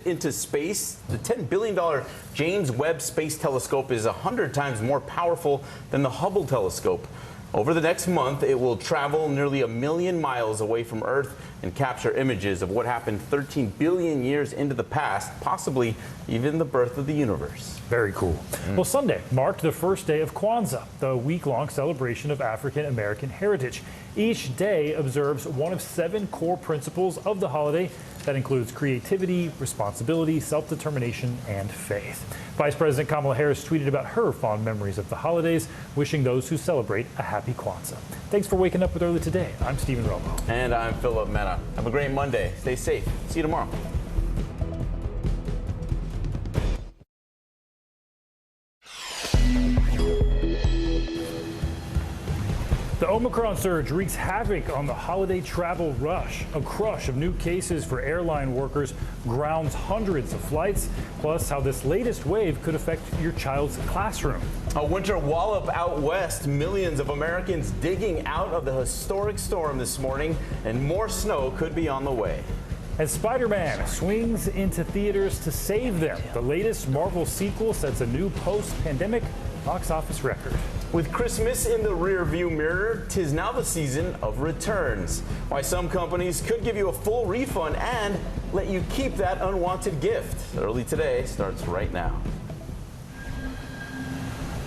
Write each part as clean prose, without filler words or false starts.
into space. The $10 billion James Webb Space Telescope is 100 times more powerful than the Hubble telescope. Over the next month, it will travel nearly 1 million miles away from Earth and capture images of what happened 13 billion years into the past, possibly even the birth of the universe. Very cool. Well, Sunday marked the first day of Kwanzaa, the week-long celebration of African American heritage. Each day observes one of 7 core principles of the holiday. That includes creativity, responsibility, self-determination, and faith. Vice President Kamala Harris tweeted about her fond memories of the holidays, wishing those who celebrate a happy Kwanzaa. Thanks for waking up with Early Today. I'm Stephen Romo. And I'm Philip Mena. Have a great Monday. Stay safe. See you tomorrow. The Omicron surge wreaks havoc on the holiday travel rush. A crush of new cases for airline workers grounds hundreds of flights, plus how this latest wave could affect your child's classroom. A winter wallop out west. Millions of Americans digging out of the historic storm this morning, and more snow could be on the way. And Spider-Man swings into theaters to save them. The latest Marvel sequel sets a new post-pandemic box office record. With Christmas in the rearview mirror, 'tis now the season of returns. Why some companies could give you a full refund and let you keep that unwanted gift. Early Today starts right now.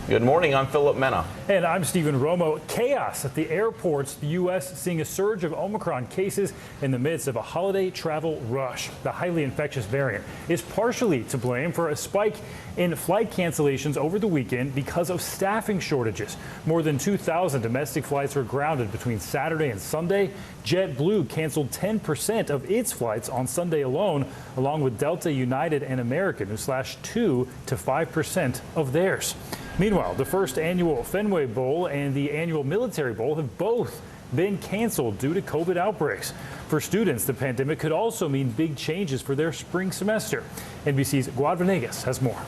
Good morning, I'm Philip Mena. And I'm Stephen Romo. Chaos at the airports. The U.S. seeing a surge of Omicron cases in the midst of a holiday travel rush. The highly infectious variant is partially to blame for a spike in flight cancellations over the weekend because of staffing shortages. More than 2,000 domestic flights were grounded between Saturday and Sunday. JetBlue canceled 10% of its flights on Sunday alone, along with Delta, United, and American, who slashed 2 to 5% of theirs. Meanwhile, the first annual Fenway Bowl and the annual Military Bowl have both been canceled due to COVID outbreaks. For students, the pandemic could also mean big changes for their spring semester. NBC's Guad Venegas has more.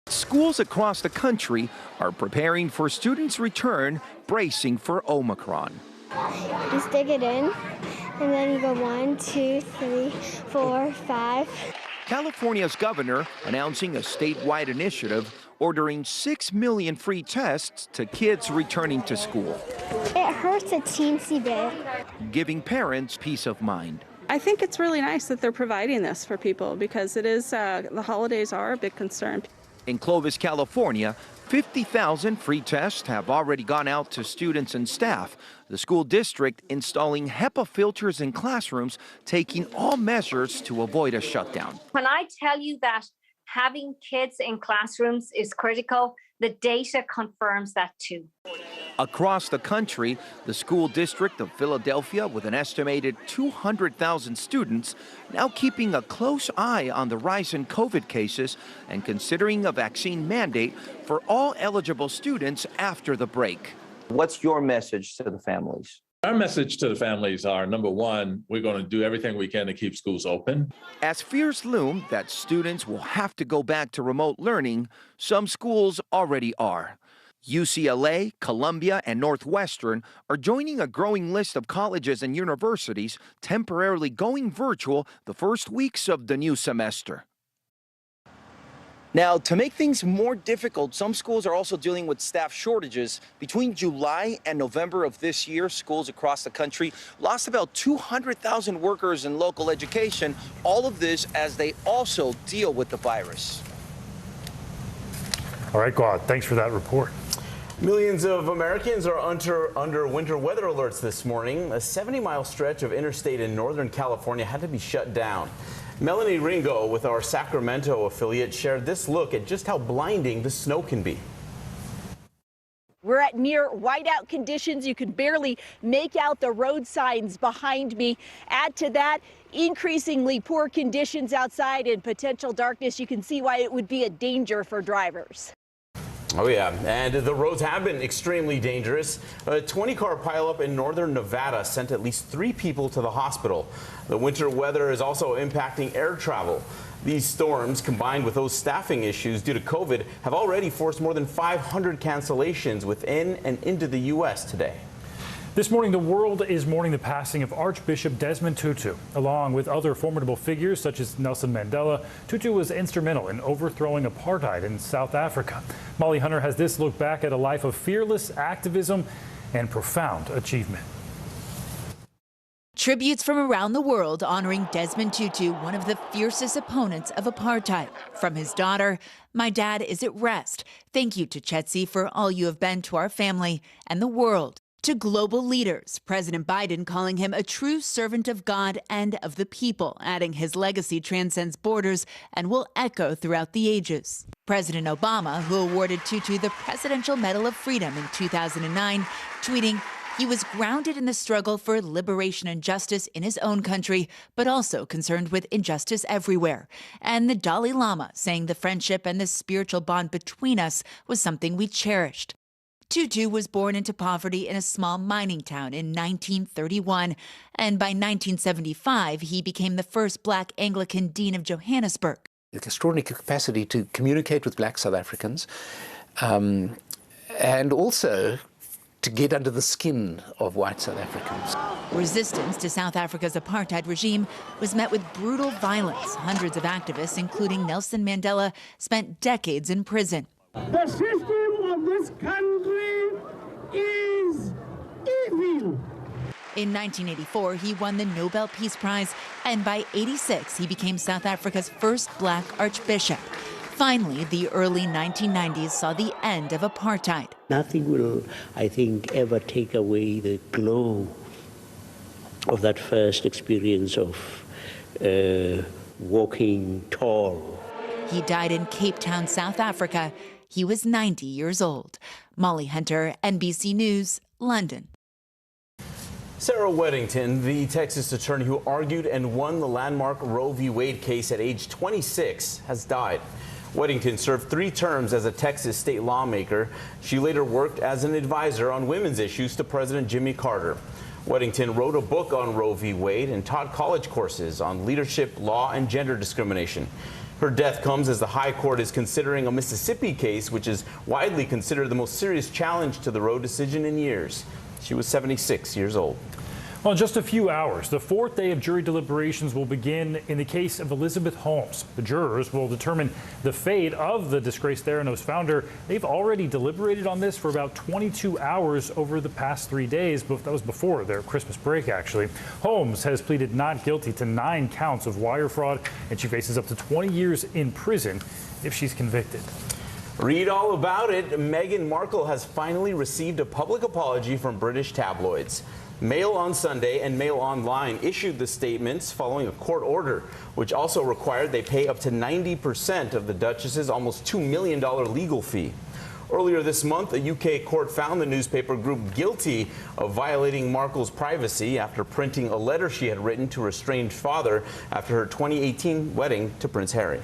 Schools across the country are preparing for students' return, bracing for Omicron. You stick it in, and then you go 1, 2, 3, 4, 5. California's governor announcing a statewide initiative ordering 6 million free tests to kids returning to school. It hurts a teensy bit. Giving parents peace of mind. I think it's really nice that they're providing this for people because it is the holidays are a big concern. In Clovis, California, 50,000 free tests have already gone out to students and staff. The school district installing HEPA filters in classrooms, taking all measures to avoid a shutdown. When I tell you that having kids in classrooms is critical, the data confirms that too. Across the country, the school district of Philadelphia, with an estimated 200,000 students, now keeping a close eye on the rise in COVID cases and considering a vaccine mandate for all eligible students after the break. What's your message to the families? Our message to the families are, number one, we're going to do everything we can to keep schools open. As fears loom that students will have to go back to remote learning, some schools already are. UCLA, Columbia, and Northwestern are joining a growing list of colleges and universities temporarily going virtual the first weeks of the new semester. Now, to make things more difficult, some schools are also dealing with staff shortages. Between July and November of this year, schools across the country lost about 200,000 workers in local education, all of this as they also deal with the virus. All right, Guad, thanks for that report. Millions of Americans are under winter weather alerts this morning. A 70-mile stretch of interstate in Northern California had to be shut down. Melanie Ringo with our Sacramento affiliate shared this look at just how blinding the snow can be. We're at near whiteout conditions. You can barely make out the road signs behind me. Add to that, increasingly poor conditions outside and potential darkness. You can see why it would be a danger for drivers. Oh, yeah, and the roads have been extremely dangerous. A 20-car pileup in northern Nevada sent at least 3 people to the hospital. The winter weather is also impacting air travel. These storms, combined with those staffing issues due to COVID, have already forced more than 500 cancellations within and into the U.S. today. This morning, the world is mourning the passing of Archbishop Desmond Tutu. Along with other formidable figures such as Nelson Mandela, Tutu was instrumental in overthrowing apartheid in South Africa. Molly Hunter has this look back at a life of fearless activism and profound achievement. Tributes from around the world honoring Desmond Tutu, one of the fiercest opponents of apartheid. From his daughter, "My dad is at rest. Thank you to Chetsi for all you have been to our family and the world." To global leaders, President Biden calling him a true servant of God and of the people, adding his legacy transcends borders and will echo throughout the ages. President Obama, who awarded Tutu the Presidential Medal of Freedom in 2009, tweeting, "He was grounded in the struggle for liberation and justice in his own country, but also concerned with injustice everywhere." And the Dalai Lama saying the friendship and the spiritual bond between us was something we cherished. Tutu was born into poverty in a small mining town in 1931, and by 1975, he became the first Black Anglican Dean of Johannesburg. The extraordinary capacity to communicate with Black South Africans, and also to get under the skin of white South Africans. Resistance to South Africa's apartheid regime was met with brutal violence. Hundreds of activists, including Nelson Mandela, spent decades in prison. The system of this country is evil. In 1984, he won the Nobel Peace Prize, and by '86, he became South Africa's first Black archbishop. Finally, the early 1990s saw the end of apartheid. Nothing will, I think, ever take away the glow of that first experience of walking tall. He died in Cape Town, South Africa. He was 90 years old. Molly Hunter, NBC News, London. Sarah Weddington, the Texas attorney who argued and won the landmark Roe v. Wade case at age 26, has died. Weddington served 3 terms as a Texas state lawmaker. She later worked as an advisor on women's issues to President Jimmy Carter. Weddington wrote a book on Roe v. Wade and taught college courses on leadership, law, and gender discrimination. Her death comes as the High Court is considering a Mississippi case, which is widely considered the most serious challenge to the Roe decision in years. She was 76 years old. Well, in just a few hours, the 4th day of jury deliberations will begin in the case of Elizabeth Holmes. The jurors will determine the fate of the disgraced Theranos founder. They've already deliberated on this for about 22 hours over the past 3 days, but that was before their Christmas break, actually. Holmes has pleaded not guilty to 9 counts of wire fraud, and she faces up to 20 years in prison if she's convicted. Read all about it. Meghan Markle has finally received a public apology from British tabloids. Mail on Sunday and Mail Online issued the statements following a court order, which also required they pay up to 90% of the Duchess's almost $2 million legal fee. Earlier this month, a UK court found the newspaper group guilty of violating Markle's privacy after printing a letter she had written to her estranged father after her 2018 wedding to Prince Harry.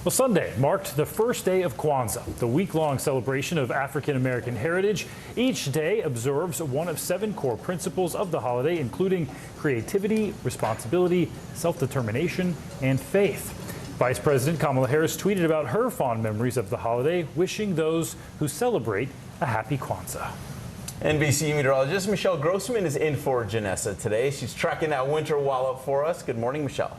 Well, Sunday marked the first day of Kwanzaa, the week-long celebration of African-American heritage. Each day observes one of 7 core principles of the holiday, including creativity, responsibility, self-determination, and faith. Vice President Kamala Harris tweeted about her fond memories of the holiday, wishing those who celebrate a happy Kwanzaa. NBC meteorologist Michelle Grossman is in for Janessa today. She's tracking that winter wallop for us. Good morning, Michelle.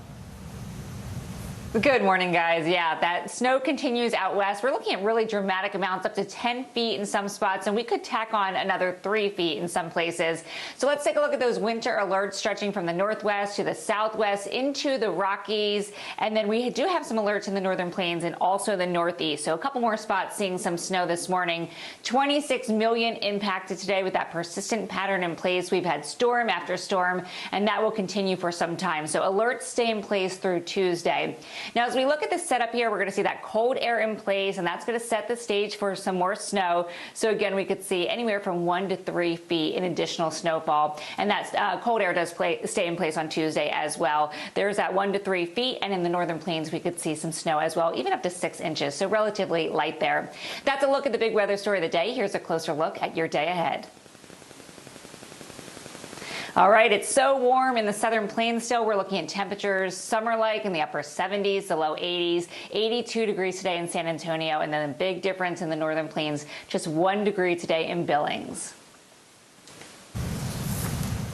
Good morning, guys. Yeah, that snow continues out west. We're looking at really dramatic amounts, up to 10 feet in some spots, and we could tack on another 3 feet in some places. So let's take a look at those winter alerts stretching from the northwest to the southwest into the Rockies. And then we do have some alerts in the northern plains and also the northeast. So a couple more spots seeing some snow this morning. 26 million impacted today with that persistent pattern in place. We've had storm after storm, and that will continue for some time. So alerts stay in place through Tuesday. Now, as we look at the setup here, we're going to see that cold air in place, and that's going to set the stage for some more snow. So again, we could see anywhere from 1 to 3 feet in additional snowfall, and that cold air does stay in place on Tuesday as well. There's that 1 to 3 feet, and in the northern plains, we could see some snow as well, even up to 6 inches. So relatively light there. That's a look at the big weather story of the day. Here's a closer look at your day ahead. All right, it's so warm in the southern plains still. We're looking at temperatures summer-like in the upper 70s, the low 80s, 82 degrees today in San Antonio, and then a big difference in the northern plains, just 1 degree today in Billings.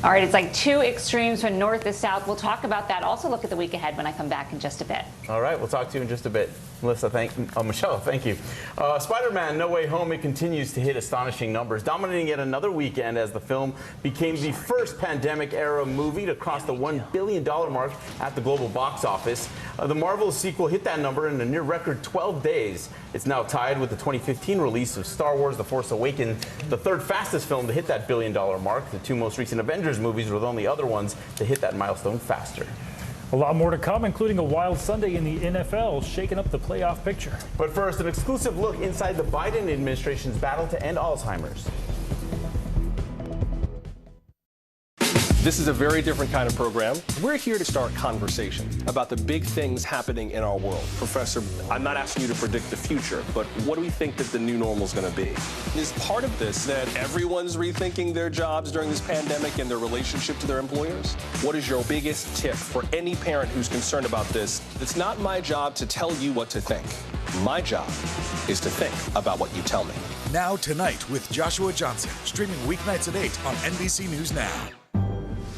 All right, it's like two extremes from north to south. We'll talk about that. Also look at the week ahead when I come back in just a bit. All right, we'll talk to you in just a bit. Michelle, thank you. Spider-Man No Way Home, it continues to hit astonishing numbers, dominating yet another weekend as the film became the first pandemic-era movie to cross the $1 billion mark at the global box office. The Marvel sequel hit that number in a near-record 12 days. It's now tied with the 2015 release of Star Wars The Force Awakens, the third fastest film to hit that $1 billion mark. The two most recent Avengers movies were the only other ones to hit that milestone faster. A lot more to come, including a wild Sunday in the NFL, shaking up the playoff picture. But first, an exclusive look inside the Biden administration's battle to end Alzheimer's. This is a very different kind of program. We're here to start conversation about the big things happening in our world. Professor, I'm not asking you to predict the future, but what do we think that the new normal is going to be? Is part of this that everyone's rethinking their jobs during this pandemic and their relationship to their employers? What is your biggest tip for any parent who's concerned about this? It's not my job to tell you what to think. My job is to think about what you tell me. Now Tonight with Joshua Johnson, streaming weeknights at 8 on NBC News Now.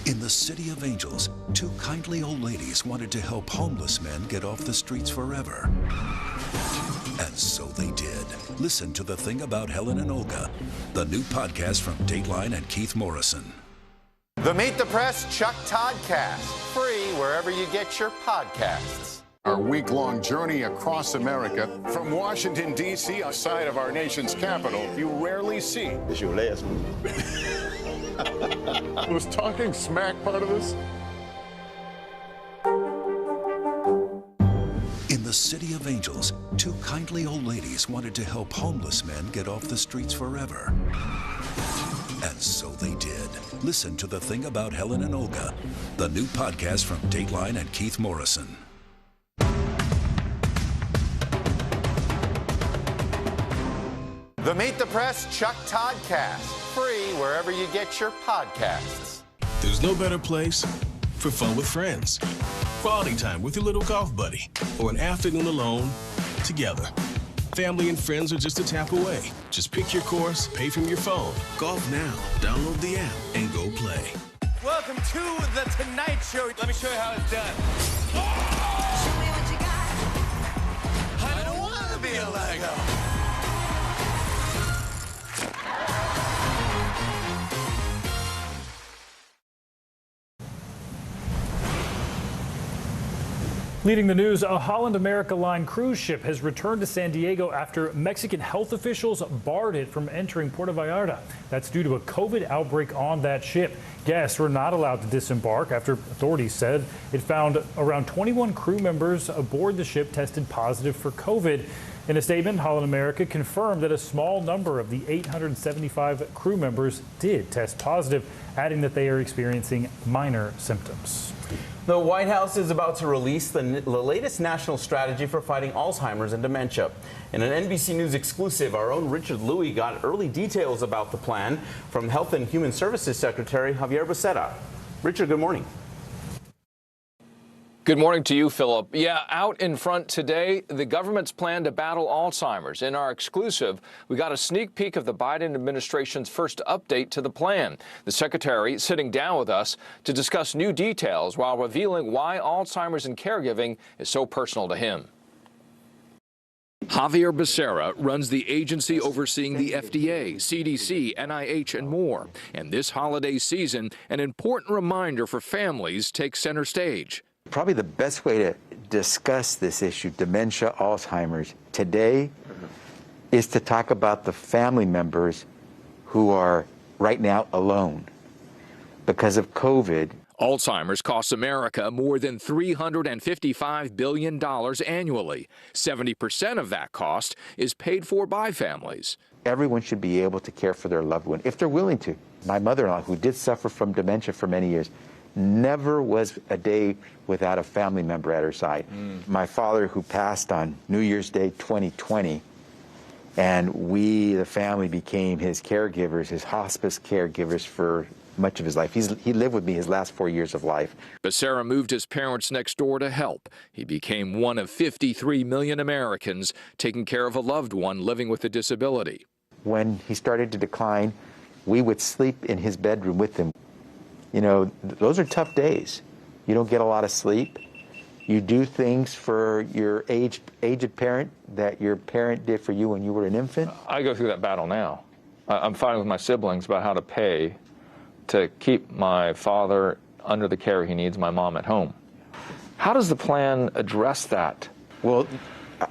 In the City of Angels, two kindly old ladies wanted to help homeless men get off the streets forever. And so they did. Listen to The Thing About Helen and Olga, the new podcast from Dateline and Keith Morrison. The Meet the Press Chuck Toddcast, free wherever you get your podcasts. Our week-long journey across America, from Washington, D.C., a side of our nation's capital you rarely see. It's your last move. Was talking smack part of this? In the City of Angels, two kindly old ladies wanted to help homeless men get off the streets forever. And so they did. Listen to The Thing About Helen and Olga, the new podcast from Dateline and Keith Morrison. The Meet the Press Chuck Toddcast, free wherever you get your podcasts. There's no better place for fun with friends, quality time with your little golf buddy, or an afternoon alone together. Family and friends are just a tap away. Just pick your course, pay from your phone. Golf now. Download the app and go play. Welcome to The Tonight Show. Let me show you how it's done. Show me what you got. I don't want to be a Lego. Leading the news, a Holland America Line cruise ship has returned to San Diego after Mexican health officials barred it from entering Puerto Vallarta. That's due to a COVID outbreak on that ship. Guests were not allowed to disembark after authorities said it found around 21 crew members aboard the ship tested positive for COVID. In a statement, Holland America confirmed that a small number of the 875 crew members did test positive, adding that they are experiencing minor symptoms. The White House is about to release the latest national strategy for fighting Alzheimer's and dementia. In an NBC News exclusive, our own Richard Louie got early details about the plan from Health and Human Services Secretary Javier Becerra. Richard, good morning. Good morning to you, Philip. Yeah, out in front today, the government's plan to battle Alzheimer's. In our exclusive, we got a sneak peek of the Biden administration's first update to the plan. The secretary sitting down with us to discuss new details while revealing why Alzheimer's and caregiving is so personal to him. Javier Becerra runs the agency overseeing the FDA, CDC, NIH, and more. And this holiday season, an important reminder for families takes center stage. Probably the best way to discuss this issue, dementia, Alzheimer's, today is to talk about the family members who are right now alone because of COVID. Alzheimer's costs America more than $355 billion annually. 70% of that cost is paid for by families. Everyone should be able to care for their loved one if they're willing to. My mother-in-law, who did suffer from dementia for many years, never was a day without a family member at her side. My father, who passed on New Year's Day 2020, and we, the family, became his caregivers, his hospice caregivers for much of his life. He lived with me his last 4 years of life. Becerra moved his parents next door to help. He became one of 53 million Americans taking care of a loved one living with a disability. When he started to decline, we would sleep in his bedroom with him. You know, those are tough days. You don't get a lot of sleep. You do things for your aged parent that your parent did for you when you were an infant. I go through that battle now. I'm fighting with my siblings about how to pay to keep my father under the care he needs, my mom at home. How does the plan address that? Well,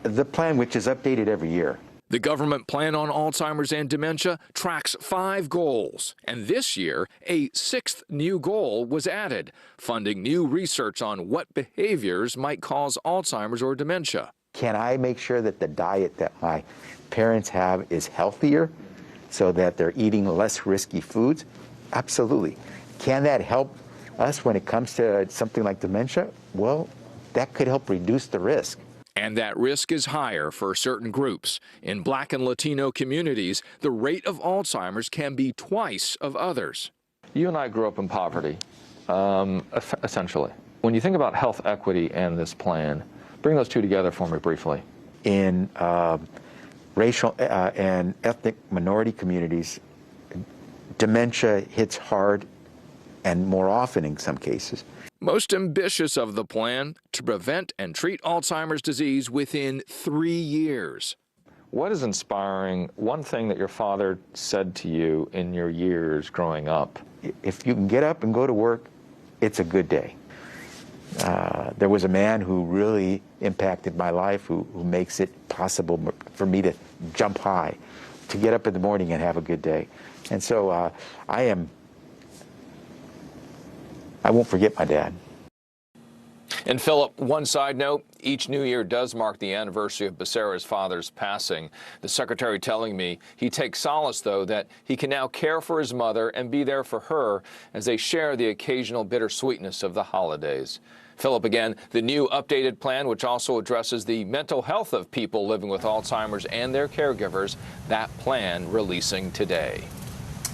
the plan, which is updated every year. The government plan on Alzheimer's and dementia tracks 5 goals, and this year, a 6th new goal was added, funding new research on what behaviors might cause Alzheimer's or dementia. Can I make sure that the diet that my parents have is healthier so that they're eating less risky foods? Absolutely. Can that help us when it comes to something like dementia? Well, that could help reduce the risk. And that risk is higher for certain groups. In Black and Latino communities, the rate of Alzheimer's can be twice of others. You and I grew up in poverty, essentially. When you think about health equity and this plan, bring those two together for me briefly. In racial and ethnic minority communities, dementia hits hard and more often in some cases. Most ambitious of the plan, to prevent and treat Alzheimer's disease within 3 years. What is inspiring, one thing that your father said to you in your years growing up? If you can get up and go to work, it's a good day. There was a man who really impacted my life, who makes it possible for me to jump high, to get up in the morning and have a good day. And so I won't forget my dad. And Philip, one side note, each new year does mark the anniversary of Becerra's father's passing. The secretary telling me he takes solace, though, that he can now care for his mother and be there for her as they share the occasional bittersweetness of the holidays. Philip, again, the new updated plan, which also addresses the mental health of people living with Alzheimer's and their caregivers, that plan releasing today.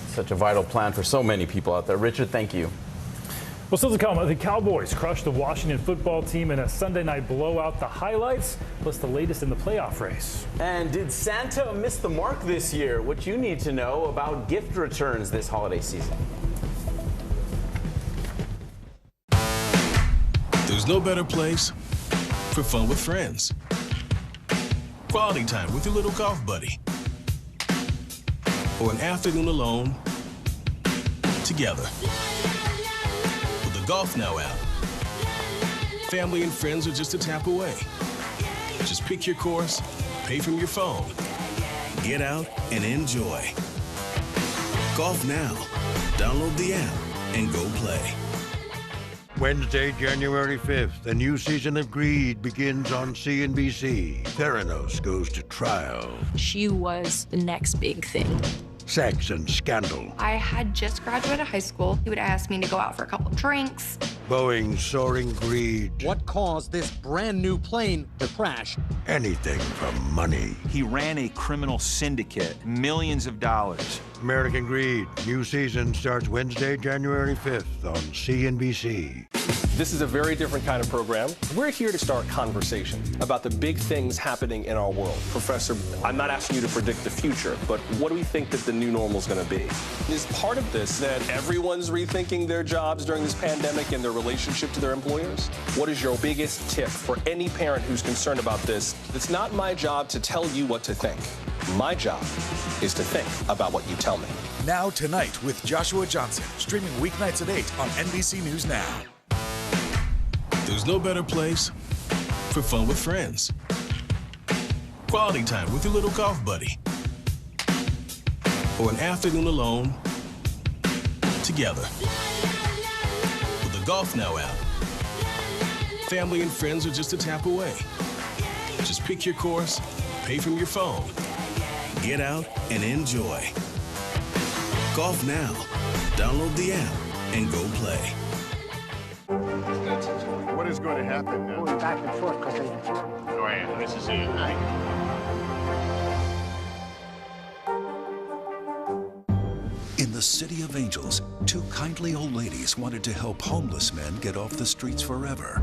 Such a vital plan for so many people out there. Richard, thank you. Well, still to come, the Cowboys crushed the Washington football team in a Sunday night blowout. The highlights, plus the latest in the playoff race. And did Santa miss the mark this year? What you need to know about gift returns this holiday season. There's no better place for fun with friends. Quality time with your little golf buddy. Or an afternoon alone together. Golf Now app. Family and friends are just a tap away. Just pick your course, pay from your phone, get out and enjoy. Golf Now. Download the app and go play. Wednesday, January 5th, the new season of Greed begins on CNBC. Theranos goes to trial. She was the next big thing. Sex and scandal. I had just graduated high school. He would ask me to go out for a couple drinks. Boeing's soaring greed. What caused this brand new plane to crash? Anything for money. He ran a criminal syndicate, millions of dollars. American Greed. New season starts Wednesday, January 5th on CNBC. This is a very different kind of program. We're here to start conversation about the big things happening in our world. Professor, I'm not asking you to predict the future, but what do we think that the new normal is going to be? Is part of this that everyone's rethinking their jobs during this pandemic and their relationship to their employers? What is your biggest tip for any parent who's concerned about this? It's not my job to tell you what to think. My job is to think about what you tell me. Now Tonight with Joshua Johnson, streaming weeknights at 8 on NBC News Now. There's no better place for fun with friends. Quality time with your little golf buddy. Or an afternoon alone together. With the Golf Now app. Family and friends are just a tap away. Just pick your course, pay from your phone, get out and enjoy. Golf Now. Download the app and go play. What is going to happen now? Going back and forth because Go ahead. This is it, right? In the City of Angels, two kindly old ladies wanted to help homeless men get off the streets forever.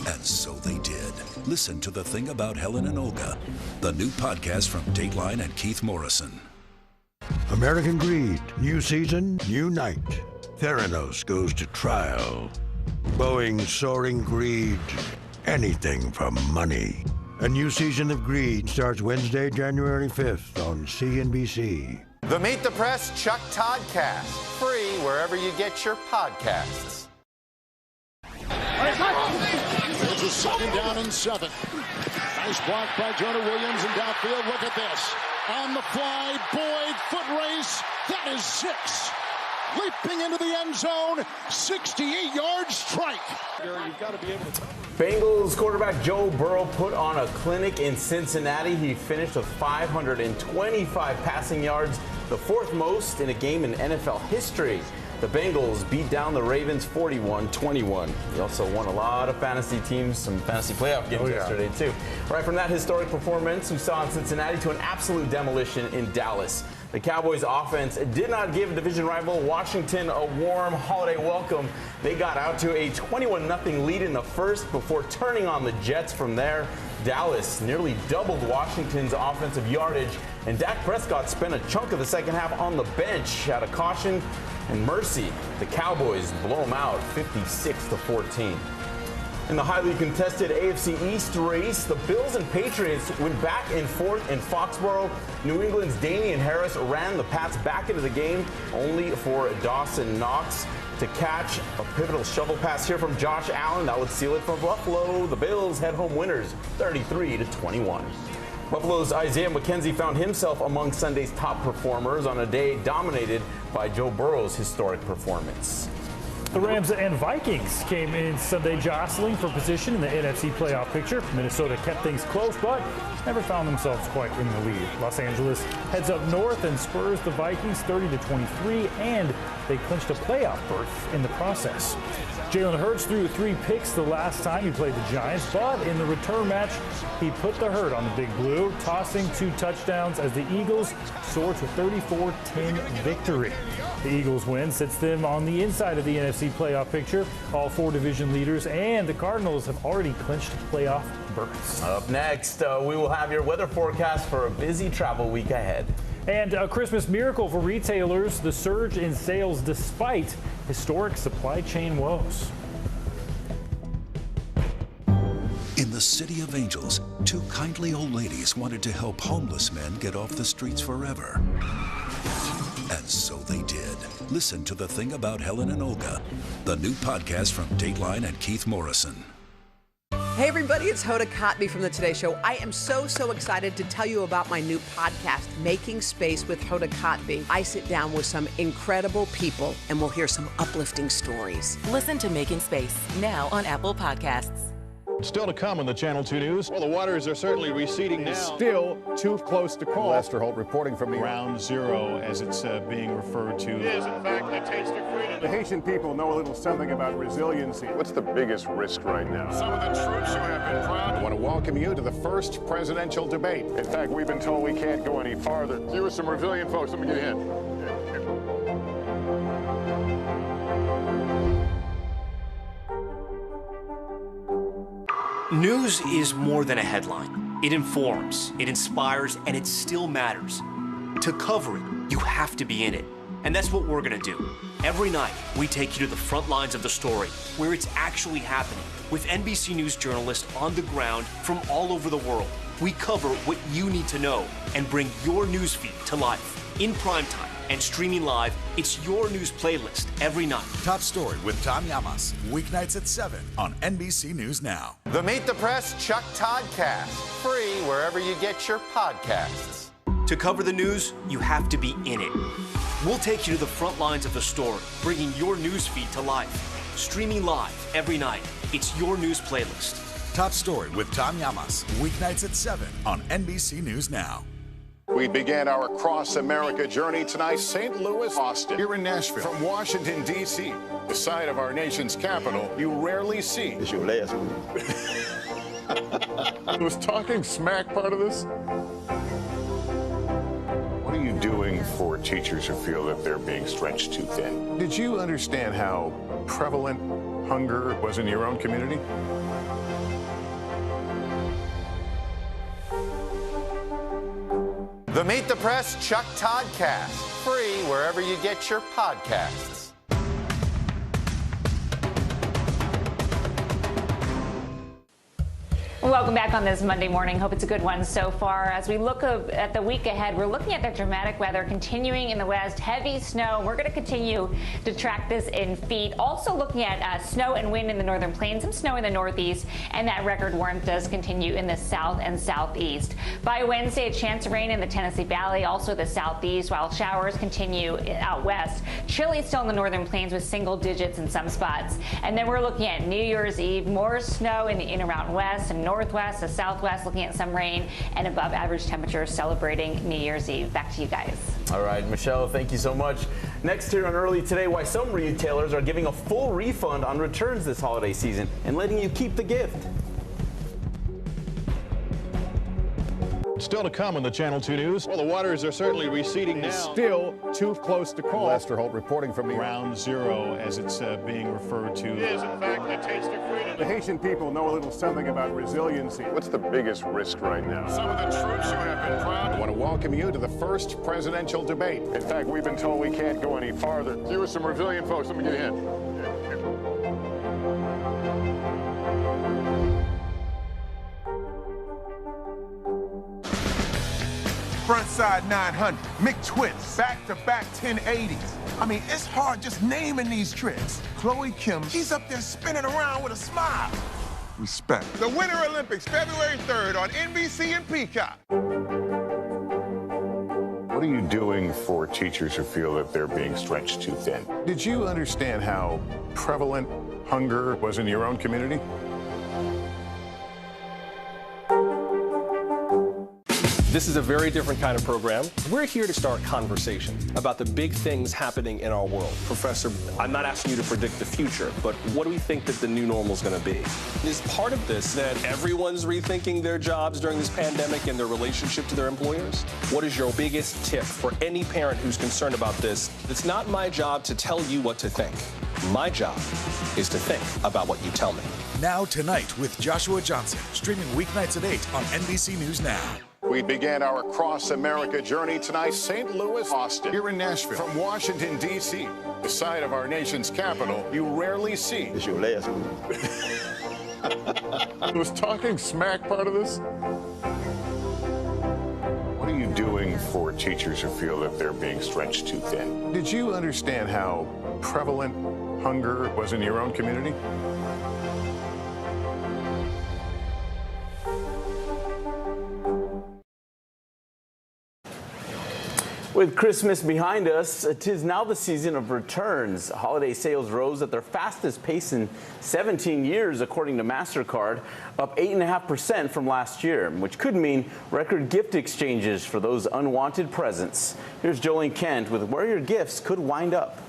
And so they did. Listen to The Thing About Helen and Olga, the new podcast from Dateline and Keith Morrison. American Greed. New season, new night. Theranos goes to trial. Boeing's soaring greed. Anything for money. A new season of Greed starts Wednesday, January 5th on CNBC. The Meet the Press Chuck Todd Cast, free wherever you get your podcasts. It's a second down and 7. Nice block by Jonah Williams in downfield. Look at this. On the fly, Boyd, foot race. That is 6. Leaping into the end zone, 68-yard strike. You've got to be able to. Bengals quarterback Joe Burrow put on a clinic in Cincinnati. He finished with 525 passing yards, the 4th most in a game in NFL history. The Bengals beat down the Ravens 41-21. He also won a lot of fantasy teams, some fantasy playoff games yesterday too. Right from that historic performance we saw in Cincinnati to an absolute demolition in Dallas. The Cowboys offense did not give division rival Washington a warm holiday welcome. They got out to a 21-0 lead in the first before turning on the Jets from there. Dallas nearly doubled Washington's offensive yardage, and Dak Prescott spent a chunk of the second half on the bench out of caution and mercy. The Cowboys blow them out 56-14. In the highly contested AFC East race, the Bills and Patriots went back and forth in Foxborough. New England's Damian Harris ran the Pats back into the game, only for Dawson Knox to catch a pivotal shovel pass here from Josh Allen. That would seal it for Buffalo. The Bills head home winners 33-21. Buffalo's Isaiah McKenzie found himself among Sunday's top performers on a day dominated by Joe Burrow's historic performance. The Rams and Vikings came in Sunday jostling for position in the NFC playoff picture. Minnesota kept things close, but never found themselves quite in the lead. Los Angeles heads up north and spurs the Vikings 30-23, and they clinched a playoff berth in the process. Jalen Hurts threw 3 picks the last time he played the Giants, but in the return match, he put the hurt on the Big Blue, tossing 2 touchdowns as the Eagles soar to 34-10 victory. The Eagles win sits them on the inside of the NFC playoff picture. All 4 division leaders and the Cardinals have already clinched playoff berths. Up next, we will have your weather forecast for a busy travel week ahead. And a Christmas miracle for retailers, the surge in sales despite historic supply chain woes. In the City of Angels, 2 kindly old ladies wanted to help homeless men get off the streets forever. And so they did. Listen to The Thing About Helen and Olga, the new podcast from Dateline and Keith Morrison. Hey everybody, it's Hoda Kotb from The Today Show. I am so excited to tell you about my new podcast, Making Space with Hoda Kotb. I sit down with some incredible people and we'll hear some uplifting stories. Listen to Making Space now on Apple Podcasts. Still to come on the Channel 2 News. Well, the waters are certainly receding now. Still too close to call. Lester Holt reporting from the Ground Zero, as it's being referred to. It is, in fact, the taste of freedom. The Haitian people know a little something about resiliency. What's the biggest risk right now? Some of the troops who have been proud. I want to welcome you to the first presidential debate. In fact, we've been told we can't go any farther. You with some resilient folks, let me get a hint. News is more than a headline. It informs, it inspires, and it still matters. To cover it, you have to be in it. And that's what we're gonna do. Every night, we take you to the front lines of the story, where it's actually happening, with NBC News journalists on the ground from all over the world. We cover what you need to know and bring your newsfeed to life. In primetime and streaming live, it's your news playlist every night. Top Story with Tom Llamas, weeknights at 7 on NBC News Now. The Meet the Press Chuck Todd Cast, free wherever you get your podcasts. To cover the news, you have to be in it. We'll take you to the front lines of the story, bringing your news feed to life. Streaming live every night, it's your news playlist. Top Story with Tom Llamas, weeknights at 7 on NBC News Now. We began our cross-America journey tonight, St. Louis, Austin, here in Nashville. From Washington, D.C., the site of our nation's capital, you rarely see. It's your last one. Was talking smack part of this? What are you doing for teachers who feel that they're being stretched too thin? Did you understand how prevalent hunger was in your own community? The Meet the Press Chuck Todd Cast, free wherever you get your podcasts. Welcome back on this Monday morning. Hope it's a good one so far. As we look at the week ahead, we're looking at the dramatic weather continuing in the west. Heavy snow. We're going to continue to track this in feet. Also looking at snow and wind in the northern plains, some snow in the northeast, and that record warmth does continue in the south and southeast. By Wednesday, a chance of rain in the Tennessee Valley, also the southeast, while showers continue out west. Chilly still in the northern plains with single digits in some spots. And then we're looking at New Year's Eve, more snow in the in around west and northwest, the southwest, looking at some rain and above average temperatures celebrating New Year's Eve. Back to you guys. All right, Michelle, thank you so much. Next here on Early Today, why some retailers are giving a full refund on returns this holiday season and letting you keep the gift. Still to come on the Channel 2 News. Well, the waters are certainly receding now. Still too close to call. Lester Holt reporting from Ground Zero, as it's being referred to. It is, in fact, the taste of freedom. The Haitian people know a little something about resiliency. What's the biggest risk right now? Some of the troops who have been proud. I want to welcome you to the first presidential debate. In fact, we've been told we can't go any farther. You were some resilient folks. Let me get a hint. Frontside 900, McTwist, back-to-back 1080s. I mean, it's hard just naming these tricks. Chloe Kim, she's up there spinning around with a smile. Respect. The Winter Olympics, February 3rd on NBC and Peacock. What are you doing for teachers who feel that they're being stretched too thin? Did you understand how prevalent hunger was in your own community? This is a very different kind of program. We're here to start conversation about the big things happening in our world. Professor, I'm not asking you to predict the future, but what do we think that the new normal is going to be? Is part of this that everyone's rethinking their jobs during this pandemic and their relationship to their employers? What is your biggest tip for any parent who's concerned about this? It's not my job to tell you what to think. My job is to think about what you tell me. Now Tonight with Joshua Johnson, streaming weeknights at 8 on NBC News Now. We began our Across America journey tonight, St. Louis, Austin, here in Nashville. From Washington, D.C., the site of our nation's capital, you rarely see. It's your last move. Was talking smack part of this? What are you doing for teachers who feel that they're being stretched too thin? Did you understand how prevalent hunger was in your own community? With Christmas behind us, it is now the season of returns. Holiday sales rose at their fastest pace in 17 years, according to MasterCard, up 8.5% from last year, which could mean record gift exchanges for those unwanted presents. Here's Jolene Kent with where your gifts could wind up.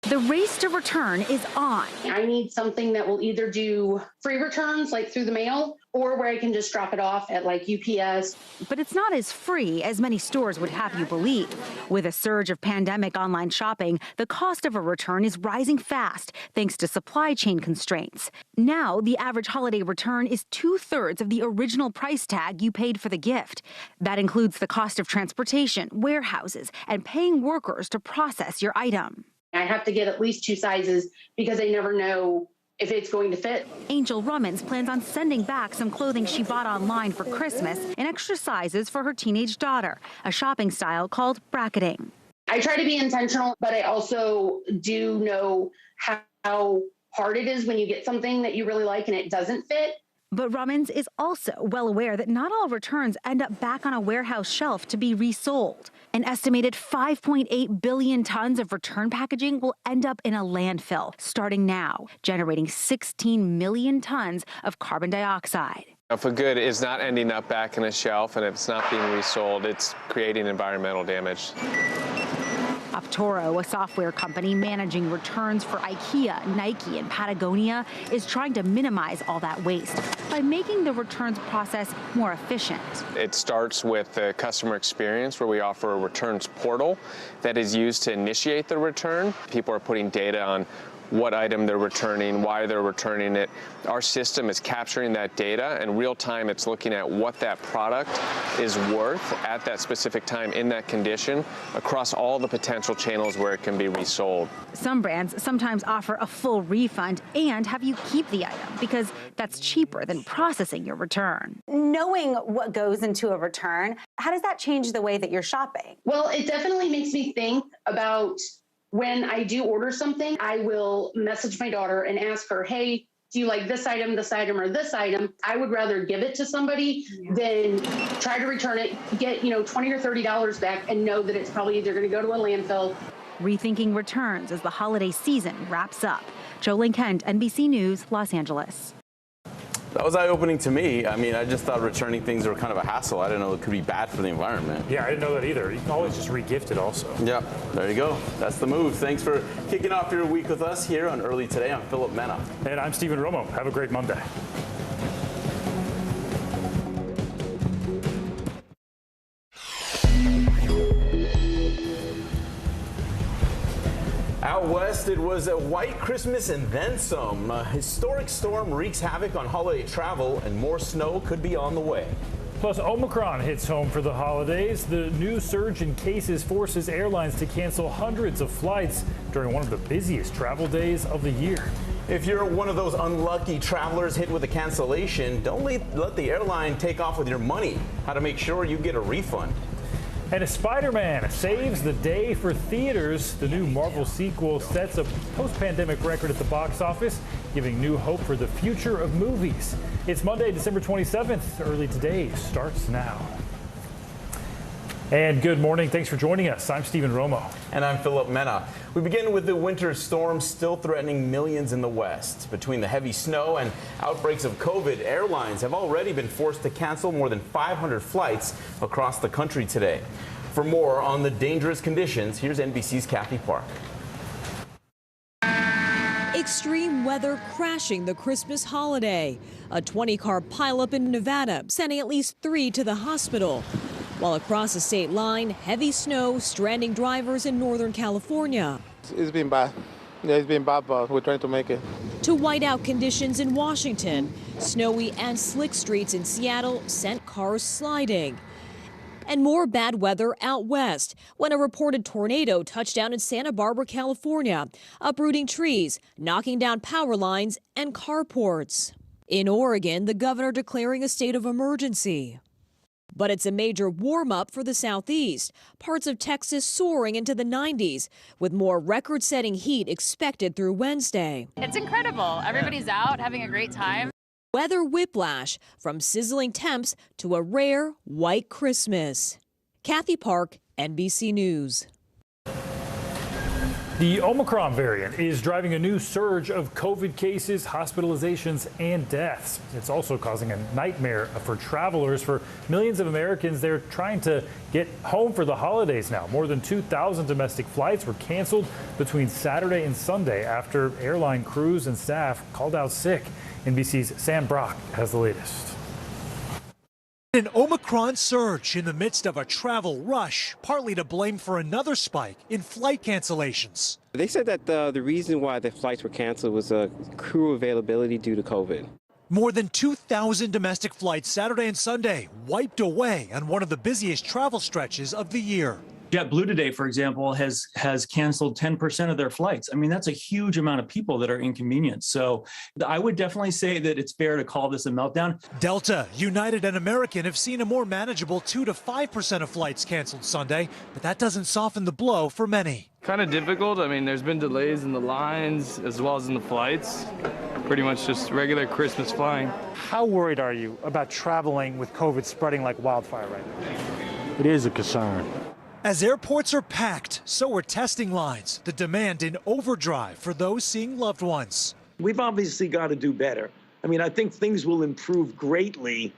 The race to return is on. I need something that will either do free returns, like through the mail, or where I can just drop it off at like UPS. But it's not as free as many stores would have you believe. With a surge of pandemic online shopping, the cost of a return is rising fast thanks to supply chain constraints. Now, the average holiday return is 2/3 of the original price tag you paid for the gift. That includes the cost of transportation, warehouses, and paying workers to process your item. I have to get at least 2 sizes because I never know if it's going to fit. Angel Rummins plans on sending back some clothing she bought online for Christmas in extra sizes for her teenage daughter, a shopping style called bracketing. I try to be intentional, but I also do know how hard it is when you get something that you really like and it doesn't fit. But Rummins is also well aware that not all returns end up back on a warehouse shelf to be resold. An estimated 5.8 billion tons of return packaging will end up in a landfill starting now, generating 16 million tons of carbon dioxide. If a good is not ending up back in a shelf and if it's not being resold, it's creating environmental damage. Optoro, a software company managing returns for IKEA, Nike, and Patagonia, is trying to minimize all that waste by making the returns process more efficient. It starts with the customer experience, where we offer a returns portal that is used to initiate the return. People are putting data on what item they're returning, why they're returning it. Our system is capturing that data, and real time it's looking at what that product is worth at that specific time in that condition across all the potential channels where it can be resold. Some brands sometimes offer a full refund and have you keep the item because that's cheaper than processing your return. Knowing what goes into a return, how does that change the way that you're shopping? Well, it definitely makes me think about when I do order something. I will message my daughter and ask her, hey, do you like this item, or this item? I would rather give it to somebody than try to return it, get, $20 or $30 back and know that it's probably either going to go to a landfill. Rethinking returns as the holiday season wraps up. Jolene Kent, NBC News, Los Angeles. That was eye-opening to me. I mean, I just thought returning things were kind of a hassle. I didn't know it could be bad for the environment. Yeah, I didn't know that either. You can always just re-gift it also. Yeah, there you go. That's the move. Thanks for kicking off your week with us here on Early Today. I'm Philip Mena. And I'm Stephen Romo. Have a great Monday. Out west, it was a white Christmas and then some. A historic storm wreaks havoc on holiday travel, and more snow could be on the way. Plus, Omicron hits home for the holidays. The new surge in cases forces airlines to cancel hundreds of flights during one of the busiest travel days of the year. If you're one of those unlucky travelers hit with a cancellation, don't let the airline take off with your money. How to make sure you get a refund. And a Spider-Man saves the day for theaters. The new Marvel sequel sets a post-pandemic record at the box office, giving new hope for the future of movies. It's Monday, December 27th. Early Today starts now. And good morning. Thanks for joining us. I'm Stephen Romo. And I'm Philip Mena. We begin with the winter storm still threatening millions in the West. Between the heavy snow and outbreaks of COVID, airlines have already been forced to cancel more than 500 flights across the country today. For more on the dangerous conditions, here's NBC's Kathy Park. Extreme weather crashing the Christmas holiday. A 20-car pileup in Nevada, sending at least 3 to the hospital. While across the state line, heavy snow stranding drivers in Northern California. It's been bad. Yeah, it's been bad, but we're trying to make it. To whiteout conditions in Washington, snowy and slick streets in Seattle sent cars sliding. And more bad weather out west when a reported tornado touched down in Santa Barbara, California, uprooting trees, knocking down power lines and carports. In Oregon, the governor declaring a state of emergency. But it's a major warm-up for the southeast. Parts of Texas soaring into the 90s, with more record-setting heat expected through Wednesday. It's incredible. Everybody's out having a great time. Weather whiplash, from sizzling temps to a rare white Christmas. Kathy Park, NBC News. The Omicron variant is driving a new surge of COVID cases, hospitalizations, and deaths. It's also causing a nightmare for travelers. For millions of Americans, they're trying to get home for the holidays now. More than 2,000 domestic flights were canceled between Saturday and Sunday after airline crews and staff called out sick. NBC's Sam Brock has the latest. An Omicron surge in the midst of a travel rush, partly to blame for another spike in flight cancellations. They said that the reason why the flights were canceled was crew availability due to COVID. More than 2,000 domestic flights Saturday and Sunday wiped away on one of the busiest travel stretches of the year. JetBlue today, for example, has canceled 10% of their flights. I mean, that's a huge amount of people that are inconvenienced. So I would definitely say that it's fair to call this a meltdown. Delta, United, and American have seen a more manageable 2 to 5% of flights canceled Sunday, but that doesn't soften the blow for many. Kind of difficult. I mean, there's been delays in the lines as well as in the flights. Pretty much just regular Christmas flying. How worried are you about traveling with COVID spreading like wildfire right now? It is a concern. As airports are packed, so are testing lines. The demand in overdrive for those seeing loved ones. We've obviously got to do better. I mean, I think things will improve greatly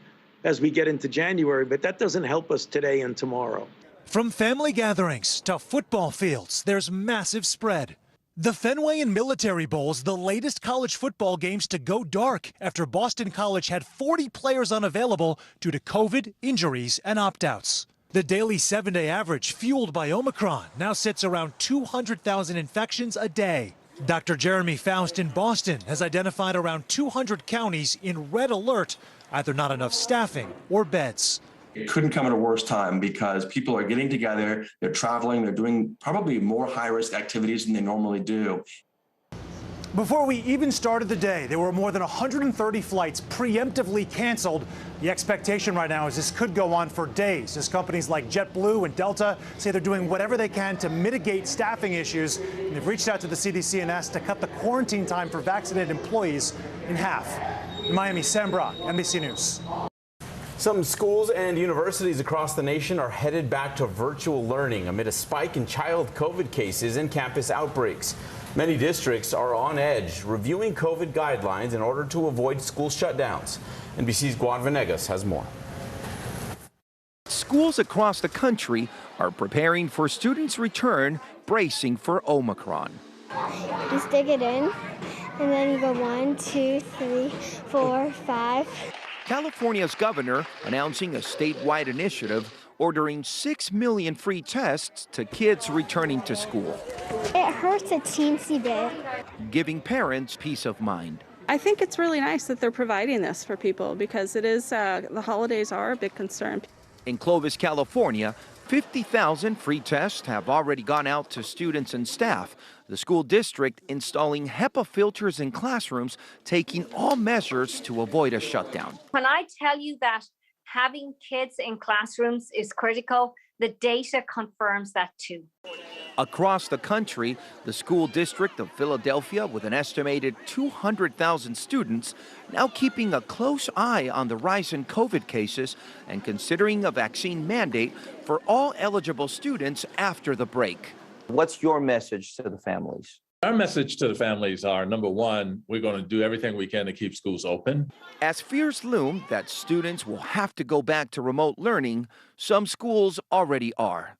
as we get into January, but that doesn't help us today and tomorrow. From family gatherings to football fields, there's massive spread. The Fenway and Military Bowls, the latest college football games to go dark after Boston College had 40 players unavailable due to COVID, injuries, and opt-outs. The daily 7-day average, fueled by Omicron, now sits around 200,000 infections a day. Dr. Jeremy Faust in Boston has identified around 200 counties in red alert, either not enough staffing or beds. It couldn't come at a worse time because people are getting together, they're traveling, they're doing probably more high-risk activities than they normally do. Before we even started the day, there were more than 130 flights preemptively canceled. The expectation right now is this could go on for days, as companies like JetBlue and Delta say they're doing whatever they can to mitigate staffing issues. And they've reached out to the CDC and asked to cut the quarantine time for vaccinated employees in half. In Miami, Sam Brock, NBC News. Some schools and universities across the nation are headed back to virtual learning amid a spike in child COVID cases and campus outbreaks. Many districts are on edge, reviewing COVID guidelines in order to avoid school shutdowns. NBC's Guad Venegas has more. Schools across the country are preparing for students' return, bracing for Omicron. You stick it in, and then you go 1, 2, 3, 4, 5. California's governor announcing a statewide initiative ordering 6 million free tests to kids returning to school. It hurts a teensy bit. Giving parents peace of mind. I think it's really nice that they're providing this for people because it is, the holidays are a big concern. In Clovis, California, 50,000 free tests have already gone out to students and staff. The school district installing HEPA filters in classrooms, taking all measures to avoid a shutdown. When I tell you that having kids in classrooms is critical, the data confirms that too. Across the country, the school district of Philadelphia, with an estimated 200,000 students, now keeping a close eye on the rise in COVID cases and considering a vaccine mandate for all eligible students after the break. What's your message to the families? Our message to the families are, number one, we're going to do everything we can to keep schools open. As fears loom that students will have to go back to remote learning, some schools already are.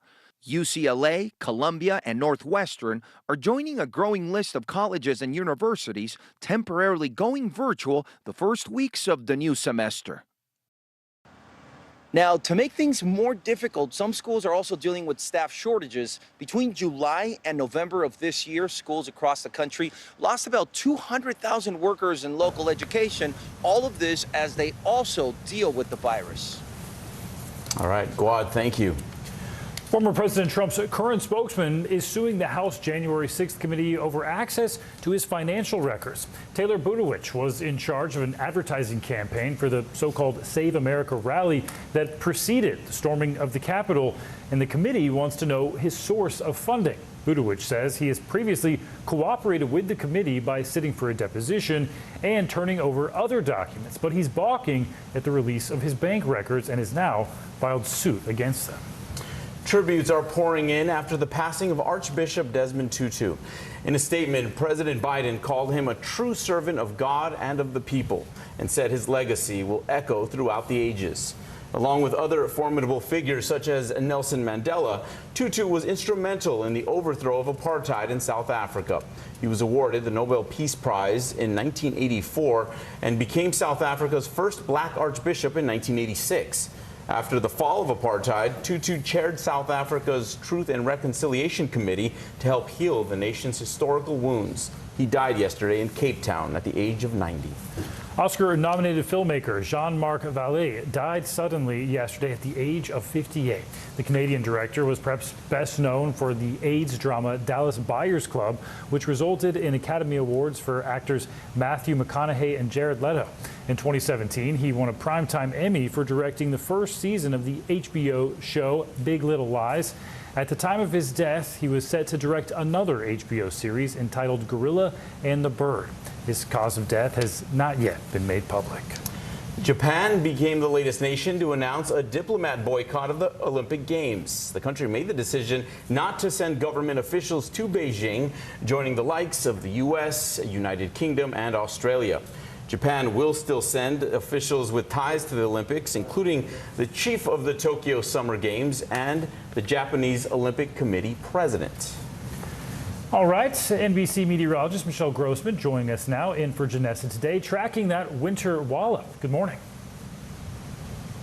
UCLA, Columbia, and Northwestern are joining a growing list of colleges and universities temporarily going virtual the first weeks of the new semester. Now, to make things more difficult, some schools are also dealing with staff shortages. Between July and November of this year, schools across the country lost about 200,000 workers in local education. All of this as they also deal with the virus. All right, Guad, thank you. Former President Trump's current spokesman is suing the House January 6th committee over access to his financial records. Taylor Budowich was in charge of an advertising campaign for the so-called Save America rally that preceded the storming of the Capitol, and the committee wants to know his source of funding. Budowich says he has previously cooperated with the committee by sitting for a deposition and turning over other documents, but he's balking at the release of his bank records and has now filed suit against them. Tributes are pouring in after the passing of Archbishop Desmond Tutu. In a statement, President Biden called him a true servant of God and of the people and said his legacy will echo throughout the ages. Along with other formidable figures such as Nelson Mandela, Tutu was instrumental in the overthrow of apartheid in South Africa. He was awarded the Nobel Peace Prize in 1984 and became South Africa's first black archbishop in 1986. After the fall of apartheid, Tutu chaired South Africa's Truth and Reconciliation Committee to help heal the nation's historical wounds. He died yesterday in Cape Town at the age of 90. Oscar-nominated filmmaker Jean-Marc Vallée died suddenly yesterday at the age of 58. The Canadian director was perhaps best known for the AIDS drama Dallas Buyers Club, which resulted in Academy Awards for actors Matthew McConaughey and Jared Leto. In 2017, he won a Primetime Emmy for directing the first season of the HBO show Big Little Lies. At the time of his death, he was set to direct another HBO series entitled Gorilla and the Bird. His cause of death has not yet been made public. Japan became the latest nation to announce a diplomat boycott of the Olympic Games. The country made the decision not to send government officials to Beijing, joining the likes of the U.S., United Kingdom, and Australia. Japan will still send officials with ties to the Olympics, including the chief of the Tokyo Summer Games and the Japanese Olympic Committee president. All right, NBC meteorologist Michelle Grossman joining us now in for Janessa today, tracking that winter wallop. Good morning.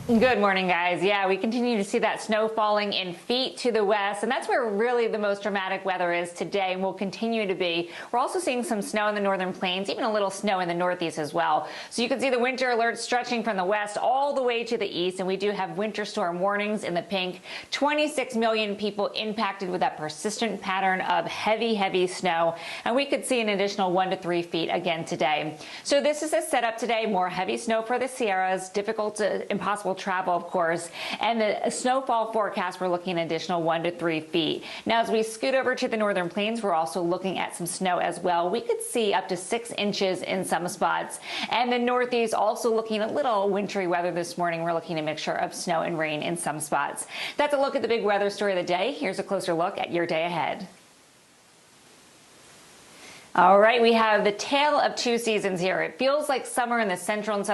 Good morning, guys. Yeah, we continue to see that snow falling in feet to the west, and that's where really the most dramatic weather is today and will continue to be. We're also seeing some snow in the northern plains, even a little snow in the northeast as well. So you can see the winter alert stretching from the west all the way to the east, and we do have winter storm warnings in the pink. 26 million people impacted with that persistent pattern of heavy snow, and we could see an additional 1 to 3 feet again today. So this is a setup today, more heavy snow for the Sierras, difficult to impossible travel, of course, and the snowfall forecast, we're looking at additional 1 to 3 feet. Now, as we scoot over to the northern plains, we're also looking at some snow as well. We could see up to 6 inches in some spots, and the northeast also looking a little wintry weather this morning. We're looking at a mixture of snow and rain in some spots. That's a look at the big weather story of the day. Here's a closer look at your day ahead. All right, we have the tale of two seasons here. It feels like summer in the central and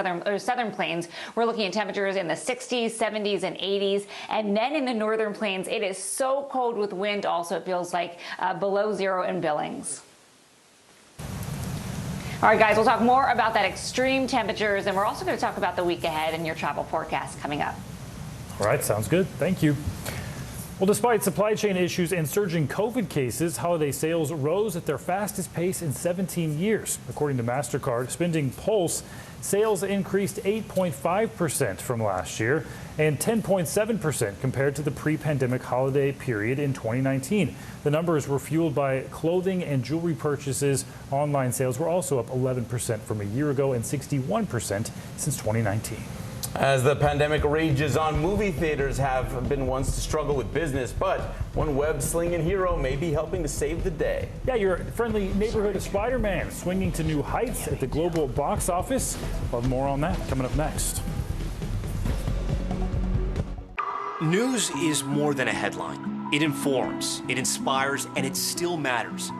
southern plains. We're looking at temperatures in the 60s, 70s, and 80s. And then in the northern plains, it is so cold with wind. Also, it feels like below zero in Billings. All right, guys, we'll talk more about that extreme temperatures, and we're also going to talk about the week ahead and your travel forecast coming up. All right, sounds good. Thank you. Well, despite supply chain issues and surging COVID cases, holiday sales rose at their fastest pace in 17 years. According to MasterCard, Spending Pulse, sales increased 8.5% from last year and 10.7% compared to the pre-pandemic holiday period in 2019. The numbers were fueled by clothing and jewelry purchases. Online sales were also up 11% from a year ago and 61% since 2019. As the pandemic rages on, movie theaters have been ones to struggle with business, but one web-slinging hero may be helping to save the day. Yeah, your friendly neighborhood Spider-Man swinging to new heights at the global box office. We'll have more on that coming up next. News is more than a headline. It informs, it inspires, and it still matters.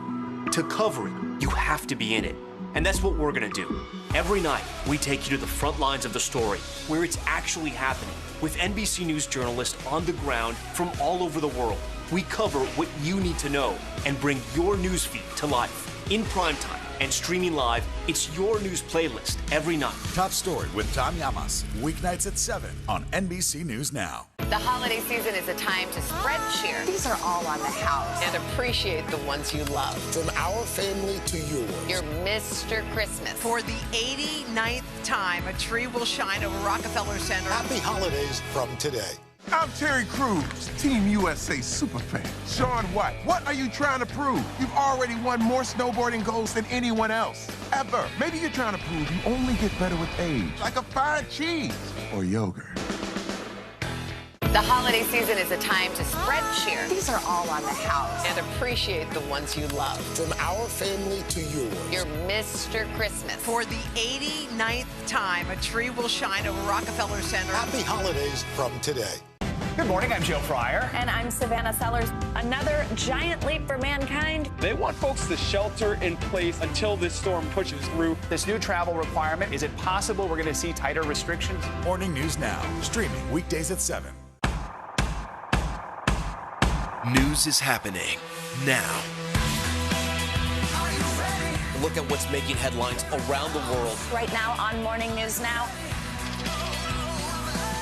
To cover it, you have to be in it. And that's what we're gonna do. Every night, we take you to the front lines of the story, where it's actually happening, with NBC News journalists on the ground from all over the world. We cover what you need to know and bring your newsfeed to life. In primetime and streaming live, it's your news playlist every night. Top Story with Tom Llamas, weeknights at 7 on NBC News Now. The holiday season is a time to spread cheer. These are all on the house. And appreciate the ones you love. From our family to yours. Your Mr. Christmas. For the 89th time, a tree will shine over Rockefeller Center. Happy holidays from today. I'm Terry Crews, Team USA superfan. Shaun White, what are you trying to prove? You've already won more snowboarding golds than anyone else, ever. Maybe you're trying to prove you only get better with age, like a fine cheese or yogurt. The holiday season is a time to spread cheer. These are all on the house. And appreciate the ones you love. From our family to yours. Your Mr. Christmas. For the 89th time, a tree will shine over Rockefeller Center. Happy holidays from today. Good morning, I'm Joe Fryer. And I'm Savannah Sellers. Another giant leap for mankind. They want folks to shelter in place until this storm pushes through. This new travel requirement, is it possible we're going to see tighter restrictions? Morning News Now, streaming weekdays at 7. News is happening now. Look at what's making headlines around the world. Right now on Morning News Now.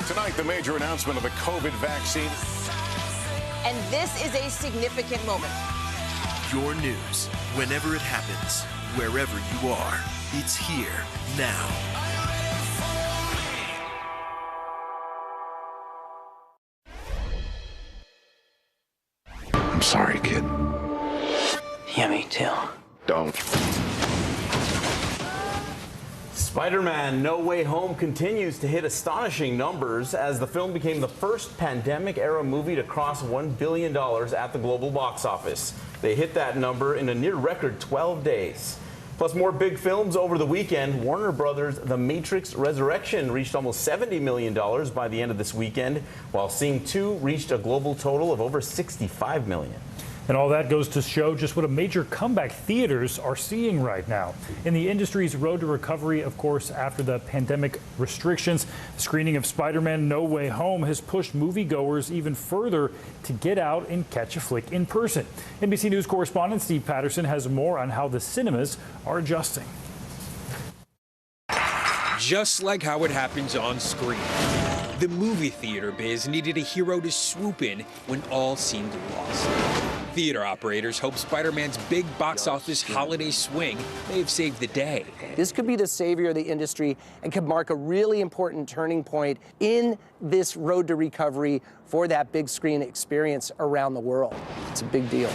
Tonight, the major announcement of the COVID vaccine. And this is a significant moment. Your news, whenever it happens, wherever you are, it's here now. I'm sorry, kid. Yeah, me too. Don't. Spider-Man No Way Home continues to hit astonishing numbers as the film became the first pandemic-era movie to cross $1 billion at the global box office. They hit that number in a near-record 12 days. Plus more big films over the weekend. Warner Brothers' The Matrix Resurrection reached almost $70 million by the end of this weekend, while Sing 2 reached a global total of over $65 million. And all that goes to show just what a major comeback theaters are seeing right now. In the industry's road to recovery, of course, after the pandemic restrictions, the screening of Spider-Man No Way Home has pushed moviegoers even further to get out and catch a flick in person. NBC News correspondent Steve Patterson has more on how the cinemas are adjusting. Just like how it happens on screen. The movie theater biz needed a hero to swoop in when all seemed lost. Theater operators hope Spider-Man's big box office holiday swing may have saved the day. This could be the savior of the industry and could mark a really important turning point in this road to recovery for that big screen experience around the world. It's a big deal.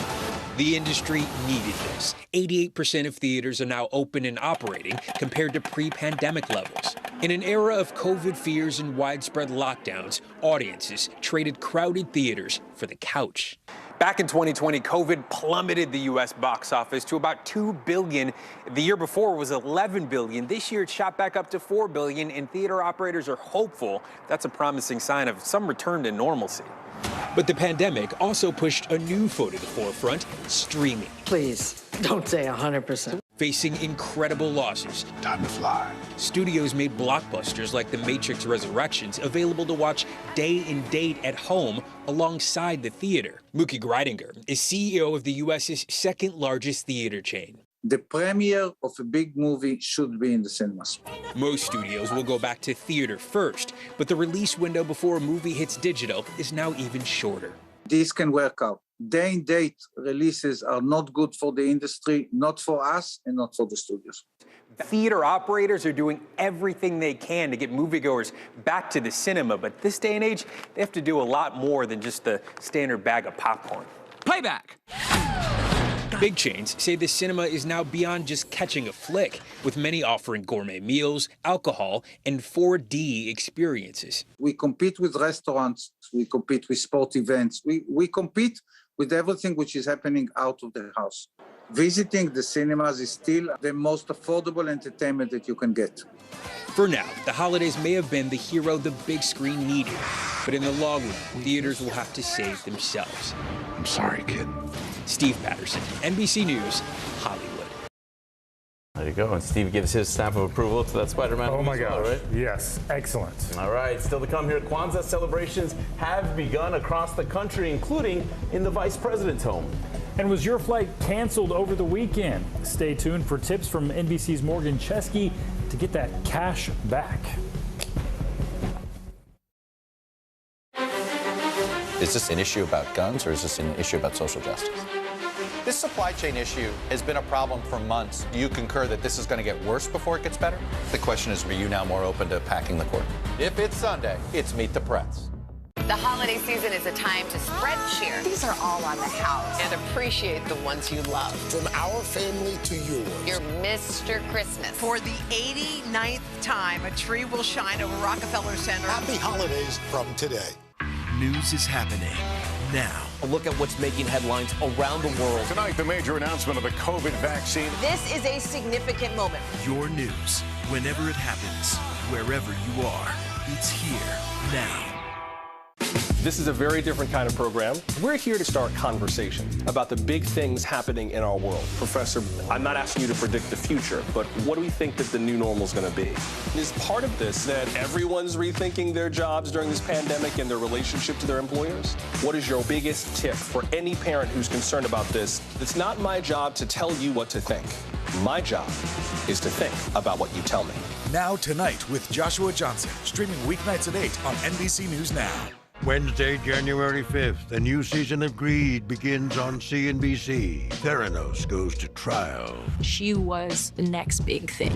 The industry needed this. 88% of theaters are now open and operating compared to pre-pandemic levels. In an era of COVID fears and widespread lockdowns, audiences traded crowded theaters for the couch. Back in 2020, COVID plummeted the U.S. box office to about $2 billion. The year before was $11 billion. This year, it shot back up to $4 billion, and theater operators are hopeful that's a promising sign of some return to normalcy. But the pandemic also pushed a new foe to the forefront, streaming. Please, don't say 100%. Facing incredible losses. Time to fly. Studios made blockbusters like The Matrix Resurrections available to watch day and date at home alongside the theater. Mookie Greidinger is CEO of the U.S.'s second largest theater chain. The premiere of a big movie should be in the cinemas. Most studios will go back to theater first, but the release window before a movie hits digital is now even shorter. This can work out. Day and date releases are not good for the industry, not for us, and not for the studios. Theater operators are doing everything they can to get moviegoers back to the cinema, but this day and age, they have to do a lot more than just the standard bag of popcorn. Playback! Big chains say the cinema is now beyond just catching a flick, with many offering gourmet meals, alcohol, and 4D experiences. We compete with restaurants, we compete with sport events, we compete with everything which is happening out of the house. Visiting the cinemas is still the most affordable entertainment that you can get. For now, the holidays may have been the hero the big screen needed, but in the long run, theaters will have to save themselves. I'm sorry, kid. Steve Patterson, NBC News, Hollywood. There you go. And Steve gives his stamp of approval to that Spider-Man. Oh my God! right? Yes, excellent. All right, still to come here. Kwanzaa celebrations have begun across the country, including in the Vice President's home. And was your flight canceled over the weekend? Stay tuned for tips from NBC's Morgan Chesky to get that cash back. Is this an issue about guns or is this an issue about social justice? This supply chain issue has been a problem for months. Do you concur that this is going to get worse before it gets better? The question is, are you now more open to packing the court? If it's Sunday, it's Meet the Press. The holiday season is a time to spread cheer. These are all on the house. And appreciate the ones you love. From our family to yours. Your Mr. Christmas. For the 89th time, a tree will shine over Rockefeller Center. Happy holidays from today. News is happening now. A look at what's making headlines around the world. Tonight, the major announcement of the COVID vaccine. This is a significant moment. Your news, whenever it happens, wherever you are, it's here now. This is a very different kind of program. We're here to start conversation about the big things happening in our world. Professor, I'm not asking you to predict the future, but what do we think that the new normal is going to be? Is part of this that everyone's rethinking their jobs during this pandemic and their relationship to their employers? What is your biggest tip for any parent who's concerned about this? It's not my job to tell you what to think. My job is to think about what you tell me. Now Tonight with Joshua Johnson, streaming weeknights at 8 on NBC News Now. Wednesday, January 5th, a new season of Greed begins on CNBC. Theranos goes to trial. She was the next big thing.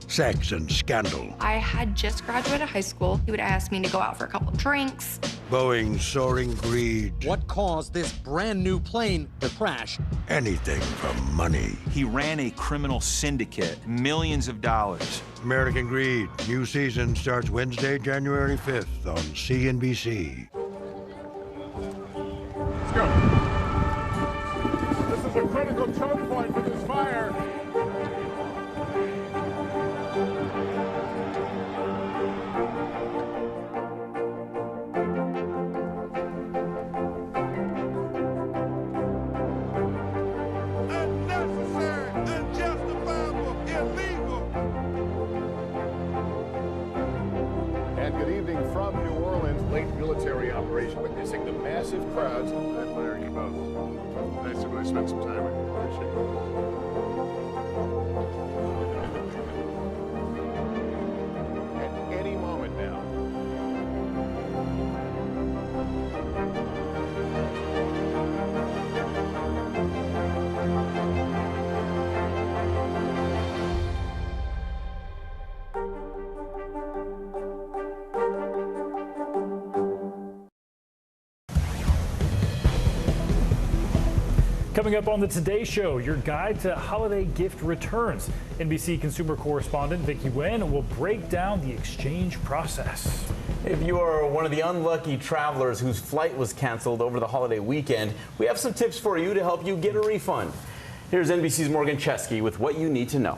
Sex and scandal. I had just graduated high school. He would ask me to go out for a couple of drinks. Boeing's soaring greed. What caused this brand new plane to crash? Anything for money. He ran a criminal syndicate, millions of dollars. American Greed, new season starts Wednesday, January 5th on CNBC. Let's go. This is a critical choke point for this fire. From New Orleans, late military operation witnessing the massive crowds. I admire you both. Nice to really spend some time with you. Appreciate it. At any moment now. Coming up on the Today Show, your guide to holiday gift returns. NBC consumer correspondent Vicki Wen will break down the exchange process. If you are one of the unlucky travelers whose flight was canceled over the holiday weekend, we have some tips for you to help you get a refund. Here's NBC's Morgan Chesky with what you need to know.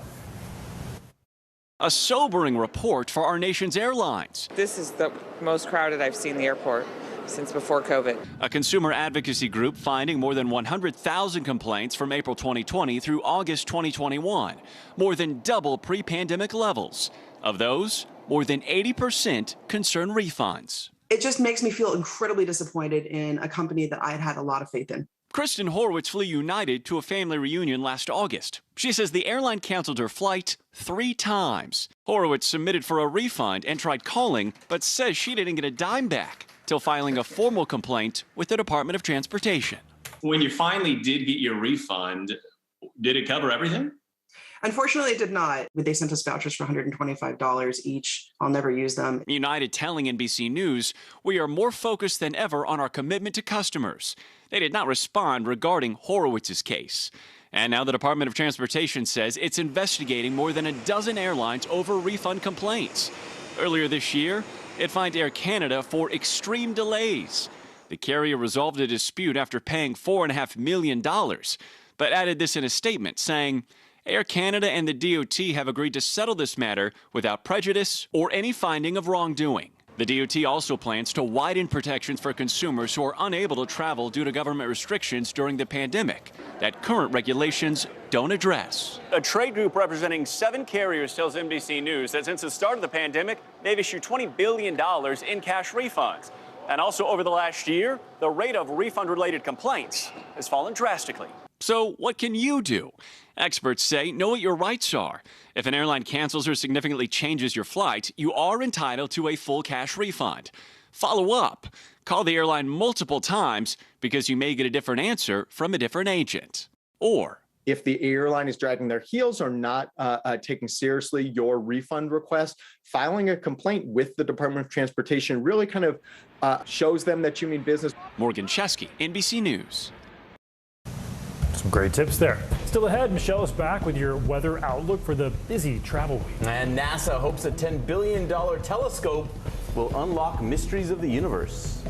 A sobering report for our nation's airlines. This is the most crowded I've seen the airport since before COVID. A consumer advocacy group finding more than 100,000 complaints from April 2020 through August 2021, more than double pre-pandemic levels. Of those, more than 80% concern refunds. It just makes me feel incredibly disappointed in a company that I had had a lot of faith in. Kristen Horowitz flew United to a family reunion last August. She says the airline canceled her flight 3 times. Horowitz submitted for a refund and tried calling, but says she didn't get a dime back till filing a formal complaint with the Department of Transportation. When you finally did get your refund, did it cover everything? Unfortunately, it did not. They sent us vouchers for $125 each. I'll never use them. United telling NBC News, "We are more focused than ever on our commitment to customers." They did not respond regarding Horowitz's case. And now the Department of Transportation says it's investigating more than a dozen airlines over refund complaints. Earlier this year, it fined Air Canada for extreme delays. The carrier resolved a dispute after paying $4.5 million, but added this in a statement saying, Air Canada and the DOT have agreed to settle this matter without prejudice or any finding of wrongdoing. The DOT also plans to widen protections for consumers who are unable to travel due to government restrictions during the pandemic that current regulations don't address. A trade group representing 7 carriers tells NBC News that since the start of the pandemic, they've issued $20 billion in cash refunds. And also over the last year, the rate of refund-related complaints has fallen drastically. So what can you do? Experts say know what your rights are. If an airline cancels or significantly changes your flight, you are entitled to a full cash refund. Follow up. Call the airline multiple times because you may get a different answer from a different agent. Or if the airline is dragging their heels or not taking seriously your refund request, filing a complaint with the Department of Transportation really kind of shows them that you mean business. Morgan Chesky, NBC News. Some great tips there. Still ahead, Michelle is back with your weather outlook for the busy travel week. And NASA hopes a $10 billion telescope will unlock mysteries of the universe.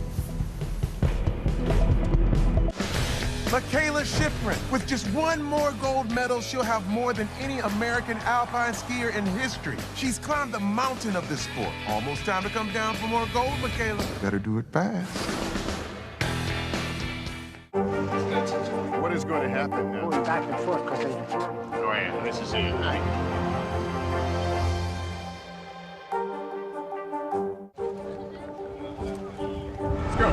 Michaela Schifrin. With just one more gold medal, she'll have more than any American alpine skier in history. She's climbed the mountain of this sport. Almost time to come down for more gold, Michaela. Better do it fast. What is going to happen now? Going back and forth because Go ahead. This is it, right? Let's go.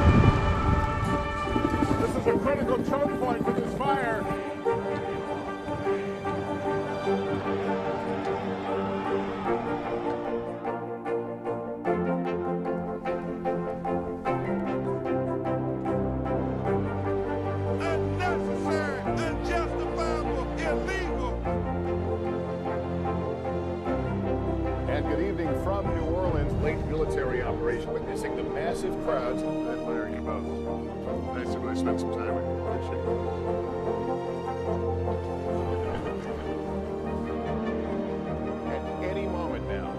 This is a critical choke point for this fire. And good evening from New Orleans. Late military operation witnessing the massive crowds. I admire you both. Nice to really spend some time with you. Appreciate it. At any moment now.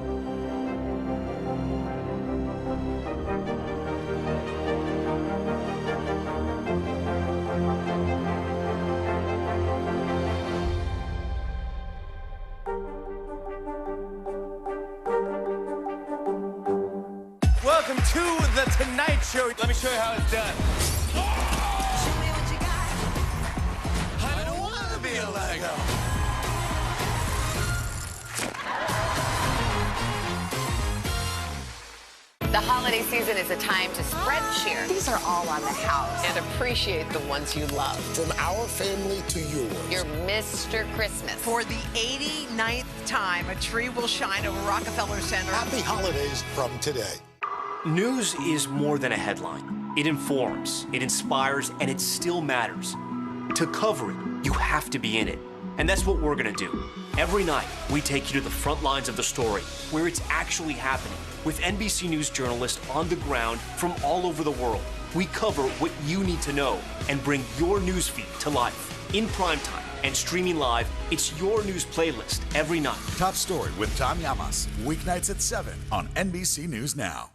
Welcome to The Tonight Show. Let me show you how it's done. I don't want to be a Lego. The holiday season is a time to spread cheer. These are all on the house. And appreciate the ones you love. From our family to yours. Your Mr. Christmas. For the 89th time, a tree will shine over Rockefeller Center. Happy holidays from today. News is more than a headline. It informs, it inspires, and it still matters. To cover it, you have to be in it. And that's what we're going to do. Every night, we take you to the front lines of the story, where it's actually happening, with NBC News journalists on the ground from all over the world. We cover what you need to know and bring your newsfeed to life. In primetime and streaming live, it's your news playlist every night. Top Story with Tom Llamas, weeknights at 7 on NBC News Now.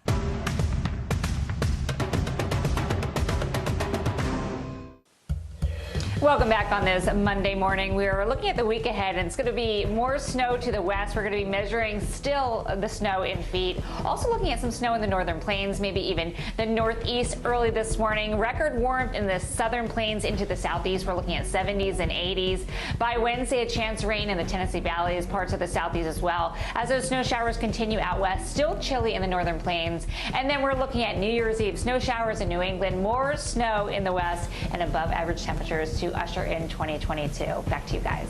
Welcome back on this Monday morning. We are looking at the week ahead, and it's going to be more snow to the west. We're going to be measuring still the snow in feet. Also looking at some snow in the northern plains, maybe even the northeast early this morning. Record warmth in the southern plains into the southeast. We're looking at 70s and 80s. By Wednesday, a chance rain in the Tennessee valleys, parts of the southeast as well. As those snow showers continue out west, still chilly in the northern plains. And then we're looking at New Year's Eve snow showers in New England, more snow in the west, and above average temperatures to usher in 2022. Back to you guys.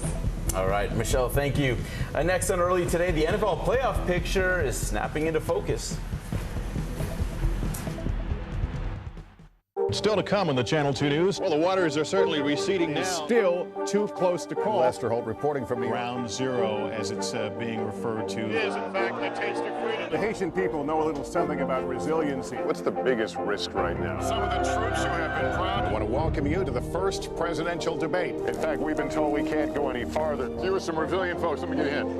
All right, Michelle, thank you. Next on Early Today, the NFL playoff picture is snapping into focus. Still to come on the Channel 2 News. Well, the waters are certainly receding now. Still too close to call. Lester Holt reporting from Ground Zero, as it's being referred to. It is, in fact, the taste of freedom. The Haitian people know a little something about resiliency. What's the biggest risk right now? Some of the troops who have been proud. I want to welcome you to the first presidential debate. In fact, we've been told we can't go any farther. Here are some resilient folks. Let me get a hint.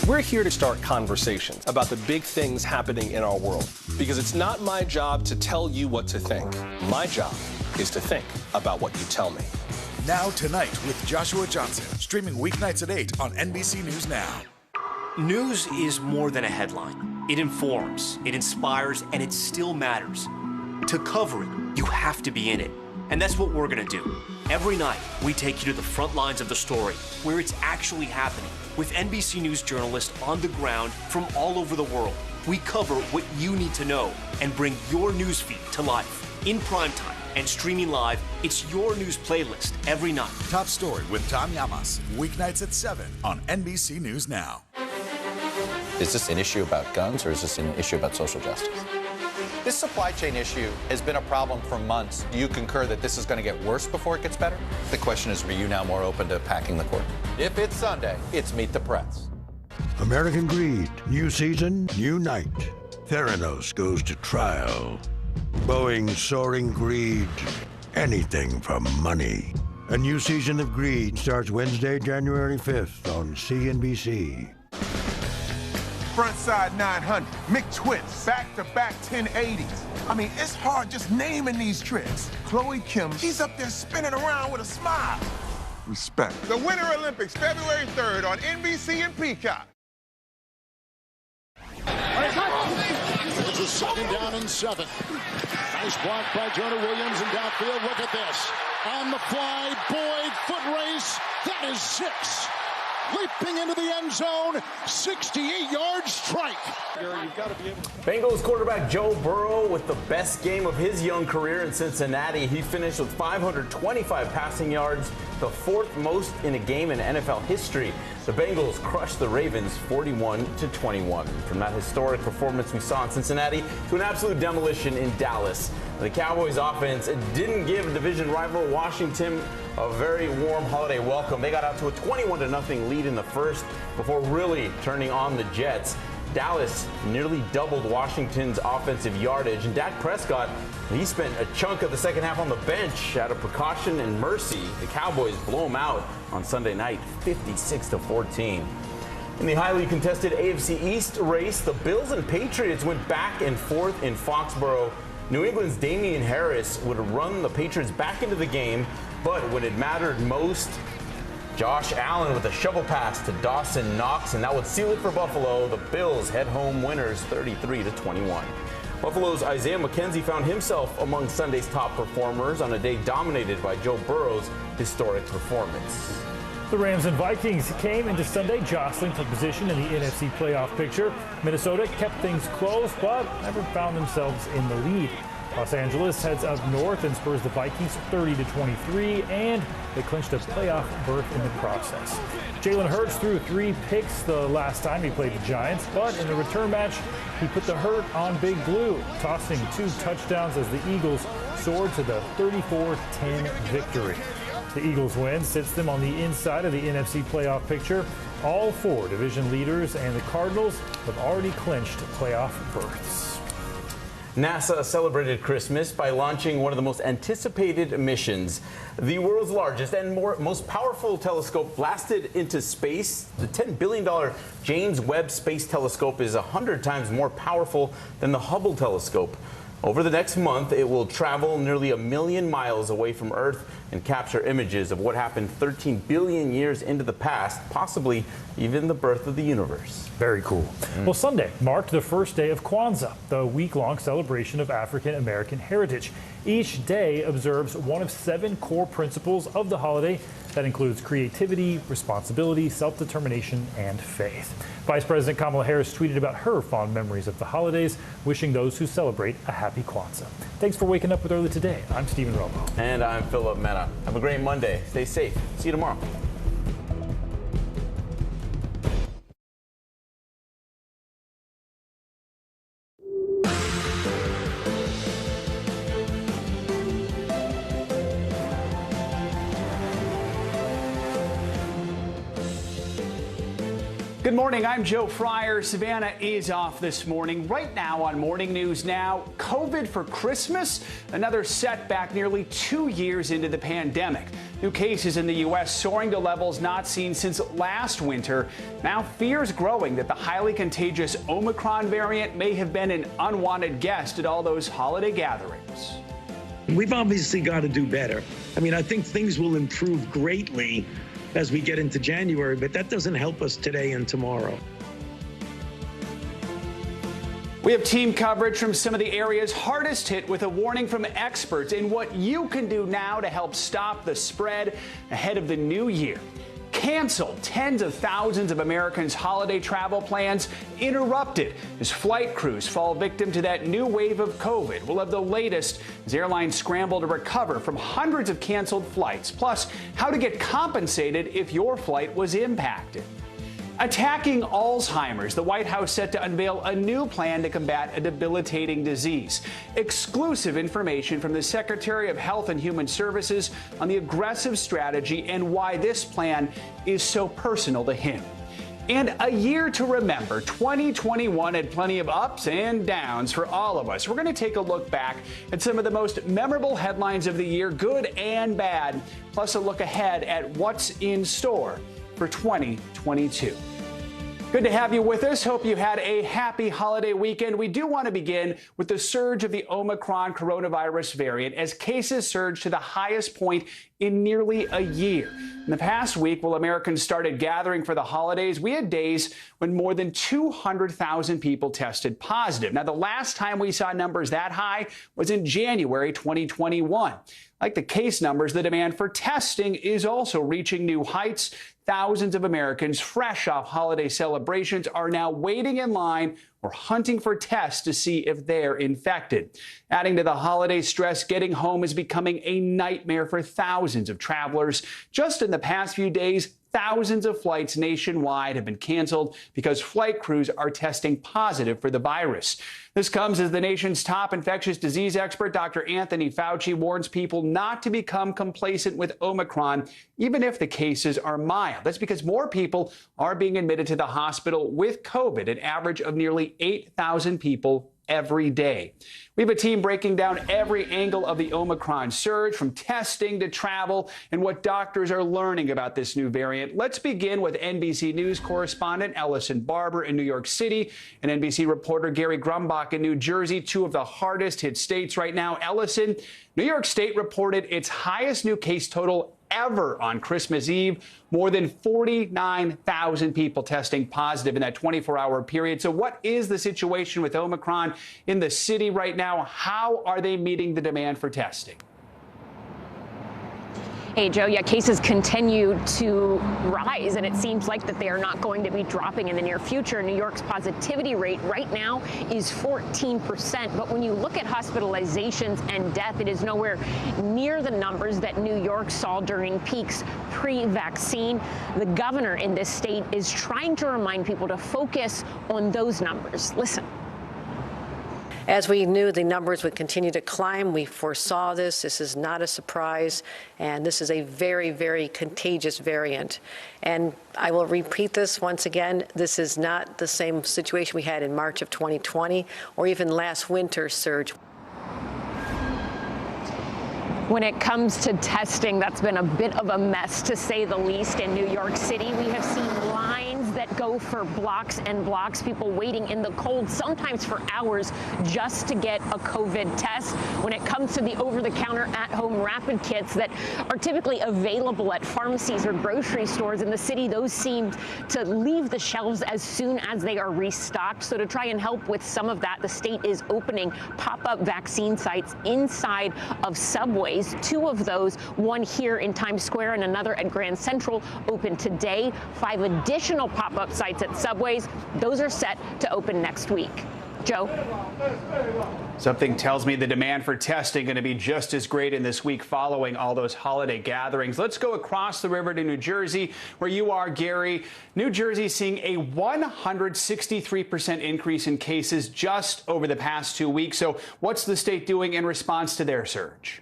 We're here to start conversations about the big things happening in our world, because it's not my job to tell you what to think. My job is to think about what you tell me. Now Tonight with Joshua Johnson, streaming weeknights at 8 on NBC News Now. News is more than a headline. It informs, it inspires, and it still matters. To cover it, you have to be in it. And that's what we're going to do. Every night, we take you to the front lines of the story, where it's actually happening, with NBC News journalists on the ground from all over the world. We cover what you need to know and bring your newsfeed to life. In primetime and streaming live, it's your news playlist every night. Top Story with Tom Llamas, weeknights at 7 on NBC News Now. Is this an issue about guns, or is this an issue about social justice? This supply chain issue has been a problem for months. Do you concur that this is going to get worse before it gets better? The question is, are you now more open to packing the court? If it's Sunday, it's Meet the Press. American Greed. New season, new night. Theranos goes to trial. Boeing's soaring greed. Anything for money. A new season of Greed starts Wednesday, January 5th on CNBC. Frontside 900, McTwist, back-to-back 1080s. I mean, it's hard just naming these tricks. Chloe Kim, she's up there spinning around with a smile. Respect. The Winter Olympics, February 3rd on NBC and Peacock. It's a 2nd down and 7. Nice block by Jonah Williams in downfield. Look at this. On the fly, Boyd, foot race. That is 6. Leaping into the end zone, 68-yard strike. You've got to be able to... Bengals quarterback Joe Burrow with the best game of his young career in Cincinnati. He finished with 525 passing yards, the 4th most in a game in NFL history. The Bengals crushed the Ravens 41-21. From that historic performance we saw in Cincinnati to an absolute demolition in Dallas. The Cowboys offense didn't give division rival Washington a very warm holiday welcome. They got out to a 21-0 lead in the first before really turning on the Jets. Dallas nearly doubled Washington's offensive yardage, and Dak Prescott, he spent a chunk of the second half on the bench out of precaution and mercy. The Cowboys blow him out on Sunday night, 56-14. In the highly contested AFC East race, the Bills and Patriots went back and forth in Foxborough. New England's Damian Harris would run the Patriots back into the game, but when it mattered most, Josh Allen with a shovel pass to Dawson Knox, and that would seal it for Buffalo. The Bills head home winners 33-21. Buffalo's Isaiah McKenzie found himself among Sunday's top performers on a day dominated by Joe Burrow's historic performance. The Rams and Vikings came into Sunday jostling for position in the NFC playoff picture. Minnesota kept things close, but never found themselves in the lead. Los Angeles heads up north and spurs the Vikings 30-23, and they clinched a playoff berth in the process. Jalen Hurts threw 3 picks the last time he played the Giants, but in the return match, he put the hurt on Big Blue, tossing 2 touchdowns as the Eagles soared to the 34-10 victory. The Eagles' win sits them on the inside of the NFC playoff picture. All 4 division leaders and the Cardinals have already clinched playoff berths. NASA celebrated Christmas by launching one of the most anticipated missions. The world's largest and most powerful telescope blasted into space. The $10 billion James Webb Space Telescope is 100 times more powerful than the Hubble telescope. Over the next month, it will travel nearly 1 million miles away from Earth and capture images of what happened 13 billion years into the past, possibly even the birth of the universe. Very cool. Well, Sunday marked the first day of Kwanzaa, the week-long celebration of African American heritage. Each day observes one of 7 core principles of the holiday. That includes creativity, responsibility, self-determination, and faith. Vice President Kamala Harris tweeted about her fond memories of the holidays, wishing those who celebrate a happy Kwanzaa. Thanks for waking up with Early Today. I'm Stephen Romo. And I'm Philip Mena. Have a great Monday. Stay safe. See you tomorrow. Good morning, I'm Joe Fryer. Savannah is off this morning. Right now on Morning News Now, COVID for Christmas, another setback nearly 2 years into the pandemic. New cases in the U.S. soaring to levels not seen since last winter. Now fears growing that the highly contagious Omicron variant may have been an unwanted guest at all those holiday gatherings. We've obviously got to do better. I mean, I think things will improve greatly as we get into January, but that doesn't help us today and tomorrow. We have team coverage from some of the areas hardest hit with a warning from experts in what you can do now to help stop the spread ahead of the new year. Canceled. Tens of thousands of Americans' holiday travel plans interrupted as flight crews fall victim to that new wave of COVID. We'll have the latest as airlines scramble to recover from hundreds of canceled flights, plus how to get compensated if your flight was impacted. Attacking Alzheimer's, the White House set to unveil a new plan to combat a debilitating disease. Exclusive information from the Secretary of Health and Human Services on the aggressive strategy and why this plan is so personal to him. And a year to remember. 2021 had plenty of ups and downs for all of us. We're going to take a look back at some of the most memorable headlines of the year, good and bad, plus a look ahead at what's in store for 2022. Good to have you with us. Hope you had a happy holiday weekend. We do want to begin with the surge of the Omicron coronavirus variant as cases surged to the highest point in nearly a year. In the past week, while Americans started gathering for the holidays, we had days when more than 200,000 people tested positive. Now, the last time we saw numbers that high was in January 2021. Like the case numbers, the demand for testing is also reaching new heights. Thousands of Americans fresh off holiday celebrations are now waiting in line or hunting for tests to see if they're infected. Adding to the holiday stress, getting home is becoming a nightmare for thousands of travelers. Just in the past few days, thousands of flights nationwide have been canceled because flight crews are testing positive for the virus. This comes as the nation's top infectious disease expert, Dr. Anthony Fauci, warns people not to become complacent with Omicron, even if the cases are mild. That's because more people are being admitted to the hospital with COVID, an average of nearly 8,000 people every day. We have a team breaking down every angle of the Omicron surge, from testing to travel and what doctors are learning about this new variant. Let's begin with NBC News correspondent Ellison Barber in New York City and NBC reporter Gary Grumbach in New Jersey, two of the hardest hit states right now. Ellison, New York State reported its highest new case total ever on Christmas Eve, more than 49,000 people testing positive in that 24-hour period. So what is the situation with Omicron in the city right now? How are they meeting the demand for testing? Hey, Joe, yeah, cases continue to rise, and it seems like that they are not going to be dropping in the near future. New York's positivity rate right now is 14%, but when you look at hospitalizations and death, it is nowhere near the numbers that New York saw during peaks pre-vaccine. The governor in this state is trying to remind people to focus on those numbers. Listen. As we knew the numbers would continue to climb, we foresaw this. This is not a surprise, and this is a very, very contagious variant. And I will repeat this once again. This is not the same situation we had in March of 2020 or even last winter's surge. When it comes to testing, that's been a bit of a mess, to say the least, in New York City. We have seen lines that go for blocks and blocks, people waiting in the cold, sometimes for hours, just to get a COVID test. When it comes to the over-the-counter at-home rapid kits that are typically available at pharmacies or grocery stores in the city, those seem to leave the shelves as soon as they are restocked. So to try and help with some of that, the state is opening pop-up vaccine sites inside of subways. 2 of those, one here in Times Square and another at Grand Central, open today. 5 additional pop-up sites at subways. Those are set to open next week. Joe? Something tells me the demand for testing going to be just as great in this week following all those holiday gatherings. Let's go across the river to New Jersey, where you are, Gary. New Jersey seeing a 163% increase in cases just over the past 2 weeks. So what's the state doing in response to their surge?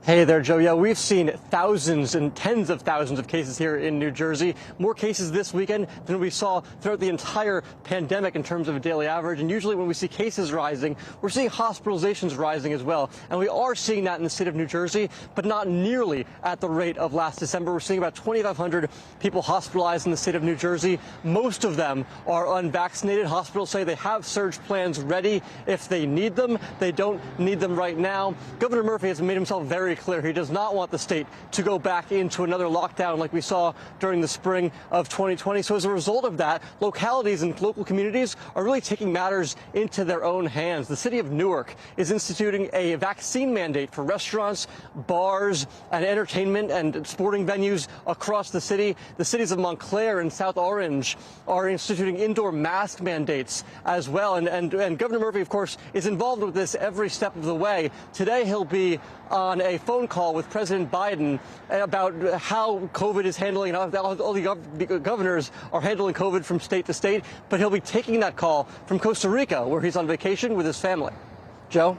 Hey there, Joe. Yeah, we've seen thousands and tens of thousands of cases here in New Jersey. More cases this weekend than we saw throughout the entire pandemic in terms of a daily average. And usually when we see cases rising, we're seeing hospitalizations rising as well. And we are seeing that in the state of New Jersey, but not nearly at the rate of last December. We're seeing about 2,500 people hospitalized in the state of New Jersey. Most of them are unvaccinated. Hospitals say they have surge plans ready if they need them. They don't need them right now. Governor Murphy has made himself very clear. He does not want the state to go back into another lockdown like we saw during the spring of 2020. So as a result of that, localities and local communities are really taking matters into their own hands. The city of Newark is instituting a vaccine mandate for restaurants, bars, and entertainment and sporting venues across the city. The cities of Montclair and South Orange are instituting indoor mask mandates as well. And Governor Murphy, of course, is involved with this every step of the way. Today, he'll be on a phone call with President Biden about how COVID is handling, all the governors are handling COVID from state to state, but he'll be taking that call from Costa Rica, where he's on vacation with his family. Joe?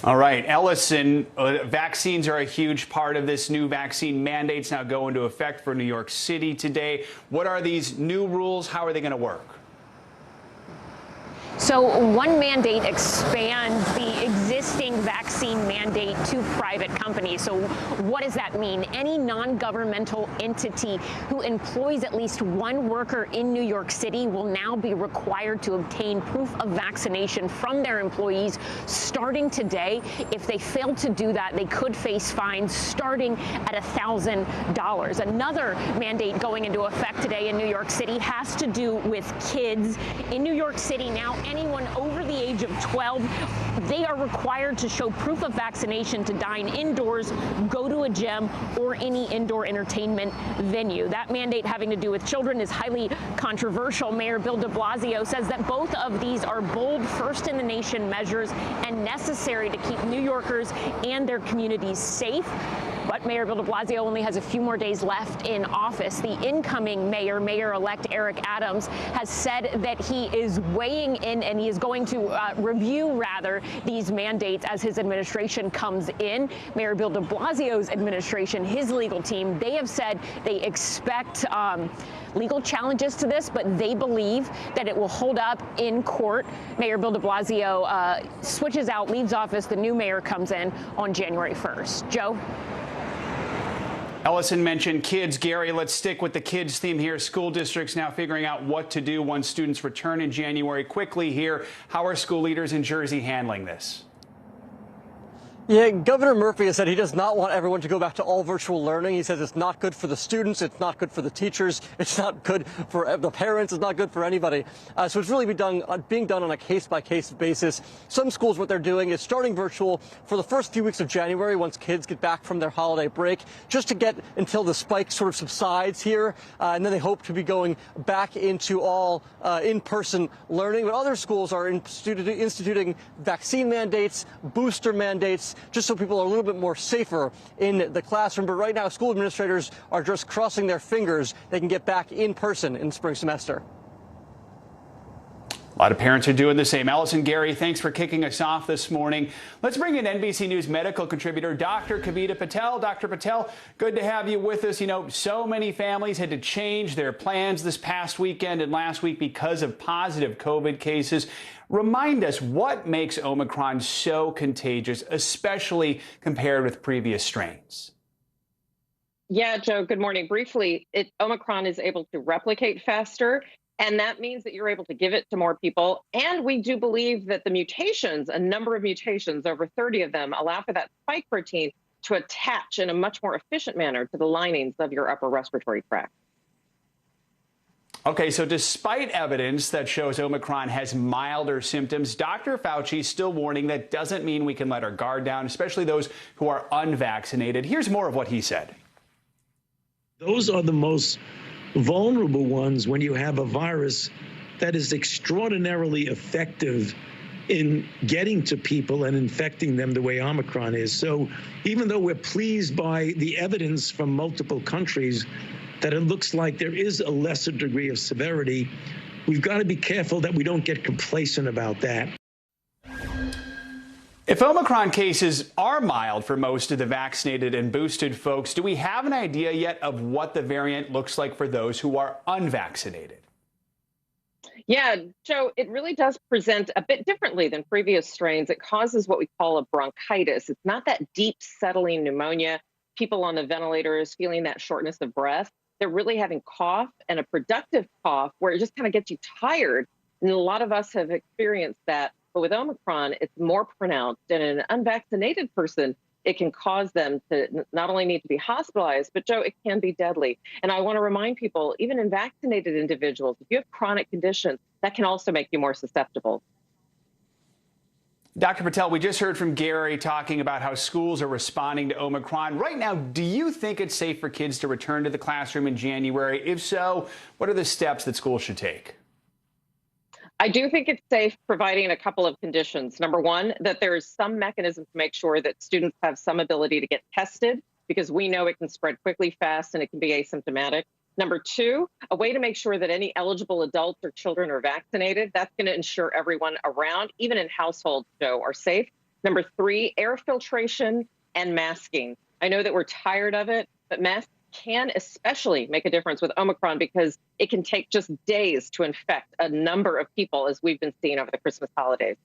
All right, Ellison, vaccines are a huge part of this. New vaccine mandates now go into effect for New York City today. What are these new rules? How are they going to work? So one mandate expands the existing vaccine mandate to private companies. So what does that mean? Any non-governmental entity who employs at least one worker in New York City will now be required to obtain proof of vaccination from their employees starting today. If they fail to do that, they could face fines starting at $1,000. Another mandate going into effect today in New York City has to do with kids. In New York City now, anyone over the age of 12, they are required to show proof of vaccination to dine indoors, go to a gym, or any indoor entertainment venue. That mandate having to do with children is highly controversial. Mayor Bill de Blasio says that both of these are bold, first-in-the-nation measures and necessary to keep New Yorkers and their communities safe. But Mayor Bill de Blasio only has a few more days left in office. The incoming Mayor-elect Eric Adams, has said that he is weighing in and he is going to review, these mandates as his administration comes in. Mayor Bill de Blasio's administration, his legal team, they have said they expect legal challenges to this, but they believe that it will hold up in court. Mayor Bill de Blasio switches out, leaves office. The new mayor comes in on January 1st. Joe? Ellison mentioned kids. Gary, let's stick with the kids theme here. School districts now figuring out what to do once students return in January. Quickly here, how are school leaders in Jersey handling this? Yeah, Governor Murphy has said he does not want everyone to go back to all virtual learning. He says it's not good for the students, it's not good for the teachers, it's not good for the parents, it's not good for anybody. So it's really being done on a case-by-case basis. Some schools, what they're doing is starting virtual for the first few weeks of January once kids get back from their holiday break, just to get until the spike sort of subsides here. And then they hope to be going back into all in-person learning. But other schools are instituting vaccine mandates, booster mandates, just so people are a little bit more safer in the classroom. But right now, school administrators are just crossing their fingers they can get back in person in the spring semester. A lot of parents are doing the same. Allison, Gary, thanks for kicking us off this morning. Let's bring in NBC News medical contributor Dr. Kavita Patel. Dr. Patel, good to have you with us. You know, so many families had to change their plans this past weekend and last week because of positive COVID cases. Remind us, what makes Omicron so contagious, especially compared with previous strains? Yeah, Joe, good morning. Briefly, Omicron is able to replicate faster, and that means that you're able to give it to more people. And we do believe that the mutations, a number of mutations, over 30 of them, allow for that spike protein to attach in a much more efficient manner to the linings of your upper respiratory tract. Okay, so despite evidence that shows Omicron has milder symptoms, Dr. Fauci is still warning that doesn't mean we can let our guard down, especially those who are unvaccinated. Here's more of what he said. Those are the most vulnerable ones when you have a virus that is extraordinarily effective in getting to people and infecting them the way Omicron is. So even though we're pleased by the evidence from multiple countries that it looks like there is a lesser degree of severity, we've got to be careful that we don't get complacent about that. If Omicron cases are mild for most of the vaccinated and boosted folks, do we have an idea yet of what the variant looks like for those who are unvaccinated? Yeah, Joe, it really does present a bit differently than previous strains. It causes what we call a bronchitis. It's not that deep settling pneumonia, people on the ventilators feeling that shortness of breath. They're really having cough, and a productive cough where it just kind of gets you tired. And a lot of us have experienced that. But with Omicron, it's more pronounced. And in an unvaccinated person, it can cause them to not only need to be hospitalized, but Joe, it can be deadly. And I want to remind people, even in vaccinated individuals, if you have chronic conditions, that can also make you more susceptible. Dr. Patel, we just heard from Gary talking about how schools are responding to Omicron. Right now, do you think it's safe for kids to return to the classroom in January? If so, what are the steps that schools should take? I do think it's safe, providing a couple of conditions. Number one, that there is some mechanism to make sure that students have some ability to get tested, because we know it can spread quickly, fast, and it can be asymptomatic. Number two, a way to make sure that any eligible adults or children are vaccinated. That's going to ensure everyone around, even in households, Joe, are safe. Number three, air filtration and masking. I know that we're tired of it, but masks can especially make a difference with Omicron because it can take just days to infect a number of people, as we've been seeing over the Christmas holidays.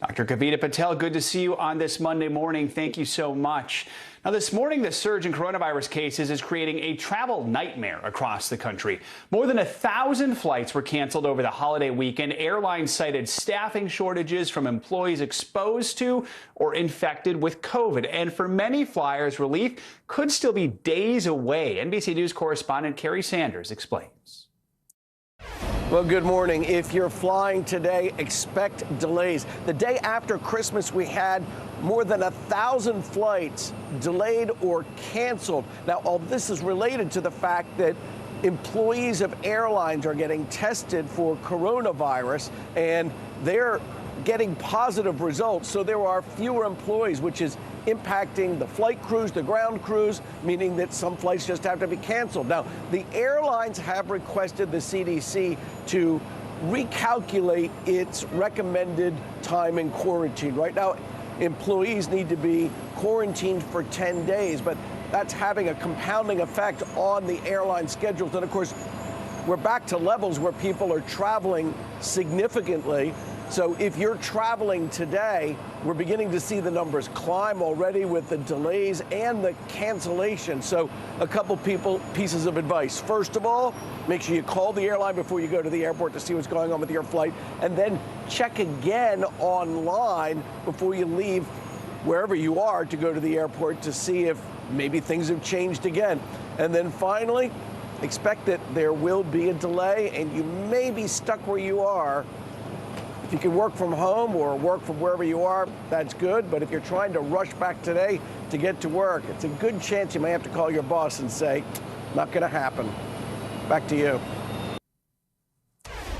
Dr. Kavita Patel, good to see you on this Monday morning. Thank you so much. Now, this morning, the surge in coronavirus cases is creating a travel nightmare across the country. More than 1,000 flights were canceled over the holiday weekend. Airlines cited staffing shortages from employees exposed to or infected with COVID. And for many flyers, relief could still be days away. NBC News correspondent Kerry Sanders explains. Well, good morning. If you're flying today, expect delays. The day after Christmas, we had more than 1,000 flights delayed or canceled. Now, all this is related to the fact that employees of airlines are getting tested for coronavirus, and they're getting positive results. So there are fewer employees, which is impacting the flight crews, the ground crews, meaning that some flights just have to be canceled. Now, the airlines have requested the CDC to recalculate its recommended time in quarantine. Right now, employees need to be quarantined for 10 days, but that's having a compounding effect on the airline schedules. And of course, we're back to levels where people are traveling significantly. So if you're traveling today, we're beginning to see the numbers climb already with the delays and the cancellations. So a couple pieces of advice. First of all, make sure you call the airline before you go to the airport to see what's going on with your flight, and then check again online before you leave wherever you are to go to the airport to see if maybe things have changed again. And then finally, expect that there will be a delay and you may be stuck where you are. If you can work from home or work from wherever you are, that's good. But if you're trying to rush back today to get to work, it's a good chance you may have to call your boss and say, not going to happen. Back to you.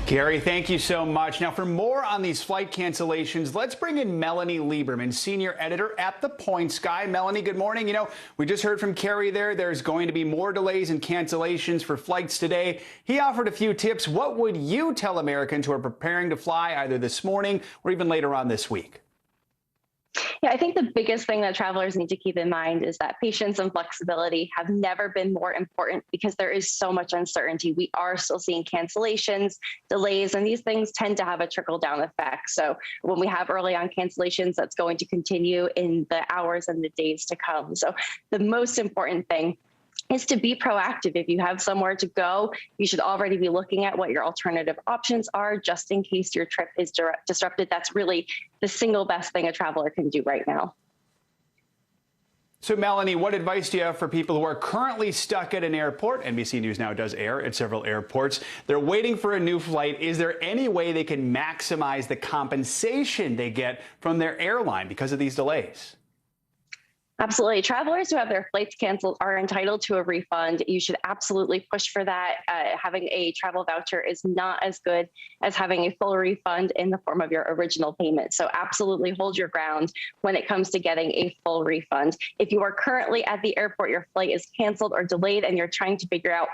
Gary, thank you so much. Now, for more on these flight cancellations, let's bring in Melanie Lieberman, senior editor at The Points Guy. Melanie, good morning. You know, we just heard from Kerry there. There's going to be more delays and cancellations for flights today. He offered a few tips. What would you tell Americans who are preparing to fly either this morning or even later on this week? Yeah, I think the biggest thing that travelers need to keep in mind is that patience and flexibility have never been more important because there is so much uncertainty. We are still seeing cancellations, delays, and these things tend to have a trickle-down effect. So when we have early on cancellations, that's going to continue in the hours and the days to come. So the most important thing is to be proactive. If you have somewhere to go, you should already be looking at what your alternative options are just in case your trip is disrupted. That's really the single best thing a traveler can do right now. So, Melanie, what advice do you have for people who are currently stuck at an airport? NBC News Now does air at several airports. They're waiting for a new flight. Is there any way they can maximize the compensation they get from their airline because of these delays? Absolutely. Travelers who have their flights canceled are entitled to a refund. You should absolutely push for that. Having a travel voucher is not as good as having a full refund in the form of your original payment. So absolutely hold your ground when it comes to getting a full refund. If you are currently at the airport, your flight is canceled or delayed, and you're trying to figure out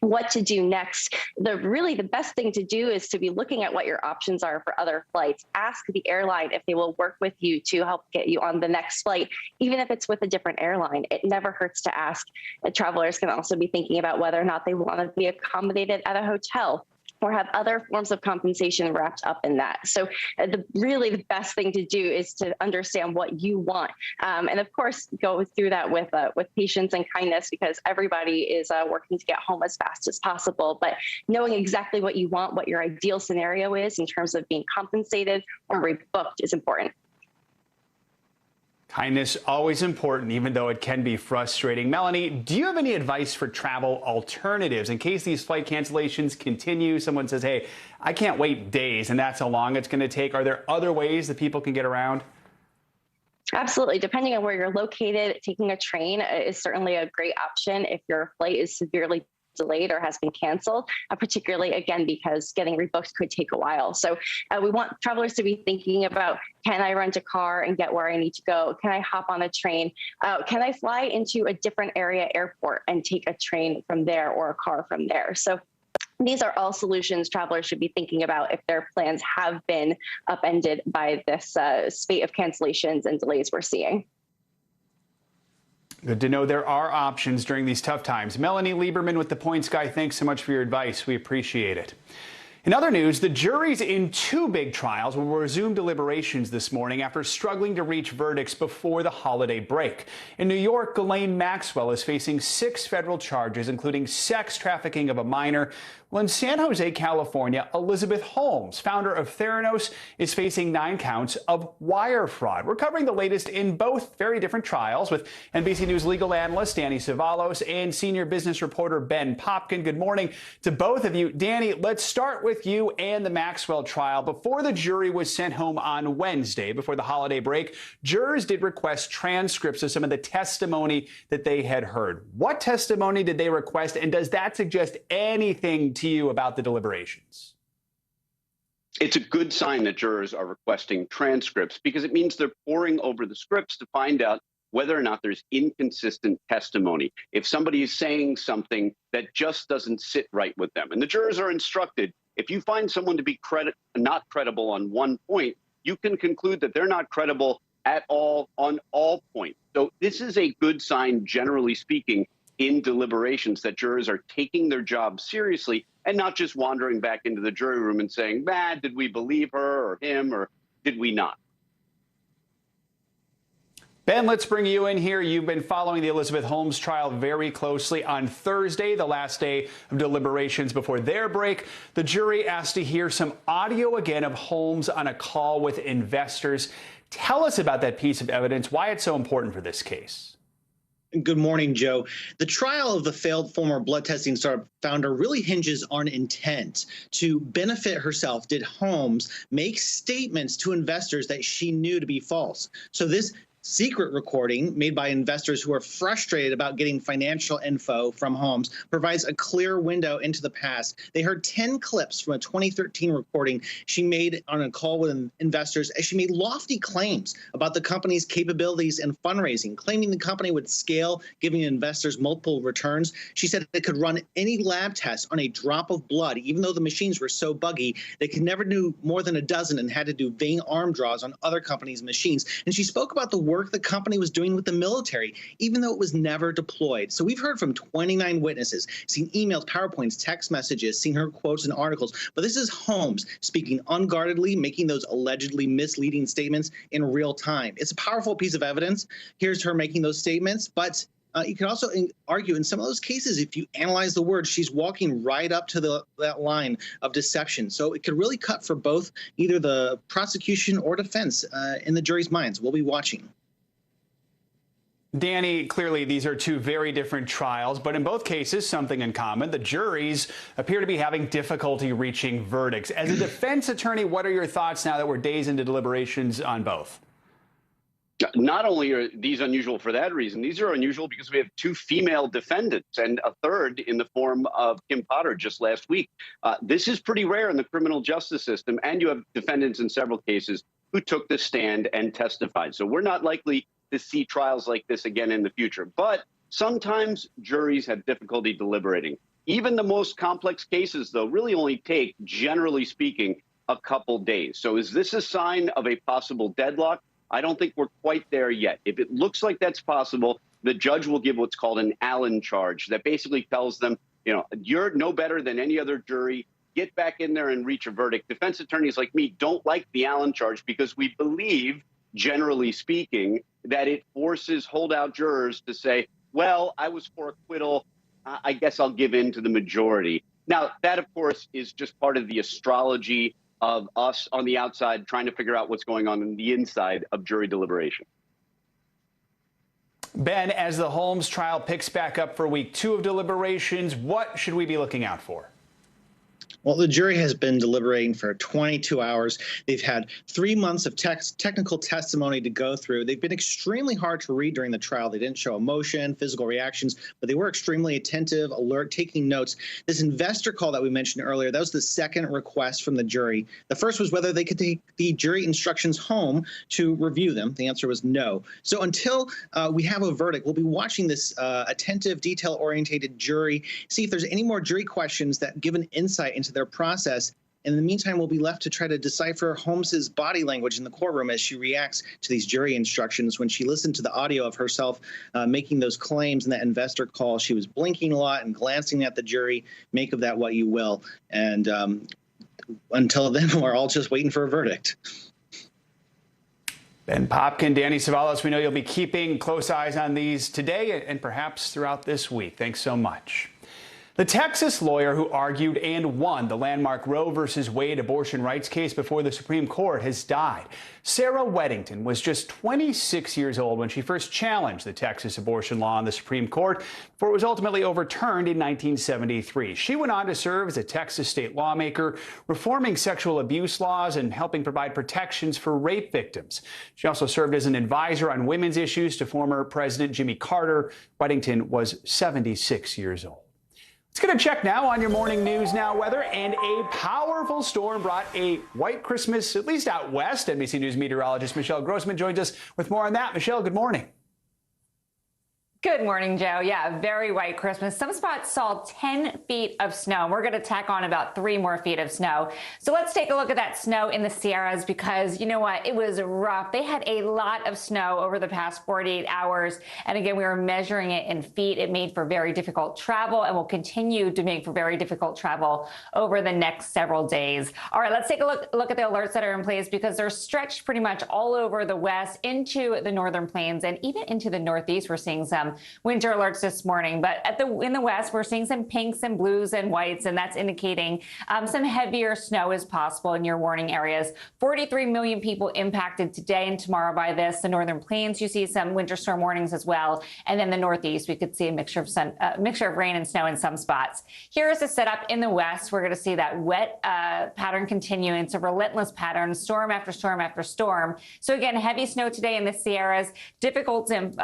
what to do next, the best thing to do is to be looking at what your options are for other flights. Ask the airline if they will work with you to help get you on the next flight, even if it's with a different airline. It never hurts to ask. Travelers can also be thinking about whether or not they want to be accommodated at a hotel or have other forms of compensation wrapped up in that. So the best thing to do is to understand what you want. And of course, go through that with patience and kindness, because everybody is working to get home as fast as possible. But knowing exactly what you want, what your ideal scenario is in terms of being compensated or rebooked is important. Kindness, always important, even though it can be frustrating. Melanie, do you have any advice for travel alternatives in case these flight cancellations continue? Someone says, hey, I can't wait days, and that's how long it's going to take. Are there other ways that people can get around? Absolutely. Depending on where you're located, taking a train is certainly a great option if your flight is severely delayed or has been canceled, particularly, again, because getting rebooked could take a while. So we want travelers to be thinking about, can I rent a car and get where I need to go? Can I hop on a train? Can I fly into a different area airport and take a train from there or a car from there? So these are all solutions travelers should be thinking about if their plans have been upended by this spate of cancellations and delays we're seeing. Good to know there are options during these tough times. Melanie Lieberman with The Points Guy, thanks so much for your advice. We appreciate it. In other news, the juries in two big trials will resume deliberations this morning after struggling to reach verdicts before the holiday break. In New York, Ghislaine Maxwell is facing 6 federal charges, including sex trafficking of a minor. Well, in San Jose, California, Elizabeth Holmes, founder of Theranos, is facing 9 counts of wire fraud. We're covering the latest in both very different trials with NBC News legal analyst Danny Cevallos and senior business reporter Ben Popkin. Good morning to both of you. Danny, let's start with you and the Maxwell trial. Before the jury was sent home on Wednesday, before the holiday break, jurors did request transcripts of some of the testimony that they had heard. What testimony did they request, and does that suggest anything to you about the deliberations? It's a good sign that jurors are requesting transcripts because it means they're poring over the scripts to find out whether or not there's inconsistent testimony. If somebody is saying something that just doesn't sit right with them. And the jurors are instructed, if you find someone to be not credible on one point, you can conclude that they're not credible at all on all points. So this is a good sign, generally speaking, in deliberations, that jurors are taking their job seriously and not just wandering back into the jury room and saying, did we believe her or him, or did we not? Ben, let's bring you in here. You've been following the Elizabeth Holmes trial very closely. On Thursday, the last day of deliberations before their break, the jury asked to hear some audio again of Holmes on a call with investors. Tell us about that piece of evidence, why it's so important for this case. Good morning, Joe. The trial of the failed former blood testing startup founder really hinges on intent to benefit herself. Did Holmes make statements to investors that she knew to be false? So this secret recording made by investors who are frustrated about getting financial info from Holmes provides a clear window into the past. They heard 10 clips from a 2013 recording she made on a call with investors as she made lofty claims about the company's capabilities and fundraising, claiming the company would scale, giving investors multiple returns. She said it could run any lab test on a drop of blood, even though the machines were so buggy they could never do more than a dozen and had to do vain arm draws on other companies' machines. And she spoke about the work the company was doing with the military, even though it was never deployed. So we've heard from 29 witnesses, seen emails, PowerPoints, text messages, seen her quotes and articles. But this is Holmes speaking unguardedly, making those allegedly misleading statements in real time. It's a powerful piece of evidence. Here's her making those statements, but you can also argue in some of those cases, if you analyze the words, she's walking right up to that line of deception. So it could really cut for both either the prosecution or defense in the jury's minds. We'll be watching. Danny, clearly these are two very different trials, but in both cases, something in common. The juries appear to be having difficulty reaching verdicts. As a defense attorney, what are your thoughts now that we're days into deliberations on both? Not only are these unusual for that reason, these are unusual because we have two female defendants and a third in the form of Kim Potter just last week. This is pretty rare in the criminal justice system, and you have defendants in several cases who took the stand and testified. So we're not likely to see trials like this again in the future. But sometimes juries have difficulty deliberating. Even the most complex cases, though, really only take, generally speaking, a couple days. So is this a sign of a possible deadlock? I don't think we're quite there yet. If it looks like that's possible, the judge will give what's called an Allen charge that basically tells them, you're no better than any other jury. Get back in there and reach a verdict. Defense attorneys like me don't like the Allen charge because we believe, generally speaking, that it forces holdout jurors to say, well, I was for acquittal. I guess I'll give in to the majority. Now, that, of course, is just part of the astrology of us on the outside trying to figure out what's going on the inside of jury deliberation. Ben, as the Holmes trial picks back up for week 2 of deliberations, what should we be looking out for? Well, the jury has been deliberating for 22 hours. They've had 3 months of technical testimony to go through. They've been extremely hard to read during the trial. They didn't show emotion, physical reactions, but they were extremely attentive, alert, taking notes. This investor call that we mentioned earlier, that was the second request from the jury. The first was whether they could take the jury instructions home to review them. The answer was no. So until we have a verdict, we'll be watching this attentive, detail-oriented jury, see if there's any more jury questions that give an insight into their process. In the meantime, we'll be left to try to decipher Holmes's body language in the courtroom as she reacts to these jury instructions. When she listened to the audio of herself making those claims in that investor call, she was blinking a lot and glancing at the jury. Make of that what you will. And until then, we're all just waiting for a verdict. Ben Popkin, Danny Cevallos, we know you'll be keeping close eyes on these today and perhaps throughout this week. Thanks so much. The Texas lawyer who argued and won the landmark Roe v. Wade abortion rights case before the Supreme Court has died. Sarah Weddington was just 26 years old when she first challenged the Texas abortion law in the Supreme Court before it was ultimately overturned in 1973. She went on to serve as a Texas state lawmaker, reforming sexual abuse laws and helping provide protections for rape victims. She also served as an advisor on women's issues to former President Jimmy Carter. Weddington was 76 years old. Let's get a check now on your morning News Now weather. And a powerful storm brought a white Christmas, at least out west. NBC News meteorologist Michelle Grossman joins us with more on that. Michelle, good morning. Good morning, Joe. Yeah, very white Christmas. Some spots saw 10 feet of snow. We're going to tack on about 3 more feet of snow. So let's take a look at that snow in the Sierras because you know what? It was rough. They had a lot of snow over the past 48 hours. And again, we were measuring it in feet. It made for very difficult travel and will continue to make for very difficult travel over the next several days. All right, let's take a look at the alerts that are in place because they're stretched pretty much all over the west into the northern plains and even into the northeast. We're seeing some winter alerts this morning, but in the west, we're seeing some pinks and blues and whites, and that's indicating some heavier snow is possible in your warning areas. 43 million people impacted today and tomorrow by this. The northern plains, you see some winter storm warnings as well, and then the northeast, we could see a mixture of rain and snow in some spots. Here is the setup in the west. We're going to see that wet pattern continue. It's a relentless pattern, storm after storm after storm. So again, heavy snow today in the Sierras, difficult and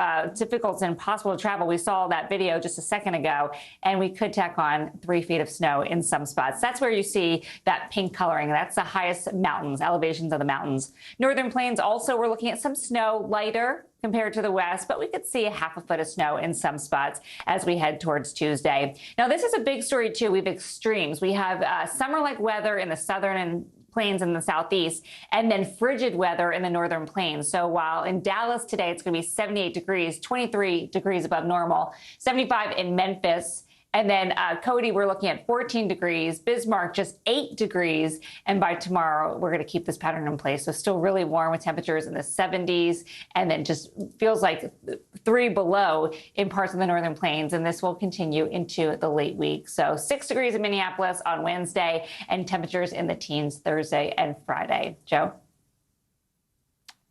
impossible to travel. We saw that video just a second ago, and we could tack on 3 feet of snow in some spots. That's where you see that pink coloring. That's the highest mountains, elevations of the mountains. Northern plains also, we're looking at some snow, lighter compared to the west, but we could see a half a foot of snow in some spots as we head towards Tuesday. Now, this is a big story, too. We have extremes. We have summer-like weather in the southern and plains in the southeast, and then frigid weather in the northern plains. So while in Dallas today, it's going to be 78 degrees, 23 degrees above normal, 75 in Memphis. And then Cody, we're looking at 14 degrees, Bismarck just 8 degrees. And by tomorrow, we're going to keep this pattern in place. So still really warm with temperatures in the 70s and then just feels like 3 below in parts of the northern plains. And this will continue into the late week. So 6 degrees in Minneapolis on Wednesday and temperatures in the teens Thursday and Friday. Joe?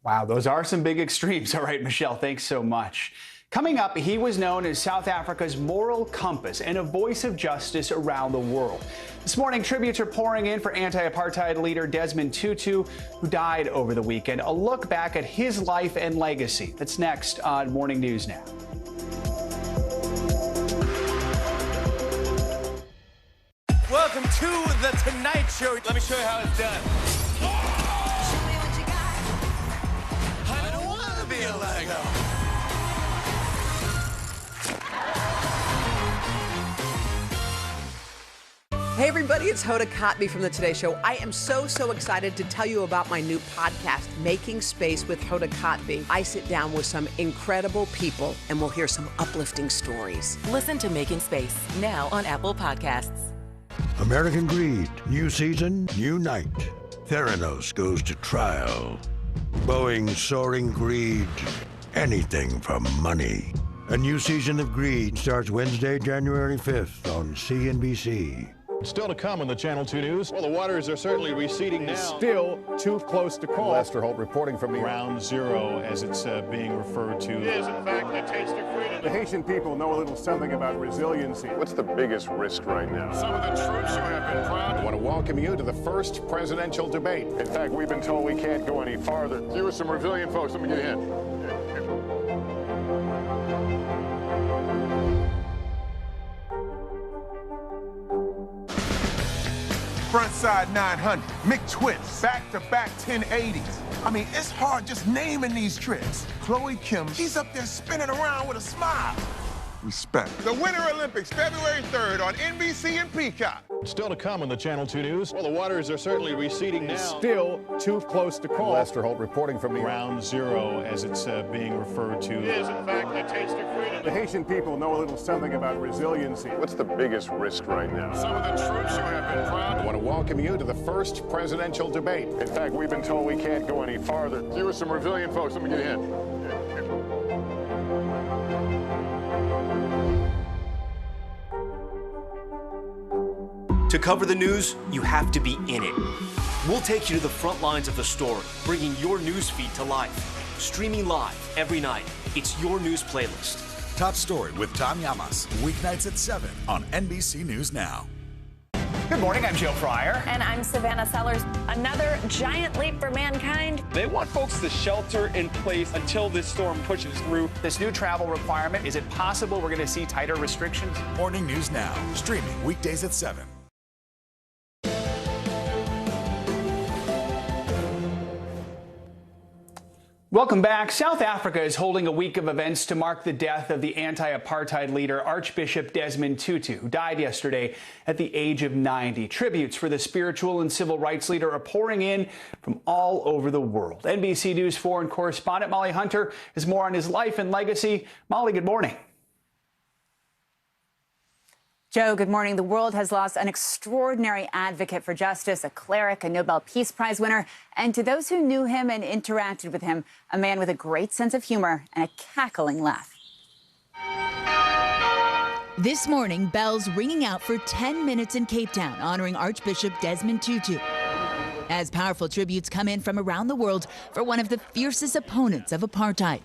Wow, those are some big extremes. All right, Michelle, thanks so much. Coming up, he was known as South Africa's moral compass and a voice of justice around the world. This morning, tributes are pouring in for anti-apartheid leader Desmond Tutu, who died over the weekend. A look back at his life and legacy. That's next on Morning News Now. Welcome to The Tonight Show. Let me show you how it's done. I don't want to be a Lego. Hey everybody, it's Hoda Kotb from The Today Show. I am so excited to tell you about my new podcast, Making Space with Hoda Kotb. I sit down with some incredible people and we'll hear some uplifting stories. Listen to Making Space now on Apple Podcasts. American Greed, new season, new night. Theranos goes to trial. Boeing's soaring greed, anything for money. A new season of Greed starts Wednesday, January 5th on CNBC. Still to come on the Channel 2 News. Well, the waters are certainly receding now. Still too close to call. Lester Holt reporting from the Ground Zero, as it's being referred to. It is, in fact, the taste of freedom. The Haitian people know a little something about resiliency. What's the biggest risk right now? Some of the troops who have been proud. I want to welcome you to the first presidential debate. In fact, we've been told we can't go any farther. You are some resilient folks. Let me get a hint. Frontside 900, McTwist, back-to-back 1080s. I mean, it's hard just naming these tricks. Chloe Kim, she's up there spinning around with a smile. Respect. The Winter Olympics, February 3rd on NBC and Peacock. Still to come on the Channel 2 News. Well, the waters are certainly receding now. Still too close to call. Lester Holt reporting from the Ground Zero, as it's being referred to. It is, in fact, the taste of freedom. The Haitian people know a little something about resiliency. What's the biggest risk right now? Some of the troops who have been proud. I want to welcome you to the first presidential debate. In fact, we've been told we can't go any farther. You are some resilient folks. Let me get a hint. To cover the news, you have to be in it. We'll take you to the front lines of the story, bringing your news feed to life. Streaming live every night. It's your news playlist. Top Story with Tom Llamas, weeknights at 7 on NBC News Now. Good morning, I'm Joe Fryer. And I'm Savannah Sellers. Another giant leap for mankind. They want folks to shelter in place until this storm pushes through. This new travel requirement, is it possible we're going to see tighter restrictions? Morning News Now, streaming weekdays at 7. Welcome back. South Africa is holding a week of events to mark the death of the anti-apartheid leader Archbishop Desmond Tutu, who died yesterday at the age of 90. Tributes for the spiritual and civil rights leader are pouring in from all over the world. NBC News foreign correspondent Molly Hunter has more on his life and legacy. Molly, good morning. Joe, good morning. The world has lost an extraordinary advocate for justice, a cleric, a Nobel Peace Prize winner, and to those who knew him and interacted with him, a man with a great sense of humor and a cackling laugh. This morning, bells ringing out for 10 minutes in Cape Town, honoring Archbishop Desmond Tutu, as powerful tributes come in from around the world for one of the fiercest opponents of apartheid.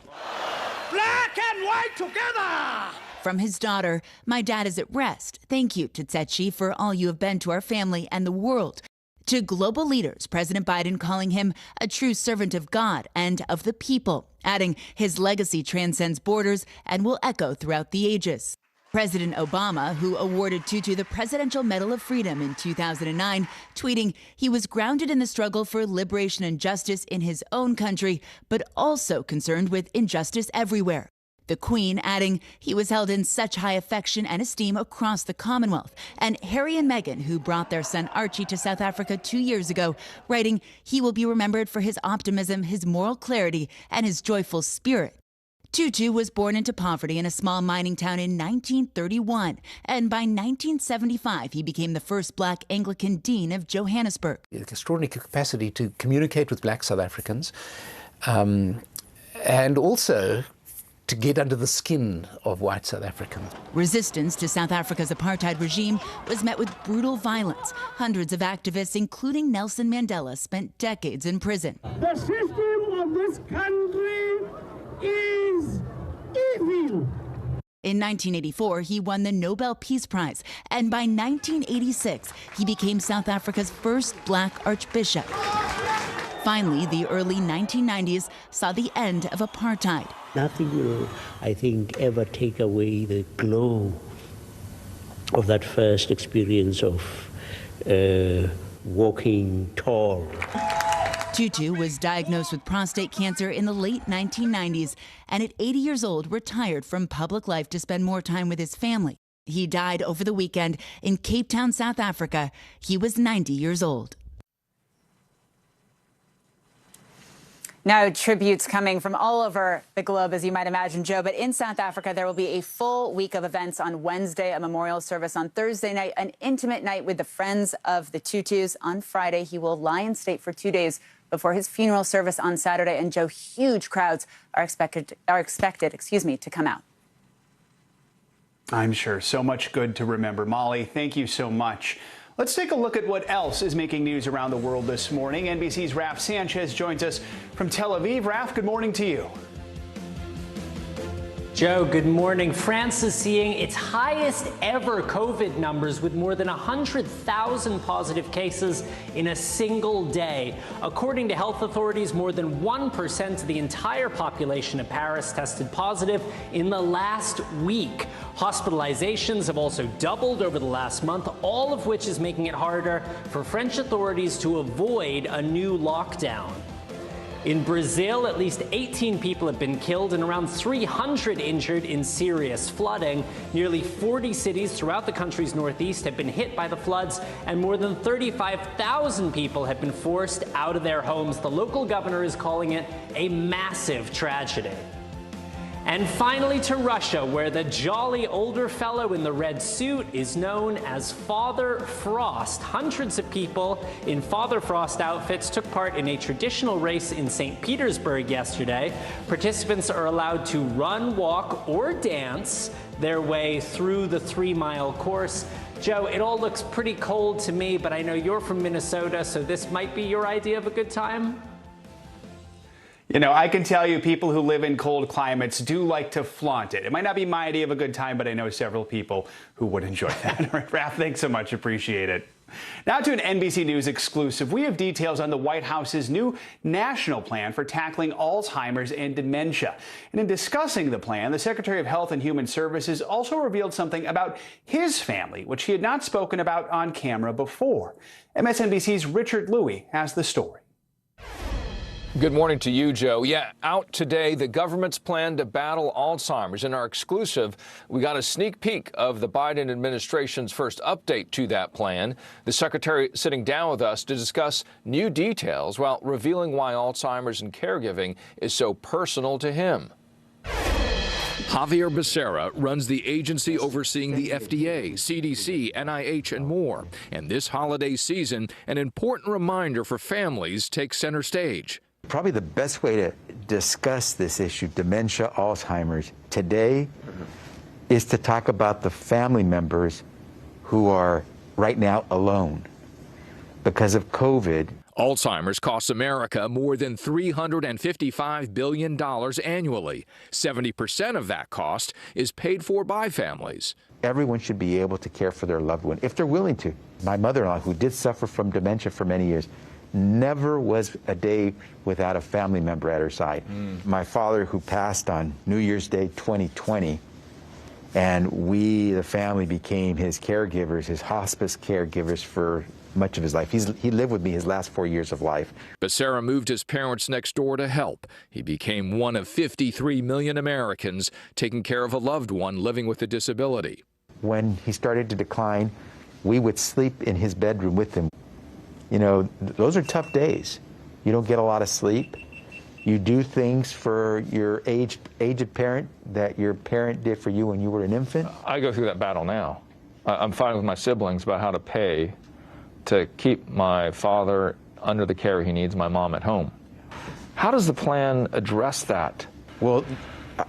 Black and white together! From his daughter, "My dad is at rest. Thank you, Tsetsi, for all you have been to our family and the world." To global leaders, President Biden calling him a true servant of God and of the people, adding his legacy transcends borders and will echo throughout the ages. President Obama, who awarded Tutu the Presidential Medal of Freedom in 2009, tweeting he was grounded in the struggle for liberation and justice in his own country, but also concerned with injustice everywhere. The Queen adding he was held in such high affection and esteem across the Commonwealth. And Harry and Meghan, who brought their son Archie to South Africa 2 years ago, writing he will be remembered for his optimism, his moral clarity, and his joyful spirit. Tutu was born into poverty in a small mining town in 1931, and by 1975 he became the first black Anglican dean of Johannesburg. Extraordinary capacity to communicate with black South Africans, and also to get under the skin of white South Africans. Resistance to South Africa's apartheid regime was met with brutal violence. Hundreds of activists, including Nelson Mandela, spent decades in prison. The system of this country is evil. In 1984, he won the Nobel Peace Prize, and by 1986, he became South Africa's first black archbishop. Finally, the early 1990s saw the end of apartheid. Nothing will, I think, ever take away the glow of that first experience of walking tall. Tutu was diagnosed with prostate cancer in the late 1990s, and at 80 years old, retired from public life to spend more time with his family. He died over the weekend in Cape Town, South Africa. He was 90 years old. Now, tributes coming from all over the globe, as you might imagine, Joe. But in South Africa, there will be a full week of events on Wednesday, a memorial service on Thursday night, an intimate night with the friends of the Tutus. On Friday, he will lie in state for 2 days before his funeral service on Saturday. And, Joe, huge crowds are expected to come out. I'm sure. So much good to remember. Molly, thank you so much. Let's take a look at what else is making news around the world this morning. NBC's Raf Sanchez joins us from Tel Aviv. Raf, good morning to you. Joe, good morning. France is seeing its highest ever COVID numbers with more than 100,000 positive cases in a single day. According to health authorities, more than 1% of the entire population of Paris tested positive in the last week. Hospitalizations have also doubled over the last month, all of which is making it harder for French authorities to avoid a new lockdown. In Brazil, at least 18 people have been killed and around 300 injured in serious flooding. Nearly 40 cities throughout the country's northeast have been hit by the floods, and more than 35,000 people have been forced out of their homes. The local governor is calling it a massive tragedy. And finally to Russia, where the jolly older fellow in the red suit is known as Father Frost. Hundreds of people in Father Frost outfits took part in a traditional race in St. Petersburg yesterday. Participants are allowed to run, walk, or dance their way through the 3-mile course. Joe, it all looks pretty cold to me, but I know you're from Minnesota, so this might be your idea of a good time. You know, I can tell you people who live in cold climates do like to flaunt it. It might not be my idea of a good time, but I know several people who would enjoy that. All right, Raf, thanks so much. Appreciate it. Now to an NBC News exclusive. We have details on the White House's new national plan for tackling Alzheimer's and dementia. And in discussing the plan, the Secretary of Health and Human Services also revealed something about his family, which he had not spoken about on camera before. MSNBC's Richard Louie has the story. Good morning to you, Joe. Yeah, out today, the government's plan to battle Alzheimer's. In our exclusive, we got a sneak peek of the Biden administration's first update to that plan. The secretary sitting down with us to discuss new details while revealing why Alzheimer's and caregiving is so personal to him. Javier Becerra runs the agency overseeing the FDA, CDC, NIH, and more. And this holiday season, an important reminder for families takes center stage. Probably the best way to discuss this issue, dementia, Alzheimer's, today is to talk about the family members who are right now alone because of COVID. Alzheimer's costs America more than $355 billion annually. 70% of that cost is paid for by families. Everyone should be able to care for their loved one if they're willing to. My mother-in-law, who did suffer from dementia for many years, never was a day without a family member at her side. My father, who passed on New Year's Day 2020, and we, the family, became his caregivers, his hospice caregivers for much of his life. He lived with me his last 4 years of life. Becerra moved his parents next door to help. He became one of 53 million Americans taking care of a loved one living with a disability. When he started to decline, we would sleep in his bedroom with him. You know, those are tough days. You don't get a lot of sleep. You do things for your aged parent that your parent did for you when you were an infant. I go through that battle now. I'm fighting with my siblings about how to pay to keep my father under the care he needs, my mom at home. How does the plan address that? Well,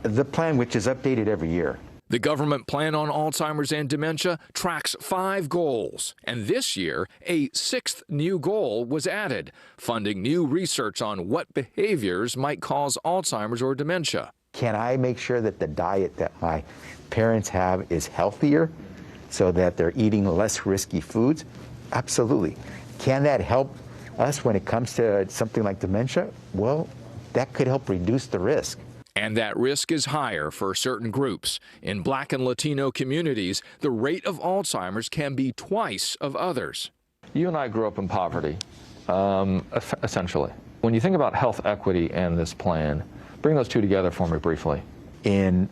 the plan, which is updated every year. The government plan on Alzheimer's and dementia tracks 5 goals, and this year, a 6th new goal was added, funding new research on what behaviors might cause Alzheimer's or dementia. Can I make sure that the diet that my parents have is healthier so that they're eating less risky foods? Absolutely. Can that help us when it comes to something like dementia? Well, that could help reduce the risk. And that risk is higher for certain groups. In Black and Latino communities, the rate of Alzheimer's can be twice of others. You and I grew up in poverty, essentially. When you think about health equity and this plan, bring those two together for me briefly. In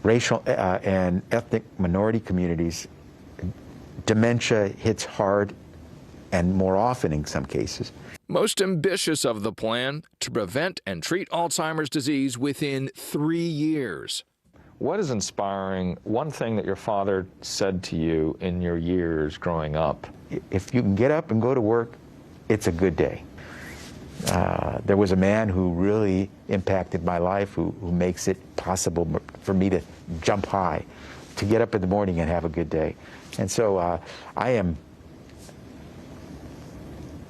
racial and ethnic minority communities, dementia hits hard and more often in some cases. Most ambitious of the plan, to prevent and treat Alzheimer's disease within 3 years. What is inspiring, one thing that your father said to you in your years growing up? If you can get up and go to work, it's a good day. There was a man who really impacted my life, who makes it possible for me to jump high, to get up in the morning and have a good day. And so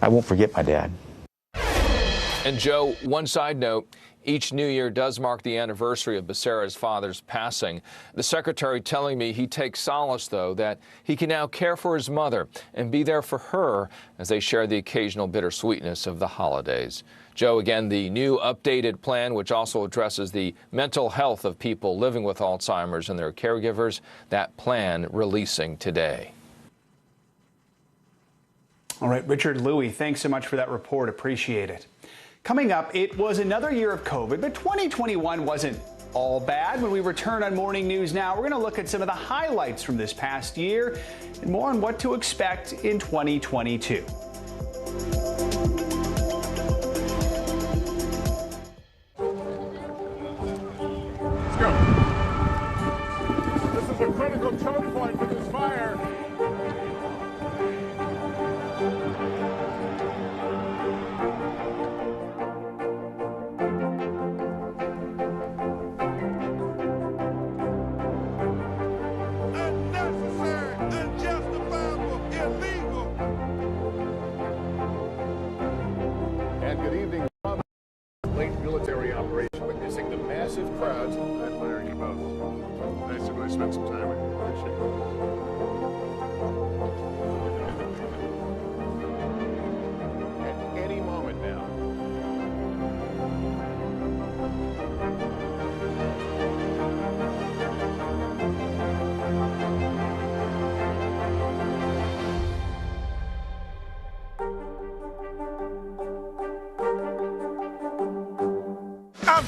I won't forget my dad. And Joe, one side note, each new year does mark the anniversary of Becerra's father's passing. The secretary telling me he takes solace, though, that he can now care for his mother and be there for her as they share the occasional bittersweetness of the holidays. Joe, again, the new updated plan, which also addresses the mental health of people living with Alzheimer's and their caregivers, that plan releasing today. All right, Richard Louie, thanks so much for that report. Appreciate it. Coming up, it was another year of COVID, but 2021 wasn't all bad. When we return on Morning News Now, we're going to look at some of the highlights from this past year and more on what to expect in 2022. Let's go. This is a critical choke point for this fire. And good evening. Late military operation, witnessing the massive crowds. I admire you both. Nice to really spend some time with you. Appreciate it. At any moment now.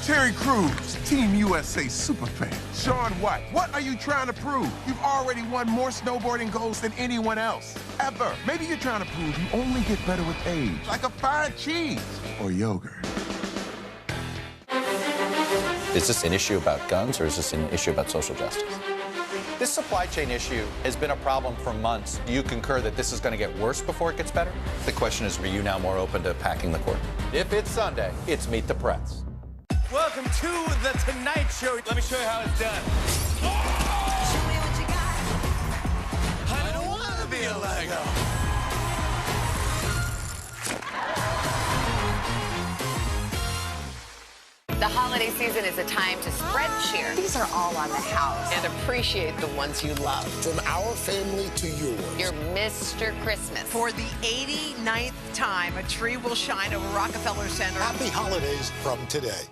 Terry Crews, Team USA superfan. Shaun White, what are you trying to prove? You've already won more snowboarding golds than anyone else, ever. Maybe you're trying to prove you only get better with age, like a fine cheese or yogurt. Is this an issue about guns or is this an issue about social justice? This supply chain issue has been a problem for months. Do you concur that this is going to get worse before it gets better? The question is, are you now more open to packing the court? If it's Sunday, it's Meet the Press. Welcome to the Tonight Show. Let me show you how it's done. Show me what you got. I don't want to be a Lego. The holiday season is a time to spread cheer. These are all on the house. And appreciate the ones you love. From our family to yours. You're Mr. Christmas. For the 89th time, a tree will shine over Rockefeller Center. Happy holidays from today.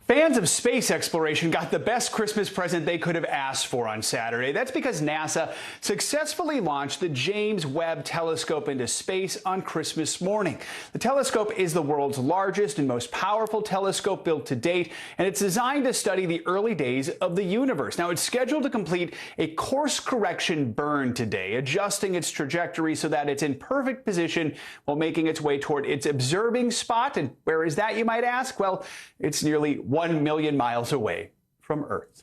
Fans of space exploration got the best Christmas present they could have asked for on Saturday. That's because NASA successfully launched the James Webb Telescope into space on Christmas morning. The telescope is the world's largest and most powerful telescope built to date, and it's designed to study the early days of the universe. Now, it's scheduled to complete a course correction burn today, adjusting its trajectory so that it's in perfect position while making its way toward its observing spot. And where is that, you might ask? Well, it's nearly 1 million miles away from Earth.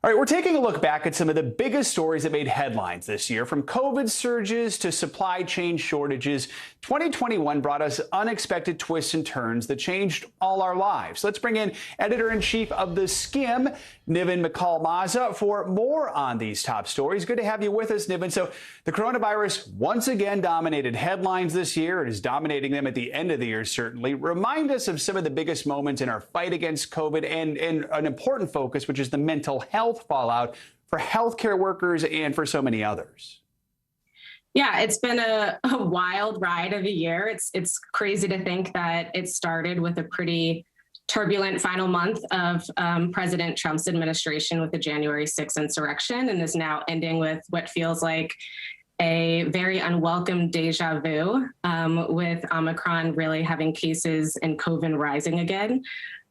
All right, we're taking a look back at some of the biggest stories that made headlines this year, from COVID surges to supply chain shortages. 2021 brought us unexpected twists and turns that changed all our lives. Let's bring in editor-in-chief of The Skimm, Niven McCall-Maza, for more on these top stories. Good to have you with us, Niven. So the coronavirus once again dominated headlines this year. It is dominating them at the end of the year, certainly. Remind us of some of the biggest moments in our fight against COVID and an important focus, which is the mental health fallout for healthcare workers and for so many others. Yeah, it's been a wild ride of a year. It's crazy to think that it started with a pretty turbulent final month of President Trump's administration with the January 6th insurrection, and is now ending with what feels like a very unwelcome deja vu, with Omicron really having cases and COVID rising again.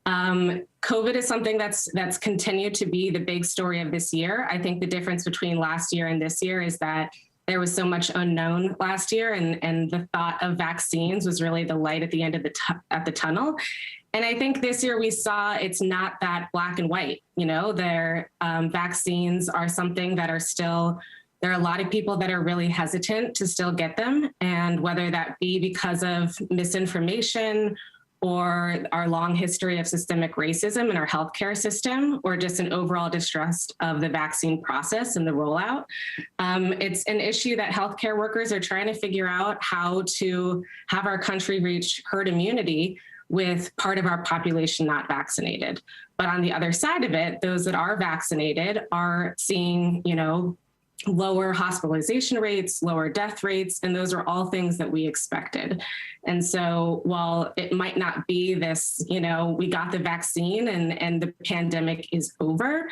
COVID is something that's continued to be the big story of this year. I think the difference between last year and this year is that there was so much unknown last year, and the thought of vaccines was really the light at the end of the tunnel. And I think this year we saw it's not that black and white. You know, vaccines are something that are still, there are a lot of people that are really hesitant to still get them. And whether that be because of misinformation or our long history of systemic racism in our healthcare system, or just an overall distrust of the vaccine process and the rollout. It's an issue that healthcare workers are trying to figure out how to have our country reach herd immunity with part of our population not vaccinated. But on the other side of it, those that are vaccinated are seeing, lower hospitalization rates, lower death rates, and those are all things that we expected. And so while it might not be this, we got the vaccine and the pandemic is over,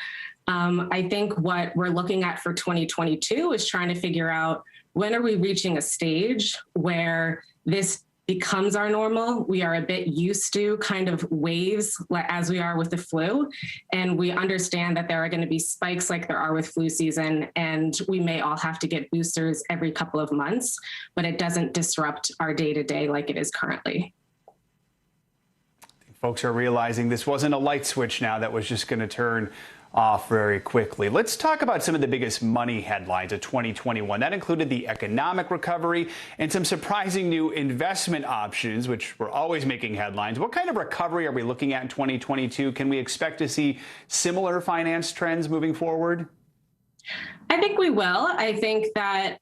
I think what we're looking at for 2022 is trying to figure out, when are we reaching a stage where this becomes our normal? We are a bit used to kind of waves as we are with the flu. And we understand that there are going to be spikes like there are with flu season, and we may all have to get boosters every couple of months, but it doesn't disrupt our day-to-day like it is currently. Folks are realizing this wasn't a light switch now that was just going to turn off very quickly. Let's talk about some of the biggest money headlines of 2021. That included the economic recovery and some surprising new investment options, which were always making headlines. What kind of recovery are we looking at in 2022? Can we expect to see similar finance trends moving forward? I think we will. I think that,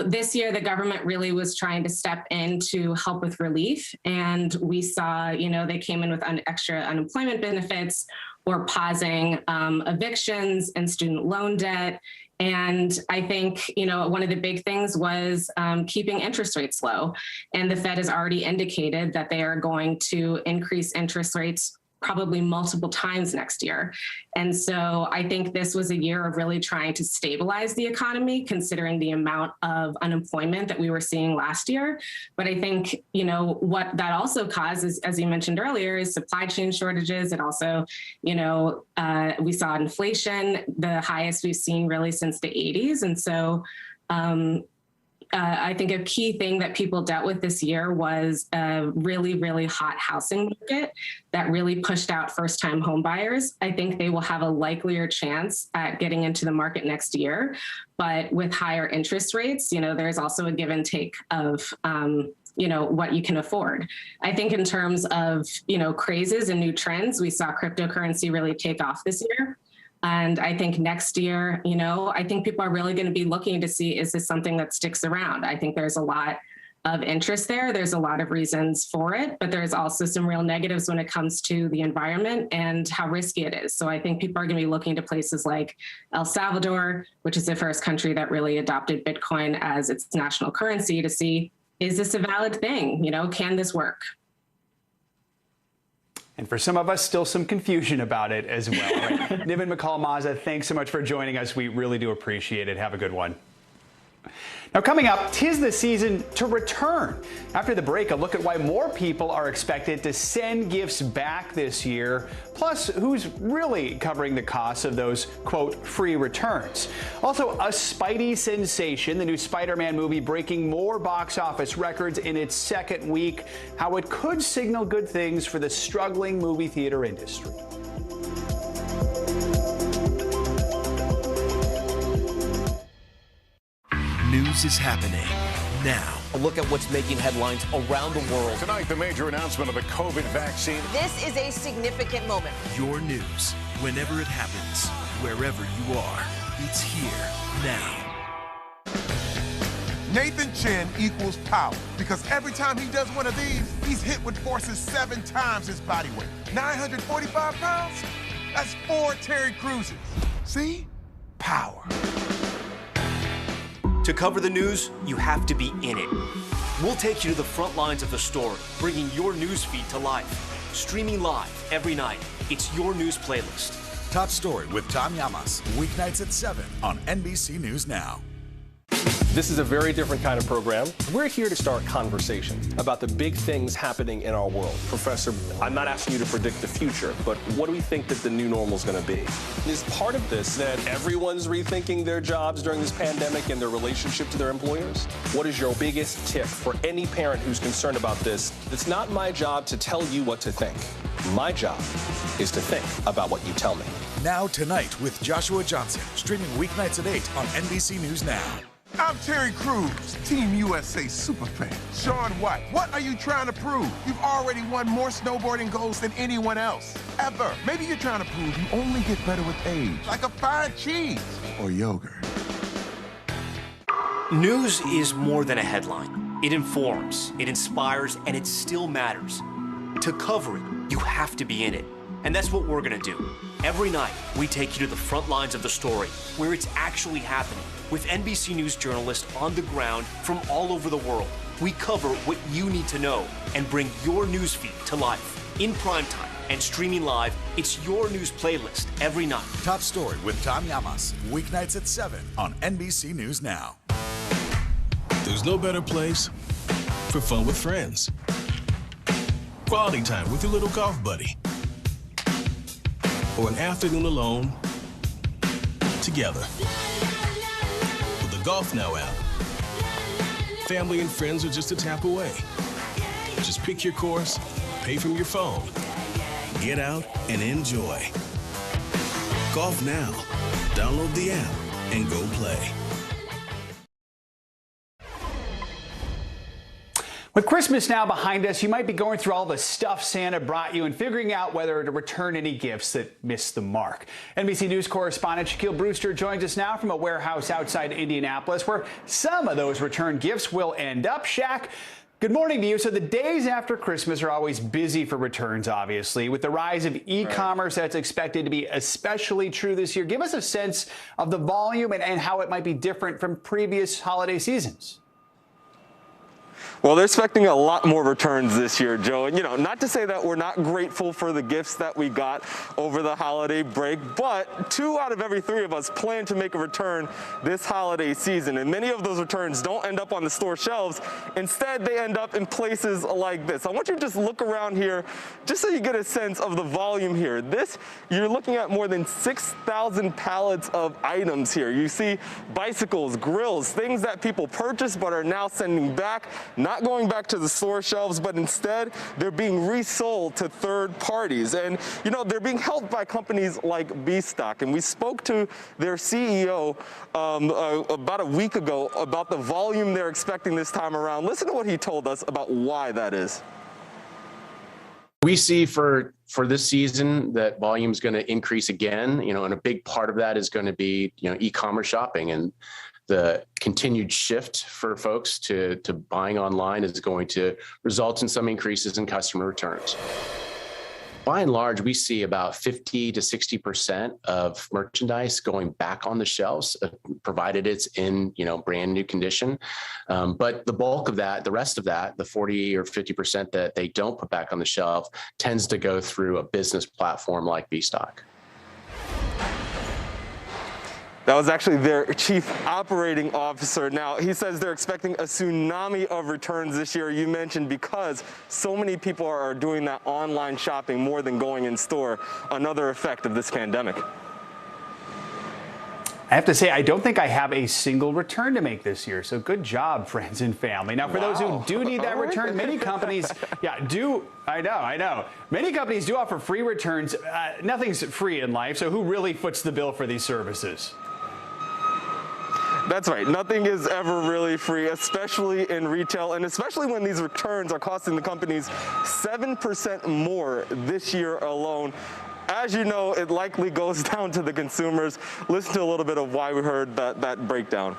this year the government really was trying to step in to help with relief. And we saw, they came in with extra unemployment benefits, or pausing evictions and student loan debt. And I think, one of the big things was keeping interest rates low. And the Fed has already indicated that they are going to increase interest rates probably multiple times next year. And so I think this was a year of really trying to stabilize the economy, considering the amount of unemployment that we were seeing last year. But I think, what that also causes, as you mentioned earlier, is supply chain shortages. And also, we saw inflation, the highest we've seen really since the 80s. And so I think a key thing that people dealt with this year was a really, really hot housing market that really pushed out first-time home buyers. I think they will have a likelier chance at getting into the market next year. But with higher interest rates, there's also a give and take of what you can afford. I think in terms of, crazes and new trends, we saw cryptocurrency really take off this year. And I think next year, I think people are really going to be looking to see, is this something that sticks around? I think there's a lot of interest there. There's a lot of reasons for it, but there's also some real negatives when it comes to the environment and how risky it is. So I think people are going to be looking to places like El Salvador, which is the first country that really adopted Bitcoin as its national currency, to see, is this a valid thing? Can this work? And for some of us, still some confusion about it as well. Right? Niven McCall-Maza, thanks so much for joining us. We really do appreciate it. Have a good one. Now, coming up, 'tis the season to return. After the break, a look at why more people are expected to send gifts back this year, plus who's really covering the costs of those, quote, free returns. Also, a Spidey sensation, the new Spider-Man movie breaking more box office records in its second week, how it could signal good things for the struggling movie theater industry. News is happening now. A look at what's making headlines around the world. Tonight, the major announcement of the COVID vaccine. This is a significant moment. Your news, whenever it happens, wherever you are, it's here now. Nathan Chen equals power because every time he does one of these, he's hit with forces 7 times his body weight. 945 pounds? That's 4 Terry Cruises. See? Power. To cover the news, you have to be in it. We'll take you to the front lines of the story, bringing your news feed to life. Streaming live every night. It's your news playlist. Top Story with Tom Llamas, weeknights at 7 on NBC News Now. This is a very different kind of program. We're here to start conversation about the big things happening in our world. Professor, I'm not asking you to predict the future, but what do we think that the new normal is going to be? Is part of this that everyone's rethinking their jobs during this pandemic and their relationship to their employers? What is your biggest tip for any parent who's concerned about this? It's not my job to tell you what to think. My job is to think about what you tell me. Now Tonight with Joshua Johnson, streaming weeknights at 8 on NBC News Now. I'm Terry Crews, Team USA superfan. Shaun White, what are you trying to prove? You've already won more snowboarding golds than anyone else, ever. Maybe you're trying to prove you only get better with age, like a fine cheese or yogurt. News is more than a headline. It informs, it inspires, and it still matters. To cover it, you have to be in it. And that's what we're gonna do. Every night, we take you to the front lines of the story, where it's actually happening, with NBC News journalists on the ground from all over the world. We cover what you need to know and bring your newsfeed to life. In primetime and streaming live, it's your news playlist every night. Top Story with Tom Llamas, weeknights at 7 on NBC News Now. There's no better place for fun with friends. Quality time with your little golf buddy. Or an afternoon alone together. With the GolfNow app, family and friends are just a tap away. Just pick your course, pay from your phone, get out and enjoy. GolfNow. Download the app and go play. With Christmas now behind us, you might be going through all the stuff Santa brought you and figuring out whether to return any gifts that missed the mark. NBC News correspondent Shaquille Brewster joins us now from a warehouse outside Indianapolis, where some of those returned gifts will end up. Shaq, good morning to you. So the days after Christmas are always busy for returns, obviously. With the rise of e-commerce, that's expected to be especially true this year. Give us a sense of the volume and how it might be different from previous holiday seasons. Well, they're expecting a lot more returns this year, Joe. And, not to say that we're not grateful for the gifts that we got over the holiday break, but 2 out of every 3 of us plan to make a return this holiday season. And many of those returns don't end up on the store shelves. Instead, they end up in places like this. I want you to just look around here just so you get a sense of the volume here. You're looking at more than 6,000 pallets of items here. You see bicycles, grills, things that people purchased but are now sending back, not going back to the store shelves, but instead they're being resold to third parties. And they're being helped by companies like B-Stock. And we spoke to their CEO about a week ago about the volume they're expecting this time around. Listen to what he told us about why that is. We see for this season that volume is going to increase again, and a big part of that is going to be, e-commerce shopping, and the continued shift for folks to buying online is going to result in some increases in customer returns. By and large, we see about 50 to 60% of merchandise going back on the shelves, provided it's in, brand new condition. But the bulk of that, the rest of that, the 40 or 50% that they don't put back on the shelf, tends to go through a business platform like B-Stock. That was actually their chief operating officer. Now, he says they're expecting a tsunami of returns this year, you mentioned, because so many people are doing that online shopping more than going in store, another effect of this pandemic. I have to say, I don't think I have a single return to make this year, so good job, friends and family. Now, for those who do need that return, many companies, I know. Many companies do offer free returns. Nothing's free in life, so who really foots the bill for these services? That's right. Nothing is ever really free, especially in retail, and especially when these returns are costing the companies 7% more this year alone. As you know, it likely goes down to the consumers. Listen to a little bit of why we heard that breakdown.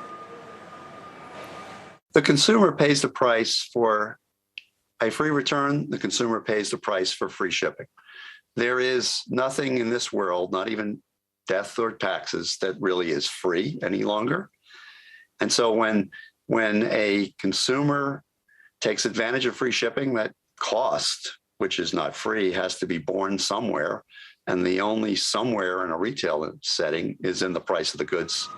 The consumer pays the price for a free return. The consumer pays the price for free shipping. There is nothing in this world, not even death or taxes, that really is free any longer. And so when a consumer takes advantage of free shipping, that cost, which is not free, has to be borne somewhere. And the only somewhere in a retail setting is in the price of the goods.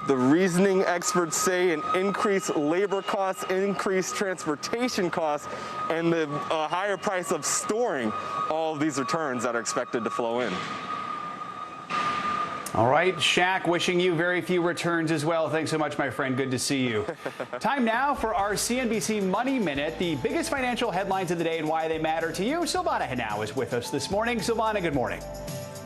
The reasoning experts say an increased labor costs, increased transportation costs, and the higher price of storing all of these returns that are expected to flow in. All right, Shaq, wishing you very few returns as well. Thanks so much, my friend. Good to see you. Time now for our CNBC Money Minute, the biggest financial headlines of the day and why they matter to you. Silvana Henao is with us this morning. Silvana, good morning.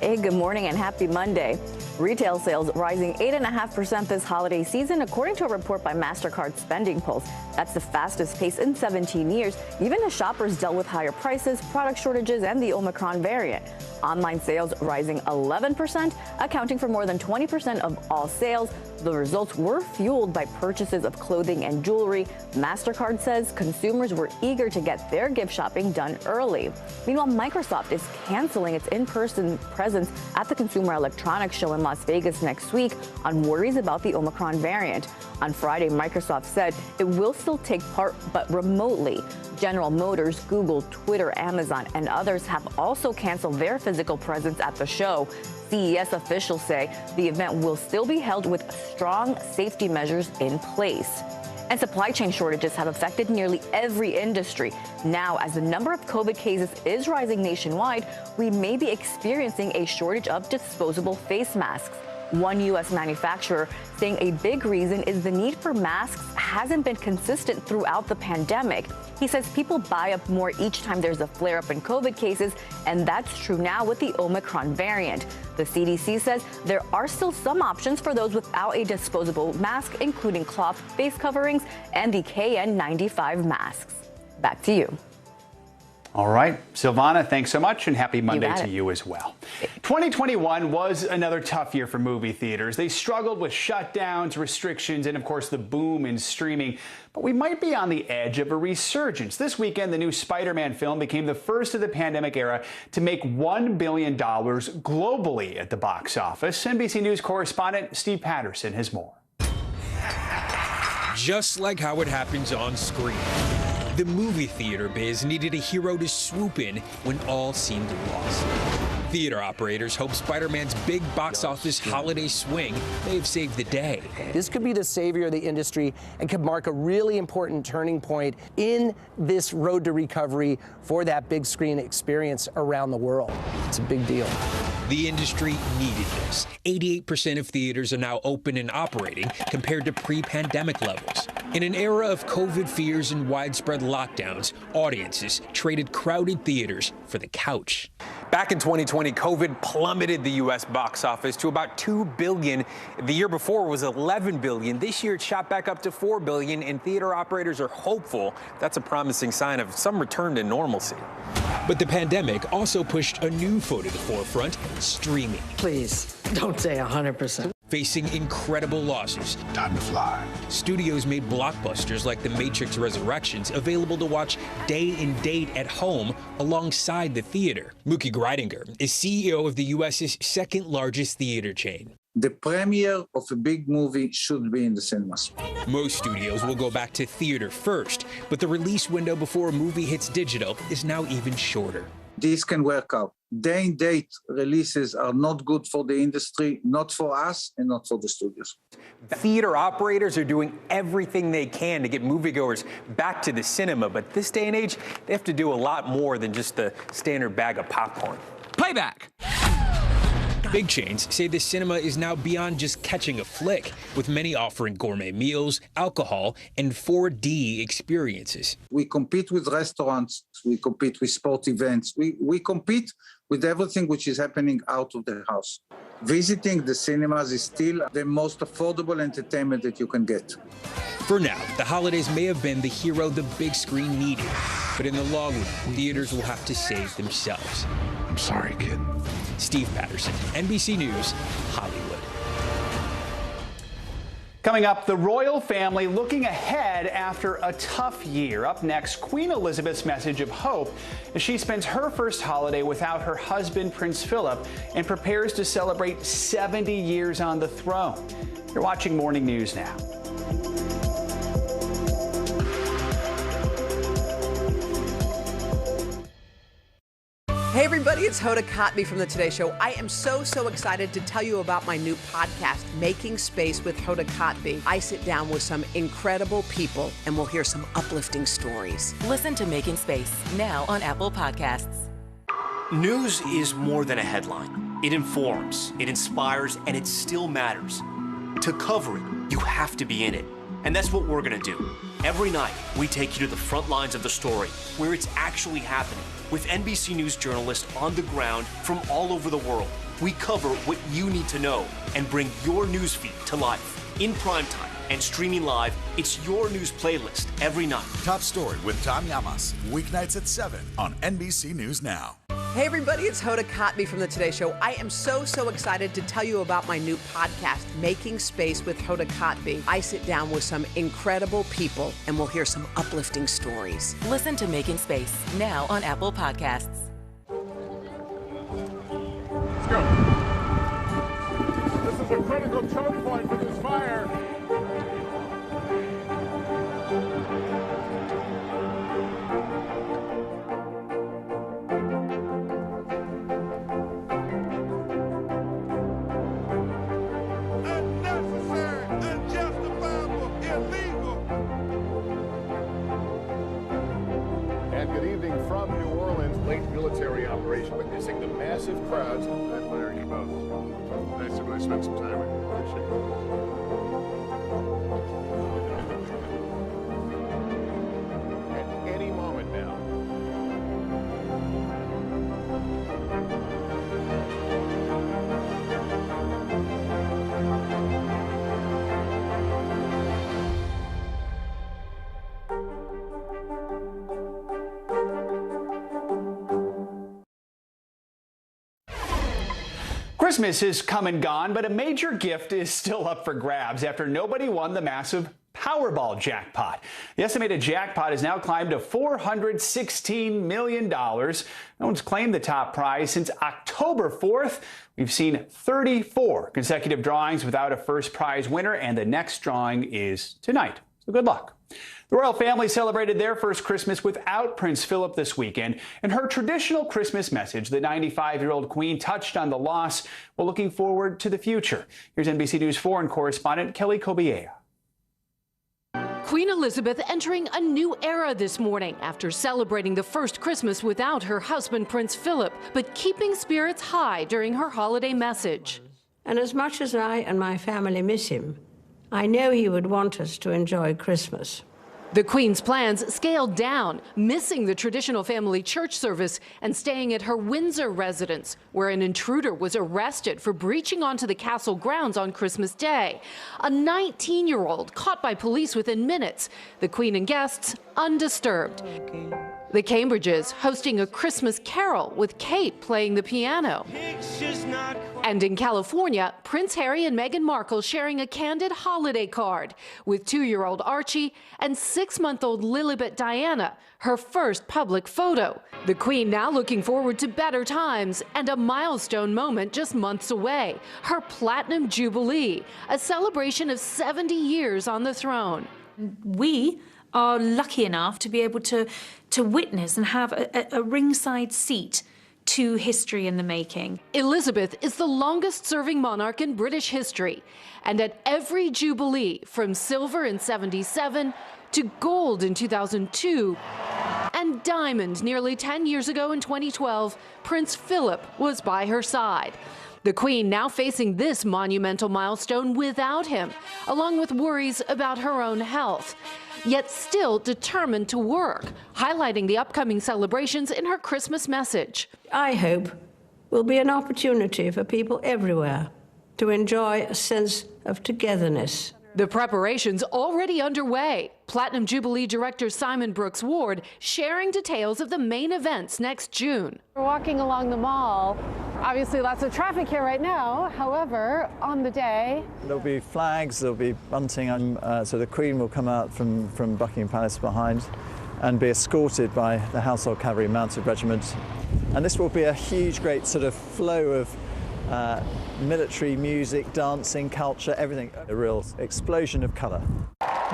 Hey, good morning and happy Monday. Retail sales rising 8.5% this holiday season, according to a report by MasterCard Spending Pulse. That's the fastest pace in 17 years, even as shoppers dealt with higher prices, product shortages, and the Omicron variant. Online sales rising 11%, accounting for more than 20% of all sales. The results were fueled by purchases of clothing and jewelry. MasterCard says consumers were eager to get their gift shopping done early. Meanwhile, Microsoft is canceling its in-person presence at the Consumer Electronics Show in Las Vegas next week on worries about the Omicron variant. On Friday, Microsoft said it will still take part, but remotely. General Motors, Google, Twitter, Amazon, and others have also canceled their physical presence at the show. CES officials say the event will still be held with strong safety measures in place. And supply chain shortages have affected nearly every industry. Now, as the number of COVID cases is rising nationwide, we may be experiencing a shortage of disposable face masks. One U.S. manufacturer saying a big reason is the need for masks hasn't been consistent throughout the pandemic. He says people buy up more each time there's a flare-up in COVID cases, and that's true now with the Omicron variant. The CDC says there are still some options for those without a disposable mask, including cloth face coverings and the KN95 masks. Back to you. All right, Silvana, thanks so much, and happy Monday to you as well. 2021 was another tough year for movie theaters. They struggled with shutdowns, restrictions, and of course the boom in streaming. But we might be on the edge of a resurgence. This weekend, the new Spider-Man film became the first of the pandemic era to make $1 billion globally at the box office. NBC News correspondent Steve Patterson has more. just like how it happens on screen. The movie theater biz needed a hero to swoop in when all seemed lost. Theater operators hope Spider-Man's big box office holiday swing may have saved the day. This could be the savior of the industry and could mark a really important turning point in this road to recovery for that big screen experience around the world. It's a big deal. The industry needed this. 88% of theaters are now open and operating compared to pre-pandemic levels. In an era of COVID fears and widespread lockdowns, audiences traded crowded theaters for the couch. Back in 2020, COVID plummeted the U.S. box office to about $2 billion. The year before was $11 billion. This year, it shot back up to $4 billion, and theater operators are hopeful that's a promising sign of some return to normalcy. But the pandemic also pushed a new foe to the forefront, streaming. Please, don't say 100%. Facing incredible losses. Time to fly. Studios made blockbusters like The Matrix Resurrections available to watch day and date at home alongside the theater. Mookie Greidinger is CEO of the U.S.'s second largest theater chain. The premiere of a big movie should be in the cinemas. Most studios will go back to theater first, but the release window before a movie hits digital is now even shorter. This can work out. Day and date releases are not good for the industry, not for us, and not for the studios. Theater operators are doing everything they can to get moviegoers back to the cinema, but this day and age, they have to do a lot more than just the standard bag of popcorn. Playback! Big chains say the cinema is now beyond just catching a flick, with many offering gourmet meals, alcohol, and 4D experiences. We compete with restaurants, we compete with sport events, we compete with everything which is happening out of the house. Visiting the cinemas is still the most affordable entertainment that you can get. For now, the holidays may have been the hero the big screen needed, but in the long run, theaters will have to save themselves. I'm sorry, kid. Steve Patterson, NBC News, Hollywood. Coming up, the royal family looking ahead after a tough year. Up next, Queen Elizabeth's message of hope as she spends her first holiday without her husband, Prince Philip, and prepares to celebrate 70 years on the throne. You're watching Morning News Now. Hey everybody, it's Hoda Kotb from The Today Show. I am so excited to tell you about my new podcast, Making Space with Hoda Kotb. I sit down with some incredible people and we'll hear some uplifting stories. Listen to Making Space now on Apple Podcasts. News is more than a headline. It informs, it inspires, and it still matters. To cover it, you have to be in it. And that's what we're going to do. Every night, we take you to the front lines of the story, where it's actually happening, with NBC News journalists on the ground from all over the world. We cover what you need to know and bring your newsfeed to life. In primetime and streaming live, it's your news playlist every night. Top Story with Tom Llamas, weeknights at 7 on NBC News Now. Hey everybody, it's Hoda Kotb from The Today Show. I am so excited to tell you about my new podcast, Making Space with Hoda Kotb. I sit down with some incredible people and we'll hear some uplifting stories. Listen to Making Space now on Apple Podcasts. Let's go. This is a critical choke point for this fire. From New Orleans, late military operation, witnessing the massive crowds. I'd learn you both. Nice to really spend some time with you. Appreciate it. At any moment now. Christmas has come and gone, but a major gift is still up for grabs after nobody won the massive Powerball jackpot. The estimated jackpot has now climbed to $416 million. No one's claimed the top prize since October 4th. We've seen 34 consecutive drawings without a first prize winner, and the next drawing is tonight. So good luck. The royal family celebrated their first Christmas without Prince Philip this weekend. In her traditional Christmas message, the 95-year-old Queen touched on the loss while looking forward to the future. Here's NBC News foreign correspondent Kelly Kobiea. Queen Elizabeth entering a new era this morning after celebrating the first Christmas without her husband, Prince Philip, but keeping spirits high during her holiday message. And as much as I and my family miss him, I know he would want us to enjoy Christmas. The Queen's plans scaled down, missing the traditional family church service and staying at her Windsor residence, where an intruder was arrested for breaching onto the castle grounds on Christmas Day. A 19-year-old caught by police within minutes. The Queen and guests undisturbed. The Cambridges hosting a Christmas carol with Kate playing the piano. And in California, Prince Harry and Meghan Markle sharing a candid holiday card with 2-year-old Archie and 6-month-old Lilibet Diana, her first public photo. The Queen now looking forward to better times and a milestone moment just months away, her Platinum Jubilee, a celebration of 70 years on the throne. We are lucky enough to be able to witness and have a ringside seat to history in the making. Elizabeth is the longest-serving monarch in British history, and at every Jubilee, from silver in '77 to gold in 2002 and diamond nearly 10 years ago in 2012, Prince Philip was by her side. The Queen now facing this monumental milestone without him, along with worries about her own health, yet still determined to work, highlighting the upcoming celebrations in her Christmas message. I hope will be an opportunity for people everywhere to enjoy a sense of togetherness. The preparations already underway. Platinum Jubilee director Simon Brooks Ward sharing details of the main events next June. We're walking along the mall. Obviously lots of traffic here right now. However, on the day, there'll be flags, there'll be bunting, so the Queen will come out from Buckingham Palace behind and be escorted by the Household Cavalry Mounted Regiment. And this will be a huge, great sort of flow of military music, dancing, culture, everything. A real explosion of colour.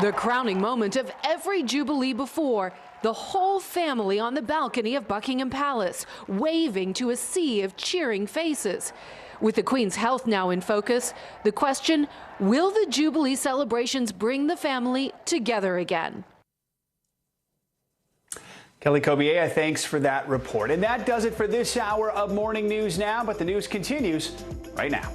The crowning moment of every Jubilee before, the whole family on the balcony of Buckingham Palace, waving to a sea of cheering faces. With the Queen's health now in focus, the question, will the Jubilee celebrations bring the family together again? Kelly Kobiea, thanks for that report. And that does it for this hour of Morning News Now, but the news continues right now.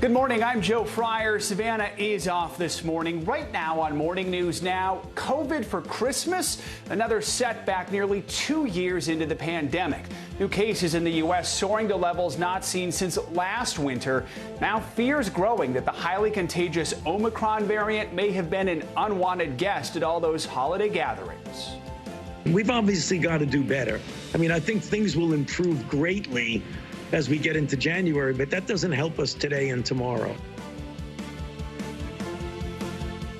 Good morning, I'm Joe Fryer. Savannah is off this morning. Right now on Morning News Now, COVID for Christmas? Another setback nearly 2 years into the pandemic. New cases in the U.S. soaring to levels not seen since last winter. Now fears growing that the highly contagious Omicron variant may have been an unwanted guest at all those holiday gatherings. We've obviously got to do better. I mean, I think things will improve greatly as we get into January, but that doesn't help us today and tomorrow.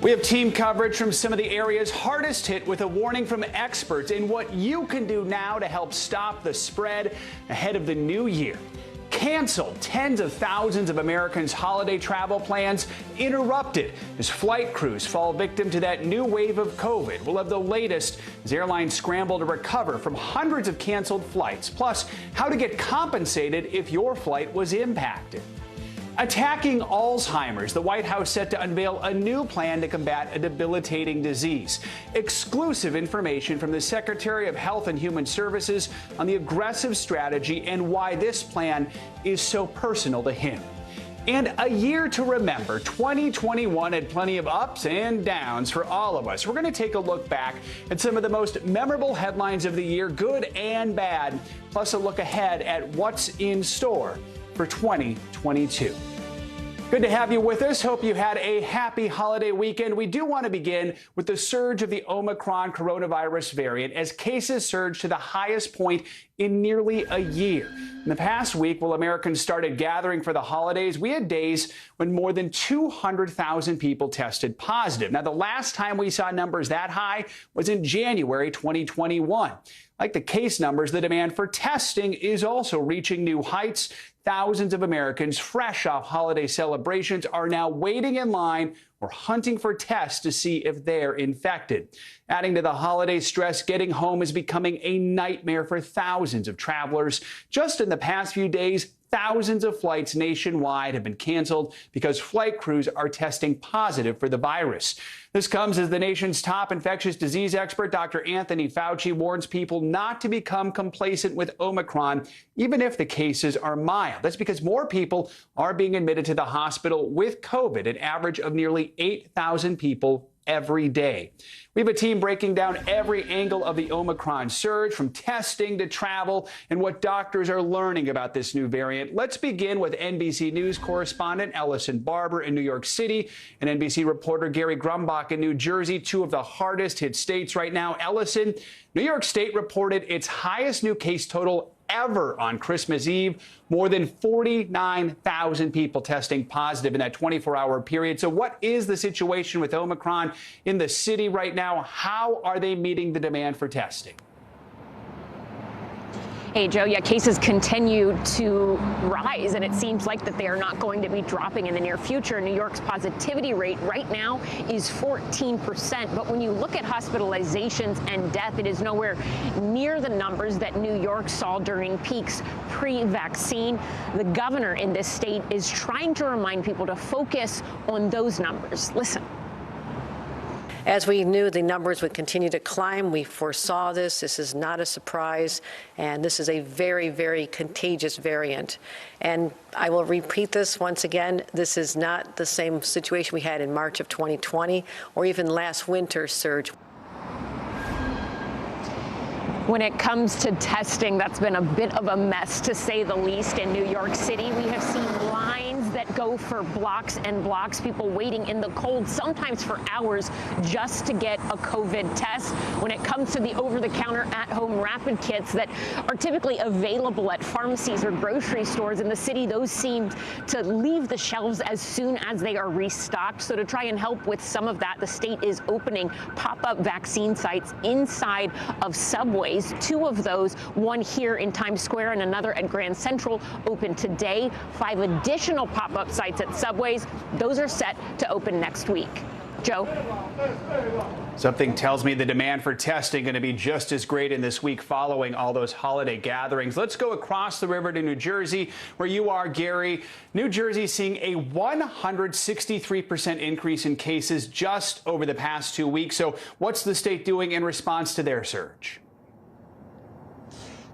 We have team coverage from some of the areas hardest hit with a warning from experts in what you can do now to help stop the spread ahead of the new year. Canceled. Tens of thousands of Americans' holiday travel plans interrupted as flight crews fall victim to that new wave of COVID. We'll have the latest as airlines scramble to recover from hundreds of canceled flights, plus how to get compensated if your flight was impacted. Attacking Alzheimer's, the White House set to unveil a new plan to combat a debilitating disease. Exclusive information from the Secretary of Health and Human Services on the aggressive strategy and why this plan is so personal to him. And a year to remember. 2021 had plenty of ups and downs for all of us. We're going to take a look back at some of the most memorable headlines of the year, good and bad, plus a look ahead at what's in store for 2022. Good to have you with us. Hope you had a happy holiday weekend. We do want to begin with the surge of the Omicron coronavirus variant as cases surge to the highest point in nearly a year. In the past week, while Americans started gathering for the holidays, we had days when more than 200,000 people tested positive. Now, the last time we saw numbers that high was in January 2021. Like the case numbers, the demand for testing is also reaching new heights. Thousands of Americans fresh off holiday celebrations are now waiting in line or hunting for tests to see if they're infected. Adding to the holiday stress, getting home is becoming a nightmare for thousands of travelers. Just in the past few days, thousands of flights nationwide have been canceled because flight crews are testing positive for the virus. This comes as the nation's top infectious disease expert, Dr. Anthony Fauci, warns people not to become complacent with Omicron, even if the cases are mild. That's because more people are being admitted to the hospital with COVID, an average of nearly 8,000 people every day. We have a team breaking down every angle of the Omicron surge, from testing to travel, and what doctors are learning about this new variant. Let's begin with NBC News correspondent Ellison Barber in New York City and NBC reporter Gary Grumbach in New Jersey, two of the hardest hit states right now. Ellison, New York State reported its highest new case total ever on Christmas Eve, more than 49,000 people testing positive in that 24-hour period. So what is the situation with Omicron in the city right now? How are they meeting the demand for testing? Hey, Joe, yeah, cases continue to rise, and it seems like that they are not going to be dropping in the near future. New York's positivity rate right now is 14%, but when you look at hospitalizations and death, it is nowhere near the numbers that New York saw during peaks pre-vaccine. The governor in this state is trying to remind people to focus on those numbers. Listen. As we knew the numbers would continue to climb, we foresaw this. This is not a surprise, and this is a very, very contagious variant. And I will repeat this once again. This is not the same situation we had in March of 2020 or even last winter's surge. When it comes to testing, that's been a bit of a mess, to say the least, in New York City. We have seen lines that go for blocks and blocks, people waiting in the cold, sometimes for hours, just to get a COVID test. When it comes to the over-the-counter at-home rapid kits that are typically available at pharmacies or grocery stores in the city, those seem to leave the shelves as soon as they are restocked. So to try and help with some of that, the state is opening pop-up vaccine sites inside of subways. Two of those, one here in Times Square and another at Grand Central, open today. 5 additional pop-up sites at subways. Those are set to open next week. Joe? Something tells me the demand for testing going to be just as great in this week following all those holiday gatherings. Let's go across the river to New Jersey, where you are, Gary. New Jersey seeing a 163% increase in cases just over the past 2 weeks. So what's the state doing in response to their surge?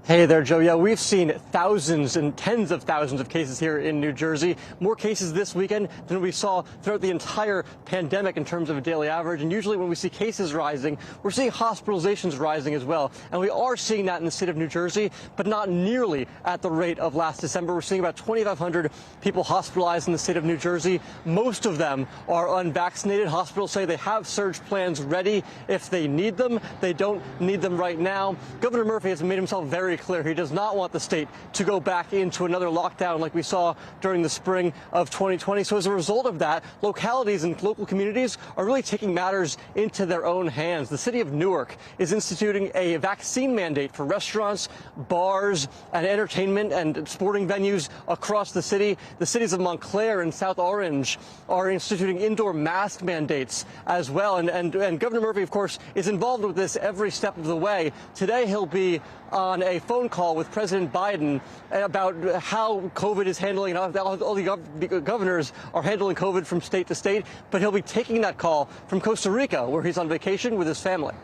Hey there, Joe. Yeah, we've seen thousands and tens of thousands of cases here in New Jersey. More cases this weekend than we saw throughout the entire pandemic in terms of a daily average. And usually when we see cases rising, we're seeing hospitalizations rising as well. And we are seeing that in the state of New Jersey, but not nearly at the rate of last December. We're seeing about 2,500 people hospitalized in the state of New Jersey. Most of them are unvaccinated. Hospitals say they have surge plans ready if they need them. They don't need them right now. Governor Murphy has made himself very clear. He does not want the state to go back into another lockdown like we saw during the spring of 2020. So as a result of that, localities and local communities are really taking matters into their own hands. The city of Newark is instituting a vaccine mandate for restaurants, bars, and entertainment and sporting venues across the city. The cities of Montclair and South Orange are instituting indoor mask mandates as well. And Governor Murphy, of course, is involved with this every step of the way. Today, he'll be on a phone call with President Biden about how COVID is handling, and how all the governors are handling COVID from state to state. But he'll be taking that call from Costa Rica, where he's on vacation with his family.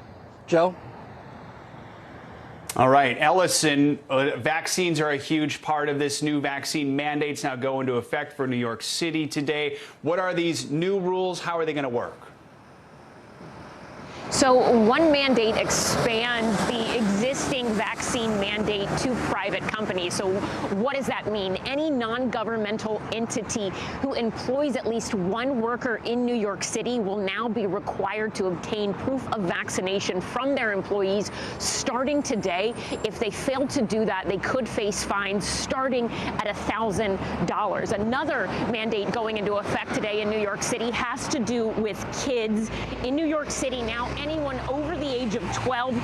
Joe? All right, Ellison, vaccines are a huge part of this. New vaccine mandates now go into effect for New York City today. What are these new rules? How are they going to work? So one mandate expands the existing vaccine vaccine mandate to private companies. So what does that mean? Any non-governmental entity who employs at least one worker in New York City will now be required to obtain proof of vaccination from their employees starting today. If they fail to do that, they could face fines starting at $1,000. Another mandate going into effect today in New York City has to do with kids. In New York City now, anyone over the age of 12,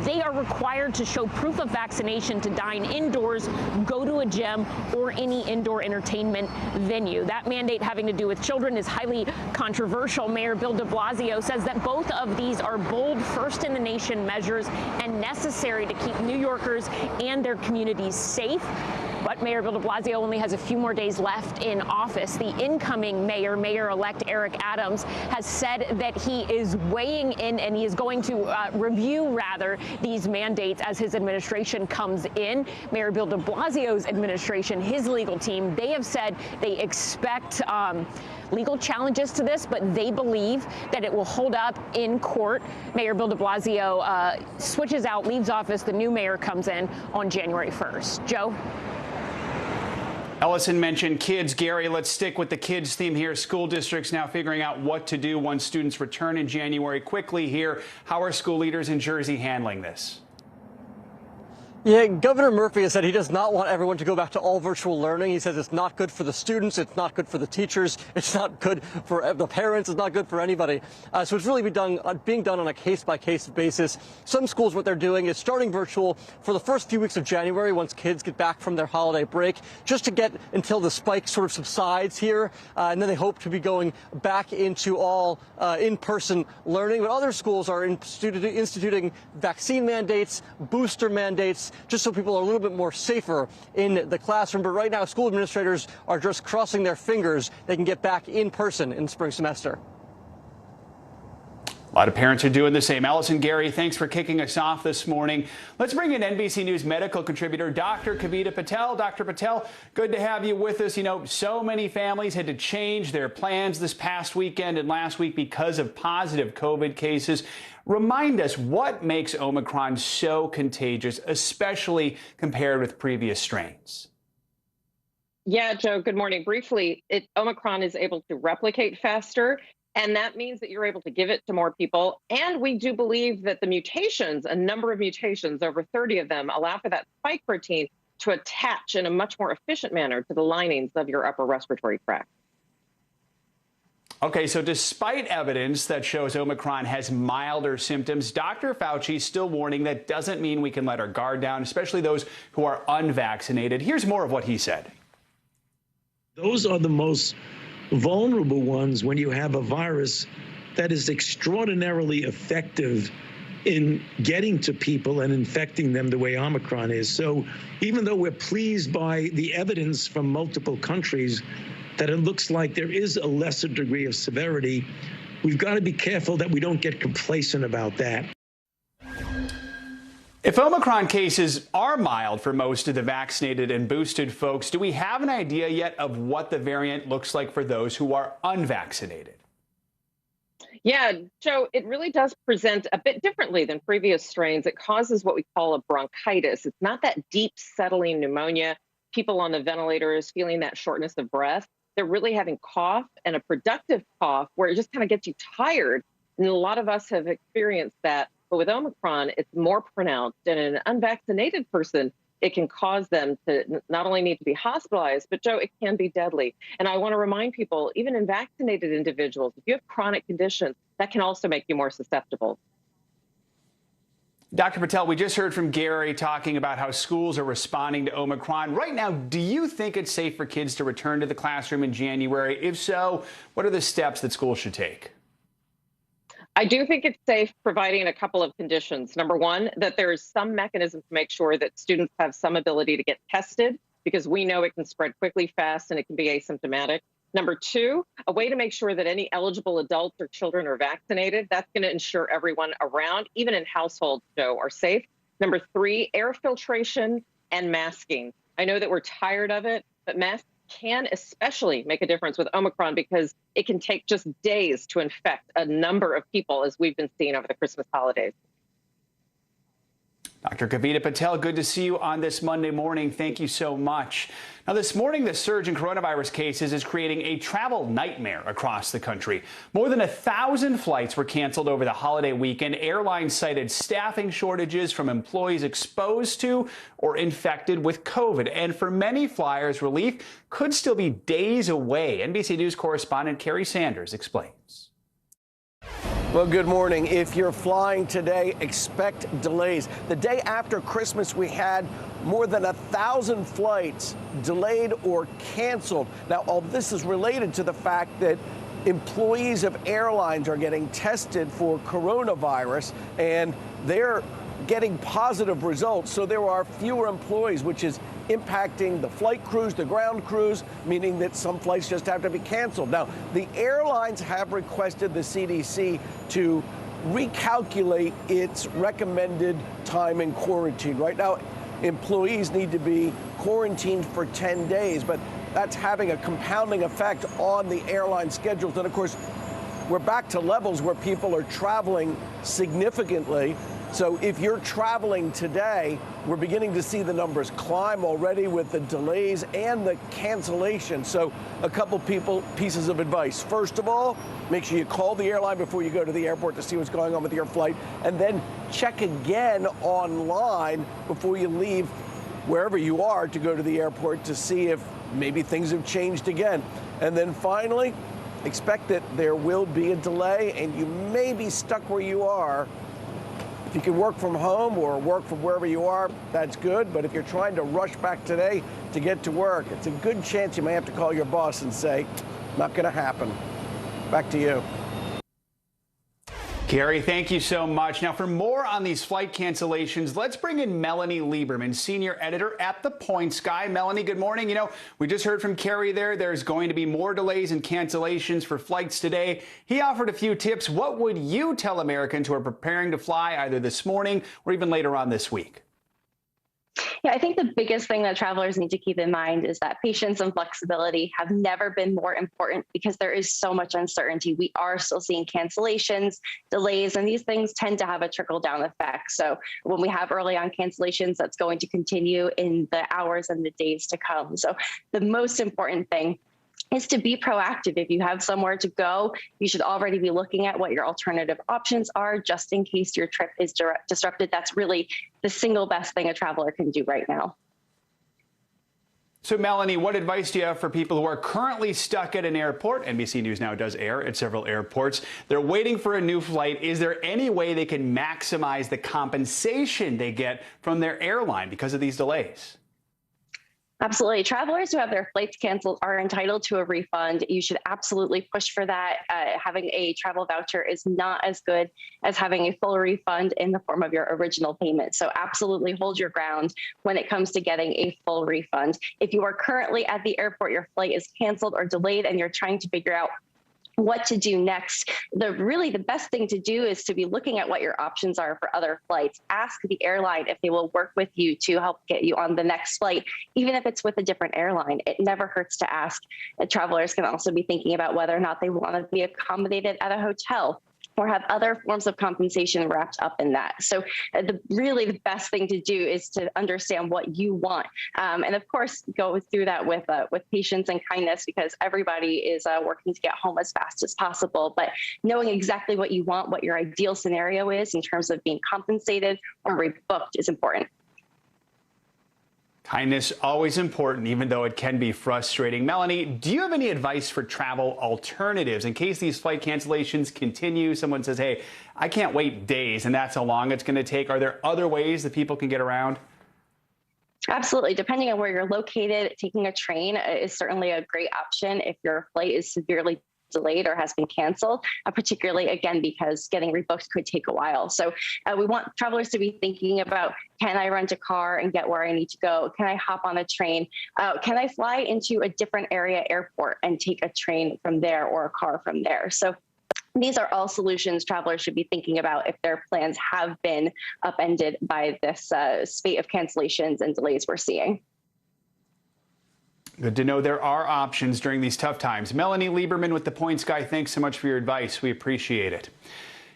they are required to show proof of vaccination to dine indoors, go to a gym, or any indoor entertainment venue. That mandate having to do with children is highly controversial. Mayor Bill de Blasio says that both of these are bold, first-in-the-nation measures and necessary to keep New Yorkers and their communities safe. But Mayor Bill de Blasio only has a few more days left in office. The incoming mayor, Mayor-elect Eric Adams, has said that he is weighing in and he is going to review, these mandates as his administration comes in. Mayor Bill de Blasio's administration, his legal team, they have said they expect legal challenges to this, but they believe that it will hold up in court. Mayor Bill de Blasio switches out, leaves office. The new mayor comes in on January 1st. Joe? Ellison mentioned kids. Gary, let's stick with the kids theme here. School districts now figuring out what to do once students return in January. Quickly here, how are school leaders in Jersey handling this? Yeah, Governor Murphy has said he does not want everyone to go back to all virtual learning. He says it's not good for the students, it's not good for the teachers, it's not good for the parents, it's not good for anybody. So it's really being done on a case-by-case basis. Some schools, what they're doing is starting virtual for the first few weeks of January once kids get back from their holiday break, just to get until the spike sort of subsides here. And then they hope to be going back into all in-person learning. But other schools are instituting vaccine mandates, booster mandates, just so people are a little bit more safer in the classroom. But right now, school administrators are just crossing their fingers they can get back in person in the spring semester. A lot of parents are doing the same. Ellison, Gary, thanks for kicking us off this morning. Let's bring in NBC News medical contributor Dr. Kavita Patel. Dr. Patel, good to have you with us. You know, so many families had to change their plans this past weekend and last week because of positive COVID cases. Remind us, what makes Omicron so contagious, especially compared with previous strains? Yeah, Joe, good morning. Briefly, Omicron is able to replicate faster, and that means that you're able to give it to more people. And we do believe that the mutations, a number of mutations, over 30 of them, allow for that spike protein to attach in a much more efficient manner to the linings of your upper respiratory tract. Okay, so despite evidence that shows Omicron has milder symptoms, Dr. Fauci is still warning that doesn't mean we can let our guard down, especially those who are unvaccinated. Here's more of what he said. Those are the most vulnerable ones when you have a virus that is extraordinarily effective in getting to people and infecting them the way Omicron is. So even though we're pleased by the evidence from multiple countries that it looks like there is a lesser degree of severity, we've got to be careful that we don't get complacent about that. If Omicron cases are mild for most of the vaccinated and boosted folks, do we have an idea yet of what the variant looks like for those who are unvaccinated? Yeah, Joe, it really does present a bit differently than previous strains. It causes what we call a bronchitis. It's not that deep settling pneumonia. People on the ventilators feeling that shortness of breath. They're really having cough, and a productive cough where it just kind of gets you tired. And a lot of us have experienced that. But with Omicron, it's more pronounced. And in an unvaccinated person, it can cause them to not only need to be hospitalized, but Joe, it can be deadly. And I want to remind people, even in vaccinated individuals, if you have chronic conditions, that can also make you more susceptible. Dr. Patel, we just heard from Gary talking about how schools are responding to Omicron. Right now, do you think it's safe for kids to return to the classroom in January? If so, what are the steps that schools should take? I do think it's safe, providing a couple of conditions. Number one, that there is some mechanism to make sure that students have some ability to get tested, because we know it can spread quickly, fast, and it can be asymptomatic. Number two, a way to make sure that any eligible adults or children are vaccinated. That's going to ensure everyone around, even in households, Joe, are safe. Number three, air filtration and masking. I know that we're tired of it, but masks can especially make a difference with Omicron because it can take just days to infect a number of people, as we've been seeing over the Christmas holidays. Dr. Kavita Patel, good to see you on this Monday morning. Thank you so much. Now, this morning, the surge in coronavirus cases is creating a travel nightmare across the country. More than 1,000 flights were canceled over the holiday weekend. Airlines cited staffing shortages from employees exposed to or infected with COVID. And for many flyers, relief could still be days away. NBC News correspondent Kerry Sanders explains. Well, good morning. If you're flying today, expect delays. The day after Christmas, we had more than 1,000 flights delayed or canceled. Now, all this is related to the fact that employees of airlines are getting tested for coronavirus, and they're getting positive results. So there are fewer employees, which is impacting the flight crews, the ground crews, meaning that some flights just have to be canceled. Now, the airlines have requested the CDC to recalculate its recommended time in quarantine. Right now, employees need to be quarantined for 10 days, but that's having a compounding effect on the airline schedules. And of course, we're back to levels where people are traveling significantly. So if you're traveling today, we're beginning to see the numbers climb already with the delays and the cancellation. So a couple pieces of advice. First of all, make sure you call the airline before you go to the airport to see what's going on with your flight, and then check again online before you leave wherever you are to go to the airport to see if maybe things have changed again. And then finally, expect that there will be a delay and you may be stuck where you are. If you can work from home or work from wherever you are, that's good. But if you're trying to rush back today to get to work, it's a good chance you may have to call your boss and say, not going to happen. Back to you. Kerry, thank you so much. Now, for more on these flight cancellations, let's bring in Melanie Lieberman, senior editor at The Points Guy. Melanie, good morning. You know, we just heard from Kerry there. There's going to be more delays and cancellations for flights today. He offered a few tips. What would you tell Americans who are preparing to fly either this morning or even later on this week? Yeah, I think the biggest thing that travelers need to keep in mind is that patience and flexibility have never been more important because there is so much uncertainty. We are still seeing cancellations, delays, and these things tend to have a trickle-down effect. So when we have early on cancellations, that's going to continue in the hours and the days to come. So the most important thing is to be proactive. If you have somewhere to go, you should already be looking at what your alternative options are just in case your trip is disrupted. That's really the single best thing a traveler can do right now. So, Melanie, what advice do you have for people who are currently stuck at an airport? NBC News Now does air at several airports. They're waiting for a new flight. Is there any way they can maximize the compensation they get from their airline because of these delays? Absolutely. Travelers who have their flights canceled are entitled to a refund. You should absolutely push for that. Having a travel voucher is not as good as having a full refund in the form of your original payment. So absolutely hold your ground when it comes to getting a full refund. If you are currently at the airport, your flight is canceled or delayed, and you're trying to figure out what to do next, the best thing to do is to be looking at what your options are for other flights. Ask the airline if they will work with you to help get you on the next flight, even if it's with a different airline. It never hurts to ask. Travelers can also be thinking about whether or not they want to be accommodated at a hotel or have other forms of compensation wrapped up in that. So the best thing to do is to understand what you want. And of course, go through that with patience and kindness, because everybody is working to get home as fast as possible. But knowing exactly what you want, what your ideal scenario is in terms of being compensated or rebooked is important. Kindness, always important, even though it can be frustrating. Melanie, do you have any advice for travel alternatives in case these flight cancellations continue? Someone says, hey, I can't wait days, and that's how long it's going to take. Are there other ways that people can get around? Absolutely. Depending on where you're located, taking a train is certainly a great option if your flight is severely delayed or has been canceled, particularly, again, because getting rebooked could take a while. So we want travelers to be thinking about, can I rent a car and get where I need to go? Can I hop on a train? Can I fly into a different area airport and take a train from there or a car from there? So these are all solutions travelers should be thinking about if their plans have been upended by this spate of cancellations and delays we're seeing. Good to know there are options during these tough times. Melanie Lieberman with The Points Guy, thanks so much for your advice. We appreciate it.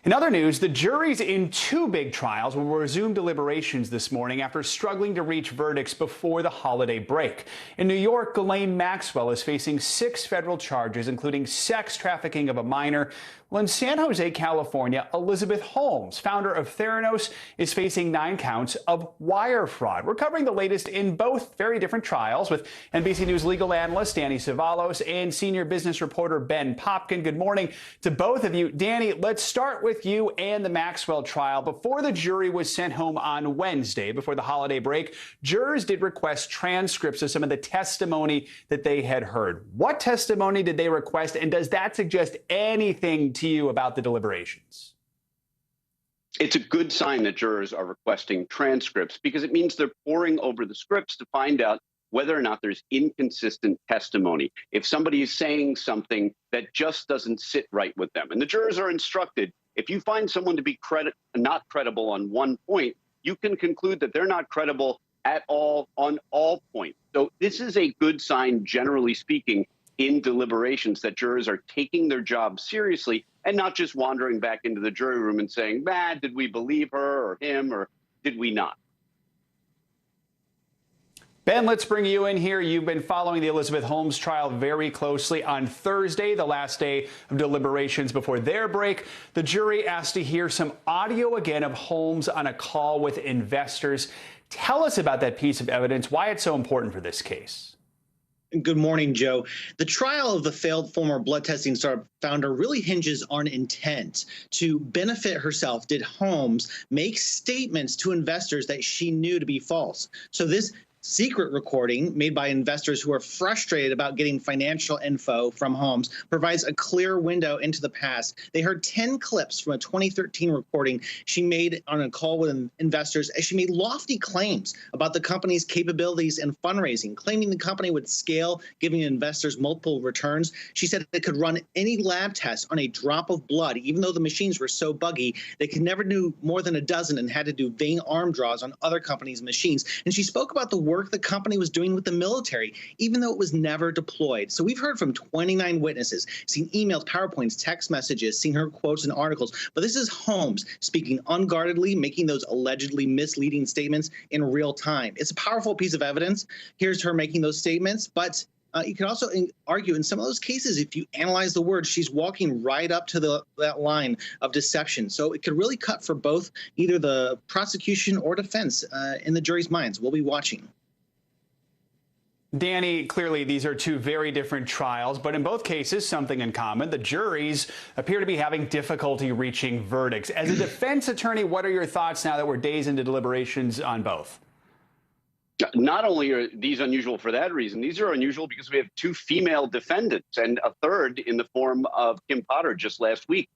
In other news, the juries in 2 big trials will resume deliberations this morning after struggling to reach verdicts before the holiday break. In New York, Ghislaine Maxwell is facing 6 federal charges, including sex trafficking of a minor. Well, in San Jose, California, Elizabeth Holmes, founder of Theranos, is facing 9 counts of wire fraud. We're covering the latest in both very different trials with NBC News legal analyst Danny Cevallos and senior business reporter Ben Popkin. Good morning to both of you. Danny, let's start with you and the Maxwell trial. Before the jury was sent home on Wednesday, before the holiday break, jurors did request transcripts of some of the testimony that they had heard. What testimony did they request, and does that suggest anything to you about the deliberations? It's a good sign that jurors are requesting transcripts because it means they're poring over the scripts to find out whether or not there's inconsistent testimony. If somebody is saying something that just doesn't sit right with them. And the jurors are instructed, if you find someone to be not credible on one point, you can conclude that they're not credible at all on all points. So this is a good sign, generally speaking, in deliberations, that jurors are taking their job seriously and not just wandering back into the jury room and saying, man, did we believe her or him, or did we not? Ben, let's bring you in here. You've been following the Elizabeth Holmes trial very closely. On Thursday, the last day of deliberations before their break, the jury asked to hear some audio again of Holmes on a call with investors. Tell us about that piece of evidence, why it's so important for this case. Good morning, Joe. The trial of the failed former blood testing startup founder really hinges on intent to benefit herself. Did Holmes make statements to investors that she knew to be false? So this secret recording made by investors who are frustrated about getting financial info from Holmes provides a clear window into the past. They heard 10 clips from a 2013 recording she made on a call with investors as she made lofty claims about the company's capabilities and fundraising, claiming the company would scale, giving investors multiple returns. She said it could run any lab test on a drop of blood, even though the machines were so buggy they could never do more than a dozen and had to do vain arm draws on other companies' machines. And she spoke about the work the company was doing with the military, even though it was never deployed. So we've heard from 29 witnesses, seen emails, PowerPoints, text messages, seen her quotes and articles. But this is Holmes speaking unguardedly, making those allegedly misleading statements in real time. It's a powerful piece of evidence. Here's her making those statements, but you can also argue in some of those cases, if you analyze the words, she's walking right up to that line of deception. So it could really cut for both either the prosecution or defense in the jury's minds. We'll be watching. Danny, clearly these are 2 very different trials, but in both cases, something in common. The juries appear to be having difficulty reaching verdicts. As a defense attorney, what are your thoughts now that we're days into deliberations on both? Not only are these unusual for that reason, these are unusual because we have 2 female defendants and a third in the form of Kim Potter just last week.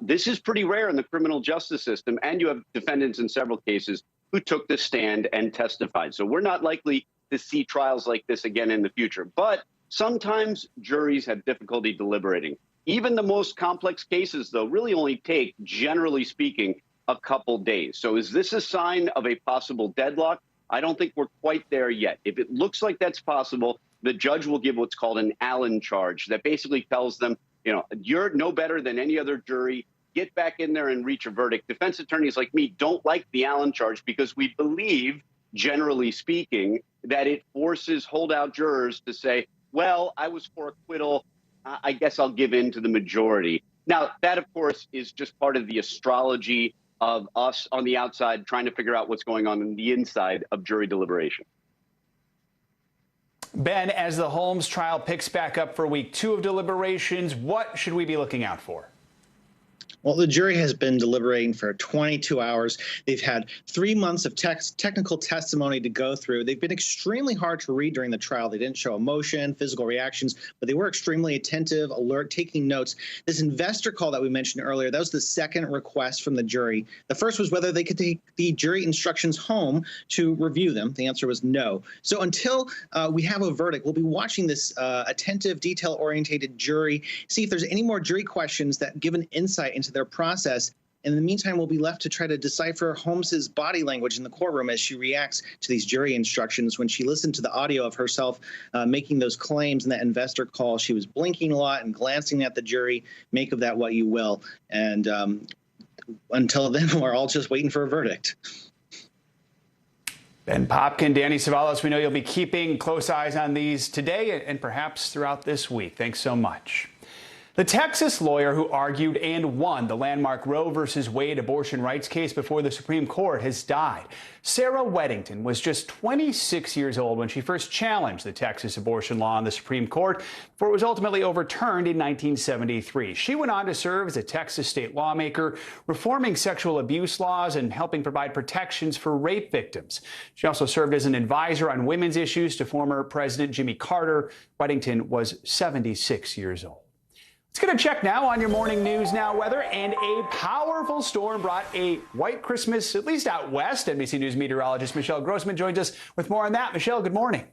This is pretty rare in the criminal justice system, and you have defendants in several cases who took the stand and testified. So we're not likely to see trials like this again in the future. But sometimes juries have difficulty deliberating. Even the most complex cases, though, really only take, generally speaking, a couple days. So is this a sign of a possible deadlock? I don't think we're quite there yet. If it looks like that's possible, the judge will give what's called an Allen charge that basically tells them, you know, you're no better than any other jury. Get back in there and reach a verdict. Defense attorneys like me don't like the Allen charge because we believe, generally speaking, that it forces holdout jurors to say, well, I was for acquittal. I guess I'll give in to the majority. Now, that, of course, is just part of the astrology of us on the outside trying to figure out what's going on the inside of jury deliberation. Ben, as the Holmes trial picks back up for week 2 of deliberations, what should we be looking out for? Well, the jury has been deliberating for 22 hours. They've had 3 months of technical testimony to go through. They've been extremely hard to read during the trial. They didn't show emotion, physical reactions, but they were extremely attentive, alert, taking notes. This investor call that we mentioned earlier, that was the second request from the jury. The first was whether they could take the jury instructions home to review them. The answer was no. So until we have a verdict, we'll be watching this attentive, detail-oriented jury, see if there's any more jury questions that give an insight into their process. In the meantime, we'll be left to try to decipher Holmes's body language in the courtroom as she reacts to these jury instructions. When she listened to the audio of herself making those claims in that investor call, she was blinking a lot and glancing at the jury. Make of that what you will. And until then, we're all just waiting for a verdict. Ben Popkin, Danny Savalas, we know you'll be keeping close eyes on these today and perhaps throughout this week. Thanks so much. The Texas lawyer who argued and won the landmark Roe v. Wade abortion rights case before the Supreme Court has died. Sarah Weddington was just 26 years old when she first challenged the Texas abortion law in the Supreme Court before it was ultimately overturned in 1973. She went on to serve as a Texas state lawmaker, reforming sexual abuse laws and helping provide protections for rape victims. She also served as an advisor on women's issues to former President Jimmy Carter. Weddington was 76 years old. Let's get a check now on your morning news now weather, and a powerful storm brought a white Christmas, at least out west. NBC News meteorologist Michelle Grossman joins us with more on that. Michelle, good morning.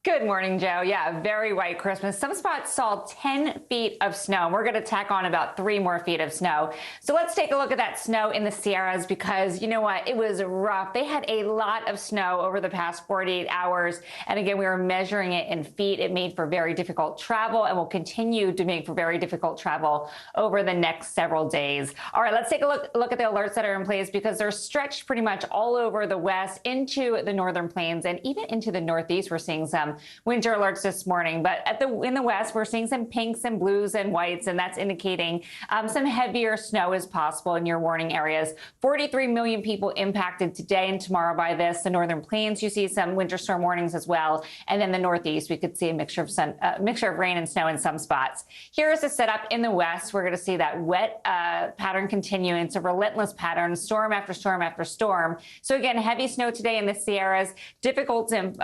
Good morning, Joe. Yeah, very white Christmas. Some spots saw 10 feet of snow. We're going to tack on about 3 more feet of snow. So let's take a look at that snow in the Sierras, because you know what? It was rough. They had a lot of snow over the past 48 hours. And again, we were measuring it in feet. It made for very difficult travel and will continue to make for very difficult travel over the next several days. All right, let's take a look at the alerts that are in place, because they're stretched pretty much all over the west into the northern plains and even into the northeast. We're seeing some winter alerts this morning, but in the west, we're seeing some pinks and blues and whites, and that's indicating some heavier snow is possible in your warning areas. 43 million people impacted today and tomorrow by this. The northern plains, you see some winter storm warnings as well, and then the northeast, we could see a mixture of rain and snow in some spots. Here's the setup in the west. We're going to see that wet pattern continue. It's a relentless pattern, storm after storm after storm. So again, heavy snow today in the Sierras, difficult and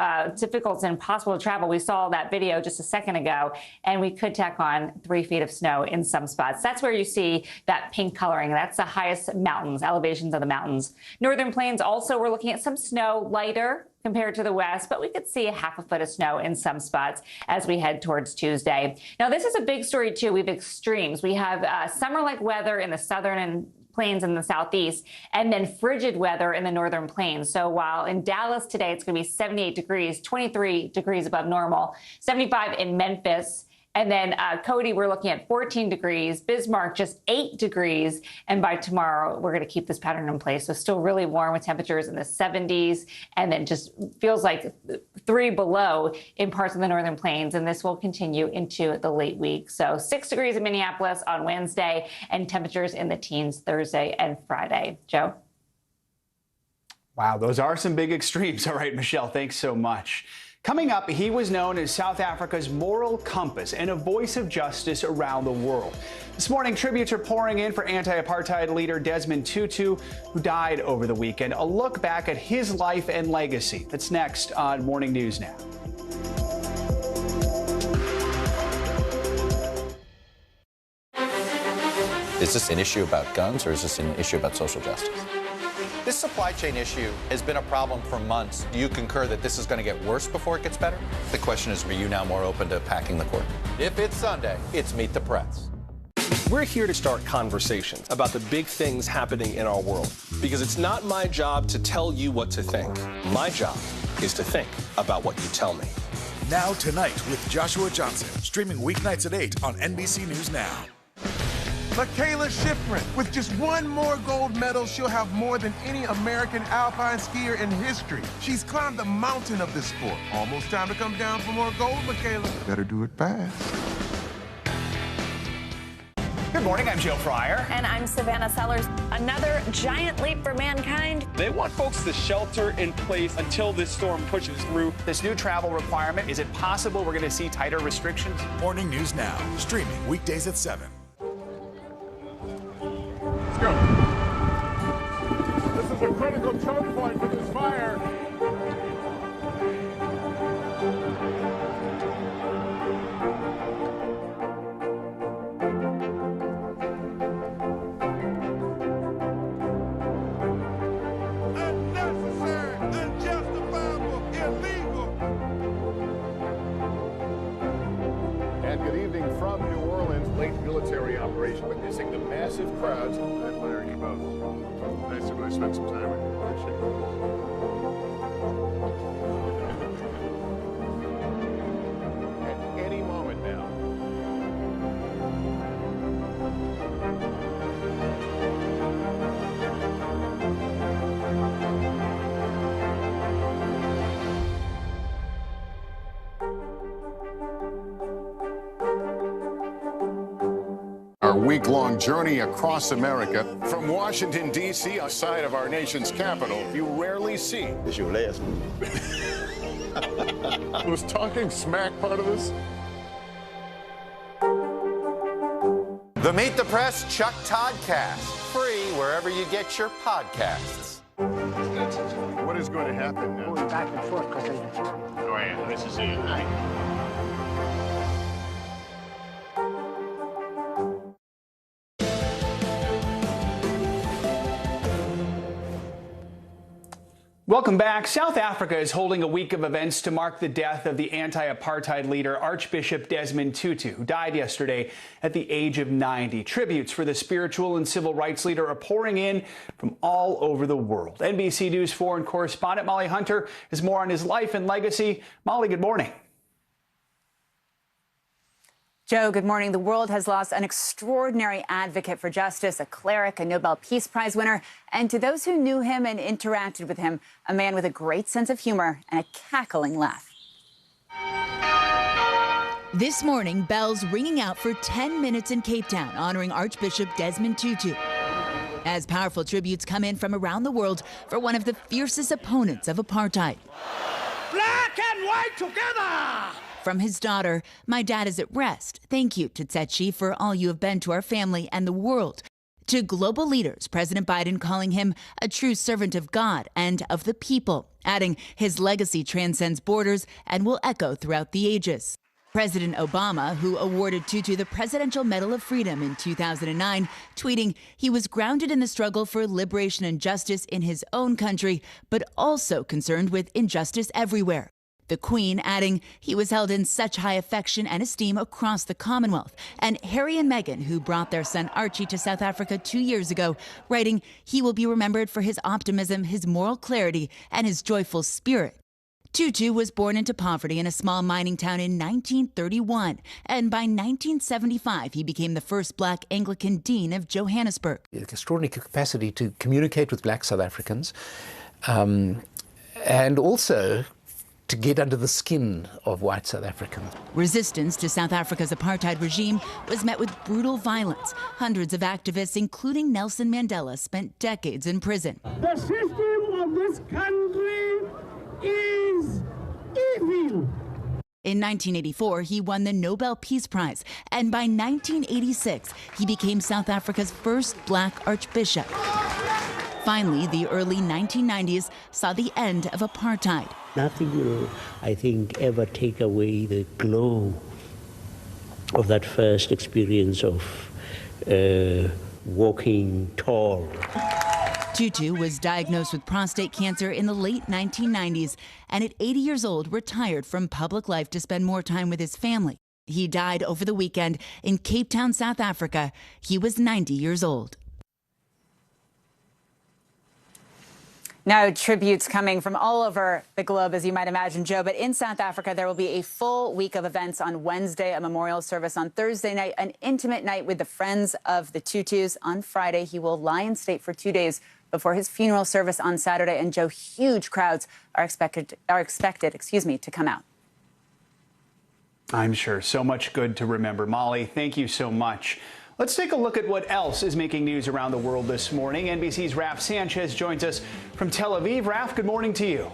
impossible to travel. We saw that video just a second ago, and we could tack on 3 feet of snow in some spots. That's where you see that pink coloring. That's the highest mountains, elevations of the mountains. Northern plains also, we're looking at some snow, lighter compared to the west, but we could see a half a foot of snow in some spots as we head towards Tuesday. Now, this is a big story too. We have extremes. We have summer-like weather in the southern and plains in the southeast, and then frigid weather in the northern plains. So while in Dallas today, it's going to be 78 degrees, 23 degrees above normal, 75 in Memphis. And then Cody, we're looking at 14 degrees, Bismarck just 8 degrees. And by tomorrow, we're going to keep this pattern in place. So still really warm with temperatures in the 70s, and then just feels like 3 below in parts of the northern plains. And this will continue into the late week. So 6 degrees in Minneapolis on Wednesday, and temperatures in the teens Thursday and Friday. Joe? Wow, those are some big extremes. All right, Michelle, thanks so much. Coming up, he was known as South Africa's moral compass and a voice of justice around the world. This morning, tributes are pouring in for anti-apartheid leader Desmond Tutu, who died over the weekend. A look back at his life and legacy. That's next on Morning News Now. Is this an issue about guns, or is this an issue about social justice? This supply chain issue has been a problem for months. Do you concur that this is going to get worse before it gets better? The question is, are you now more open to packing the court? If it's Sunday, it's Meet the Press. We're here to start conversations about the big things happening in our world, because it's not my job to tell you what to think. My job is to think about what you tell me. Now Tonight with Joshua Johnson, streaming weeknights at 8 on NBC News Now. Michaela Schifrin. With just one more gold medal, she'll have more than any American alpine skier in history. She's climbed the mountain of this sport. Almost time to come down for more gold, Michaela. Better do it fast. Good morning, I'm Joe Fryer. And I'm Savannah Sellers. Another giant leap for mankind. They want folks to shelter in place until this storm pushes through. This new travel requirement, is it possible we're going to see tighter restrictions? Morning News Now, streaming weekdays at 7. Let's go. This is a critical choke point for this fire. Unnecessary, unjustifiable, illegal. And good evening from New Orleans. Late military operation witnessing the massive crowds. I admire you both. Nice to really spend some time with you. Appreciate it. At any moment now. Our week-long journey across America. From Washington, D.C., outside of our nation's capital, you rarely see. It's your last move. Was talking smack part of this? The Meet the Press Chuck Toddcast, free wherever you get your podcasts. What is going to happen now? Going back and forth because Go ahead, this is it. Welcome back. South Africa is holding a week of events to mark the death of the anti-apartheid leader Archbishop Desmond Tutu, who died yesterday at the age of 90. Tributes for the spiritual and civil rights leader are pouring in from all over the world. NBC News foreign correspondent Molly Hunter has more on his life and legacy. Molly, good morning. Joe, good morning. The world has lost an extraordinary advocate for justice, a cleric, a Nobel Peace Prize winner, and to those who knew him and interacted with him, a man with a great sense of humor and a cackling laugh. This morning, bells ringing out for 10 minutes in Cape Town, honoring Archbishop Desmond Tutu, as powerful tributes come in from around the world for one of the fiercest opponents of apartheid. Black and white together! From his daughter, "My dad is at rest. Thank you, Tsetsi, for all you have been to our family and the world." To global leaders, President Biden calling him a true servant of God and of the people, adding his legacy transcends borders and will echo throughout the ages. President Obama, who awarded Tutu the Presidential Medal of Freedom in 2009, tweeting he was grounded in the struggle for liberation and justice in his own country, but also concerned with injustice everywhere. The Queen adding he was held in such high affection and esteem across the Commonwealth. And Harry and Meghan, who brought their son Archie to South Africa 2 years ago, writing he will be remembered for his optimism, his moral clarity, and his joyful spirit. Tutu was born into poverty in a small mining town in 1931, and by 1975 he became the first black Anglican dean of Johannesburg. Extraordinary capacity to communicate with black South Africans, and also to get under the skin of white South Africans. Resistance to South Africa's apartheid regime was met with brutal violence. Hundreds of activists, including Nelson Mandela, spent decades in prison. The system of this country is evil. In 1984, he won the Nobel Peace Prize, and by 1986, he became South Africa's first black archbishop. Finally, the early 1990s saw the end of apartheid. Nothing will, I think, ever take away the glow of that first experience of walking tall. Tutu was diagnosed with prostate cancer in the late 1990s, and at 80 years old, retired from public life to spend more time with his family. He died over the weekend in Cape Town, South Africa. He was 90 years old. Now, tributes coming from all over the globe, as you might imagine, Joe. But in South Africa, there will be a full week of events on Wednesday, a memorial service on Thursday night, an intimate night with the friends of the Tutus. On Friday, he will lie in state for 2 days before his funeral service on Saturday. And Joe, huge crowds are expected, to come out. I'm sure. So much good to remember. Molly, thank you so much. Let's take a look at what else is making news around the world this morning. NBC's Raf Sanchez joins us from Tel Aviv. Raf, good morning to you.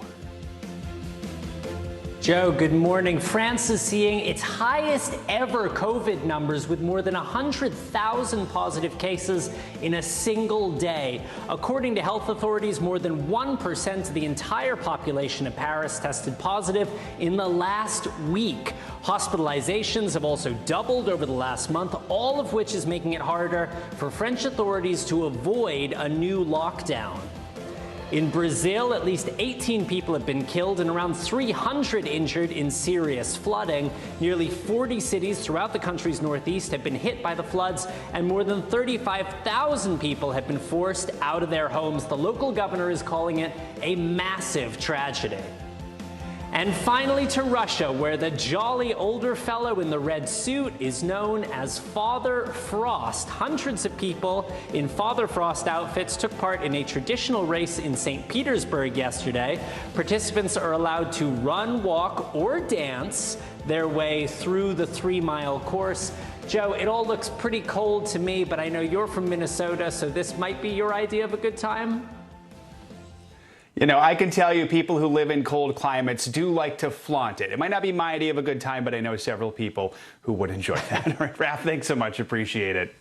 Joe, good morning. France is seeing its highest ever COVID numbers with more than 100,000 positive cases in a single day. According to health authorities, more than 1% of the entire population of Paris tested positive in the last week. Hospitalizations have also doubled over the last month, all of which is making it harder for French authorities to avoid a new lockdown. In Brazil, at least 18 people have been killed and around 300 injured in serious flooding. Nearly 40 cities throughout the country's northeast have been hit by the floods, and more than 35,000 people have been forced out of their homes. The local governor is calling it a massive tragedy. And finally to Russia, where the jolly older fellow in the red suit is known as Father Frost. Hundreds of people in Father Frost outfits took part in a traditional race in St. Petersburg yesterday. Participants are allowed to run, walk, or dance their way through the 3-mile course. Joe, it all looks pretty cold to me, but I know you're from Minnesota, so this might be your idea of a good time. You know, I can tell you people who live in cold climates do like to flaunt it. It might not be my idea of a good time, but I know several people who would enjoy that. All right, Raph, thanks so much. Appreciate it.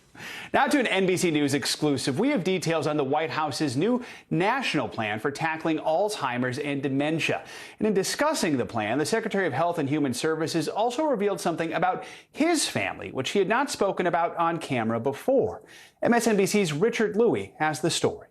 Now to an NBC News exclusive. We have details on the White House's new national plan for tackling Alzheimer's and dementia. And in discussing the plan, the Secretary of Health and Human Services also revealed something about his family, which he had not spoken about on camera before. MSNBC's Richard Louie has the story.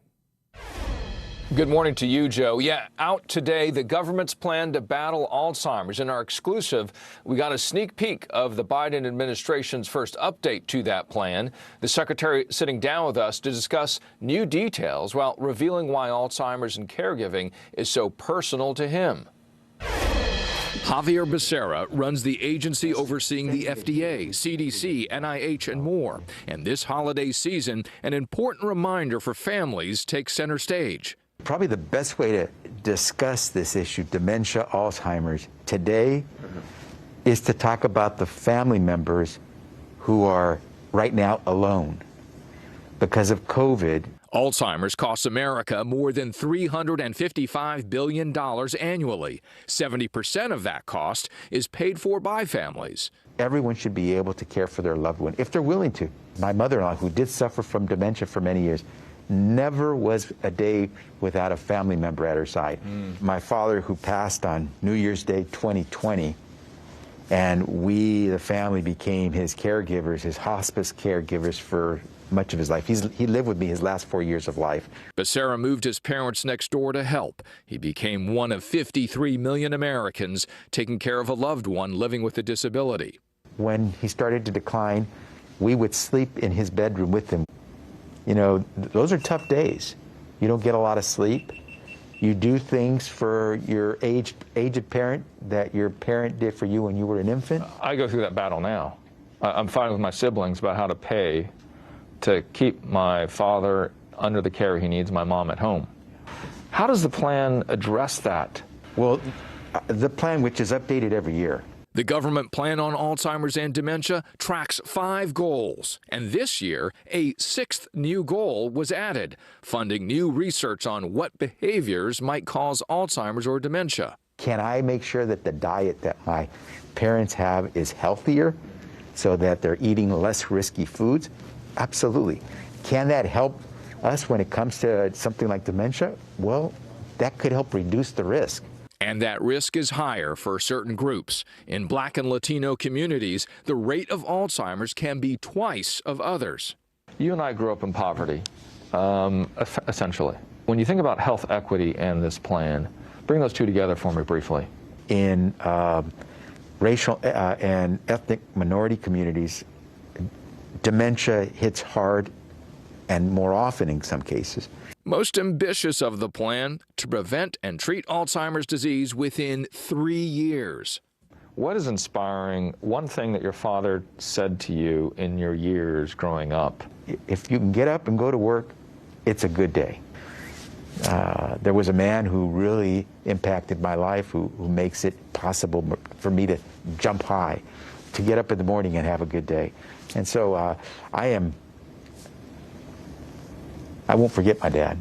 Good morning to you, Joe. Yeah, out today, the government's plan to battle Alzheimer's. In our exclusive, we got a sneak peek of the Biden administration's first update to that plan. The secretary sitting down with us to discuss new details while revealing why Alzheimer's and caregiving is so personal to him. Javier Becerra runs the agency overseeing the FDA, CDC, NIH, and more. And this holiday season, an important reminder for families takes center stage. Probably the best way to discuss this issue, dementia, Alzheimer's, today is to talk about the family members who are right now alone because of COVID. Alzheimer's costs America more than $355 billion annually. 70% of that cost is paid for by families. Everyone should be able to care for their loved one if they're willing to. My mother-in-law, who did suffer from dementia for many years, never was a day without a family member at her side. My father, who passed on New Year's Day 2020, and we, the family, became his caregivers, his hospice caregivers for much of his life. He lived with me his last 4 years of life. Becerra moved his parents next door to help. He became one of 53 million Americans taking care of a loved one living with a disability. When he started to decline, we would sleep in his bedroom with him. You know, those are tough days. You don't get a lot of sleep. You do things for your aged parent that your parent did for you when you were an infant. I go through that battle now. I'm fighting with my siblings about how to pay to keep my father under the care he needs, my mom at home. How does the plan address that? Well, the plan, which is updated every year. The government plan on Alzheimer's and dementia tracks 5 goals. And this year, a 6th new goal was added, funding new research on what behaviors might cause Alzheimer's or dementia. Can I make sure that the diet that my parents have is healthier so that they're eating less risky foods? Absolutely. Can that help us when it comes to something like dementia? Well, that could help reduce the risk. And that risk is higher for certain groups. In Black and Latino communities, the rate of Alzheimer's can be twice of others. You and I grew up in poverty, essentially. When you think about health equity and this plan, bring those two together for me briefly. In racial and ethnic minority communities, dementia hits hard and more often in some cases. Most ambitious of the plan, to prevent and treat Alzheimer's disease within 3 years. What is inspiring, one thing that your father said to you in your years growing up? If you can get up and go to work, it's a good day. There was a man who really impacted my life, who makes it possible for me to jump high, to get up in the morning and have a good day. And so I won't forget my dad.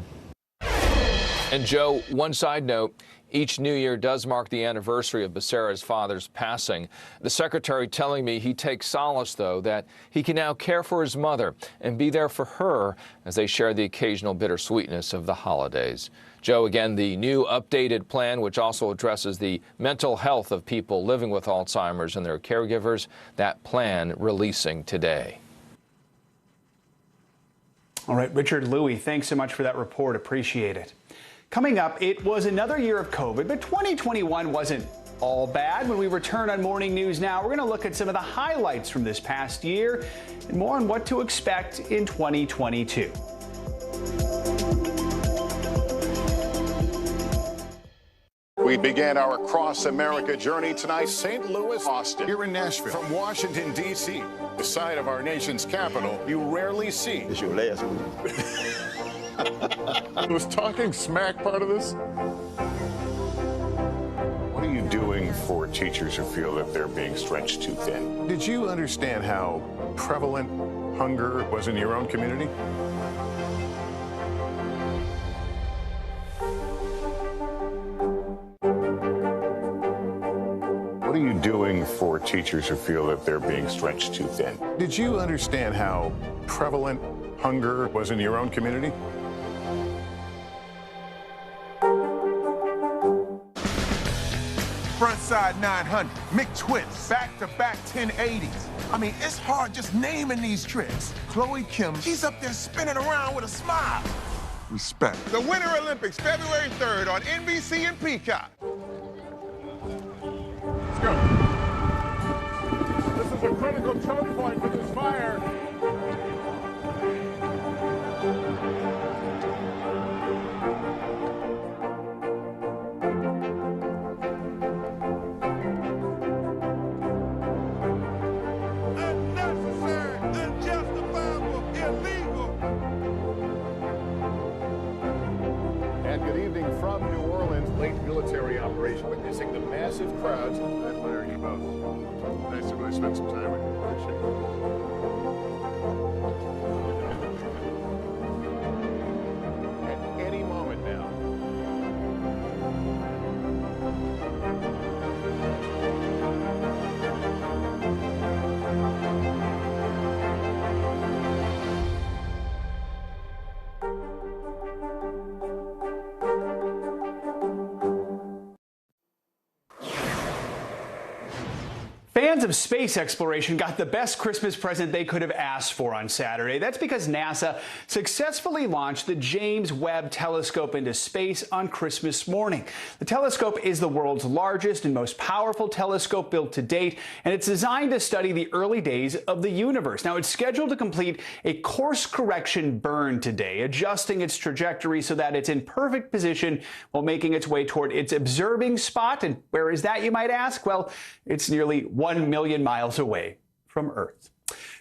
And Joe, one side note, each new year does mark the anniversary of Becerra's father's passing. The secretary telling me he takes solace, though, that he can now care for his mother and be there for her as they share the occasional bittersweetness of the holidays. Joe, again, the new updated plan, which also addresses the mental health of people living with Alzheimer's and their caregivers, that plan releasing today. All right, Richard Louie, thanks so much for that report. Appreciate it. Coming up, it was another year of COVID, but 2021 wasn't all bad. When we return on Morning News Now, we're going to look at some of the highlights from this past year and more on what to expect in 2022. We began our Across America journey tonight, St. Louis, Austin, here in Nashville. From Washington, D.C., the site of our nation's capital, you rarely see. It's your last one. Was talking smack part of this? What do you doing for teachers who feel that they're being stretched too thin? Did you understand how prevalent hunger was in your own community? What are you doing for teachers who feel that they're being stretched too thin? Did you understand how prevalent hunger was in your own community? Frontside 900, McTwist, back-to-back 1080s. I mean, it's hard just naming these tricks. Chloe Kim, she's up there spinning around with a smile. Respect. The Winter Olympics, February 3rd on NBC and Peacock. Let's go. This is a critical choke point for this fire. Military operation, witnessing the massive crowds. I admire you both. Nice to really spend some time with you. Appreciate it. At any moment now. Fans of space exploration got the best Christmas present they could have asked for on Saturday. That's because NASA successfully launched the James Webb Telescope into space on Christmas morning. The telescope is the world's largest and most powerful telescope built to date, and it's designed to study the early days of the universe. Now, it's scheduled to complete a course correction burn today, adjusting its trajectory so that it's in perfect position while making its way toward its observing spot. And where is that, you might ask? Well, it's nearly 1 million miles away from Earth.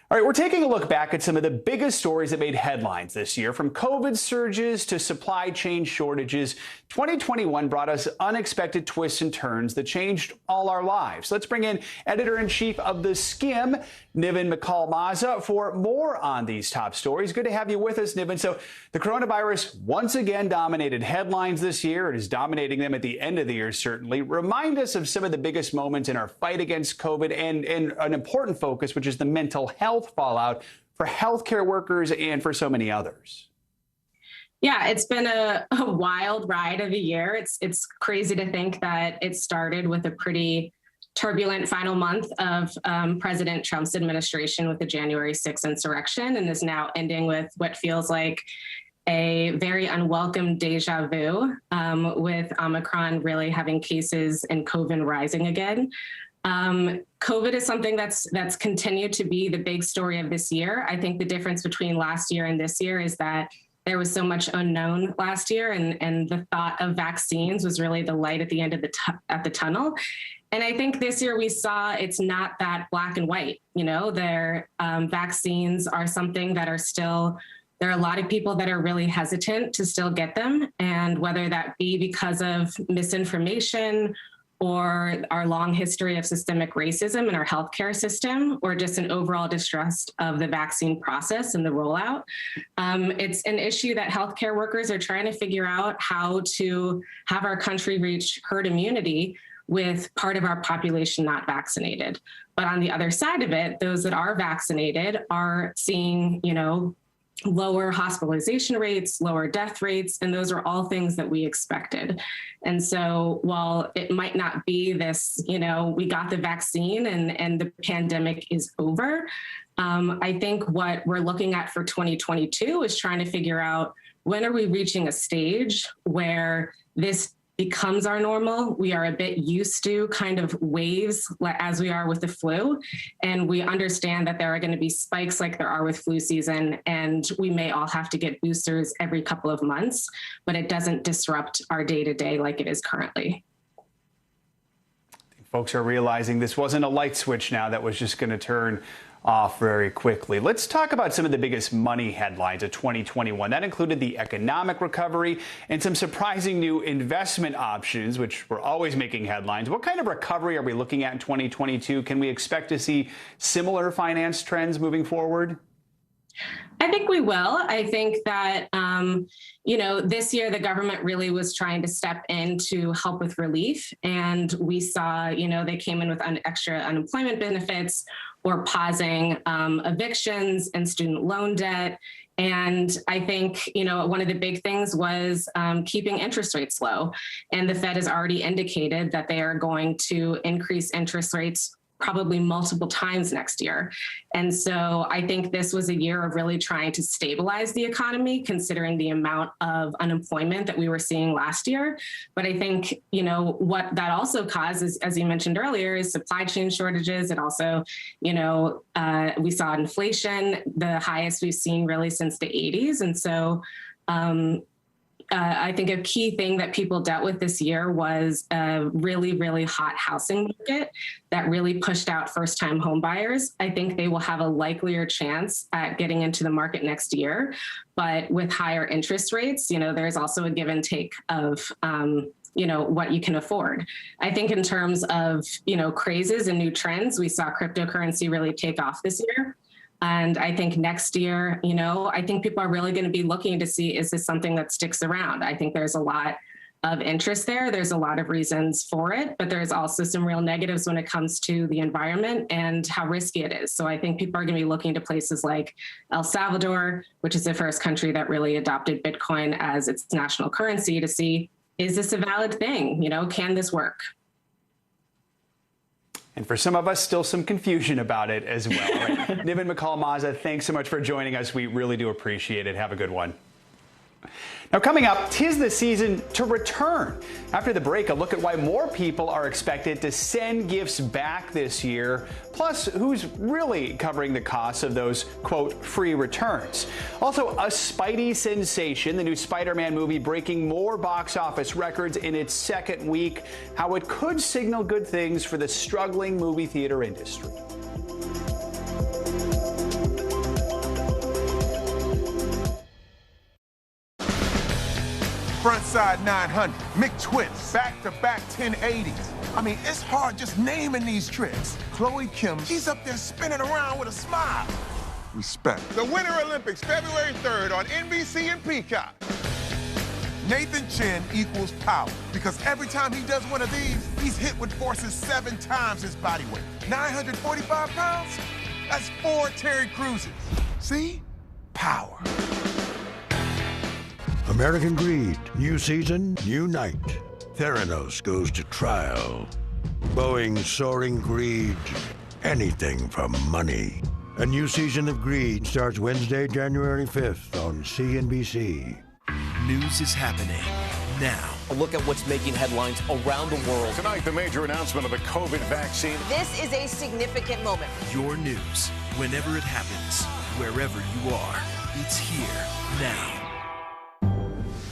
All right, we're taking a look back at some of the biggest stories that made headlines this year. From COVID surges to supply chain shortages, 2021 brought us unexpected twists and turns that changed all our lives. Let's bring in editor-in-chief of The Skim, Niven McCall-Maza, for more on these top stories. Good to have you with us, Niven. So the coronavirus once again dominated headlines this year. It is dominating them at the end of the year, certainly. Remind us of some of the biggest moments in our fight against COVID and an important focus, which is the mental health fallout for healthcare workers and for so many others. Yeah, it's been a wild ride of a year. It's crazy to think that it started with a pretty turbulent final month of President Trump's administration with the January 6th insurrection, and is now ending with what feels like a very unwelcome deja vu, with Omicron really having cases and COVID rising again. COVID is something that's continued to be the big story of this year. I think the difference between last year and this year is that there was so much unknown last year, and the thought of vaccines was really the light at the end of the tunnel. And I think this year we saw it's not that black and white. You know, vaccines are something that are still, there are a lot of people that are really hesitant to still get them. And whether that be because of misinformation or our long history of systemic racism in our healthcare system, or just an overall distrust of the vaccine process and the rollout. It's an issue that healthcare workers are trying to figure out how to have our country reach herd immunity with part of our population not vaccinated. But on the other side of it, those that are vaccinated are seeing, lower hospitalization rates, lower death rates, and those are all things that we expected. And so while it might not be this, we got the vaccine and the pandemic is over, I think what we're looking at for 2022 is trying to figure out, when are we reaching a stage where this becomes our normal? We are a bit used to kind of waves as we are with the flu. And we understand that there are going to be spikes like there are with flu season. And we may all have to get boosters every couple of months, but it doesn't disrupt our day-to-day like it is currently. Folks are realizing this wasn't a light switch now that was just going to turn off very quickly. Let's talk about some of the biggest money headlines of 2021. That included the economic recovery and some surprising new investment options, which were always making headlines. What kind of recovery are we looking at in 2022? Can we expect to see similar finance trends moving forward? I think we will. I think that, this year the government really was trying to step in to help with relief. And we saw, they came in with extra unemployment benefits or pausing evictions and student loan debt. And I think, one of the big things was keeping interest rates low. And the Fed has already indicated that they are going to increase interest rates probably multiple times next year. And so I think this was a year of really trying to stabilize the economy, considering the amount of unemployment that we were seeing last year. But I think, what that also causes, as you mentioned earlier, is supply chain shortages. It also, we saw inflation, the highest we've seen really since the 80s. And so I think a key thing that people dealt with this year was a really, really hot housing market that really pushed out first-time home buyers. I think they will have a likelier chance at getting into the market next year. But with higher interest rates, there's also a give and take of what you can afford. I think in terms of, crazes and new trends, we saw cryptocurrency really take off this year. And I think next year, I think people are really going to be looking to see, is this something that sticks around? I think there's a lot of interest there. There's a lot of reasons for it, but there's also some real negatives when it comes to the environment and how risky it is. So I think people are going to be looking to places like El Salvador, which is the first country that really adopted Bitcoin as its national currency, to see, is this a valid thing? Can this work? And for some of us, still some confusion about it as well. Right? Niven McCall-Maza, thanks so much for joining us. We really do appreciate it. Have a good one. Now, coming up, 'tis the season to return. After the break, a look at why more people are expected to send gifts back this year, plus who's really covering the costs of those, quote, free returns. Also, a Spidey sensation, the new Spider-Man movie breaking more box office records in its second week, how it could signal good things for the struggling movie theater industry. Frontside 900, McTwist, back-to-back 1080s. I mean, it's hard just naming these tricks. Chloe Kim, she's up there spinning around with a smile. Respect. The Winter Olympics, February 3rd on NBC and Peacock. Nathan Chen equals power, because every time he does one of these, he's hit with forces 7 times his body weight. 945 pounds? That's 4 Terry Cruises. See? Power. American Greed, new season, new night. Theranos goes to trial. Boeing's soaring greed, anything for money. A new season of Greed starts Wednesday, January 5th on CNBC. News is happening now. A look at what's making headlines around the world. Tonight, the major announcement of the COVID vaccine. This is a significant moment. Your news, whenever it happens, wherever you are, it's here now.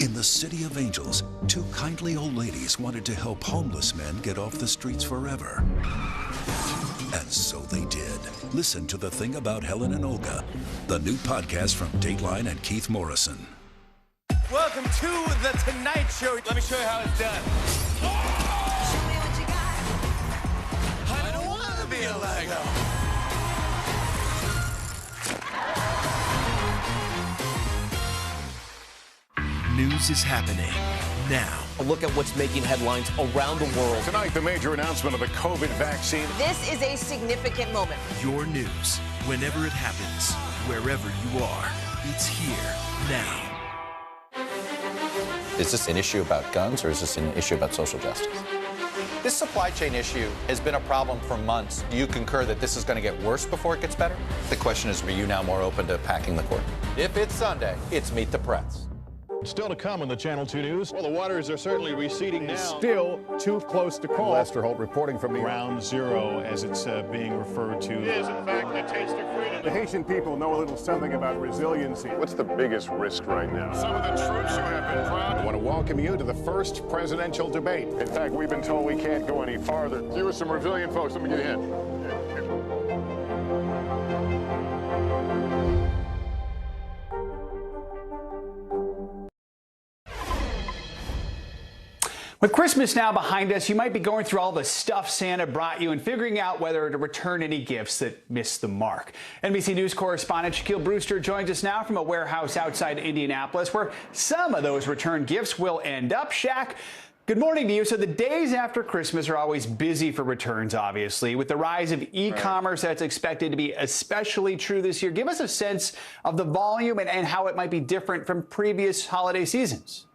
In the City of Angels, 2 kindly old ladies wanted to help homeless men get off the streets forever. And so they did. Listen to The Thing About Helen and Olga, the new podcast from Dateline and Keith Morrison. Welcome to The Tonight Show. Let me show you how it's done. Show me what you got. I don't want to be a Lego. News is happening now. A look at what's making headlines around the world. Tonight, the major announcement of the COVID vaccine. This is a significant moment. Your news, whenever it happens, wherever you are, it's here now. Is this an issue about guns or is this an issue about social justice? This supply chain issue has been a problem for months. Do you concur that this is going to get worse before it gets better? The question is, are you now more open to packing the court? If it's Sunday, it's Meet the Press. Still to come on the Channel 2 News. Well, the waters are certainly receding now. Still too close to call. Lester Holt reporting from Ground Zero, as it's being referred to. It is, in fact, the taste of freedom. The Haitian people know a little something about resiliency. What's the biggest risk right now? Some of the troops who have been proud. I want to welcome you to the first presidential debate. In fact, we've been told we can't go any farther. You with some resilient folks, let me get a hint. With Christmas now behind us, you might be going through all the stuff Santa brought you and figuring out whether to return any gifts that missed the mark. NBC News correspondent Shaquille Brewster joins us now from a warehouse outside Indianapolis, where some of those returned gifts will end up. Shaq, good morning to you. So the days after Christmas are always busy for returns, obviously. With the rise of e-commerce, that's expected to be especially true this year. Give us a sense of the volume and how it might be different from previous holiday seasons.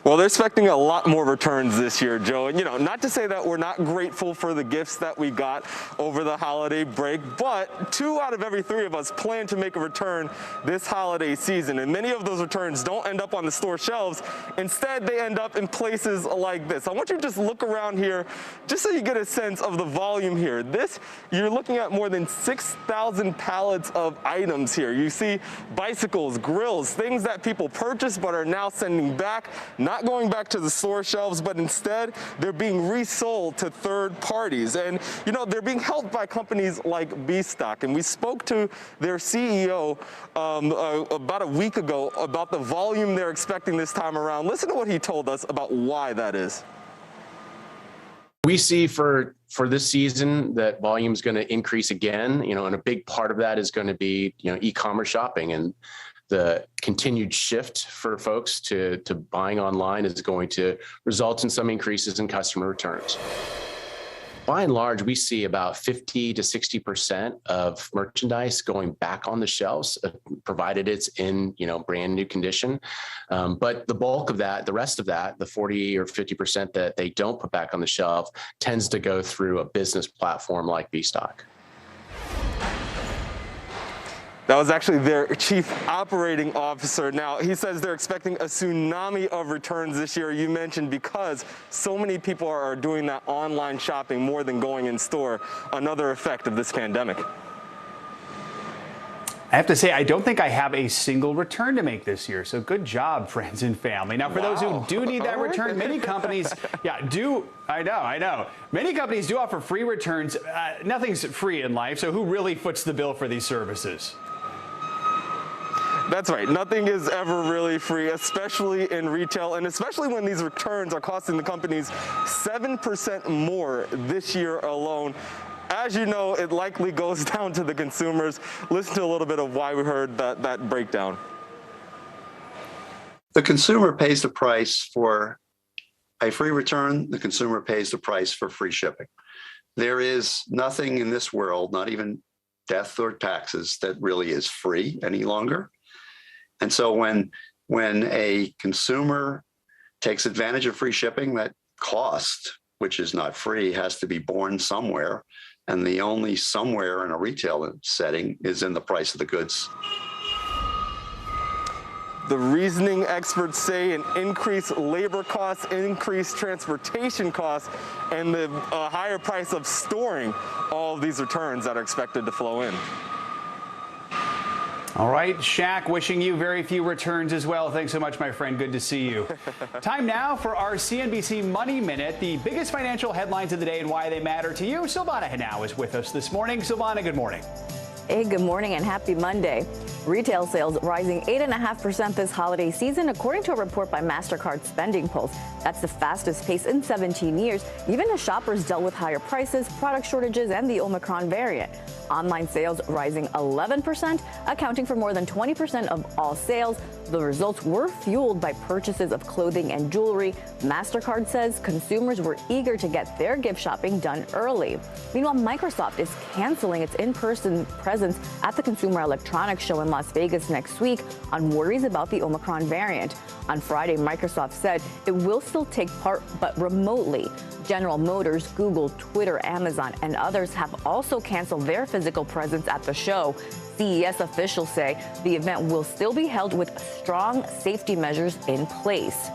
Well, they're expecting a lot more returns this year, Joe. And, not to say that we're not grateful for the gifts that we got over the holiday break, but 2 out of every 3 of us plan to make a return this holiday season. And many of those returns don't end up on the store shelves. Instead, they end up in places like this. I want you to just look around here just so you get a sense of the volume here. You're looking at more than 6,000 pallets of items here. You see bicycles, grills, things that people purchased but are now sending back, not going back to the store shelves, but instead they're being resold to third parties. And, they're being helped by companies like B-Stock. And we spoke to their CEO about a week ago about the volume they're expecting this time around. Listen to what he told us about why that is. We see for this season that volume is going to increase again, and a big part of that is going to be, e-commerce shopping, and the continued shift for folks to buying online is going to result in some increases in customer returns. By and large, we see about 50 to 60% of merchandise going back on the shelves, provided it's in, brand new condition. But the bulk of that, the rest of that, the 40 or 50% that they don't put back on the shelf, tends to go through a business platform like B-Stock. That was actually their chief operating officer. Now, he says they're expecting a tsunami of returns this year, you mentioned, because so many people are doing that online shopping more than going in store, another effect of this pandemic. I have to say, I don't think I have a single return to make this year. So good job, friends and family. Now, for those who do need that return, many companies, I know. Many companies do offer free returns. Nothing's free in life. So who really foots the bill for these services? That's right. Nothing is ever really free, especially in retail, and especially when these returns are costing the companies 7% more this year alone. As you know, it likely goes down to the consumers. Listen to a little bit of why we heard that breakdown. The consumer pays the price for a free return. The consumer pays the price for free shipping. There is nothing in this world, not even death or taxes, that really is free any longer. And so when a consumer takes advantage of free shipping, that cost, which is not free, has to be borne somewhere. And the only somewhere in a retail setting is in the price of the goods. The reasoning experts say an increased labor costs, increased transportation costs, and the higher price of storing all of these returns that are expected to flow in. All right, Shaq, wishing you very few returns as well. Thanks so much, my friend. Good to see you. Time now for our CNBC Money Minute, the biggest financial headlines of the day and why they matter to you. Silvana Henao is with us this morning. Silvana, good morning. Hey, good morning and happy Monday. Retail sales rising 8.5% this holiday season, according to a report by MasterCard Spending Pulse. That's the fastest pace in 17 years, even as shoppers dealt with higher prices, product shortages, and the Omicron variant. Online sales rising 11%, accounting for more than 20% of all sales. The results were fueled by purchases of clothing and jewelry. MasterCard says consumers were eager to get their gift shopping done early. Meanwhile, Microsoft is canceling its in-person presence at the Consumer Electronics Show in Las Vegas next week on worries about the Omicron variant. On Friday, Microsoft said it will still take part, but remotely. General Motors, Google, Twitter, Amazon, and others have also canceled their physical presence at the show. CES officials say the event will still be held with strong safety measures in place.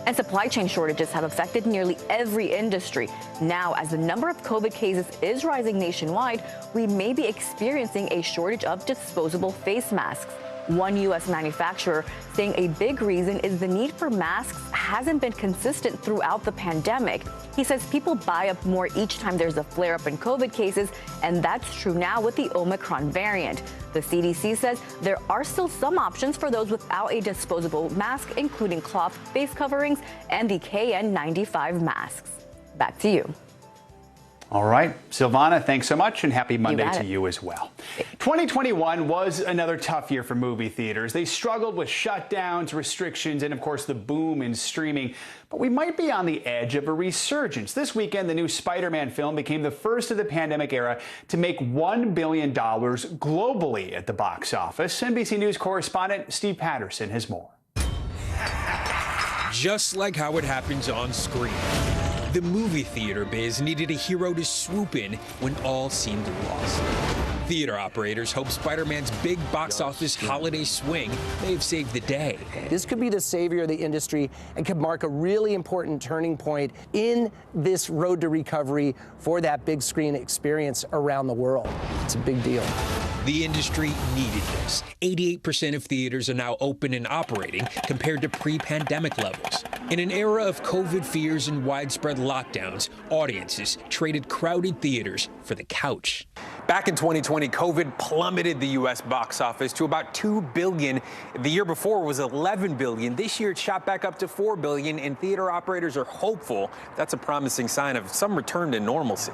And supply chain shortages have affected nearly every industry. Now, as the number of COVID cases is rising nationwide, we may be experiencing a shortage of disposable face masks. One U.S. manufacturer saying a big reason is the need for masks hasn't been consistent throughout the pandemic. He says people buy up more each time there's a flare-up in COVID cases, and that's true now with the Omicron variant. The CDC says there are still some options for those without a disposable mask, including cloth face coverings and the KN95 masks. Back to you. All right, Silvana, thanks so much, and happy Monday to you as well. 2021 was another tough year for movie theaters. They struggled with shutdowns, restrictions, and of course the boom in streaming. But we might be on the edge of a resurgence. This weekend, the new Spider-Man film became the first of the pandemic era to make $1 billion globally at the box office. NBC News correspondent Steve Patterson has more. Just like how it happens on screen, the movie theater biz needed a hero to swoop in when all seemed lost. Theater operators hope Spider-Man's big box office holiday swing may have saved the day. This could be the savior of the industry and could mark a really important turning point in this road to recovery for that big screen experience around the world. It's a big deal. The industry needed this. 88% of theaters are now open and operating compared to pre-pandemic levels. In an era of COVID fears and widespread lockdowns, audiences traded crowded theaters for the couch. Back in 2020, COVID plummeted the U.S. box office to about $2 billion. The year before was $11 billion. This year, it shot back up to $4 billion, and theater operators are hopeful that's a promising sign of some return to normalcy.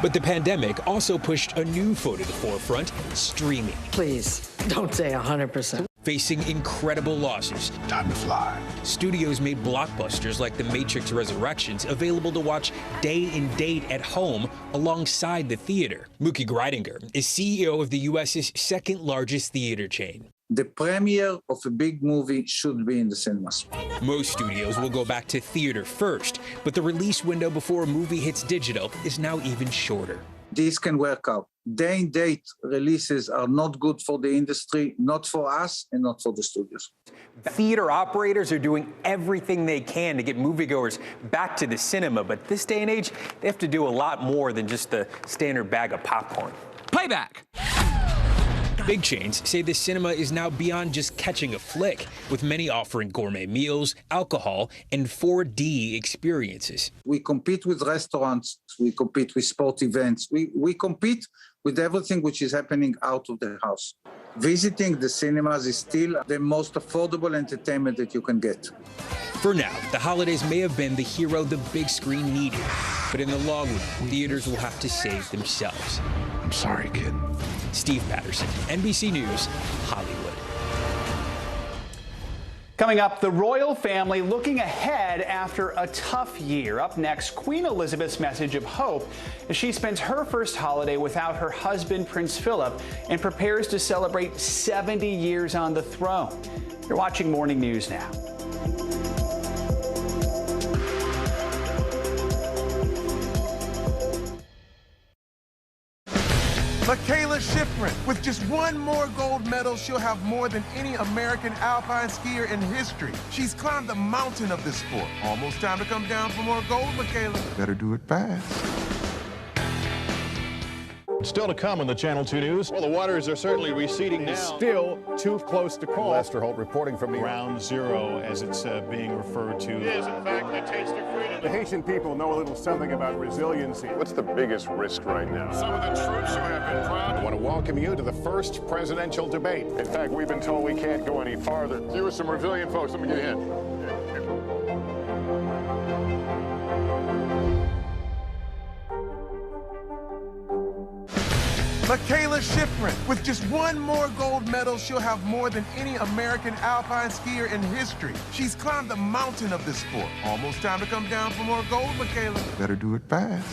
But the pandemic also pushed a new foe to the forefront, streaming. Please, don't say 100%. Facing incredible losses. Time to fly. Studios made blockbusters like The Matrix Resurrections available to watch day and date at home alongside the theater. Mookie Greidinger is CEO of the U.S.'s second largest theater chain. The premiere of a big movie should be in the cinemas. Most studios will go back to theater first, but the release window before a movie hits digital is now even shorter. This can work out. Day and date releases are not good for the industry, not for us, and not for the studios. Theater operators are doing everything they can to get moviegoers back to the cinema, but this day and age, they have to do a lot more than just the standard bag of popcorn. Playback! Big chains say the cinema is now beyond just catching a flick, with many offering gourmet meals, alcohol, and 4D experiences. We compete with restaurants, we compete with sport events, we compete with everything which is happening out of the house. Visiting the cinemas is still the most affordable entertainment that you can get. For now, the holidays may have been the hero the big screen needed, but in the long run, theaters will have to save themselves. I'm sorry, kid. Steve Patterson, NBC News, Hollywood. Coming up, the royal family looking ahead after a tough year. Up next, Queen Elizabeth's message of hope as she spends her first holiday without her husband, Prince Philip, and prepares to celebrate 70 years on the throne. You're watching Morning News Now. Mikaela Shiffrin. With just one more gold medal, she'll have more than any American alpine skier in history. She's climbed the mountain of this sport. Almost time to come down for more gold, Mikaela. Better do it fast. Still to come on the Channel 2 News. Well, the waters are certainly receding now. Still too close to call. Lester Holt reporting from the Ground Zero, as it's being referred to. It is, in fact, the taste of freedom. The Haitian people know a little something about resiliency. What's the biggest risk right now? Some of the troops who have been proud. I want to welcome you to the first presidential debate. In fact, we've been told we can't go any farther. You are some resilient folks. Let me get a hint. Mikaela Shiffrin. With just one more gold medal, she'll have more than any American alpine skier in history. She's climbed the mountain of this sport. Almost time to come down for more gold, Mikaela. Better do it fast.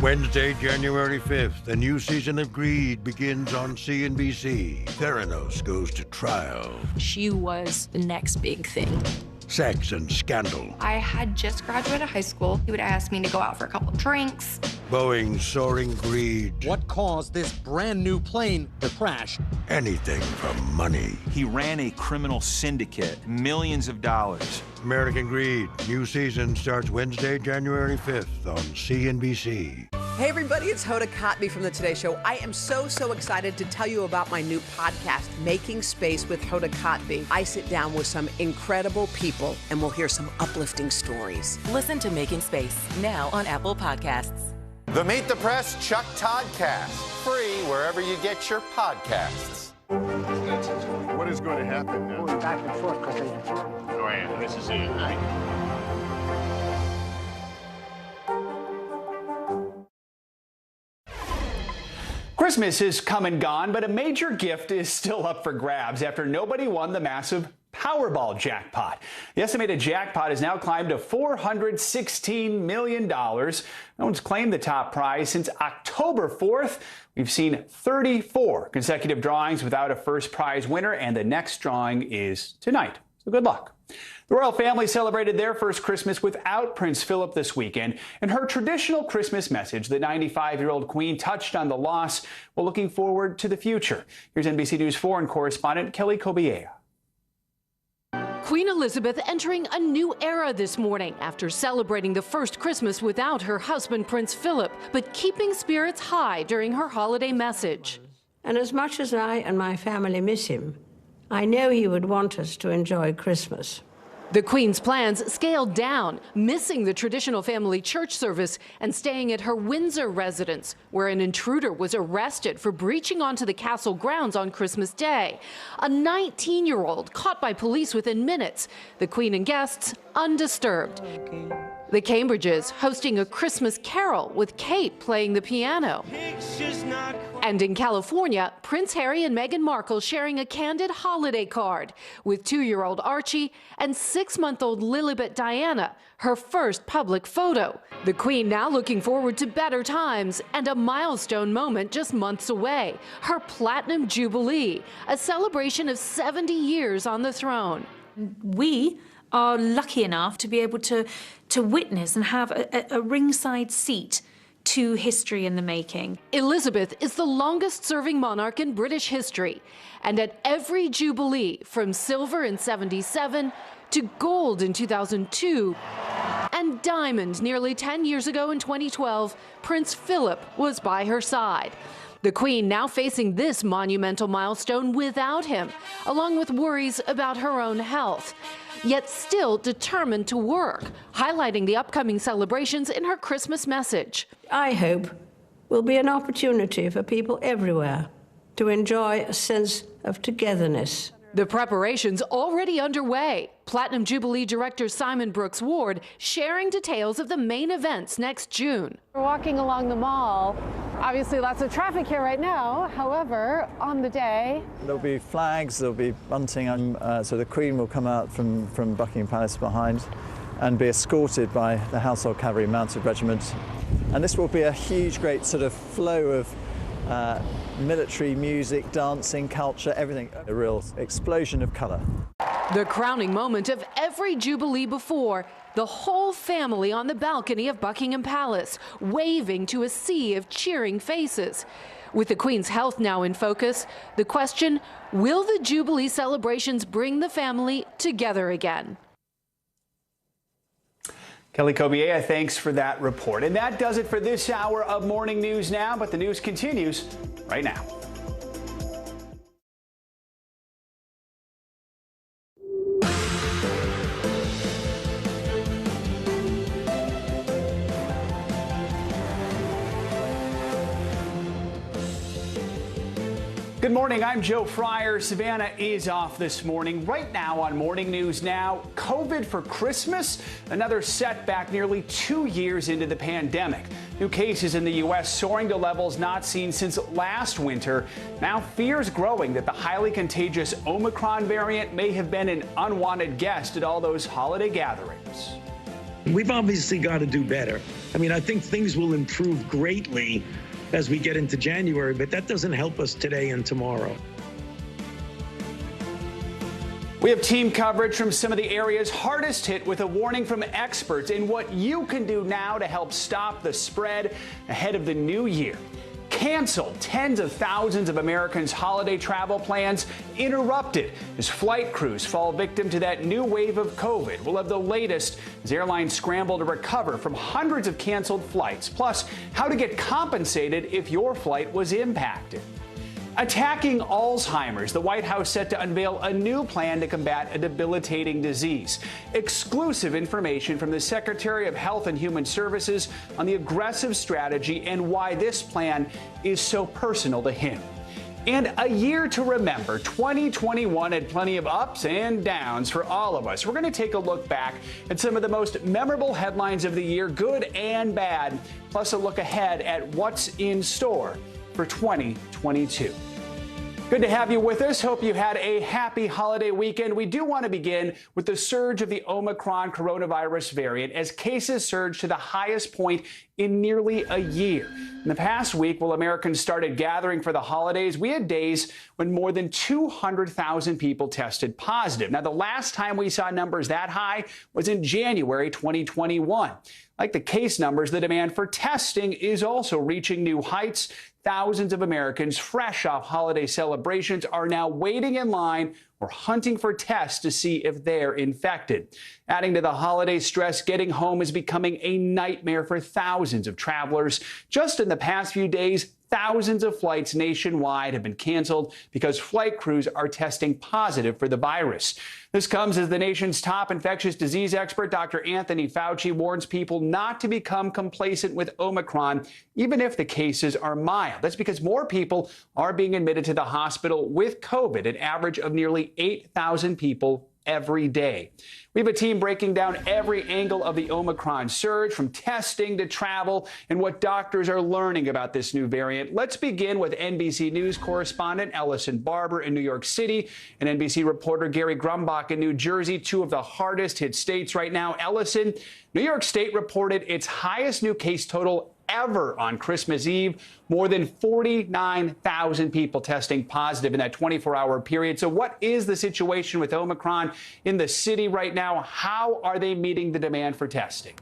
Wednesday, January 5th, a new season of Greed begins on CNBC. Theranos goes to trial. She was the next big thing. sex and scandal. I had just graduated high school. He would ask me to go out for a couple drinks. Boeing's soaring greed. What caused this brand new plane to crash? Anything for money. He ran a criminal syndicate, millions of dollars. American Greed. New season starts Wednesday, January 5th on CNBC. Hey everybody, it's Hoda Kotb from the Today Show. I am so excited to tell you about my new podcast, Making Space with Hoda Kotb. I sit down with some incredible people and we'll hear some uplifting stories. Listen to Making Space now on Apple Podcasts. The Meet the Press Chuck Toddcast, free wherever you get your podcasts. What is going to happen now? Going back and forth because This is it, right? Christmas has come and gone, but a major gift is still up for grabs after nobody won the massive Powerball jackpot. The estimated jackpot has now climbed to $416 million. No one's claimed the top prize since October 4th. We've seen 34 consecutive drawings without a first prize winner, and the next drawing is tonight. So good luck. The royal family celebrated their first Christmas without Prince Philip this weekend. In her traditional Christmas message, the 95-year-old Queen touched on the loss while looking forward to the future. Here's NBC News foreign correspondent Kelly Kobiea. Queen Elizabeth entering a new era this morning after celebrating the first Christmas without her husband, Prince Philip, but keeping spirits high during her holiday message. And as much as I and my family miss him, I know he would want us to enjoy Christmas. The Queen's plans scaled down, missing the traditional family church service and staying at her Windsor residence, where an intruder was arrested for breaching onto the castle grounds on Christmas Day. A 19-year-old caught by police within minutes. The Queen and guests undisturbed. The Cambridges hosting a Christmas carol with Kate playing the piano. And in California, Prince Harry and Meghan Markle sharing a candid holiday card with 2-year-old Archie and 6-month-old Lilibet Diana, her first public photo. The Queen now looking forward to better times and a milestone moment just months away, her Platinum Jubilee, a celebration of 70 years on the throne. We are lucky enough to be able to witness and have a ringside seat to history in the making. Elizabeth is the longest-serving monarch in British history, and at every Jubilee, from silver in '77 to gold in 2002 and diamond nearly 10 years ago in 2012, Prince Philip was by her side. The Queen now facing this monumental milestone without him, along with worries about her own health, yet still determined to work, highlighting the upcoming celebrations in her Christmas message. I hope will be an opportunity for people everywhere to enjoy a sense of togetherness. The preparations already underway. Platinum Jubilee director Simon Brooks Ward sharing details of the main events next June. We're walking along the mall. Obviously lots of traffic here right now. However, on the day, there'll be flags, there'll be bunting, so the Queen will come out from Buckingham Palace behind and be escorted by the Household Cavalry Mounted Regiment. And this will be a huge, great sort of flow of military music, dancing, culture, everything. A real explosion of colour. The crowning moment of every Jubilee before, the whole family on the balcony of Buckingham Palace, waving to a sea of cheering faces. With the Queen's health now in focus, the question, will the Jubilee celebrations bring the family together again? Kelly Kobiea, thanks for that report. And that does it for this hour of Morning News Now, but the news continues right now. Good morning, I'm Joe Fryer. Savannah is off this morning. Right now on Morning News Now, COVID for Christmas? Another setback nearly 2 years into the pandemic. New cases in the U.S. soaring to levels not seen since last winter. Now fears growing that the highly contagious Omicron variant may have been an unwanted guest at all those holiday gatherings. We've obviously got to do better. I mean, I think things will improve greatly as we get into January, but that doesn't help us today and tomorrow. We have team coverage from some of the areas hardest hit with a warning from experts in what you can do now to help stop the spread ahead of the new year. Canceled tens of thousands of Americans' holiday travel plans interrupted as flight crews fall victim to that new wave of COVID. We'll have the latest as airlines scramble to recover from hundreds of canceled flights, plus how to get compensated if your flight was impacted. Attacking Alzheimer's, the White House set to unveil a new plan to combat a debilitating disease. Exclusive information from the Secretary of Health and Human Services on the aggressive strategy and why this plan is so personal to him. And a year to remember. 2021 had plenty of ups and downs for all of us. We're going to take a look back at some of the most memorable headlines of the year, good and bad, plus a look ahead at what's in store for 2022. Good to have you with us. Hope you had a happy holiday weekend. We do want to begin with the surge of the Omicron coronavirus variant as cases surged to the highest point in nearly a year. In the past week, while Americans started gathering for the holidays, we had days when more than 200,000 people tested positive. Now, the last time we saw numbers that high was in January 2021. Like the case numbers, the demand for testing is also reaching new heights. Thousands of Americans fresh off holiday celebrations are now waiting in line or hunting for tests to see if they're infected. Adding to the holiday stress, getting home is becoming a nightmare for thousands of travelers. Just in the past few days, thousands of flights nationwide have been canceled because flight crews are testing positive for the virus. This comes as the nation's top infectious disease expert, Dr. Anthony Fauci, warns people not to become complacent with Omicron, even if the cases are mild. That's because more people are being admitted to the hospital with COVID, an average of nearly 8,000 people every day. We have a team breaking down every angle of the Omicron surge, from testing to travel, and what doctors are learning about this new variant. Let's begin with NBC News correspondent Ellison Barber in New York City and NBC reporter Gary Grumbach in New Jersey, two of the hardest hit states right now. Ellison, New York State reported its highest new case total ever on Christmas Eve, more than 49,000 people testing positive in that 24-hour period. So what is the situation with Omicron in the city right now? How are they meeting the demand for testing?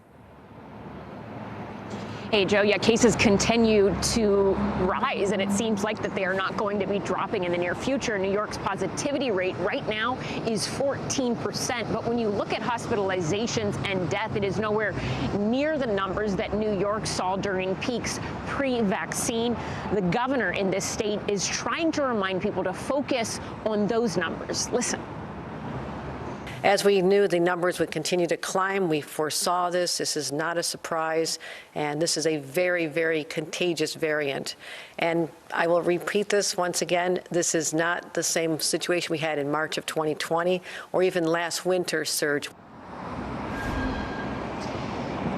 Hey, Joe, yeah, cases continue to rise, and it seems like that they are not going to be dropping in the near future. New York's positivity rate right now is 14%, but when you look at hospitalizations and death, it is nowhere near the numbers that New York saw during peaks pre-vaccine. The governor in this state is trying to remind people to focus on those numbers. Listen. As we knew the numbers would continue to climb, we foresaw this. This is not a surprise, and this is a very, very contagious variant. And I will repeat this once again. This is not the same situation we had in March of 2020 or even last winter's surge.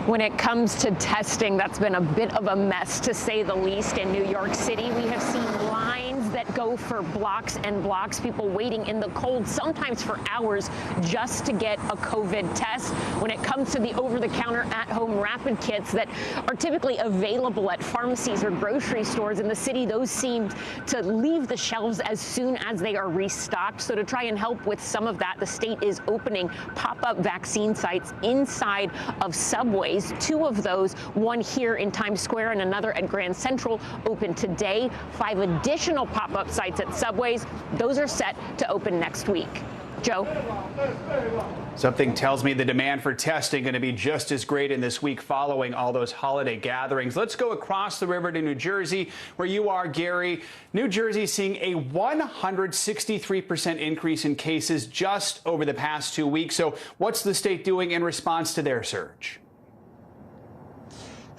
When it comes to testing, that's been a bit of a mess, to say the least, in New York City. We have seen lines that go for blocks and blocks, people waiting in the cold, sometimes for hours, just to get a COVID test. When it comes to the over-the-counter at-home rapid kits that are typically available at pharmacies or grocery stores in the city, those seem to leave the shelves as soon as they are restocked. So to try and help with some of that, the state is opening pop-up vaccine sites inside of subways. Two of those, one here in Times Square and another at Grand Central, open today. 5 additional pop-up sites at subways. Those are set to open next week. Joe? Something tells me the demand for testing going to be just as great in this week following all those holiday gatherings. Let's go across the river to New Jersey, where you are, Gary. New Jersey seeing a 163% increase in cases just over the past 2 weeks. So what's the state doing in response to their surge?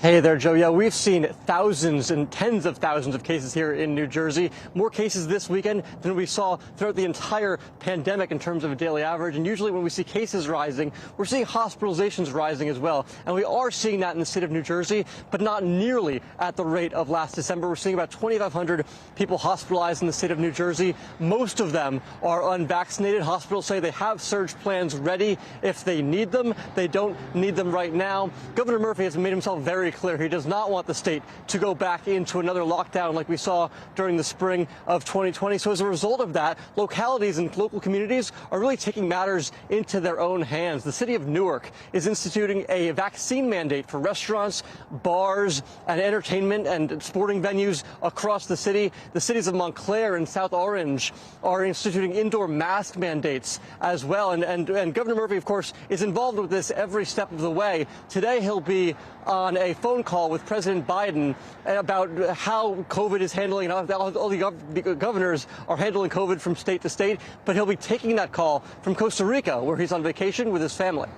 Hey there, Joe. Yeah, we've seen thousands and tens of thousands of cases here in New Jersey. More cases this weekend than we saw throughout the entire pandemic in terms of a daily average. And usually when we see cases rising, we're seeing hospitalizations rising as well. And we are seeing that in the state of New Jersey, but not nearly at the rate of last December. We're seeing about 2,500 people hospitalized in the state of New Jersey. Most of them are unvaccinated. Hospitals say they have surge plans ready if they need them. They don't need them right now. Governor Murphy has made himself very very clear. He does not want the state to go back into another lockdown like we saw during the spring of 2020. So as a result of that, localities and local communities are really taking matters into their own hands. The city of Newark is instituting a vaccine mandate for restaurants, bars, and entertainment and sporting venues across the city. The cities of Montclair and South Orange are instituting indoor mask mandates as well. And Governor Murphy, of course, is involved with this every step of the way. Today, he'll be on a phone call with President Biden about how COVID is handling, all the governors are handling COVID from state to state, but he'll be taking that call from Costa Rica, where he's on vacation with his family.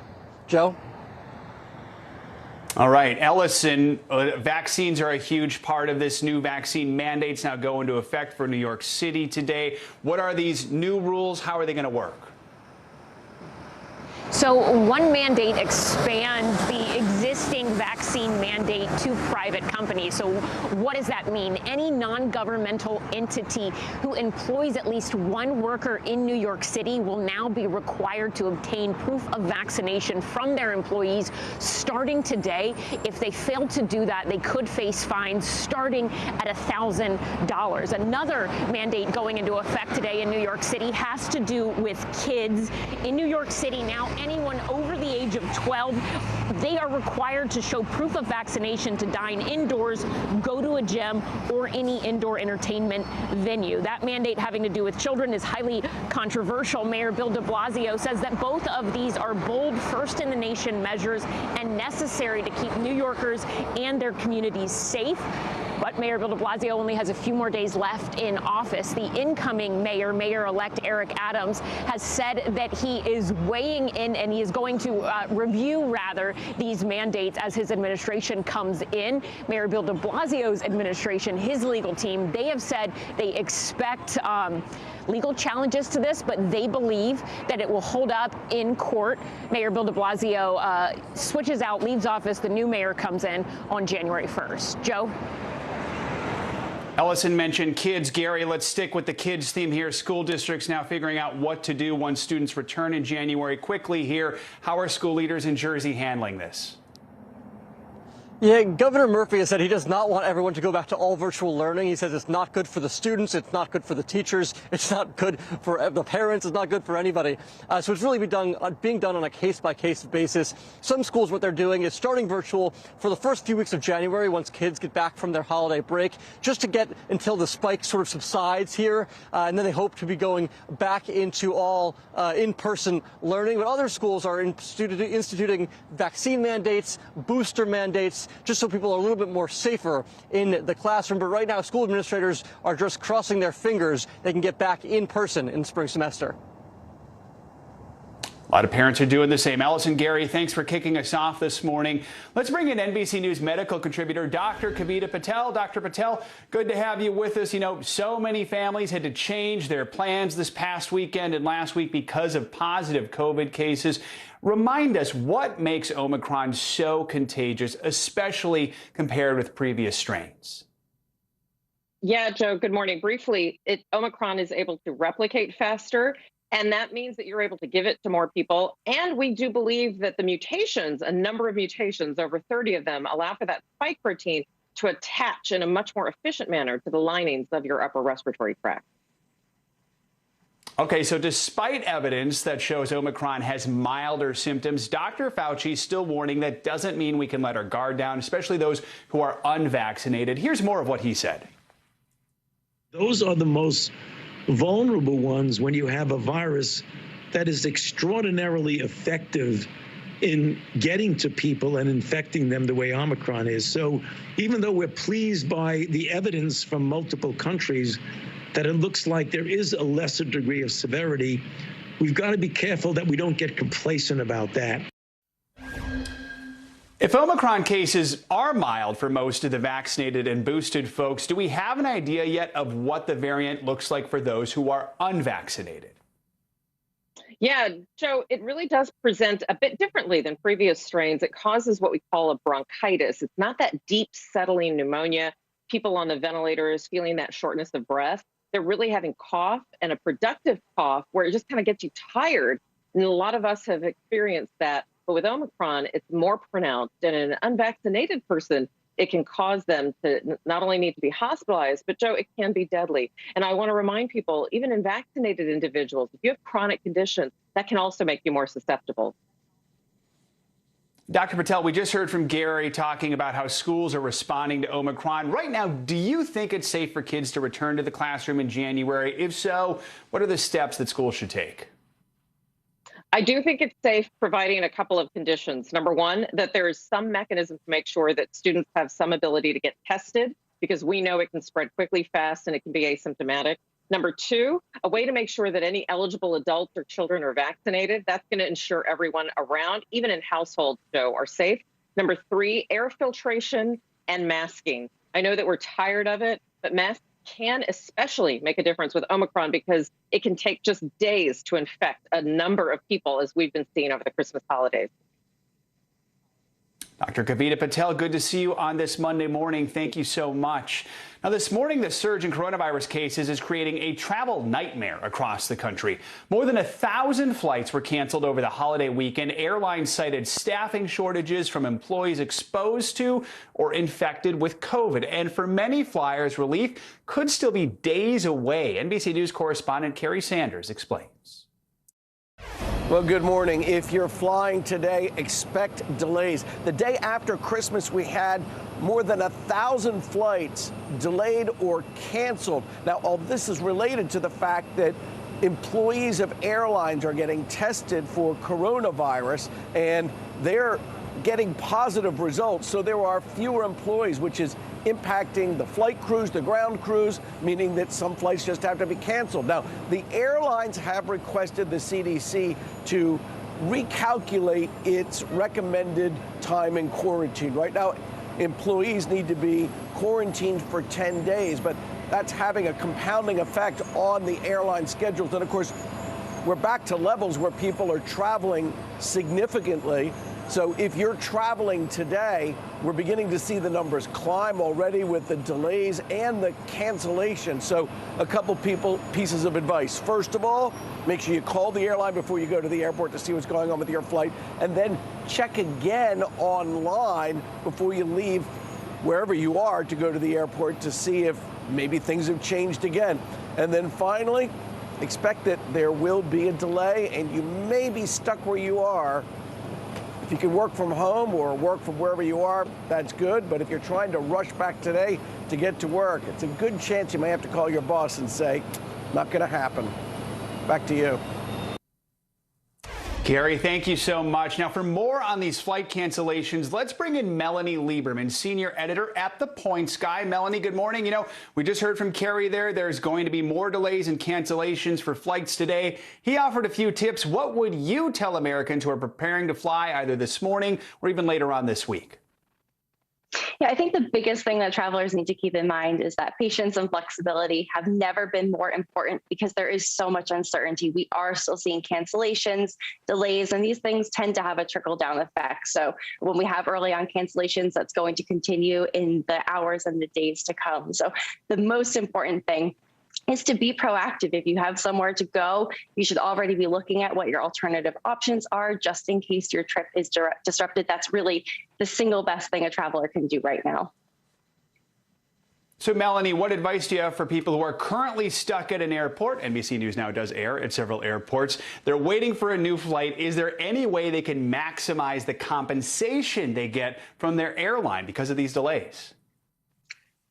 Joe? All right, Ellison, vaccines are a huge part of this. New vaccine mandates now go into effect for New York City today. What are these new rules? How are they going to work? So one mandate expands the existing vaccine mandate to private companies. So what does that mean? Any non-governmental entity who employs at least one worker in New York City will now be required to obtain proof of vaccination from their employees starting today. If they fail to do that, they could face fines starting at $1,000. Another mandate going into effect today in New York City has to do with kids. In New York City now, anyone over the age of 12, they are required to show proof of vaccination to dine indoors, go to a gym, or any indoor entertainment venue. That mandate having to do with children is highly controversial. Mayor Bill de Blasio says that both of these are bold, first-in-the-nation measures and necessary to keep New Yorkers and their communities safe. But Mayor Bill de Blasio only has a few more days left in office. The incoming Mayor-elect Eric Adams, has said that he is weighing in and he is going to review, these mandates as his administration comes in. Mayor Bill de Blasio's administration, his legal team, they have said they expect legal challenges to this, but they believe that it will hold up in court. Mayor Bill de Blasio switches out, leaves office. The new mayor comes in on January 1st. Joe? Ellison mentioned kids. Gary, let's stick with the kids theme here. School districts now figuring out what to do once students return in January. Quickly here, how are school leaders in Jersey handling this? Yeah, Governor Murphy has said he does not want everyone to go back to all virtual learning. He says it's not good for the students, it's not good for the teachers, it's not good for the parents, it's not good for anybody. So it's really being done on a case-by-case basis. Some schools, what they're doing is starting virtual for the first few weeks of January once kids get back from their holiday break, just to get until the spike sort of subsides here. And then they hope to be going back into all in-person learning. But other schools are instituting vaccine mandates, booster mandates, just so people are a little bit more safer in the classroom. But right now, school administrators are just crossing their fingers they can get back in person in the spring semester. A lot of parents are doing the same. Ellison, Gary, thanks for kicking us off this morning. Let's bring in NBC News medical contributor Dr. Kavita Patel. Dr. Patel, good to have you with us. You know, so many families had to change their plans this past weekend and last week because of positive COVID cases. Remind us, what makes Omicron so contagious, especially compared with previous strains? Yeah, Joe, good morning. Briefly, Omicron is able to replicate faster, and that means that you're able to give it to more people. And we do believe that the mutations, a number of mutations, over 30 of them, allow for that spike protein to attach in a much more efficient manner to the linings of your upper respiratory tract. Okay, so despite evidence that shows Omicron has milder symptoms, Dr. Fauci is still warning that doesn't mean we can let our guard down, especially those who are unvaccinated. Here's more of what he said. Those are the most vulnerable ones when you have a virus that is extraordinarily effective in getting to people and infecting them the way Omicron is. So even though we're pleased by the evidence from multiple countries that it looks like there is a lesser degree of severity, we've got to be careful that we don't get complacent about that. If Omicron cases are mild for most of the vaccinated and boosted folks, do we have an idea yet of what the variant looks like for those who are unvaccinated? Yeah, Joe, it really does present a bit differently than previous strains. It causes what we call a bronchitis. It's not that deep settling pneumonia. People on the ventilators feeling that shortness of breath. They're really having cough, and a productive cough where it just kind of gets you tired. And a lot of us have experienced that But with Omicron, it's more pronounced. And in an unvaccinated person, it can cause them to not only need to be hospitalized, but Joe, it can be deadly. And I want to remind people, even in vaccinated individuals, if you have chronic conditions, that can also make you more susceptible. Dr. Patel, we just heard from Gary talking about how schools are responding to Omicron. Right now, do you think it's safe for kids to return to the classroom in January? If so, what are the steps that schools should take? I do think it's safe, providing a couple of conditions. Number one, that there is some mechanism to make sure that students have some ability to get tested, because we know it can spread quickly, fast, and it can be asymptomatic. Number two, a way to make sure that any eligible adults or children are vaccinated. That's going to ensure everyone around, even in households, Joe, are safe. Number three, air filtration and masking. I know that we're tired of it, but masks can especially make a difference with Omicron, because it can take just days to infect a number of people, as we've been seeing over the Christmas holidays. Dr. Kavita Patel, good to see you on this Monday morning. Thank you so much. Now, this morning, the surge in coronavirus cases is creating a travel nightmare across the country. More than 1,000 flights were canceled over the holiday weekend. Airlines cited staffing shortages from employees exposed to or infected with COVID. And for many flyers, relief could still be days away. NBC News correspondent Kerry Sanders explains. Well, good morning. If you're flying today, expect delays. The day after Christmas, we had more than 1,000 flights delayed or canceled. Now, all this is related to the fact that employees of airlines are getting tested for coronavirus, and they're getting positive results. So there are fewer employees, which is impacting the flight crews, the ground crews, meaning that some flights just have to be canceled. Now, the airlines have requested the CDC to recalculate its recommended time in quarantine. Right now, employees need to be quarantined for 10 days, but that's having a compounding effect on the airline schedules. And of course, we're back to levels where people are traveling significantly. So if you're traveling today, we're beginning to see the numbers climb already with the delays and the cancellation. So a couple pieces of advice. First of all, make sure you call the airline before you go to the airport to see what's going on with your flight, and then check again online before you leave wherever you are to go to the airport to see if maybe things have changed again. And then finally, expect that there will be a delay and you may be stuck where you are. If you can work from home or work from wherever you are, that's good. But if you're trying to rush back today to get to work, it's a good chance you may have to call your boss and say, not going to happen. Back to you. Gary, thank you so much. Now, for more on these flight cancellations, let's bring in Melanie Lieberman, senior editor at The Points Guy. Melanie, good morning. You know, we just heard from Kerry there. There's going to be more delays and cancellations for flights today. He offered a few tips. What would you tell Americans who are preparing to fly either this morning or even later on this week? Yeah, I think the biggest thing that travelers need to keep in mind is that patience and flexibility have never been more important because there is so much uncertainty. We are still seeing cancellations, delays, and these things tend to have a trickle-down effect. So when we have early on cancellations, that's going to continue in the hours and the days to come. So the most important thing is to be proactive. If you have somewhere to go, you should already be looking at what your alternative options are just in case your trip is disrupted. That's really the single best thing a traveler can do right now. So, Melanie, what advice do you have for people who are currently stuck at an airport? NBC News Now does air at several airports. They're waiting for a new flight. Is there any way they can maximize the compensation they get from their airline because of these delays?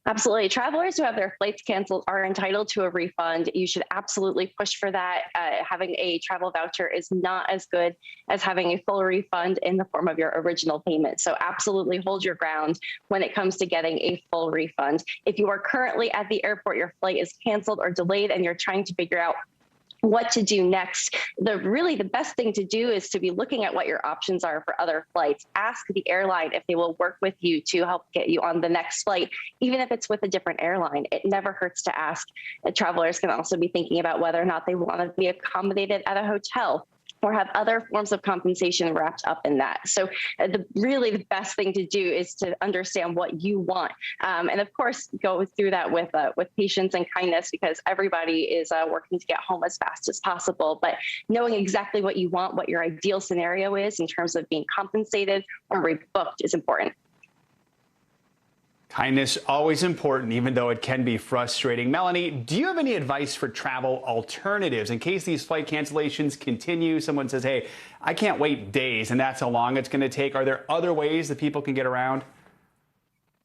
Absolutely. Travelers who have their flights canceled are entitled to a refund. You should absolutely push for that. Having a travel voucher is not as good as having a full refund in the form of your original payment. So absolutely hold your ground when it comes to getting a full refund. If you are currently at the airport, your flight is canceled or delayed, and you're trying to figure out what to do next, the best thing to do is to be looking at what your options are for other flights. Ask the airline if they will work with you to help get you on the next flight, even if it's with a different airline. It never hurts to ask. Travelers can also be thinking about whether or not they want to be accommodated at a hotel or have other forms of compensation wrapped up in that. So really the best thing to do is to understand what you want. And of course, go through that with patience and kindness, because everybody is working to get home as fast as possible. But knowing exactly what you want, what your ideal scenario is in terms of being compensated or rebooked is important. Kindness, always important, even though it can be frustrating. Melanie, do you have any advice for travel alternatives in case these flight cancellations continue? Someone says, hey, I can't wait days, and that's how long it's going to take. Are there other ways that people can get around?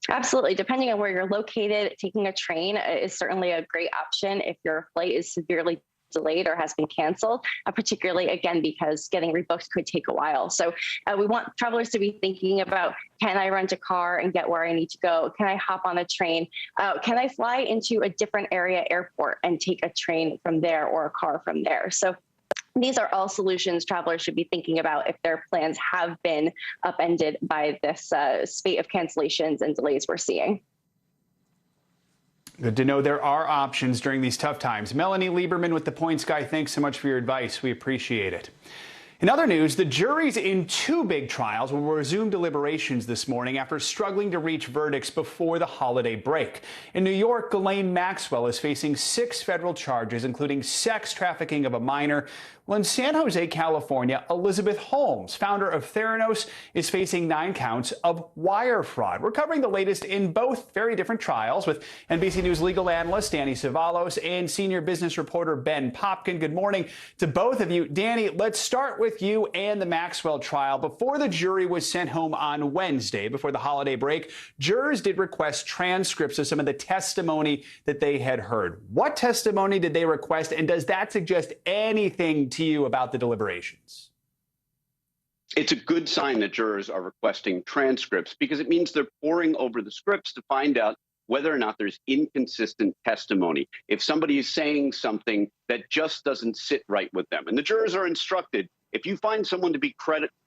Absolutely. Depending on where you're located, taking a train is certainly a great option if your flight is severely delayed or has been canceled, particularly, again, because getting rebooked could take a while. So we want travelers to be thinking about, can I rent a car and get where I need to go? Can I hop on a train? Can I fly into a different area airport and take a train from there or a car from there? So these are all solutions travelers should be thinking about if their plans have been upended by this spate of cancellations and delays we're seeing. Good to know there are options during these tough times. Melanie Lieberman with The Points Guy, thanks so much for your advice. We appreciate it. In other news, the juries in 2 big trials will resume deliberations this morning after struggling to reach verdicts before the holiday break. In New York, Ghislaine Maxwell is facing 6 federal charges, including sex trafficking of a minor. Well, in San Jose, California, Elizabeth Holmes, founder of Theranos, is facing 9 counts of wire fraud. We're covering the latest in both very different trials with NBC News legal analyst Danny Cevallos and senior business reporter Ben Popkin. Good morning to both of you. Danny, let's start with you and the Maxwell trial. Before the jury was sent home on Wednesday, before the holiday break, jurors did request transcripts of some of the testimony that they had heard. What testimony did they request, and does that suggest anything to you about the deliberations? It's a good sign that jurors are requesting transcripts because it means they're poring over the scripts to find out whether or not there's inconsistent testimony. If somebody is saying something that just doesn't sit right with them. And the jurors are instructed, if you find someone to be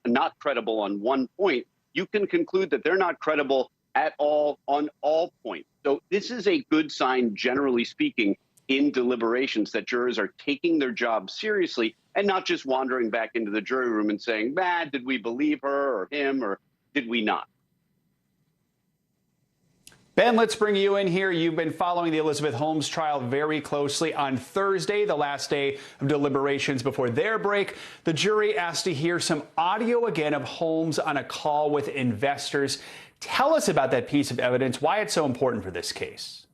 not credible on one point, you can conclude that they're not credible at all on all points. So this is a good sign, generally speaking, in deliberations, that jurors are taking their job seriously and not just wandering back into the jury room and saying, did we believe her or him, or did we not? Ben, let's bring you in here. You've been following the Elizabeth Holmes trial very closely. On Thursday, the last day of deliberations before their break, the jury asked to hear some audio again of Holmes on a call with investors. Tell us about that piece of evidence, why it's so important for this case.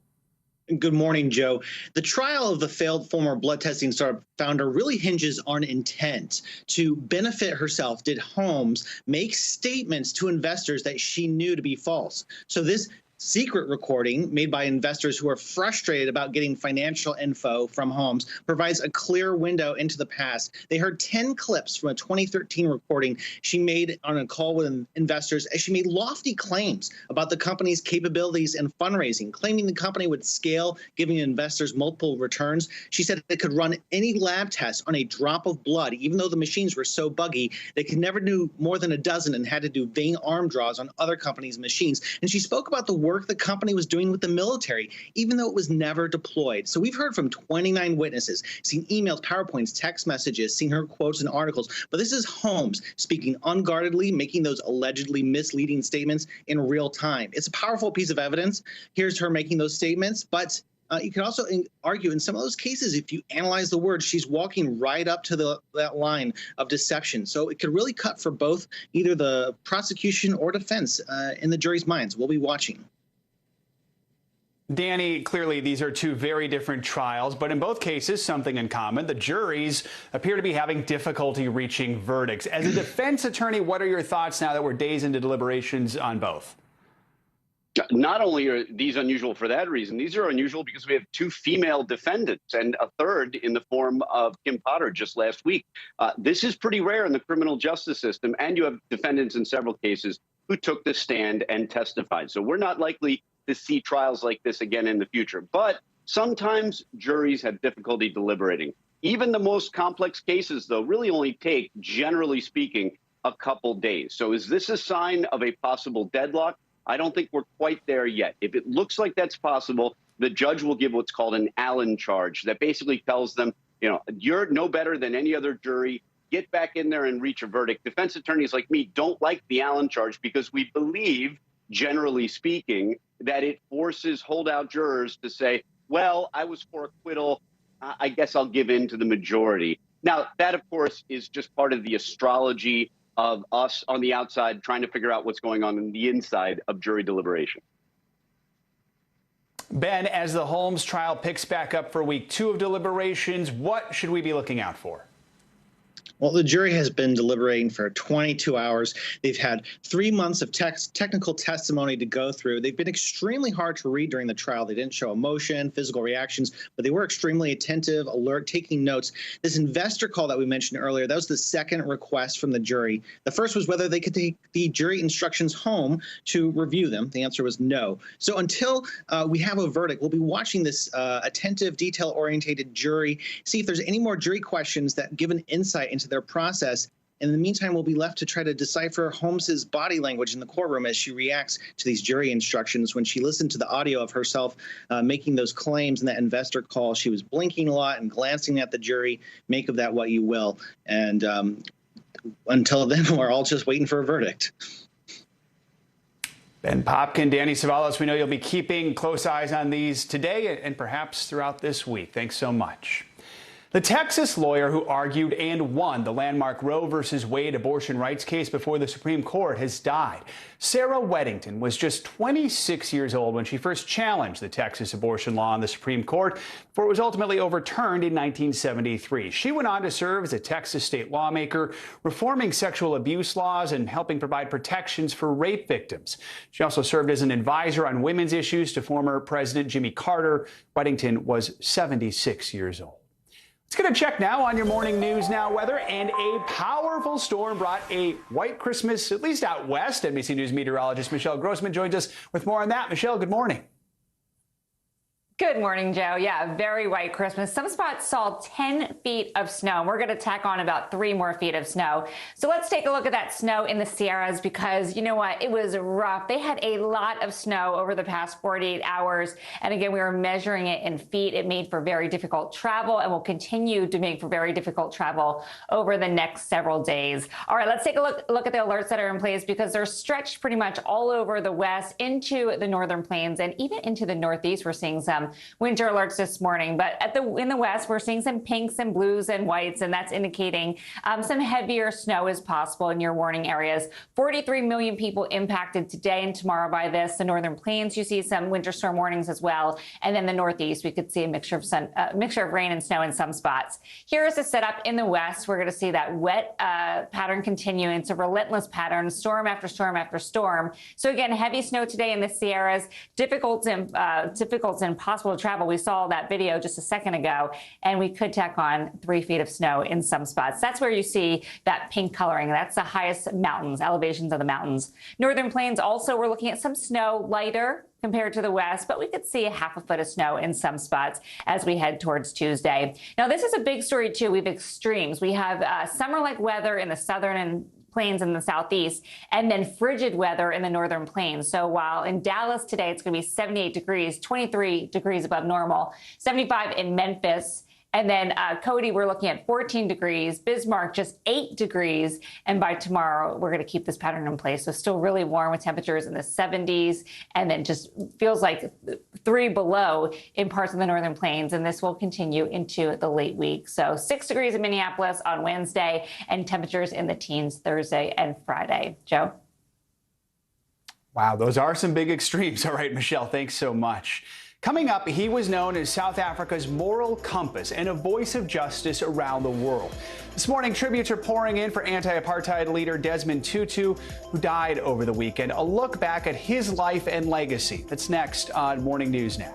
Good morning, Joe. The trial of the failed former blood testing startup founder really hinges on intent to benefit herself. Did Holmes make statements to investors that she knew to be false? So this secret recording made by investors who are frustrated about getting financial info from Holmes provides a clear window into the past. They heard 10 clips from a 2013 recording she made on a call with investors as she made lofty claims about the company's capabilities and fundraising, claiming the company would scale, giving investors multiple returns. She said it could run any lab test on a drop of blood, even though the machines were so buggy they could never do more than a dozen and had to do vein arm draws on other companies' machines. And she spoke about the work the company was doing with the military, even though it was never deployed. So we've heard from 29 witnesses, seen emails, PowerPoints, text messages, seen her quotes and articles. But this is Holmes speaking unguardedly, making those allegedly misleading statements in real time. It's a powerful piece of evidence. Here's her making those statements, but you can also argue in some of those cases, if you analyze the words, she's walking right up to that line of deception. So it could really cut for both either the prosecution or defense in the jury's minds. We'll be watching. Danny, clearly these are 2 very different trials, but in both cases, something in common. The juries appear to be having difficulty reaching verdicts. As a defense attorney, what are your thoughts now that we're days into deliberations on both? Not only are these unusual for that reason, these are unusual because we have 2 female defendants and a third in the form of Kim Potter just last week. This is pretty rare in the criminal justice system, and you have defendants in several cases who took the stand and testified. So we're not likely to see trials like this again in the future. But sometimes juries have difficulty deliberating. Even the most complex cases, though, really only take, generally speaking, a couple days. So is this a sign of a possible deadlock? I don't think we're quite there yet. If it looks like that's possible, the judge will give what's called an Allen charge that basically tells them, you're no better than any other jury. get back in there and reach a verdict. Defense attorneys like me don't like the Allen charge because we believe, generally speaking, that it forces holdout jurors to say, well, I was for acquittal. I guess I'll give in to the majority. Now, that, of course, is just part of the astrology of us on the outside trying to figure out what's going on the inside of jury deliberation. Ben, as the Holmes trial picks back up for week 2 of deliberations, what should we be looking out for? Well, the jury has been deliberating for 22 hours. They've had 3 months of technical testimony to go through. They've been extremely hard to read during the trial. They didn't show emotion, physical reactions, but they were extremely attentive, alert, taking notes. This investor call that we mentioned earlier, that was the second request from the jury. The first was whether they could take the jury instructions home to review them. The answer was no. So until we have a verdict, we'll be watching this attentive, detail-oriented jury, see if there's any more jury questions that give an insight into their process. In the meantime, we'll be left to try to decipher Holmes's body language in the courtroom as she reacts to these jury instructions. When she listened to the audio of herself making those claims in that investor call, she was blinking a lot and glancing at the jury. Make of that what you will. And until then, we're all just waiting for a verdict. Ben Popkin, Danny Savalas, we know you'll be keeping close eyes on these today and perhaps throughout this week. Thanks so much. The Texas lawyer who argued and won the landmark Roe v. Wade abortion rights case before the Supreme Court has died. Sarah Weddington was just 26 years old when she first challenged the Texas abortion law in the Supreme Court before it was ultimately overturned in 1973. She went on to serve as a Texas state lawmaker, reforming sexual abuse laws and helping provide protections for rape victims. She also served as an advisor on women's issues to former President Jimmy Carter. Weddington was 76 years old. Let's get a check now on your morning news now weather, and a powerful storm brought a white Christmas, at least out west. NBC News meteorologist Michelle Grossman joins us with more on that. Michelle, good morning. Good morning, Joe. Yeah, very white Christmas. Some spots saw 10 feet of snow. We're going to tack on about 3 more feet of snow. So let's take a look at that snow in the Sierras because you know what? It was rough. They had a lot of snow over the past 48 hours. And again, we were measuring it in feet. It made for very difficult travel and will continue to make for very difficult travel over the next several days. All right, let's take a look at the alerts that are in place because they're stretched pretty much all over the west into the northern plains and even into the northeast. We're seeing some winter alerts this morning, but in the west, we're seeing some pinks and blues and whites, and that's indicating some heavier snow is possible in your warning areas. 43 million people impacted today and tomorrow by this. The northern plains, you see some winter storm warnings as well, and then the northeast, we could see a mixture of rain and snow in some spots. Here is the setup in the west. We're going to see that wet pattern continue. It's a relentless pattern, storm after storm after storm. So again, heavy snow today in the Sierras, difficult and impossible to travel. We saw that video just a second ago, and we could tack on 3 feet of snow in some spots. That's where you see that pink coloring. That's the highest mountains, elevations of the mountains. Northern plains also, we're looking at some snow, lighter compared to the west, but we could see a half a foot of snow in some spots as we head towards Tuesday. Now, this is a big story, too. We have extremes. We have summer-like weather in the southern and plains in the southeast, and then frigid weather in the northern plains. So while in Dallas today, it's going to be 78 degrees, 23 degrees above normal, 75 in Memphis. And then Cody, we're looking at 14 degrees, Bismarck just 8 degrees. And by tomorrow, we're going to keep this pattern in place. So still really warm with temperatures in the 70s, and then just feels like 3 below in parts of the northern plains. And this will continue into the late week. So 6 degrees in Minneapolis on Wednesday and temperatures in the teens Thursday and Friday. Joe? Wow, those are some big extremes. All right, Michelle, thanks so much. Coming up, he was known as South Africa's moral compass and a voice of justice around the world. This morning, tributes are pouring in for anti-apartheid leader Desmond Tutu, who died over the weekend. A look back at his life and legacy. That's next on Morning News Now.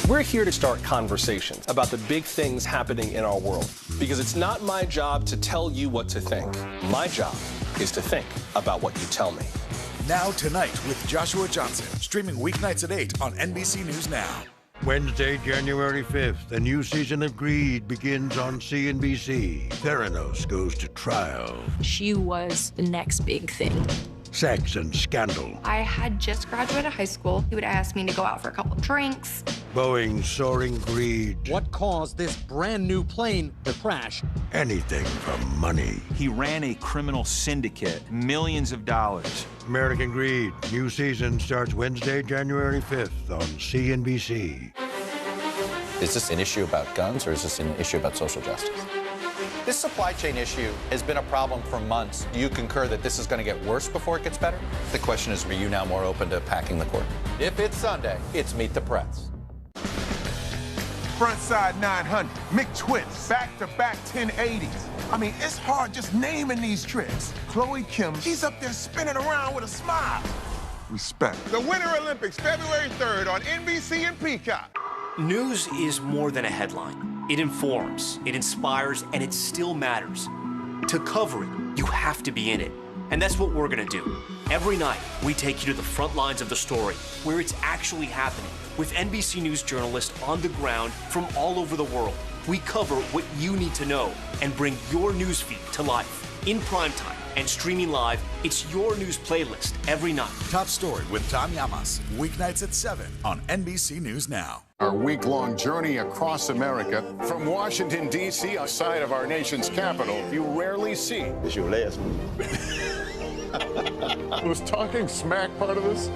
We're here to start conversations about the big things happening in our world, because it's not my job to tell you what to think. My job is to think about what you tell me. Now Tonight with Joshua Johnson, streaming weeknights at 8 on NBC News Now. Wednesday, January 5th, a new season of Greed begins on CNBC. Theranos goes to trial. She was the next big thing. sex and scandal. I had just graduated high school. He would ask me to go out for a couple drinks. Boeing's soaring greed. What caused this brand new plane to crash? Anything for money. He ran a criminal syndicate, millions of dollars. American Greed. New season starts Wednesday, January 5th on CNBC. Is this an issue about guns or is this an issue about social justice? This supply chain issue has been a problem for months. Do you concur that this is going to get worse before it gets better? The question is, are you now more open to packing the court? If it's Sunday, it's Meet the Press. Frontside 900, McTwist, back-to-back 1080s. I mean, it's hard just naming these tricks. Chloe Kim, she's up there spinning around with a smile. Respect. The Winter Olympics, February 3rd on NBC and Peacock. News is more than a headline. It informs, it inspires, and it still matters. To cover it, you have to be in it. And that's what we're gonna do. Every night, we take you to the front lines of the story, where it's actually happening, with NBC News journalists on the ground from all over the world. We cover what you need to know and bring your newsfeed to life. In primetime and streaming live, it's your news playlist every night. Top Story with Tom Llamas, weeknights at 7 on NBC News Now. Our week-long journey across America from Washington, D.C., outside of our nation's capital, you rarely see. It's your last one. Was talking smack part of this?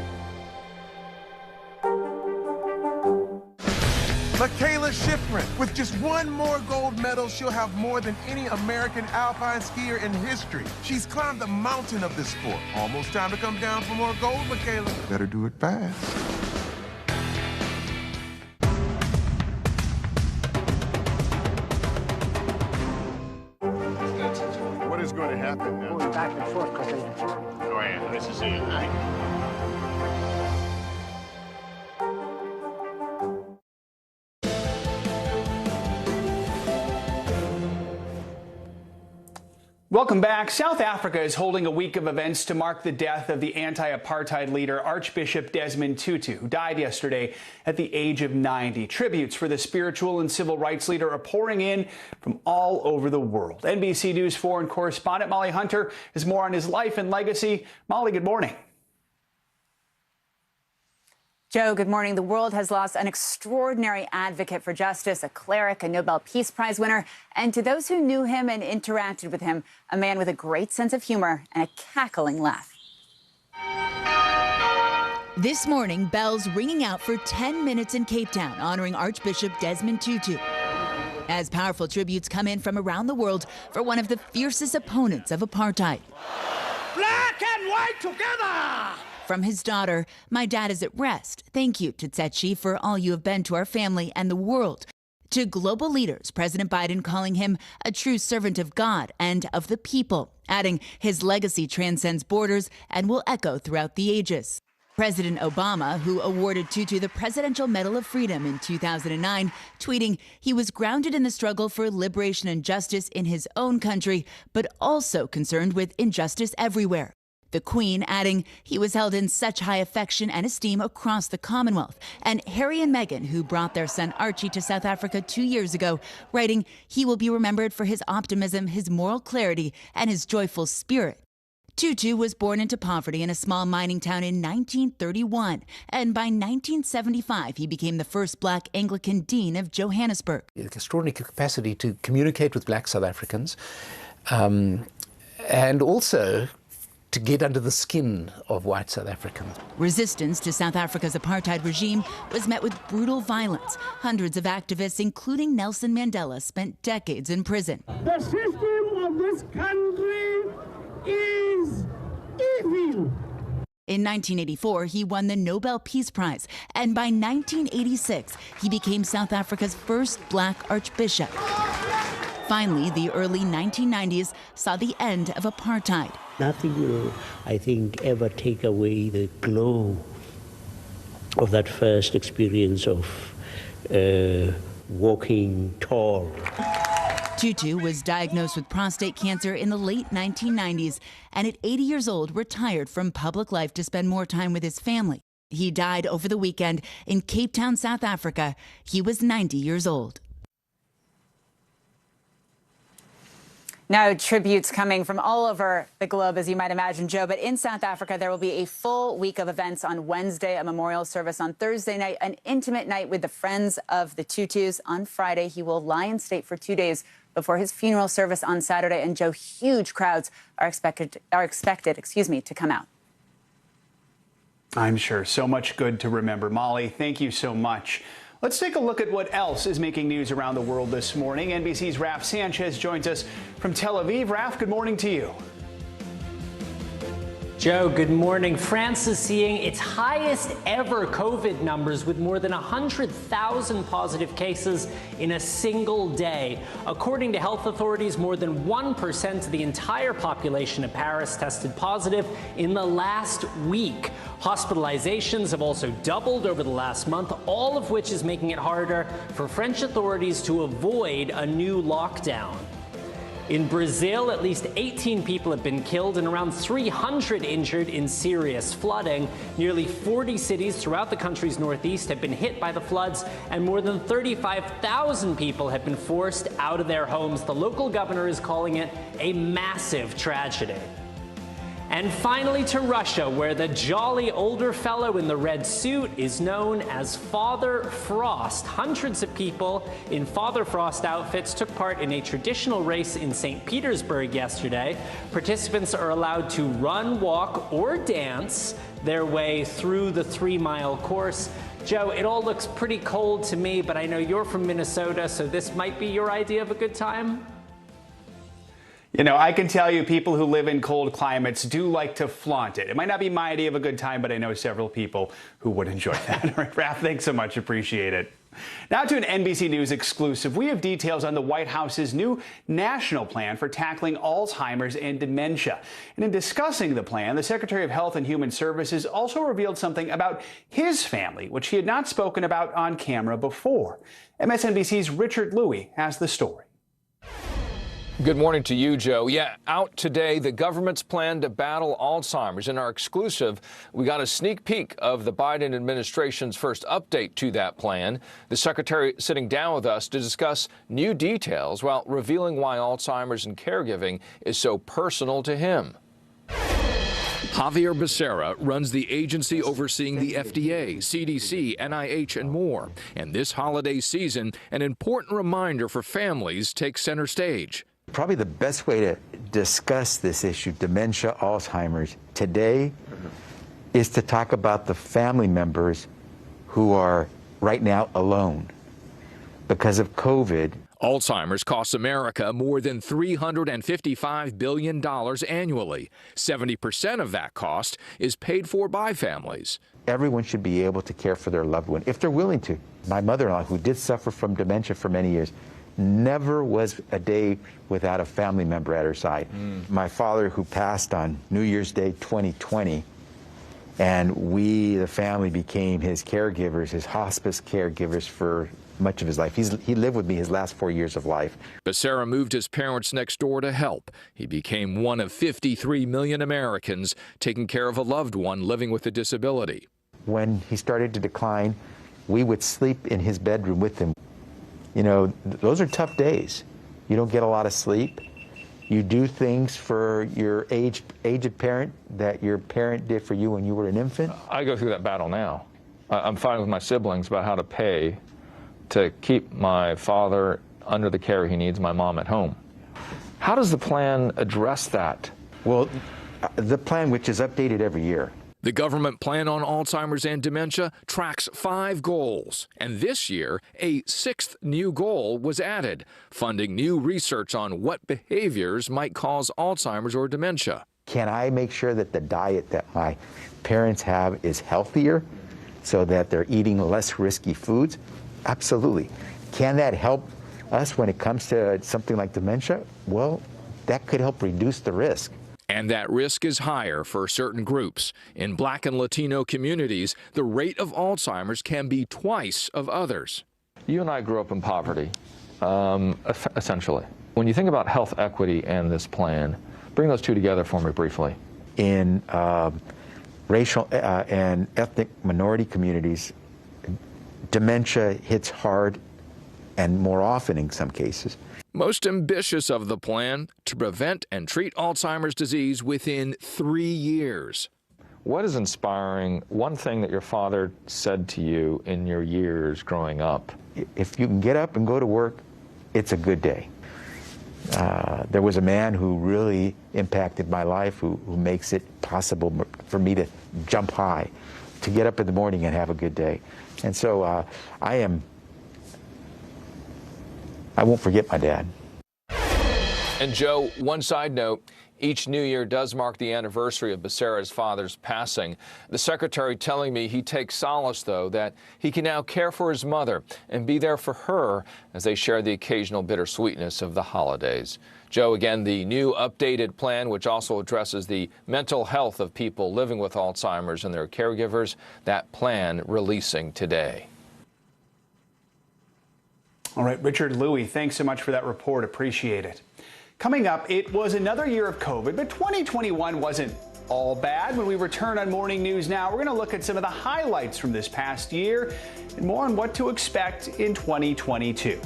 Michaela Schifrin, with just one more gold medal, she'll have more than any American alpine skier in history. She's climbed the mountain of this sport. Almost time to come down for more gold, Michaela. Better do it fast. What is going to happen now? Going back and forth because they... Go ahead. This is it, right? Welcome back. South Africa is holding a week of events to mark the death of the anti-apartheid leader Archbishop Desmond Tutu, who died yesterday at the age of 90. Tributes for the spiritual and civil rights leader are pouring in from all over the world. NBC News foreign correspondent Molly Hunter has more on his life and legacy. Molly, good morning. Joe, good morning. The world has lost an extraordinary advocate for justice, a cleric, a Nobel Peace Prize winner, and to those who knew him and interacted with him, a man with a great sense of humor and a cackling laugh. This morning, bells ringing out for 10 minutes in Cape Town, honoring Archbishop Desmond Tutu, as powerful tributes come in from around the world for one of the fiercest opponents of apartheid. Black and white together! From his daughter, "My dad is at rest. Thank you, Tsetsi, for all you have been to our family and the world." To global leaders, President Biden calling him a true servant of God and of the people, adding his legacy transcends borders and will echo throughout the ages. President Obama, who awarded Tutu the Presidential Medal of Freedom in 2009, tweeting he was grounded in the struggle for liberation and justice in his own country, but also concerned with injustice everywhere. The Queen adding he was held in such high affection and esteem across the Commonwealth. And Harry and Meghan, who brought their son Archie to South Africa 2 years ago, writing he will be remembered for his optimism, his moral clarity, and his joyful spirit. Tutu was born into poverty in a small mining town in 1931, and by 1975 he became the first black Anglican dean of Johannesburg. Extraordinary capacity to communicate with black South Africans, and also to get under the skin of white South Africans. Resistance to South Africa's apartheid regime was met with brutal violence. Hundreds of activists, including Nelson Mandela, spent decades in prison. The system of this country is evil. In 1984, he won the Nobel Peace Prize, and by 1986, he became South Africa's first black archbishop. Finally, the early 1990s saw the end of apartheid. Nothing will, I think, ever take away the glow of that first experience of walking tall. Tutu was diagnosed with prostate cancer in the late 1990s, and at 80 years old, retired from public life to spend more time with his family. He died over the weekend in Cape Town, South Africa. He was 90 years old. Now, tributes coming from all over the globe, as you might imagine, Joe. But in South Africa, there will be a full week of events on Wednesday, a memorial service on Thursday night, an intimate night with the Friends of the Tutus. On Friday, he will lie in state for 2 days before his funeral service on Saturday. And Joe, huge crowds are expected to come out. I'm sure. So much good to remember. Molly, thank you so much. Let's take a look at what else is making news around the world this morning. NBC's Raph Sanchez joins us from Tel Aviv. Raph, good morning to you. Joe, good morning. France is seeing its highest ever COVID numbers with more than 100,000 positive cases in a single day. According to health authorities, more than 1% of the entire population of Paris tested positive in the last week. Hospitalizations have also doubled over the last month, all of which is making it harder for French authorities to avoid a new lockdown. In Brazil, at least 18 people have been killed and around 300 injured in serious flooding. Nearly 40 cities throughout the country's northeast have been hit by the floods, and more than 35,000 people have been forced out of their homes. The local governor is calling it a massive tragedy. And finally to Russia, where the jolly older fellow in the red suit is known as Father Frost. Hundreds of people in Father Frost outfits took part in a traditional race in St. Petersburg yesterday. Participants are allowed to run, walk, or dance their way through the 3-mile course. Joe, it all looks pretty cold to me, but I know you're from Minnesota, so this might be your idea of a good time. You know, I can tell you people who live in cold climates do like to flaunt it. It might not be my idea of a good time, but I know several people who would enjoy that. All right, Raph, thanks so much. Appreciate it. Now to an NBC News exclusive. We have details on the White House's new national plan for tackling Alzheimer's and dementia. And in discussing the plan, the Secretary of Health and Human Services also revealed something about his family, which he had not spoken about on camera before. MSNBC's Richard Louie has the story. Good morning to you, Joe. Yeah, out today, the government's plan to battle Alzheimer's. In our exclusive, we got a sneak peek of the Biden administration's first update to that plan. The secretary sitting down with us to discuss new details while revealing why Alzheimer's and caregiving is so personal to him. Javier Becerra runs the agency overseeing the FDA, CDC, NIH, and more. And this holiday season, an important reminder for families takes center stage. Probably the best way to discuss this issue, dementia, Alzheimer's, today is to talk about the family members who are right now alone because of COVID. Alzheimer's costs America more than $355 billion annually. 70% of that cost is paid for by families. Everyone should be able to care for their loved one if they're willing to. My mother-in-law, who did suffer from dementia for many years, never was a day without a family member at her side. My father, who passed on New Year's Day 2020, and we, the family, became his caregivers, his hospice caregivers for much of his life. He lived with me his last 4 years of life. Becerra moved his parents next door to help. He became one of 53 million Americans taking care of a loved one living with a disability. When he started to decline, we would sleep in his bedroom with him. You know, those are tough days. You don't get a lot of sleep. You do things for your aged parent that your parent did for you when you were an infant. I go through that battle now. I'm fighting with my siblings about how to pay to keep my father under the care he needs, my mom at home. How does the plan address that? Well, the plan, which is updated every year. The government plan on Alzheimer's and dementia tracks 5 goals. And this year, a 6th new goal was added, funding new research on what behaviors might cause Alzheimer's or dementia. Can I make sure that the diet that my parents have is healthier so that they're eating less risky foods? Absolutely. Can that help us when it comes to something like dementia? Well, that could help reduce the risk. And that risk is higher for certain groups. In Black and Latino communities, the rate of Alzheimer's can be twice of others. You and I grew up in poverty, essentially. When you think about health equity and this plan, bring those two together for me briefly. In racial and ethnic minority communities, dementia hits hard and more often in some cases. most ambitious of the plan, to prevent and treat Alzheimer's disease within 3 years. What is inspiring, one thing that your father said to you in your years growing up? If you can get up and go to work, it's a good day. There was a man who really impacted my life, who makes it possible for me to jump high, to get up in the morning and have a good day. And so I won't forget my dad. And Joe, one side note, each new year does mark the anniversary of Becerra's father's passing. The secretary telling me he takes solace, though, that he can now care for his mother and be there for her as they share the occasional bittersweetness of the holidays. Joe, again, the new updated plan, which also addresses the mental health of people living with Alzheimer's and their caregivers, that plan releasing today. All right, Richard Louie, thanks so much for that report. Appreciate it. Coming up, it was another year of COVID, but 2021 wasn't all bad. When we return on Morning News Now, we're going to look at some of the highlights from this past year and more on what to expect in 2022.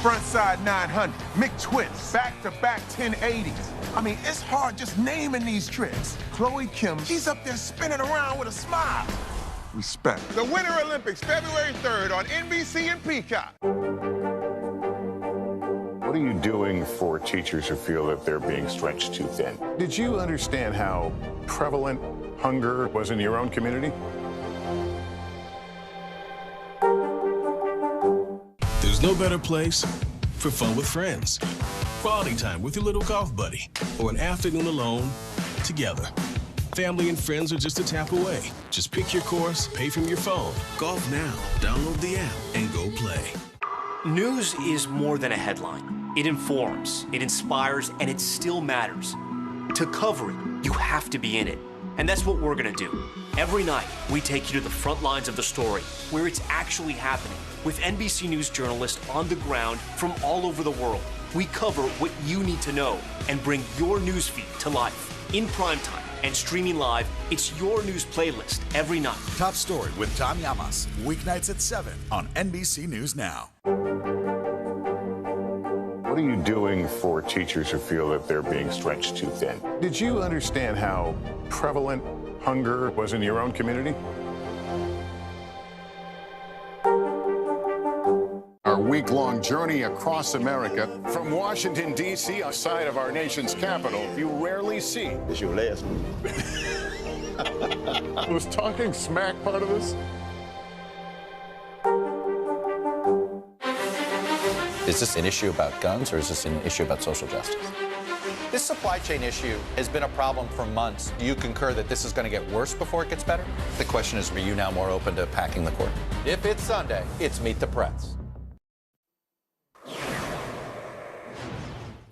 Frontside 900, McTwist, back-to-back 1080s. I mean, it's hard just naming these tricks. Chloe Kim, she's up there spinning around with a smile. Respect. The Winter Olympics, February 3rd on NBC and Peacock. What are you doing for teachers who feel that they're being stretched too thin? Did you understand how prevalent hunger was in your own community? There's no better place for fun with friends. Quality time with your little golf buddy, or an afternoon alone together. Family and friends are just a tap away. Just pick your course, pay from your phone. Golf now. Download the app and go play. News is more than a headline. It informs, it inspires, and it still matters. To cover it, you have to be in it. And that's what we're going to do. Every night, we take you to the front lines of the story, where it's actually happening, with NBC News journalists on the ground from all over the world. We cover what you need to know and bring your newsfeed to life. In primetime and streaming live, it's your news playlist every night. Top Story with Tom Llamas, weeknights at 7 on NBC News Now. What are you doing for teachers who feel that they're being stretched too thin? Did you understand how prevalent hunger was in your own community? Our week-long journey across America, from Washington, D.C., outside of our nation's capital, you rarely see. It's your last one. Was talking smack part of this? Is this an issue about guns or is this an issue about social justice? This supply chain issue has been a problem for months. Do you concur that this is going to get worse before it gets better? The question is, are you now more open to packing the court? If it's Sunday, it's Meet the Press.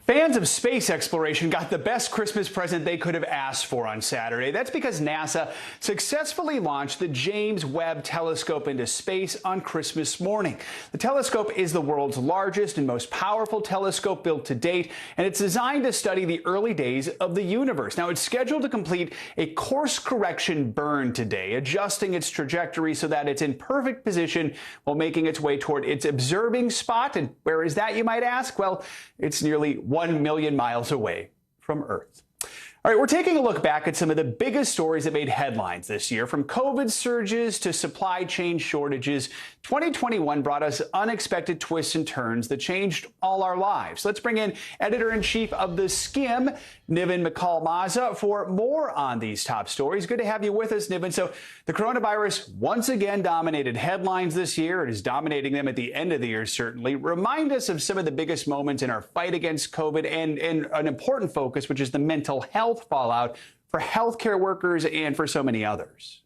Fans of space exploration got the best Christmas present they could have asked for on Saturday. That's because NASA successfully launched the James Webb Telescope into space on Christmas morning. The telescope is the world's largest and most powerful telescope built to date, and it's designed to study the early days of the universe. Now, it's scheduled to complete a course correction burn today, adjusting its trajectory so that it's in perfect position while making its way toward its observing spot. And where is that, you might ask? Well, it's nearly 1 million miles away from Earth. All right, we're taking a look back at some of the biggest stories that made headlines this year. From COVID surges to supply chain shortages, 2021 brought us unexpected twists and turns that changed all our lives. Let's bring in editor-in-chief of The Skim, Niven McCall-Maza, for more on these top stories. Good to have you with us, Niven. So the coronavirus once again dominated headlines this year. It is dominating them at the end of the year, certainly. Remind us of some of the biggest moments in our fight against COVID and an important focus, which is the mental health fallout for healthcare workers and for so many others.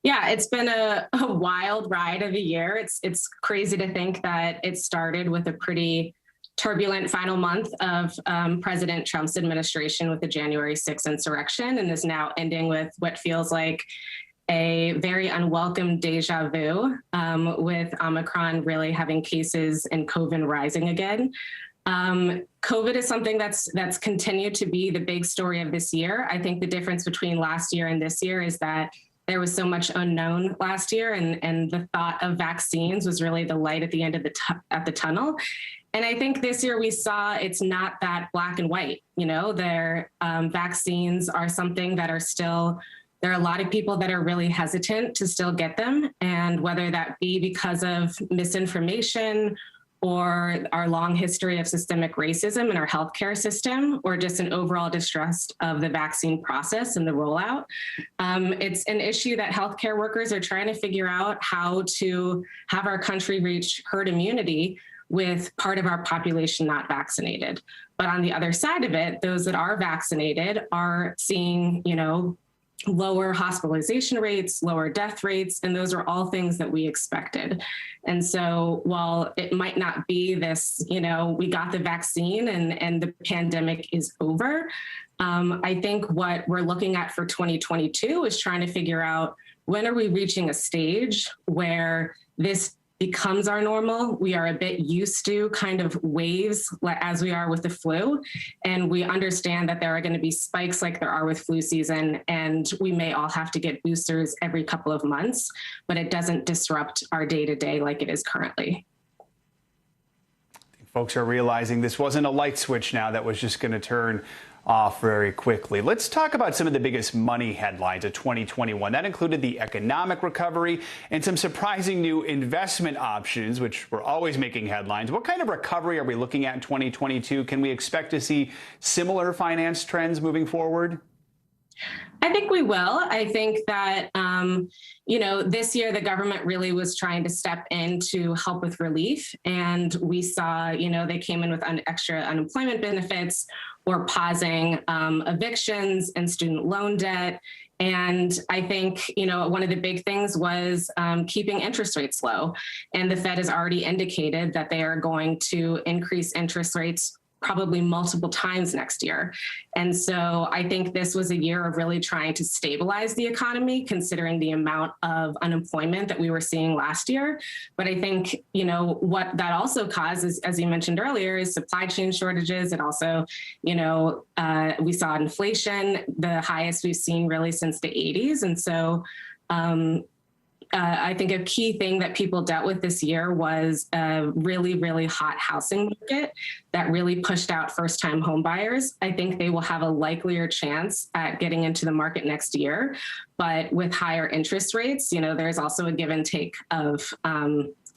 Yeah, it's been a wild ride of a year. It's crazy to think that it started with a pretty turbulent final month of President Trump's administration with the January 6th insurrection, and is now ending with what feels like a very unwelcome deja vu, with Omicron really having cases and COVID rising again. COVID is something that's continued to be the big story of this year. I think the difference between last year and this year is that there was so much unknown last year, and the thought of vaccines was really the light at the end of the tunnel. And I think this year we saw it's not that black and white. You know, vaccines are something that are still, there are a lot of people that are really hesitant to still get them. And whether that be because of misinformation or our long history of systemic racism in our healthcare system, or just an overall distrust of the vaccine process and the rollout. It's an issue that healthcare workers are trying to figure out how to have our country reach herd immunity with part of our population not vaccinated. But on the other side of it, those that are vaccinated are seeing, you know, lower hospitalization rates, lower death rates, and those are all things that we expected. And so while it might not be this, you know, we got the vaccine and the pandemic is over, I think what we're looking at for 2022 is trying to figure out, when are we reaching a stage where this becomes our normal? We are a bit used to kind of waves as we are with the flu. And we understand that there are going to be spikes like there are with flu season, and we may all have to get boosters every couple of months, but it doesn't disrupt our day-to-day like it is currently. Folks are realizing this wasn't a light switch now that was just going to turn off very quickly. Let's talk about some of the biggest money headlines of 2021. That included the economic recovery and some surprising new investment options, which were always making headlines. What kind of recovery are we looking at in 2022? Can we expect to see similar finance trends moving forward? I think we will. I think that, you know, this year the government really was trying to step in to help with relief. And we saw, you know, they came in with extra unemployment benefits or pausing evictions and student loan debt. And I think, you know, one of the big things was keeping interest rates low. And the Fed has already indicated that they are going to increase interest rates probably multiple times next year. And so I think this was a year of really trying to stabilize the economy, considering the amount of unemployment that we were seeing last year. But I think, you know, what that also causes, as you mentioned earlier, is supply chain shortages. It also, you know, we saw inflation, the highest we've seen really since the 80s. And so I think a key thing that people dealt with this year was a really, really hot housing market that really pushed out first-time home buyers. I think they will have a likelier chance at getting into the market next year. But with higher interest rates, you know, there's also a give and take of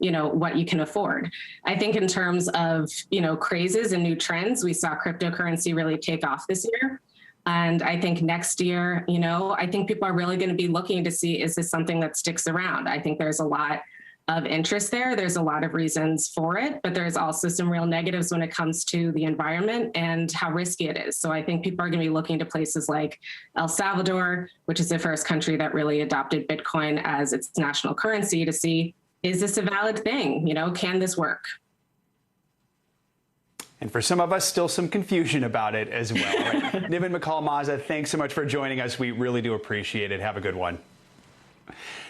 you know, what you can afford. I think in terms of, you know, crazes and new trends, we saw cryptocurrency really take off this year. And I think next year, you know, I think people are really going to be looking to see, is this something that sticks around? I think there's a lot of interest there. There's a lot of reasons for it, but there's also some real negatives when it comes to the environment and how risky it is. So I think people are going to be looking to places like El Salvador, which is the first country that really adopted Bitcoin as its national currency, to see, is this a valid thing? You know, can this work? And for some of us, still some confusion about it as well. Right? Niven McCall-Maza, thanks so much for joining us. We really do appreciate it. Have a good one.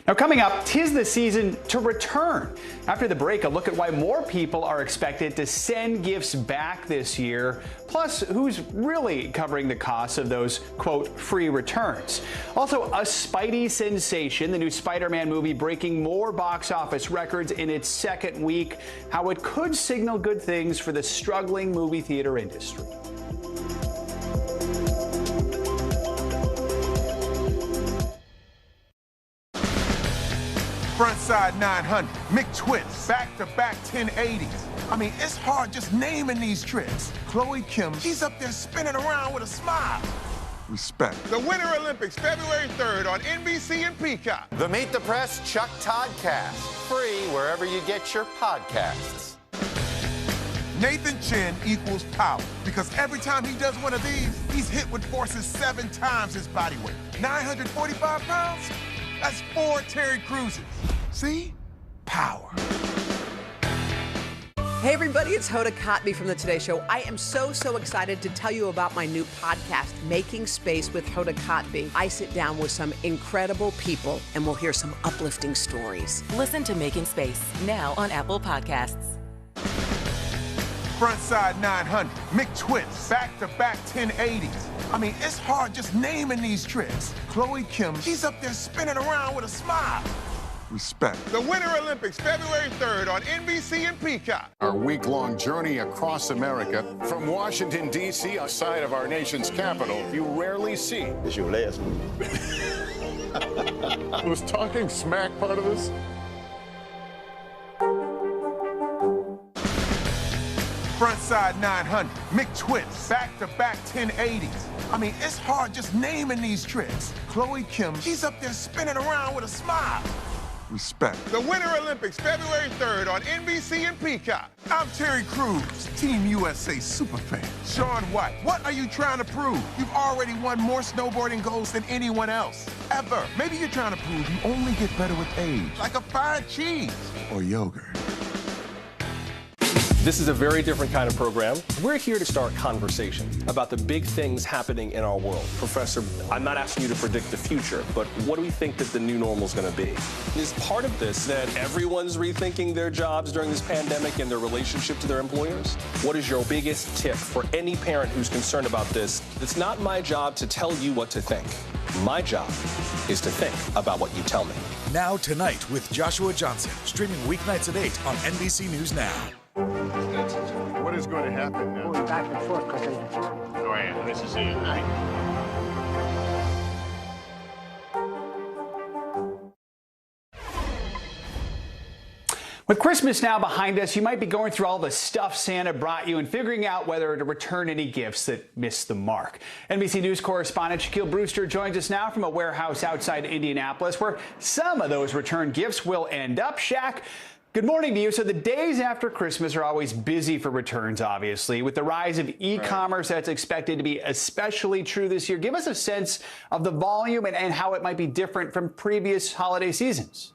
Now, coming up, 'tis the season to return. After the break, a look at why more people are expected to send gifts back this year, plus who's really covering the costs of those, quote, free returns. Also, a Spidey sensation, the new Spider-Man movie breaking more box office records in its second week, how it could signal good things for the struggling movie theater industry. Frontside 900, McTwist, back-to-back 1080s. I mean, it's hard just naming these tricks. Chloe Kim, she's up there spinning around with a smile. Respect. The Winter Olympics, February 3rd on NBC and Peacock. The Meet the Press Chuck Toddcast, free wherever you get your podcasts. Nathan Chen equals power, because every time he does one of these, he's hit with forces 7 times his body weight. 945 pounds? That's 4 Terry Cruises. See? Power. Hey everybody, it's Hoda Kotb from the Today Show. I am so excited to tell you about my new podcast, Making Space with Hoda Kotb. I sit down with some incredible people and we'll hear some uplifting stories. Listen to Making Space now on Apple Podcasts. Frontside 900, McTwist, back-to-back 1080s. I mean, it's hard just naming these tricks. Chloe Kim, she's up there spinning around with a smile. Respect. The Winter Olympics, February 3rd on NBC and Peacock. Our week-long journey across America from Washington, D.C., outside of our nation's capital, you rarely see. It's your last move. Was talking smack part of this? Frontside 900, McTwist, back-to-back 1080s. I mean, it's hard just naming these tricks. Chloe Kim, she's up there spinning around with a smile. Respect. The Winter Olympics, February 3rd on NBC and Peacock. I'm Terry Crews, Team USA superfan. Shaun White, what are you trying to prove? You've already won more snowboarding golds than anyone else, ever. Maybe you're trying to prove you only get better with age, like a fine cheese or yogurt. This is a very different kind of program. We're here to start conversation about the big things happening in our world. Professor, I'm not asking you to predict the future, but what do we think that the new normal is going to be? Is part of this that everyone's rethinking their jobs during this pandemic and their relationship to their employers? What is your biggest tip for any parent who's concerned about this? It's not my job to tell you what to think. My job is to think about what you tell me. Now Tonight with Joshua Johnson, streaming weeknights at 8 on NBC News Now. What is going to happen now? Going back and forth because Oh, yeah, this is it, right? With Christmas now behind us, you might be going through all the stuff Santa brought you and figuring out whether to return any gifts that missed the mark. NBC News correspondent Shaquille Brewster joins us now from a warehouse outside Indianapolis, where some of those returned gifts will end up. Shaq, good morning to you. So the days after Christmas are always busy for returns, obviously. With the rise of e-commerce, that's expected to be especially true this year. Give us a sense of the volume and how it might be different from previous holiday seasons.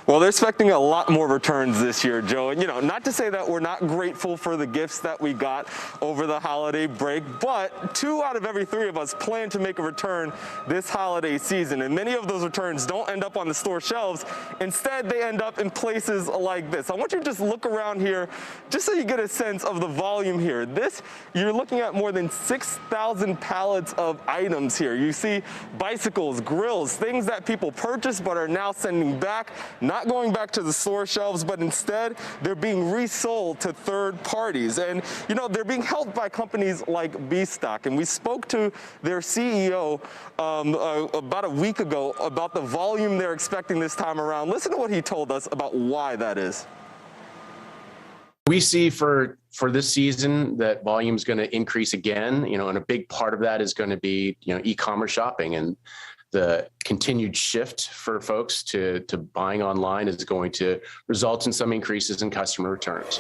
Well, they're expecting a lot more returns this year, Joe. And, you know, not to say that we're not grateful for the gifts that we got over the holiday break, but 2 out of every 3 of us plan to make a return this holiday season. And many of those returns don't end up on the store shelves. Instead, they end up in places like this. I want you to just look around here just so you get a sense of the volume here. You're looking at more than 6,000 pallets of items here. You see bicycles, grills, things that people purchased but are now sending back, not going back to the store shelves, but instead they're being resold to third parties. And, you know, they're being helped by companies like B-Stock. And we spoke to their CEO about a week ago about the volume they're expecting this time around. Listen to what he told us about why that is. We see for this season that volume is going to increase again, you know, and a big part of that is going to be, you know, e-commerce shopping, and the continued shift for folks to buying online is going to result in some increases in customer returns.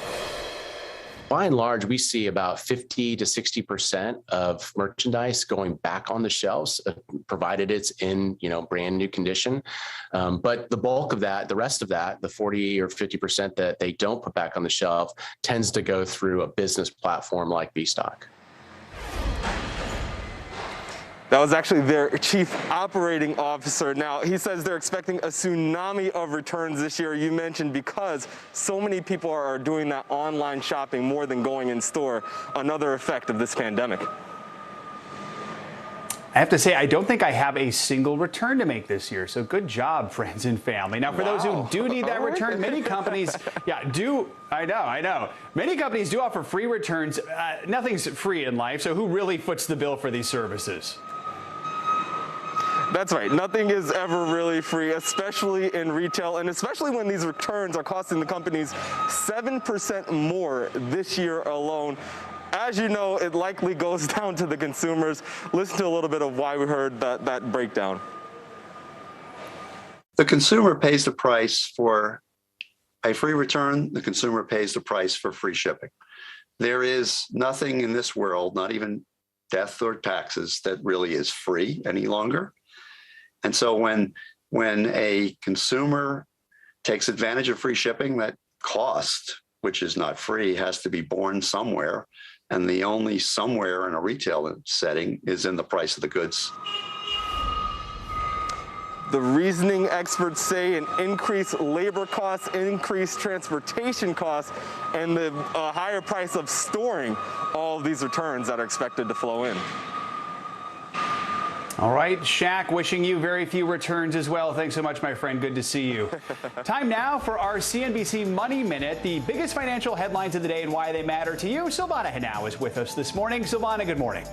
By and large, we see about 50 to 60% of merchandise going back on the shelves, provided it's in, you know, brand new condition. But the bulk of that, the rest of that, the 40 or 50% that they don't put back on the shelf, tends to go through a business platform like B-Stock. That was actually their chief operating officer. Now, he says they're expecting a tsunami of returns this year, you mentioned, because so many people are doing that online shopping more than going in store. Another effect of this pandemic. I have to say, I don't think I have a single return to make this year. So good job, friends and family. Now, for those who do need that return, many companies, I know. Many companies do offer free returns. Nothing's free in life. So who really foots the bill for these services? That's right. Nothing is ever really free, especially in retail, and especially when these returns are costing the companies 7% more this year alone. As you know, it likely goes down to the consumers. Listen to a little bit of why we heard that breakdown. The consumer pays the price for a free return. The consumer pays the price for free shipping. There is nothing in this world, not even death or taxes, that really is free any longer. And so when a consumer takes advantage of free shipping, that cost, which is not free, has to be borne somewhere. And the only somewhere in a retail setting is in the price of the goods. The reasoning experts say an increased labor costs, increased transportation costs, and the higher price of storing all of these returns that are expected to flow in. All right, Shaq, wishing you very few returns as well. Thanks so much, my friend. Good to see you. Time now for our CNBC Money Minute, the biggest financial headlines of the day and why they matter to you. Silvana Henao is with us this morning. Silvana, good morning.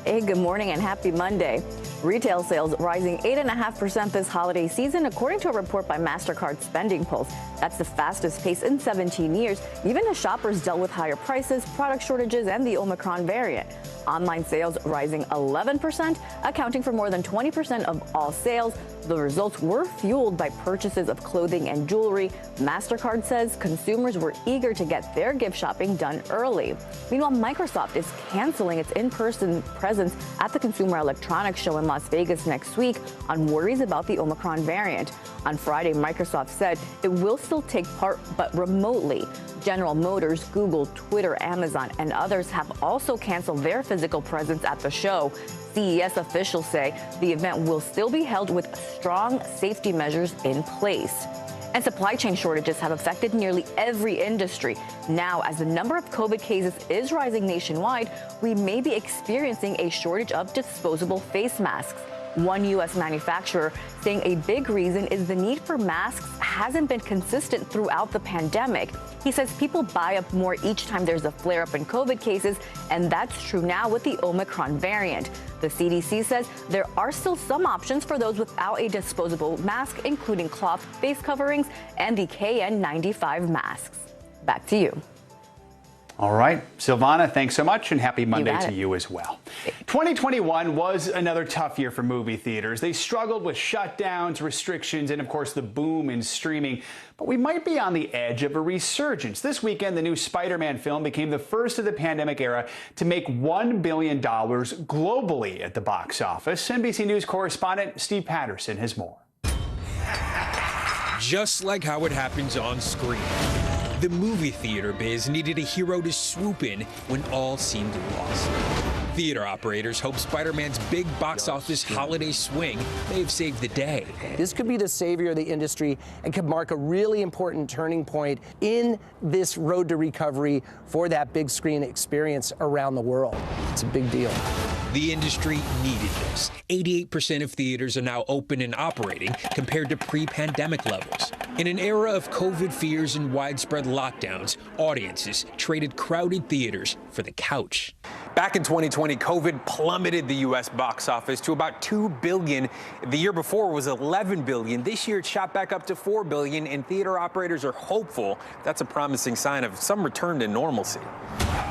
Hey, good morning and happy Monday. Retail sales rising 8.5% this holiday season, according to a report by MasterCard Spending Pulse. That's the fastest pace in 17 years, even as shoppers dealt with higher prices, product shortages, and the Omicron variant. Online sales rising 11%, accounting for more than 20% of all sales. The results were fueled by purchases of clothing and jewelry. MasterCard says consumers were eager to get their gift shopping done early. Meanwhile, Microsoft is canceling its in-person presence at the Consumer Electronics Show in Las Vegas next week on worries about the Omicron variant. On Friday, Microsoft said it will still take part, but remotely. General Motors, Google, Twitter, Amazon, and others have also canceled their physical presence at the show. CES officials say the event will still be held with strong safety measures in place. And supply chain shortages have affected nearly every industry. Now, as the number of COVID cases is rising nationwide, we may be experiencing a shortage of disposable face masks. One U.S. manufacturer saying a big reason is the need for masks hasn't been consistent throughout the pandemic. He says people buy up more each time there's a flare-up in COVID cases, and that's true now with the Omicron variant. The CDC says there are still some options for those without a disposable mask, including cloth face coverings and the KN95 masks. Back to you. All right, Silvana, thanks so much, and happy Monday to you as well. 2021 was another tough year for movie theaters. They struggled with shutdowns, restrictions, and of course the boom in streaming. But we might be on the edge of a resurgence. This weekend, the new Spider-Man film became the first of the pandemic era to make $1 billion globally at the box office. NBC News correspondent Steve Patterson has more. Just like how it happens on screen, the movie theater biz needed a hero to swoop in when all seemed lost. Theater operators hope Spider-Man's big box office holiday swing may have saved the day. This could be the savior of the industry and could mark a really important turning point in this road to recovery for that big screen experience around the world. It's a big deal. The industry needed this. 88% of theaters are now open and operating compared to pre-pandemic levels. In an era of COVID fears and widespread lockdowns, audiences traded crowded theaters for the couch. Back in 2020, COVID plummeted the U.S. box office to about $2 billion. The year before was $11 billion. This year, it shot back up to $4 billion, and theater operators are hopeful that's a promising sign of some return to normalcy.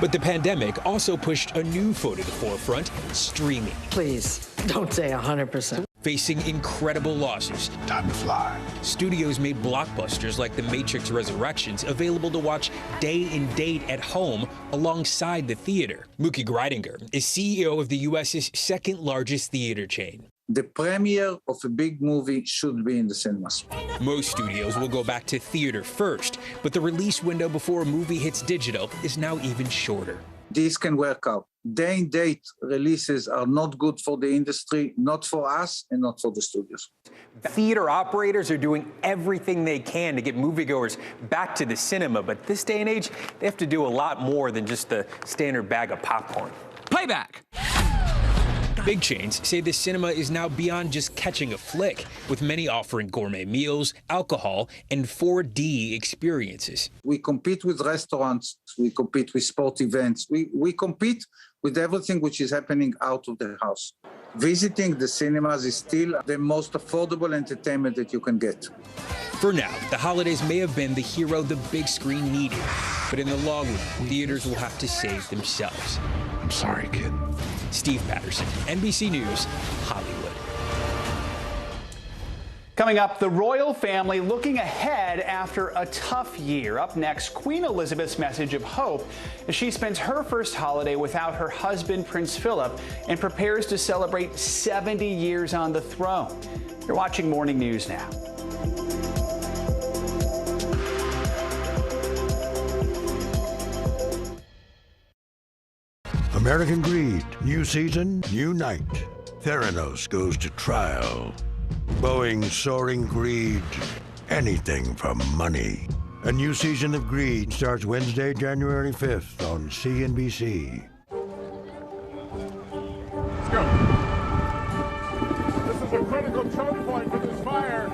But the pandemic also pushed a new foe to the forefront, streaming. Please, don't say 100%. Facing incredible losses. Time to fly. Studios made blockbusters like The Matrix Resurrections available to watch day and date at home alongside the theater. Mookie Greidinger is CEO of the U.S.'s second largest theater chain. The premiere of a big movie should be in the cinemas. Most studios will go back to theater first, but the release window before a movie hits digital is now even shorter. This can work out. Day and date releases are not good for the industry, not for us, and not for the studios. Theater operators are doing everything they can to get moviegoers back to the cinema, but this day and age, they have to do a lot more than just the standard bag of popcorn. Playback! Big chains say the cinema is now beyond just catching a flick, with many offering gourmet meals, alcohol, and 4D experiences. We compete with restaurants, we compete with sport events, we compete with everything which is happening out of the house. Visiting the cinemas is still the most affordable entertainment that you can get. For now, the holidays may have been the hero the big screen needed, but in the long run, theaters will have to save themselves. I'm sorry, kid. Steve Patterson, NBC News, Hollywood. Coming up, the royal family looking ahead after a tough year. Up next, Queen Elizabeth's message of hope as she spends her first holiday without her husband, Prince Philip, and prepares to celebrate 70 years on the throne. You're watching Morning News Now. American Greed. New season, new night. Theranos goes to trial. Boeing's soaring greed. Anything for money. A new season of Greed starts Wednesday, January 5th on CNBC. Let's go. This is a critical choke point for this fire.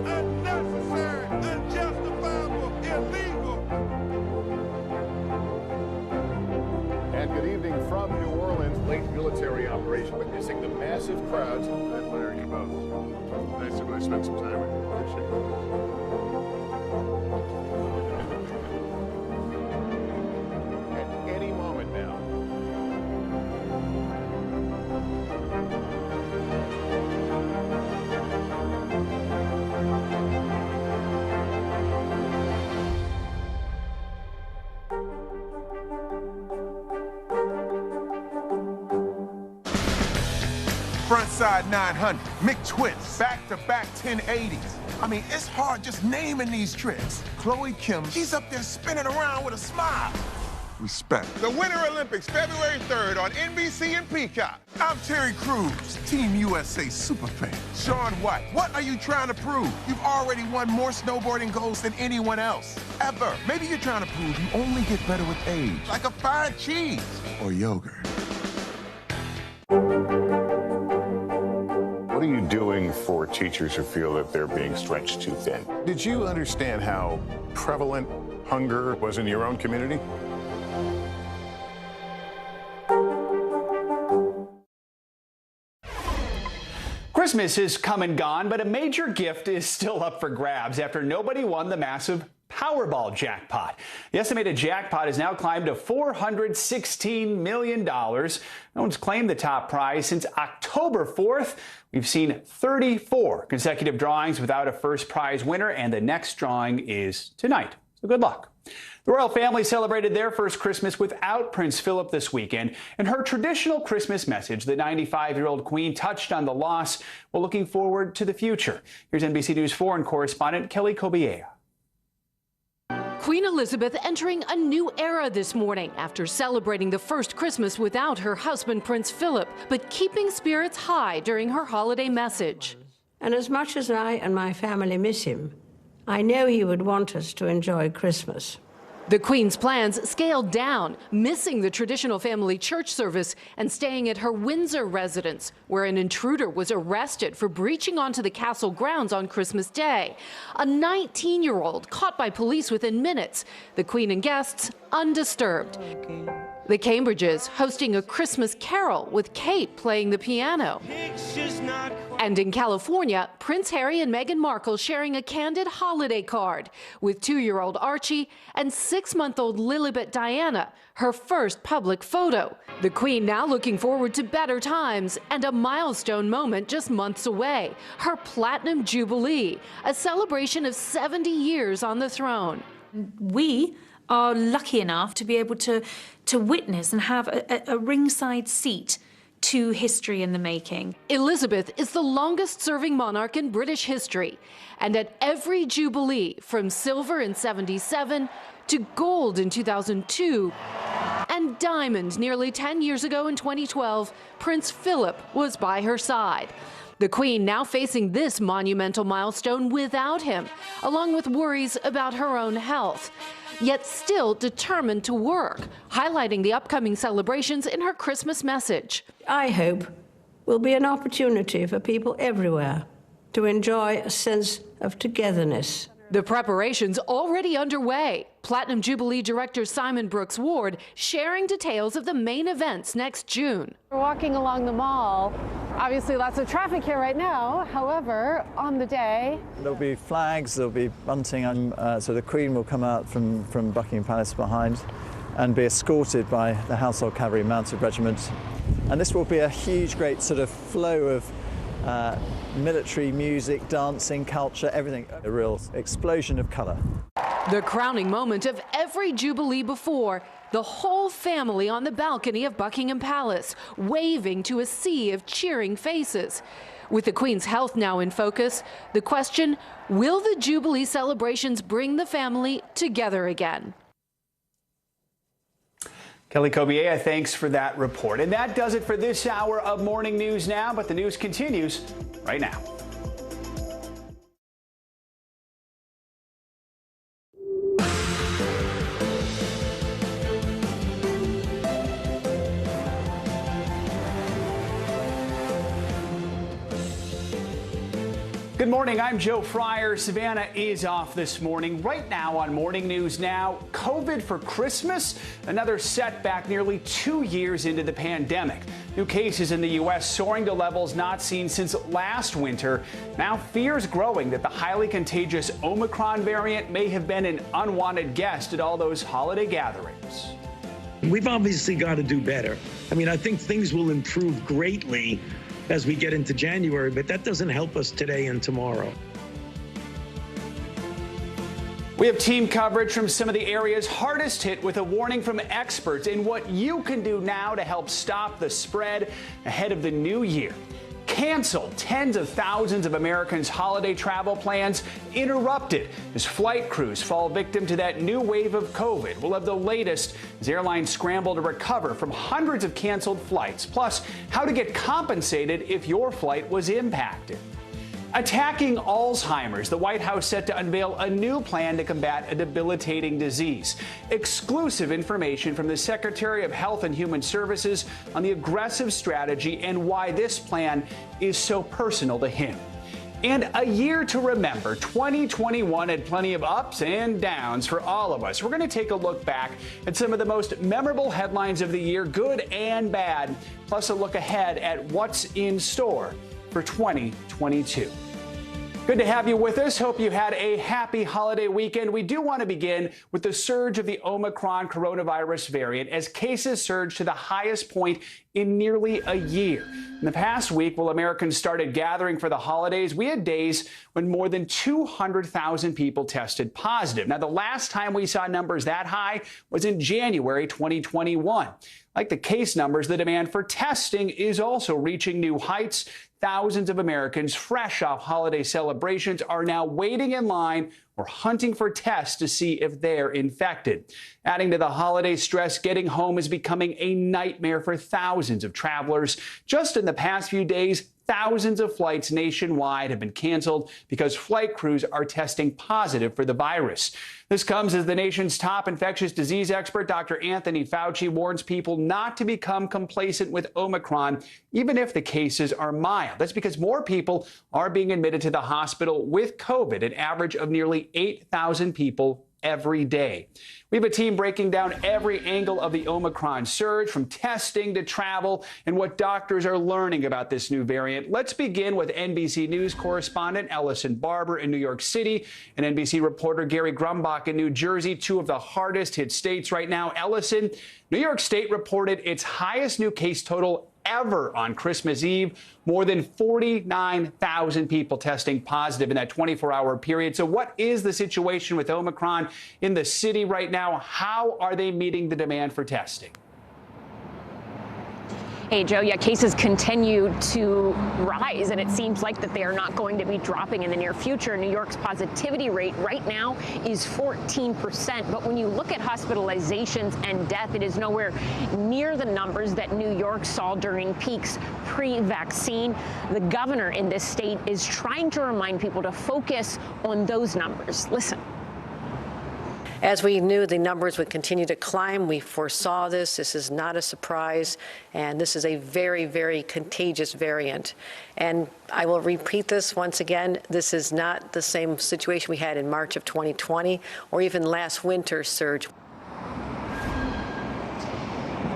Unnecessary, unjustifiable, illegal. And good evening from New Orleans. Late military operation witnessing the massive crowds. I admire you both. Nice to really spend some time with you. Appreciate it. At any moment now. Frontside 900, McTwist, back-to-back 1080s. I mean, it's hard just naming these tricks. Chloe Kim, she's up there spinning around with a smile. Respect. The Winter Olympics, February 3rd on NBC and Peacock. I'm Terry Crews, Team USA superfan. Shaun White, what are you trying to prove? You've already won more snowboarding golds than anyone else, ever. Maybe you're trying to prove you only get better with age, like a fine cheese or yogurt. What are you doing for teachers who feel that they're being stretched too thin? Did you understand how prevalent hunger was in your own community? Christmas is come and gone, but a major gift is still up for grabs after nobody won the massive Powerball jackpot. The estimated jackpot has now climbed to $416 million. No one's claimed the top prize since October 4th. We've seen 34 consecutive drawings without a first prize winner, and the next drawing is tonight. So good luck. The royal family celebrated their first Christmas without Prince Philip this weekend. In her traditional Christmas message, the 95-year-old Queen touched on the loss while looking forward to the future. Here's NBC News foreign correspondent Kelly Kobiea. Queen Elizabeth entering a new era this morning after celebrating the first Christmas without her husband, Prince Philip, but keeping spirits high during her holiday message. And as much as I and my family miss him, I know he would want us to enjoy Christmas. The Queen's plans scaled down, missing the traditional family church service and staying at her Windsor residence, where an intruder was arrested for breaching onto the castle grounds on Christmas Day. A 19-year-old caught by police within minutes. The Queen and guests undisturbed. The Cambridges hosting a Christmas carol with Kate playing the piano. And in California, Prince Harry and Meghan Markle sharing a candid holiday card with 2-year-old Archie and 6-month-old Lilibet Diana, her first public photo. The Queen now looking forward to better times and a milestone moment just months away, her Platinum Jubilee, a celebration of 70 years on the throne. We are lucky enough to be able to witness and have a ringside seat to history in the making. Elizabeth is the longest-serving monarch in British history, and at every Jubilee, from silver in '77 to gold in 2002 and diamond nearly 10 years ago in 2012, Prince Philip was by her side. The Queen now facing this monumental milestone without him, along with worries about her own health, yet still determined to work, highlighting the upcoming celebrations in her Christmas message. I hope will be an opportunity for people everywhere to enjoy a sense of togetherness. The preparations already underway. Platinum Jubilee director Simon Brooks Ward sharing details of the main events next June. We're walking along the mall. Obviously lots of traffic here right now. However, on the day, there'll be flags, there'll be bunting, so the Queen will come out from Buckingham Palace behind and be escorted by the Household Cavalry Mounted Regiment. And this will be a huge, great sort of flow of military music, dancing, culture, everything. A real explosion of colour. The crowning moment of every Jubilee before, The whole family on the balcony of Buckingham Palace, waving to a sea of cheering faces. With the Queen's health now in focus, the question, will the Jubilee celebrations bring the family together again? Kelly Kobiea, thanks for that report. And that does it for this hour of Morning News Now, but the news continues right now. Good morning, I'm Joe Fryer. Savannah is off this morning. Right now on Morning News Now, COVID for Christmas? Another setback nearly 2 years into the pandemic. New cases in the U.S. soaring to levels not seen since last winter. Now fears growing that the highly contagious Omicron variant may have been an unwanted guest at all those holiday gatherings. We've obviously got to do better. I mean, I think things will improve greatly as we get into January, but that doesn't help us today and tomorrow. We have team coverage from some of the areas hardest hit with a warning from experts in what you can do now to help stop the spread ahead of the new year. Canceled tens of thousands of Americans' holiday travel plans interrupted as flight crews fall victim to that new wave of COVID. We'll have the latest as airlines scramble to recover from hundreds of canceled flights, plus how to get compensated if your flight was impacted. Attacking Alzheimer's, the White House set to unveil a new plan to combat a debilitating disease. Exclusive information from the Secretary of Health and Human Services on the aggressive strategy and why this plan is so personal to him. And a year to remember. 2021 had plenty of ups and downs for all of us. We're going to take a look back at some of the most memorable headlines of the year, good and bad, plus a look ahead at what's in store for 2022. Good to have you with us. Hope you had a happy holiday weekend. We do want to begin with the surge of the Omicron coronavirus variant as cases surged to the highest point in nearly a year. In the past week, while Americans started gathering for the holidays, we had days when more than 200,000 people tested positive. Now, the last time we saw numbers that high was in January 2021. Like the case numbers, the demand for testing is also reaching new heights. Thousands of Americans fresh off holiday celebrations are now waiting in line or hunting for tests to see if they're infected. Adding to the holiday stress, getting home is becoming a nightmare for thousands of travelers. Just in the past few days, thousands of flights nationwide have been canceled because flight crews are testing positive for the virus. This comes as the nation's top infectious disease expert, Dr. Anthony Fauci, warns people not to become complacent with Omicron, even if the cases are mild. That's because more people are being admitted to the hospital with COVID, an average of nearly 8,000 people every day. We have a team breaking down every angle of the Omicron surge, from testing to travel and what doctors are learning about this new variant. Let's begin with NBC News correspondent Ellison Barber in New York City and NBC reporter Gary Grumbach in New Jersey, two of the hardest hit states right now. Ellison, New York State reported its highest new case total ever on Christmas Eve, more than 49,000 people testing positive in that 24-hour period. So what is the situation with Omicron in the city right now? How are they meeting the demand for testing? Hey, Joe, yeah, cases continue to rise, and it seems like that they are not going to be dropping in the near future. New York's positivity rate right now is 14%. But when you look at hospitalizations and death, it is nowhere near the numbers that New York saw during peaks pre-vaccine. The governor in this state is trying to remind people to focus on those numbers. Listen. As we knew the numbers would continue to climb, we foresaw this. This is not a surprise, and this is a very, very contagious variant. And I will repeat this once again. This is not the same situation we had in March of 2020 or even last winter's surge.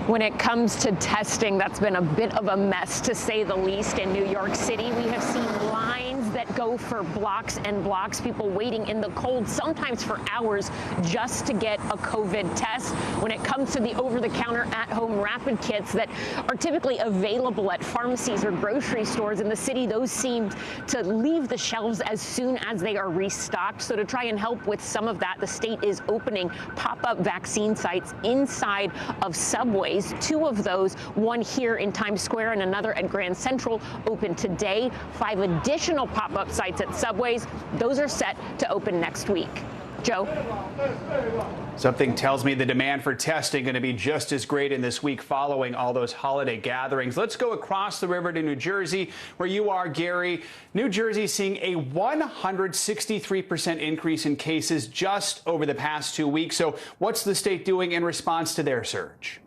When it comes to testing, that's been a bit of a mess, to say the least, in New York City. We have seen lines that go for blocks and blocks, people waiting in the cold, sometimes for hours, just to get a COVID test. When it comes to the over-the-counter at-home rapid kits that are typically available at pharmacies or grocery stores in the city, those seem to leave the shelves as soon as they are restocked. So to try and help with some of that, the state is opening pop-up vaccine sites inside of subways. 2 of those, one here in Times Square and another at Grand Central, open today. 5 additional pop-up sites at subways. Those are set to open next week. Joe? Something tells me the demand for testing going to be just as great in this week following all those holiday gatherings. Let's go across the river to New Jersey, where you are, Gary. New Jersey seeing a 163% increase in cases just over the past 2 weeks. So what's the state doing in response to their surge?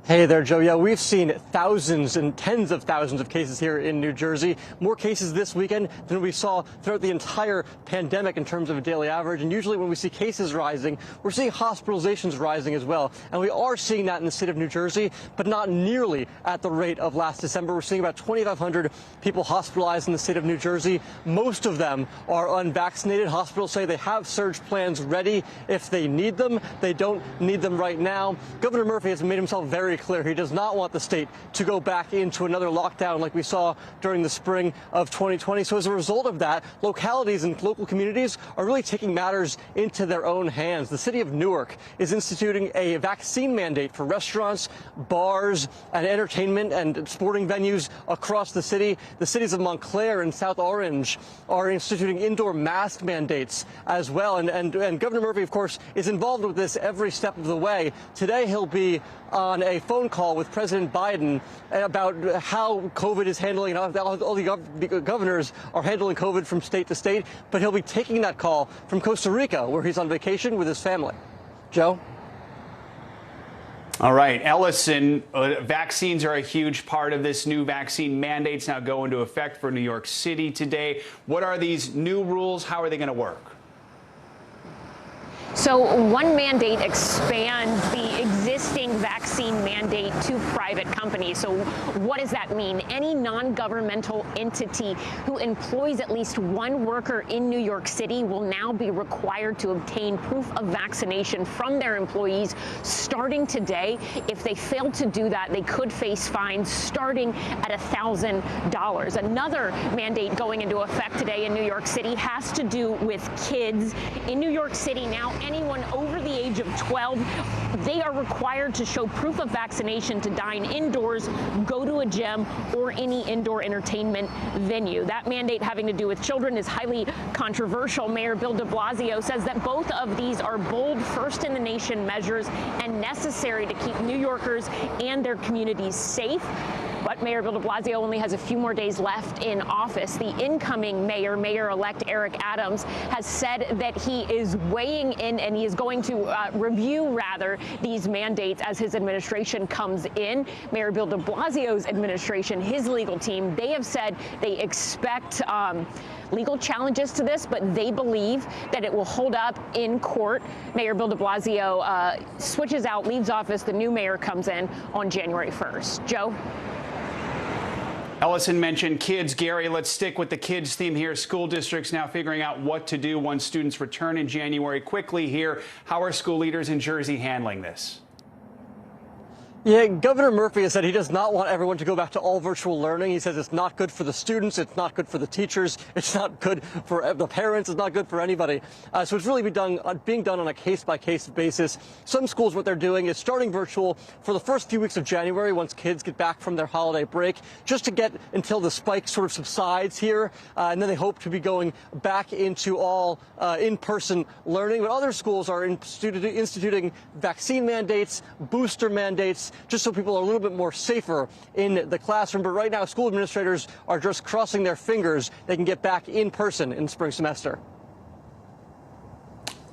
Hey there, Joe. Yeah, we've seen thousands and tens of thousands of cases here in New Jersey. More cases this weekend than we saw throughout the entire pandemic in terms of a daily average. And usually when we see cases rising, we're seeing hospitalizations rising as well. And we are seeing that in the state of New Jersey, but not nearly at the rate of last December. We're seeing about 2,500 people hospitalized in the state of New Jersey. Most of them are unvaccinated. Hospitals say they have surge plans ready if they need them. They don't need them right now. Governor Murphy has made himself very clear. He does not want the state to go back into another lockdown like we saw during the spring of 2020. So as a result of that, localities and local communities are really taking matters into their own hands. The city of Newark is instituting a vaccine mandate for restaurants, bars, and entertainment and sporting venues across the city. The cities of Montclair and South Orange are instituting indoor mask mandates as well. And Governor Murphy, of course, is involved with this every step of the way. Today, he'll be on a phone call with President Biden about how COVID is handling, all the governors are handling COVID from state to state, but he'll be taking that call from Costa Rica, where he's on vacation with his family. Joe? All right, Ellison, vaccines are a huge part of this. New vaccine mandates now go into effect for New York City today. What are these new rules? How are they going to work? So one mandate expands the existing vaccine mandate to private companies. So what does that mean? Any non-governmental entity who employs at least one worker in New York City will now be required to obtain proof of vaccination from their employees starting today. If they fail to do that, they could face fines starting at $1,000. Another mandate going into effect today in New York City has to do with kids. In New York City now, anyone over the age of 12, they are required to show proof of vaccination to dine indoors, go to a gym, or any indoor entertainment venue. That mandate having to do with children is highly controversial. Mayor Bill de Blasio says that both of these are bold, first-in-the-nation measures and necessary to keep New Yorkers and their communities safe. But Mayor Bill de Blasio only has a few more days left in office. The incoming Mayor-elect Eric Adams, has said that he is weighing in and he is going to review, these mandates as his administration comes in. Mayor Bill de Blasio's administration, his legal team, they have said they expect legal challenges to this, but they believe that it will hold up in court. Mayor Bill de Blasio switches out, leaves office. The new mayor comes in on January 1st. Joe? Ellison mentioned kids. Gary, let's stick with the kids theme here. School districts now figuring out what to do once students return in January. Quickly here, how are school leaders in Jersey handling this? Yeah, Governor Murphy has said he does not want everyone to go back to all virtual learning. He says it's not good for the students, it's not good for the teachers, it's not good for the parents, it's not good for anybody. So it's really being done on a case-by-case basis. Some schools, what they're doing is starting virtual for the first few weeks of January once kids get back from their holiday break, just to get until the spike sort of subsides here. And then they hope to be going back into all in-person learning. But other schools are instituting vaccine mandates, booster mandates, just so people are a little bit more safer in the classroom. But right now, school administrators are just crossing their fingers they can get back in person in the spring semester.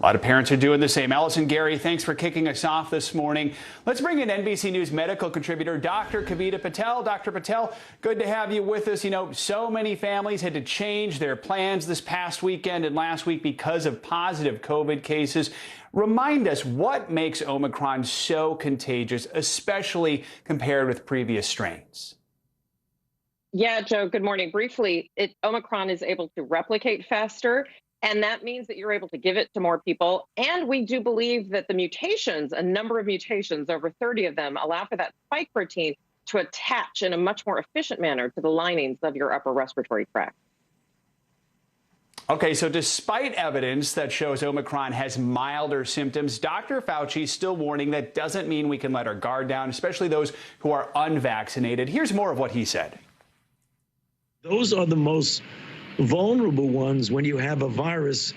A lot of parents are doing the same. Allison, Gary, thanks for kicking us off this morning. Let's bring in NBC News medical contributor Dr. Kavita Patel. Dr. Patel, good to have you with us. You know, so many families had to change their plans this past weekend and last week because of positive COVID cases. Remind us, what makes Omicron so contagious, especially compared with previous strains? Yeah, Joe, good morning. Briefly, Omicron is able to replicate faster. And that means that you're able to give it to more people. And we do believe that the mutations, a number of mutations, over 30 of them, allow for that spike protein to attach in a much more efficient manner to the linings of your upper respiratory tract. Okay, so despite evidence that shows Omicron has milder symptoms, Dr. Fauci is still warning that doesn't mean we can let our guard down, especially those who are unvaccinated. Here's more of what he said. Those are the most vulnerable ones when you have a virus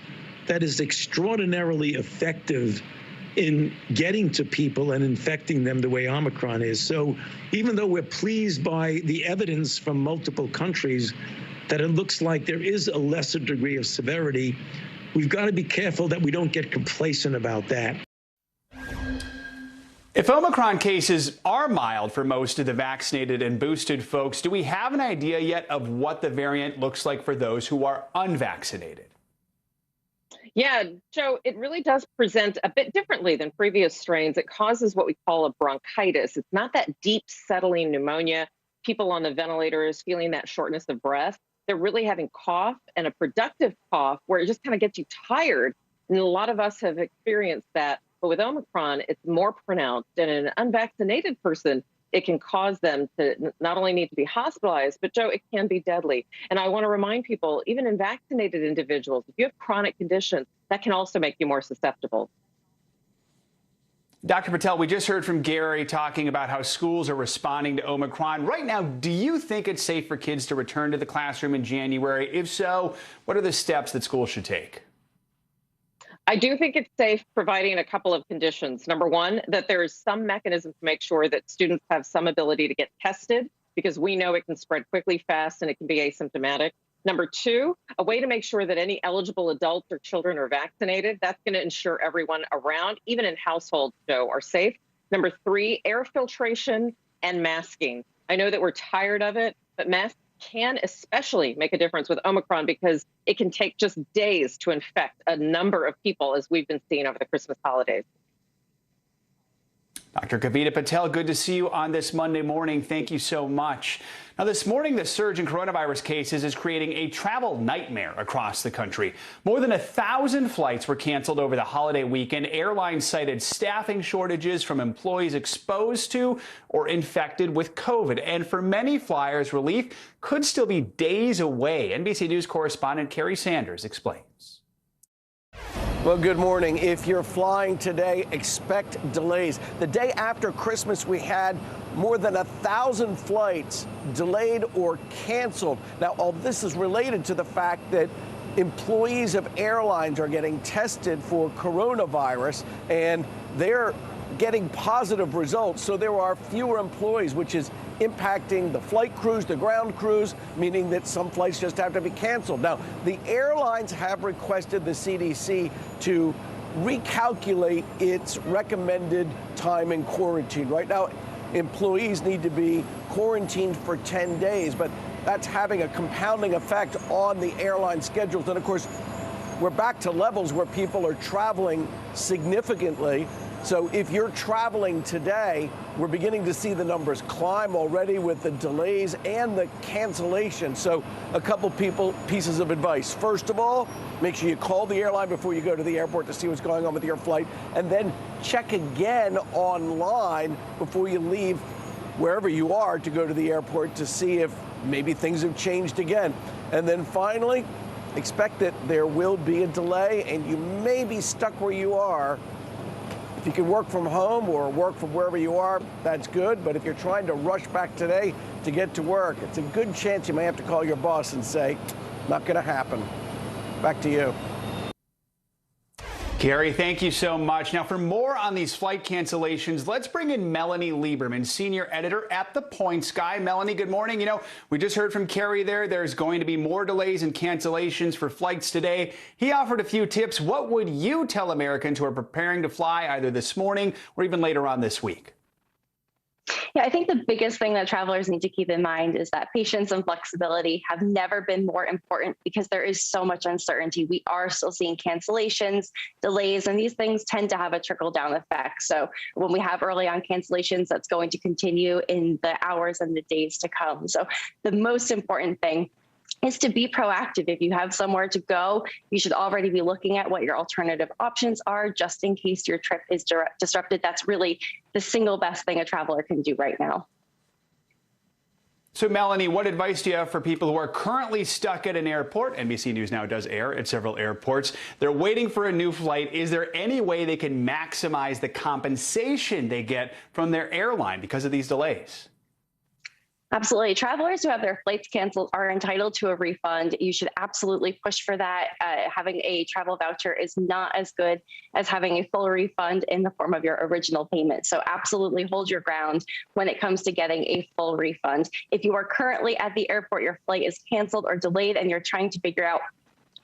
that is extraordinarily effective in getting to people and infecting them the way Omicron is. So even though we're pleased by the evidence from multiple countries that it looks like there is a lesser degree of severity, we've got to be careful that we don't get complacent about that. If Omicron cases are mild for most of the vaccinated and boosted folks, do we have an idea yet of what the variant looks like for those who are unvaccinated? Yeah, Joe, it really does present a bit differently than previous strains. It causes what we call a bronchitis. It's not that deep settling pneumonia. People on the ventilators feeling that shortness of breath. They're really having cough, and a productive cough where it just kind of gets you tired. And a lot of us have experienced that. But with Omicron, it's more pronounced. And in an unvaccinated person, it can cause them to not only need to be hospitalized, but Joe, it can be deadly. And I want to remind people, even in vaccinated individuals, if you have chronic conditions, that can also make you more susceptible. Dr. Patel, we just heard from Gary talking about how schools are responding to Omicron. Right now, do you think it's safe for kids to return to the classroom in January? If so, what are the steps that schools should take? I do think it's safe, providing a couple of conditions. Number one, that there is some mechanism to make sure that students have some ability to get tested, because we know it can spread quickly, fast, and it can be asymptomatic. Number two, a way to make sure that any eligible adults or children are vaccinated. That's going to ensure everyone around, even in households, Joe, are safe. Number three, air filtration and masking. I know that we're tired of it, but masks can especially make a difference with Omicron because it can take just days to infect a number of people, as we've been seeing over the Christmas holidays. Dr. Kavita Patel, good to see you on this Monday morning. Thank you so much. Now, this morning, the surge in coronavirus cases is creating a travel nightmare across the country. More than 1,000 flights were canceled over the holiday weekend. Airlines cited staffing shortages from employees exposed to or infected with COVID. And for many flyers, relief could still be days away. NBC News correspondent Kerry Sanders explains. Well, good morning. If you're flying today, expect delays. The day after Christmas, we had more than 1,000 flights delayed or canceled. Now, all this is related to the fact that employees of airlines are getting tested for coronavirus, and they're getting positive results. So there are fewer employees, which is impacting the flight crews, the ground crews, meaning that some flights just have to be canceled. Now, the airlines have requested the CDC to recalculate its recommended time in quarantine. Right now, employees need to be quarantined for 10 days, but that's having a compounding effect on the airline schedules. And of course, we're back to levels where people are traveling significantly. So if you're traveling today, we're beginning to see the numbers climb already with the delays and the cancellation. So a couple pieces of advice. First of all, make sure you call the airline before you go to the airport to see what's going on with your flight, and then check again online before you leave wherever you are to go to the airport to see if maybe things have changed again. And then finally, expect that there will be a delay and you may be stuck where you are. If you can work from home or work from wherever you are, that's good. But if you're trying to rush back today to get to work, it's a good chance you may have to call your boss and say, not going to happen. Back to you. Carrie, thank you so much. Now, for more on these flight cancellations, let's bring in Melanie Lieberman, senior editor at The Points Guy. Melanie, good morning. You know, we just heard from Carrie there. There's going to be more delays and cancellations for flights today. He offered a few tips. What would you tell Americans who are preparing to fly either this morning or even later on this week? Yeah, I think the biggest thing that travelers need to keep in mind is that patience and flexibility have never been more important because there is so much uncertainty. We are still seeing cancellations, delays, and these things tend to have a trickle-down effect. So when we have early on cancellations, that's going to continue in the hours and the days to come. So the most important thing is to be proactive. If you have somewhere to go, you should already be looking at what your alternative options are just in case your trip is disrupted. That's really the single best thing a traveler can do right now. So, Melanie, what advice do you have for people who are currently stuck at an airport? NBC News Now does air at several airports. They're waiting for a new flight. Is there any way they can maximize the compensation they get from their airline because of these delays? Absolutely. Travelers who have their flights canceled are entitled to a refund. You should absolutely push for that. Having a travel voucher is not as good as having a full refund in the form of your original payment. So absolutely hold your ground when it comes to getting a full refund. If you are currently at the airport, your flight is canceled or delayed, and you're trying to figure out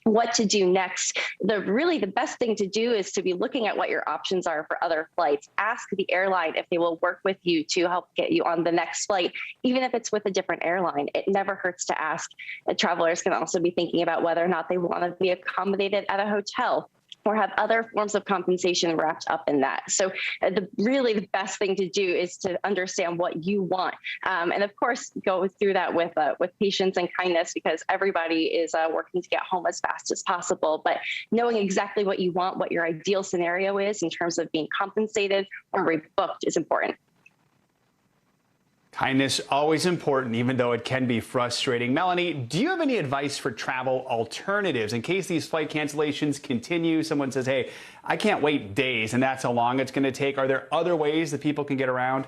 what to do next, the best thing to do is to be looking at what your options are for other flights. Ask the airline if they will work with you to help get you on the next flight, even if it's with a different airline. It never hurts to ask. Travelers can also be thinking about whether or not they want to be accommodated at a hotel or have other forms of compensation wrapped up in that. So the best thing to do is to understand what you want. And of course, go through that with patience and kindness, because everybody is working to get home as fast as possible. But knowing exactly what you want, what your ideal scenario is in terms of being compensated or rebooked is important. Kindness, always important, even though it can be frustrating. Melanie, do you have any advice for travel alternatives in case these flight cancellations continue? Someone says, hey, I can't wait days, and that's how long it's going to take. Are there other ways that people can get around?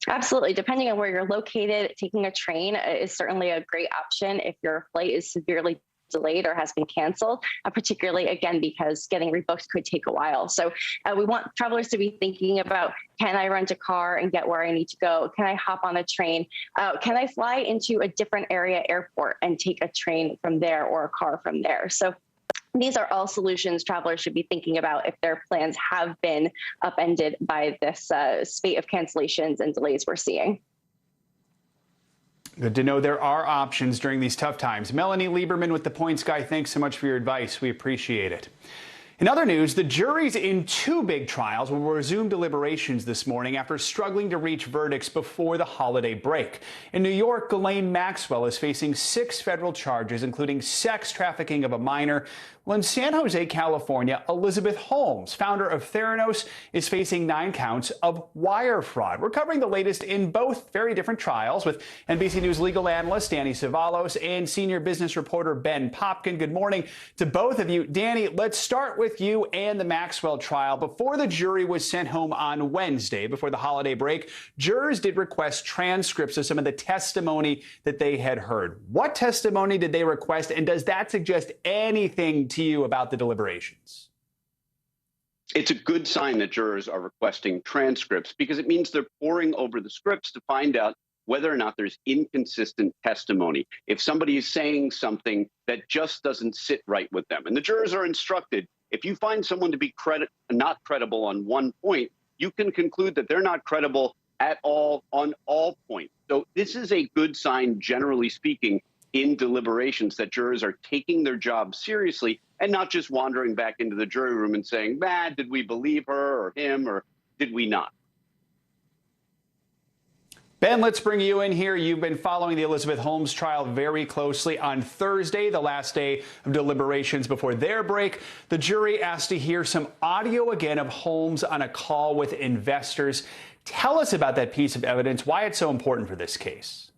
Absolutely. Depending on where you're located, taking a train is certainly a great option if your flight is severely delayed or has been canceled, particularly, again, because getting rebooked could take a while. So we want travelers to be thinking about, can I rent a car and get where I need to go? Can I hop on a train? Can I fly into a different area airport and take a train from there or a car from there? So these are all solutions travelers should be thinking about if their plans have been upended by this spate of cancellations and delays we're seeing. Good to know there are options during these tough times. Melanie Lieberman with The Points Guy, thanks so much for your advice. We appreciate it. In other news, the juries in two big trials will resume deliberations this morning after struggling to reach verdicts before the holiday break. In New York, Ghislaine Maxwell is facing 6 federal charges, including sex trafficking of a minor. Well, in San Jose, California, Elizabeth Holmes, founder of Theranos, is facing 9 counts of wire fraud. We're covering the latest in both very different trials with NBC News legal analyst Danny Cevallos and senior business reporter Ben Popkin. Good morning to both of you. Danny, let's start with you and the Maxwell trial. Before the jury was sent home on Wednesday, before the holiday break, jurors did request transcripts of some of the testimony that they had heard. What testimony did they request, and does that suggest anything to you about the deliberations? It's a good sign that jurors are requesting transcripts because it means they're poring over the scripts to find out whether or not there's inconsistent testimony. If somebody is saying something that just doesn't sit right with them. And the jurors are instructed, if you find someone to be not credible on one point, you can conclude that they're not credible at all on all points. So this is a good sign, generally speaking, in deliberations, that jurors are taking their job seriously and not just wandering back into the jury room and saying, did we believe her or him, or did we not? Ben, let's bring you in here. You've been following the Elizabeth Holmes trial very closely. On Thursday, the last day of deliberations before their break, the jury asked to hear some audio again of Holmes on a call with investors. Tell us about that piece of evidence, why it's so important for this case.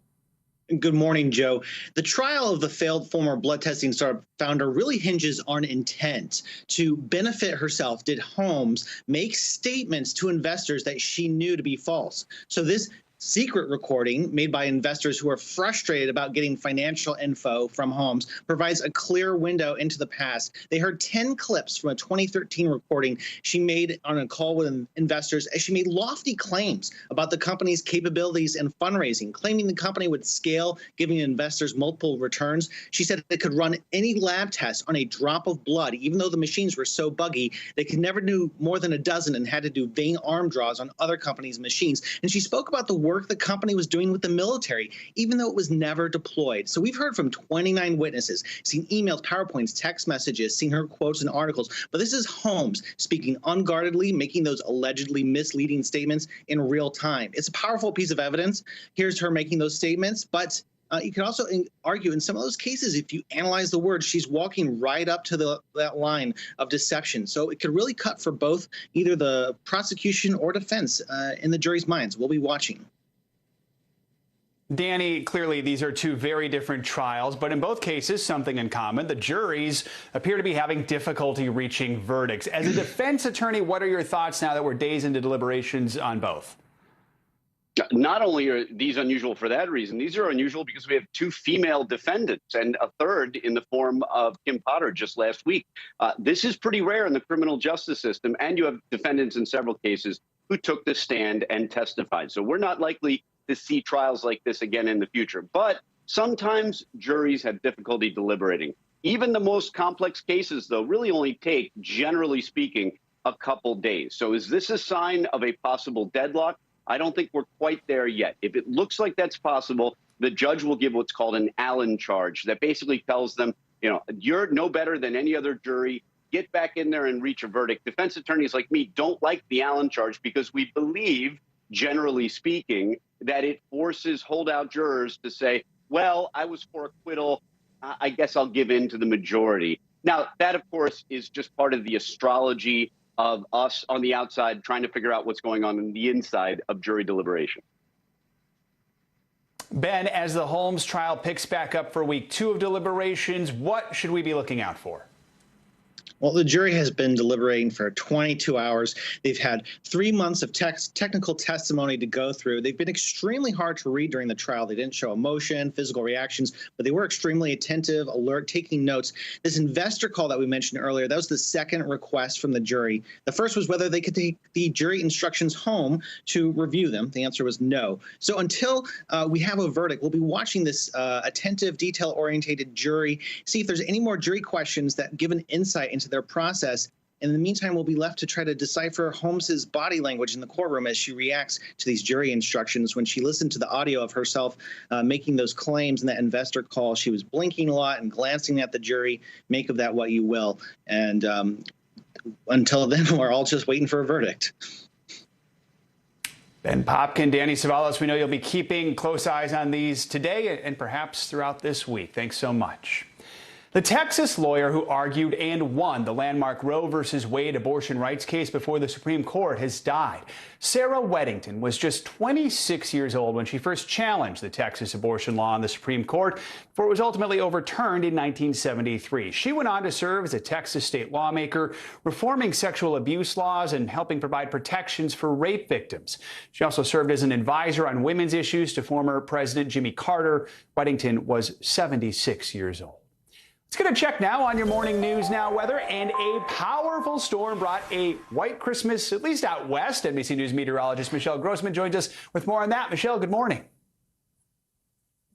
Good morning, Joe. The trial of the failed former blood testing startup founder really hinges on intent to benefit herself. Did Holmes make statements to investors that she knew to be false? So this secret recording made by investors who are frustrated about getting financial info from homes provides a clear window into the past. They heard 10 clips from a 2013 recording she made on a call with investors as she made lofty claims about the company's capabilities and fundraising, claiming the company would scale, giving investors multiple returns. She said it could run any lab test on a drop of blood, even though the machines were so buggy they could never do more than a dozen and had to do vain arm draws on other companies' machines. And she spoke about the work the company was doing with the military, even though it was never deployed. So we've heard from 29 witnesses, seen emails, PowerPoints, text messages, seen her quotes and articles. But this is Holmes speaking unguardedly, making those allegedly misleading statements in real time. It's a powerful piece of evidence. Here's her making those statements, but you can also argue in some of those cases, if you analyze the words, she's walking right up to that line of deception. So it could really cut for both either the prosecution or defense in the jury's minds. We'll be watching. Danny, clearly these are two very different trials, but in both cases, something in common. The juries appear to be having difficulty reaching verdicts. As a defense attorney, what are your thoughts now that we're days into deliberations on both? Not only are these unusual for that reason, these are unusual because we have two female defendants and a third in the form of Kim Potter just last week. This is pretty rare in the criminal justice system, and you have defendants in several cases who took the stand and testified. So we're not likely to see trials like this again in the future. But sometimes juries have difficulty deliberating. Even the most complex cases, though, really only take, generally speaking, a couple days. So is this a sign of a possible deadlock? I don't think we're quite there yet. If it looks like that's possible, the judge will give what's called an Allen charge that basically tells them, you know, you're no better than any other jury. Get back in there and reach a verdict. Defense attorneys like me don't like the Allen charge because we believe, generally speaking, that it forces holdout jurors to say, well, I was for acquittal. I guess I'll give in to the majority. Now, that, of course, is just part of the astrology of us on the outside trying to figure out what's going on the inside of jury deliberation. Ben, as the Holmes trial picks back up for week 2 of deliberations, what should we be looking out for? Well, the jury has been deliberating for 22 hours. They've had 3 months of technical testimony to go through. They've been extremely hard to read during the trial. They didn't show emotion, physical reactions, but they were extremely attentive, alert, taking notes. This investor call that we mentioned earlier, that was the second request from the jury. The first was whether they could take the jury instructions home to review them. The answer was no. So until we have a verdict, we'll be watching this attentive, detail-oriented jury, see if there's any more jury questions that give an insight into their process. In the meantime, we'll be left to try to decipher Holmes's body language in the courtroom as she reacts to these jury instructions. When she listened to the audio of herself making those claims in that investor call, she was blinking a lot and glancing at the jury. Make of that what you will. And until then, we're all just waiting for a verdict. Ben Popkin, Danny Cevallos, we know you'll be keeping close eyes on these today and perhaps throughout this week. Thanks so much. The Texas lawyer who argued and won the landmark Roe v. Wade abortion rights case before the Supreme Court has died. Sarah Weddington was just 26 years old when she first challenged the Texas abortion law in the Supreme Court before it was ultimately overturned in 1973. She went on to serve as a Texas state lawmaker, reforming sexual abuse laws and helping provide protections for rape victims. She also served as an advisor on women's issues to former President Jimmy Carter. Weddington was 76 years old. Let's get a check now on your morning news now weather, and a powerful storm brought a white Christmas, at least out west. NBC News meteorologist Michelle Grossman joins us with more on that. Michelle, good morning.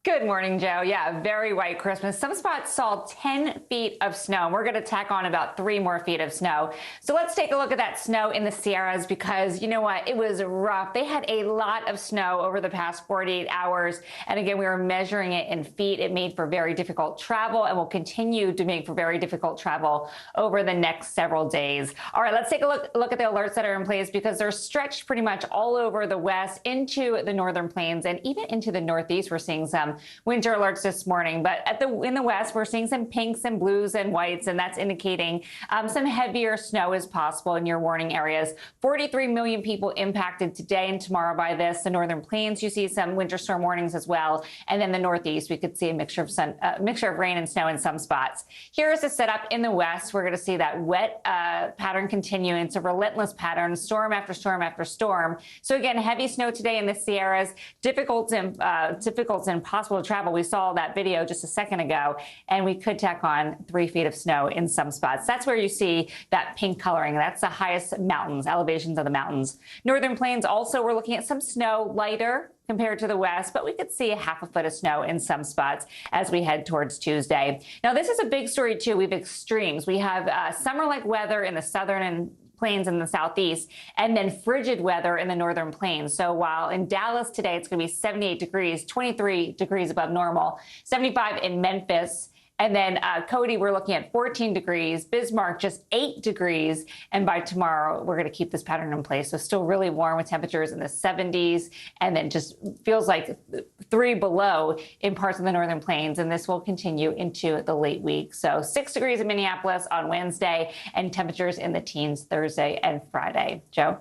Good morning, Joe. Yeah, very white Christmas. Some spots saw 10 feet of snow. We're going to tack on about 3 more feet of snow. So let's take a look at that snow in the Sierras because you know what? It was rough. They had a lot of snow over the past 48 hours. And again, we were measuring it in feet. It made for very difficult travel and will continue to make for very difficult travel over the next several days. All right, let's take a look at the alerts that are in place because they're stretched pretty much all over the west into the northern plains and even into the northeast. We're seeing some some winter alerts this morning. But in the west, we're seeing some pinks and blues and whites, and that's indicating some heavier snow is possible in your warning areas. 43 million people impacted today and tomorrow by this. The northern plains, you see some winter storm warnings as well. And then the northeast, we could see a mixture of rain and snow in some spots. Here is the setup in the west. We're going to see that wet pattern continue. It's a relentless pattern, storm after storm after storm. So again, heavy snow today in the Sierras, difficult and impossible to travel. We saw that video just a second ago, and we could tack on 3 feet of snow in some spots. That's where you see that pink coloring. That's the highest mountains, elevations of the mountains. Northern plains also, we're looking at some snow, lighter compared to the west, but we could see a half a foot of snow in some spots as we head towards Tuesday. Now, this is a big story, too. We have extremes. We have summer-like weather in the southern and plains in the southeast, and then frigid weather in the northern plains. So while in Dallas today, it's going to be 78 degrees, 23 degrees above normal, 75 in Memphis. And then Cody, we're looking at 14 degrees, Bismarck just 8 degrees. And by tomorrow, we're going to keep this pattern in place. So still really warm with temperatures in the 70s, and then just feels like 3 below in parts of the northern plains. And this will continue into the late week. So 6 degrees in Minneapolis on Wednesday, and temperatures in the teens Thursday and Friday. Joe?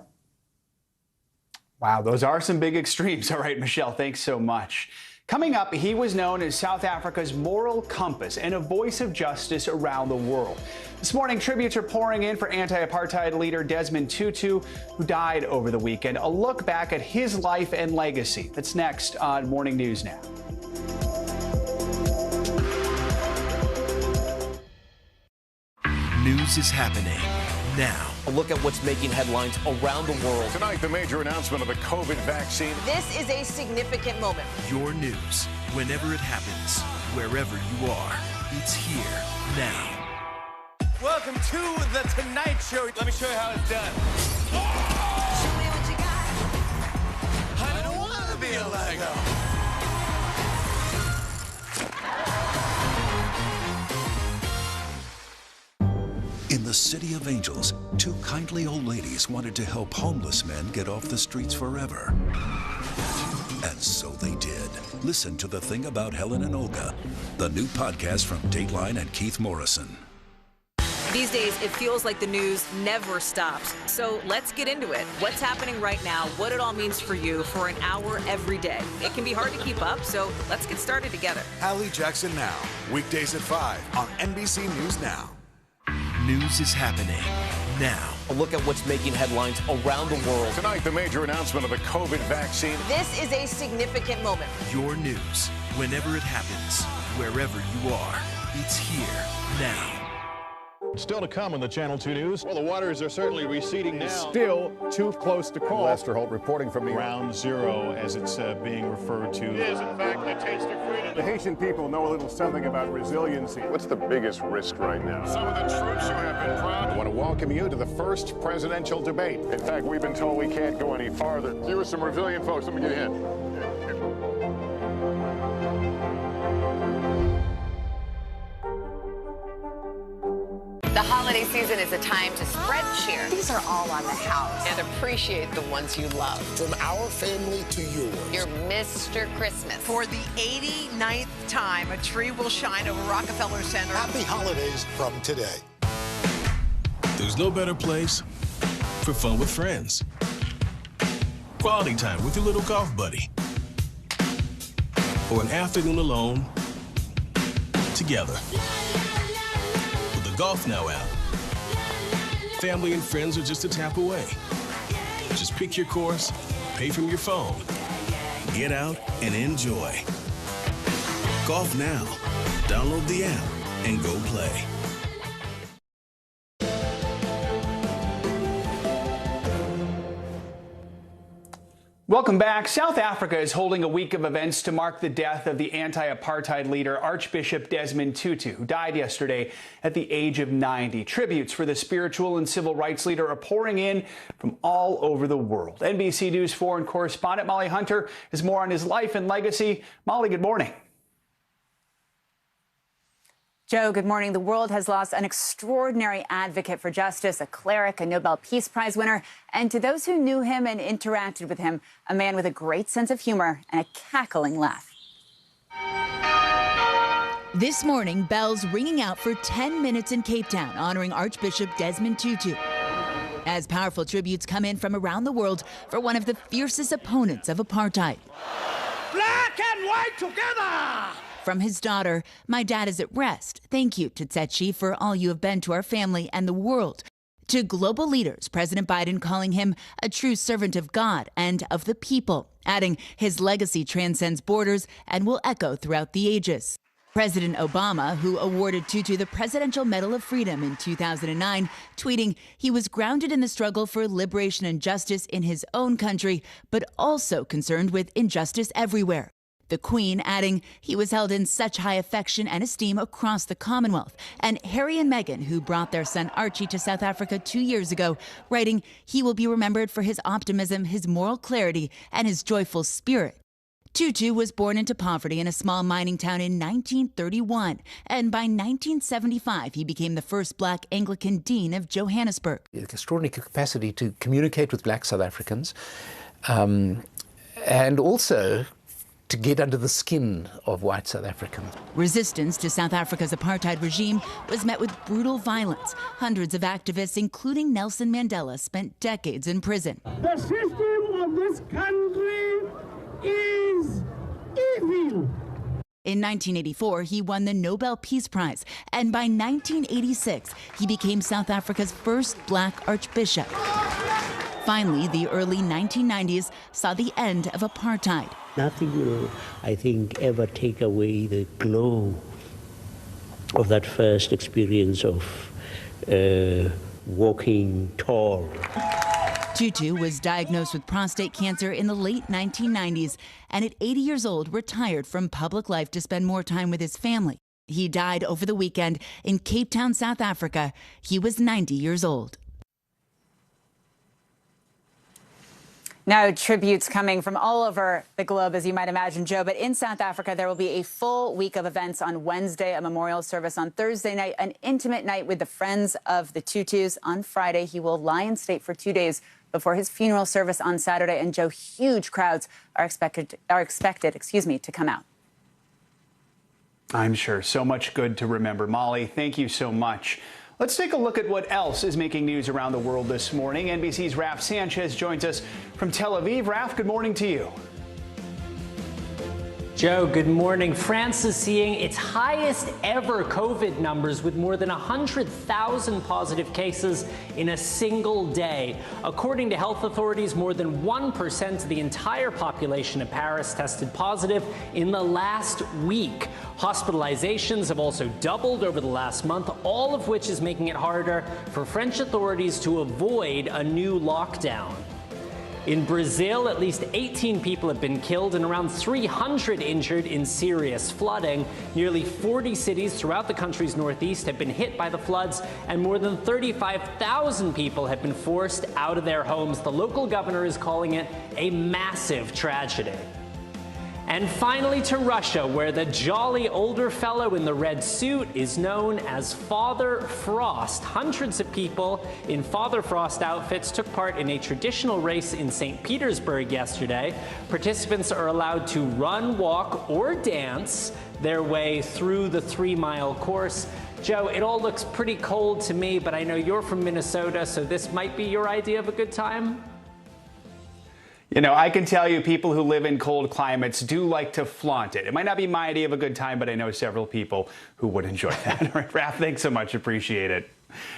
Wow, those are some big extremes. All right, Michelle, thanks so much. Coming up, he was known as South Africa's moral compass and a voice of justice around the world. This morning, tributes are pouring in for anti-apartheid leader Desmond Tutu, who died over the weekend. A look back at his life and legacy. That's next on Morning News Now. News is happening now. A look at what's making headlines around the world. Tonight, the major announcement of the COVID vaccine. This is a significant moment. Your news, whenever it happens, wherever you are, it's here now. Welcome to The Tonight Show. Let me show you how it's done. Show me what you got. I don't want to be a Lego. In the City of Angels, 2 kindly old ladies wanted to help homeless men get off the streets forever. And so they did. Listen to The Thing About Helen and Olga, the new podcast from Dateline and Keith Morrison. These days, it feels like the news never stops. So let's get into it. What's happening right now, what it all means for you for an hour every day. It can be hard to keep up, so let's get started together. Hallie Jackson Now, weekdays at 5 on NBC News Now. News is happening now. A look at what's making headlines around the world. Tonight, the major announcement of the COVID vaccine. This is a significant moment. Your news, whenever it happens, wherever you are, it's here now. Still to come on the Channel 2 News. Well, the waters are certainly receding now. Still too close to call. Lester Holt reporting from the Ground Zero, as it's being referred to. It is, in fact, the taste of freedom. The Haitian people know a little something about resiliency. What's the biggest risk right now? Some of the troops who have been proud. I want to welcome you to the first presidential debate. In fact, we've been told we can't go any farther. Here are some resilient folks. Let me get a hint. The holiday season is a time to spread cheer. These are all on the house. And appreciate the ones you love. From our family to yours. Your Mr. Christmas. For the 89th time, a tree will shine over Rockefeller Center. Happy holidays from today. There's no better place for fun with friends. Quality time with your little golf buddy. Or an afternoon alone together. Golf Now app. Family and friends are just a tap away. Just pick your course, pay from your phone, get out and enjoy. Golf Now. Download the app and go play. Welcome back. South Africa is holding a week of events to mark the death of the anti-apartheid leader Archbishop Desmond Tutu, who died yesterday at the age of 90. Tributes for the spiritual and civil rights leader are pouring in from all over the world. NBC News foreign correspondent Molly Hunter has more on his life and legacy. Molly, good morning. Joe, good morning. The world has lost an extraordinary advocate for justice, a cleric, a Nobel Peace Prize winner, and to those who knew him and interacted with him, a man with a great sense of humor and a cackling laugh. This morning, bells ringing out for 10 minutes in Cape Town, honoring Archbishop Desmond Tutu, as powerful tributes come in from around the world for one of the fiercest opponents of apartheid. Black and white together! From his daughter, "My dad is at rest. Thank you, Tsetsechi, for all you have been to our family and the world." To global leaders, President Biden calling him a true servant of God and of the people, adding his legacy transcends borders and will echo throughout the ages. President Obama, who awarded Tutu the Presidential Medal of Freedom in 2009, tweeting he was grounded in the struggle for liberation and justice in his own country, but also concerned with injustice everywhere. The Queen adding he was held in such high affection and esteem across the Commonwealth. And Harry and Meghan, who brought their son Archie to South Africa 2 years ago, writing he will be remembered for his optimism, his moral clarity, and his joyful spirit. Tutu was born into poverty in a small mining town in 1931, and by 1975 he became the first black Anglican dean of Johannesburg. Extraordinary capacity to communicate with black South Africans, and also to get under the skin of white South Africans. Resistance to South Africa's apartheid regime was met with brutal violence. Hundreds of activists, including Nelson Mandela, spent decades in prison. The system of this country is evil. In 1984, he won the Nobel Peace Prize, and by 1986, he became South Africa's first black archbishop. Finally, the early 1990s saw the end of apartheid. Nothing will, I think, ever take away the glow of that first experience of walking tall. Tutu was diagnosed with prostate cancer in the late 1990s and at 80 years old retired from public life to spend more time with his family. He died over the weekend in Cape Town, South Africa. He was 90 years old. Now, tributes coming from all over the globe, as you might imagine, Joe. But in South Africa, there will be a full week of events on Wednesday, a memorial service on Thursday night, an intimate night with the friends of the Tutus. On Friday, he will lie in state for 2 days before his funeral service on Saturday. And Joe, huge crowds are expected to come out. I'm sure. So much good to remember. Molly, thank you so much. Let's take a look at what else is making news around the world this morning. NBC's Raf Sanchez joins us from Tel Aviv. Raf, good morning to you. Joe, good morning. France is seeing its highest ever COVID numbers with more than 100,000 positive cases in a single day. According to health authorities, more than 1% of the entire population of Paris tested positive in the last week. Hospitalizations have also doubled over the last month, all of which is making it harder for French authorities to avoid a new lockdown. In Brazil, at least 18 people have been killed and around 300 injured in serious flooding. Nearly 40 cities throughout the country's northeast have been hit by the floods, and more than 35,000 people have been forced out of their homes. The local governor is calling it a massive tragedy. And finally to Russia, where the jolly older fellow in the red suit is known as Father Frost. Hundreds of people in Father Frost outfits took part in a traditional race in St. Petersburg yesterday. Participants are allowed to run, walk, or dance their way through the 3-mile course. Joe, it all looks pretty cold to me, but I know you're from Minnesota, so this might be your idea of a good time. You know, I can tell you people who live in cold climates do like to flaunt it. It might not be my idea of a good time, but I know several people who would enjoy that. All right, Raf, thanks so much. Appreciate it.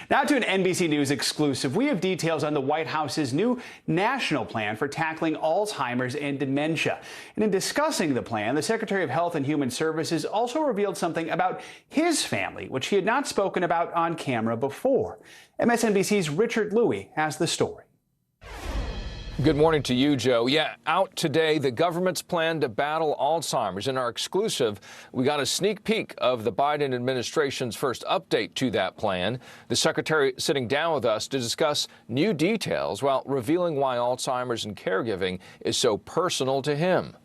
Now to an NBC News exclusive. We have details on the White House's new national plan for tackling Alzheimer's and dementia. And in discussing the plan, the Secretary of Health and Human Services also revealed something about his family, which he had not spoken about on camera before. MSNBC's Richard Louie has the story. Good morning to you, Joe. Yeah, out today, the government's plan to battle Alzheimer's. In our exclusive, we got a sneak peek of the Biden administration's first update to that plan. The secretary sitting down with us to discuss new details while revealing why Alzheimer's and caregiving is so personal to him.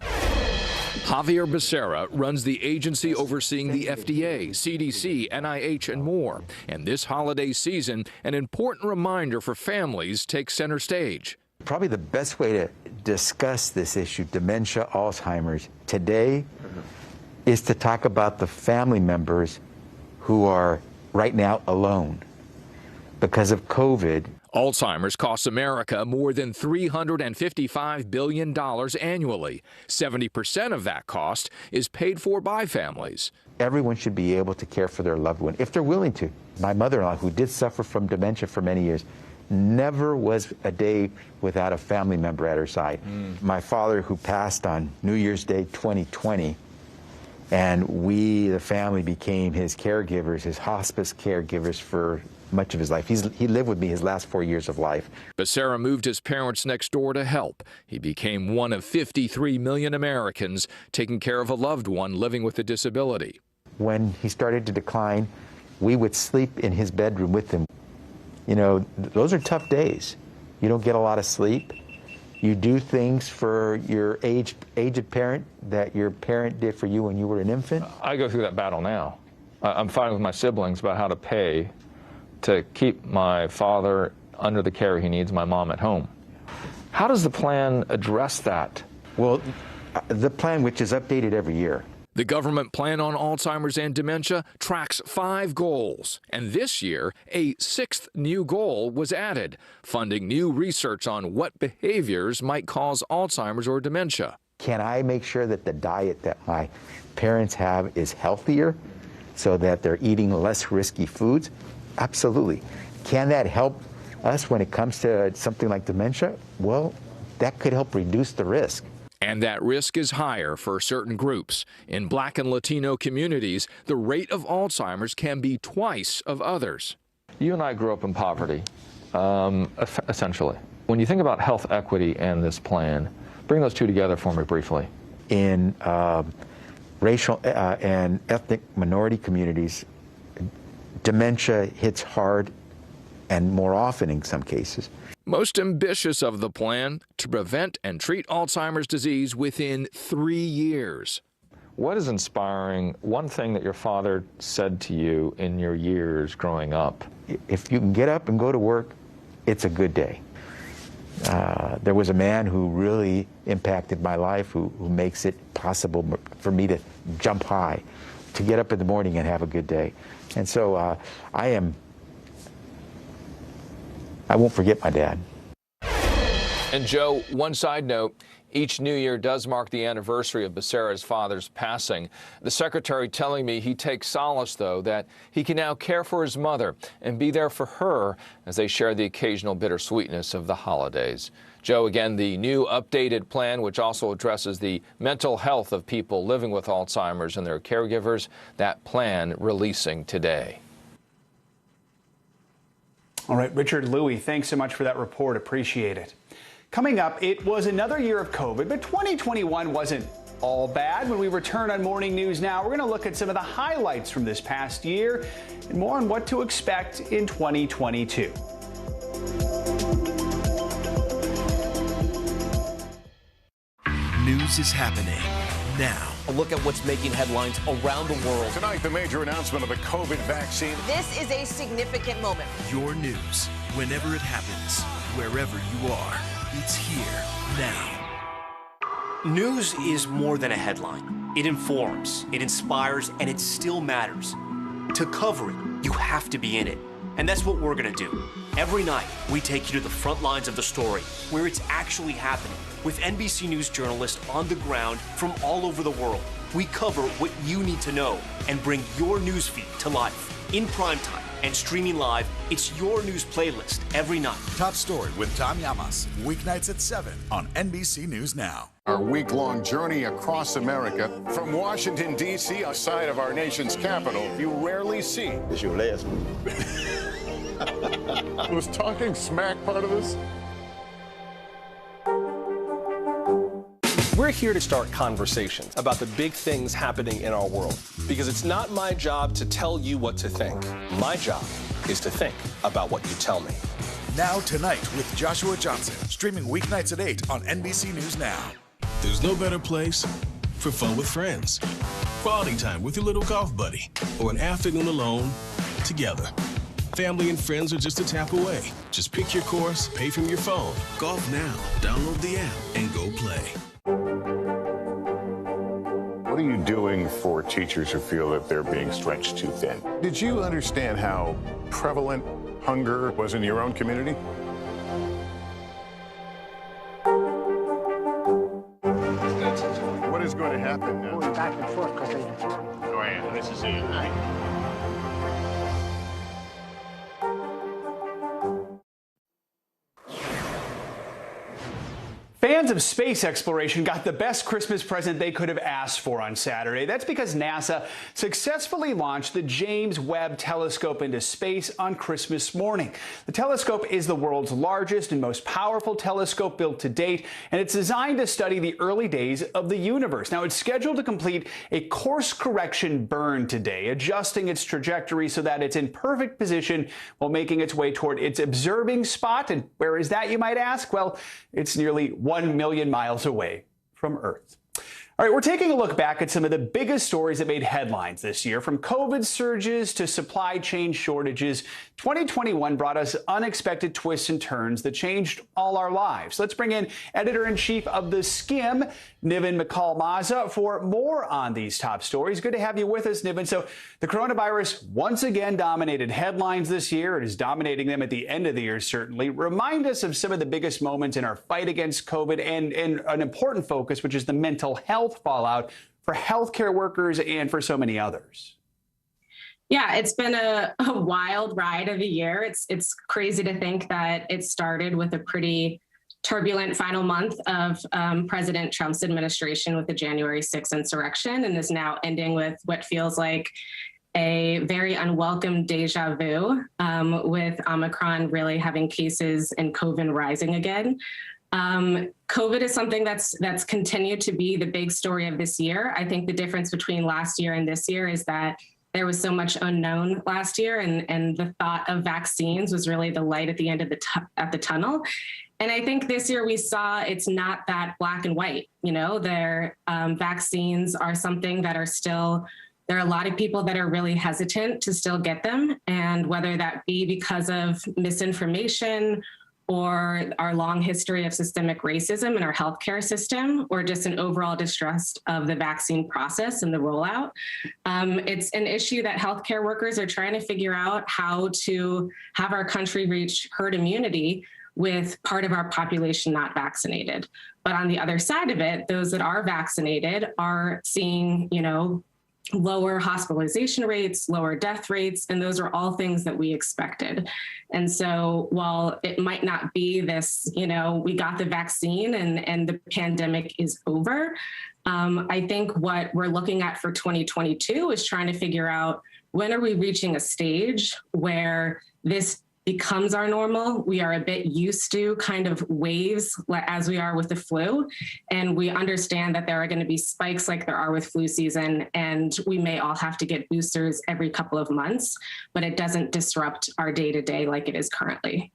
Javier Becerra runs the agency overseeing the FDA, CDC, NIH, and more. And this holiday season, an important reminder for families takes center stage. Probably the best way to discuss this issue, dementia, Alzheimer's, today, is to is to talk about the family members who are right now alone because of COVID. Alzheimer's costs America more than $355 billion annually. 70% of that cost is paid for by families. Everyone should be able to care for their loved one if they're willing to. My mother-in-law, who did suffer from dementia for many years, never was a day without a family member at her side. My father, who passed on New Year's Day 2020, and we, the family, became his caregivers, his hospice caregivers for much of his life. He lived with me his last 4 years of life. Becerra moved his parents next door to help. He became one of 53 million Americans taking care of a loved one living with a disability. When he started to decline, we would sleep in his bedroom with him. You know, those are tough days. You don't get a lot of sleep. You do things for your aged parent that your parent did for you when you were an infant. I go through that battle now. I'm fighting with my siblings about how to pay to keep my father under the care he needs, my mom at home. How does the plan address that? Well, the plan, which is updated every year. The government plan on Alzheimer's and dementia tracks 5 goals, and this year a 6th new goal was added, funding new research on what behaviors might cause Alzheimer's or dementia. Can I make sure that the diet that my parents have is healthier so that they're eating less risky foods? Absolutely. Can that help us when it comes to something like dementia? Well, that could help reduce the risk. And that risk is higher for certain groups. In Black and Latino communities, the rate of Alzheimer's can be twice of others. You and I grew up in poverty, essentially. When you think about health equity and this plan, bring those two together for me briefly. In racial and ethnic minority communities, dementia hits hard and more often in some cases. Most ambitious of the plan, to prevent and treat Alzheimer's disease within 3 years. What is inspiring, one thing that your father said to you in your years growing up? If you can get up and go to work, it's a good day. There was a man who really impacted my life, who makes it possible for me to jump high, to get up in the morning and have a good day. And so I won't forget my dad. And Joe, one side note, each new year does mark the anniversary of Becerra's father's passing. The secretary telling me he takes solace, though, that he can now care for his mother and be there for her as they share the occasional bittersweetness of the holidays. Joe, again, the new updated plan, which also addresses the mental health of people living with Alzheimer's and their caregivers, that plan releasing today. All right, Richard Louie, thanks so much for that report. Appreciate it. Coming up, it was another year of COVID, but 2021 wasn't all bad. When we return on Morning News Now, we're going to look at some of the highlights from this past year and more on what to expect in 2022. News is happening now. A look at what's making headlines around the world. Tonight, the major announcement of the COVID vaccine. This is a significant moment. Your news, whenever it happens, wherever you are, it's here now. News is more than a headline. It informs, it inspires, and it still matters. To cover it, you have to be in it. And that's what we're going to do. Every night, we take you to the front lines of the story, where it's actually happening, with NBC News journalists on the ground from all over the world. We cover what you need to know and bring your newsfeed to life. In primetime and streaming live, it's your news playlist every night. Top Story with Tom Llamas, weeknights at 7 on NBC News Now. Our week-long journey across America. From Washington, D.C., outside of our nation's capital, you rarely see. It's your last one. Was talking smack part of this? We're here to start conversations about the big things happening in our world, because it's not my job to tell you what to think. My job is to think about what you tell me. Now Tonight with Joshua Johnson, streaming weeknights at 8 on NBC News Now. There's no better place for fun with friends, quality time with your little golf buddy, or an afternoon alone together. Family and friends are just a tap away. Just pick your course, pay from your phone. Golf now. Download the app and go play. What are you doing for teachers who feel that they're being stretched too thin? Did you understand how prevalent hunger was in your own community? What is going to happen now? Going back and forth because Go ahead. This is it. Fans of space exploration got the best Christmas present they could have asked for on Saturday. That's because NASA successfully launched the James Webb Telescope into space on Christmas morning. The telescope is the world's largest and most powerful telescope built to date, and it's designed to study the early days of the universe. Now, it's scheduled to complete a course correction burn today, adjusting its trajectory so that it's in perfect position while making its way toward its observing spot. And where is that, you might ask? Well, it's nearly 1 million miles away from Earth. All right, we're taking a look back at some of the biggest stories that made headlines this year. From COVID surges to supply chain shortages, 2021 brought us unexpected twists and turns that changed all our lives. Let's bring in editor-in-chief of The Skim, Niven McCall-Maza, for more on these top stories. Good to have you with us, Niven. So the coronavirus once again dominated headlines this year. It is dominating them at the end of the year, certainly. Remind us of some of the biggest moments in our fight against COVID and an important focus, which is the mental health fallout for healthcare workers and for so many others. Yeah, it's been a wild ride of a year. It's crazy to think that it started with a pretty turbulent final month of President Trump's administration with the January 6th insurrection, and is now ending with what feels like a very unwelcome deja vu, with Omicron really having cases and COVID rising again. COVID is something that's continued to be the big story of this year. I think the difference between last year and this year is that there was so much unknown last year, and the thought of vaccines was really the light at the end of the tunnel. And I think this year we saw it's not that black and white. You know, vaccines are something that are still, there are a lot of people that are really hesitant to still get them. And whether that be because of misinformation or our long history of systemic racism in our healthcare system, or just an overall distrust of the vaccine process and the rollout. It's an issue that healthcare workers are trying to figure out how to have our country reach herd immunity with part of our population not vaccinated. But on the other side of it, those that are vaccinated are seeing, lower hospitalization rates, lower death rates, and those are all things that we expected. And so while it might not be this, we got the vaccine and the pandemic is over, I think what we're looking at for 2022 is trying to figure out, when are we reaching a stage where this becomes our normal? We are a bit used to kind of waves as we are with the flu. And we understand that there are going to be spikes like there are with flu season, and we may all have to get boosters every couple of months, but it doesn't disrupt our day-to-day like it is currently.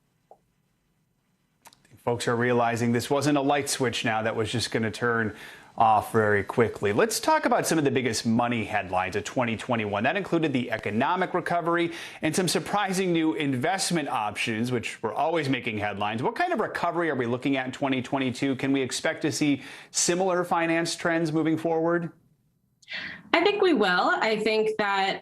Folks are realizing this wasn't a light switch now that was just going to turn off very quickly. Let's talk about some of the biggest money headlines of 2021. That included the economic recovery and some surprising new investment options, which were always making headlines. What kind of recovery are we looking at in 2022? Can we expect to see similar finance trends moving forward? I think we will. I think that,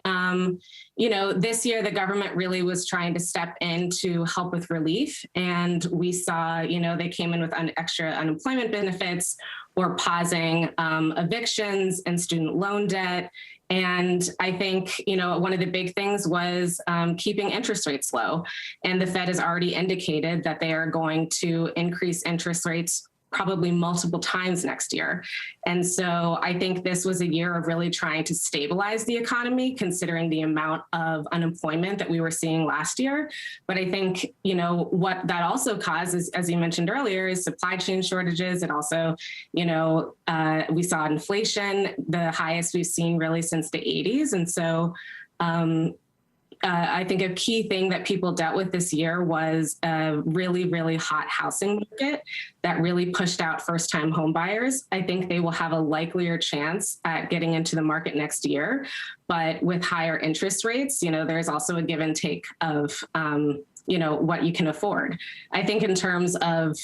this year the government really was trying to step in to help with relief. And we saw, they came in with extra unemployment benefits, or pausing evictions and student loan debt. And I think, one of the big things was keeping interest rates low. And the Fed has already indicated that they are going to increase interest rates probably multiple times next year. And so I think this was a year of really trying to stabilize the economy, considering the amount of unemployment that we were seeing last year. But I think, what that also causes, as you mentioned earlier, is supply chain shortages. And also, we saw inflation, the highest we've seen really since the 80s. And so I think a key thing that people dealt with this year was a really, really hot housing market that really pushed out first-time home buyers. I think they will have a likelier chance at getting into the market next year. But with higher interest rates, there's also a give and take of what you can afford. I think in terms of,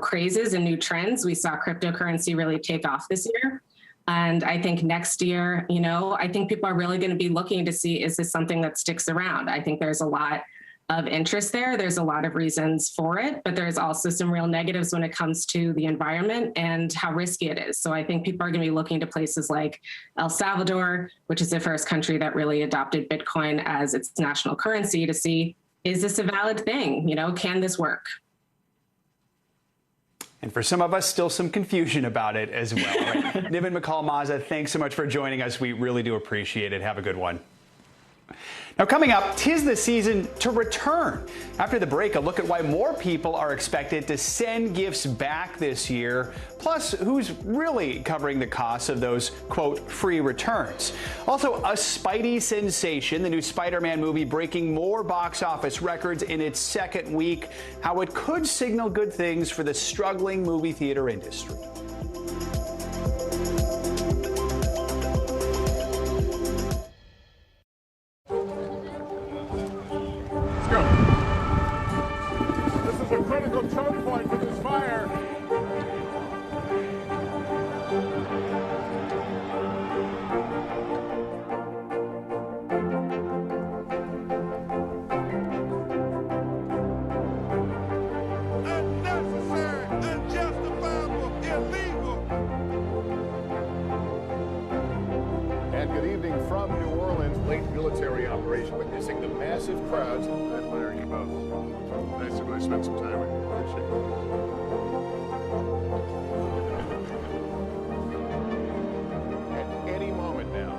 crazes and new trends, we saw cryptocurrency really take off this year. And I think next year, I think people are really going to be looking to see, is this something that sticks around? I think there's a lot of interest there. There's a lot of reasons for it, but there's also some real negatives when it comes to the environment and how risky it is. So I think people are going to be looking to places like El Salvador, which is the first country that really adopted Bitcoin as its national currency, to see, is this a valid thing? Can this work? And for some of us, still some confusion about it as well. Right? Niven McCall-Maza, thanks so much for joining us. We really do appreciate it. Have a good one. Now, coming up, 'tis the season to return. After the break, a look at why more people are expected to send gifts back this year, plus who's really covering the costs of those, quote, free returns. Also, a Spidey sensation, the new Spider-Man movie breaking more box office records in its second week, how it could signal good things for the struggling movie theater industry. Critical choke point for this fire. Unnecessary, unjustifiable, illegal. And good evening from New Orleans. Late military operation witnessing the massive crowds. I admire you both. Nice to really spend some time with you. Appreciate it. At any moment now.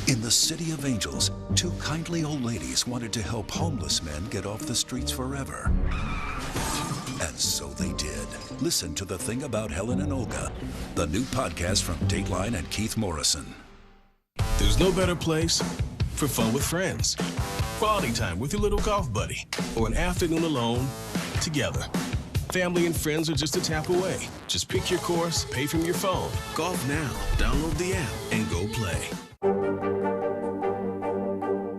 In the City of Angels, two kindly old ladies wanted to help homeless men get off the streets forever. And so they did. Listen to The Thing About Helen and Olga, the new podcast from Dateline and Keith Morrison. There's no better place for fun with friends, quality time with your little golf buddy, or an afternoon alone together. Family and friends are just a tap away. Just pick your course, pay from your phone. Golf now. Download the app and go play.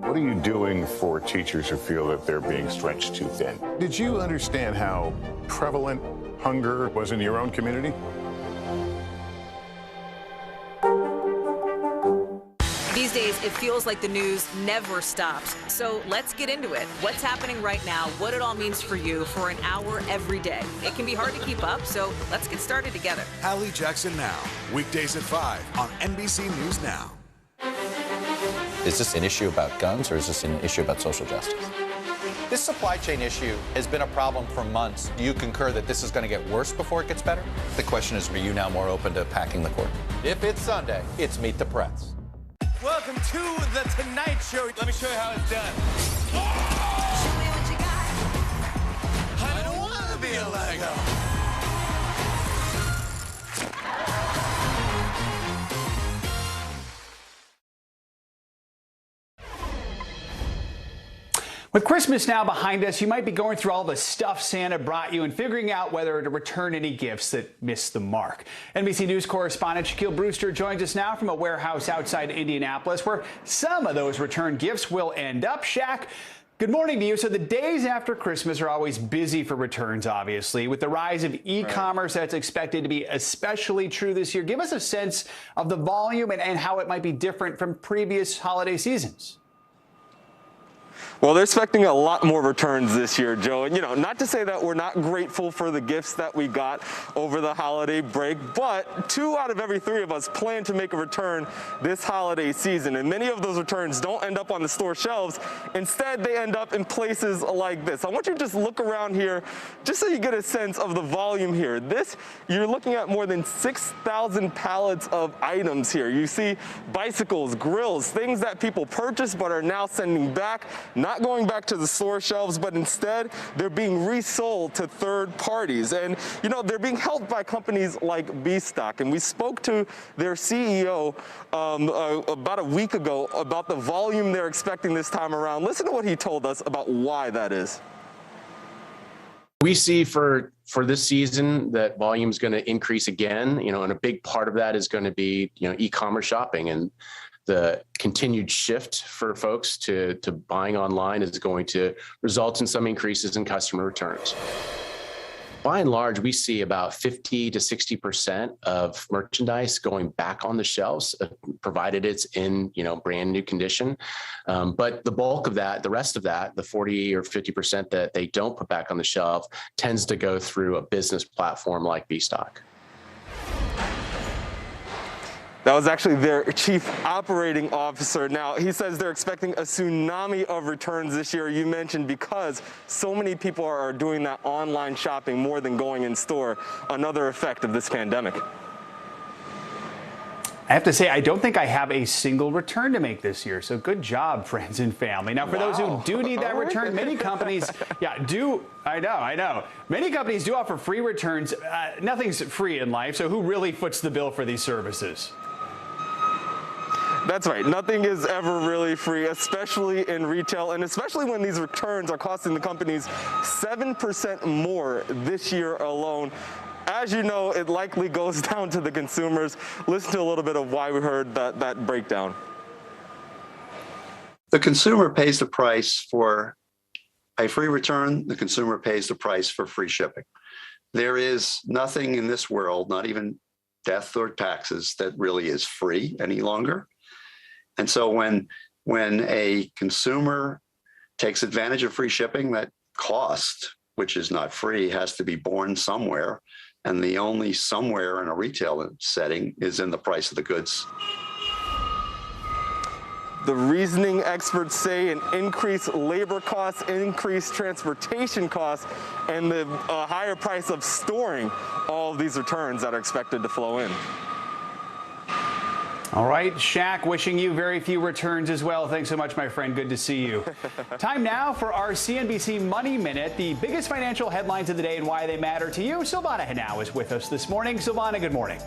What are you doing for teachers who feel that they're being stretched too thin? Did you understand how prevalent hunger was in your own community? These days, it feels like the news never stops. So let's get into it. What's happening right now, what it all means for you for an hour every day. It can be hard to keep up, so let's get started together. Hallie Jackson Now, weekdays at 5 on NBC News Now. Is this an issue about guns or is this an issue about social justice? This supply chain issue has been a problem for months. Do you concur that this is going to get worse before it gets better? The question is, are you now more open to packing the court? If it's Sunday, it's Meet the Press. Welcome to The Tonight Show. Let me show you how it's done. Show me what you got. I don't want to be a Lego. With Christmas now behind us, you might be going through all the stuff Santa brought you and figuring out whether to return any gifts that missed the mark. NBC News correspondent Shaquille Brewster joins us now from a warehouse outside Indianapolis, where some of those returned gifts will end up. Shaq, good morning to you. So the days after Christmas are always busy for returns, obviously. With the rise of e-commerce, that's expected to be especially true this year. Give us a sense of the volume and how it might be different from previous holiday seasons. Well, they're expecting a lot more returns this year, Joe. And, not to say that we're not grateful for the gifts that we got over the holiday break, but 2 out of every 3 of us plan to make a return this holiday season. And many of those returns don't end up on the store shelves. Instead, they end up in places like this. I want you to just look around here just so you get a sense of the volume here. You're looking at more than 6,000 pallets of items here. You see bicycles, grills, things that people purchased but are now sending back, not going back to the store shelves, but instead they're being resold to third parties. And, they're being helped by companies like B-Stock. And we spoke to their CEO about a week ago about the volume they're expecting this time around. Listen to what he told us about why that is. We see for this season that volume is going to increase again, and a big part of that is going to be, e-commerce shopping, and the continued shift for folks to buying online is going to result in some increases in customer returns. By and large, we see about 50 to 60% of merchandise going back on the shelves, provided it's in, brand new condition. But the bulk of that, the rest of that, the 40 or 50% that they don't put back on the shelf, tends to go through a business platform like B-Stock. That was actually their chief operating officer. Now, he says they're expecting a tsunami of returns this year. You mentioned because so many people are doing that online shopping more than going in store. Another effect of this pandemic. I have to say, I don't think I have a single return to make this year. So good job, friends and family. Now, for those who do need that return, many companies, I know. Many companies do offer free returns. Nothing's free in life. So who really foots the bill for these services? That's right. Nothing is ever really free, especially in retail, and especially when these returns are costing the companies 7% more this year alone. As you know, it likely goes down to the consumers. Listen to a little bit of why we heard that breakdown. The consumer pays the price for a free return. The consumer pays the price for free shipping. There is nothing in this world, not even death or taxes, that really is free any longer. And so when a consumer takes advantage of free shipping, that cost, which is not free, has to be borne somewhere. And the only somewhere in a retail setting is in the price of the goods. The reasoning experts say an increased labor costs, increased transportation costs, and the higher price of storing all of these returns that are expected to flow in. All right, Shaq, wishing you very few returns as well. Thanks so much, my friend. Good to see you. Time now for our CNBC Money Minute, the biggest financial headlines of the day and why they matter to you. Silvana Henao is with us this morning. Silvana, good morning.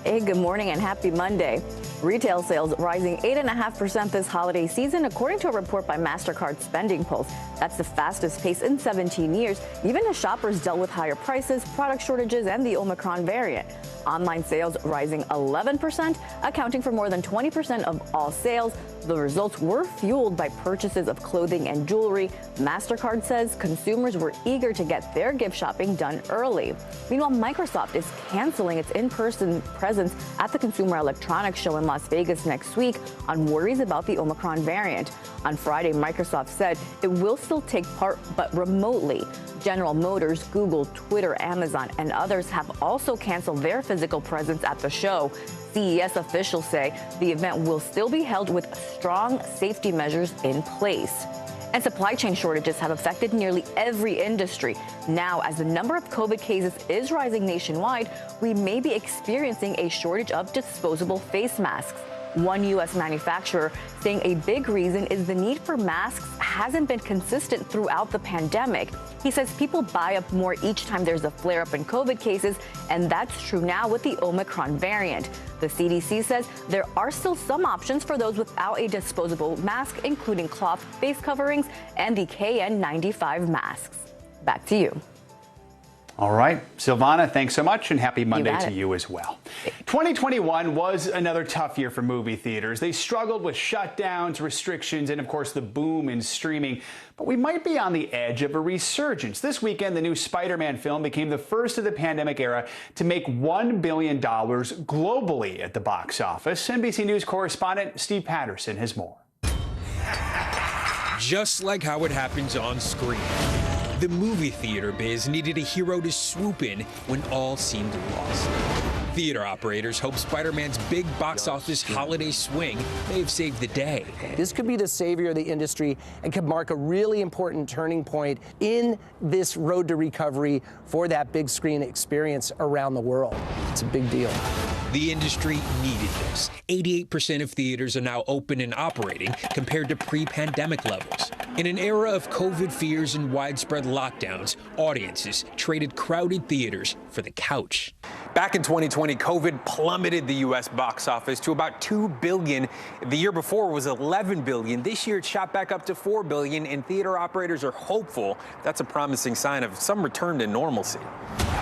Hey, good morning and happy Monday. Retail sales rising 8.5% this holiday season, according to a report by MasterCard Spending Pulse. That's the fastest pace in 17 years, even as shoppers dealt with higher prices, product shortages, and the Omicron variant. Online sales rising 11%, accounting for more than 20% of all sales. The results were fueled by purchases of clothing and jewelry. MasterCard says consumers were eager to get their gift shopping done early. Meanwhile, Microsoft is canceling its in-person presence at the Consumer Electronics Show in Las Vegas next week on worries about the Omicron variant. On Friday, Microsoft said it will still take part, but remotely. General Motors, Google, Twitter, Amazon, and others have also canceled their physical presence at the show. CES officials say the event will still be held with strong safety measures in place. And supply chain shortages have affected nearly every industry. Now, as the number of COVID cases is rising nationwide, we may be experiencing a shortage of disposable face masks. One U.S. manufacturer saying a big reason is the need for masks hasn't been consistent throughout the pandemic. He says people buy up more each time there's a flare-up in COVID cases, and that's true now with the Omicron variant. The CDC says there are still some options for those without a disposable mask, including cloth face coverings and the KN95 masks. Back to you. All right, Silvana, thanks so much, and happy Monday to you as well. 2021 was another tough year for movie theaters. They struggled with shutdowns, restrictions, and of course the boom in streaming. But we might be on the edge of a resurgence. This weekend, the new Spider-Man film became the first of the pandemic era to make $1 billion globally at the box office. NBC News correspondent Steve Patterson has more. Just like how it happens on screen. The movie theater biz needed a hero to swoop in when all seemed lost. Theater operators hope Spider-Man's big box office holiday swing may have saved the day. This could be the savior of the industry and could mark a really important turning point in this road to recovery for that big screen experience around the world. It's a big deal. The industry needed this. 88% of theaters are now open and operating compared to pre-pandemic levels. In an era of COVID fears and widespread lockdowns, audiences traded crowded theaters for the couch. Back in 2020, COVID plummeted the U.S. box office to about $2 billion. The year before was $11 billion. This year, it shot back up to $4 billion, and theater operators are hopeful that's a promising sign of some return to normalcy.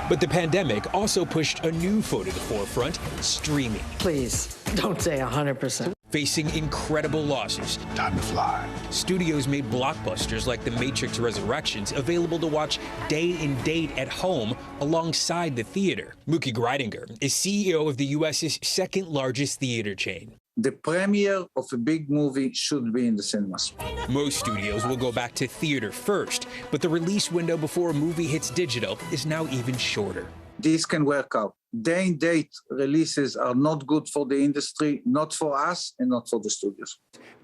But the pandemic also pushed a new foe to the forefront, streaming. Please, don't say 100%. Facing incredible losses. Time to fly. Studios made blockbusters like The Matrix Resurrections available to watch day and date at home alongside the theater. Mookie Greidinger is CEO of the U.S.'s second largest theater chain. The premiere of a big movie should be in the cinemas. Most studios will go back to theater first, but the release window before a movie hits digital is now even shorter. This can work out. Day and date releases are not good for the industry, not for us, and not for the studios.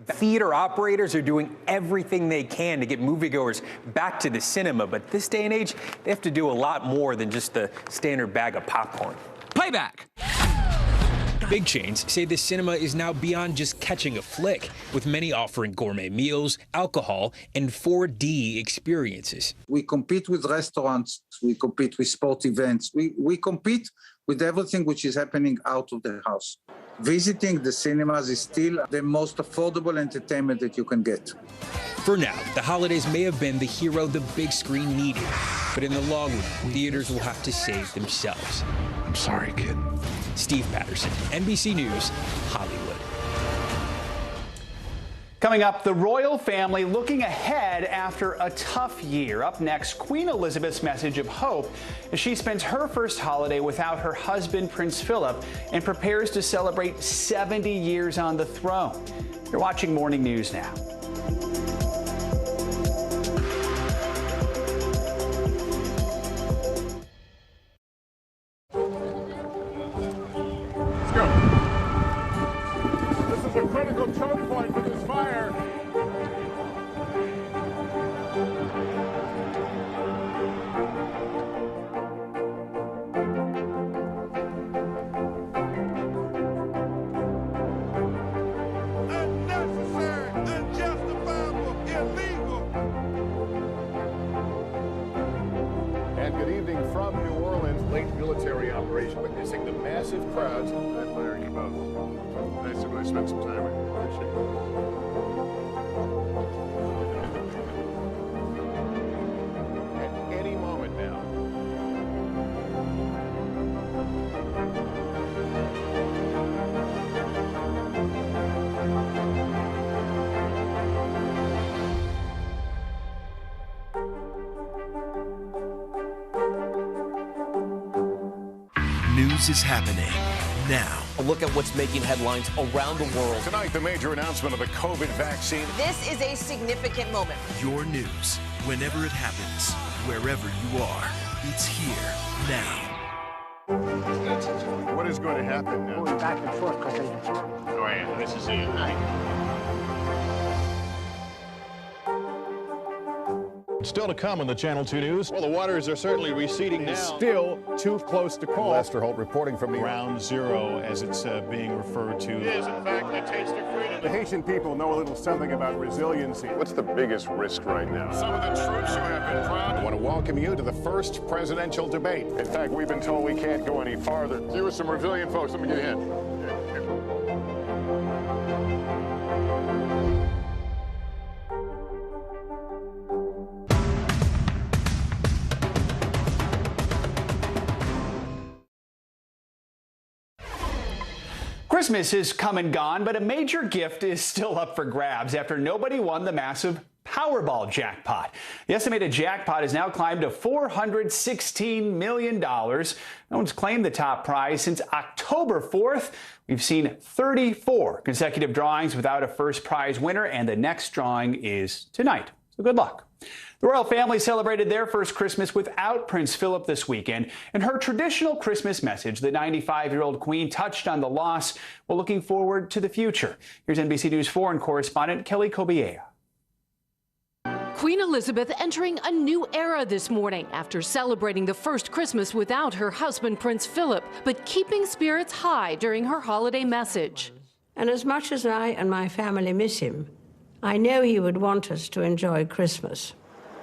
Theater operators are doing everything they can to get moviegoers back to the cinema, but this day and age, they have to do a lot more than just the standard bag of popcorn. Playback! Big chains say the cinema is now beyond just catching a flick, with many offering gourmet meals, alcohol, and 4D experiences. We compete with restaurants, we compete with sport events, we compete with everything which is happening out of the house. Visiting the cinemas is still the most affordable entertainment that you can get. For now, the holidays may have been the hero the big screen needed, but in the long run, theaters will have to save themselves. I'm sorry, kid. Steve Patterson, NBC News, Hollywood. Coming up, the royal family looking ahead after a tough year. Up next, Queen Elizabeth's message of hope as she spends her first holiday without her husband, Prince Philip, and prepares to celebrate 70 years on the throne. You're watching Morning News Now. Choke point for this fire. Unnecessary, unjustifiable, illegal. And good evening from New Orleans. Late military operation witnessing the massive crowds. I admire you both. Nice to really spend some time with you. At any moment now. News is happening now. A look at what's making headlines around the world. Tonight, the major announcement of the COVID vaccine. This is a significant moment. Your news, whenever it happens, wherever you are, it's here now. What is going to happen now? Going back and forth because Go ahead. This is it. Still to come on the Channel 2 News. Well, the waters are certainly receding now. Still too close to call. Lester Holt reporting from Ground Zero, as it's being referred to. It is, in fact, a taste of freedom. The Haitian people know a little something about resiliency. What's the biggest risk right now? Some of the troops who have been proud. I want to welcome you to the first presidential debate. In fact, we've been told we can't go any farther. You with some resilient folks. Let me get a hint. Christmas is come and gone, but a major gift is still up for grabs after nobody won the massive Powerball jackpot. The estimated jackpot has now climbed to $416 million. No one's claimed the top prize since October 4th. We've seen 34 consecutive drawings without a first prize winner, and the next drawing is tonight. So good luck. The royal family celebrated their first Christmas without Prince Philip this weekend. In her traditional Christmas message, the 95-year-old Queen touched on the loss while looking forward to the future. Here's NBC News foreign correspondent Kelly Kobiea. Queen Elizabeth entering a new era this morning after celebrating the first Christmas without her husband, Prince Philip, but keeping spirits high during her holiday message. And as much as I and my family miss him, I know he would want us to enjoy Christmas.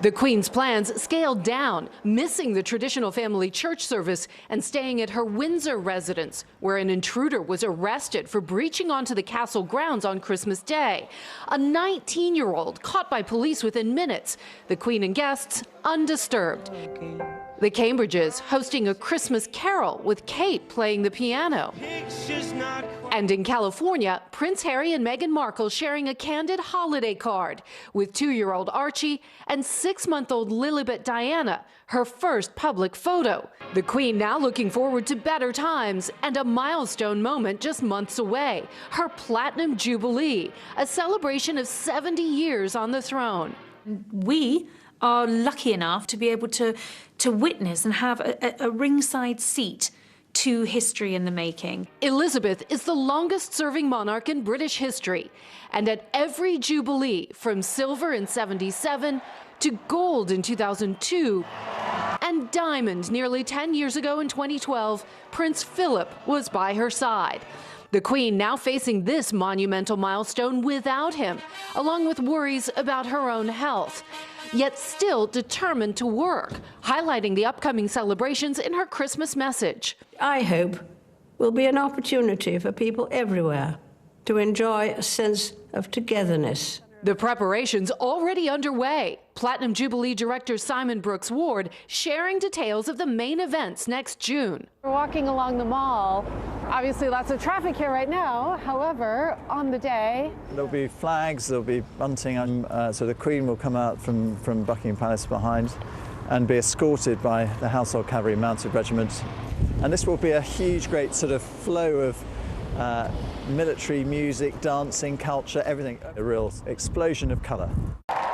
The Queen's plans scaled down, missing the traditional family church service and staying at her Windsor residence, where an intruder was arrested for breaching onto the castle grounds on Christmas Day. A 19-year-old caught by police within minutes. The Queen and guests undisturbed. The Cambridges hosting a Christmas carol with Kate playing the piano. And in California, Prince Harry and Meghan Markle sharing a candid holiday card with 2-year-old Archie and 6-month-old Lilibet Diana, her first public photo. The Queen now looking forward to better times and a milestone moment just months away, her Platinum Jubilee, a celebration of 70 years on the throne. We are lucky enough to be able to witness and have a ringside seat to history in the making. Elizabeth is the longest-serving monarch in British history, and at every Jubilee, from silver in '77 to gold in 2002 and diamond nearly 10 years ago in 2012, Prince Philip was by her side. The Queen now facing this monumental milestone without him, along with worries about her own health, yet still determined to work, highlighting the upcoming celebrations in her Christmas message. I hope will be an opportunity for people everywhere to enjoy a sense of togetherness. The preparations already underway. Platinum Jubilee director Simon Brooks Ward sharing details of the main events next June. We're walking along the mall. Obviously lots of traffic here right now. However, on the day, there'll be flags, there'll be bunting, so the Queen will come out from Buckingham Palace behind and be escorted by the Household Cavalry Mounted Regiment. And this will be a huge, great sort of flow of military music, dancing, culture, everything. A real explosion of colour.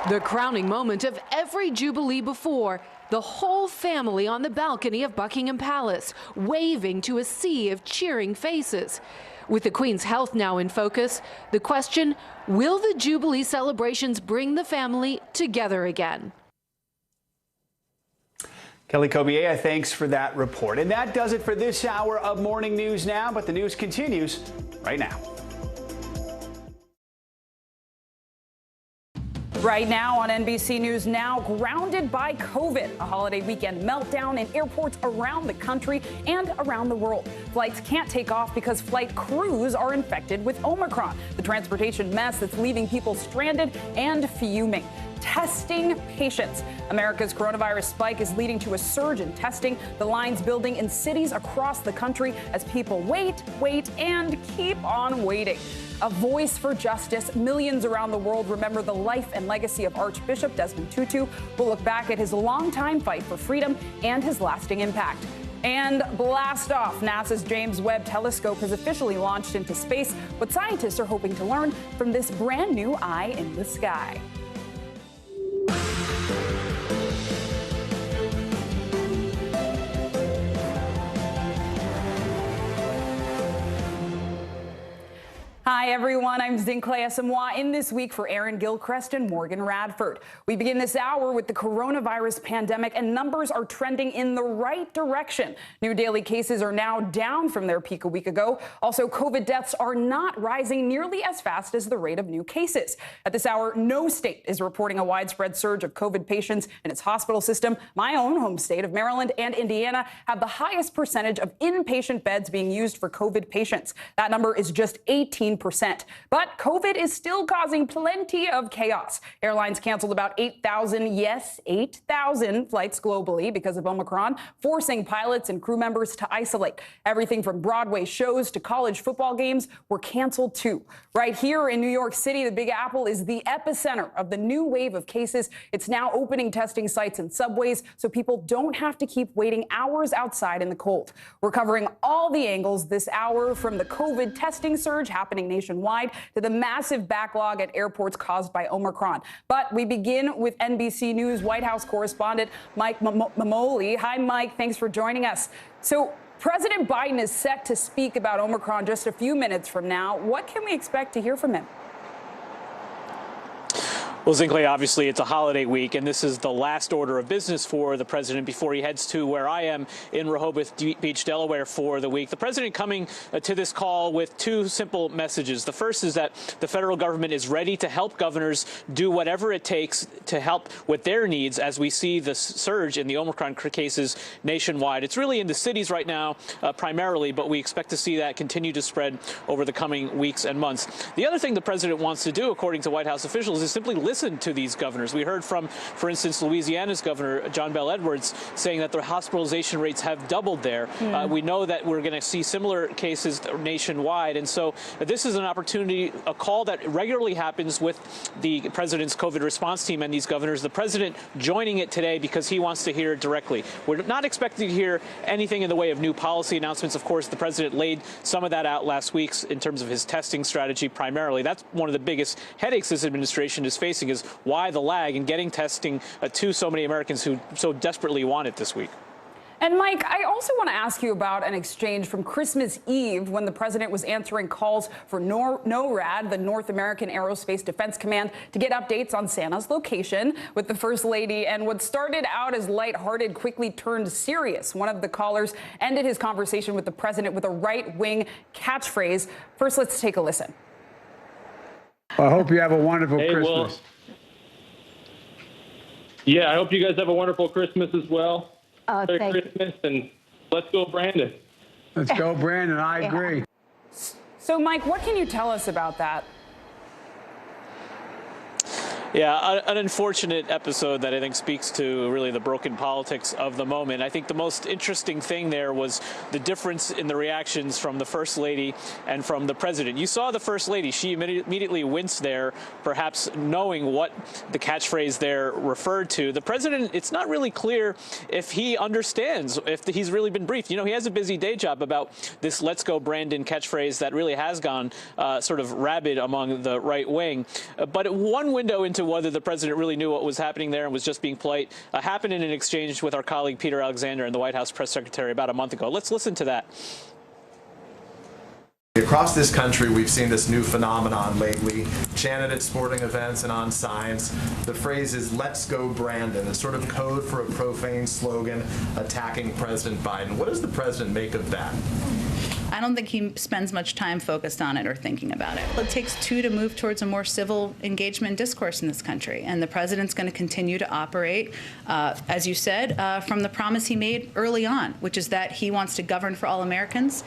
The crowning moment of every Jubilee before, the whole family on the balcony of Buckingham Palace, waving to a sea of cheering faces. With the Queen's health now in focus, the question, will the Jubilee celebrations bring the family together again? Kelly Kobiea, thanks for that report. And that does it for this hour of Morning News Now, but the news continues right now. Right now on NBC News Now, grounded by COVID, a holiday weekend meltdown in airports around the country and around the world. Flights can't take off because flight crews are infected with Omicron, the transportation mess that's leaving people stranded and fuming. Testing patients. America's coronavirus spike is leading to a surge in testing. The lines building in cities across the country as people wait, and keep on waiting. A voice for justice. Millions around the world remember the life and legacy of Archbishop Desmond Tutu. We'll look back at his longtime fight for freedom and his lasting impact. And blast off. NASA's James Webb Telescope has officially launched into space. What scientists are hoping to learn from this brand new eye in the sky. Hi, everyone. I'm Zincle Asamoah in this week for Aaron Gilchrist and Morgan Radford. We begin this hour with the coronavirus pandemic, and numbers are trending in the right direction. New daily cases are now down from their peak a week ago. Also, COVID deaths are not rising nearly as fast as the rate of new cases. At this hour, no state is reporting a widespread surge of COVID patients in its hospital system. My own home state of Maryland and Indiana have the highest percentage of inpatient beds being used for COVID patients. That number is just 18%. But COVID is still causing plenty of chaos. Airlines canceled about 8,000, yes, 8,000 flights globally because of Omicron, forcing pilots and crew members to isolate. Everything from Broadway shows to college football games were canceled too. Right here in New York City, the Big Apple is the epicenter of the new wave of cases. It's now opening testing sites and subways so people don't have to keep waiting hours outside in the cold. We're covering all the angles this hour, from the COVID testing surge happening nationwide to the massive backlog at airports caused by Omicron. But we begin with NBC News White House correspondent Mike Mamoli. Hi, Mike. Thanks for joining us. So President Biden is set to speak about Omicron just a few minutes from now. What can we expect to hear from him? Well, Zinkley, obviously it's a holiday week, and this is the last order of business for the president before he heads to where I am in Rehoboth Beach, Delaware for the week. The president coming to this call with two simple messages. The first is that the federal government is ready to help governors do whatever it takes to help with their needs as we see the surge in the Omicron cases nationwide. It's really in the cities right now, primarily, but we expect to see that continue to spread over the coming weeks and months. The other thing the president wants to do, according to White House officials, is simply listen to these governors. We heard from, for instance, Louisiana's governor, John Bel Edwards, saying that their hospitalization rates have doubled there. We know that we're going to see similar cases nationwide. And so this is an opportunity, a call that regularly happens with the president's COVID response team and these governors. The president joining it today because he wants to hear it directly. We're not expecting to hear anything in the way of new policy announcements. Of course, the president laid some of that out last week in terms of his testing strategy primarily. That's one of the biggest headaches this administration is facing, is why the lag in getting testing to so many Americans who so desperately want it this week. And Mike, I also want to ask you about an exchange from Christmas Eve when the president was answering calls for NORAD, the North American Aerospace Defense Command, to get updates on Santa's location with the First Lady. And what started out as lighthearted quickly turned serious. One of the callers ended his conversation with the president with a right-wing catchphrase. First, let's take a listen. I hope you have a wonderful Christmas. Well, yeah, I hope you guys have a wonderful Christmas as well. Merry Christmas, and let's go, Brandon. Let's go, Brandon. I agree. So, Mike, what can you tell us about that? Yeah, an unfortunate episode that I think speaks to really the broken politics of the moment. I think the most interesting thing there was the difference in the reactions from the First Lady and from the President. You saw the First Lady. She immediately winced there, perhaps knowing what the catchphrase there referred to. The President, it's not really clear if he understands, if he's really been briefed. You know, he has a busy day job about this "Let's go, Brandon" catchphrase that really has gone sort of rabid among the right wing. But one window into whether the president really knew what was happening there and was just being polite happened in an exchange with our colleague Peter Alexander and the White House press secretary about a month ago. Let's listen to that. Across this country, we've seen this new phenomenon lately, chanted at sporting events and on signs. The phrase is "Let's go, Brandon," a sort of code for a profane slogan attacking President Biden. What does the president make of that? I don't think he spends much time focused on it or thinking about it. It takes two to move towards a more civil engagement and discourse in this country, and the president's going to continue to operate, as you said, from the promise he made early on, which is that he wants to govern for all Americans.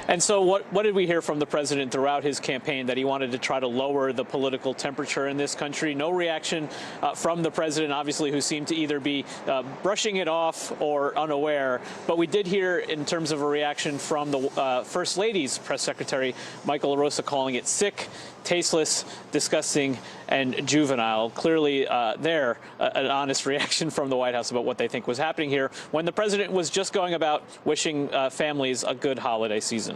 And so what did we hear from the president throughout his campaign? That he wanted to try to lower the political temperature in this country. No reaction from the president, obviously, who seemed to either be brushing it off or unaware. But we did hear, in terms of a reaction from the First Lady's press secretary, Michael LaRosa, calling it sick, tasteless, disgusting, and juvenile. Clearly an honest reaction from the White House about what they think was happening here when the president was just going about wishing families a good holiday season.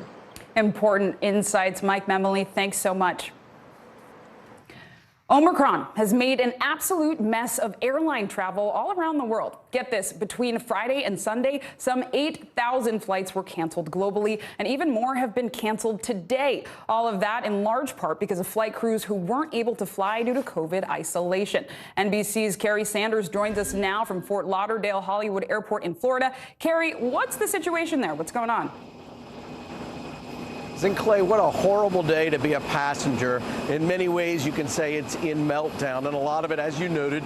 Important insights. Mike Memoli, thanks so much. Omicron has made an absolute mess of airline travel all around the world. Get this, between Friday and Sunday, some 8,000 flights were canceled globally, and even more have been canceled today. All of that in large part because of flight crews who weren't able to fly due to COVID isolation. NBC's Carrie Sanders joins us now from Fort Lauderdale Hollywood Airport in Florida. Carrie, what's the situation there? What's going on? Zinkley, what a horrible day to be a passenger. In many ways, you can say it's in meltdown, and a lot of it, as you noted,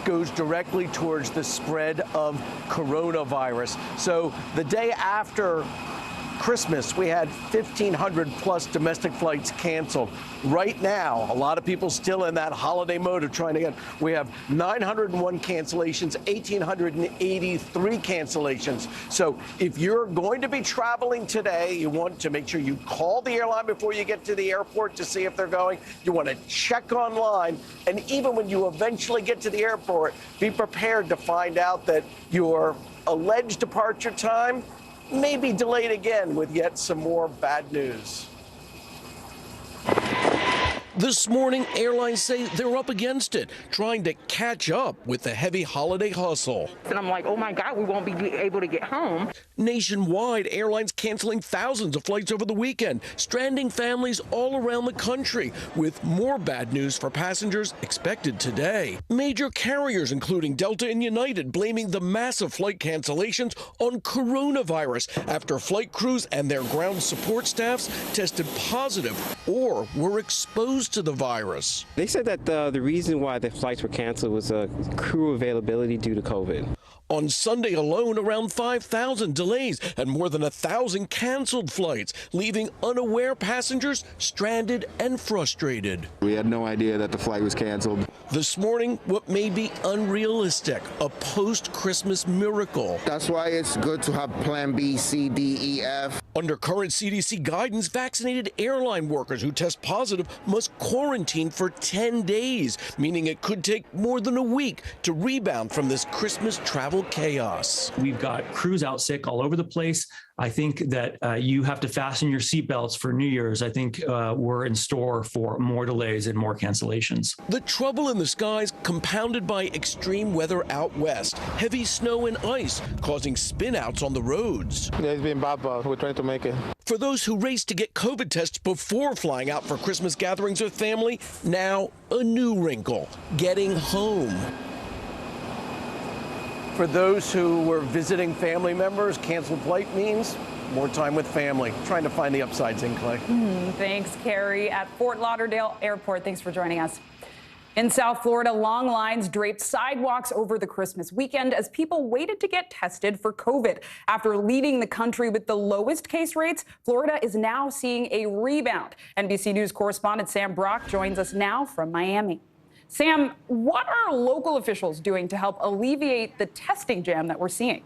goes directly towards the spread of coronavirus. So the day after Christmas, we had 1,500 plus domestic flights canceled. Right now, a lot of people still in that holiday mode of trying to get. We have 901 cancellations, 1,883 cancellations. So if you're going to be traveling today, you want to make sure you call the airline before you get to the airport to see if they're going. You want to check online. And even when you eventually get to the airport, be prepared to find out that your alleged departure time may be delayed again with yet some more bad news. This morning, airlines say they're up against it, trying to catch up with the heavy holiday hustle. And I'm like, oh my God, we won't be able to get home. Nationwide, airlines canceling thousands of flights over the weekend, stranding families all around the country, with more bad news for passengers expected today. Major carriers, including Delta and United, blaming the massive flight cancellations on coronavirus after flight crews and their ground support staffs tested positive or were exposed to the virus. They said that the reason why the flights were canceled was crew availability due to COVID. On Sunday alone, around 5,000 delays and more than 1,000 canceled flights, leaving unaware passengers stranded and frustrated. We had no idea that the flight was canceled. This morning, what may be unrealistic, a post-Christmas miracle. That's why it's good to have plan B, C, D, E, F. Under current CDC guidance, vaccinated airline workers who test positive must quarantine for 10 days, meaning it could take more than a week to rebound from this Christmas travel chaos. We've got crews out sick all over the place. I think that you have to fasten your seatbelts for New Year's. I think we're in store for more delays and more cancellations. The trouble in the skies compounded by extreme weather out west, heavy snow and ice causing spin-outs on the roads. Yeah, it's been bad, but we're trying to make it. For those who raced to get COVID tests before flying out for Christmas gatherings with family, now a new wrinkle, getting home. For those who were visiting family members, canceled flight means more time with family. Trying to find the upsides in, Clay. Thanks, Carrie. At Fort Lauderdale Airport, thanks for joining us. In South Florida, long lines draped sidewalks over the Christmas weekend as people waited to get tested for COVID. After leading the country with the lowest case rates, Florida is now seeing a rebound. NBC News correspondent Sam Brock joins us now from Miami. Sam, what are local officials doing to help alleviate the testing jam that we're seeing?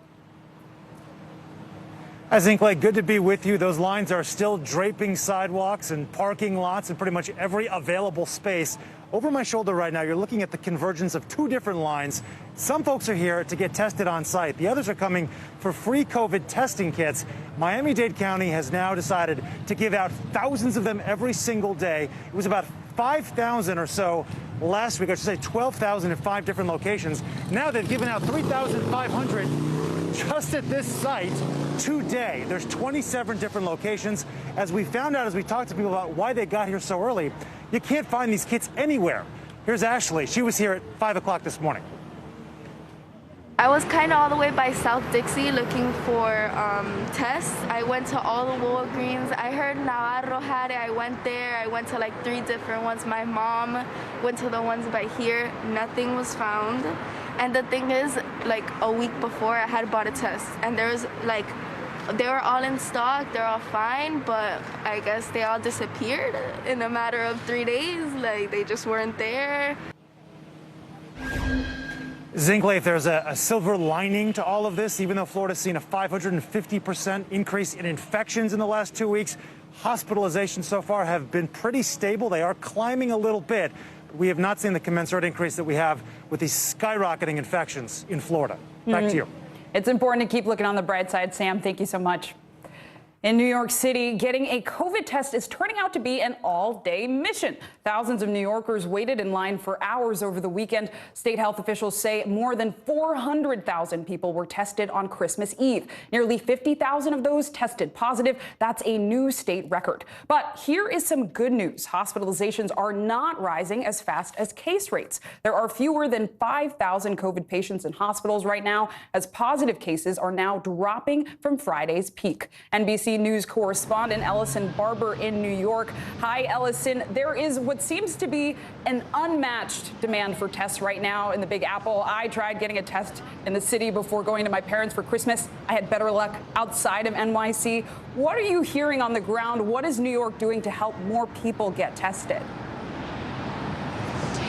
Zinkley, good to be with you. Those lines are still draping sidewalks and parking lots and pretty much every available space. Over my shoulder right now, you're looking at the convergence of two different lines. Some folks are here to get tested on site. The others are coming for free COVID testing kits. Miami-Dade County has now decided to give out thousands of them every single day. It was about 5,000 or so last week. I should say 12,000 in 5 different locations. Now they've given out 3,500 just at this site today. There's 27 different locations. As we found out, as we talked to people about why they got here so early, you can't find these kits anywhere. Here's Ashley. She was here at 5 o'clock this morning. I was kind of all the way by South Dixie looking for tests. I went to all the Walgreens. I heard Navarro had it. I went there. I went to like 3 different ones. My mom went to the ones by here. Nothing was found. And the thing is, like a week before, I had bought a test, and there was like, they were all in stock. They're all fine, but I guess they all disappeared in a matter of 3 days. Like they just weren't there. Zinkley, if there's a silver lining to all of this, even though Florida's seen a 550% increase in infections in the last 2 weeks, hospitalizations so far have been pretty stable. They are climbing a little bit. We have not seen the commensurate increase that we have with these skyrocketing infections in Florida. Back to you. It's important to keep looking on the bright side, Sam. Thank you so much. In New York City, getting a COVID test is turning out to be an all-day mission. Thousands of New Yorkers waited in line for hours over the weekend. State health officials say more than 400,000 people were tested on Christmas Eve. Nearly 50,000 of those tested positive. That's a new state record. But here is some good news. Hospitalizations are not rising as fast as case rates. There are fewer than 5,000 COVID patients in hospitals right now, as positive cases are now dropping from Friday's peak. NBC News correspondent Ellison Barber in New York. Hi, Ellison. There is what seems to be an unmatched demand for tests right now in the Big Apple. I tried getting a test in the city before going to my parents for Christmas. I had better luck outside of NYC. What are you hearing on the ground? What is New York doing to help more people get tested?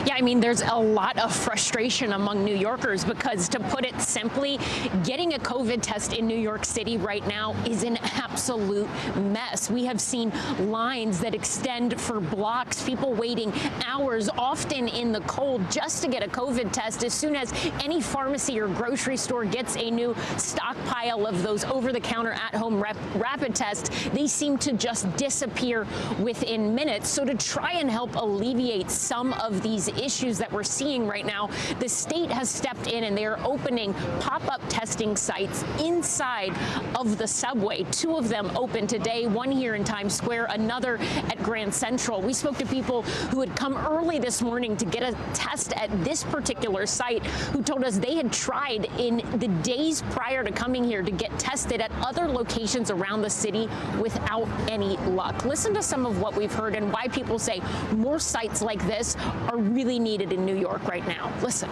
Yeah, I mean, there's a lot of frustration among New Yorkers because, to put it simply, getting a COVID test in New York City right now is an absolute mess. We have seen lines that extend for blocks, people waiting hours, often in the cold, just to get a COVID test. As soon as any pharmacy or grocery store gets a new stockpile of those over-the-counter at-home rapid tests, they seem to just disappear within minutes. So to try and help alleviate some of these issues that we're seeing right now, the state has stepped in and they are opening pop-up testing sites inside of the subway. 2 of them open today, one here in Times Square, another at Grand Central. We spoke to people who had come early this morning to get a test at this particular site, who told us they had tried in the days prior to coming here to get tested at other locations around the city without any luck. Listen to some of what we've heard and why people say more sites like this are really needed in New York right now. Listen.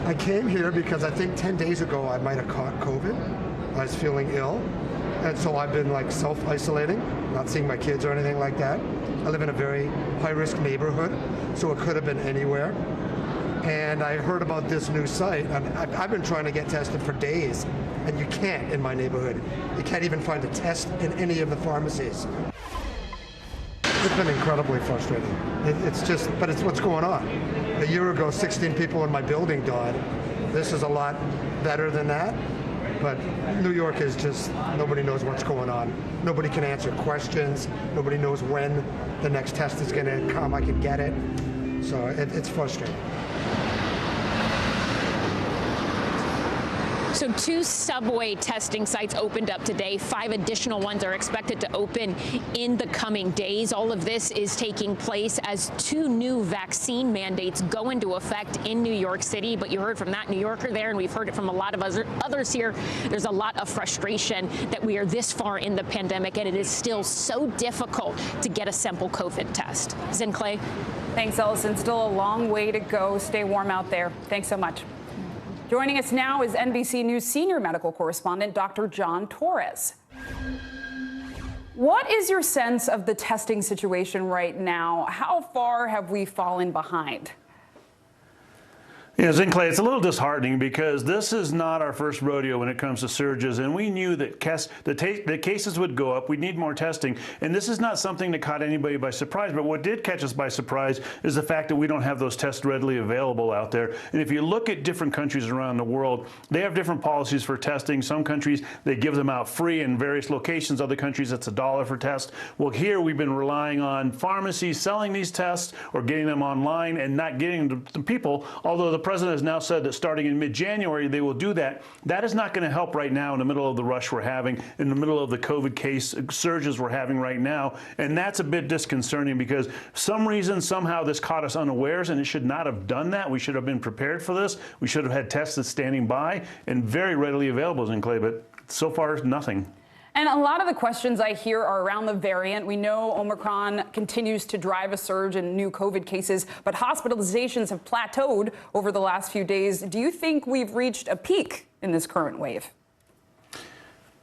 I came here because I think 10 days ago I might have caught COVID. I was feeling ill, and so I've been like self-isolating, not seeing my kids or anything like that. I live in a very high-risk neighborhood, so it could have been anywhere. And I heard about this new site, and I've been trying to get tested for days, and you can't in my neighborhood. You can't even find a test in any of the pharmacies. It's been incredibly frustrating. It's just, but it's what's going on. A year ago, 16 people in my building died. This is a lot better than that, but New York is just, nobody knows what's going on. Nobody can answer questions. Nobody knows when the next test is gonna come. I can get it. So it's frustrating. So 2 subway testing sites opened up today. 5 additional ones are expected to open in the coming days. All of this is taking place as 2 new vaccine mandates go into effect in New York City. But you heard from that New Yorker there, and we've heard it from a lot of others here. There's a lot of frustration that we are this far in the pandemic, and it is still so difficult to get a simple COVID test. Zin Clay. Thanks, Ellison. Still a long way to go. Stay warm out there. Thanks so much. Joining us now is NBC News senior medical correspondent Dr. John Torres. What is your sense of the testing situation right now? How far have we fallen behind? Yeah, Zin Clay, it's a little disheartening because this is not our first rodeo when it comes to surges, and we knew that the cases would go up. We need more testing, and this is not something that caught anybody by surprise, but what did catch us by surprise is the fact that we don't have those tests readily available out there. And if you look at different countries around the world, they have different policies for testing. Some countries, they give them out free in various locations. Other countries, it's $1 for test. Well, here we've been relying on pharmacies selling these tests or getting them online and not getting them to people, although the president has now said that starting in mid-January they will do that. That is not going to help right now in the middle of the rush we're having, in the middle of the COVID case surges we're having right now. And that's a bit disconcerting because for some reason, somehow this caught us unawares, and it should not have done that. We should have been prepared for this. We should have had tests standing by and very readily available, Zin Clay, but so far nothing. And a lot of the questions I hear are around the variant. We know Omicron continues to drive a surge in new COVID cases, but hospitalizations have plateaued over the last few days. Do you think we've reached a peak in this current wave?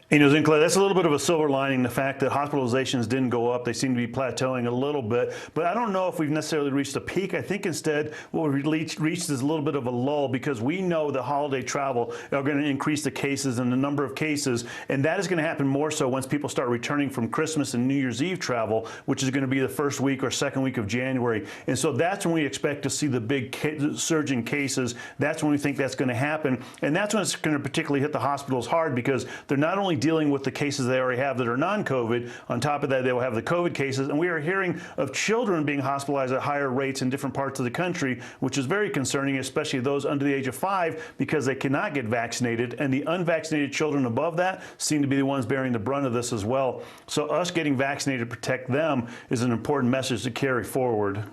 You know, Zin Clay, that's a little bit of a silver lining, the fact that hospitalizations didn't go up. They seem to be plateauing a little bit. But I don't know if we've necessarily reached a peak. I think instead what we've reached is a little bit of a lull, because we know that holiday travel are going to increase the cases and the number of cases. And that is going to happen more so once people start returning from Christmas and New Year's Eve travel, which is going to be the first week or second week of January. And so that's when we expect to see the big surge in cases. That's when we think that's going to happen. And that's when it's going to particularly hit the hospitals hard, because they're not only dealing with the cases they already have that are non-COVID. On top of that, they will have the COVID cases. And we are hearing of children being hospitalized at higher rates in different parts of the country, which is very concerning, especially those under the age of 5, because they cannot get vaccinated. And the unvaccinated children above that seem to be the ones bearing the brunt of this as well. So us getting vaccinated to protect them is an important message to carry forward.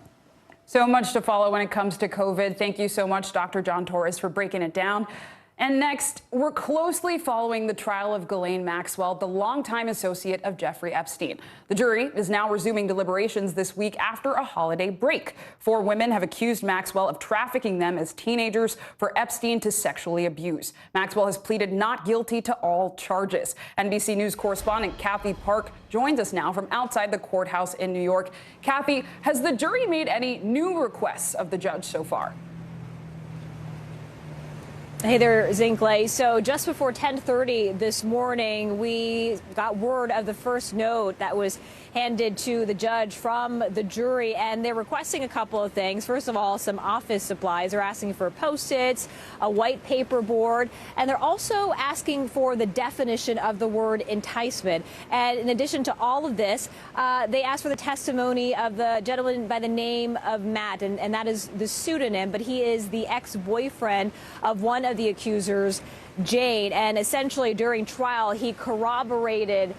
So much to follow when it comes to COVID. Thank you so much, Dr. John Torres, for breaking it down. And next, we're closely following the trial of Ghislaine Maxwell, the longtime associate of Jeffrey Epstein. The jury is now resuming deliberations this week after a holiday break. 4 women have accused Maxwell of trafficking them as teenagers for Epstein to sexually abuse. Maxwell has pleaded not guilty to all charges. NBC News correspondent Kathy Park joins us now from outside the courthouse in New York. Kathy, has the jury made any new requests of the judge so far? Hey there, Zinkley. So just before 10:30 this morning, we got word of the first note that was handed to the judge from the jury, and they're requesting a couple of things. First of all, some office supplies. They're asking for Post-its, a white paper board, and they're also asking for the definition of the word enticement. And in addition to all of this, they asked for the testimony of the gentleman by the name of Matt, and that is the pseudonym, but he is the ex-boyfriend of one of the accusers, Jane. And essentially during trial, he corroborated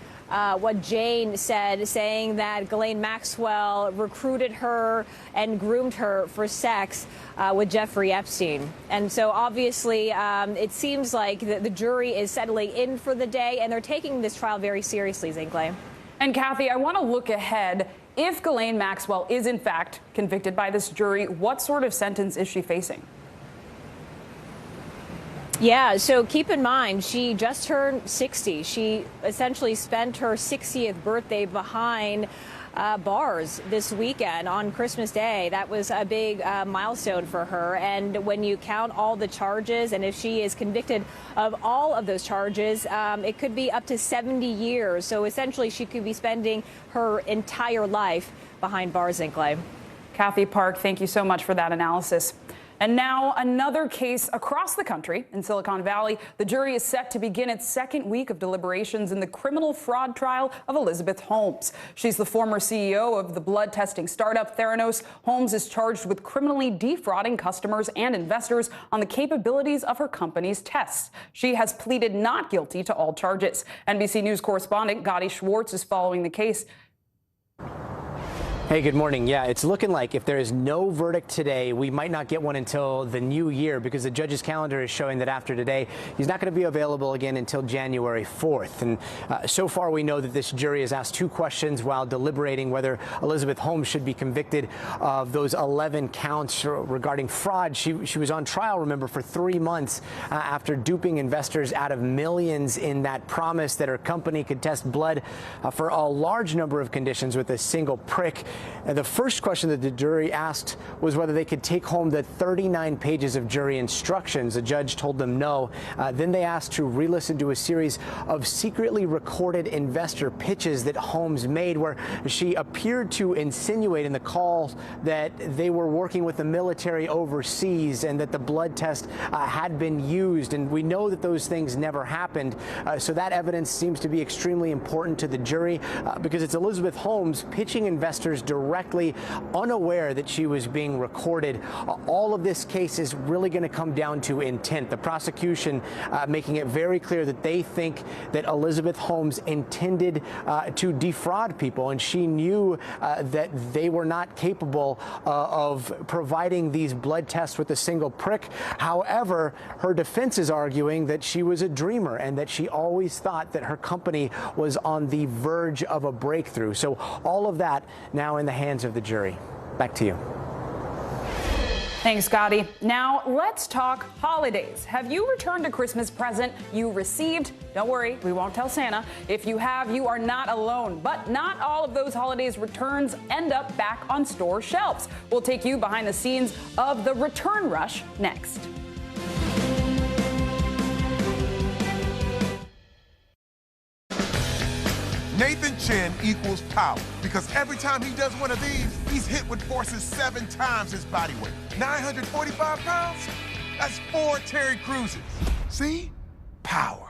what Jane said, saying that Ghislaine Maxwell recruited her and groomed her for sex with Jeffrey Epstein. And so obviously it seems like the jury is settling in for the day, and they're taking this trial very seriously, Zinkley. And Kathy, I want to look ahead. If Ghislaine Maxwell is in fact convicted by this jury, what sort of sentence is she facing? Yeah, so keep in mind, she just turned 60. She essentially spent her 60th birthday behind bars this weekend on Christmas Day. That was a big milestone for her. And when you count all the charges, and if she is convicted of all of those charges, it could be up to 70 years. So essentially, she could be spending her entire life behind bars, Zinkley. Kathy Park, thank you so much for that analysis. And now another case across the country in Silicon Valley. The jury is set to begin its second week of deliberations in the criminal fraud trial of Elizabeth Holmes. She's the former CEO of the blood testing startup Theranos. Holmes is charged with criminally defrauding customers and investors on the capabilities of her company's tests. She has pleaded not guilty to all charges. NBC News correspondent Gadi Schwartz is following the case. Hey, good morning. Yeah, it's looking like if there is no verdict today, we might not get one until the new year, because the judge's calendar is showing that after today, he's not going to be available again until January 4th. And so far, we know that this jury has asked 2 questions while deliberating whether Elizabeth Holmes should be convicted of those 11 counts regarding fraud. She was on trial, remember, for 3 months after duping investors out of millions in that promise that her company could test blood for a large number of conditions with a single prick. And the first question that the jury asked was whether they could take home the 39 pages of jury instructions. The judge told them no. Then they asked to re-listen to a series of secretly recorded investor pitches that Holmes made, where she appeared to insinuate in the calls that they were working with the military overseas and that the blood test had been used. And we know that those things never happened. So that evidence seems to be extremely important to the jury because it's Elizabeth Holmes pitching investors directly, unaware that she was being recorded. All of this case is really going to come down to intent. The prosecution making it very clear that they think that Elizabeth Holmes intended to defraud people, and she knew that they were not capable of providing these blood tests with a single prick. However, her defense is arguing that she was a dreamer and that she always thought that her company was on the verge of a breakthrough. So all of that now in the hands of the jury. Back to you. Thanks, Gadi. Now let's talk holidays. Have you returned a Christmas present you received? Don't worry, we won't tell Santa. If you have, you are not alone. But not all of those holidays returns end up back on store shelves. We'll take you behind the scenes of the return rush next. Nathan Chen equals power, because every time he does one of these, he's hit with forces 7 times his body weight. 945 pounds? That's 4 Terry Cruises. See? Power.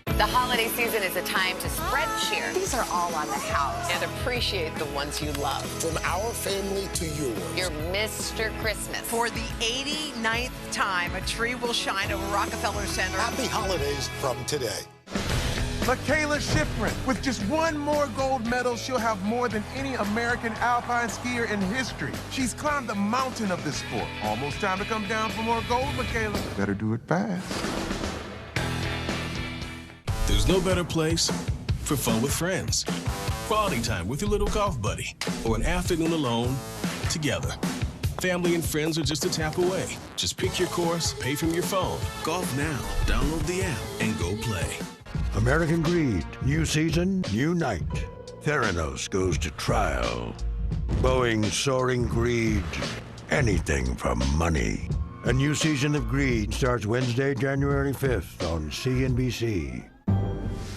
The holiday season is a time to spread cheer. These are all on the house. And appreciate the ones you love. From our family to yours. Your Mr. Christmas. For the 89th time, a tree will shine over Rockefeller Center. Happy holidays from today. Michaela Schifrin. With just one more gold medal, she'll have more than any American alpine skier in history. She's climbed the mountain of this sport. Almost time to come down for more gold, Michaela. Better do it fast. There's no better place for fun with friends. Quality time with your little golf buddy, or an afternoon alone together. Family and friends are just a tap away. Just pick your course, pay from your phone. Golf now. Download the app and go play. American Greed. New season, new night. Theranos goes to trial. Boeing's soaring greed. Anything for money. A new season of Greed starts Wednesday, January 5th on CNBC.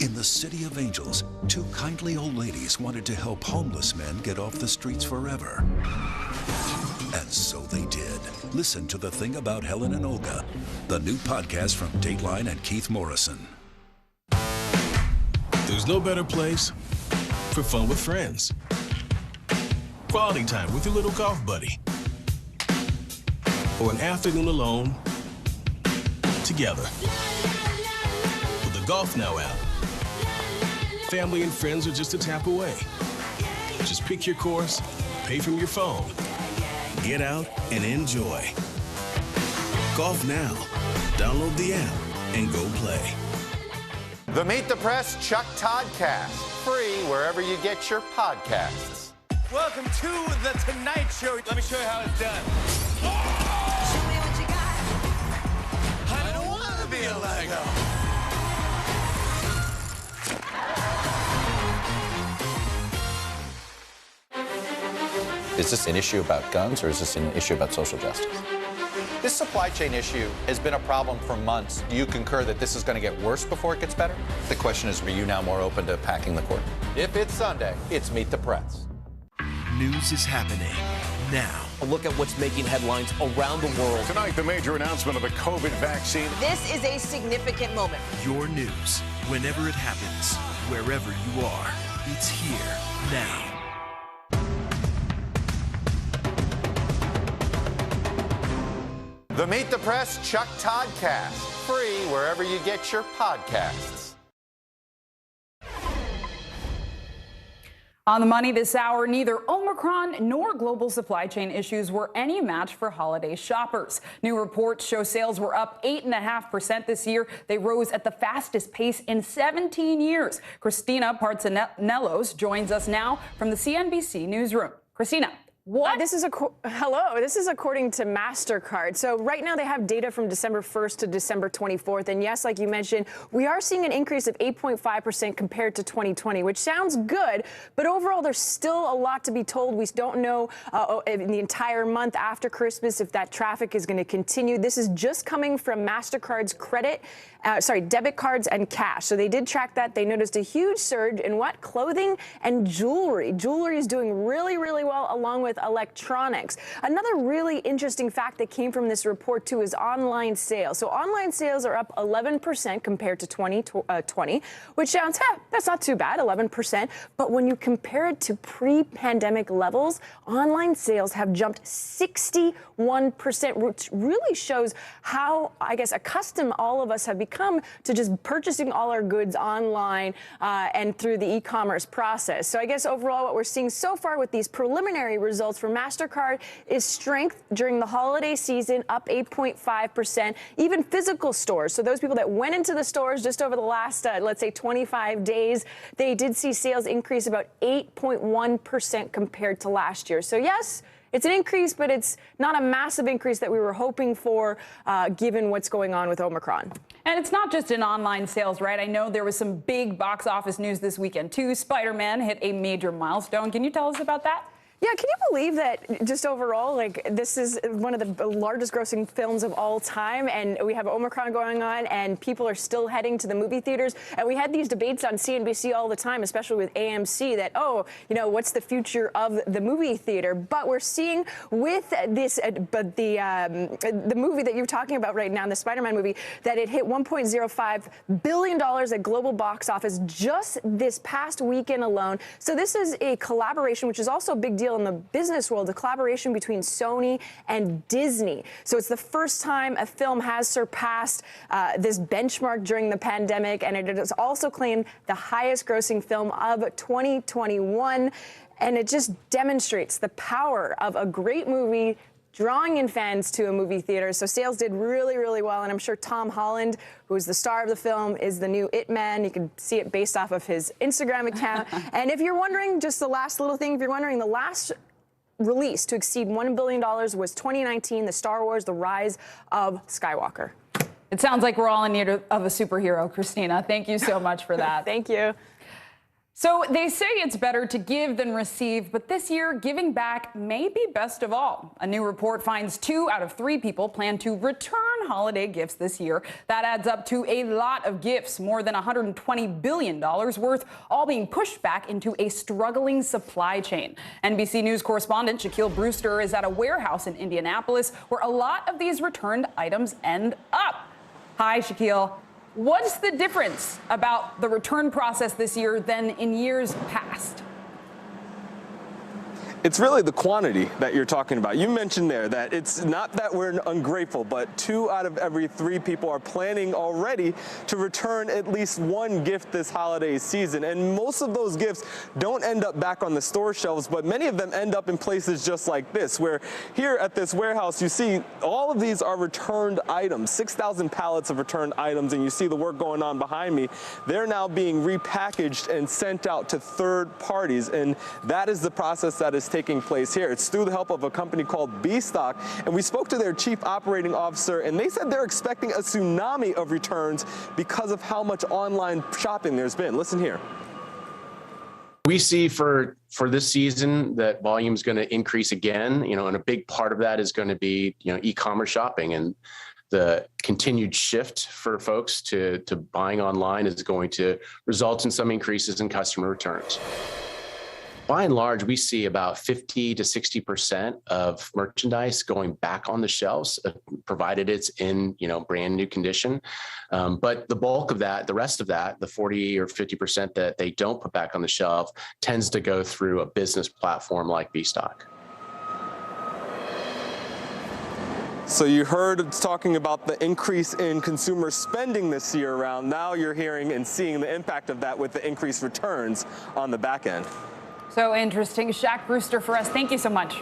In the City of Angels, two kindly old ladies wanted to help homeless men get off the streets forever. And so they did. Listen to The Thing About Helen and Olga, the new podcast from Dateline and Keith Morrison. There's no better place for fun with friends. Quality time with your little golf buddy, or an afternoon alone together. With the Golf Now app, family and friends are just a tap away. Just pick your course, pay from your phone, get out and enjoy. Golf Now. Download the app and go play. The Meet the Press Chuck Todd Cast, free wherever you get your podcasts. Welcome to The Tonight Show. Let me show you how it's done. Show me what you got. I don't want to be a Lego. Is this an issue about guns or is this an issue about social justice? This supply chain issue has been a problem for months. Do you concur that this is going to get worse before it gets better? The question is, are you now more open to packing the court? If it's Sunday, it's Meet the Press. News is happening now. A look at what's making headlines around the world. Tonight, the major announcement of the COVID vaccine. This is a significant moment. Your news, whenever it happens, wherever you are, it's here now. The Meet the Press Chuck Todd Cast, free wherever you get your podcasts. On the money this hour, neither Omicron nor global supply chain issues were any match for holiday shoppers. New reports show sales were up 8.5% this year. They rose at the fastest pace in 17 years. Christina Partsinelos joins us now from the CNBC newsroom. Christina. What? This is according to MasterCard. So right now they have data from December 1st to December 24th. And yes, like you mentioned, we are seeing an increase of 8.5% compared to 2020, which sounds good. But overall, there's still a lot to be told. We don't know in the entire month after Christmas if that traffic is going to continue. This is just coming from MasterCard's debit cards and cash. So they did track that. They noticed a huge surge in what? Clothing and jewelry. Jewelry is doing really, really well, along with electronics. Another really interesting fact that came from this report, too, is online sales. So online sales are up 11% compared to 2020, which sounds, that's not too bad, 11%. But when you compare it to pre-pandemic levels, online sales have jumped 61%, which really shows how, I guess, accustomed all of us have become to just purchasing all our goods online and through the e-commerce process. So I guess overall what we're seeing so far with these preliminary results for MasterCard is strength during the holiday season, up 8.5%. Even physical stores, so those people that went into the stores just over the last, let's say, 25 days, they did see sales increase about 8.1% compared to last year. So yes, it's an increase, but it's not a massive increase that we were hoping for, given what's going on with Omicron. And it's not just in online sales, right? I know there was some big box office news this weekend, too. Spider-Man hit a major milestone. Can you tell us about that? Yeah, can you believe that just overall, like, this is one of the largest grossing films of all time, and we have Omicron going on, and people are still heading to the movie theaters. And we had these debates on CNBC all the time, especially with AMC, that, what's the future of the movie theater? But we're seeing with this, the movie that you're talking about right now, the Spider-Man movie, that it hit $1.05 billion at global box office just this past weekend alone. So this is a collaboration, which is also a big deal deal in the business world, the collaboration between Sony and Disney. So it's the first time a film has surpassed this benchmark during the pandemic, and it has also claimed the highest grossing film of 2021. And it just demonstrates the power of a great movie drawing in fans to a movie theater. So sales did really, really well. And I'm sure Tom Holland, who is the star of the film, is the new It Man. You can see it based off of his Instagram account. And if you're wondering, just the last little thing, if you're wondering, the last release to exceed $1 billion was 2019, the Star Wars, The Rise of Skywalker. It sounds like we're all in need of a superhero, Christina. Thank you so much for that. Thank you. So they say it's better to give than receive, but this year, giving back may be best of all. A new report finds 2 out of 3 people plan to return holiday gifts this year. That adds up to a lot of gifts, more than $120 billion worth, all being pushed back into a struggling supply chain. NBC News correspondent Shaquille Brewster is at a warehouse in Indianapolis where a lot of these returned items end up. Hi, Shaquille. What's the difference about the return process this year than in years past? It's really the quantity that you're talking about. You mentioned there that it's not that we're ungrateful, but 2 out of every 3 people are planning already to return at least 1 gift this holiday season. And most of those gifts don't end up back on the store shelves, but many of them end up in places just like this, where here at this warehouse, you see all of these are returned items, 6,000 pallets of returned items, and you see the work going on behind me. They're now being repackaged and sent out to third parties, and that is the process that is taking place here. It's through the help of a company called B-Stock, and we spoke to their chief operating officer, and they said they're expecting a tsunami of returns because of how much online shopping there's been. Listen here. We see for this season that volume is going to increase again, and a big part of that is going to be, e-commerce shopping, and the continued shift for folks to buying online is going to result in some increases in customer returns. By and large, we see about 50 to 60% of merchandise going back on the shelves, provided it's in, brand new condition. But the bulk of that, the rest of that, the 40 or 50% that they don't put back on the shelf, tends to go through a business platform like B-Stock. So you heard talking about the increase in consumer spending this year around. Now you're hearing and seeing the impact of that with the increased returns on the back end. So interesting. Shaq Brewster for us. Thank you so much.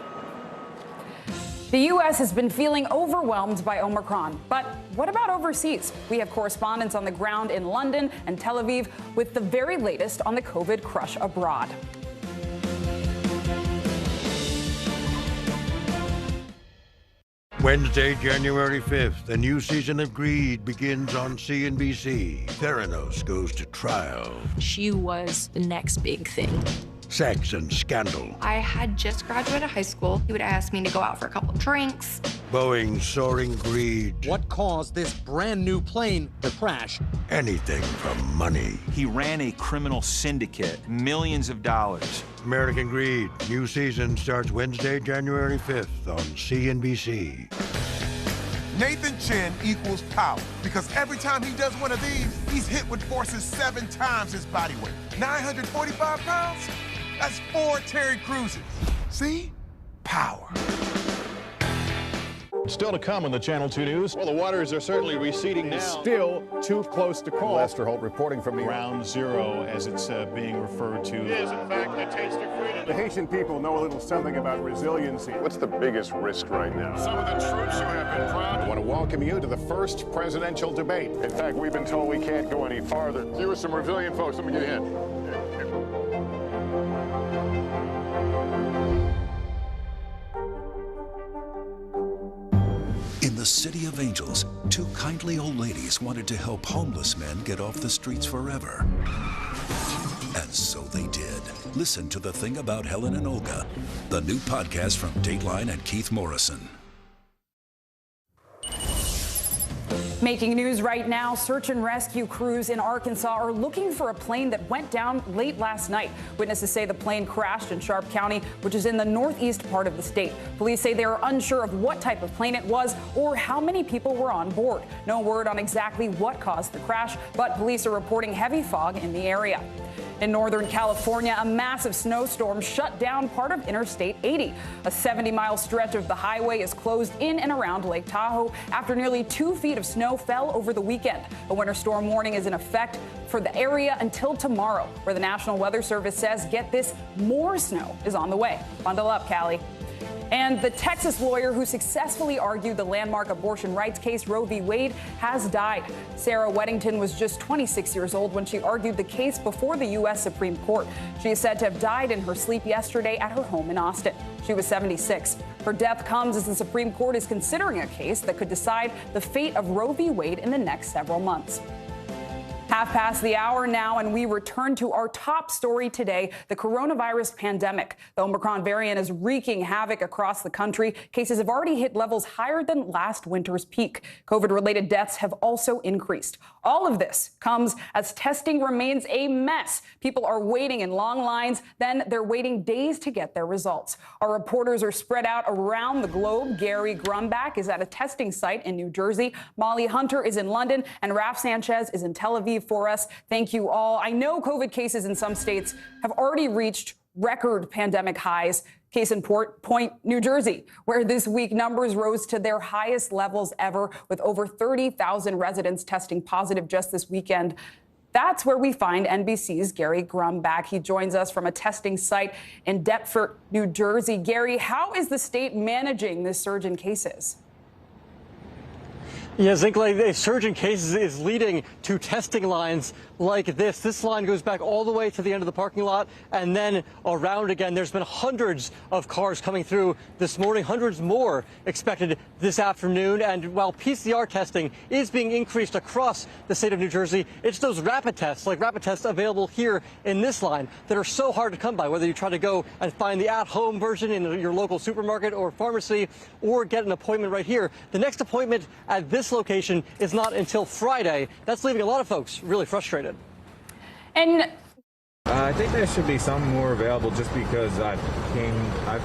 The U.S. has been feeling overwhelmed by Omicron. But what about overseas? We have correspondents on the ground in London and Tel Aviv with the very latest on the COVID crush abroad. Wednesday, January 5th, a new season of Greed begins on CNBC. Theranos goes to trial. She was the next big thing. Sex and scandal. I had just graduated high school. He would ask me to go out for a couple of drinks. Boeing's soaring greed. What caused this brand new plane to crash? Anything from money. He ran a criminal syndicate, millions of dollars. American Greed, new season starts Wednesday, January 5th on CNBC. Nathan Chen equals power because every time he does one of these, he's hit with forces 7 times his body weight. 945 pounds? That's 4 Terry Cruises. See? Power. Still to come on the Channel 2 News. Well, the waters are certainly receding now. Still too close to call. Lester Holt reporting from Ground Zero, as it's being referred to. It is, in fact, a taste of freedom. The Haitian people know a little something about resiliency. What's the biggest risk right now? Some of the troops who have been proud. I want to welcome you to the first presidential debate. In fact, we've been told we can't go any farther. You are some resilient folks. Let me get a hint. In the City of Angels, 2 kindly old ladies wanted to help homeless men get off the streets forever. And so they did. Listen to The Thing About Helen and Olga, the new podcast from Dateline and Keith Morrison. Making news right now, search and rescue crews in Arkansas are looking for a plane that went down late last night. Witnesses say the plane crashed in Sharp County, which is in the northeast part of the state. Police say they are unsure of what type of plane it was or how many people were on board. No word on exactly what caused the crash, but police are reporting heavy fog in the area. In Northern California, a massive snowstorm shut down part of Interstate 80. A 70-mile stretch of the highway is closed in and around Lake Tahoe after nearly 2 feet of snow fell over the weekend. A winter storm warning is in effect for the area until tomorrow, where the National Weather Service says, get this, more snow is on the way. Bundle up, Callie. And the Texas lawyer who successfully argued the landmark abortion rights case Roe v. Wade has died. Sarah Weddington was just 26 years old when she argued the case before the U.S. Supreme Court. She is said to have died in her sleep yesterday at her home in Austin. She was 76. Her death comes as the Supreme Court is considering a case that could decide the fate of Roe v. Wade in the next several months. Half past the hour now, and we return to our top story today, the coronavirus pandemic. The Omicron variant is wreaking havoc across the country. Cases have already hit levels higher than last winter's peak. COVID-related deaths have also increased. All of this comes as testing remains a mess. People are waiting in long lines, then they're waiting days to get their results. Our reporters are spread out around the globe. Gary Grumbach is at a testing site in New Jersey. Molly Hunter is in London, and Raf Sanchez is in Tel Aviv for us. Thank you all. I know COVID cases in some states have already reached record pandemic highs. Case in point, New Jersey, where this week numbers rose to their highest levels ever, with over 30,000 residents testing positive just this weekend. That's where we find NBC's Gary Grumbach. He joins us from a testing site in Deptford, New Jersey. Gary, how is the state managing this surge in cases? Yeah, Zinkley, a surge in cases is leading to testing lines like this. This line goes back all the way to the end of the parking lot and then around again. There's been hundreds of cars coming through this morning, hundreds more expected this afternoon. And while PCR testing is being increased across the state of New Jersey, it's those rapid tests, like rapid tests available here in this line, that are so hard to come by, whether you try to go and find the at-home version in your local supermarket or pharmacy or get an appointment right here. The next appointment at this location is not until Friday. That's leaving a lot of folks really frustrated. And I think there should be some more available, just because I've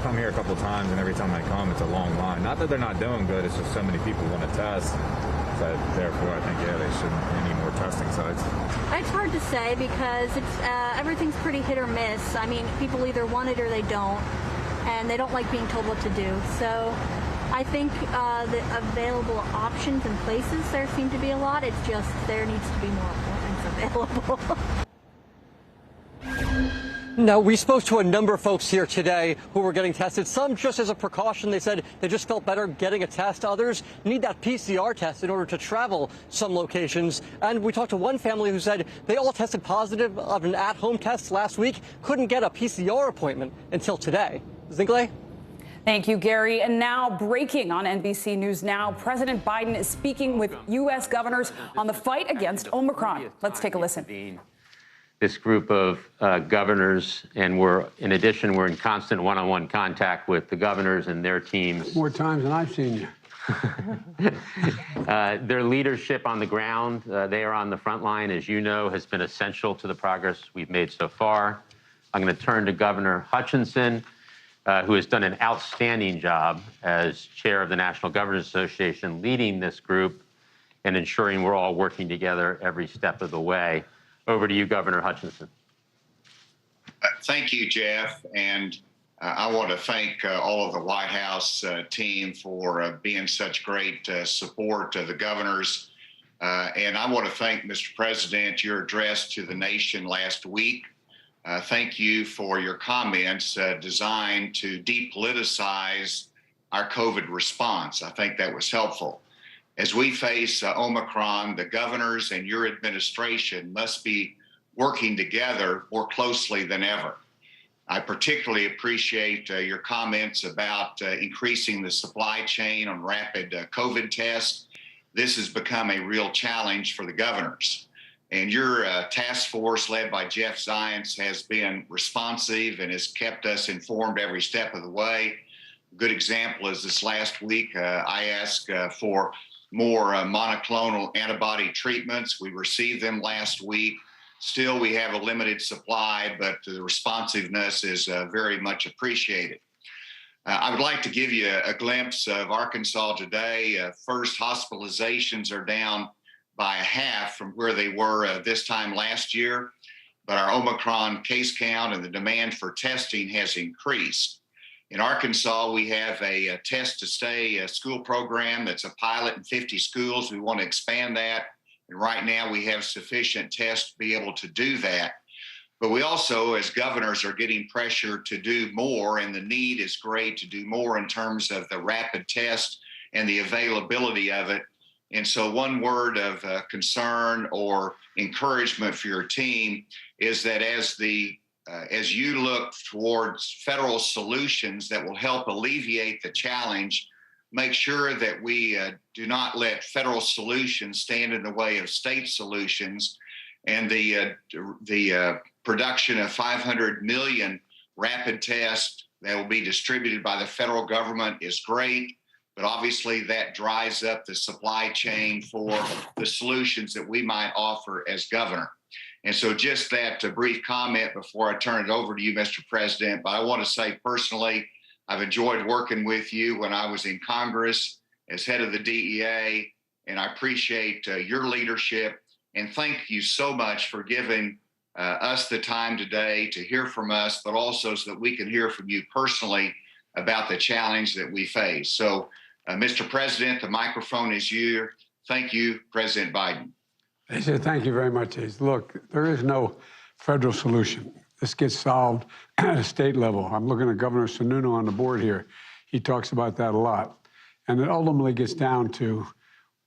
come here a couple times, and every time I come, it's a long line. Not that they're not doing good, it's just so many people want to test. So therefore, I think, yeah, they should need more testing sites. It's hard to say because everything's pretty hit or miss. I mean, people either want it or they don't, and they don't like being told what to do. So I think the available options and places, there seem to be a lot. It's just there needs to be more appointments available. Now, we spoke to a number of folks here today who were getting tested. Some just as a precaution. They said they just felt better getting a test. Others need that PCR test in order to travel some locations. And we talked to one family who said they all tested positive of an at-home test last week, couldn't get a PCR appointment until today. Zinkley? Thank you, Gary. And now, breaking on NBC News Now, President Biden is speaking with U.S. governors on the fight against Omicron. Let's take a listen. This group of governors, and we're in constant one-on-one contact with the governors and their teams. More times than I've seen you. Their leadership on the ground, they are on the front line, as you know, has been essential to the progress we've made so far. I'm going to turn to Governor Hutchinson, who has done an outstanding job as chair of the National Governors Association, leading this group and ensuring we're all working together every step of the way. Over to you, Governor Hutchinson. Thank you, Jeff. And I want to thank all of the White House team for being such great support to the governors. And I want to thank, Mr. President, your address to the nation last week. Thank you for your comments designed to depoliticize our COVID response. I think that was helpful. As we face Omicron, the governors and your administration must be working together more closely than ever. I particularly appreciate your comments about increasing the supply chain on rapid COVID tests. This has become a real challenge for the governors. And your task force led by Jeff Zients has been responsive and has kept us informed every step of the way. A good example is this last week, I asked for more monoclonal antibody treatments. We received them last week. Still, we have a limited supply, but the responsiveness is very much appreciated. I would like to give you a glimpse of Arkansas today. First, hospitalizations are down by a half from where they were this time last year. but our Omicron case count and the demand for testing has increased. In Arkansas, we have a test to stay school program that's a pilot in 50 schools. We want to expand that. And right now we have sufficient tests to be able to do that. But we also, as governors, are getting pressure to do more, and the need is great to do more in terms of the rapid test and the availability of it. And so one word of concern or encouragement for your team is that as you look towards federal solutions that will help alleviate the challenge, make sure that we do not let federal solutions stand in the way of state solutions. And the production of 500 million rapid tests that will be distributed by the federal government is great, but obviously that dries up the supply chain for the solutions that we might offer as governor. And so just that brief comment before I turn it over to you, Mr. President, but I want to say personally, I've enjoyed working with you when I was in Congress as head of the DEA, and I appreciate your leadership. And thank you so much for giving us the time today to hear from us, but also so that we can hear from you personally about the challenge that we face. So, Mr. President, the microphone is yours. Thank you, President Biden. I said, thank you very much, Ace. Look, there is no federal solution. This gets solved at a state level. I'm looking at Governor Sununu on the board here. He talks about that a lot. And it ultimately gets down to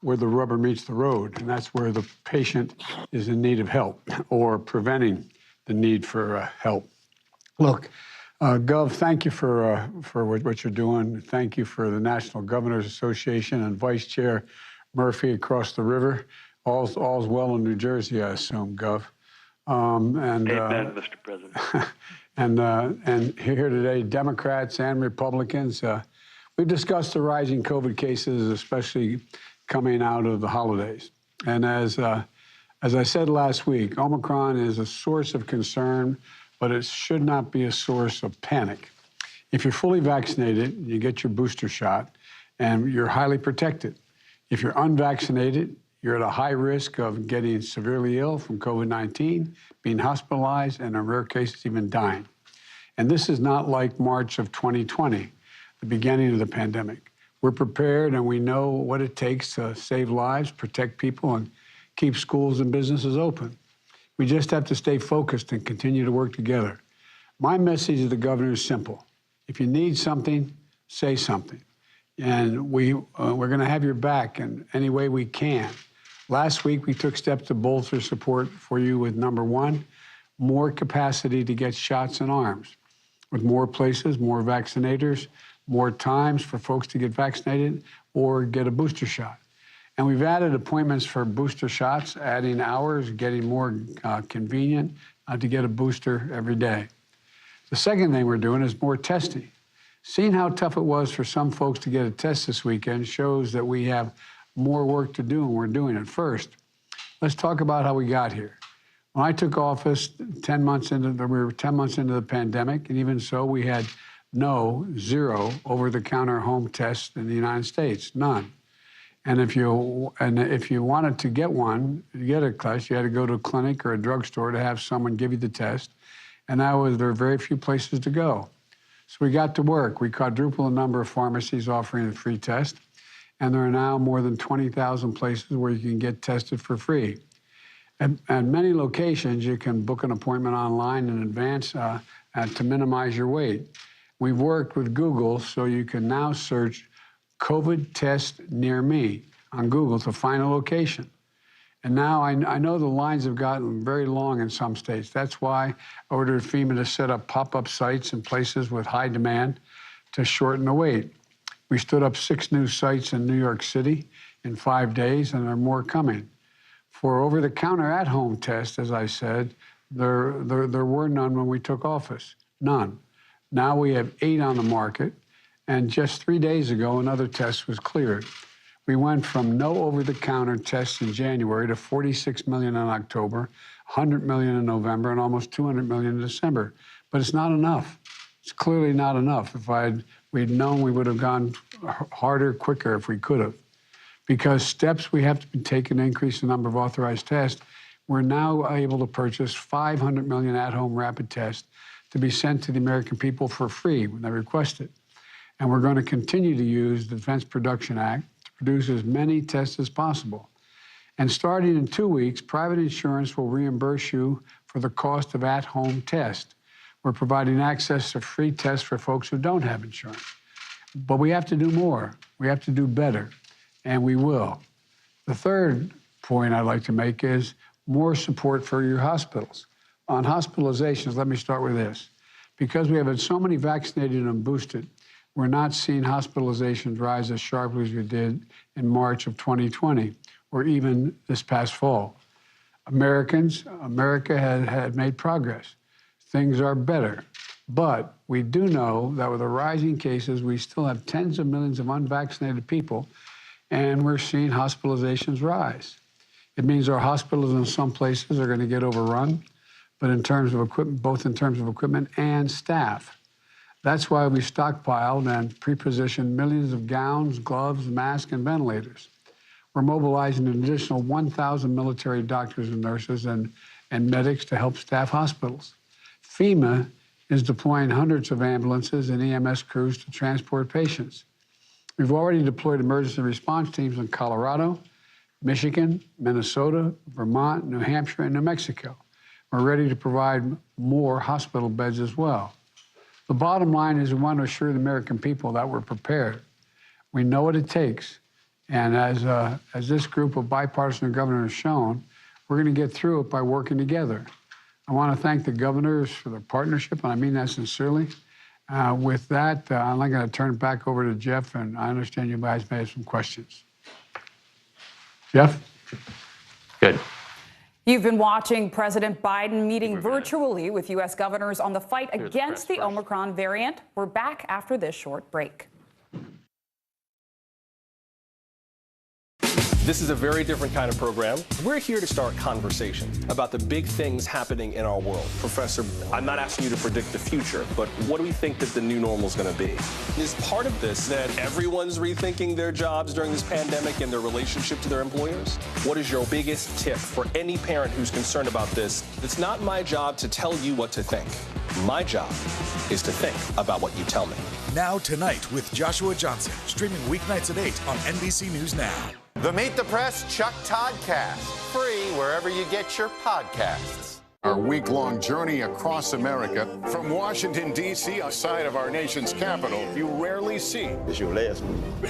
where the rubber meets the road, and that's where the patient is in need of help or preventing the need for help. Look, Gov, thank you for what you're doing. Thank you for the National Governors Association and Vice Chair Murphy across the river. All's well in New Jersey, I assume, Gov. Amen, Mr. President. And here today, Democrats and Republicans, we've discussed the rising COVID cases, especially coming out of the holidays. And as I said last week, Omicron is a source of concern, but it should not be a source of panic. If you're fully vaccinated, you get your booster shot, and you're highly protected. If you're unvaccinated, you're at a high risk of getting severely ill from COVID-19, being hospitalized, and in rare cases, even dying. And this is not like March of 2020, the beginning of the pandemic. We're prepared and we know what it takes to save lives, protect people, and keep schools and businesses open. We just have to stay focused and continue to work together. My message to the governor is simple. If you need something, say something. And we're going to have your back in any way we can. Last week, we took steps to bolster support for you with, number one, more capacity to get shots in arms. With more places, more vaccinators, more times for folks to get vaccinated or get a booster shot. And we've added appointments for booster shots, adding hours, getting more convenient to get a booster every day. The second thing we're doing is more testing. Seeing how tough it was for some folks to get a test this weekend shows that we have more work to do, and we're doing it. First, let's talk about how we got here. When I took office we were 10 months into the pandemic, and even so, we had zero over-the-counter home tests in the United States, none. And if you wanted to get one, get a test, you had to go to a clinic or a drugstore to have someone give you the test, and there were very few places to go. So we got to work. We quadrupled the number of pharmacies offering a free test, and there are now more than 20,000 places where you can get tested for free. At many locations, you can book an appointment online in advance to minimize your wait. We've worked with Google so you can now search COVID test near me on Google to find a location. And now I know the lines have gotten very long in some states. That's why I ordered FEMA to set up pop-up sites in places with high demand to shorten the wait. We stood up 6 new sites in New York City in 5 days, and there are more coming. For over-the-counter at-home tests, as I said, there were none when we took office, none. Now we have 8 on the market, and just 3 days ago, another test was cleared. We went from no over-the-counter tests in January to 46 million in October, 100 million in November, and almost 200 million in December. But it's not enough. It's clearly not enough. If we'd known, we would have gone harder, quicker if we could have. Because steps we have to take to increase the number of authorized tests, we're now able to purchase 500 million at-home rapid tests to be sent to the American people for free when they request it. And we're going to continue to use the Defense Production Act to produce as many tests as possible. And starting in 2 weeks, private insurance will reimburse you for the cost of at-home tests. We're providing access to free tests for folks who don't have insurance. But we have to do more. We have to do better, and we will. The third point I'd like to make is more support for your hospitals. On hospitalizations, let me start with this. Because we have had so many vaccinated and boosted, we're not seeing hospitalizations rise as sharply as we did in March of 2020, or even this past fall. America had made progress. Things are better. But we do know that with the rising cases, we still have tens of millions of unvaccinated people, and we're seeing hospitalizations rise. It means our hospitals in some places are going to get overrun, but in terms of equipment, both in terms of equipment and staff. That's why we stockpiled and pre-positioned millions of gowns, gloves, masks, and ventilators. We're mobilizing an additional 1,000 military doctors and nurses and medics to help staff hospitals. FEMA is deploying hundreds of ambulances and EMS crews to transport patients. We've already deployed emergency response teams in Colorado, Michigan, Minnesota, Vermont, New Hampshire, and New Mexico. We're ready to provide more hospital beds as well. The bottom line is we want to assure the American people that we're prepared. We know what it takes. And as this group of bipartisan governors has shown, we're going to get through it by working together. I want to thank the governors for their partnership, and I mean that sincerely. With that, I'm going to turn it back over to Jeff, and I understand you guys may have some questions. Jeff? Good. You've been watching President Biden meeting virtually with U.S. governors on the fight against the Omicron variant. We're back after this short break. This is a very different kind of program. We're here to start conversation about the big things happening in our world. Professor, I'm not asking you to predict the future, but what do we think that the new normal is going to be? Is part of this that everyone's rethinking their jobs during this pandemic and their relationship to their employers? What is your biggest tip for any parent who's concerned about this? It's not my job to tell you what to think. My job is to think about what you tell me. Now Tonight with Joshua Johnson, streaming weeknights at 8 on NBC News Now. The Meet the Press Chuck Toddcast, free wherever you get your podcasts. Our week-long journey across America, from Washington, D.C., outside of our nation's capital, you rarely see. It's your last move.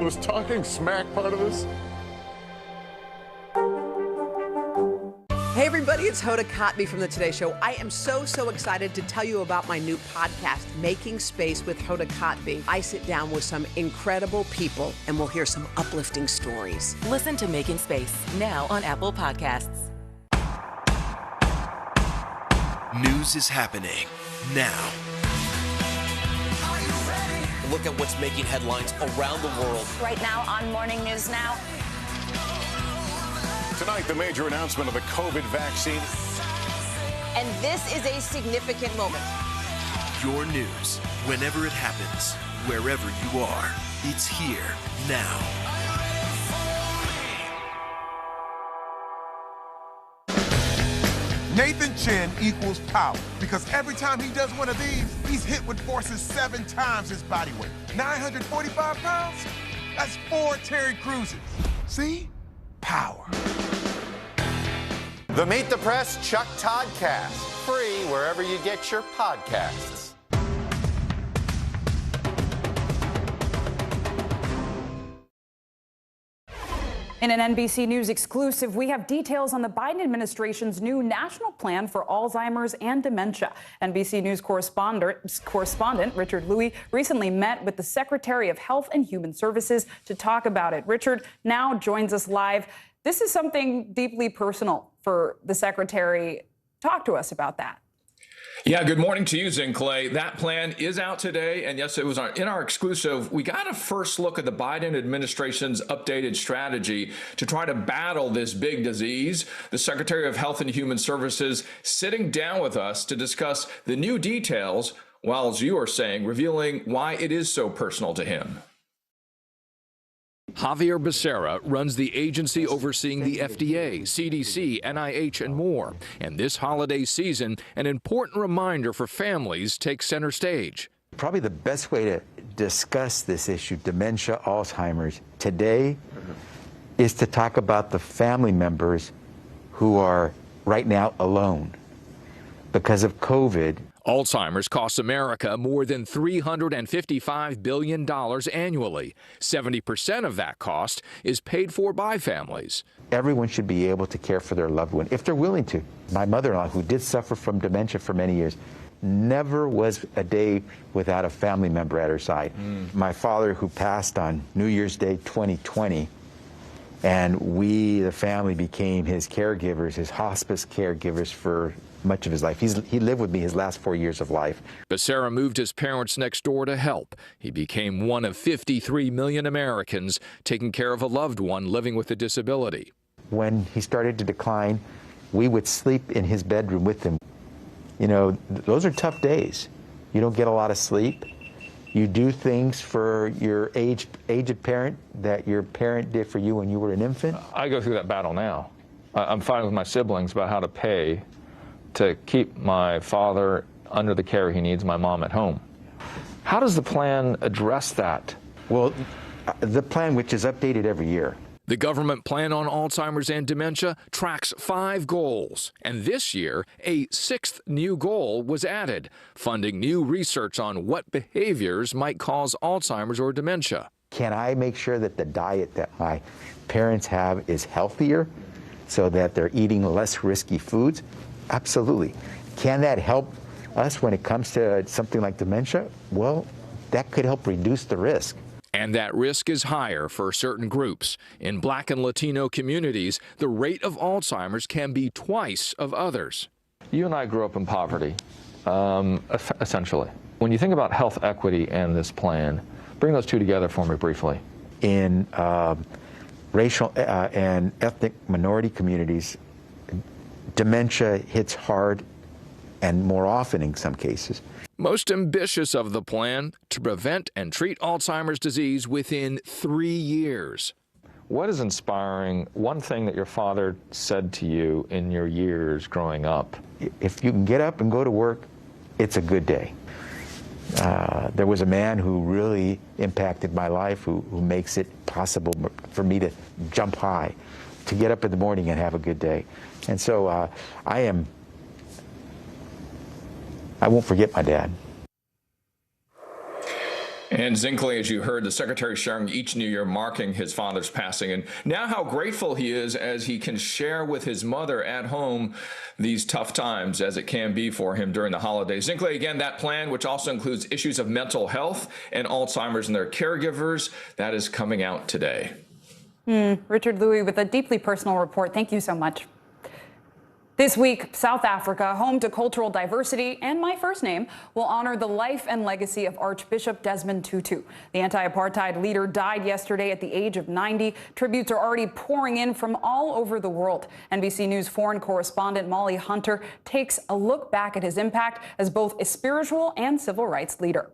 Was talking smack part of this? Hey everybody, it's Hoda Kotb from The Today Show. I am so excited to tell you about my new podcast, Making Space with Hoda Kotb. I sit down with some incredible people and we'll hear some uplifting stories. Listen to Making Space now on Apple Podcasts. News is happening now. Look at what's making headlines around the world. Right now on Morning News Now. Tonight, the major announcement of the COVID vaccine. And this is a significant moment. Your news, whenever it happens, wherever you are, it's here now. Nathan Chen equals power because every time he does one of these, he's hit with forces 7 times his body weight. 945 pounds? That's 4 Terry Cruises. See? Power. The Meet the Press Chuck Toddcast, free wherever you get your podcasts. In an NBC News exclusive, we have details on the Biden administration's new national plan for Alzheimer's and dementia. NBC News correspondent Richard Louie recently met with the Secretary of Health and Human Services to talk about it. Richard now joins us live. This is something deeply personal for the Secretary. Talk to us about that. Yeah, good morning to you, Zin Clay. That plan is out today, and yes, it was in our exclusive. We got a first look at the Biden administration's updated strategy to try to battle this big disease. The Secretary of Health and Human Services sitting down with us to discuss the new details, while, as you are saying, revealing why it is so personal to him. Javier Becerra runs the agency overseeing the FDA, CDC, NIH, and more. And this holiday season, an important reminder for families takes center stage. Probably the best way to discuss this issue, dementia, Alzheimer's, today is to talk about the family members who are right now alone because of COVID. Alzheimer's costs America more than $355 billion annually. 70% of that cost is paid for by families. Everyone should be able to care for their loved one if they're willing to. My mother-in-law, who did suffer from dementia for many years, never was a day without a family member at her side. My father, who passed on New Year's Day 2020, and we, the family, became his caregivers, his hospice caregivers for much of his life. He lived with me his last 4 years of life. Becerra moved his parents next door to help. He became one of 53 million Americans taking care of a loved one living with a disability. When he started to decline, we would sleep in his bedroom with him. You know, those are tough days. You don't get a lot of sleep. You do things for your aged parent that your parent did for you when you were an infant. I go through that battle now. I'm fighting with my siblings about how to pay to keep my father under the care he needs, my mom at home. How does the plan address that? Well, the plan, which is updated every year. The government plan on Alzheimer's and dementia tracks 5 goals, and this year a 6th new goal was added, funding new research on what behaviors might cause Alzheimer's or dementia. Can I make sure that the diet that my parents have is healthier so that they're eating less risky foods? Absolutely. Can that help us when it comes to something like dementia? Well, that could help reduce the risk. And that risk is higher for certain groups. In Black and Latino communities, the rate of Alzheimer's can be twice of others. You and I grew up in poverty, essentially. When you think about health equity and this plan, bring those two together for me briefly. In racial and ethnic minority communities, dementia hits hard and more often in some cases. Most ambitious of the plan, to prevent and treat Alzheimer's disease within 3 years. What is inspiring, one thing that your father said to you in your years growing up? If you can get up and go to work, it's a good day. There was a man who really impacted my life, who makes it possible for me to jump high, to get up in the morning and have a good day. And so I won't forget my dad. And Zinkley, as you heard, the secretary sharing each new year marking his father's passing, and now how grateful he is as he can share with his mother at home these tough times as it can be for him during the holidays. Zinkley, again, that plan, which also includes issues of mental health and Alzheimer's and their caregivers, that is coming out today. Richard Louie with a deeply personal report. Thank you so much. This week, South Africa, home to cultural diversity and my first name, will honor the life and legacy of Archbishop Desmond Tutu. The anti-apartheid leader died yesterday at the age of 90. Tributes are already pouring in from all over the world. NBC News foreign correspondent Molly Hunter takes a look back at his impact as both a spiritual and civil rights leader.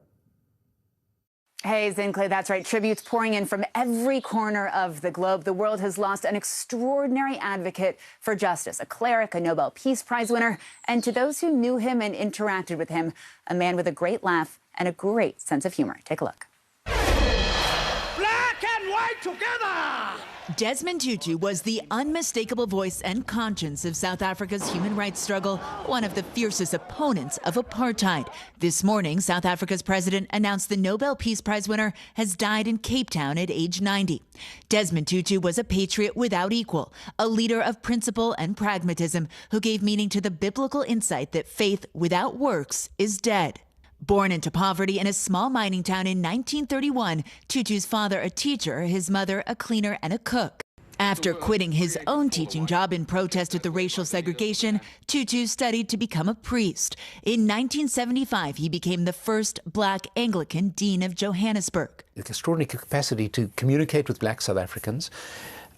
Hey, Zinkley, that's right. Tributes pouring in from every corner of the globe. The world has lost an extraordinary advocate for justice, a cleric, a Nobel Peace Prize winner, and to those who knew him and interacted with him, a man with a great laugh and a great sense of humor. Take a look. Black and white together! Desmond Tutu was the unmistakable voice and conscience of South Africa's human rights struggle, one of the fiercest opponents of apartheid. This morning, South Africa's president announced the Nobel Peace Prize winner has died in Cape Town at age 90. Desmond Tutu was a patriot without equal, a leader of principle and pragmatism who gave meaning to the biblical insight that faith without works is dead. Born into poverty in a small mining town in 1931, Tutu's father a teacher, his mother a cleaner and a cook. After quitting his own teaching job in protest at the racial segregation, Tutu studied to become a priest. In 1975, he became the first Black Anglican Dean of Johannesburg. The extraordinary capacity to communicate with Black South Africans,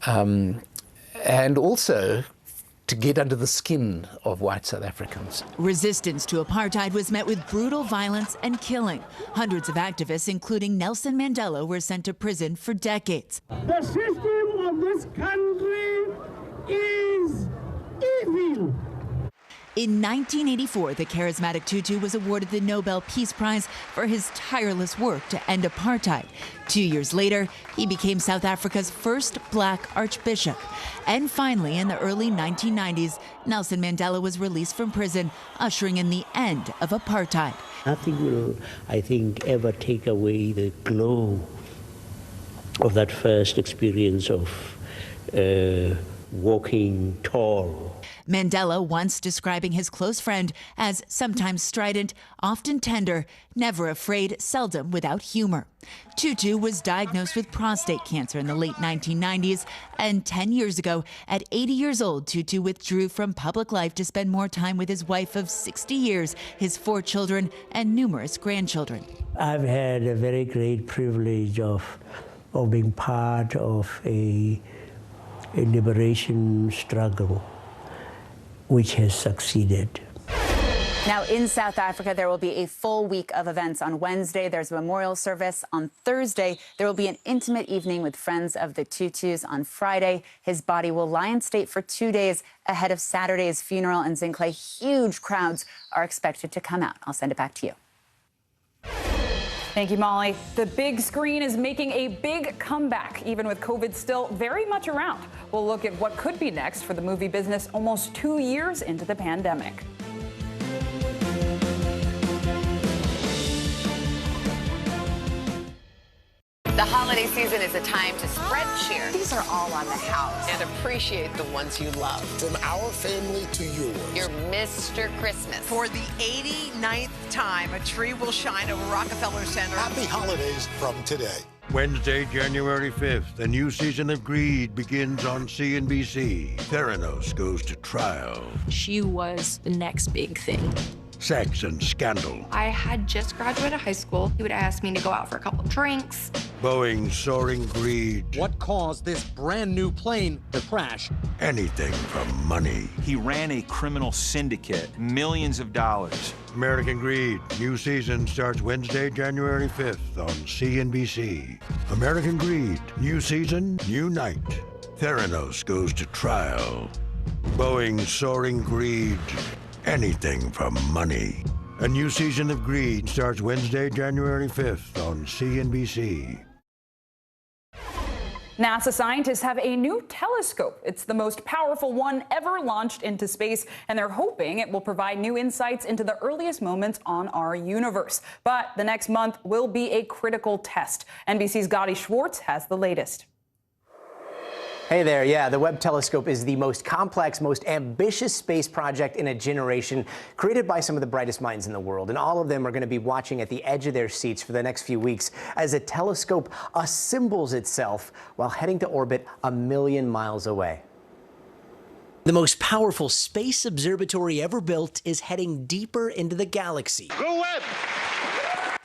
and also to get under the skin of white South Africans. Resistance to apartheid was met with brutal violence and killing. Hundreds of activists, including Nelson Mandela, were sent to prison for decades. The system of this country is evil. In 1984, the charismatic Tutu was awarded the Nobel Peace Prize for his tireless work to end apartheid. 2 years later, he became South Africa's first black archbishop. And finally, in the early 1990s, Nelson Mandela was released from prison, ushering in the end of apartheid. Nothing will, I think, ever take away the glow of that first experience of walking tall. Mandela once describing his close friend as sometimes strident, often tender, never afraid, seldom without humor. Tutu was diagnosed with prostate cancer in the late 1990s, and 10 years ago, at 80 years old, Tutu withdrew from public life to spend more time with his wife of 60 years, his 4 children, and numerous grandchildren. I've had a very great privilege of being part of a liberation struggle which has succeeded. Now, in South Africa, there will be a full week of events. On Wednesday, there's a memorial service. On Thursday, there will be an intimate evening with friends of the Tutus. On Friday, his body will lie in state for 2 days ahead of Saturday's funeral. And Zinkley, huge crowds are expected to come out. I'll send it back to you. Thank you, Molly. The big screen is making a big comeback, even with COVID still very much around. We'll look at what could be next for the movie business almost 2 years into the pandemic. The holiday season is a time to spread cheer. These are all on the house. And appreciate the ones you love. From our family to yours. Your Mr. Christmas. For the 89th time, a tree will shine over Rockefeller Center. Happy holidays from today. Wednesday, January 5th, a new season of Greed begins on CNBC. Theranos goes to trial. She was the next big thing. Sex and scandal. I had just graduated high school. He would ask me to go out for a couple of drinks. Boeing's soaring greed. What caused this brand new plane to crash? Anything from money. He ran a criminal syndicate, millions of dollars. American Greed, new season starts Wednesday, January 5th on CNBC. American Greed, new season, new night. Theranos goes to trial. Boeing's soaring greed. Anything from money. A new season of Greed starts Wednesday, January 5th on CNBC. NASA scientists have a new telescope. It's the most powerful one ever launched into space, and they're hoping it will provide new insights into the earliest moments on our universe. But the next month will be a critical test. NBC's Gotti Schwartz has the latest. Hey there, yeah, the Webb Telescope is the most complex, most ambitious space project in a generation, created by some of the brightest minds in the world. And all of them are going to be watching at the edge of their seats for the next few weeks as a telescope assembles itself while heading to orbit 1 million miles away. The most powerful space observatory ever built is heading deeper into the galaxy. Go Webb!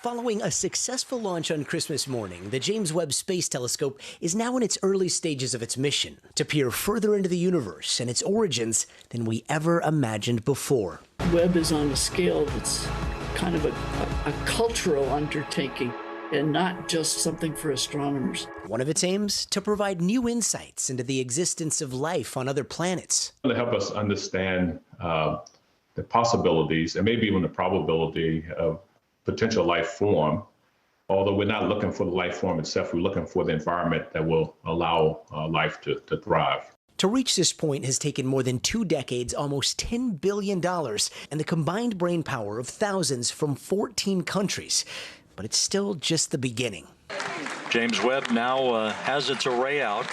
Following a successful launch on Christmas morning, the James Webb Space Telescope is now in its early stages of its mission to peer further into the universe and its origins than we ever imagined before. Webb is on a scale that's kind of a cultural undertaking and not just something for astronomers. One of its aims, to provide new insights into the existence of life on other planets. To help us understand the possibilities and maybe even the probability of potential life form, although we're not looking for the life form itself, we're looking for the environment that will allow life to thrive. To reach this point has taken more than 2 decades, almost $10 billion, and the combined brainpower of thousands from 14 countries. But it's still just the beginning. James Webb now has its array out.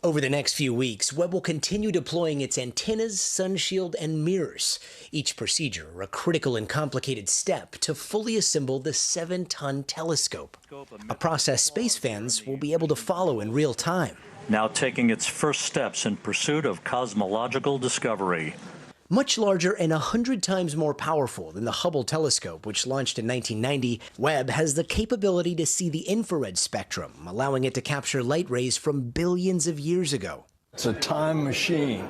Over the next few weeks, Webb will continue deploying its antennas, sunshield, and mirrors. Each procedure a critical and complicated step to fully assemble the 7-ton telescope, a process space fans will be able to follow in real time. Now taking its first steps in pursuit of cosmological discovery. Much larger and 100 times more powerful than the Hubble telescope, which launched in 1990, Webb has the capability to see the infrared spectrum, allowing it to capture light rays from billions of years ago. It's a time machine.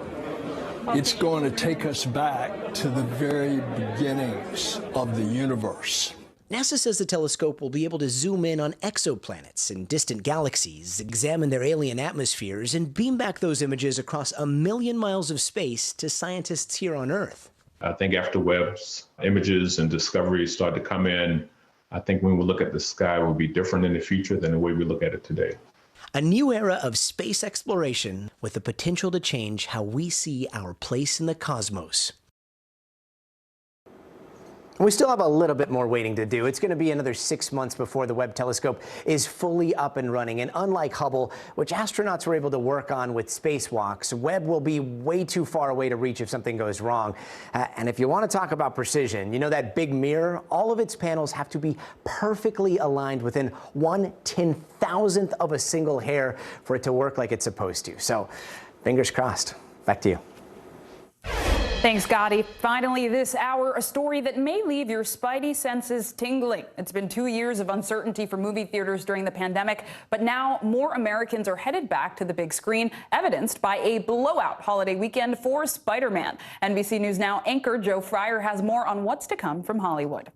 It's going to take us back to the very beginnings of the universe. NASA says the telescope will be able to zoom in on exoplanets and distant galaxies, examine their alien atmospheres, and beam back those images across 1 million miles of space to scientists here on Earth. I think after Webb's images and discoveries start to come in, I think when we look at the sky, it will be different in the future than the way we look at it today. A new era of space exploration with the potential to change how we see our place in the cosmos. We still have a little bit more waiting to do. It's going to be another 6 months before the Webb telescope is fully up and running. And unlike Hubble, which astronauts were able to work on with spacewalks, Webb will be way too far away to reach if something goes wrong. And if you want to talk about precision, you know that big mirror? All of its panels have to be perfectly aligned within 1/10,000th of a single hair for it to work like it's supposed to. So, fingers crossed. Back to you. Thanks, Gotti. Finally, this hour, a story that may leave your spidey senses tingling. It's been 2 years of uncertainty for movie theaters during the pandemic, but now more Americans are headed back to the big screen, evidenced by a blowout holiday weekend for Spider-Man. NBC News Now anchor Joe Fryer has more on what's to come from Hollywood.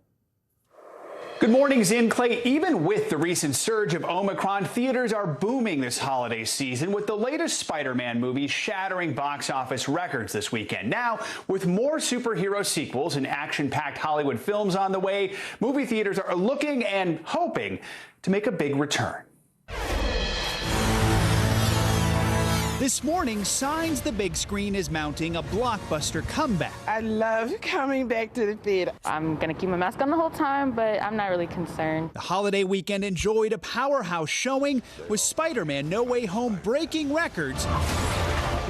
Good morning, Zin Clay. Even with the recent surge of Omicron, theaters are booming this holiday season, with the latest Spider-Man movie shattering box office records this weekend. Now, with more superhero sequels and action-packed Hollywood films on the way, movie theaters are looking and hoping to make a big return. This morning, signs the big screen is mounting a blockbuster comeback. I love coming back to the theater. I'm going to keep my mask on the whole time, but I'm not really concerned. The holiday weekend enjoyed a powerhouse showing, with Spider-Man No Way Home breaking records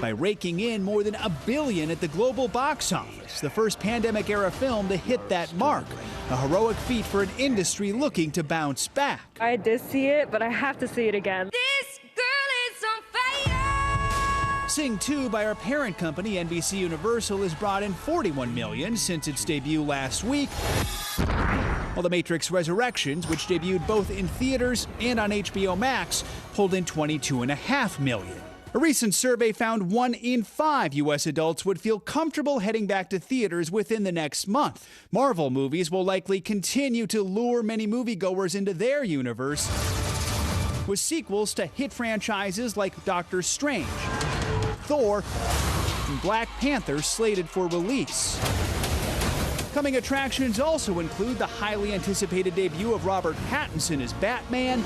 by raking in more than $1 billion at the global box office, the first pandemic-era film to hit that mark. A heroic feat for an industry looking to bounce back. I did see it, but I have to see it again. This girl is on fire! Sing 2 by our parent company, NBC Universal, has brought in $41 million since its debut last week, while The Matrix Resurrections, which debuted both in theaters and on HBO Max, pulled in $22.5 million. A recent survey found 1 in 5 U.S. adults would feel comfortable heading back to theaters within the next month. Marvel movies will likely continue to lure many moviegoers into their universe, with sequels to hit franchises like Doctor Strange, Thor, and Black Panther slated for release. Coming attractions also include the highly anticipated debut of Robert Pattinson as Batman,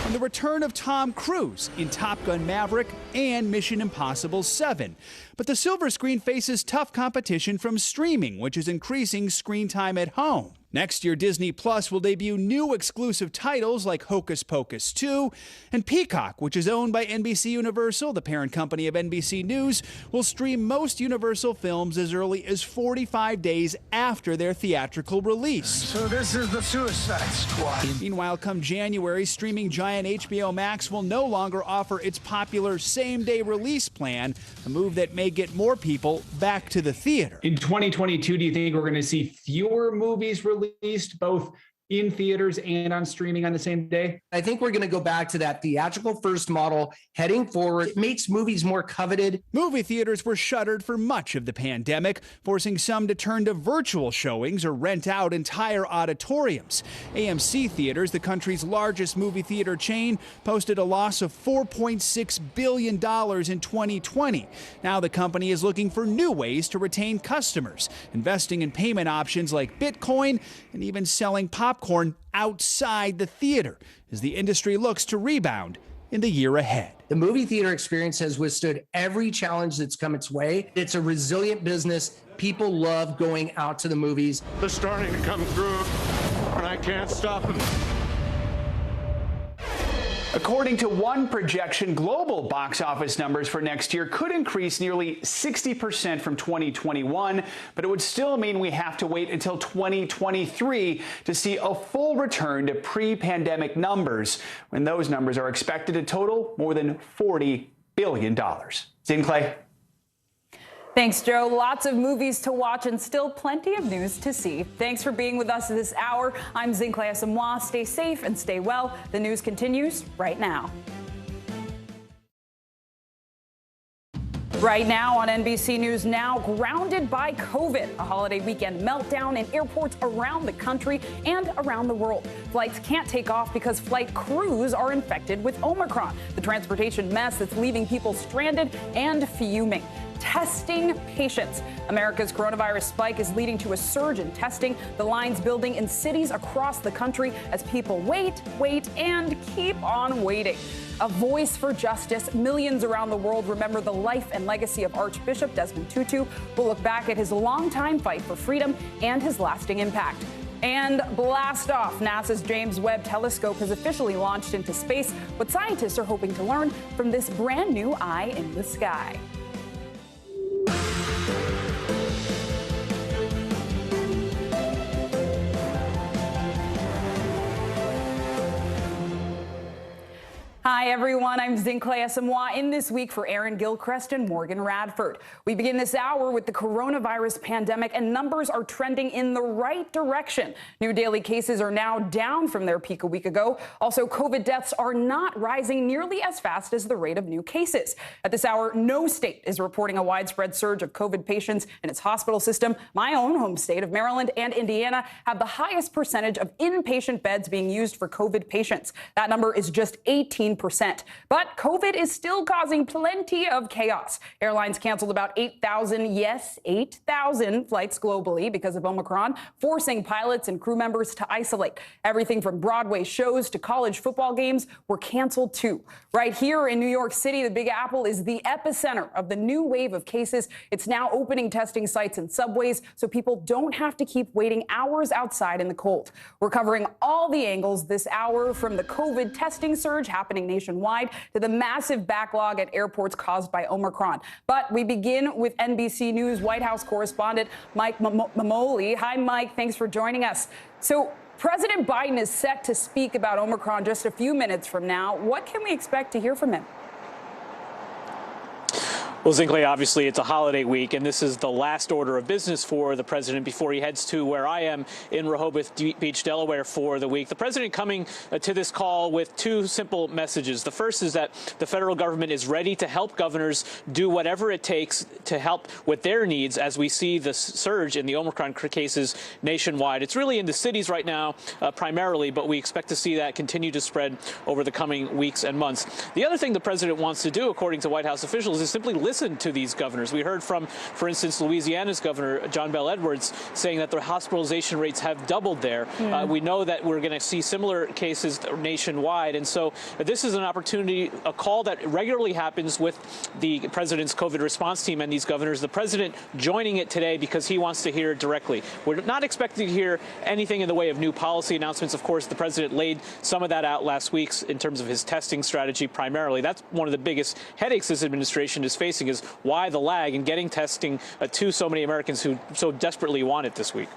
and the return of Tom Cruise in Top Gun Maverick and Mission Impossible 7. But the silver screen faces tough competition from streaming, which is increasing screen time at home. Next year, Disney Plus will debut new exclusive titles like Hocus Pocus 2, and Peacock, which is owned by NBC Universal, the parent company of NBC News, will stream most Universal films as early as 45 days after their theatrical release. So this is the Suicide Squad. Meanwhile, come January, streaming giant HBO Max will no longer offer its popular same-day release plan, a move that may get more people back to the theater. In 2022, do you think we're going to see fewer movies released both in theaters and on streaming on the same day? I think we're going to go back to that theatrical first model heading forward. It makes movies more coveted. Movie theaters were shuttered for much of the pandemic, forcing some to turn to virtual showings or rent out entire auditoriums. AMC Theaters, the country's largest movie theater chain, posted a loss of $4.6 billion in 2020. Now the company is looking for new ways to retain customers, investing in payment options like Bitcoin and even selling popcorn outside the theater as the industry looks to rebound in the year ahead. The movie theater experience has withstood every challenge that's come its way. It's a resilient business. People love going out to the movies. They're starting to come through, and I can't stop them. According to one projection, global box office numbers for next year could increase nearly 60% from 2021, but it would still mean we have to wait until 2023 to see a full return to pre-pandemic numbers, when those numbers are expected to total more than $40 billion. Zin Clay. Thanks, Joe. Lots of movies to watch and still plenty of news to see. Thanks for being with us this hour. I'm Zin Clay Asamoah. Stay safe and stay well. The news continues right now. Right now on NBC News Now, grounded by COVID, a holiday weekend meltdown in airports around the country and around the world. Flights can't take off because flight crews are infected with Omicron, the transportation mess that's leaving people stranded and fuming. Testing patients. America's coronavirus spike is leading to a surge in testing. The lines building in cities across the country as people wait, and keep on waiting. A voice for justice. Millions around the world remember the life and legacy of Archbishop Desmond Tutu. We'll look back at his longtime fight for freedom and his lasting impact. And blast off. NASA's James Webb Telescope has officially launched into space. What scientists are hoping to learn from this brand new eye in the sky. Hi, everyone. I'm Zincle Asamoah in this week for Aaron Gilchrist and Morgan Radford. We begin this hour with the coronavirus pandemic, and numbers are trending in the right direction. New daily cases are now down from their peak a week ago. Also, COVID deaths are not rising nearly as fast as the rate of new cases. At this hour, no state is reporting a widespread surge of COVID patients in its hospital system. My own home state of Maryland and Indiana have the highest percentage of inpatient beds being used for COVID patients. That number is just 18%. But COVID is still causing plenty of chaos. Airlines canceled about 8,000, yes, 8,000 flights globally because of Omicron, forcing pilots and crew members to isolate. Everything from Broadway shows to college football games were canceled too. Right here in New York City, the Big Apple is the epicenter of the new wave of cases. It's now opening testing sites in subways so people don't have to keep waiting hours outside in the cold. We're covering all the angles this hour, from the COVID testing surge happening nationwide to the massive backlog at airports caused by Omicron. But we begin with NBC News White House correspondent Mike Mamoli. Hi, Mike. Thanks for joining us. So President Biden is set to speak about Omicron just a few minutes from now. What can we expect to hear from him? Well, Zincle, obviously it's a holiday week, and this is the last order of business for the president before he heads to where I am in Rehoboth Beach, Delaware, for the week. The president coming to this call with two simple messages. The first is that the federal government is ready to help governors do whatever it takes to help with their needs as we see the surge in the Omicron cases nationwide. It's really in the cities right now, primarily, but we expect to see that continue to spread over the coming weeks and months. The other thing the president wants to do, according to White House officials, is simply listen to these governors. We heard from, for instance, Louisiana's governor, John Bel Edwards, saying that the hospitalization rates have doubled there. We know that we're going to see similar cases nationwide. And so this is an opportunity, a call that regularly happens with the president's COVID response team and these governors. The president joining it today because he wants to hear it directly. We're not expecting to hear anything in the way of new policy announcements. Of course, the president laid some of that out last week in terms of his testing strategy primarily. That's one of the biggest headaches this administration is facing, is why the lag in getting testing to so many Americans who so desperately want it this week.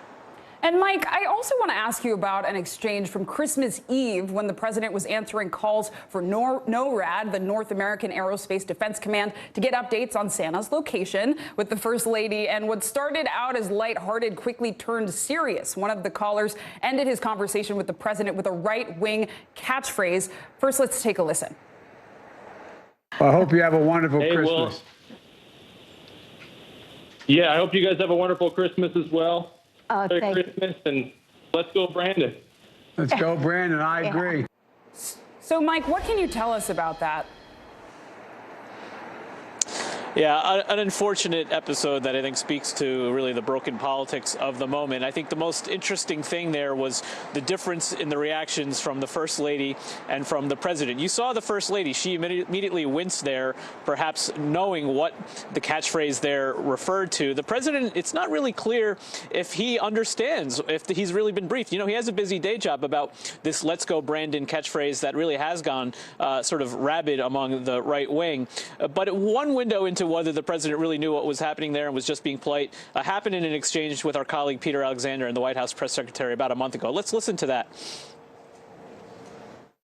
And Mike, I also want to ask you about an exchange from Christmas Eve when the president was answering calls for NORAD, the North American Aerospace Defense Command, to get updates on Santa's location with the First Lady. And what started out as lighthearted quickly turned serious. One of the callers ended his conversation with the president with a right-wing catchphrase. First, let's take a listen. I hope you have a wonderful Christmas. Yeah, I hope you guys have a wonderful Christmas as well. Merry Christmas, and let's go, Brandon. Let's go, Brandon. I agree. So, Mike, what can you tell us about that? Yeah, an unfortunate episode that I think speaks to really the broken politics of the moment. I think the most interesting thing there was the difference in the reactions from the First Lady and from the President. You saw the First Lady. She immediately winced there, perhaps knowing what the catchphrase there referred to. The President, it's not really clear if he understands, if he's really been briefed. You know, he has a busy day job about this "Let's go, Brandon" catchphrase that really has gone sort of rabid among the right wing. But one window into whether the president really knew what was happening there and was just being polite happened in an exchange with our colleague Peter Alexander and the White House press secretary about a month ago. Let's listen to that.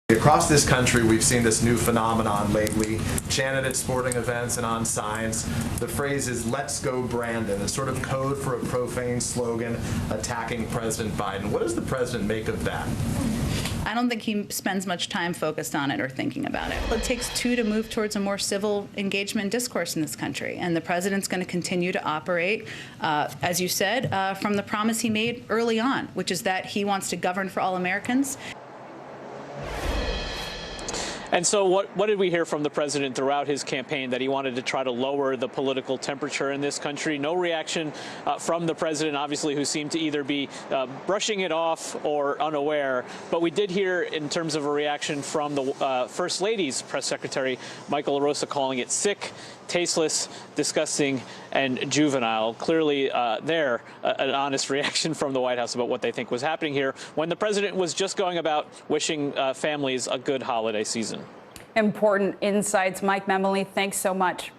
Across this country, we've seen this new phenomenon lately, chanted at sporting events and on signs. The phrase is "Let's go, Brandon," a sort of code for a profane slogan attacking President Biden. What does the president make of that? I don't think he spends much time focused on it or thinking about it. It takes two to move towards a more civil engagement discourse in this country, and the president's going to continue to operate, as you said, from the promise he made early on, which is that he wants to govern for all Americans. And so what did we hear from the president throughout his campaign? That he wanted to try to lower the political temperature in this country. No reaction from the president, obviously, who seemed to either be brushing it off or unaware. But we did hear, in terms of a reaction from the First Lady's press secretary, Michael LaRosa, calling it sick, tasteless, disgusting, and juvenile. Clearly an honest reaction from the White House about what they think was happening here when the president was just going about wishing families a good holiday season. Important insights. Mike Memoli, thanks so much.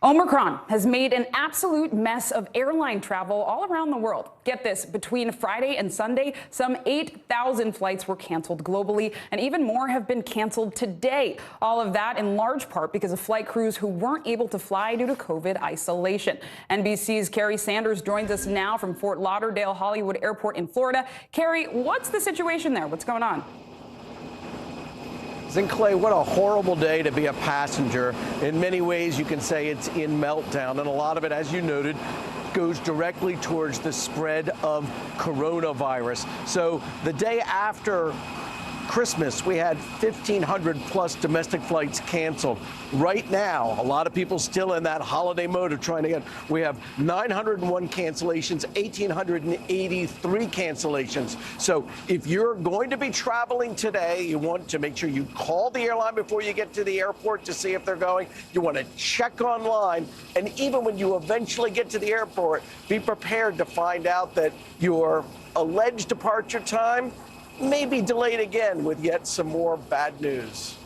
Omicron has made an absolute mess of airline travel all around the world. Get this, between Friday and Sunday, some 8,000 flights were canceled globally, and even more have been canceled today. All of that in large part because of flight crews who weren't able to fly due to COVID isolation. NBC's Carrie Sanders joins us now from Fort Lauderdale Hollywood Airport in Florida. Carrie, what's the situation there? What's going on? Clay, what a horrible day to be a passenger. In many ways, you can say it's in meltdown, and a lot of it, as you noted, goes directly towards the spread of coronavirus. So the day after Christmas, we had 1,500 plus domestic flights canceled. Right now, a lot of people still in that holiday mode of trying to get, we have 901 cancellations, 1,883 cancellations. So if you're going to be traveling today, you want to make sure you call the airline before you get to the airport to see if they're going. You want to check online. And even when you eventually get to the airport, be prepared to find out that your alleged departure time may be delayed again with yet some more bad news.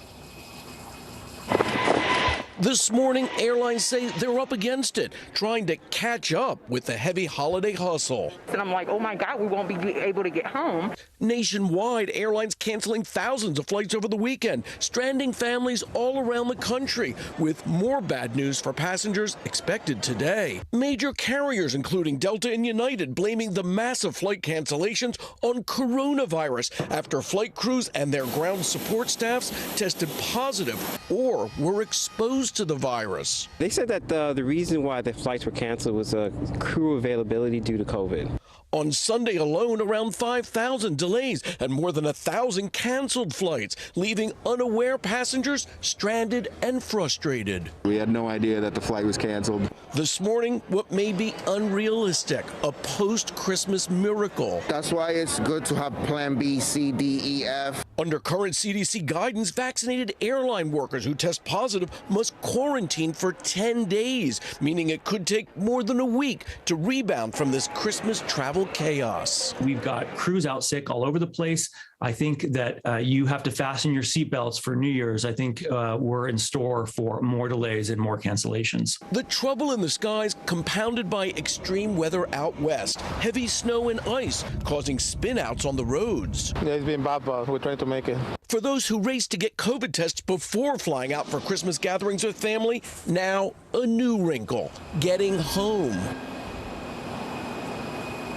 This morning, airlines say they're up against it, trying to catch up with the heavy holiday hustle. And I'm like, oh my God, we won't be able to get home. Nationwide, airlines canceling thousands of flights over the weekend, stranding families all around the country, with more bad news for passengers expected today. Major carriers, including Delta and United, blaming the massive flight cancellations on coronavirus after flight crews and their ground support staffs tested positive or were exposed to the virus. They said that the reason why the flights were canceled was crew availability due to COVID. On Sunday alone, around 5,000 delays and more than 1,000 canceled flights, leaving unaware passengers stranded and frustrated. We had no idea that the flight was canceled. This morning, what may be unrealistic, a post-Christmas miracle. That's why it's good to have plan B, C, D, E, F. Under current CDC guidance, vaccinated airline workers who test positive must quarantine for 10 days, meaning it could take more than a week to rebound from this Christmas travel chaos. We've got crews out sick all over the place. I think that you have to fasten your seatbelts for New Year's. I think we're in store for more delays and more cancellations. The trouble in the skies compounded by extreme weather out west, heavy snow and ice causing spin-outs on the roads. Yeah, it's been bad, but we're trying to make it. For those who raced to get COVID tests before flying out for Christmas gatherings with family, now a new wrinkle, getting home.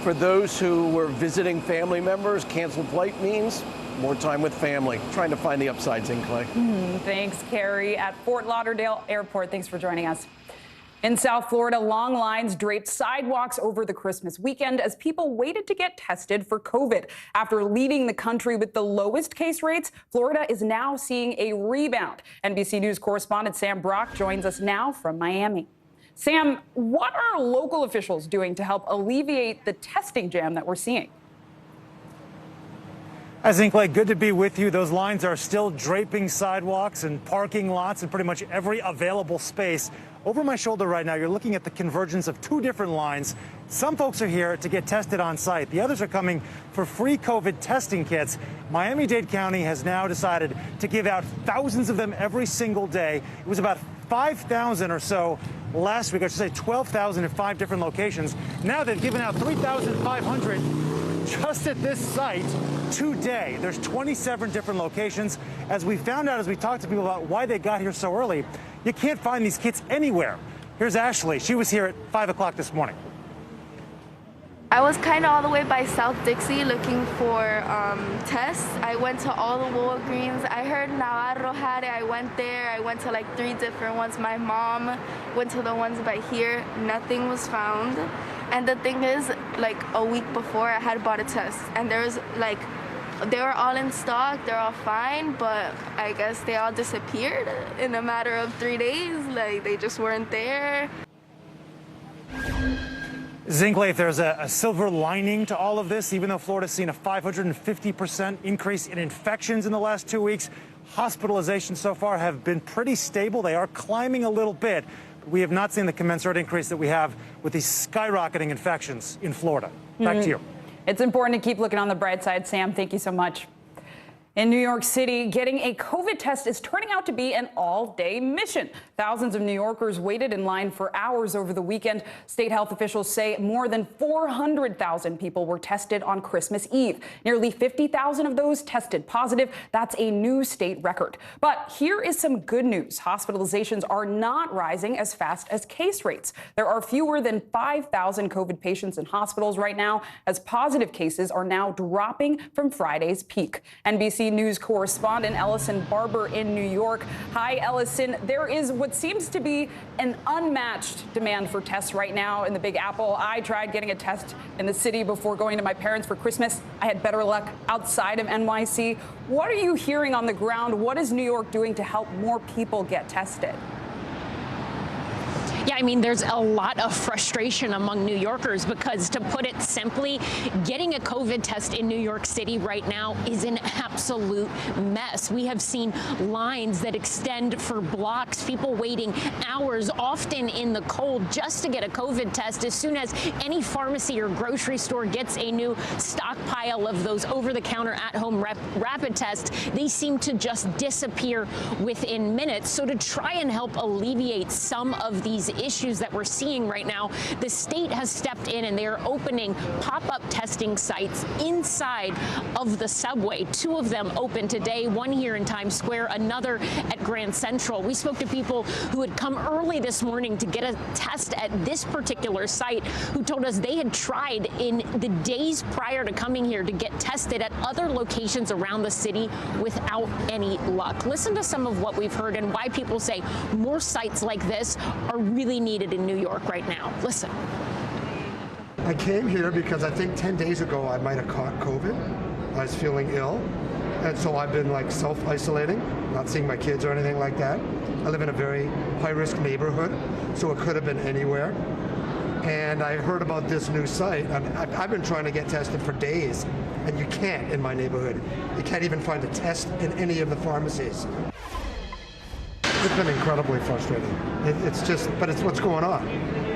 For those who were visiting family members, canceled flight means more time with family. Trying to find the upsides in, Clay. Thanks, Carrie. At Fort Lauderdale Airport, thanks for joining us. In South Florida, long lines draped sidewalks over the Christmas weekend as people waited to get tested for COVID. After leading the country with the lowest case rates, Florida is now seeing a rebound. NBC News correspondent Sam Brock joins us now from Miami. Sam, what are local officials doing to help alleviate the testing jam that we're seeing? Clay, good to be with you. Those lines are still draping sidewalks and parking lots and pretty much every available space. Over my shoulder right now, you're looking at the convergence of two different lines. Some folks are here to get tested on site. The others are coming for free COVID testing kits. Miami-Dade County has now decided to give out thousands of them every single day. It was about 5,000 or so last week. I should say 12,000 in 5 different locations. Now they've given out 3,500 just at this site today. There's 27 different locations. As we found out as we talked to people about why they got here so early, you can't find these kits anywhere. Here's Ashley. She was here at 5 o'clock this morning. I was kind of all the way by South Dixie looking for tests. I went to all the Walgreens. I heard Navarro had it. I went there. I went to like 3 different ones. My mom went to the ones by here. Nothing was found. And the thing is, like a week before, I had bought a test, and there was like, they were all in stock. They're all fine, but I guess they all disappeared in a matter of 3 days. Like they just weren't there. Zinkley, if there's a silver lining to all of this, even though Florida's seen a 550% increase in infections in the last 2 weeks, hospitalizations so far have been pretty stable. They are climbing a little bit, but we have not seen the commensurate increase that we have with these skyrocketing infections in Florida. Back to you. It's important to keep looking on the bright side, Sam. Thank you so much. In New York City, getting a COVID test is turning out to be an all-day mission. Thousands of New Yorkers waited in line for hours over the weekend. State health officials say more than 400,000 people were tested on Christmas Eve. Nearly 50,000 of those tested positive. That's a new state record. But here is some good news. Hospitalizations are not rising as fast as case rates. There are fewer than 5,000 COVID patients in hospitals right now, as positive cases are now dropping from Friday's peak. NBC News correspondent Ellison Barber in New York. Hi, Ellison. There is what seems to be an unmatched demand for tests right now in the Big Apple. I tried getting a test in the city before going to my parents for Christmas. I had better luck outside of NYC. What are you hearing on the ground? What is New York doing to help more people get tested? Yeah, I mean, there's a lot of frustration among New Yorkers because, to put it simply, getting a COVID test in New York City right now is an absolute mess. We have seen lines that extend for blocks, people waiting hours, often in the cold, just to get a COVID test. As soon as any pharmacy or grocery store gets a new stockpile of those over-the-counter at-home rapid tests, they seem to just disappear within minutes. So to try and help alleviate some of these issues that we're seeing right now, the state has stepped in and they are opening pop-up testing sites inside of the subway. 2 of them open today, one here in Times Square, another at Grand Central. We spoke to people who had come early this morning to get a test at this particular site, who told us they had tried in the days prior to coming here to get tested at other locations around the city without any luck. Listen to some of what we've heard and why people say more sites like this are really needed in New York right now. Listen. I came here because I think 10 days ago I might have caught COVID. I was feeling ill, and so I've been like self-isolating, not seeing my kids or anything like that. I live in a very high-risk neighborhood, so it could have been anywhere. And I heard about this new site. I've been trying to get tested for days, and you can't in my neighborhood. You can't even find a test in any of the pharmacies. It's been incredibly frustrating. But it's what's going on.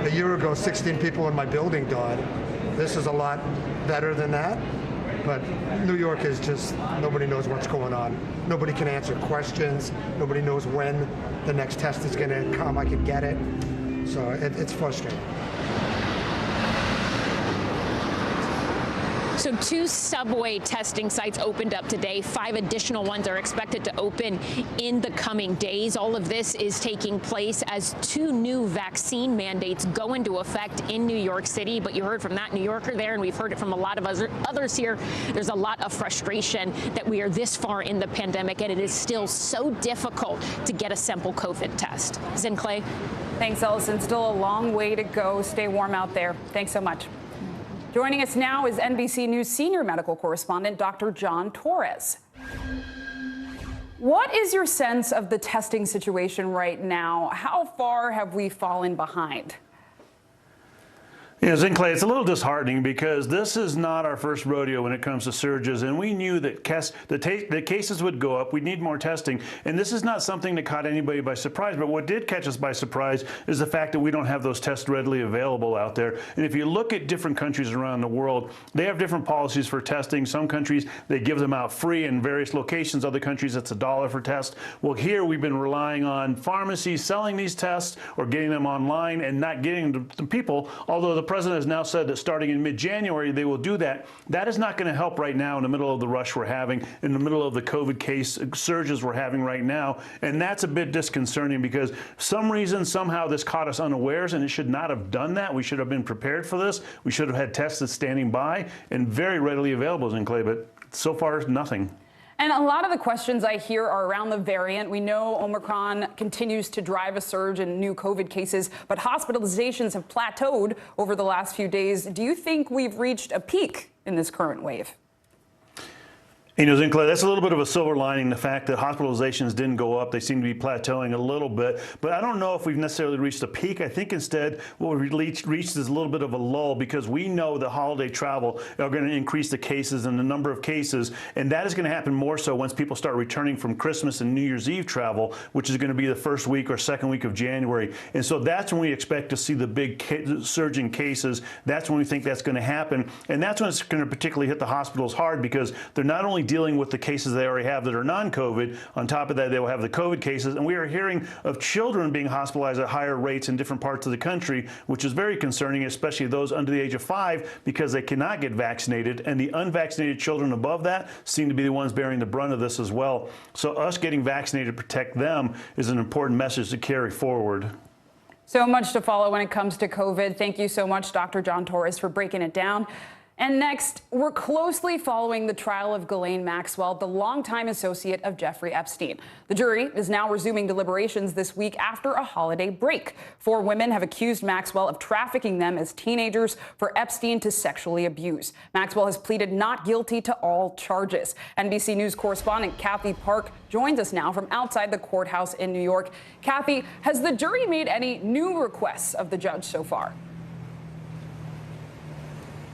A year ago, 16 people in my building died. This is a lot better than that. But New York is just, nobody knows what's going on. Nobody can answer questions. Nobody knows when the next test is going to come. I can get it. So it's frustrating. So 2 subway testing sites opened up today. 5 additional ones are expected to open in the coming days. All of this is taking place as 2 new vaccine mandates go into effect in New York City. But you heard from that New Yorker there, and we've heard it from a lot of others here. There's a lot of frustration that we are this far in the pandemic, and it is still so difficult to get a simple COVID test. Zinkley. Thanks, Ellison. Still a long way to go. Stay warm out there. Thanks so much. Joining us now is NBC News senior medical correspondent Dr. John Torres. What is your sense of the testing situation right now? How far have we fallen behind? Yeah, Zinkley, it's a little disheartening because this is not our first rodeo when it comes to surges, and we knew that the cases would go up. We need more testing, and this is not something that caught anybody by surprise. But what did catch us by surprise is the fact that we don't have those tests readily available out there. And if you look at different countries around the world, they have different policies for testing. Some countries, they give them out free in various locations. Other countries, it's $1 for test. Well, here we've been relying on pharmacies selling these tests or getting them online and not getting them to people, although the president has now said that starting in mid-January, they will do that. That is not going to help right now in the middle of the rush we're having, in the middle of the COVID case surges we're having right now. And that's a bit disconcerting because some reason, somehow this caught us unawares, and it should not have done that. We should have been prepared for this. We should have had tests that's standing by and very readily available, Zincle, but so far, nothing. And a lot of the questions I hear are around the variant. We know Omicron continues to drive a surge in new COVID cases, but hospitalizations have plateaued over the last few days. Do you think we've reached a peak in this current wave? You know, Zincle, that's a little bit of a silver lining, the fact that hospitalizations didn't go up. They seem to be plateauing a little bit. But I don't know if we've necessarily reached a peak. I think instead what we've reached is a little bit of a lull because we know that holiday travel are going to increase the cases and the number of cases. And that is going to happen more so once people start returning from Christmas and New Year's Eve travel, which is going to be the first week or second week of January. And so that's when we expect to see the big surge in cases. That's when we think that's going to happen. And that's when it's going to particularly hit the hospitals hard because they're not only dealing with the cases they already have that are non-COVID. On top of that, they will have the COVID cases. And we are hearing of children being hospitalized at higher rates in different parts of the country, which is very concerning, especially those under the age of 5, because they cannot get vaccinated. And the unvaccinated children above that seem to be the ones bearing the brunt of this as well. So us getting vaccinated to protect them is an important message to carry forward. So much to follow when it comes to COVID. Thank you so much, Dr. John Torres, for breaking it down. And next, we're closely following the trial of Ghislaine Maxwell, the longtime associate of Jeffrey Epstein. The jury is now resuming deliberations this week after a holiday break. 4 women have accused Maxwell of trafficking them as teenagers for Epstein to sexually abuse. Maxwell has pleaded not guilty to all charges. NBC News correspondent Kathy Park joins us now from outside the courthouse in New York. Kathy, has the jury made any new requests of the judge so far?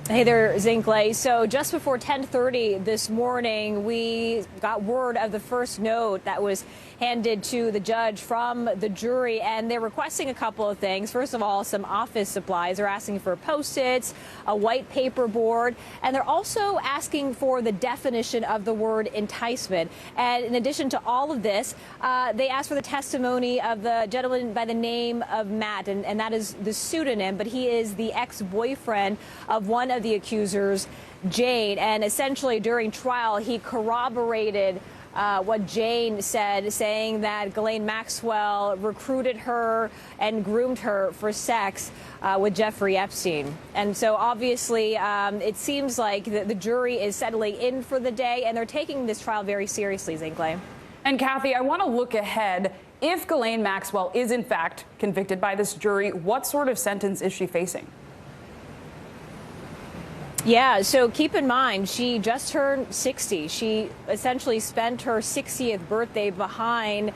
Hey there, Zincle. So just before 10:30 this morning, we got word of the first note that was handed to the judge from the jury, and they're requesting a couple of things. First of all, some office supplies. They're asking for Post-its, a white paper board, and they're also asking for the definition of the word enticement. And in addition to all of this, they asked for the testimony of the gentleman by the name of Matt, and that is the pseudonym, but he is the ex-boyfriend of one of the accusers, Jane. And essentially during trial, he corroborated what Jane said, saying that Ghislaine Maxwell recruited her and groomed her for sex with Jeffrey Epstein. And so obviously it seems like the jury is settling in for the day, and they're taking this trial very seriously, Zincle. And Kathy, I want to look ahead. If Ghislaine Maxwell is in fact convicted by this jury, what sort of sentence is she facing? Yeah, so keep in mind, she just turned 60. She essentially spent her 60th birthday behind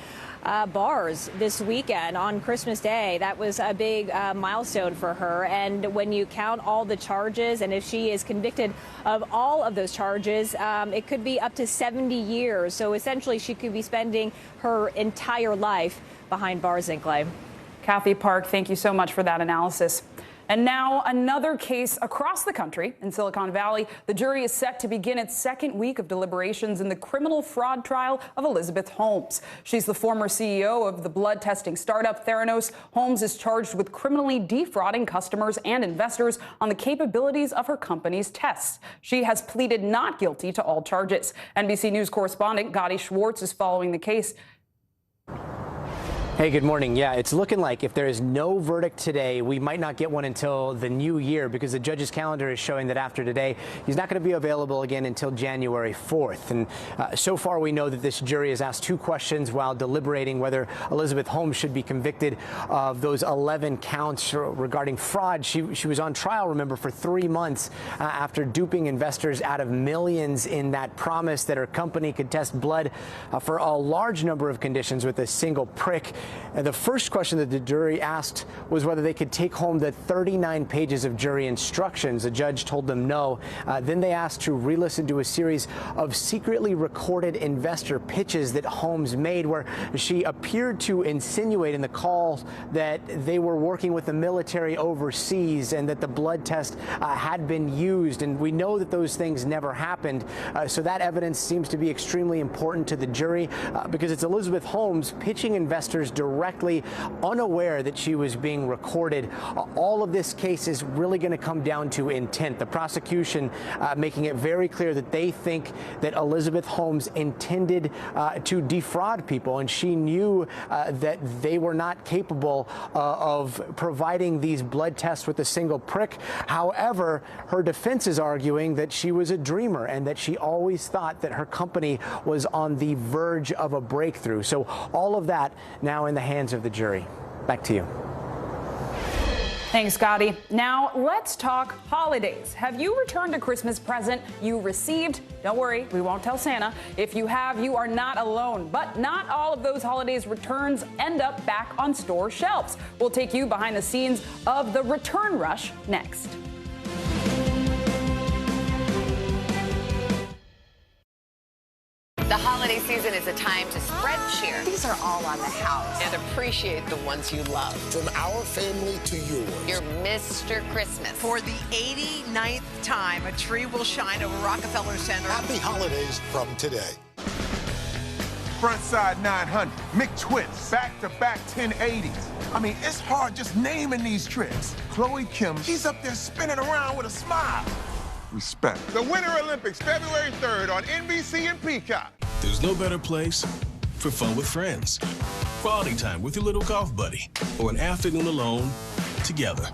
bars this weekend on Christmas Day. That was a big milestone for her. And when you count all the charges, and if she is convicted of all of those charges, it could be up to 70 years. So essentially, she could be spending her entire life behind bars, Zincle. Kathy Park, thank you so much for that analysis. And now another case across the country in Silicon Valley. The jury is set to begin its second week of deliberations in the criminal fraud trial of Elizabeth Holmes. She's the former CEO of the blood testing startup Theranos. Holmes is charged with criminally defrauding customers and investors on the capabilities of her company's tests. She has pleaded not guilty to all charges. NBC News correspondent Gadi Schwartz is following the case. Hey, good morning. Yeah, it's looking like if there is no verdict today, we might not get one until the new year, because the judge's calendar is showing that after today, he's not going to be available again until January 4th. And so far, we know that this jury has asked 2 questions while deliberating whether Elizabeth Holmes should be convicted of those 11 counts regarding fraud. She was on trial, remember, for 3 months after duping investors out of millions in that promise that her company could test blood for a large number of conditions with a single prick. And the first question that the jury asked was whether they could take home the 39 pages of jury instructions. The judge told them no. Then they asked to re-listen to a series of secretly recorded investor pitches that Holmes made, where she appeared to insinuate in the calls that they were working with the military overseas and that the blood test had been used. And we know that those things never happened. So that evidence seems to be extremely important to the jury because it's Elizabeth Holmes pitching investors directly, unaware that she was being recorded. All of this case is really going to come down to intent. The prosecution making it very clear that they think that Elizabeth Holmes intended to defraud people, and she knew that they were not capable of providing these blood tests with a single prick. However, her defense is arguing that she was a dreamer and that she always thought that her company was on the verge of a breakthrough. So all of that now in the hands of the jury. Back to you. Thanks, Scotty. Now let's talk holidays. Have you returned a Christmas present you received? Don't worry, we won't tell Santa. If you have, you are not alone. But not all of those holidays returns end up back on store shelves. We'll take you behind the scenes of the return rush next. The holiday season is a time to spread cheer. These are all on the house. And appreciate the ones you love. From our family to yours. You're Mr. Christmas. For the 89th time, a tree will shine over Rockefeller Center. Happy holidays from today. Frontside 900, McTwist, back-to-back 1080s. I mean, it's hard just naming these tricks. Chloe Kim, she's up there spinning around with a smile. Respect. The Winter Olympics, February 3rd on NBC and Peacock. There's no better place for fun with friends. Quality time with your little golf buddy, or an afternoon alone together.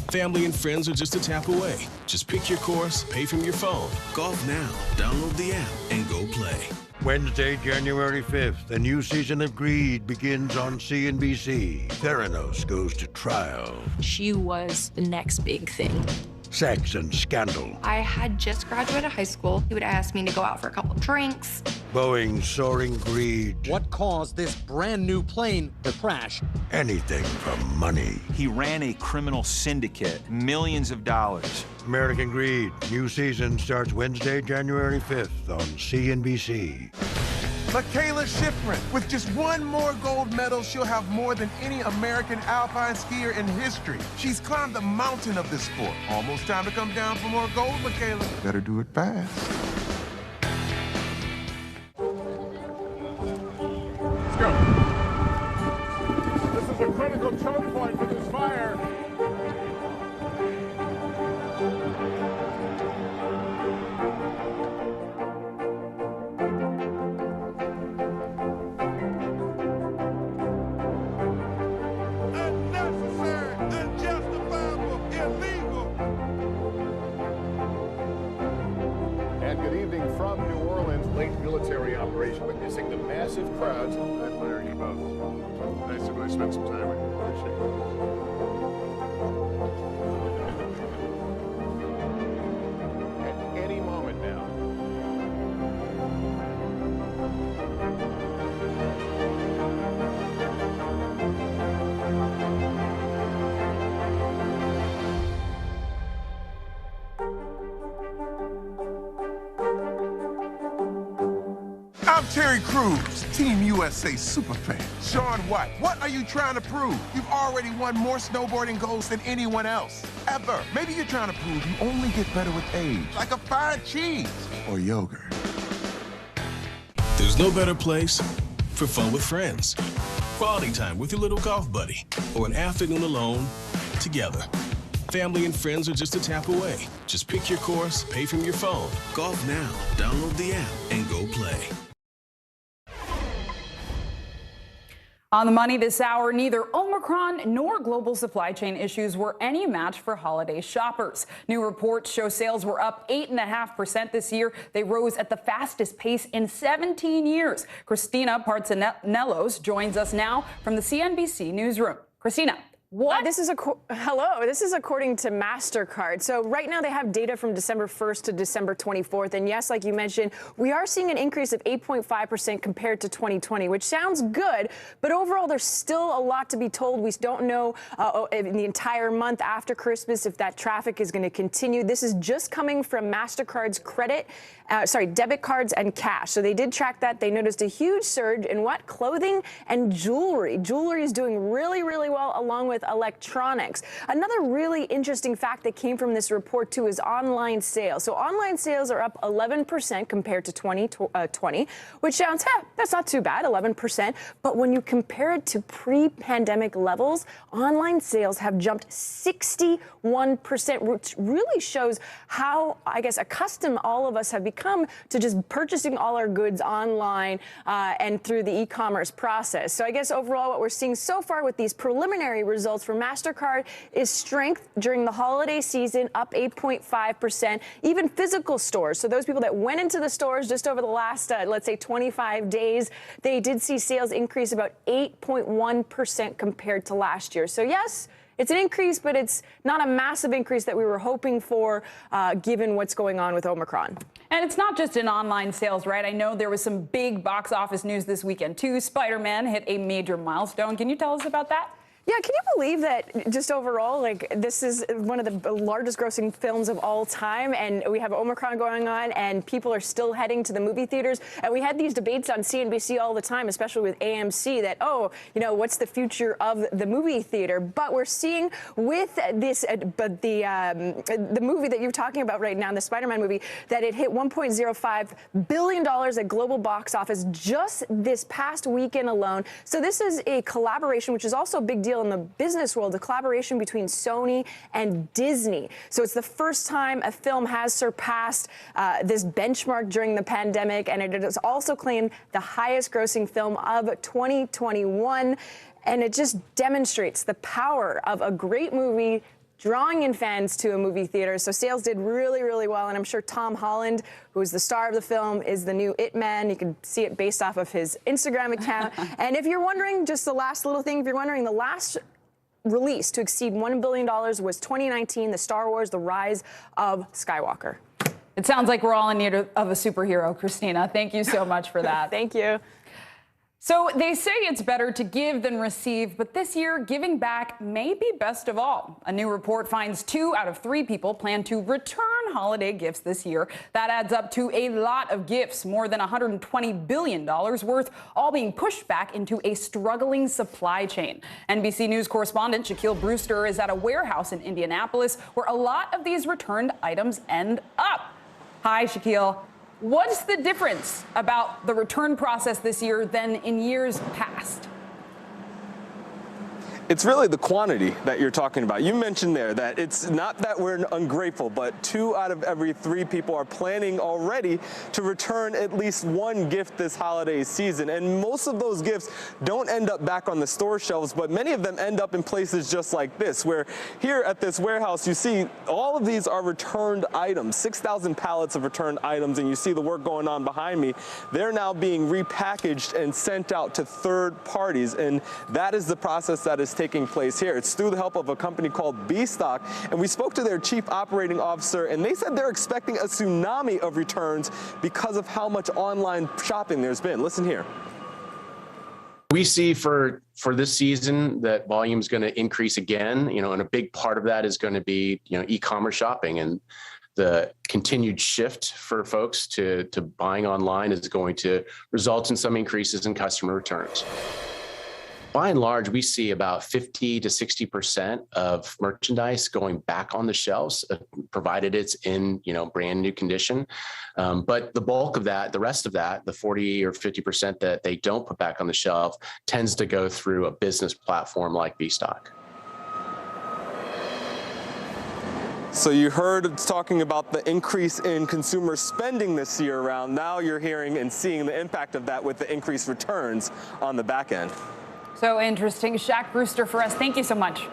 Family and friends are just a tap away. Just pick your course, pay from your phone. Golf now. Download the app and go play. Wednesday, January 5th, the new season of Greed begins on CNBC. Theranos goes to trial. She was the next big thing. Sex and scandal. I had just graduated high school. He would ask me to go out for a couple drinks. Boeing's soaring greed. What caused this brand new plane to crash? Anything for money. He ran a criminal syndicate, millions of dollars. American Greed, new season starts Wednesday, January 5th on CNBC. Michaela Schifrin, with just one more gold medal, she'll have more than any American alpine skier in history. She's climbed the mountain of this sport. Almost time to come down for more gold, Michaela. Better do it fast. Let's go. This is a critical choke point for this fire. Military operation witnessing the massive crowds. I admire you both. Nice to really spend some time with you. Appreciate it. At any moment now. I'm Terry Crews, Team USA superfan. Shaun White, what are you trying to prove? You've already won more snowboarding golds than anyone else, ever. Maybe you're trying to prove you only get better with age, like a fine cheese or yogurt. There's no better place for fun with friends. Quality time with your little golf buddy, or an afternoon alone together. Family and friends are just a tap away. Just pick your course, pay from your phone. Golf now. Download the app and go play. On the money this hour, neither Omicron nor global supply chain issues were any match for holiday shoppers. New reports show sales were up 8.5% this year. They rose at the fastest pace in 17 years. Christina Partsinelos joins us now from the CNBC newsroom. Christina. What? This is according to MasterCard. So right now they have data from December 1st to December 24th. And yes, like you mentioned, we are seeing an increase of 8.5% compared to 2020, which sounds good. But overall, there's still a lot to be told. We don't know in the entire month after Christmas if that traffic is going to continue. This is just coming from MasterCard's debit cards and cash. So they did track that. They noticed a huge surge in what? Clothing and jewelry. Jewelry is doing really, really well, along with with electronics. Another really interesting fact that came from this report, too, is online sales. So online sales are up 11% compared to 2020, which sounds, that's not too bad, 11%. But when you compare it to pre-pandemic levels, online sales have jumped 61%, which really shows how, I guess, accustomed all of us have become to just purchasing all our goods online and through the e-commerce process. So I guess overall what we're seeing so far with these preliminary results for MasterCard is strength during the holiday season, up 8.5%. Even physical stores, so those people that went into the stores just over the last, let's say, 25 days, they did see sales increase about 8.1% compared to last year. So yes, it's an increase, but it's not a massive increase that we were hoping for, given what's going on with Omicron. And it's not just in online sales, right? I know there was some big box office news this weekend, too. Spider-Man hit a major milestone. Can you tell us about that? Yeah, can you believe that just overall, like, this is one of the largest grossing films of all time, and we have Omicron going on, and people are still heading to the movie theaters. And we had these debates on CNBC all the time, especially with AMC, that, oh, you know, what's the future of the movie theater? But we're seeing with this, the movie that you're talking about right now, the Spider-Man movie, that it hit $1.05 billion at global box office just this past weekend alone. So this is a collaboration, which is also a big deal in the business world, a collaboration between Sony and Disney. So it's the first time a film has surpassed this benchmark during the pandemic, and it has also claimed the highest grossing film of 2021. And it just demonstrates the power of a great movie drawing in fans to a movie theater. So sales did really, really well, and I'm sure Tom Holland, who is the star of the film, is the new It Man. You can see it based off of his Instagram account. And if you're wondering, just the last little thing, if you're wondering, the last release to exceed $1 billion was 2019, the Star Wars, The Rise of Skywalker. It sounds like we're all in need of a superhero, Christina. Thank you so much for that. Thank you. So they say it's better to give than receive, but this year, giving back may be best of all. A new report finds 2 out of 3 people plan to return holiday gifts this year. That adds up to a lot of gifts, more than $120 billion worth, all being pushed back into a struggling supply chain. NBC News correspondent Shaquille Brewster is at a warehouse in Indianapolis where a lot of these returned items end up. Hi, Shaquille. What's the difference about the return process this year than in years past? It's really the quantity that you're talking about. You mentioned there that it's not that we're ungrateful, but 2 out of every 3 people are planning already to return at least one gift this holiday season. And most of those gifts don't end up back on the store shelves, but many of them end up in places just like this, where here at this warehouse, you see all of these are returned items, 6,000 pallets of returned items, and you see the work going on behind me. They're now being repackaged and sent out to third parties, and that is the process that is taking place here. It's through the help of a company called B-Stock, and we spoke to their chief operating officer, and they said they're expecting a tsunami of returns because of how much online shopping there's been. Listen here. We see for this season that volume is going to increase again, and a big part of that is going to be, e-commerce shopping, and the continued shift for folks to buying online is going to result in some increases in customer returns. By and large, we see about 50 to 60% of merchandise going back on the shelves, provided it's in, brand new condition. But the bulk of that, the rest of that, the 40 or 50% that they don't put back on the shelf, tends to go through a business platform like B-Stock. So you heard talking about the increase in consumer spending this year around. Now you're hearing and seeing the impact of that with the increased returns on the back end. So interesting. Shaq Brewster for us. Thank you so much.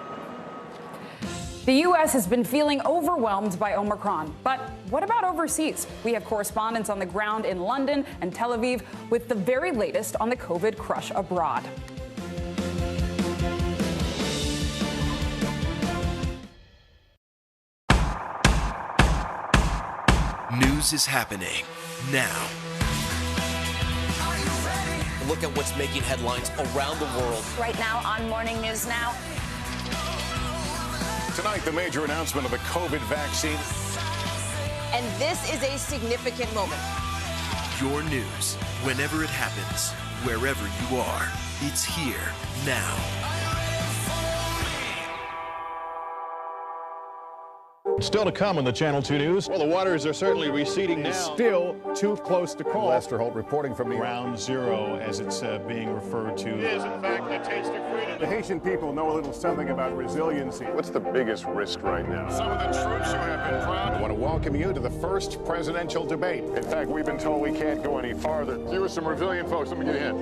The U.S. has been feeling overwhelmed by Omicron. But what about overseas? We have correspondents on the ground in London and Tel Aviv with the very latest on the COVID crush abroad. News is happening now. Look at what's making headlines around the world. Right now on Morning News Now. Tonight, the major announcement of the COVID vaccine. And this is a significant moment. Your news, whenever it happens, wherever you are, it's here now. Still to come on the Channel 2 News. Well, the waters are certainly receding now. Still too close to call. Lester Holt reporting from the Ground Zero, as it's being referred to. It is, in fact, the taste of freedom. The Haitian people know a little something about resiliency. What's the biggest risk right now? Some of the troops who have been proud. I want to welcome you to the first presidential debate. In fact, we've been told we can't go any farther. You are some resilient folks. Let me get a hint.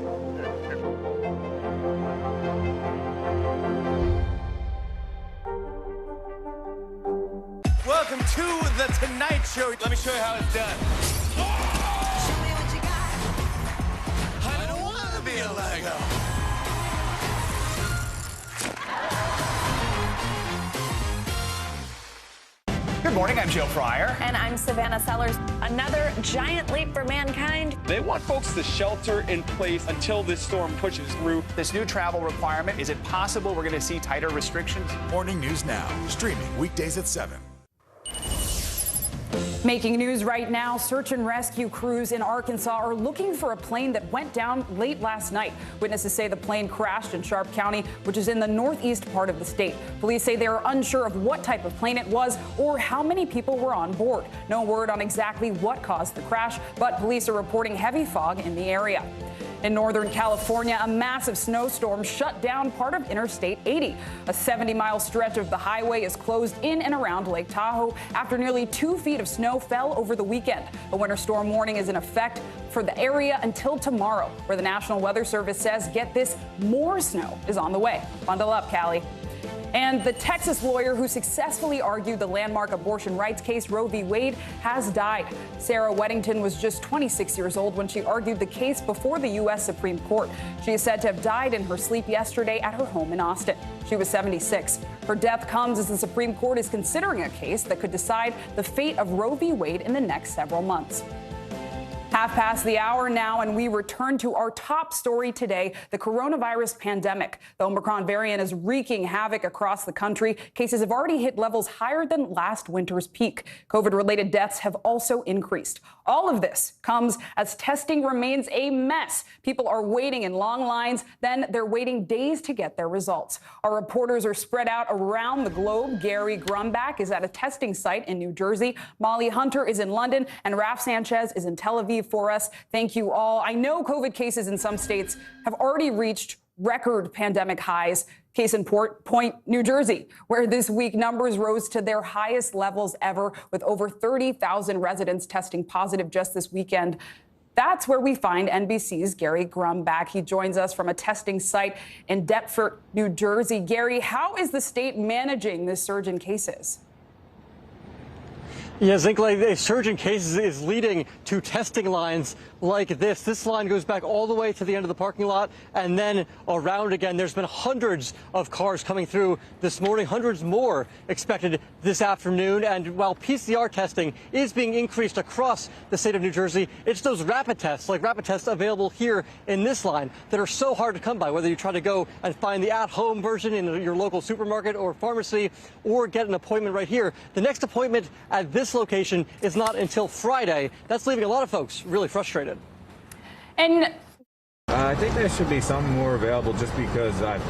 Welcome to the Tonight Show. Let me show you how it's done. Show me what you got. I don't want to be a Lego. Good morning, I'm Joe Fryer. And I'm Savannah Sellers. Another giant leap for mankind. They want folks to shelter in place until this storm pushes through. This new travel requirement, is it possible we're going to see tighter restrictions? Morning News Now, streaming weekdays at 7. Making news right now, search and rescue crews in Arkansas are looking for a plane that went down late last night. Witnesses say the plane crashed in Sharp County, which is in the northeast part of the state. Police say they are unsure of what type of plane it was or how many people were on board. No word on exactly what caused the crash, but police are reporting heavy fog in the area. In Northern California, a massive snowstorm shut down part of Interstate 80. A 70-mile stretch of the highway is closed in and around Lake Tahoe after nearly 2 feet of snow fell over the weekend. A winter storm warning is in effect for the area until tomorrow, where the National Weather Service says, get this, more snow is on the way. Bundle up, Callie. And the Texas lawyer who successfully argued the landmark abortion rights case Roe v. Wade has died. Sarah Weddington was just 26 years old when she argued the case before the U.S. Supreme Court. She is said to have died in her sleep yesterday at her home in Austin. She was 76. Her death comes as the Supreme Court is considering a case that could decide the fate of Roe v. Wade in the next several months. Half past the hour now, and we return to our top story today, the coronavirus pandemic. The Omicron variant is wreaking havoc across the country. Cases have already hit levels higher than last winter's peak. COVID-related deaths have also increased. All of this comes as testing remains a mess. People are waiting in long lines, then they're waiting days to get their results. Our reporters are spread out around the globe. Gary Grumbach is at a testing site in New Jersey. Molly Hunter is in London, and Raf Sanchez is in Tel Aviv for us. Thank you all. I know COVID cases in some states have already reached record pandemic highs. Case in point, New Jersey, where this week numbers rose to their highest levels ever, with over 30,000 residents testing positive just this weekend. That's where we find NBC's Gary Grumbach. He joins us from a testing site in Deptford, New Jersey. Gary, how is the state managing this surge in cases? Yeah, Zinkley, the surge in cases is leading to testing lines like this. This line goes back all the way to the end of the parking lot and then around again. There's been hundreds of cars coming through this morning, hundreds more expected this afternoon. And while PCR testing is being increased across the state of New Jersey, it's those rapid tests, like rapid tests available here in this line, that are so hard to come by, whether you try to go and find the at-home version in your local supermarket or pharmacy or get an appointment right here. The next appointment at this location is not until Friday. That's leaving a lot of folks really frustrated. And I think there should be some more available, just because I've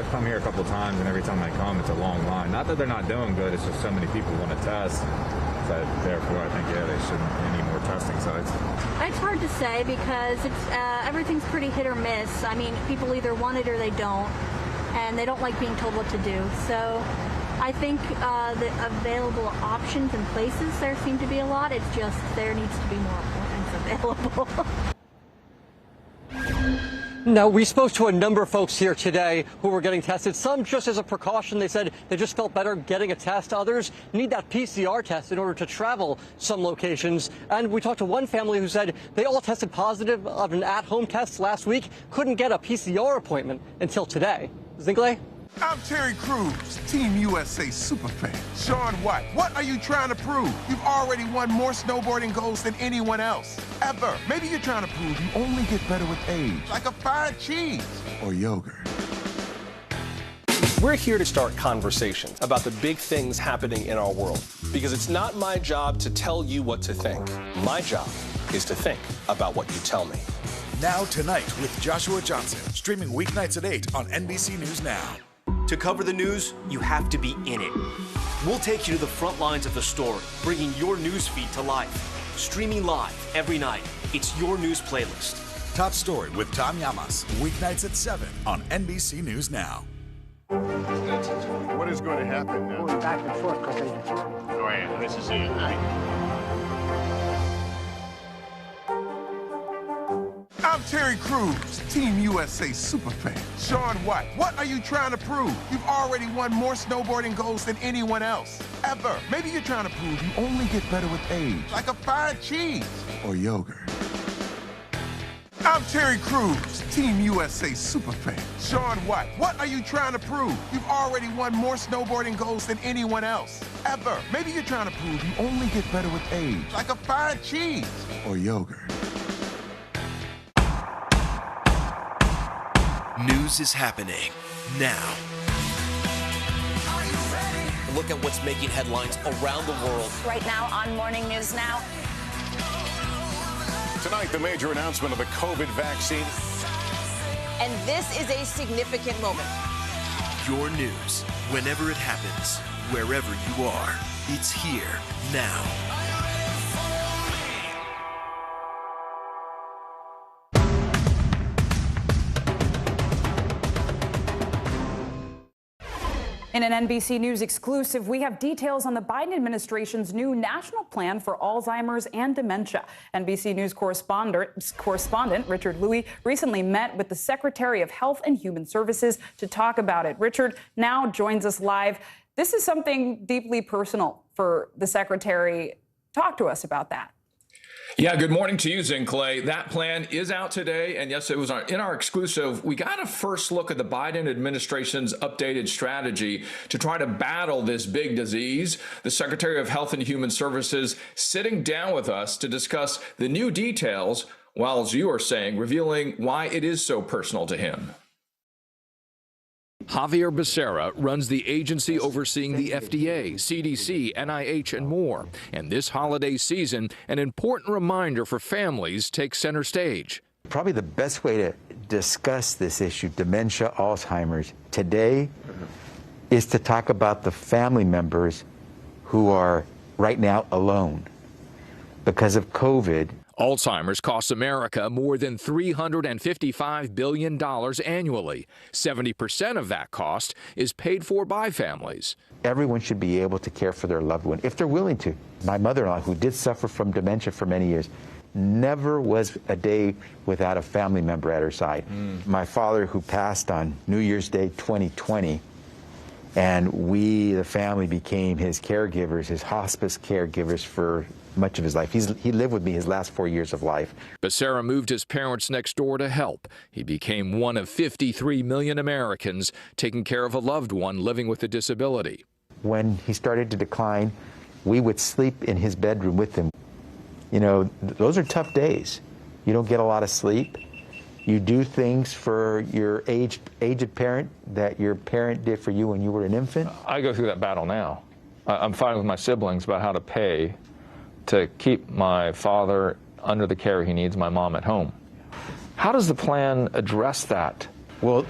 come here a couple times, and every time I come, it's a long line. Not that they're not doing good, it's just so many people want to test. So therefore, I think, yeah, they shouldn't need more testing sites. It's hard to say because it's everything's pretty hit or miss. I mean, people either want it or they don't, and they don't like being told what to do. So I think the available options and places, there seem to be a lot. It's just there needs to be more appointments available. Now, we spoke to a number of folks here today who were getting tested. Some just as a precaution. They said they just felt better getting a test. Others need that PCR test in order to travel some locations. And we talked to one family who said they all tested positive of an at-home test last week, couldn't get a PCR appointment until today. Zinkley? I'm Terry Crews, Team USA superfan. Sean White, what are you trying to prove? You've already won more snowboarding golds than anyone else, ever. Maybe you're trying to prove you only get better with age, like a fine cheese or yogurt. We're here to start conversations about the big things happening in our world, because it's not my job to tell you what to think. My job is to think about what you tell me. Now Tonight with Joshua Johnson, streaming weeknights at 8 on NBC News Now. To cover the news, you have to be in it. We'll take you to the front lines of the story, bringing your news feed to life. Streaming live every night. It's your news playlist. Top Story with Tom Llamas, weeknights at 7 on NBC News Now. What is going to happen now? Going back and forth because Go ahead. This is it. I'm Terry Crews, Team USA superfan. Shaun White, what are you trying to prove? You've already won more snowboarding golds than anyone else, ever. Maybe you're trying to prove you only get better with age, like a fine cheese or yogurt. I'm Terry Crews, Team USA superfan. Shaun White, what are you trying to prove? You've already won more snowboarding golds than anyone else, ever. Maybe you're trying to prove you only get better with age, like a fine cheese or yogurt. News is happening now. Look at what's making headlines around the world. Right now on Morning News Now. Tonight, the major announcement of the COVID vaccine. And this is a significant moment. Your news, whenever it happens, wherever you are, it's here now. In an NBC News exclusive, we have details on the Biden administration's new national plan for Alzheimer's and dementia. NBC News correspondent Richard Louie recently met with the Secretary of Health and Human Services to talk about it. Richard now joins us live. This is something deeply personal for the Secretary. Talk to us about that. Yeah, good morning to you, Zinclay. That plan is out today, and yes, it was in our exclusive. We got a first look at the Biden administration's updated strategy to try to battle this big disease. The Secretary of Health and Human Services sitting down with us to discuss the new details, while, as you are saying, revealing why it is so personal to him. Javier Becerra runs the agency overseeing the FDA, CDC, NIH, and more. And this holiday season, an important reminder for families takes center stage. Probably the best way to discuss this issue, dementia, Alzheimer's, today is to talk about the family members who are right now alone because of COVID. Alzheimer's costs America more than $355 billion annually. 70% of that cost is paid for by families. Everyone should be able to care for their loved one if they're willing to. My mother-in-law, who did suffer from dementia for many years, never was a day without a family member at her side. My father, who passed on New Year's Day 2020, and we, the family, became his caregivers, his hospice caregivers for much of his life. He lived with me his last 4 years of life. Becerra moved his parents next door to help. He became one of 53 million Americans taking care of a loved one living with a disability. When he started to decline, we would sleep in his bedroom with him. You know, those are tough days. You don't get a lot of sleep. You do things for your aged parent that your parent did for you when you were an infant. I go through that battle now. I'm fighting with my siblings about how to pay to keep my father under the care he needs, my mom at home. How does the plan address that? Well,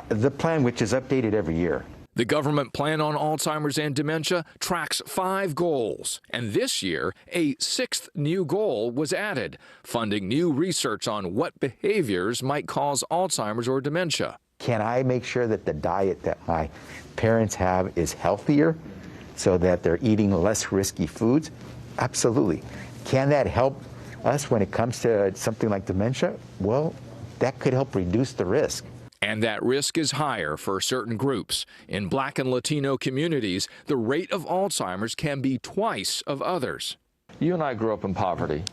the plan, which is updated every year. The government plan on Alzheimer's and dementia tracks 5 goals, and this year a 6th new goal was added, funding new research on what behaviors might cause Alzheimer's or dementia. Can I make sure that the diet that my parents have is healthier so that they're eating less risky foods? Absolutely. Can that help us when it comes to something like dementia? Well, that could help reduce the risk. And that risk is higher for certain groups. In Black and Latino communities, the rate of Alzheimer's can be twice of others. You and I grew up in poverty,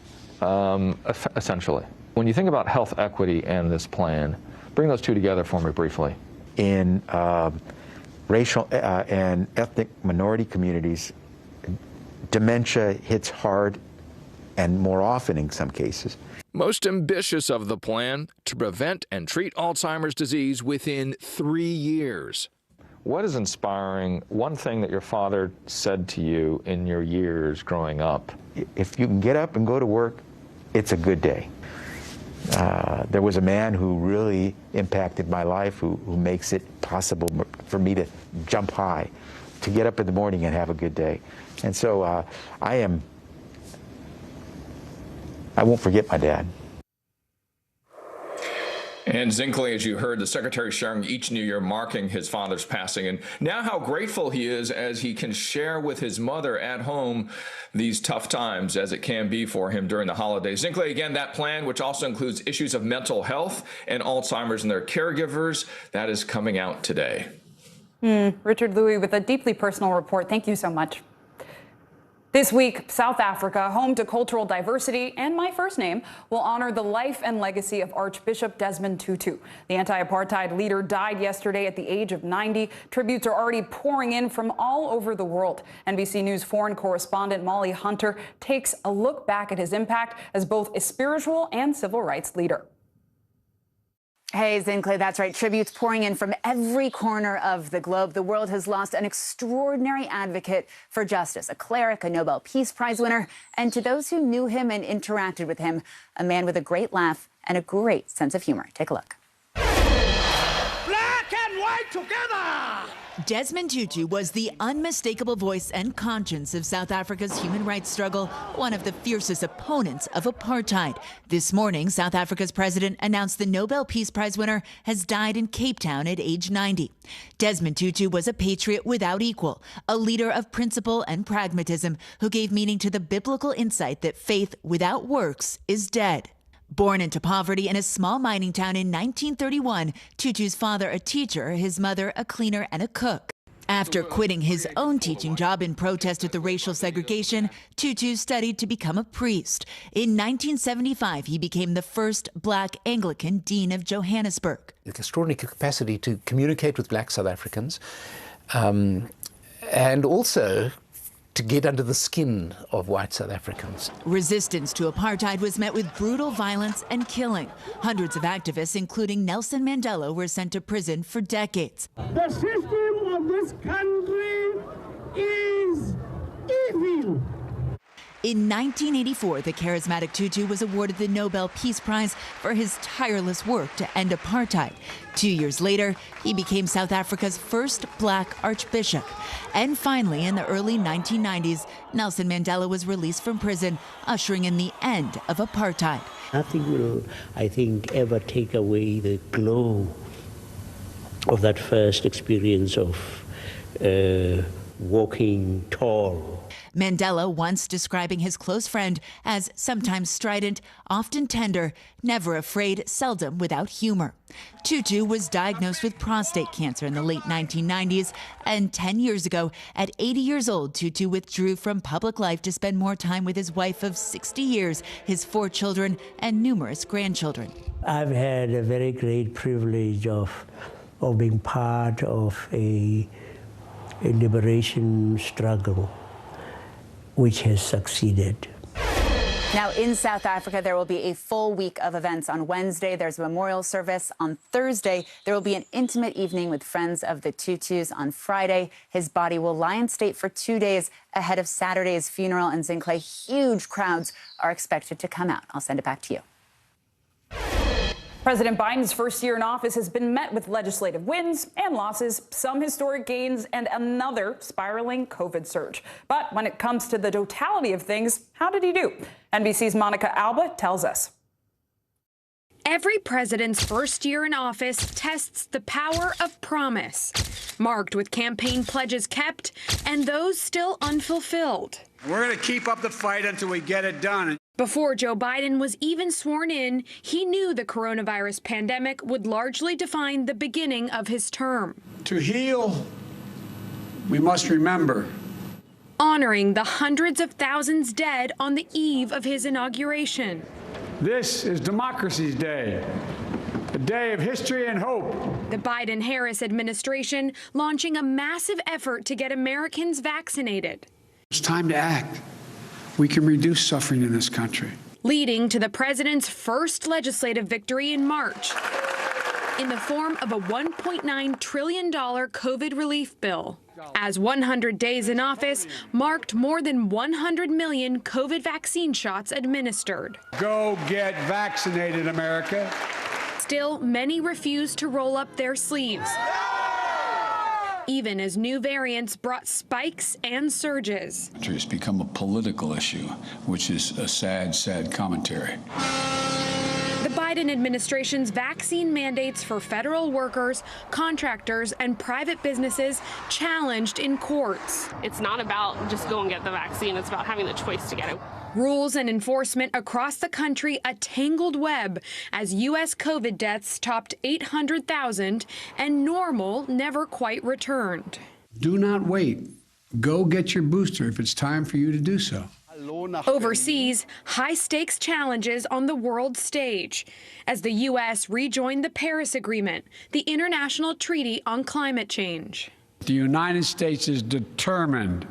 essentially. When you think about health equity and this plan, bring those two together for me briefly. In racial and ethnic minority communities, dementia hits hard and more often in some cases. Most ambitious of the plan, to prevent and treat Alzheimer's disease within 3 years. What is inspiring, one thing that your father said to you in your years growing up? If you can get up and go to work, it's a good day. There was a man who really impacted my life who makes it possible for me to jump high, to get up in the morning and have a good day. And so I won't forget my dad. And Zinkley, as you heard, the secretary sharing each new year marking his father's passing, and now how grateful he is as he can share with his mother at home these tough times as it can be for him during the holidays. Zinkley, again, that plan, which also includes issues of mental health and Alzheimer's and their caregivers, that is coming out today. Richard Louie with a deeply personal report. Thank you so much. This week, South Africa, home to cultural diversity and my first name, will honor the life and legacy of Archbishop Desmond Tutu. The anti-apartheid leader died yesterday at the age of 90. Tributes are already pouring in from all over the world. NBC News foreign correspondent Molly Hunter takes a look back at his impact as both a spiritual and civil rights leader. Hey, Zinkley, that's right. Tributes pouring in from every corner of the globe. The world has lost an extraordinary advocate for justice, a cleric, a Nobel Peace Prize winner, and to those who knew him and interacted with him, a man with a great laugh and a great sense of humor. Take a look. Black and white together! Desmond Tutu was the unmistakable voice and conscience of South Africa's human rights struggle, one of the fiercest opponents of apartheid. This morning, South Africa's president announced the Nobel Peace Prize winner has died in Cape Town at age 90. Desmond Tutu was a patriot without equal, a leader of principle and pragmatism who gave meaning to the biblical insight that faith without works is dead. Born into poverty in a small mining town in 1931, Tutu's father a teacher, his mother a cleaner and a cook. After quitting his own teaching job in protest at the racial segregation, Tutu studied to become a priest. In 1975, he became the first black Anglican dean of Johannesburg. Extraordinary capacity to communicate with black South Africans, and also to get under the skin of white South Africans. Resistance to apartheid was met with brutal violence and killing. Hundreds of activists, including Nelson Mandela, were sent to prison for decades. The system of this country is evil. In 1984, the charismatic Tutu was awarded the Nobel Peace Prize for his tireless work to end apartheid. 2 years later, he became South Africa's first black archbishop. And finally, in the early 1990s, Nelson Mandela was released from prison, ushering in the end of apartheid. Nothing will, I think, ever take away the glow of that first experience of walking tall. Mandela once describing his close friend as sometimes strident, often tender, never afraid, seldom without humor. Tutu was diagnosed with prostate cancer in the late 1990s, and 10 years ago, at 80 years old, Tutu withdrew from public life to spend more time with his wife of 60 years, his 4 children, and numerous grandchildren. I've had a very great privilege of being part of a liberation struggle which has succeeded. Now, in South Africa, there will be a full week of events. On Wednesday, there's a memorial service. On Thursday, there will be an intimate evening with friends of the Tutus. On Friday, his body will lie in state for 2 days ahead of Saturday's funeral. And Zinkley, huge crowds are expected to come out. I'll send it back to you. President Biden's first year in office has been met with legislative wins and losses, some historic gains, and another spiraling COVID surge. But when it comes to the totality of things, how did he do? NBC's Monica Alba tells us. Every president's first year in office tests the power of promise, marked with campaign pledges kept and those still unfulfilled. We're going to keep up the fight until we get it done. Before Joe Biden was even sworn in, he knew the coronavirus pandemic would largely define the beginning of his term. To heal, we must remember. Honoring the hundreds of thousands dead on the eve of his inauguration. This is Democracy's Day, a day of history and hope. The Biden-Harris administration launching a massive effort to get Americans vaccinated. It's time to act. We can reduce suffering in this country. Leading to the president's first legislative victory in March in the form of a $1.9 trillion COVID relief bill. As 100 days in office marked more than 100 million COVID vaccine shots administered. Go get vaccinated, America. Still, many refuse to roll up their sleeves. even as new variants brought spikes and surges. It's become a political issue, which is a sad, sad commentary. The Biden administration's vaccine mandates for federal workers, contractors, and private businesses challenged in courts. It's not about just go and get the vaccine, it's about having the choice to get it. Rules and enforcement across the country a tangled web as U.S. COVID deaths topped 800,000 and normal never quite returned. Do not wait. Go get your booster if it's time for you to do so. Overseas, high-stakes challenges on the world stage as the U.S. rejoined the Paris Agreement, the international treaty on climate change. The United States is determined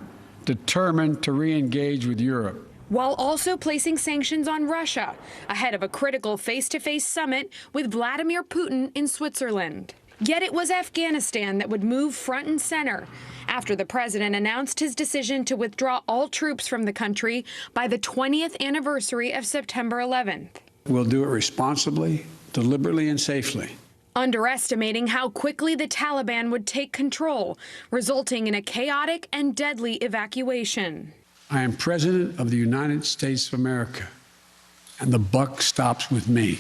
to re-engage with Europe. While also placing sanctions on Russia ahead of a critical face-to-face summit with Vladimir Putin in Switzerland. Yet it was Afghanistan that would move front and center after the president announced his decision to withdraw all troops from the country by the 20th anniversary of September 11th. We'll do it responsibly, deliberately, and safely. Underestimating how quickly the Taliban would take control, resulting in a chaotic and deadly evacuation. I am President of the United States of America, and the buck stops with me.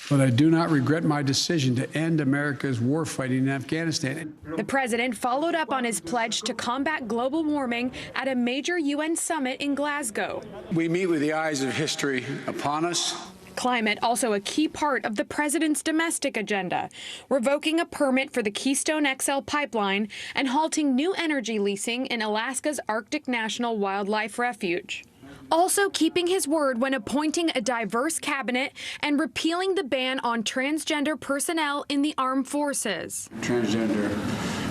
But I do not regret my decision to end America's war fighting in Afghanistan. The president followed up on his pledge to combat global warming at a major UN summit in Glasgow. We meet with the eyes of history upon us. Climate also a key part of the president's domestic agenda, revoking a permit for the Keystone XL pipeline and halting new energy leasing in Alaska's Arctic National Wildlife Refuge. Also keeping his word when appointing a diverse cabinet and repealing the ban on transgender personnel in the armed forces. Transgender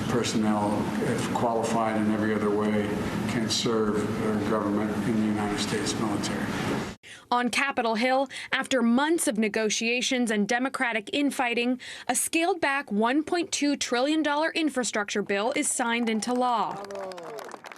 personnel, if qualified in every other way, can serve our government in the United States military. On Capitol Hill, after months of negotiations and Democratic infighting, a scaled-back $1.2 trillion infrastructure bill is signed into law.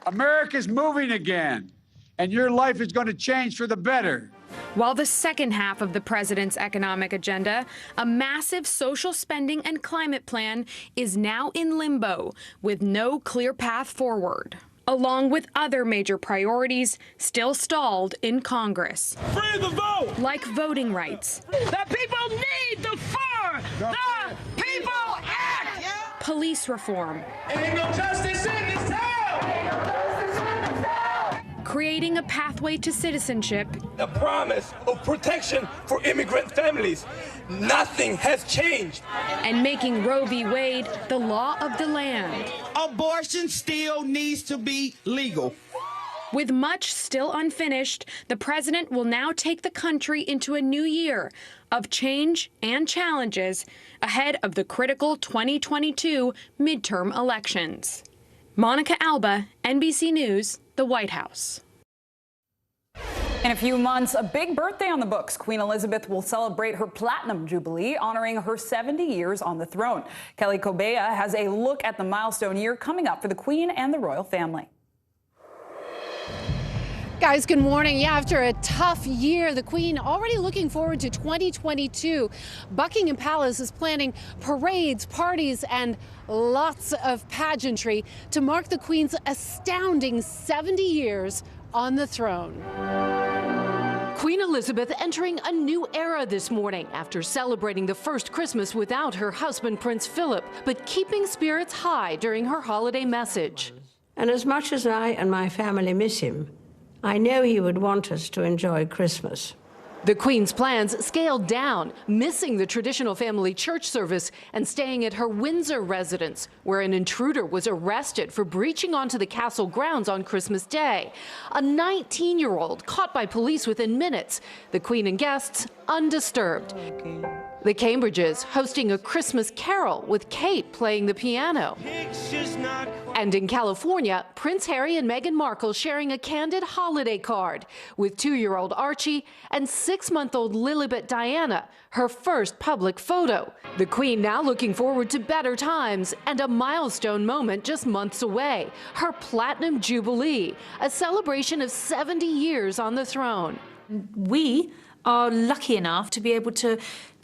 America's moving again, and your life is going to change for the better. While the second half of the president's economic agenda, a massive social spending and climate plan, is now in limbo with no clear path forward, along with other major priorities still stalled in Congress. Free the vote! Like voting rights. The people need the fur! The people act! Police reform. Ain't no justice in this town! Creating a pathway to citizenship. The promise of protection for immigrant families. Nothing has changed. And making Roe v. Wade the law of the land. Abortion still needs to be legal. With much still unfinished, the president will now take the country into a new year of change and challenges ahead of the critical 2022 midterm elections. Monica Alba, NBC News, the White House. In a few months, a big birthday on the books. Queen Elizabeth will celebrate her Platinum Jubilee, honoring her 70 years on the throne. Kelly Cobiella has a look at the milestone year coming up for the Queen and the royal family. Guys, good morning. Yeah, after a tough year, the Queen already looking forward to 2022. Buckingham Palace is planning parades, parties, and lots of pageantry to mark the Queen's astounding 70 years on the throne. Queen Elizabeth entering a new era this morning after celebrating the first Christmas without her husband, Prince Philip, but keeping spirits high during her holiday message. And as much as I and my family miss him, I know he would want us to enjoy Christmas. The Queen's plans scaled down, missing the traditional family church service and staying at her Windsor residence, where an intruder was arrested for breaching onto the castle grounds on Christmas Day. A 19-year-old caught by police within minutes. The Queen and guests undisturbed. The Cambridges hosting a Christmas carol with Kate playing the piano. And in California, Prince Harry and Meghan Markle sharing a candid holiday card with 2-year-old Archie and 6-month-old Lilibet Diana, her first public photo. The Queen now looking forward to better times and a milestone moment just months away, her Platinum Jubilee, a celebration of 70 years on the throne. We are lucky enough to be able to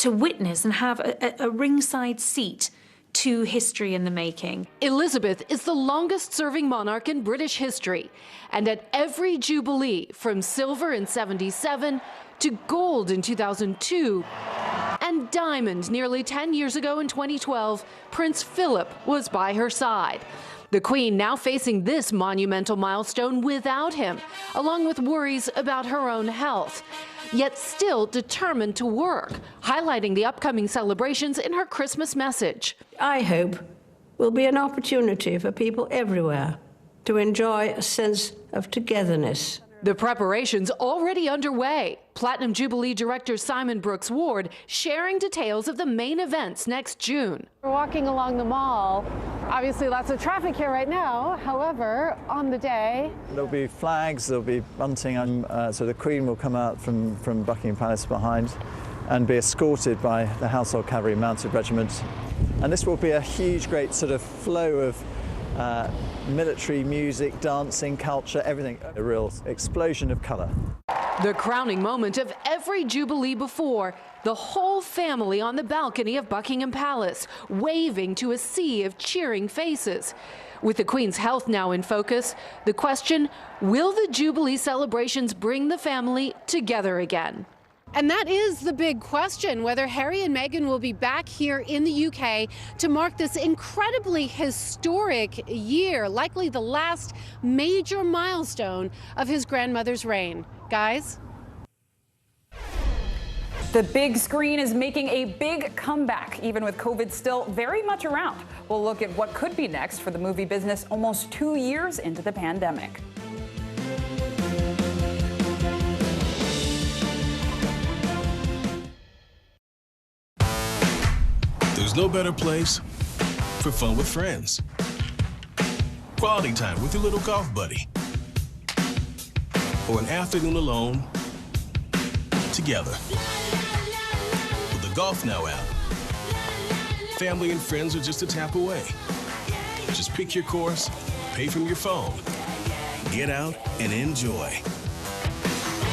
witness and have a ringside seat to history in the making. Elizabeth is the longest-serving monarch in British history, and at every jubilee, from silver in '77 to gold in 2002 and diamond nearly 10 years ago in 2012, Prince Philip was by her side. The Queen now facing this monumental milestone without him, along with worries about her own health, yet still determined to work, highlighting the upcoming celebrations in her Christmas message. I hope will be an opportunity for people everywhere to enjoy a sense of togetherness. The preparations already underway. Platinum Jubilee director Simon Brooks Ward sharing details of the main events next June. We're walking along the mall. Obviously, lots of traffic here right now. However, on the day, there'll be flags, there'll be bunting, so the Queen will come out from Buckingham Palace behind and be escorted by the Household Cavalry Mounted Regiment. And this will be a huge, great sort of flow of military music, dancing, culture, everything. A real explosion of colour. The crowning moment of every Jubilee before, the whole family on the balcony of Buckingham Palace, waving to a sea of cheering faces. With the Queen's health now in focus, the question, will the Jubilee celebrations bring the family together again? and that is the big question, whether Harry and Meghan will be back here in the UK to mark this incredibly historic year, likely the last major milestone of his grandmother's reign. Guys? The big screen is making a big comeback, even with COVID still very much around. We'll look at what could be next for the movie business almost 2 years into the pandemic. There's no better place for fun with friends. Quality time with your little golf buddy. Or an afternoon alone together. With the GolfNow app, family and friends are just a tap away. Just pick your course, pay from your phone, get out and enjoy.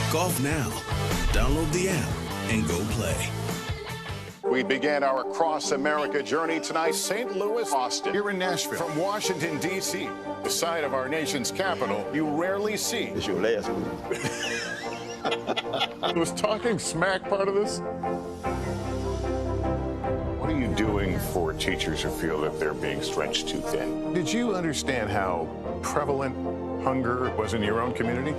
GolfNow. Download the app and go play. We began our cross-America journey tonight, St. Louis, Austin, here in Nashville. From Washington, D.C., the site of our nation's capital, you rarely see. It's your last move. Was talking smack part of this? What are you doing for teachers who feel that they're being stretched too thin? Did you understand how prevalent hunger was in your own community?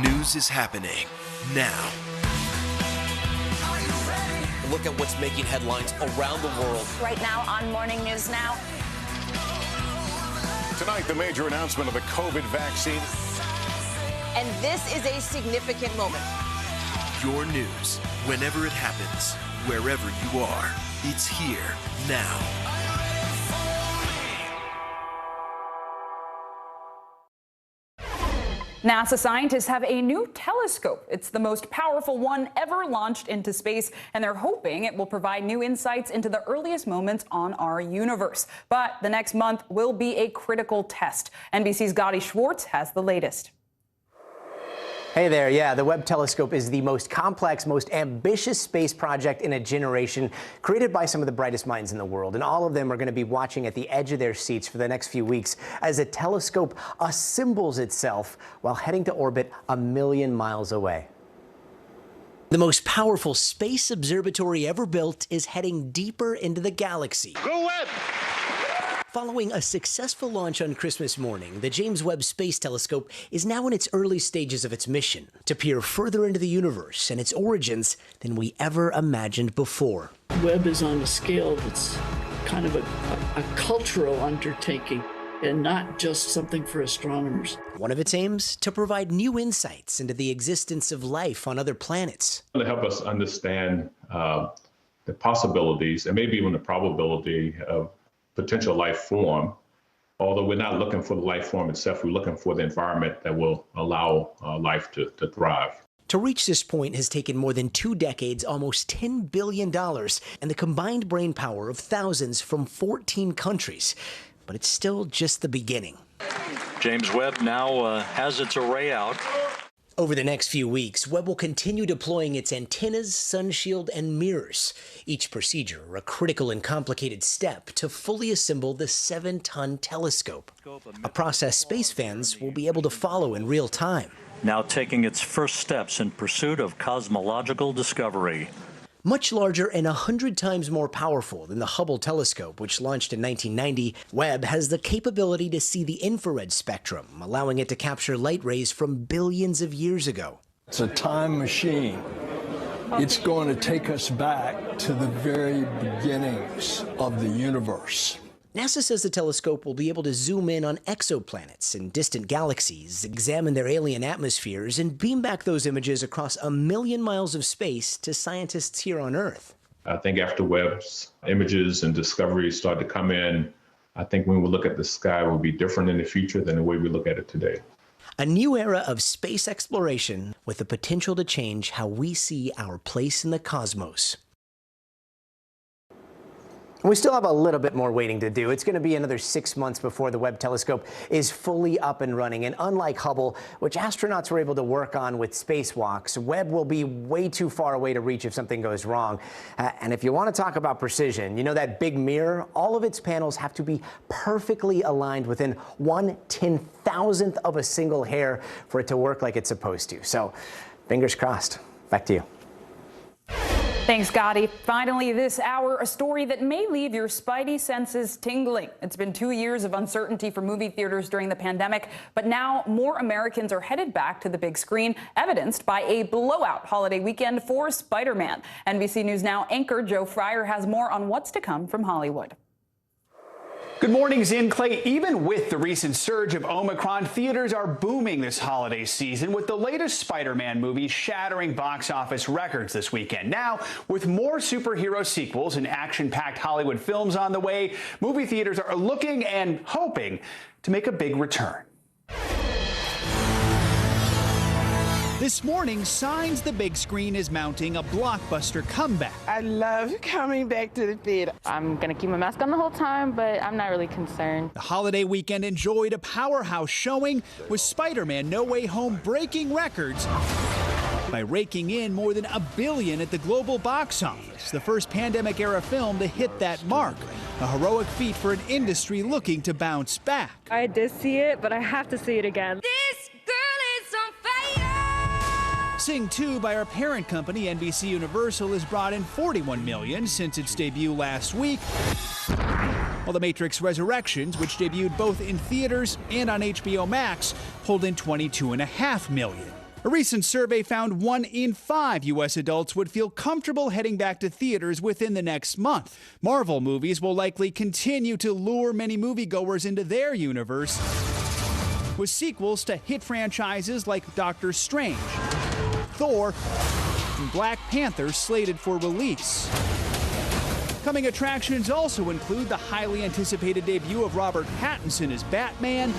News is happening now. Look at what's making headlines around the world. Right now on Morning News Now. Tonight, the major announcement of the COVID vaccine. And this is a significant moment. Your news, whenever it happens, wherever you are, it's here now. NASA scientists have a new telescope. It's the most powerful one ever launched into space, and they're hoping it will provide new insights into the earliest moments on our universe. But the next month will be a critical test. NBC's Gotti Schwartz has the latest. Hey there, yeah, the Webb telescope is the most complex, most ambitious space project in a generation, created by some of the brightest minds in the world. And all of them are going to be watching at the edge of their seats for the next few weeks as the telescope assembles itself while heading to orbit 1 million miles away. The most powerful space observatory ever built is heading deeper into the galaxy. Go Webb! Following a successful launch on Christmas morning, the James Webb Space Telescope is now in its early stages of its mission to peer further into the universe and its origins than we ever imagined before. Webb is on a scale that's kind of a cultural undertaking and not just something for astronomers. One of its aims, to provide new insights into the existence of life on other planets. To help us understand the possibilities and maybe even the probability of potential life form, although we're not looking for the life form itself, we're looking for the environment that will allow life to thrive. To reach this point has taken more than 2 decades, almost $10 billion, and the combined brain power of thousands from 14 countries. But it's still just the beginning. James Webb now has its array out. Over the next few weeks, Webb will continue deploying its antennas, sun shield, and mirrors. Each procedure a critical and complicated step to fully assemble the 7-ton telescope, a process space fans will be able to follow in real time. Now taking its first steps in pursuit of cosmological discovery. Much larger and 100 times more powerful than the Hubble telescope, which launched in 1990, Webb has the capability to see the infrared spectrum, allowing it to capture light rays from billions of years ago. It's a time machine. It's going to take us back to the very beginnings of the universe. NASA says the telescope will be able to zoom in on exoplanets and distant galaxies, examine their alien atmospheres, and beam back those images across 1 million miles of space to scientists here on Earth. I think after Webb's images and discoveries start to come in, I think when we look at the sky, it will be different in the future than the way we look at it today. A new era of space exploration with the potential to change how we see our place in the cosmos. We still have a little bit more waiting to do. It's going to be another 6 months before the Webb telescope is fully up and running. And unlike Hubble, which astronauts were able to work on with spacewalks, Webb will be way too far away to reach if something goes wrong. And if you want to talk about precision, you know that big mirror? All of its panels have to be perfectly aligned within 1/10,000th of a single hair for it to work like it's supposed to. So, fingers crossed. Back to you. Thanks, Gotti. Finally, this hour, a story that may leave your spidey senses tingling. It's been 2 years of uncertainty for movie theaters during the pandemic, but now more Americans are headed back to the big screen, evidenced by a blowout holiday weekend for Spider-Man. NBC News Now anchor Joe Fryer has more on what's to come from Hollywood. Good morning, Zin Clay. Even with the recent surge of Omicron, theaters are booming this holiday season, with the latest Spider-Man movie shattering box office records this weekend. Now, with more superhero sequels and action-packed Hollywood films on the way, movie theaters are looking and hoping to make a big return. This morning, signs the big screen is mounting a blockbuster comeback. I love coming back to the theater. I'm going to keep my mask on the whole time, but I'm not really concerned. The holiday weekend enjoyed a powerhouse showing, with Spider-Man No Way Home breaking records by raking in more than $1 billion at the global box office, the first pandemic-era film to hit that mark. A heroic feat for an industry looking to bounce back. I did see it, but I have to see it again. Sing 2 by our parent company, NBC Universal, has brought in $41 million since its debut last week, while The Matrix Resurrections, which debuted both in theaters and on HBO Max, pulled in $22.5 million. A recent survey found 1 in 5 U.S. adults would feel comfortable heading back to theaters within the next month. Marvel movies will likely continue to lure many moviegoers into their universe, with sequels to hit franchises like Doctor Strange, Thor, and Black Panther slated for release. Coming attractions also include the highly anticipated debut of Robert Pattinson as Batman,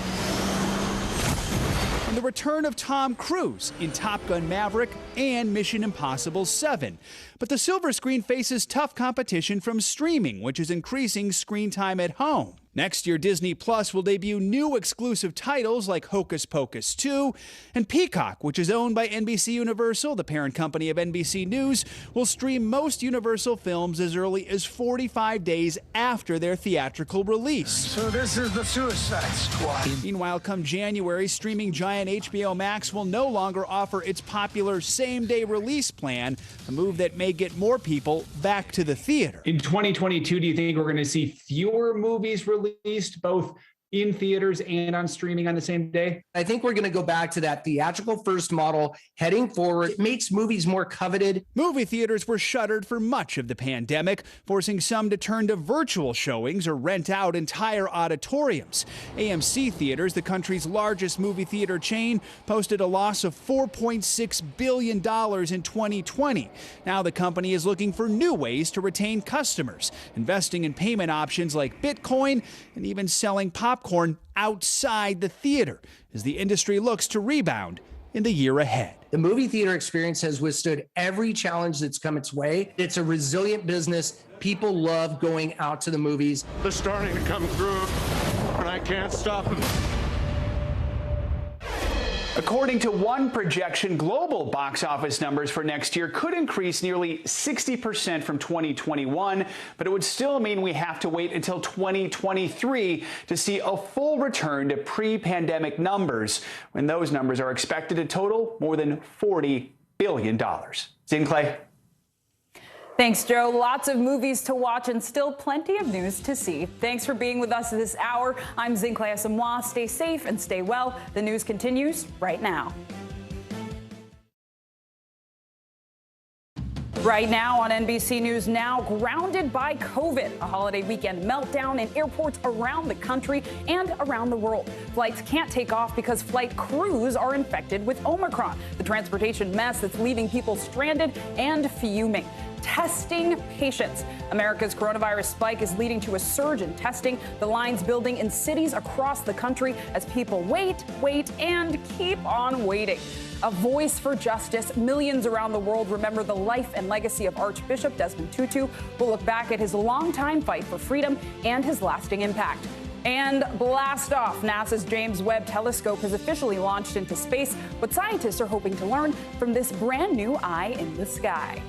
and the return of Tom Cruise in Top Gun Maverick and Mission Impossible 7. But the silver screen faces tough competition from streaming, which is increasing screen time at home. Next year, Disney Plus will debut new exclusive titles like Hocus Pocus 2, and Peacock, which is owned by NBC Universal, the parent company of NBC News, will stream most Universal films as early as 45 days after their theatrical release. So this is the Suicide Squad. Meanwhile, come January, streaming giant HBO Max will no longer offer its popular same-day release plan, a move that may get more people back to the theater. In 2022, do you think we're going to see fewer movies released both in theaters and on streaming on the same day? I think we're going to go back to that theatrical first model heading forward. It makes movies more coveted. Movie theaters were shuttered for much of the pandemic, forcing some to turn to virtual showings or rent out entire auditoriums. AMC Theaters, the country's largest movie theater chain, posted a loss of $4.6 billion in 2020. Now the company is looking for new ways to retain customers, investing in payment options like Bitcoin and even selling popcorn outside the theater as the industry looks to rebound in the year ahead. The movie theater experience has withstood every challenge that's come its way. It's a resilient business. People love going out to the movies. They're starting to come through, and I can't stop them. According to one projection, global box office numbers for next year could increase nearly 60% from 2021, but it would still mean we have to wait until 2023 to see a full return to pre-pandemic numbers, when those numbers are expected to total more than $40 billion. Zin Clay. Thanks, Joe. Lots of movies to watch and still plenty of news to see. Thanks for being with us this hour. I'm Zin Clay Asamoah. Stay safe and stay well. The news continues right now. Right now on NBC News Now, grounded by COVID, a holiday weekend meltdown in airports around the country and around the world. Flights can't take off because flight crews are infected with Omicron, the transportation mess that's leaving people stranded and fuming. Testing patients. America's coronavirus spike is leading to a surge in testing. The lines building in cities across the country as people wait, and keep on waiting. A voice for justice. Millions around the world remember the life and legacy of Archbishop Desmond Tutu. We'll look back at his longtime fight for freedom and his lasting impact. And blast off. NASA's James Webb Telescope has officially launched into space. What scientists are hoping to learn from this brand new eye in the sky.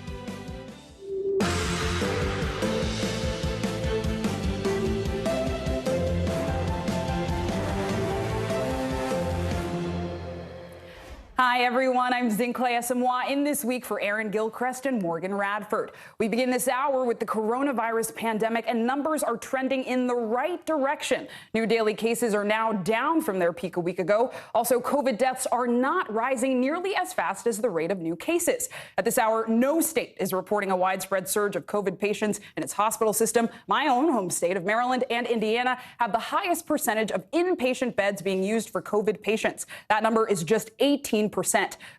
Hi, everyone. I'm Zin Clay Asamoah in this week for Aaron Gilchrist and Morgan Radford. We begin this hour with the coronavirus pandemic, and numbers are trending in the right direction. New daily cases are now down from their peak a week ago. Also, COVID deaths are not rising nearly as fast as the rate of new cases. At this hour, no state is reporting a widespread surge of COVID patients in its hospital system. My own home state of Maryland and Indiana have the highest percentage of inpatient beds being used for COVID patients. That number is just 18%.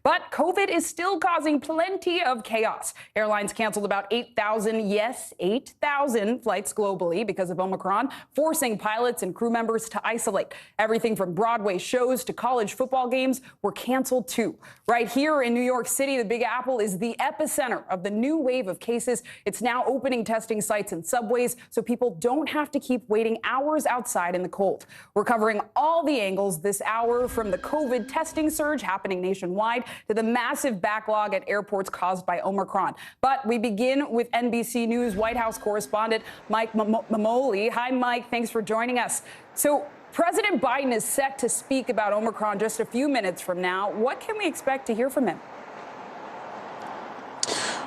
But COVID is still causing plenty of chaos. Airlines canceled about 8,000, yes, 8,000 flights globally because of Omicron, forcing pilots and crew members to isolate. Everything from Broadway shows to college football games were canceled too. Right here in New York City, the Big Apple is the epicenter of the new wave of cases. It's now opening testing sites in subways so people don't have to keep waiting hours outside in the cold. We're covering all the angles this hour, from the COVID testing surge happening nationwide to the massive backlog at airports caused by Omicron. But we begin with NBC News White House correspondent Mike Mamoli. Hi, Mike. Thanks for joining us. So President Biden is set to speak about Omicron just a few minutes from now. What can we expect to hear from him?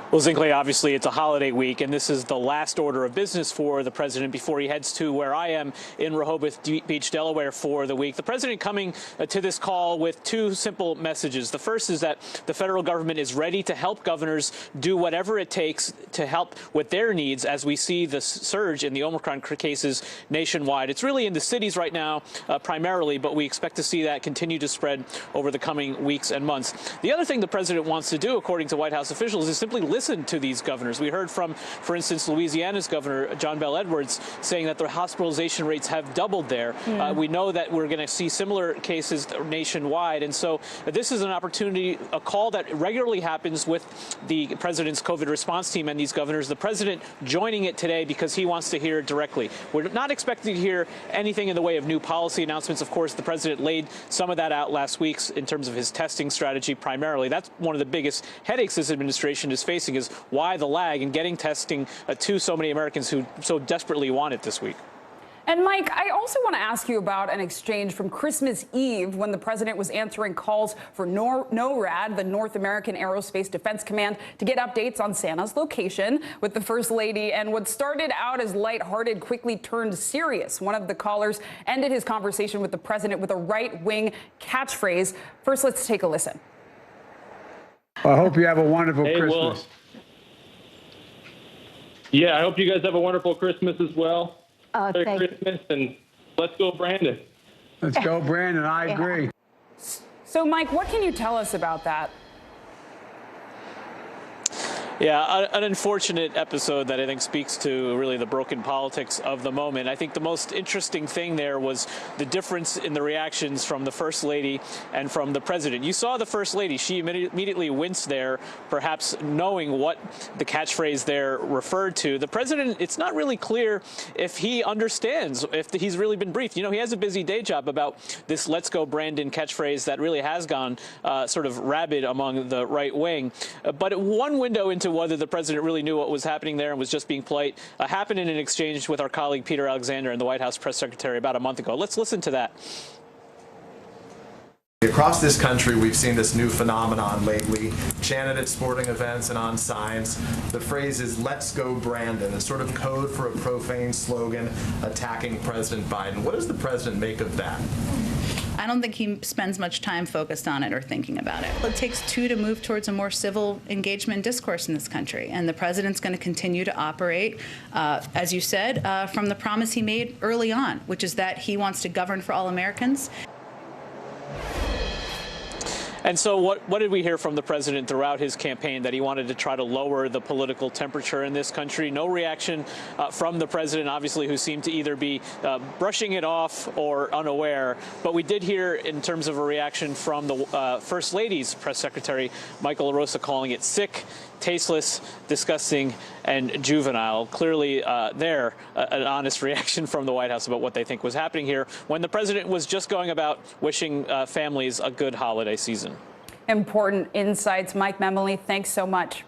Well, Zin Clay, obviously it's a holiday week, and this is the last order of business for the president before he heads to where I am in Rehoboth Beach, Delaware, for the week. The president coming to this call with two simple messages. The first is that the federal government is ready to help governors do whatever it takes to help with their needs as we see the surge in the Omicron cases nationwide. It's really in the cities right now, primarily, but we expect to see that continue to spread over the coming weeks and months. The other thing the president wants to do, according to White House officials, is simply listen to these governors. We heard from, for instance, Louisiana's governor, John Bel Edwards, saying that the hospitalization rates have doubled there. We know that we're going to see similar cases nationwide. And so this is an opportunity, a call that regularly happens with the president's COVID response team and these governors. The president joining it today because he wants to hear directly. We're not expecting to hear anything in the way of new policy announcements. Of course, the president laid some of that out last week in terms of his testing strategy primarily. That's one of the biggest headaches this administration is facing, is why the lag in getting testing to so many Americans who so desperately want it this week. And Mike, I also want to ask you about an exchange from Christmas Eve when the president was answering calls for NORAD, the North American Aerospace Defense Command, to get updates on Santa's location with the First Lady. And what started out as lighthearted quickly turned serious. One of the callers ended his conversation with the president with a right-wing catchphrase. First, let's take a listen. I hope you have a wonderful Christmas. Well, yeah, I hope you guys have a wonderful Christmas as well. Merry Christmas, and let's go, Brandon. Let's go, Brandon. I agree. So, Mike, what can you tell us about that? Yeah, an unfortunate episode that I think speaks to really the broken politics of the moment. I think the most interesting thing there was the difference in the reactions from the First Lady and from the President. You saw the First Lady. She immediately winced there, perhaps knowing what the catchphrase there referred to. The President, it's not really clear if he understands, if he's really been briefed. You know, he has a busy day job about this "Let's go Brandon" catchphrase that really has gone sort of rabid among the right wing. But one window into whether the president really knew what was happening there and was just being polite happened in an exchange with our colleague Peter Alexander and the White House press secretary about a month ago. Let's listen to that. Across this country, we've seen this new phenomenon lately, chanted at sporting events and on signs. The phrase is "Let's go Brandon," a sort of code for a profane slogan attacking President Biden. What does the president make of that? I don't think he spends much time focused on it or thinking about it. It takes two to move towards a more civil engagement discourse in this country, and the president's going to continue to operate, as you said, from the promise he made early on, which is that he wants to govern for all Americans. And so what did we hear from the president throughout his campaign? That he wanted to try to lower the political temperature in this country. No reaction from the president, obviously, who seemed to either be brushing it off or unaware. But we did hear, in terms of a reaction from the First Lady's press secretary, Michael LaRosa, calling it sick, tasteless, disgusting, and juvenile. Clearly an honest reaction from the White House about what they think was happening here when the president was just going about wishing families a good holiday season. Important insights. Mike Memoli, thanks so much.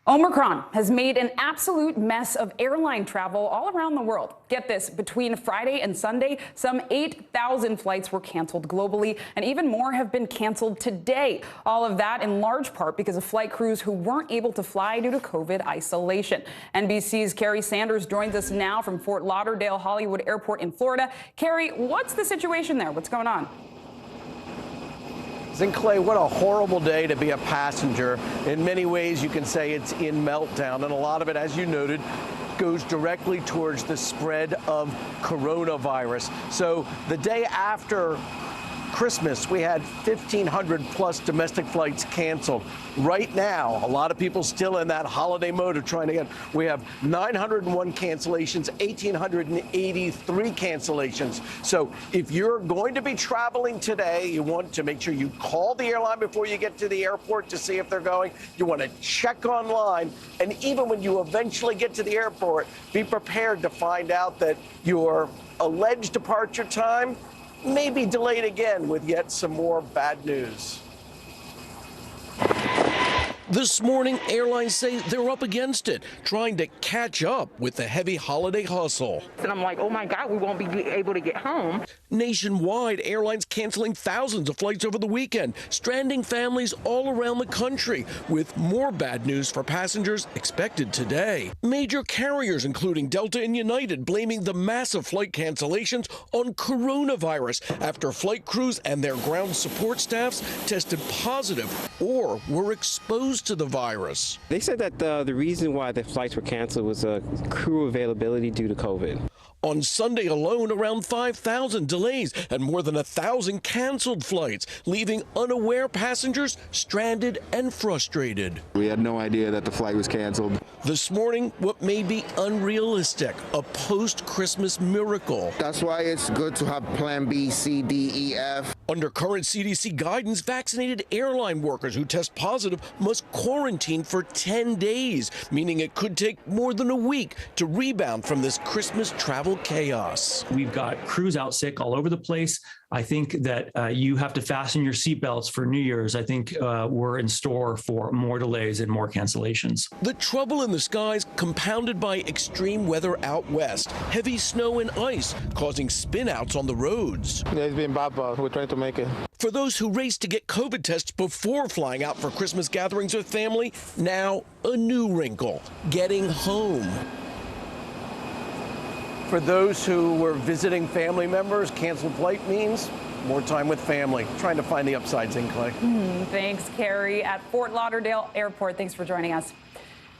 Omicron has made an absolute mess of airline travel all around the world. Get this, between Friday and Sunday, some 8,000 flights were canceled globally, and even more have been canceled today. All of that in large part because of flight crews who weren't able to fly due to COVID isolation. NBC's Carrie Sanders joins us now from Fort Lauderdale Hollywood Airport in Florida. Carrie, what's the situation there? What's going on? Clay, what a horrible day to be a passenger. In many ways, you can say it's in meltdown, and a lot of it, as you noted, goes directly towards the spread of coronavirus. So the day after Christmas, we had 1,500 plus domestic flights canceled. Right now, a lot of people still in that holiday mode of trying to get, we have 901 cancellations, 1,883 cancellations. So if you're going to be traveling today, you want to make sure you call the airline before you get to the airport to see if they're going. You want to check online. And even when you eventually get to the airport, be prepared to find out that your alleged departure time may be delayed again with yet some more bad news. This morning, airlines say they're up against it, trying to catch up with the heavy holiday hustle. And I'm like, oh my God, we won't be able to get home. Nationwide, airlines canceling thousands of flights over the weekend, stranding families all around the country, with more bad news for passengers expected today. Major carriers, including Delta and United, blaming the massive flight cancellations on coronavirus after flight crews and their ground support staffs tested positive or were exposed to the virus. They said that the reason why the flights were canceled was crew availability due to COVID. On Sunday alone, around 5,000 delays and more than 1,000 canceled flights, leaving unaware passengers stranded and frustrated. We had no idea that the flight was canceled. This morning, what may be unrealistic, a post-Christmas miracle. That's why it's good to have plan B, C, D, E, F. Under current CDC guidance, vaccinated airline workers who test positive must quarantine for 10 days, meaning it could take more than a week to rebound from this Christmas travel chaos. We've got crews out sick all over the place. I think that you have to fasten your seatbelts for New Year's. I think we're in store for more delays and more cancellations. The trouble in the skies compounded by extreme weather out west. Heavy snow and ice causing spin-outs on the roads. Yeah, it's been bad, but we're trying to make it. For those who raced to get COVID tests before flying out for Christmas gatherings with family, now a new wrinkle, getting home. For those who were visiting family members, canceled flight means more time with family. Trying to find the upsides in, Clay. Thanks, Carrie, at Fort Lauderdale Airport. Thanks for joining us.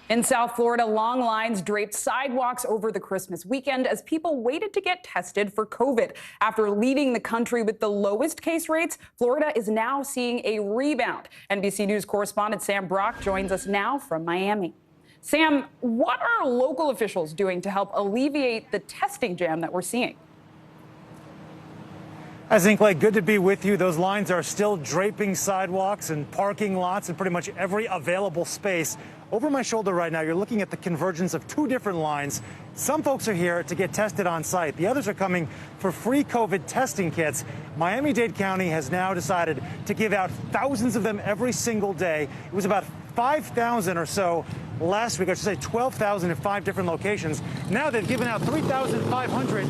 In South Florida, long lines draped sidewalks over the Christmas weekend as people waited to get tested for COVID. After leading the country with the lowest case rates, Florida is now seeing a rebound. NBC News correspondent Sam Brock joins us now from Miami. Sam, what are local officials doing to help alleviate the testing jam that we're seeing? Zinkley, good to be with you. Those lines are still draping sidewalks and parking lots and pretty much every available space. Over my shoulder right now, you're looking at the convergence of two different lines. Some folks are here to get tested on site. The others are coming for free COVID testing kits. Miami-Dade County has now decided to give out thousands of them every single day. It was about 5,000 or so last week. I should say 12,000 in 5 different locations. Now they've given out 3,500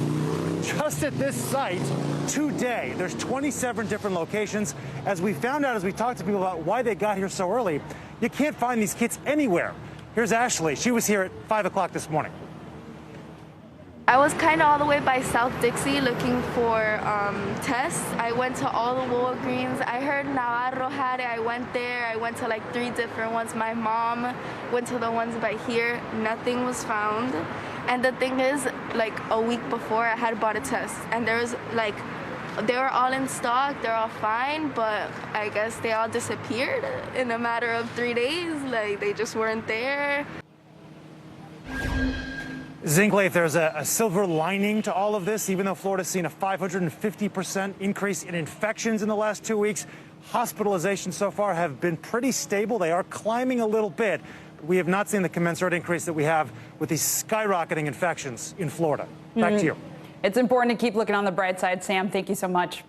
just at this site today. There's 27 different locations. As we found out, as we talked to people about why they got here so early, you can't find these kits anywhere. Here's Ashley. She was here at 5 o'clock this morning. I was kind of all the way by South Dixie looking for tests. I went to all the Walgreens. I heard Navarro had it. I went there. I went to like 3 different ones. My mom went to the ones by here. Nothing was found. And the thing is, like a week before, I had bought a test, and there was like, they were all in stock, they're all fine, but I guess they all disappeared in a matter of 3 days. Like, they just weren't there. Zinkley, if there's a silver lining to all of this, even though Florida's seen a 550% increase in infections in the last 2 weeks, hospitalizations so far have been pretty stable. They are climbing a little bit. We have not seen the commensurate increase that we have with these skyrocketing infections in Florida. Back to you. It's important to keep looking on the bright side, Sam. Thank you so much.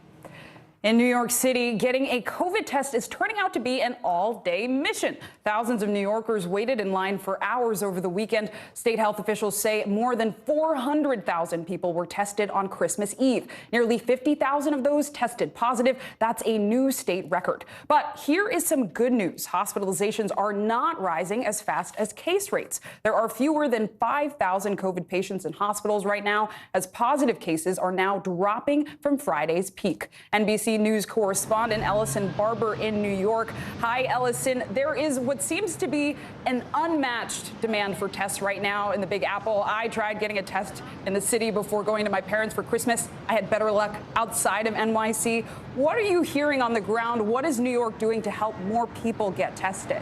In New York City, getting a COVID test is turning out to be an all-day mission. Thousands of New Yorkers waited in line for hours over the weekend. State health officials say more than 400,000 people were tested on Christmas Eve. Nearly 50,000 of those tested positive. That's a new state record. But here is some good news. Hospitalizations are not rising as fast as case rates. There are fewer than 5,000 COVID patients in hospitals right now, as positive cases are now dropping from Friday's peak. NBC News correspondent Ellison Barber in New York. Hi, Ellison. There is what seems to be an unmatched demand for tests right now in the Big Apple. I tried getting a test in the city before going to my parents for Christmas. I had better luck outside of NYC. What are you hearing on the ground? What is New York doing to help more people get tested?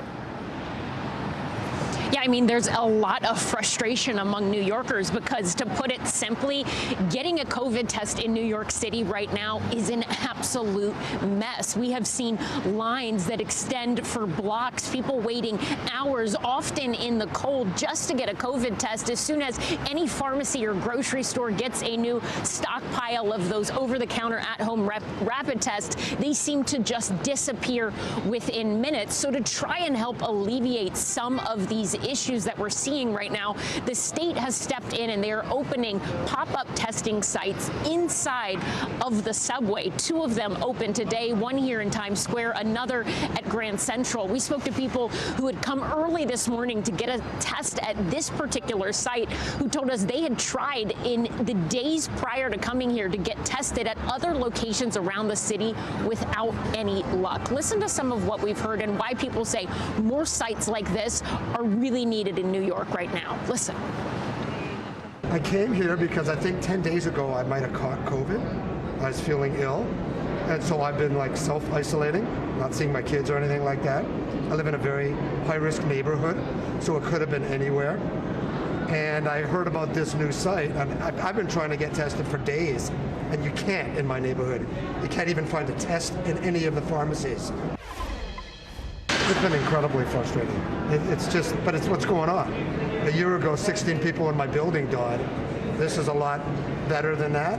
Yeah, I mean, there's a lot of frustration among New Yorkers because, to put it simply, getting a COVID test in New York City right now is an absolute mess. We have seen lines that extend for blocks, people waiting hours, often in the cold, just to get a COVID test. As soon as any pharmacy or grocery store gets a new stockpile of those over-the-counter at-home rapid tests, they seem to just disappear within minutes. So to try and help alleviate some of these issues that we're seeing right now, the state has stepped in and they are opening pop-up testing sites inside of the subway. 2 of them open today, one here in Times Square, another at Grand Central. We spoke to people who had come early this morning to get a test at this particular site, who told us they had tried in the days prior to coming here to get tested at other locations around the city without any luck. Listen to some of what we've heard and why people say more sites like this are really needed in New York right now. Listen. I came here because I think 10 days ago I might have caught COVID. I was feeling ill, and so I've been like self-isolating, not seeing my kids or anything like that. I live in a very high-risk neighborhood, so it could have been anywhere. And I heard about this new site, and I've been trying to get tested for days, and you can't in my neighborhood. You can't even find a test in any of the pharmacies. It's been incredibly frustrating. It's just, but it's what's going on. A year ago, 16 people in my building died. This is a lot better than that.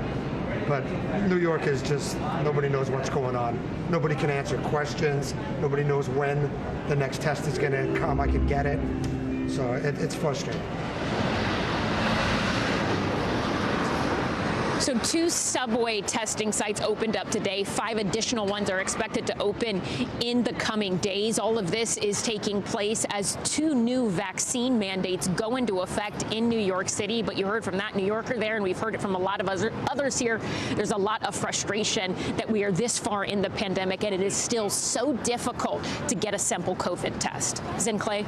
But New York is just, nobody knows what's going on. Nobody can answer questions. Nobody knows when the next test is going to come. I can get it. So it's frustrating. So 2 subway testing sites opened up today. 5 additional ones are expected to open in the coming days. All of this is taking place as 2 new vaccine mandates go into effect in New York City. But you heard from that New Yorker there, and we've heard it from a lot of others here. There's a lot of frustration that we are this far in the pandemic, and it is still so difficult to get a simple COVID test. Zinkley?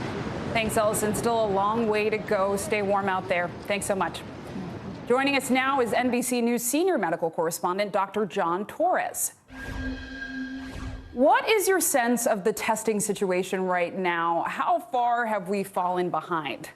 Thanks, Ellison. Still a long way to go. Stay warm out there. Thanks so much. Joining us now is NBC News senior medical correspondent Dr. John Torres. What is your sense of the testing situation right now? How far have we fallen behind?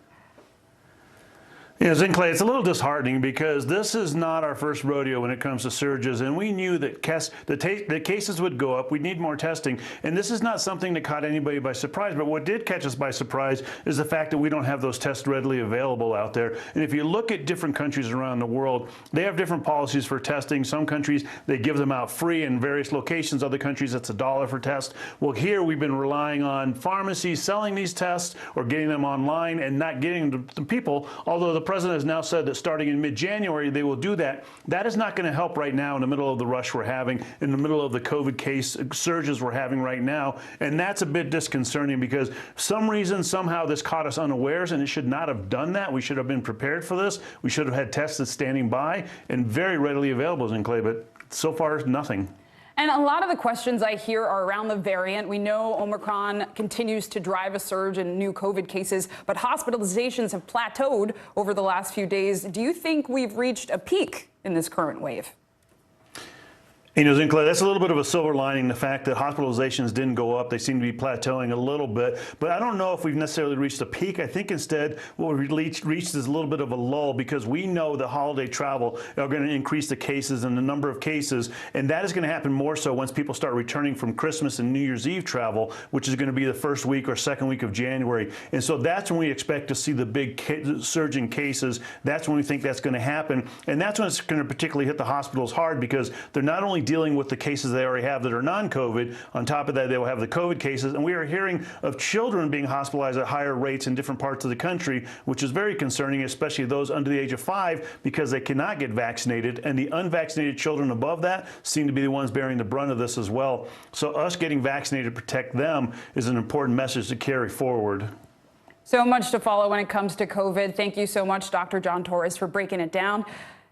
Yeah, Zinkley, it's a little disheartening because this is not our first rodeo when it comes to surges, and we knew that the cases would go up. We need more testing, and this is not something that caught anybody by surprise, but what did catch us by surprise is the fact that we don't have those tests readily available out there. And if you look at different countries around the world, they have different policies for testing. Some countries, they give them out free in various locations. Other countries, it's $1 for test. Well, here we've been relying on pharmacies selling these tests or getting them online and not getting them to people, although the president has now said that starting in mid-January they will do that. That is not going to help right now in the middle of the rush we're having, in the middle of the COVID case surges we're having right now. And that's a bit disconcerting because for some reason, somehow this caught us unawares, and it should not have done that. We should have been prepared for this. We should have had tests that's standing by and very readily available in Clay, but so far, nothing. And a lot of the questions I hear are around the variant. We know Omicron continues to drive a surge in new COVID cases, but hospitalizations have plateaued over the last few days. Do you think we've reached a peak in this current wave? You know, Zinkley, that's a little bit of a silver lining, the fact that hospitalizations didn't go up. They seem to be plateauing a little bit. But I don't know if we've necessarily reached a peak. I think instead what we've reached is a little bit of a lull because we know the holiday travel are going to increase the cases and the number of cases. And that is going to happen more so once people start returning from Christmas and New Year's Eve travel, which is going to be the first week or second week of January. And so that's when we expect to see the big surge in cases. That's when we think that's going to happen. And that's when it's going to particularly hit the hospitals hard because they're not only dealing with the cases they already have that are non-COVID. On top of that, they will have the COVID cases. And we are hearing of children being hospitalized at higher rates in different parts of the country, which is very concerning, especially those under the age of 5, because they cannot get vaccinated. And the unvaccinated children above that seem to be the ones bearing the brunt of this as well. So us getting vaccinated to protect them is an important message to carry forward. So much to follow when it comes to COVID. Thank you so much, Dr. John Torres, for breaking it down.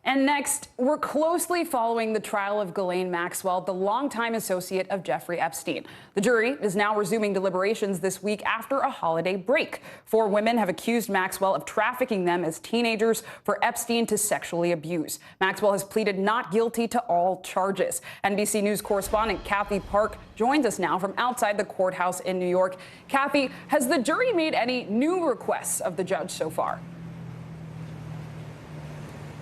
And next, we're closely following the trial of Ghislaine Maxwell, the longtime associate of Jeffrey Epstein. The jury is now resuming deliberations this week after a holiday break. 4 women have accused Maxwell of trafficking them as teenagers for Epstein to sexually abuse. Maxwell has pleaded not guilty to all charges. NBC News correspondent Kathy Park joins us now from outside the courthouse in New York. Kathy, has the jury made any new requests of the judge so far?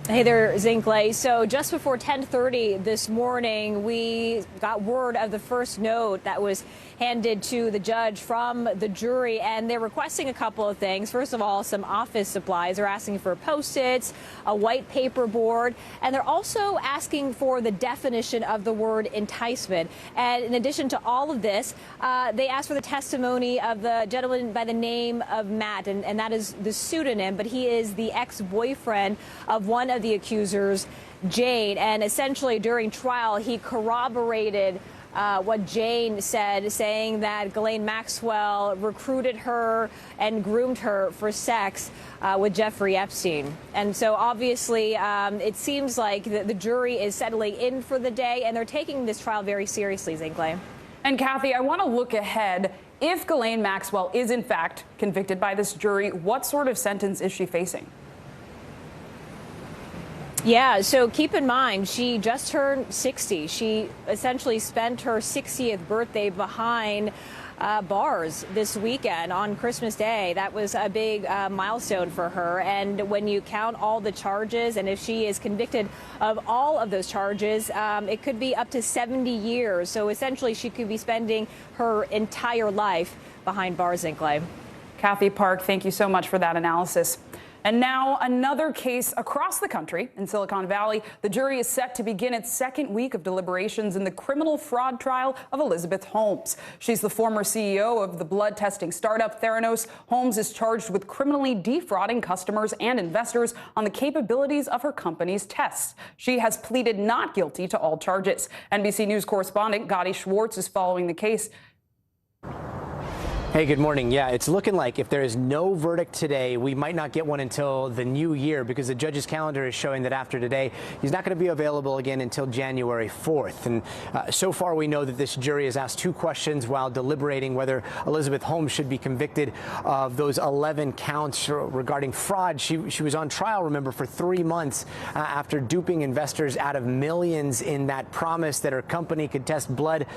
Hey there, Zinkley. So just before 10:30 this morning, we got word of the first note that was handed to the judge from the jury, and they're requesting a couple of things. First of all, some office supplies. They're asking for Post-its, a white paper board, and they're also asking for the definition of the word enticement. And in addition to all of this, they asked for the testimony of the gentleman by the name of Matt, and that is the pseudonym, but he is the ex-boyfriend of one of the accusers, Jane. And essentially during trial, he corroborated what Jane said, saying that Ghislaine Maxwell recruited her and groomed her for sex with Jeffrey Epstein. And so obviously it seems like the jury is settling in for the day, and they're taking this trial very seriously, Zinkley. And Kathy, I want to look ahead. If Ghislaine Maxwell is in fact convicted by this jury, what sort of sentence is she facing? Yeah, so keep in mind, she just turned 60. She essentially spent her 60th birthday behind bars this weekend on Christmas Day. That was a big milestone for her. And when you count all the charges, and if she is convicted of all of those charges, it could be up to 70 years. So essentially, she could be spending her entire life behind bars, Zinkley. Kathy Park, thank you so much for that analysis. And now another case across the country in Silicon Valley. The jury is set to begin its second week of deliberations in the criminal fraud trial of Elizabeth Holmes. She's the former CEO of the blood testing startup Theranos. Holmes is charged with criminally defrauding customers and investors on the capabilities of her company's tests. She has pleaded not guilty to all charges. NBC News correspondent Gadi Schwartz is following the case. Hey, good morning. Yeah, it's looking like if there is no verdict today, we might not get one until the new year, because the judge's calendar is showing that after today, he's not going to be available again until January 4th. And so far, we know that this jury has asked 2 questions while deliberating whether Elizabeth Holmes should be convicted of those 11 counts regarding fraud. She was on trial, remember, for 3 months after duping investors out of millions in that promise that her company could test blood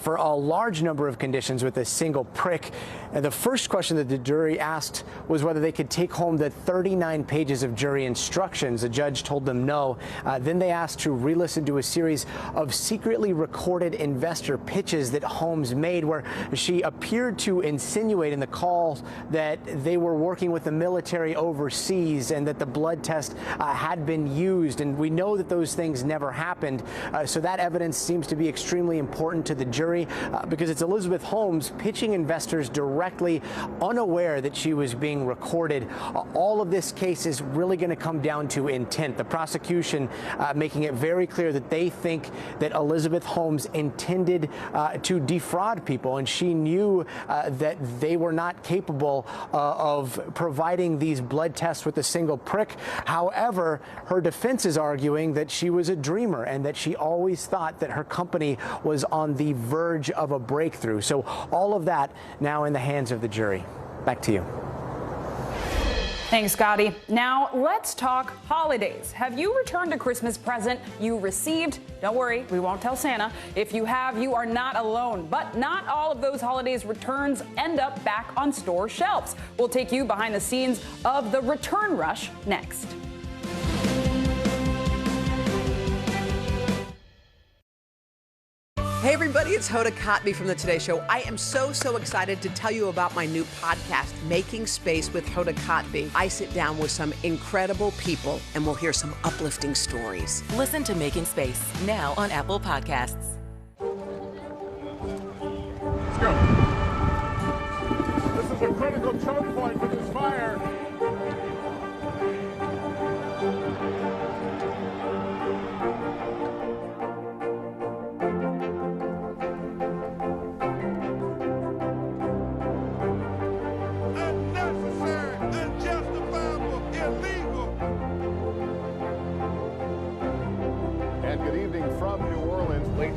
for a large number of conditions with a single prick. And the first question that the jury asked was whether they could take home the 39 pages of jury instructions. The judge told them no. Then they asked to re-listen to a series of secretly recorded investor pitches that Holmes made, where she appeared to insinuate in the call that they were working with the military overseas and that the blood test had been used. And we know that those things never happened. So that evidence seems to be extremely important to the jury because it's Elizabeth Holmes pitching investors directly, unaware that she was being recorded. All of this case is really going to come down to intent. The prosecution making it very clear that they think that Elizabeth Holmes intended to defraud people, and she knew that they were not capable of providing these blood tests with a single prick. However, her defense is arguing that she was a dreamer and that she always thought that her company was on the verge of a breakthrough. So all of that now in the hands of the jury. Back to you. Thanks, Scotty. Now let's talk holidays. Have you returned a Christmas present you received? Don't worry, we won't tell Santa. If you have, you are not alone. But not all of those holidays returns end up back on store shelves. We'll take you behind the scenes of the return rush next. Hey everybody, it's Hoda Kotb from The Today Show. I am so excited to tell you about my new podcast, Making Space with Hoda Kotb. I sit down with some incredible people and we'll hear some uplifting stories. Listen to Making Space now on Apple Podcasts. Let's go. This is a critical choke point for this fire.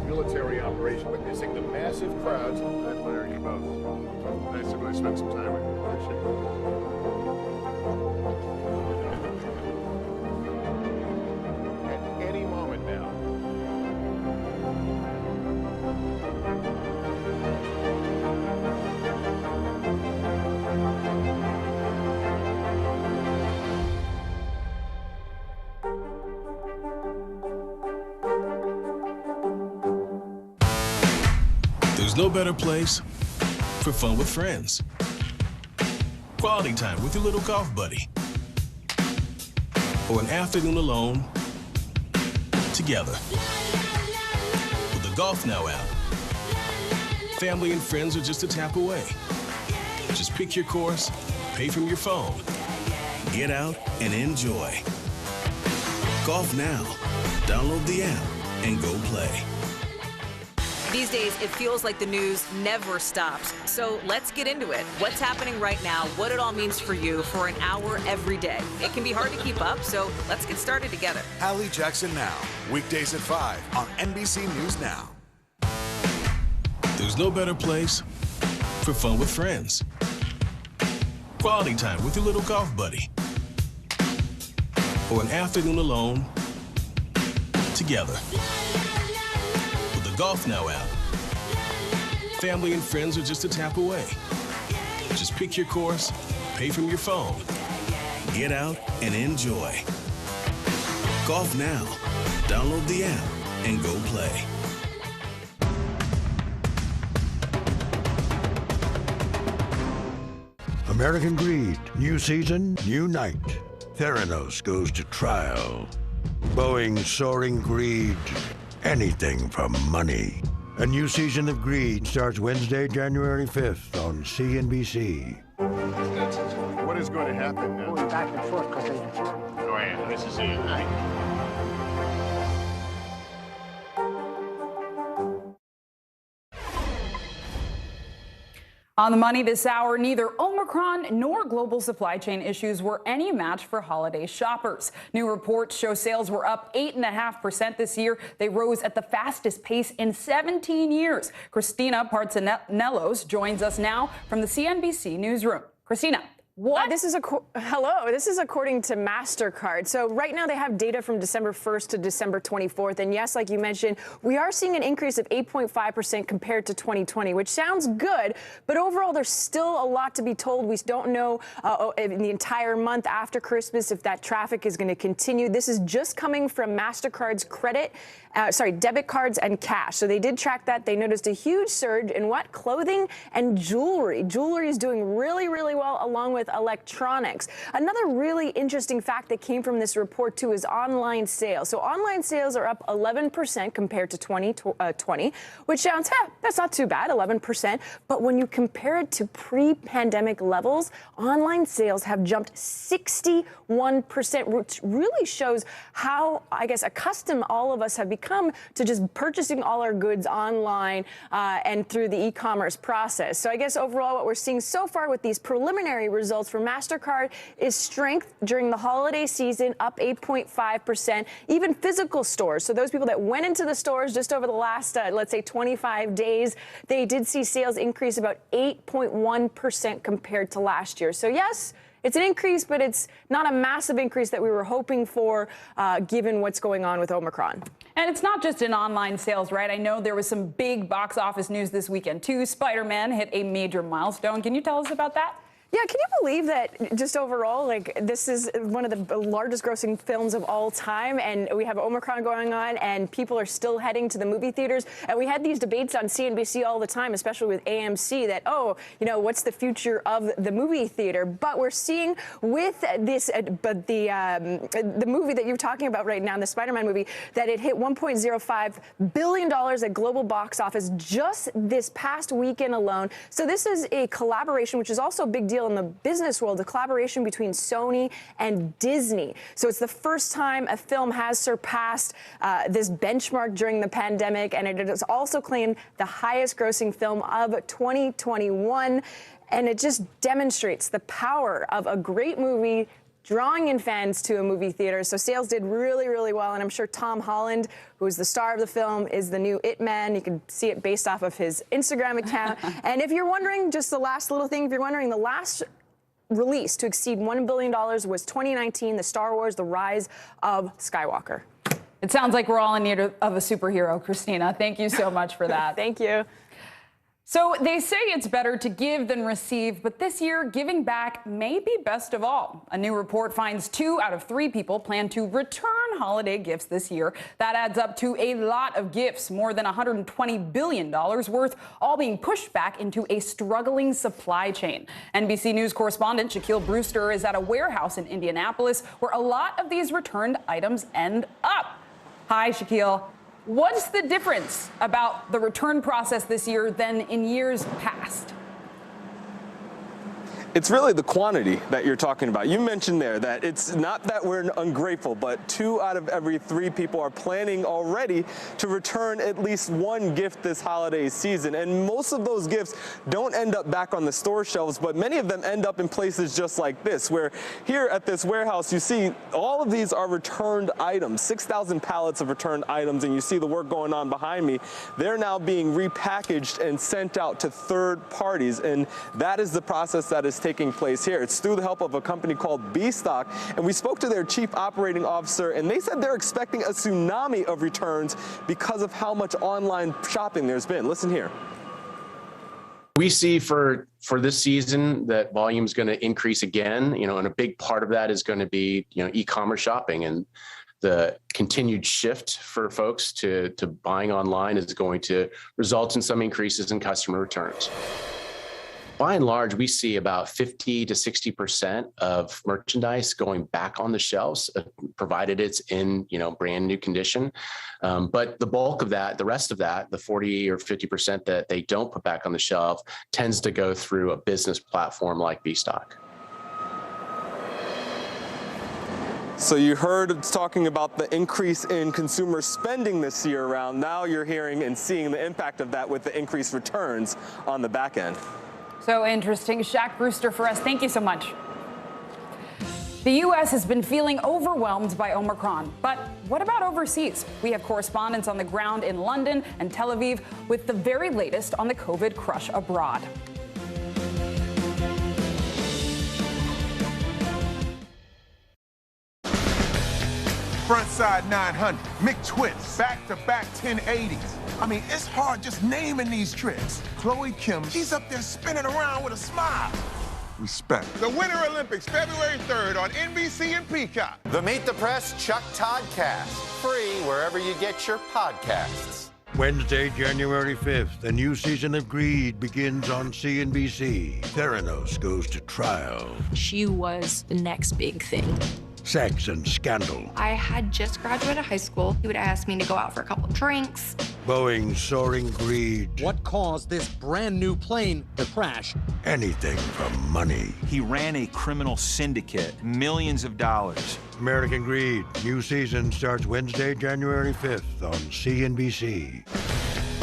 Military operation witnessing the massive crowds. I admire you both. Nice to really spend some time with you. Appreciate it. At any moment now. There's no better place for fun with friends. Quality time with your little golf buddy. Or an afternoon alone together. With the GolfNow app, family and friends are just a tap away. Just pick your course, pay from your phone, get out and enjoy. GolfNow. Download the app and go play. These days, it feels like the news never stops. So let's get into it. What's happening right now, what it all means for you for an hour every day. It can be hard to keep up, so let's get started together. Hallie Jackson Now, weekdays at 5 on NBC News Now. There's no better place for fun with friends. Quality time with your little golf buddy. Or an afternoon alone together. GolfNow app. Family and friends are just a tap away. Just pick your course, pay from your phone, get out and enjoy. GolfNow. Download the app and go play. American Greed. New season, new night. Theranos goes to trial. Boeing's soaring greed. Anything for money. A new season of Greed starts Wednesday, January 5th on CNBC. What is going to happen now? Going back and forth because Go ahead. This is it. On the money this hour, neither Omicron nor global supply chain issues were any match for holiday shoppers. New reports show sales were up 8.5% this year. They rose at the fastest pace in 17 years. Christina Partsinelos joins us now from the CNBC newsroom. Christina. What? This is according to MasterCard. So right now they have data from December 1st to December 24th. And yes, like you mentioned, we are seeing an increase of 8.5% compared to 2020, which sounds good. But overall, there's still a lot to be told. We don't know in the entire month after Christmas if that traffic is going to continue. This is just coming from MasterCard's debit cards and cash. So they did track that. They noticed a huge surge in what? Clothing and jewelry. Jewelry is doing really, really well, along with electronics. Another really interesting fact that came from this report, too, is online sales. So online sales are up 11% compared to 2020, which sounds, that's not too bad, 11%. But when you compare it to pre-pandemic levels, online sales have jumped 61%, which really shows how, I guess, accustomed all of us have become to just purchasing all our goods online and through the e-commerce process. So I guess overall what we're seeing so far with these preliminary results for MasterCard is strength during the holiday season, up 8.5%. Even physical stores, so those people that went into the stores just over the last, let's say, 25 days, they did see sales increase about 8.1% compared to last year. So yes, it's an increase, but it's not a massive increase that we were hoping for, given what's going on with Omicron. And it's not just in online sales, right? I know there was some big box office news this weekend, too. Spider-Man hit a major milestone. Can you tell us about that? Yeah, can you believe that just overall, like, this is one of the largest grossing films of all time, and we have Omicron going on, and people are still heading to the movie theaters. And we had these debates on CNBC all the time, especially with AMC, that, what's the future of the movie theater? But we're seeing with this, the movie that you're talking about right now, the Spider-Man movie, that it hit $1.05 billion at global box office just this past weekend alone. So this is a collaboration, which is also a big deal in the business world, the collaboration between Sony and Disney. So it's the first time a film has surpassed this benchmark during the pandemic, and it has also claimed the highest grossing film of 2021. And it just demonstrates the power of a great movie drawing in fans to a movie theater. So sales did really, really well, and I'm sure Tom Holland, who is the star of the film, is the new It Man. You can see it based off of his Instagram account. And if you're wondering, just the last little thing, if you're wondering, the last release to exceed $1 billion was 2019, the Star Wars, The Rise of Skywalker. It sounds like we're all in need of a superhero, Christina. Thank you so much for that. Thank you. So they say it's better to give than receive, but this year, giving back may be best of all. A new report finds 2 out of 3 people plan to return holiday gifts this year. That adds up to a lot of gifts, more than $120 billion worth, all being pushed back into a struggling supply chain. NBC News correspondent Shaquille Brewster is at a warehouse in Indianapolis where a lot of these returned items end up. Hi, Shaquille. What's the difference about the return process this year than in years past? It's really the quantity that you're talking about. You mentioned there that it's not that we're ungrateful, but 2 out of every 3 people are planning already to return at least one gift this holiday season. And most of those gifts don't end up back on the store shelves, but many of them end up in places just like this, where here at this warehouse, you see all of these are returned items, 6,000 pallets of returned items, and you see the work going on behind me. They're now being repackaged and sent out to third parties, and that is the process that is taking place here. It's through the help of a company called B-Stock, and we spoke to their chief operating officer, and they said they're expecting a tsunami of returns because of how much online shopping there's been. Listen here. We see for this season that volume is going to increase again, and a big part of that is going to be, e-commerce shopping, and the continued shift for folks to buying online is going to result in some increases in customer returns. By and large, we see about 50 to 60% of merchandise going back on the shelves, provided it's in, brand new condition. But the bulk of that, the rest of that, the 40 or 50% that they don't put back on the shelf, tends to go through a business platform like B-Stock. So you heard talking about the increase in consumer spending this year around. Now you're hearing and seeing the impact of that with the increased returns on the back end. So interesting. Shaq Brewster for us. Thank you so much. The U.S. has been feeling overwhelmed by Omicron. But what about overseas? We have correspondents on the ground in London and Tel Aviv with the very latest on the COVID crush abroad. Frontside 900, McTwist, back-to-back 1080s. I mean, it's hard just naming these tricks. Chloe Kim, she's up there spinning around with a smile. Respect. The Winter Olympics, February 3rd on NBC and Peacock. The Meet the Press Chuck Todd Cast, free wherever you get your podcasts. Wednesday, January 5th, the new season of Greed begins on CNBC. Theranos goes to trial. She was the next big thing. Sex and scandal. I had just graduated high school. He would ask me to go out for a couple of drinks. Boeing's soaring greed. What caused this brand new plane to crash? Anything for money. He ran a criminal syndicate, millions of dollars. American Greed, new season starts Wednesday, January 5th on CNBC.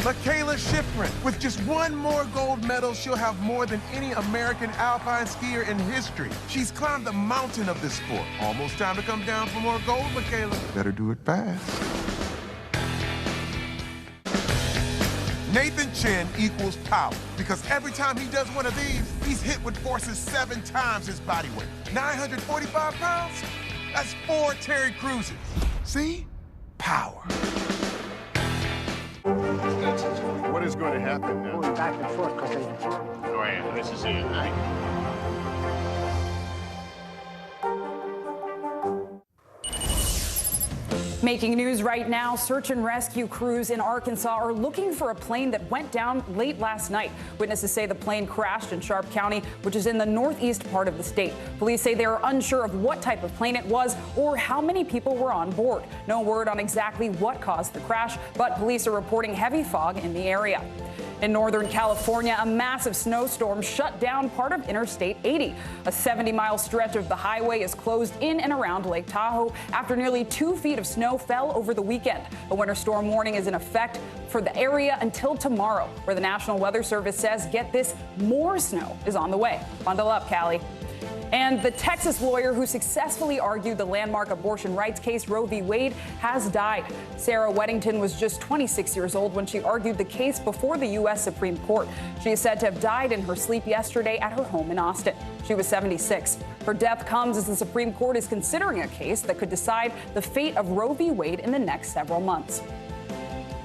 Michaela Schifrin, with just one more gold medal, she'll have more than any American alpine skier in history. She's climbed the mountain of this sport. Almost time to come down for more gold, Michaela. Better do it fast. Nathan Chen equals power, because every time he does one of these, he's hit with forces 7 times his body weight. 945 pounds? That's 4 Terry Cruises. See? Power. What is going to happen now? Going back and forth because Oh, yeah, this is it, right? Making news right now, search and rescue crews in Arkansas are looking for a plane that went down late last night. Witnesses say the plane crashed in Sharp County, which is in the northeast part of the state. Police say they are unsure of what type of plane it was or how many people were on board. No word on exactly what caused the crash, but police are reporting heavy fog in the area. In Northern California, a massive snowstorm shut down part of Interstate 80. A 70-mile stretch of the highway is closed in and around Lake Tahoe after nearly 2 feet of snow fell over the weekend. A winter storm warning is in effect for the area until tomorrow, where the National Weather Service says, get this, more snow is on the way. Bundle up, Callie. And the Texas lawyer who successfully argued the landmark abortion rights case Roe v. Wade has died. Sarah Weddington was just 26 years old when she argued the case before the U.S. Supreme Court. She is said to have died in her sleep yesterday at her home in Austin. She was 76. Her death comes as the Supreme Court is considering a case that could decide the fate of Roe v. Wade in the next several months.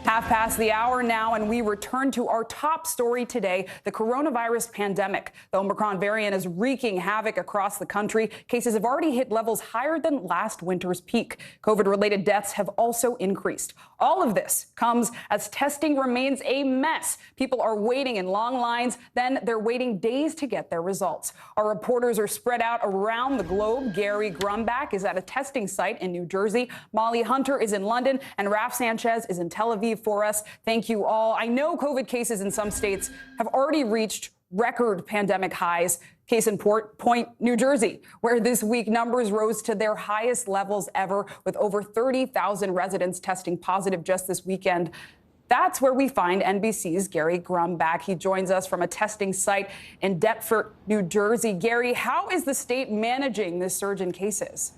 Half past the hour now, and we return to our top story today, the coronavirus pandemic. The Omicron variant is wreaking havoc across the country. Cases have already hit levels higher than last winter's peak. COVID-related deaths have also increased. All of this comes as testing remains a mess. People are waiting in long lines, then they're waiting days to get their results. Our reporters are spread out around the globe. Gary Grumbach is at a testing site in New Jersey. Molly Hunter is in London, and Raf Sanchez is in Tel Aviv for us. Thank you all. I know COVID cases in some states have already reached record pandemic highs. Case in point, New Jersey, where this week numbers rose to their highest levels ever, with over 30,000 residents testing positive just this weekend. That's where we find NBC's Gary Grumbach. He joins us from a testing site in Deptford, New Jersey. Gary, how is the state managing this surge in cases?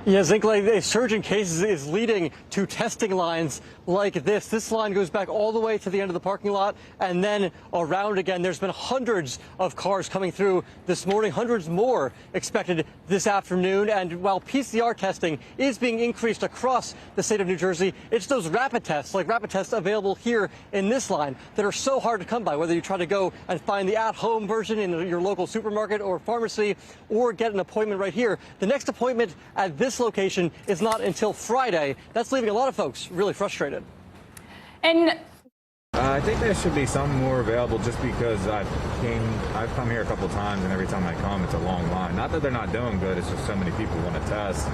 Yeah, Zinkley, the surge in cases is leading to testing lines like this. This line goes back all the way to the end of the parking lot and then around again. There's been hundreds of cars coming through this morning, hundreds more expected this afternoon. And while PCR testing is being increased across the state of New Jersey, it's those rapid tests, like rapid tests available here in this line, that are so hard to come by, whether you try to go and find the at-home version in your local supermarket or pharmacy or get an appointment right here. The next appointment at this location is not until Friday. That's leaving a lot of folks really frustrated. And I think there should be some more available, just because I've come here a couple times, and every time I come, it's a long line. Not that they're not doing good, it's just so many people want to test.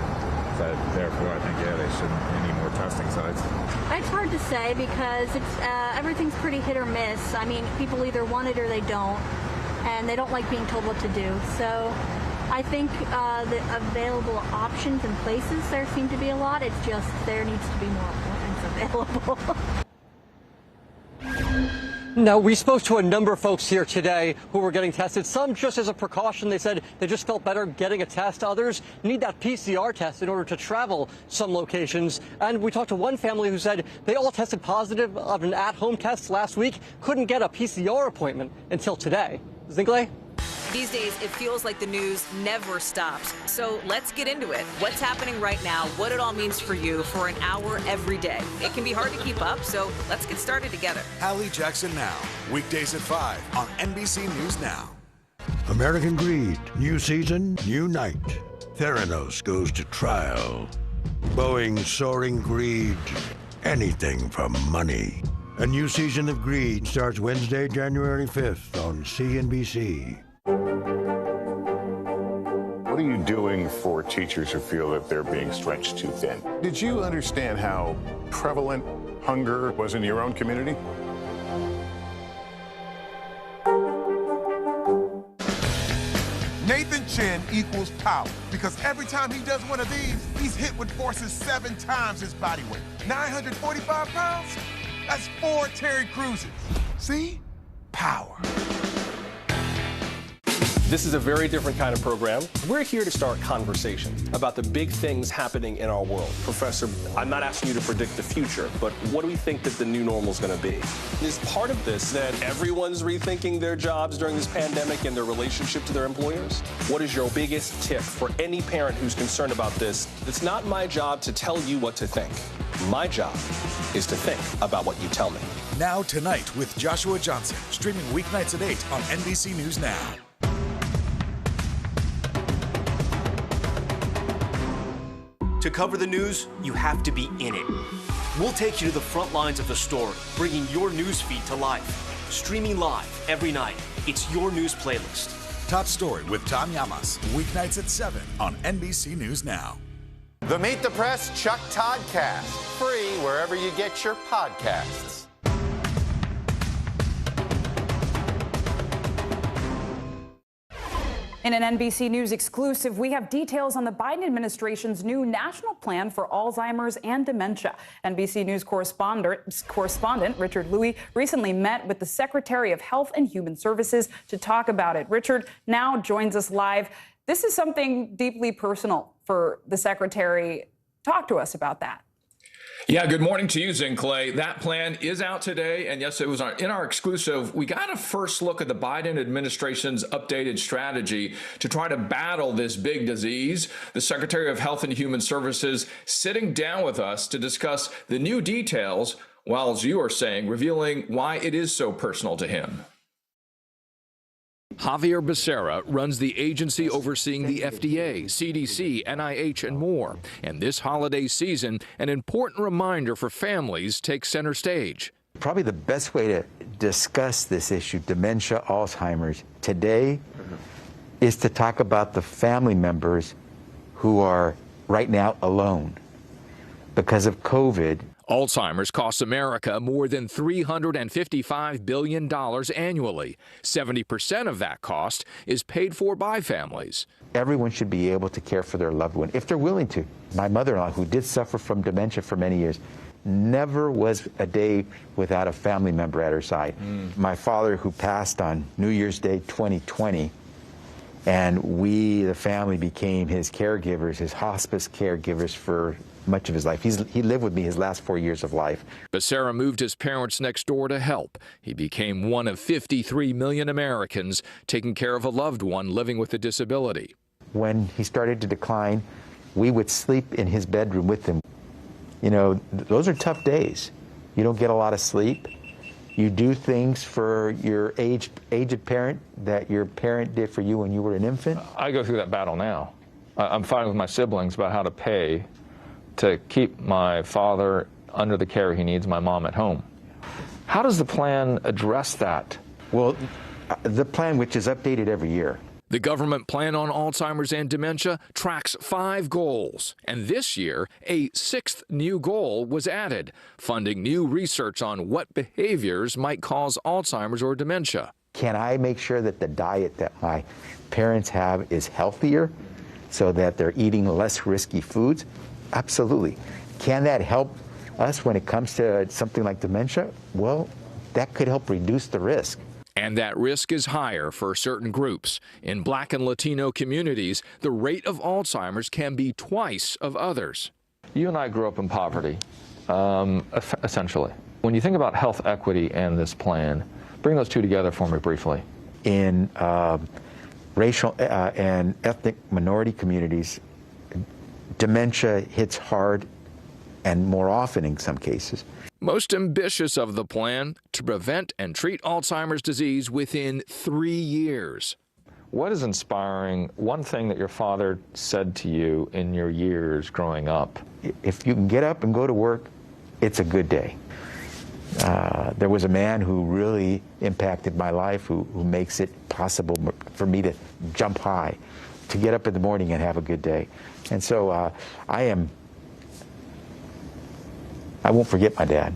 So therefore, I think, yeah, they shouldn't need more testing sites. It's hard to say because it's everything's pretty hit or miss. I mean, people either want it or they don't, and they don't like being told what to do. So I think the available options and places, there seem to be a lot. It's just there needs to be more appointments available. Now, we spoke to a number of folks here today who were getting tested. Some just as a precaution. They said they just felt better getting a test. Others need that PCR test in order to travel some locations. And we talked to one family who said they all tested positive of an at-home test last week, couldn't get a PCR appointment until today. Zinkley? These days, it feels like the news never stops. So let's get into it. What's happening right now, what it all means for you for an hour every day. It can be hard to keep up, so let's get started together. Hallie Jackson Now, weekdays at 5 on NBC News Now. American Greed, new season, new night. Theranos goes to trial. Boeing's soaring greed, anything for money. A new season of Greed starts Wednesday, January 5th on CNBC. What are you doing for teachers who feel that they're being stretched too thin? Did you understand how prevalent hunger was in your own community? Nathan Chen equals power because every time he does one of these, he's hit with forces 7 times his body weight. 945 pounds? That's 4 Terry Cruises. See? Power. This is a very different kind of program. We're here to start conversation about the big things happening in our world. Professor, I'm not asking you to predict the future, but what do we think that the new normal is going to be? Is part of this that everyone's rethinking their jobs during this pandemic and their relationship to their employers? What is your biggest tip for any parent who's concerned about this? It's not my job to tell you what to think. My job is to think about what you tell me. Now Tonight with Joshua Johnson, streaming weeknights at 8 on NBC News Now. To cover the news, you have to be in it. We'll take you to the front lines of the story, bringing your news feed to life. Streaming live every night. It's your news playlist. Top Story with Tom Llamas, weeknights at 7 on NBC News Now. The Meet the Press Chuck Toddcast, free wherever you get your podcasts. In an NBC News exclusive, we have details on the Biden administration's new national plan for Alzheimer's and dementia. NBC News correspondent Richard Louie recently met with the Secretary of Health and Human Services to talk about it. Richard now joins us live. This is something deeply personal for the Secretary. Talk to us about that. Yeah, good morning to you, Zinkley. That plan is out today, and yes, it was in our exclusive. We got a first look at the Biden administration's updated strategy to try to battle this big disease. The Secretary of Health and Human Services sitting down with us to discuss the new details, while, as you are saying, revealing why it is so personal to him. Javier Becerra runs the agency overseeing the FDA, CDC, NIH, and more. And this holiday season, an important reminder for families takes center stage. Probably the best way to discuss this issue, dementia, Alzheimer's, today is to talk about the family members who are right now alone because of COVID. Alzheimer's costs America more than $355 billion annually. 70% of that cost is paid for by families. Everyone should be able to care for their loved one if they're willing to. My mother-in-law, who did suffer from dementia for many years, never was a day without a family member at her side. My father, who passed on New Year's Day 2020, and we, the family, became his caregivers, his hospice caregivers for much of his life. He lived with me his last 4 years of life. Becerra moved his parents next door to help. He became one of 53 million Americans taking care of a loved one living with a disability. When he started to decline, we would sleep in his bedroom with him. You know, those are tough days. You don't get a lot of sleep. You do things for your aged parent that your parent did for you when you were an infant. I go through that battle now. I'm fighting with my siblings about how to pay to keep my father under the care he needs, my mom at home. How does the plan address that? Well, the plan, which is updated every year. The government plan on Alzheimer's and dementia tracks 5 goals. And this year, a 6th new goal was added, funding new research on what behaviors might cause Alzheimer's or dementia. Can I make sure that the diet that my parents have is healthier so that they're eating less risky foods? Absolutely. Can that help us when it comes to something like dementia? Well, that could help reduce the risk. And that risk is higher for certain groups. In Black and Latino communities, the rate of Alzheimer's can be twice of others. You and I grew up in poverty, essentially. When you think about health equity and this plan, bring those two together for me briefly. In racial and ethnic minority communities, dementia hits hard and more often in some cases. Most ambitious of the plan, to prevent and treat Alzheimer's disease within 3 years. What is inspiring, one thing that your father said to you in your years growing up? If you can get up and go to work, it's a good day. There was a man who really impacted my life, who makes it possible for me to jump high, to get up in the morning and have a good day. And so I won't forget my dad.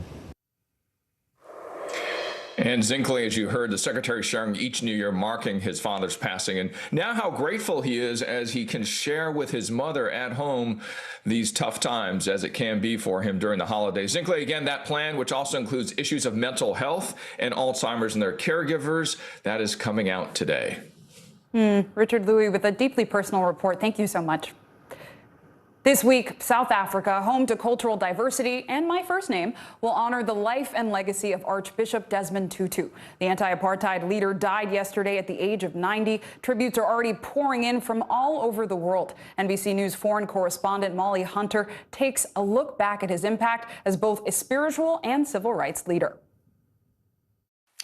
And Zinkley, as you heard, the Secretary sharing each new year marking his father's passing, and now how grateful he is as he can share with his mother at home these tough times as it can be for him during the holidays. Zinkley, again, that plan, which also includes issues of mental health and Alzheimer's and their caregivers, that is coming out today. Richard Louis with a deeply personal report. Thank you so much. This week, South Africa, home to cultural diversity and my first name, will honor the life and legacy of Archbishop Desmond Tutu. The anti-apartheid leader died yesterday at the age of 90. Tributes are already pouring in from all over the world. NBC News foreign correspondent Molly Hunter takes a look back at his impact as both a spiritual and civil rights leader.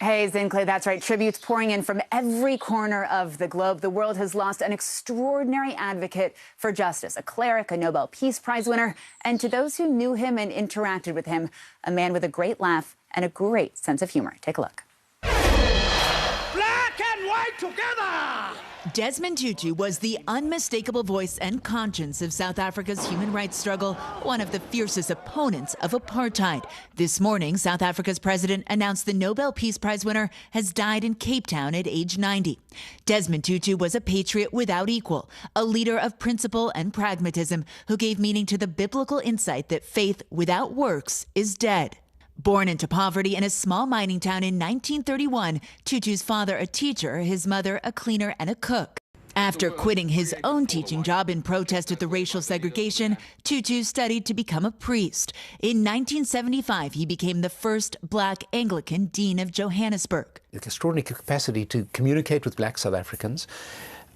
Hey, Zinkley, that's right. Tributes pouring in from every corner of the globe. The world has lost an extraordinary advocate for justice, a cleric, a Nobel Peace Prize winner, and to those who knew him and interacted with him, a man with a great laugh and a great sense of humor. Take a look. Black and white together! Desmond Tutu was the unmistakable voice and conscience of South Africa's human rights struggle, one of the fiercest opponents of apartheid. This morning, South Africa's president announced the Nobel Peace Prize winner has died in Cape Town at age 90. Desmond Tutu was a patriot without equal, a leader of principle and pragmatism who gave meaning to the biblical insight that faith without works is dead. Born into poverty in a small mining town in 1931, Tutu's father a teacher, his mother a cleaner and a cook. After quitting his own teaching job in protest at the racial segregation, Tutu studied to become a priest. In 1975, he became the first black Anglican dean of Johannesburg. Extraordinary capacity to communicate with black South Africans,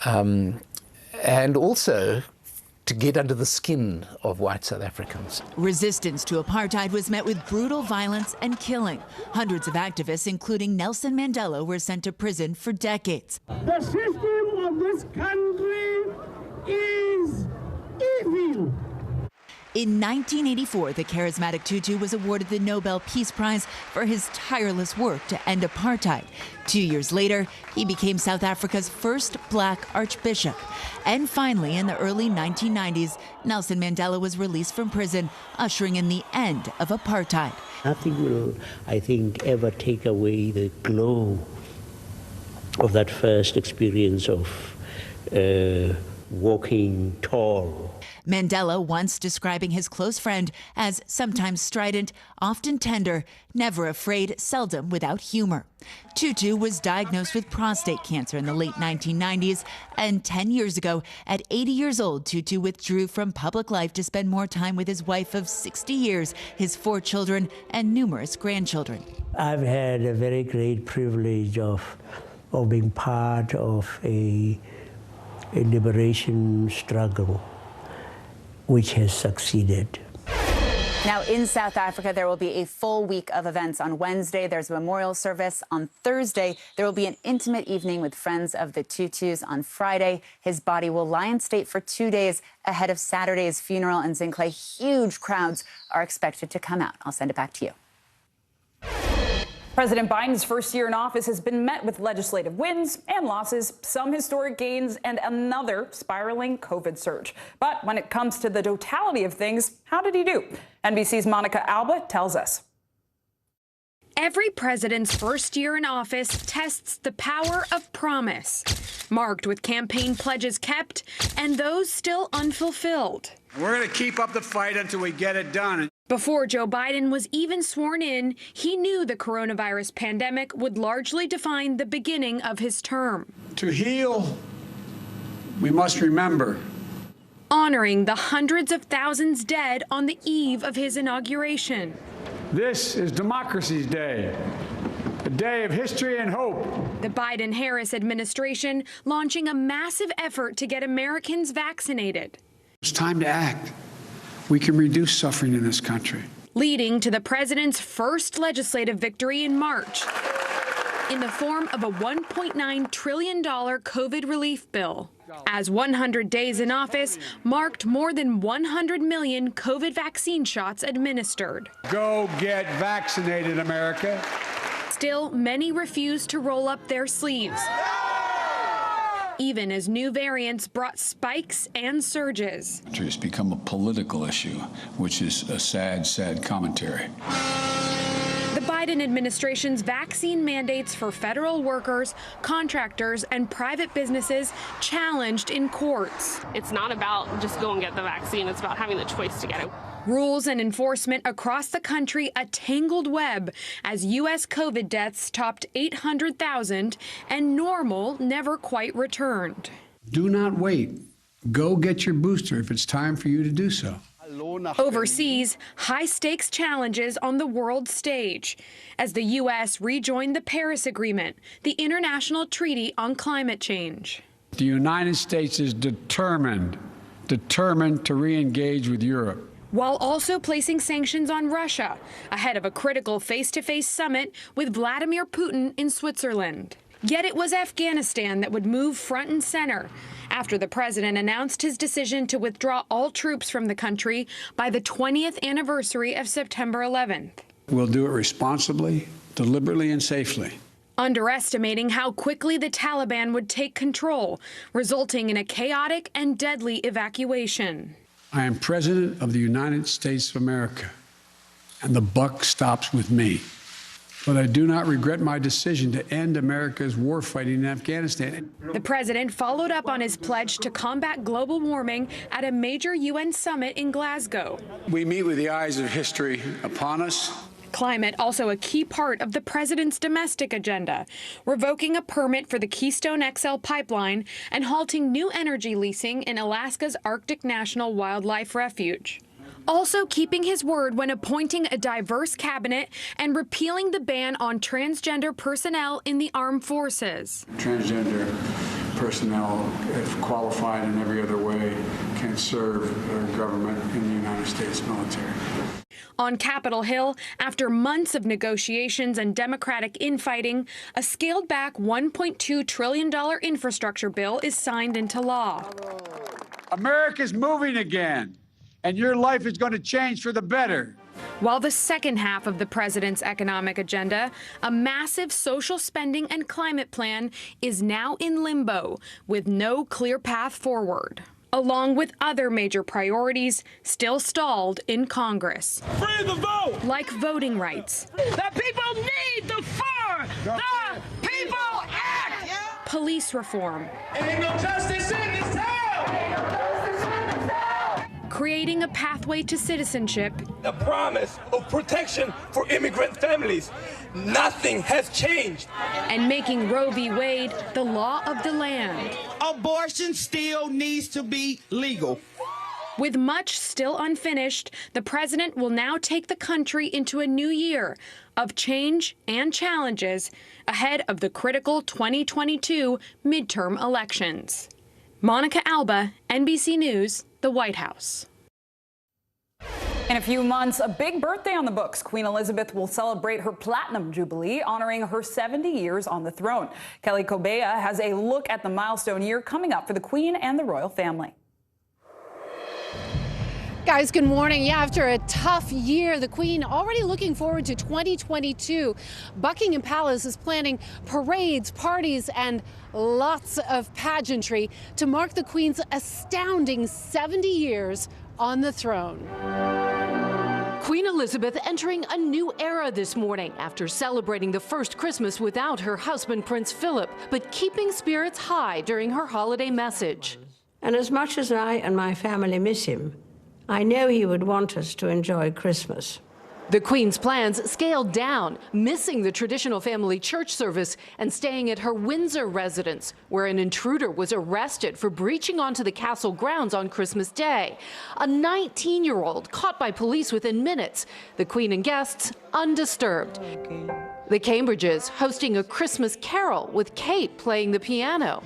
and also to get under the skin of white South Africans. Resistance to apartheid was met with brutal violence and killing. Hundreds of activists, including Nelson Mandela, were sent to prison for decades. The system of this country is evil. In 1984, the charismatic Tutu was awarded the Nobel Peace Prize for his tireless work to end apartheid. 2 years later, he became South Africa's first black archbishop. And finally, in the early 1990s, Nelson Mandela was released from prison, ushering in the end of apartheid. Nothing will, I think, ever take away the glow of that first experience of walking tall. Mandela once describing his close friend as sometimes strident, often tender, never afraid, seldom without humor. Tutu was diagnosed with prostate cancer in the late 1990s, and 10 years ago, at 80 years old, Tutu withdrew from public life to spend more time with his wife of 60 years, his 4 children, and numerous grandchildren. I've had a very great privilege of being part of a liberation struggle which has succeeded. Now, in South Africa, there will be a full week of events. On Wednesday, there's a memorial service. On Thursday, there will be an intimate evening with friends of the Tutus. On Friday, his body will lie in state for 2 days ahead of Saturday's funeral. And Zinkley, huge crowds are expected to come out. I'll send it back to you. President Biden's first year in office has been met with legislative wins and losses, some historic gains, and another spiraling COVID surge. But when it comes to the totality of things, how did he do? NBC's Monica Alba tells us. Every president's first year in office tests the power of promise, marked with campaign pledges kept and those still unfulfilled. We're going to keep up the fight until we get it done. Before Joe Biden was even sworn in, he knew the coronavirus pandemic would largely define the beginning of his term. To heal, we must remember. Honoring the hundreds of thousands dead on the eve of his inauguration. This is Democracy's Day, a day of history and hope. The Biden-Harris administration launching a massive effort to get Americans vaccinated. It's time to act. We can reduce suffering in this country. Leading to the president's first legislative victory in March in the form of a $1.9 trillion COVID relief bill. As 100 days in office marked more than 100 million COVID vaccine shots administered. Go get vaccinated, America. Still, many refuse to roll up their sleeves, even as new variants brought spikes and surges. It's become a political issue, which is a sad, sad commentary. The Biden administration's vaccine mandates for federal workers, contractors, and private businesses challenged in courts. It's not about just go and get the vaccine, it's about having the choice to get it. Rules and enforcement across the country a tangled web as U.S. COVID deaths topped 800,000 and normal never quite returned. Do not wait. Go get your booster if it's time for you to do so. Overseas, high-stakes challenges on the world stage as the U.S. rejoined the Paris Agreement, the international treaty on climate change. The United States is determined to re-engage with Europe. While also placing sanctions on Russia ahead of a critical face-to-face summit with Vladimir Putin in Switzerland. Yet it was Afghanistan that would move front and center after the president announced his decision to withdraw all troops from the country by the 20th anniversary of September 11th. We'll do it responsibly, deliberately, and safely. Underestimating how quickly the Taliban would take control, resulting in a chaotic and deadly evacuation. I am President of the United States of America, and the buck stops with me. But I do not regret my decision to end America's war fighting in Afghanistan. The president followed up on his pledge to combat global warming at a major UN summit in Glasgow. We meet with the eyes of history upon us. Climate also a key part of the president's domestic agenda, revoking a permit for the Keystone XL pipeline and halting new energy leasing in Alaska's Arctic National Wildlife Refuge. Also keeping his word when appointing a diverse cabinet and repealing the ban on transgender personnel in the armed forces. Transgender personnel, if qualified in every other way, can serve our government in the United States military. On Capitol Hill, after months of negotiations and Democratic infighting, a scaled-back $1.2 trillion infrastructure bill is signed into law. America's moving again, and your life is going to change for the better. While the second half of the president's economic agenda, a massive social spending and climate plan, is now in limbo with no clear path forward, along with other major priorities still stalled in Congress. Free the vote! Like voting rights. The people need the fur! The people act! Police reform. Ain't no justice in this town! Creating a pathway to citizenship. The promise of protection for immigrant families. Nothing has changed. And making Roe v. Wade the law of the land. Abortion still needs to be legal. With much still unfinished, the president will now take the country into a new year of change and challenges ahead of the critical 2022 midterm elections. Monica Alba, NBC News, the White House. In a few months, a big birthday on the books. Queen Elizabeth will celebrate her Platinum Jubilee, honoring her 70 years on the throne. Kelly Kobea has a look at the milestone year coming up for the Queen and the royal family. Guys, good morning. Yeah, after a tough year, the Queen already looking forward to 2022. Buckingham Palace is planning parades, parties, and lots of pageantry to mark the Queen's astounding 70 years on the throne. Queen Elizabeth entering a new era this morning after celebrating the first Christmas without her husband, Prince Philip, but keeping spirits high during her holiday message. And as much as I and my family miss him, I know he would want us to enjoy Christmas. The Queen's plans scaled down, missing the traditional family church service and staying at her Windsor residence, where an intruder was arrested for breaching onto the castle grounds on Christmas Day. A 19-year-old caught by police within minutes. The Queen and guests undisturbed. The Cambridges hosting a Christmas carol with Kate playing the piano.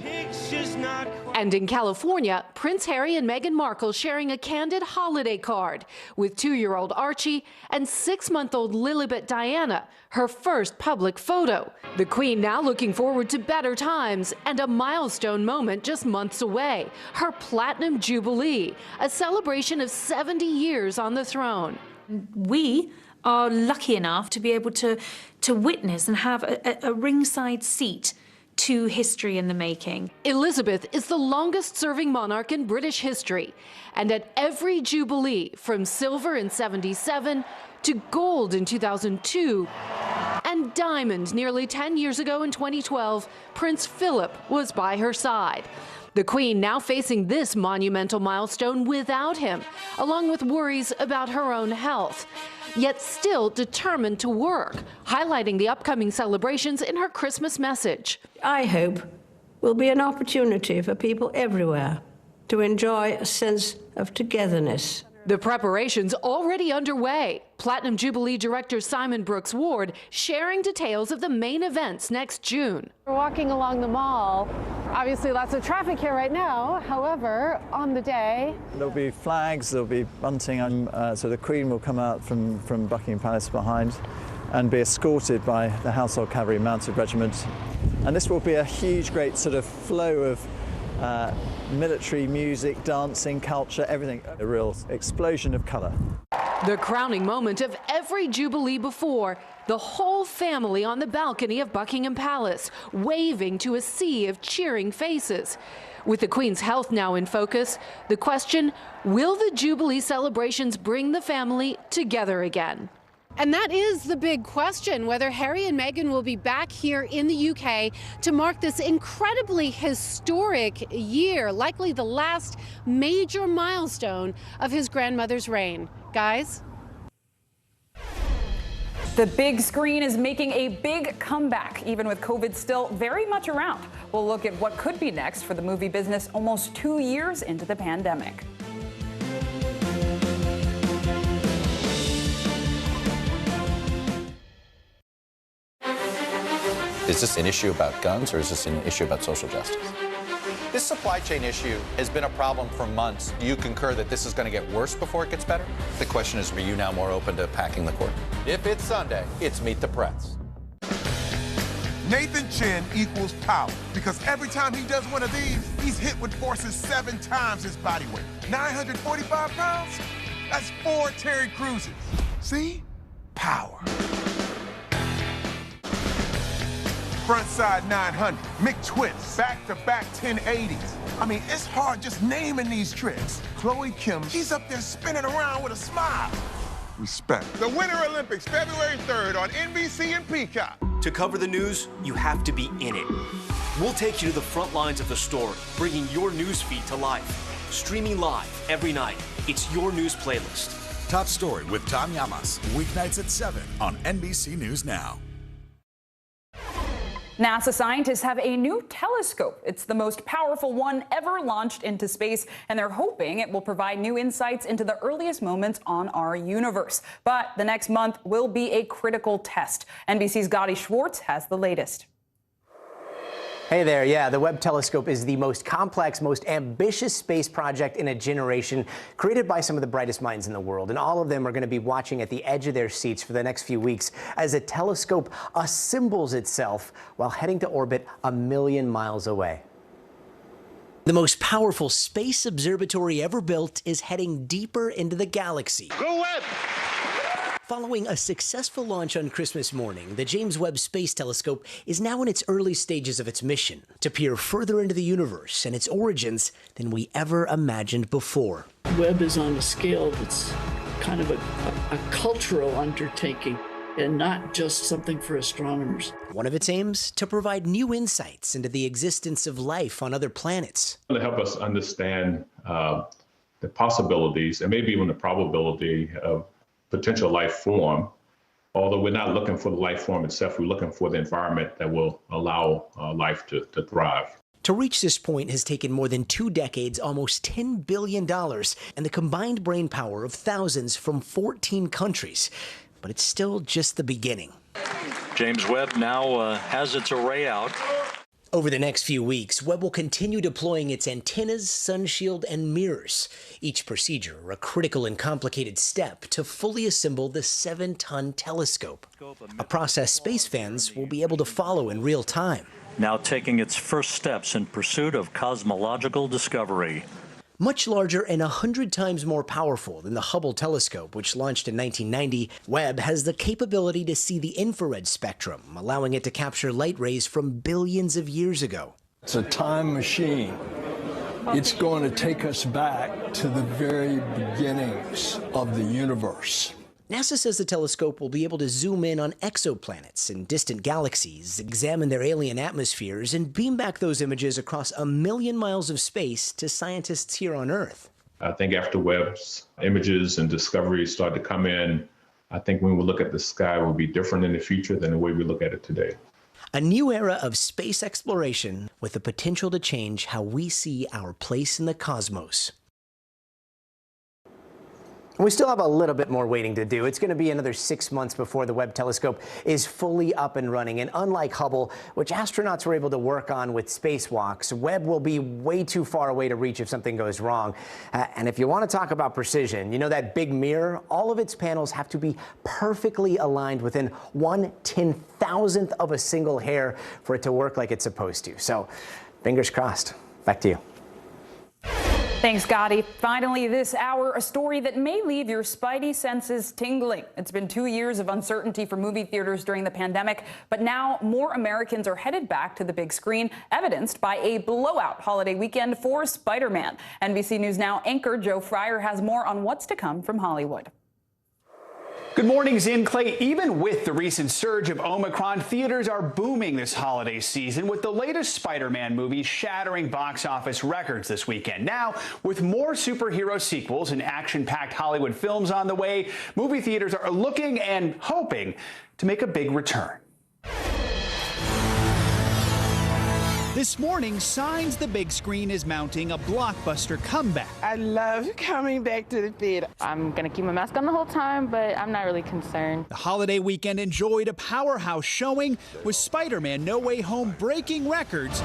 And in California, Prince Harry and Meghan Markle sharing a candid holiday card with 2-year-old Archie and 6-month-old Lilibet Diana, her first public photo. The Queen now looking forward to better times and a milestone moment just months away, her Platinum Jubilee, a celebration of 70 years on the throne. We are lucky enough to be able to witness and have a ringside seat to history in the making. Elizabeth is the longest-serving monarch in British history, and at every Jubilee, from silver in '77 to gold in 2002 and diamond nearly 10 years ago in 2012, Prince Philip was by her side. The Queen now facing this monumental milestone without him, along with worries about her own health, yet still determined to work, highlighting the upcoming celebrations in her Christmas message. I hope will be an opportunity for people everywhere to enjoy a sense of togetherness. The preparations already underway. Platinum Jubilee director Simon Brooks Ward sharing details of the main events next June. We're walking along the mall. Obviously lots of traffic here right now. However, on the day, there'll be flags, there'll be bunting, so the Queen will come out from Buckingham Palace behind and be escorted by the Household Cavalry Mounted Regiment. And this will be a huge, great sort of flow of military music, dancing, culture, everything. A real explosion of colour. The crowning moment of every Jubilee before, the whole family on the balcony of Buckingham Palace, waving to a sea of cheering faces. With the Queen's health now in focus, the question, will the Jubilee celebrations bring the family together again? and that is the big question, whether Harry and Meghan will be back here in the UK to mark this incredibly historic year, likely the last major milestone of his grandmother's reign. Guys? The big screen is making a big comeback, even with COVID still very much around. We'll look at what could be next for the movie business almost 2 years into the pandemic. Is this an issue about guns, or is this an issue about social justice? This supply chain issue has been a problem for months. Do you concur that this is going to get worse before it gets better? The question is, are you now more open to packing the court? If it's Sunday, it's Meet the Press. Nathan Chen equals power, because every time he does one of these, he's hit with forces 7 times his body weight. 945 pounds? That's 4 Terry Cruises. See? Power. Frontside 900, McTwist, back-to-back 1080s. I mean, it's hard just naming these tricks. Chloe Kim, she's up there spinning around with a smile. Respect. The Winter Olympics, February 3rd on NBC and Peacock. To cover the news, you have to be in it. We'll take you to the front lines of the story, bringing your news feed to life. Streaming live every night. It's your news playlist. Top Story with Tom Llamas, weeknights at 7 on NBC News Now. NASA scientists have a new telescope. It's the most powerful one ever launched into space, and they're hoping it will provide new insights into the earliest moments on our universe. But the next month will be a critical test. NBC's Gotti Schwartz has the latest. Hey there, yeah, the Webb telescope is the most complex, most ambitious space project in a generation, created by some of the brightest minds in the world. And all of them are going to be watching at the edge of their seats for the next few weeks as the telescope assembles itself while heading to orbit 1 million miles away. The most powerful space observatory ever built is heading deeper into the galaxy. Go Webb! Following a successful launch on Christmas morning, the James Webb Space Telescope is now in its early stages of its mission to peer further into the universe and its origins than we ever imagined before. Webb is on a scale that's kind of a cultural undertaking and not just something for astronomers. One of its aims, to provide new insights into the existence of life on other planets. To help us understand the possibilities and maybe even the probability of potential life form. Although we're not looking for the life form itself, we're looking for the environment that will allow life to thrive. To reach this point has taken more than 2 decades, almost $10 billion, and the combined brain power of thousands from 14 countries. But it's still just the beginning. James Webb now has its array out. Over the next few weeks, Webb will continue deploying its antennas, sunshield, and mirrors. Each procedure a critical and complicated step to fully assemble the 7-ton telescope, a process space fans will be able to follow in real time. Now taking its first steps in pursuit of cosmological discovery. Much larger and 100 times more powerful than the Hubble telescope, which launched in 1990, Webb has the capability to see the infrared spectrum, allowing it to capture light rays from billions of years ago. It's a time machine. It's going to take us back to the very beginnings of the universe. NASA says the telescope will be able to zoom in on exoplanets and distant galaxies, examine their alien atmospheres, and beam back those images across 1 million miles of space to scientists here on Earth. I think after Webb's images and discoveries start to come in, I think when we look at the sky, it will be different in the future than the way we look at it today. A new era of space exploration with the potential to change how we see our place in the cosmos. We still have a little bit more waiting to do. It's going to be another 6 months before the Webb telescope is fully up and running. And unlike Hubble, which astronauts were able to work on with spacewalks, Webb will be way too far away to reach if something goes wrong. And if you want to talk about precision, you know that big mirror? All of its panels have to be perfectly aligned within 1/10,000th of a single hair for it to work like it's supposed to. So, fingers crossed. Back to you. Thanks, Gotti. Finally, this hour, a story that may leave your spidey senses tingling. It's been 2 years of uncertainty for movie theaters during the pandemic, but now more Americans are headed back to the big screen, evidenced by a blowout holiday weekend for Spider-Man. NBC News Now anchor Joe Fryer has more on what's to come from Hollywood. Good morning, Zin Clay. Even with the recent surge of Omicron, theaters are booming this holiday season, with the latest Spider-Man movie shattering box office records this weekend. Now, with more superhero sequels and action-packed Hollywood films on the way, movie theaters are looking and hoping to make a big return. This morning, signs the big screen is mounting a blockbuster comeback. I love coming back to the theater. I'm going to keep my mask on the whole time, but I'm not really concerned. The holiday weekend enjoyed a powerhouse showing, with Spider-Man No Way Home breaking records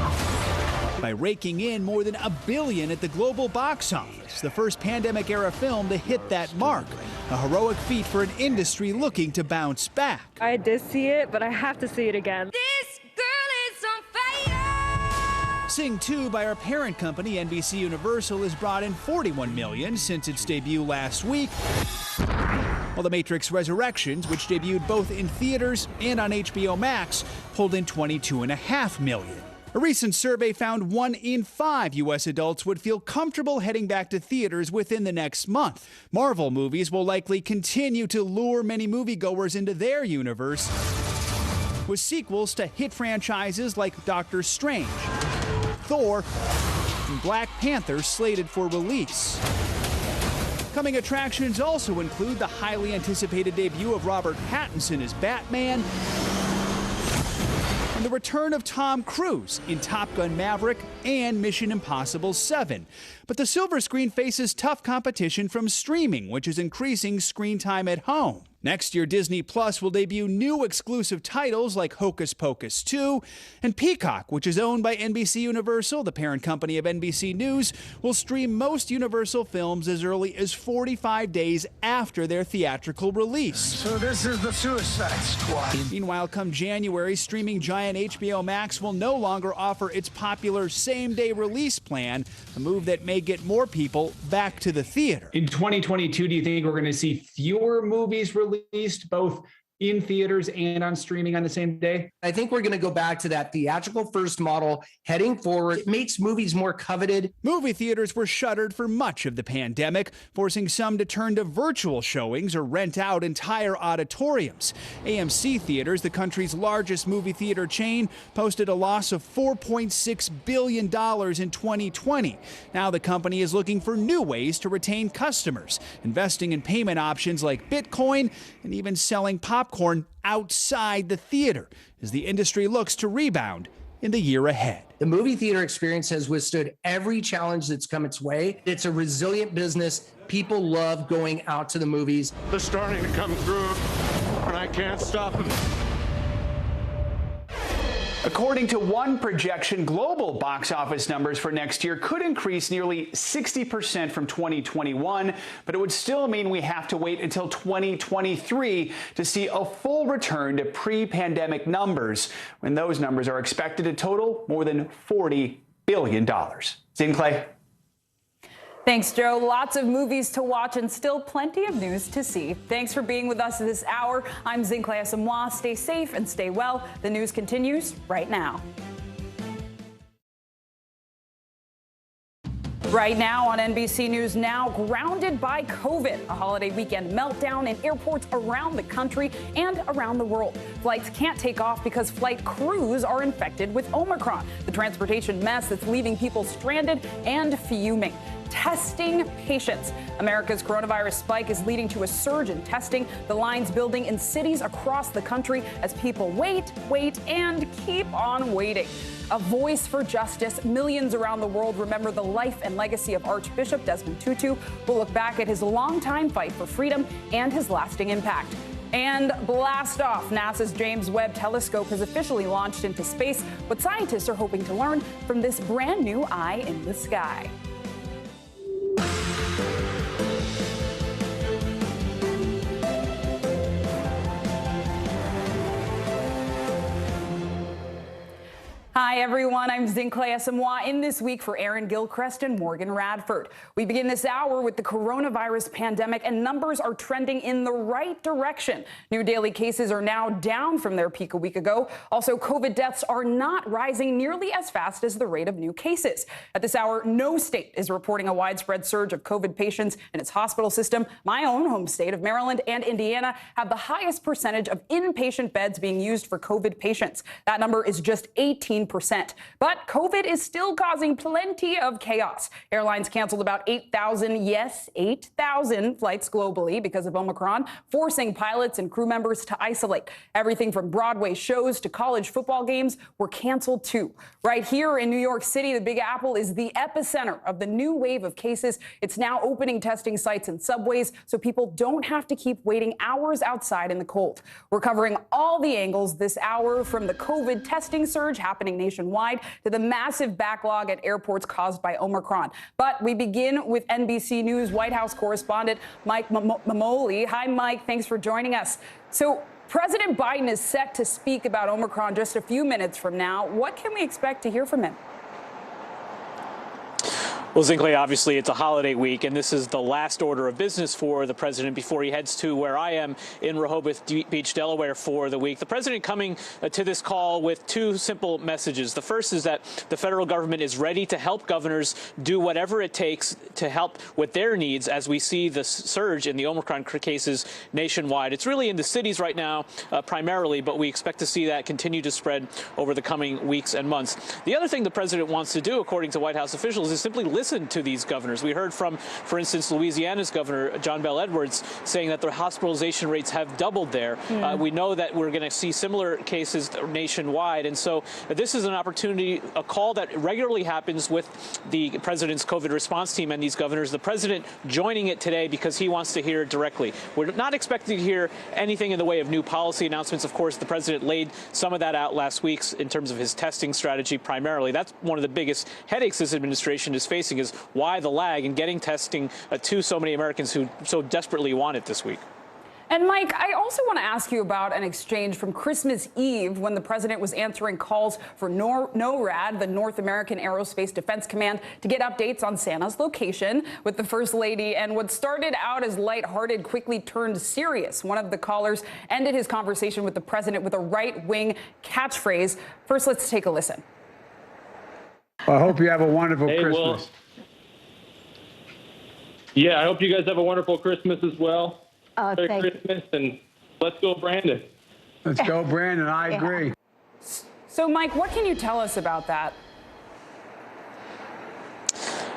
by raking in more than $1 billion at the global box office, the first pandemic-era film to hit that mark, a heroic feat for an industry looking to bounce back. I did see it, but I have to see it again. This girl is on fire! Sing 2 by our parent company, NBC Universal, has brought in $41 million since its debut last week, while The Matrix Resurrections, which debuted both in theaters and on HBO Max, pulled in $22.5 million. A recent survey found 1 in 5 U.S. adults would feel comfortable heading back to theaters within the next month. Marvel movies will likely continue to lure many moviegoers into their universe, with sequels to hit franchises like Doctor Strange, Thor, and Black Panther slated for release. Coming attractions also include the highly anticipated debut of Robert Pattinson as Batman, and the return of Tom Cruise in Top Gun Maverick and Mission Impossible 7. But the silver screen faces tough competition from streaming, which is increasing screen time at home. Next year, Disney Plus will debut new exclusive titles like Hocus Pocus 2, and Peacock, which is owned by NBC Universal, the parent company of NBC News, will stream most Universal films as early as 45 days after their theatrical release. So this is the Suicide Squad. Meanwhile, come January, streaming giant HBO Max will no longer offer its popular same-day release plan, a move that may get more people back to the theater. In 2022, do you think we're going to see fewer movies released, both in theaters and on streaming on the same day? I think we're going to go back to that theatrical first model heading forward. It makes movies more coveted. Movie theaters were shuttered for much of the pandemic, forcing some to turn to virtual showings or rent out entire auditoriums. AMC Theaters, the country's largest movie theater chain, posted a loss of $4.6 billion in 2020. Now the company is looking for new ways to retain customers, investing in payment options like Bitcoin and even selling popcorn outside the theater as the industry looks to rebound in the year ahead. The movie theater experience has withstood every challenge that's come its way. It's a resilient business. People love going out to the movies. They're starting to come through, and I can't stop them. According to one projection, global box office numbers for next year could increase nearly 60% from 2021, but it would still mean we have to wait until 2023 to see a full return to pre-pandemic numbers, when those numbers are expected to total more than $40 billion. Zane Clay. Thanks, Joe. Lots of movies to watch and still plenty of news to see. Thanks for being with us this hour. I'm Zinkley Asamoah. Stay safe and stay well. The news continues right now. Right now on NBC News Now, grounded by COVID, a holiday weekend meltdown in airports around the country and around the world. Flights can't take off because flight crews are infected with Omicron, the transportation mess that's leaving people stranded and fuming. Testing patients. America's coronavirus spike is leading to a surge in testing. The lines building in cities across the country as people wait, and keep on waiting. A voice for justice. Millions around the world remember the life and legacy of Archbishop Desmond Tutu. We'll look back at his longtime fight for freedom and his lasting impact. And blast off. NASA's James Webb Telescope has officially launched into space. What scientists are hoping to learn from this brand new eye in the sky. Hi, everyone. I'm Zinkley Asamoah in this week for Aaron Gilchrist and Morgan Radford. We begin this hour with the coronavirus pandemic, and numbers are trending in the right direction. New daily cases are now down from their peak a week ago. Also, COVID deaths are not rising nearly as fast as the rate of new cases. At this hour, no state is reporting a widespread surge of COVID patients in its hospital system. My own home state of Maryland and Indiana have the highest percentage of inpatient beds being used for COVID patients. That number is just 18%. But COVID is still causing plenty of chaos. Airlines canceled about 8,000 flights globally because of Omicron, forcing pilots and crew members to isolate. Everything from Broadway shows to college football games were canceled too. Right here in New York City, the Big Apple is the epicenter of the new wave of cases. It's now opening testing sites in subways so people don't have to keep waiting hours outside in the cold. We're covering all the angles this hour, from the COVID testing surge happening nationwide to the massive backlog at airports caused by Omicron. But we begin with NBC News White House correspondent Mike Mamoli. Hi, Mike. Thanks for joining us. So President Biden is set to speak about Omicron just a few minutes from now. What can we expect to hear from him? Well, Zinkley, obviously it's a holiday week, and this is the last order of business for the president before he heads to where I am in Rehoboth Beach, Delaware for the week. The president coming to this call with two simple messages. The first is that the federal government is ready to help governors do whatever it takes to help with their needs as we see the surge in the Omicron cases nationwide. It's really in the cities right now primarily, but we expect to see that continue to spread over the coming weeks and months. The other thing the president wants to do, according to White House officials, is simply listen to these governors. We heard from, for instance, Louisiana's governor, John Bel Edwards, saying that their hospitalization rates have doubled there. We know that we're going to see similar cases nationwide. And so this is an opportunity, a call that regularly happens with the president's COVID response team and these governors. The president joining it today because he wants to hear it directly. We're not expecting to hear anything in the way of new policy announcements. Of course, the president laid some of that out last week in terms of his testing strategy primarily. That's one of the biggest headaches this administration is facing, is why the lag in getting testing to so many Americans who so desperately want it this week. And Mike, I also want to ask you about an exchange from Christmas Eve when the president was answering calls for NORAD, the North American Aerospace Defense Command, to get updates on Santa's location with the First Lady. And what started out as lighthearted quickly turned serious. One of the callers ended his conversation with the president with a right-wing catchphrase. First, let's take a listen. I hope you have a wonderful Christmas. Well, yeah, I hope you guys have a wonderful Christmas as well. Merry Christmas, and let's go, Brandon. Let's go, Brandon. I agree. So, Mike, what can you tell us about that?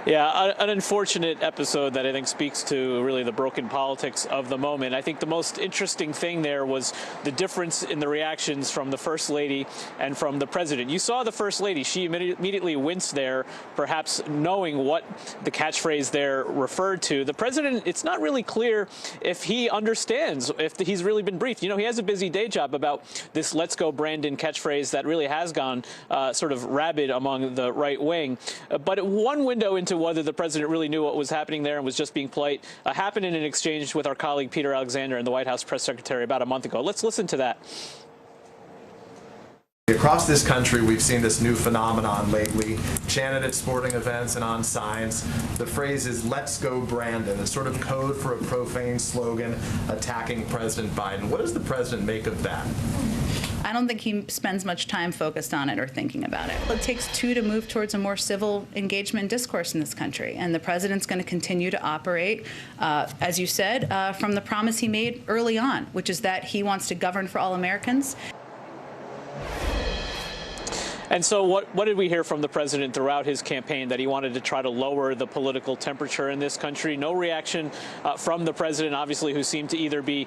Yeah, an unfortunate episode that I think speaks to really the broken politics of the moment. I think the most interesting thing there was the difference in the reactions from the First Lady and from the President. You saw the First Lady. She immediately winced there, perhaps knowing what the catchphrase there referred to. The President, it's not really clear if he understands, if he's really been briefed. You know, he has a busy day job about this "Let's go, Brandon" catchphrase that really has gone sort of rabid among the right wing. But one window into whether the president really knew what was happening there and was just being polite happened in an exchange with our colleague Peter Alexander and the White House press secretary about a month ago. Let's listen to that. Across this country, we've seen this new phenomenon lately, chanted at sporting events and on signs. The phrase is "Let's go, Brandon," a sort of code for a profane slogan attacking President Biden. What does the president make of that? I don't think he spends much time focused on it or thinking about it. It takes two to move towards a more civil engagement and discourse in this country, and the president's going to continue to operate, as you said, from the promise he made early on, which is that he wants to govern for all Americans. And so what did we hear from the president throughout his campaign? That he wanted to try to lower the political temperature in this country. No reaction from the president, obviously, who seemed to either be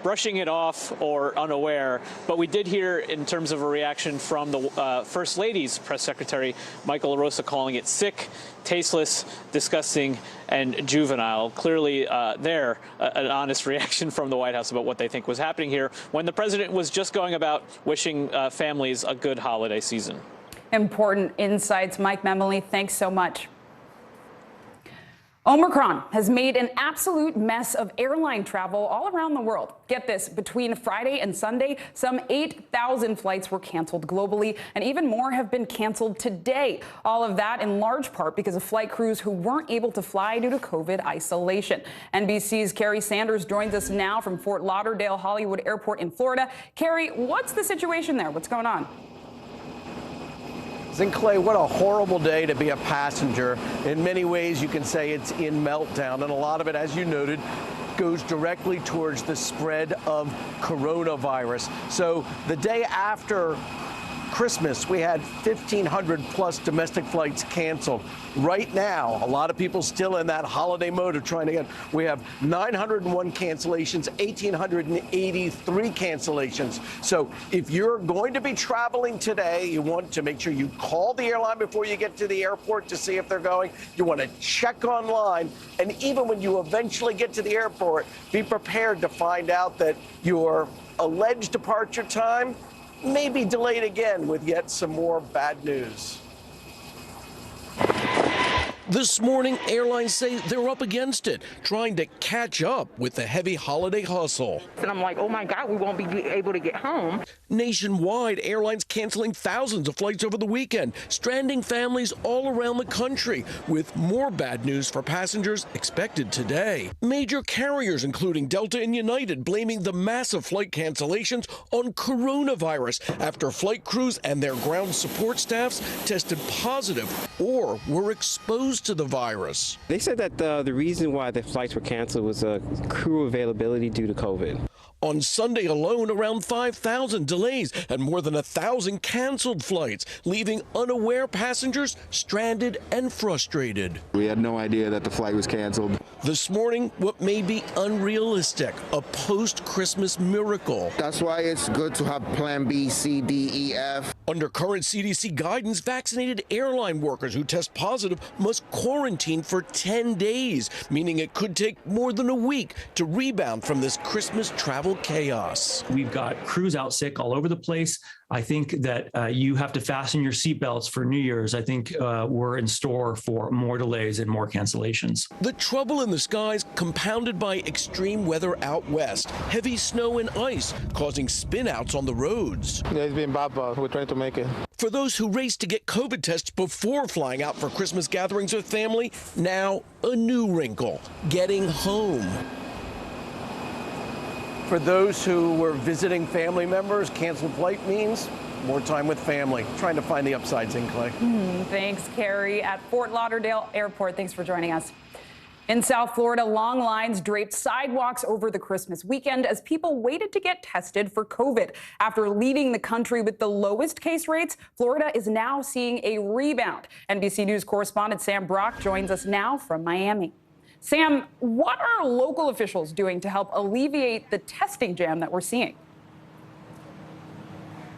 brushing it off or unaware. But we did hear, in terms of a reaction from the First Lady's press secretary, Michael LaRosa, calling it sick, tasteless, disgusting, and juvenile. Clearly an honest reaction from the White House about what they think was happening here when the president was just going about wishing families a good holiday season. Important insights. Mike Memoli, thanks so much. Omicron has made an absolute mess of airline travel all around the world. Get this, between Friday and Sunday, some 8,000 flights were canceled globally, and even more have been canceled today. All of that in large part because of flight crews who weren't able to fly due to COVID isolation. NBC's Carrie Sanders joins us now from Fort Lauderdale Hollywood Airport in Florida. Carrie, what's the situation there? What's going on? Clay, what a horrible day to be a passenger. In many ways, you can say it's in meltdown, and a lot of it, as you noted, goes directly towards the spread of coronavirus. So the day after Christmas, we had 1,500 plus domestic flights canceled. Right now, a lot of people still in that holiday mode of trying to get. We have 901 cancellations, 1,883 cancellations. So if you're going to be traveling today, you want to make sure you call the airline before you get to the airport to see if they're going. You want to check online. And even when you eventually get to the airport, be prepared to find out that your alleged departure time may be delayed again with yet some more bad news. This morning, airlines say they're up against it, trying to catch up with the heavy holiday hustle. And I'm like, oh my God, we won't be able to get home. Nationwide, airlines canceling thousands of flights over the weekend, stranding families all around the country, with more bad news for passengers expected today. Major carriers, including Delta and United, blaming the massive flight cancellations on coronavirus after flight crews and their ground support staffs tested positive or were exposed to the virus. They said that the reason why the flights were canceled was crew availability due to COVID. On Sunday alone, around 5,000 delays and more than 1,000 canceled flights, leaving unaware passengers stranded and frustrated. We had no idea that the flight was canceled. This morning, what may be unrealistic, a post-Christmas miracle. That's why it's good to have plan B, C, D, E, F. Under current CDC guidance, vaccinated airline workers who test positive must quarantine for 10 days, meaning it could take more than a week to rebound from this Christmas travel chaos. We've got crews out sick all over the place. I think that you have to fasten your seatbelts for New Year's. I think we're in store for more delays and more cancellations. The trouble in the skies compounded by extreme weather out west, heavy snow and ice causing spin-outs on the roads. Yeah, it's been bad, but we're trying to make it. For those who raced to get COVID tests before flying out for Christmas gatherings with family, now a new wrinkle, getting home. For those who were visiting family members, canceled flight means more time with family. Trying to find the upsides in, Clay. Thanks, Carrie. At Fort Lauderdale Airport, thanks for joining us. In South Florida, long lines draped sidewalks over the Christmas weekend as people waited to get tested for COVID. After leading the country with the lowest case rates, Florida is now seeing a rebound. NBC News correspondent Sam Brock joins us now from Miami. Sam, what are local officials doing to help alleviate the testing jam that we're seeing?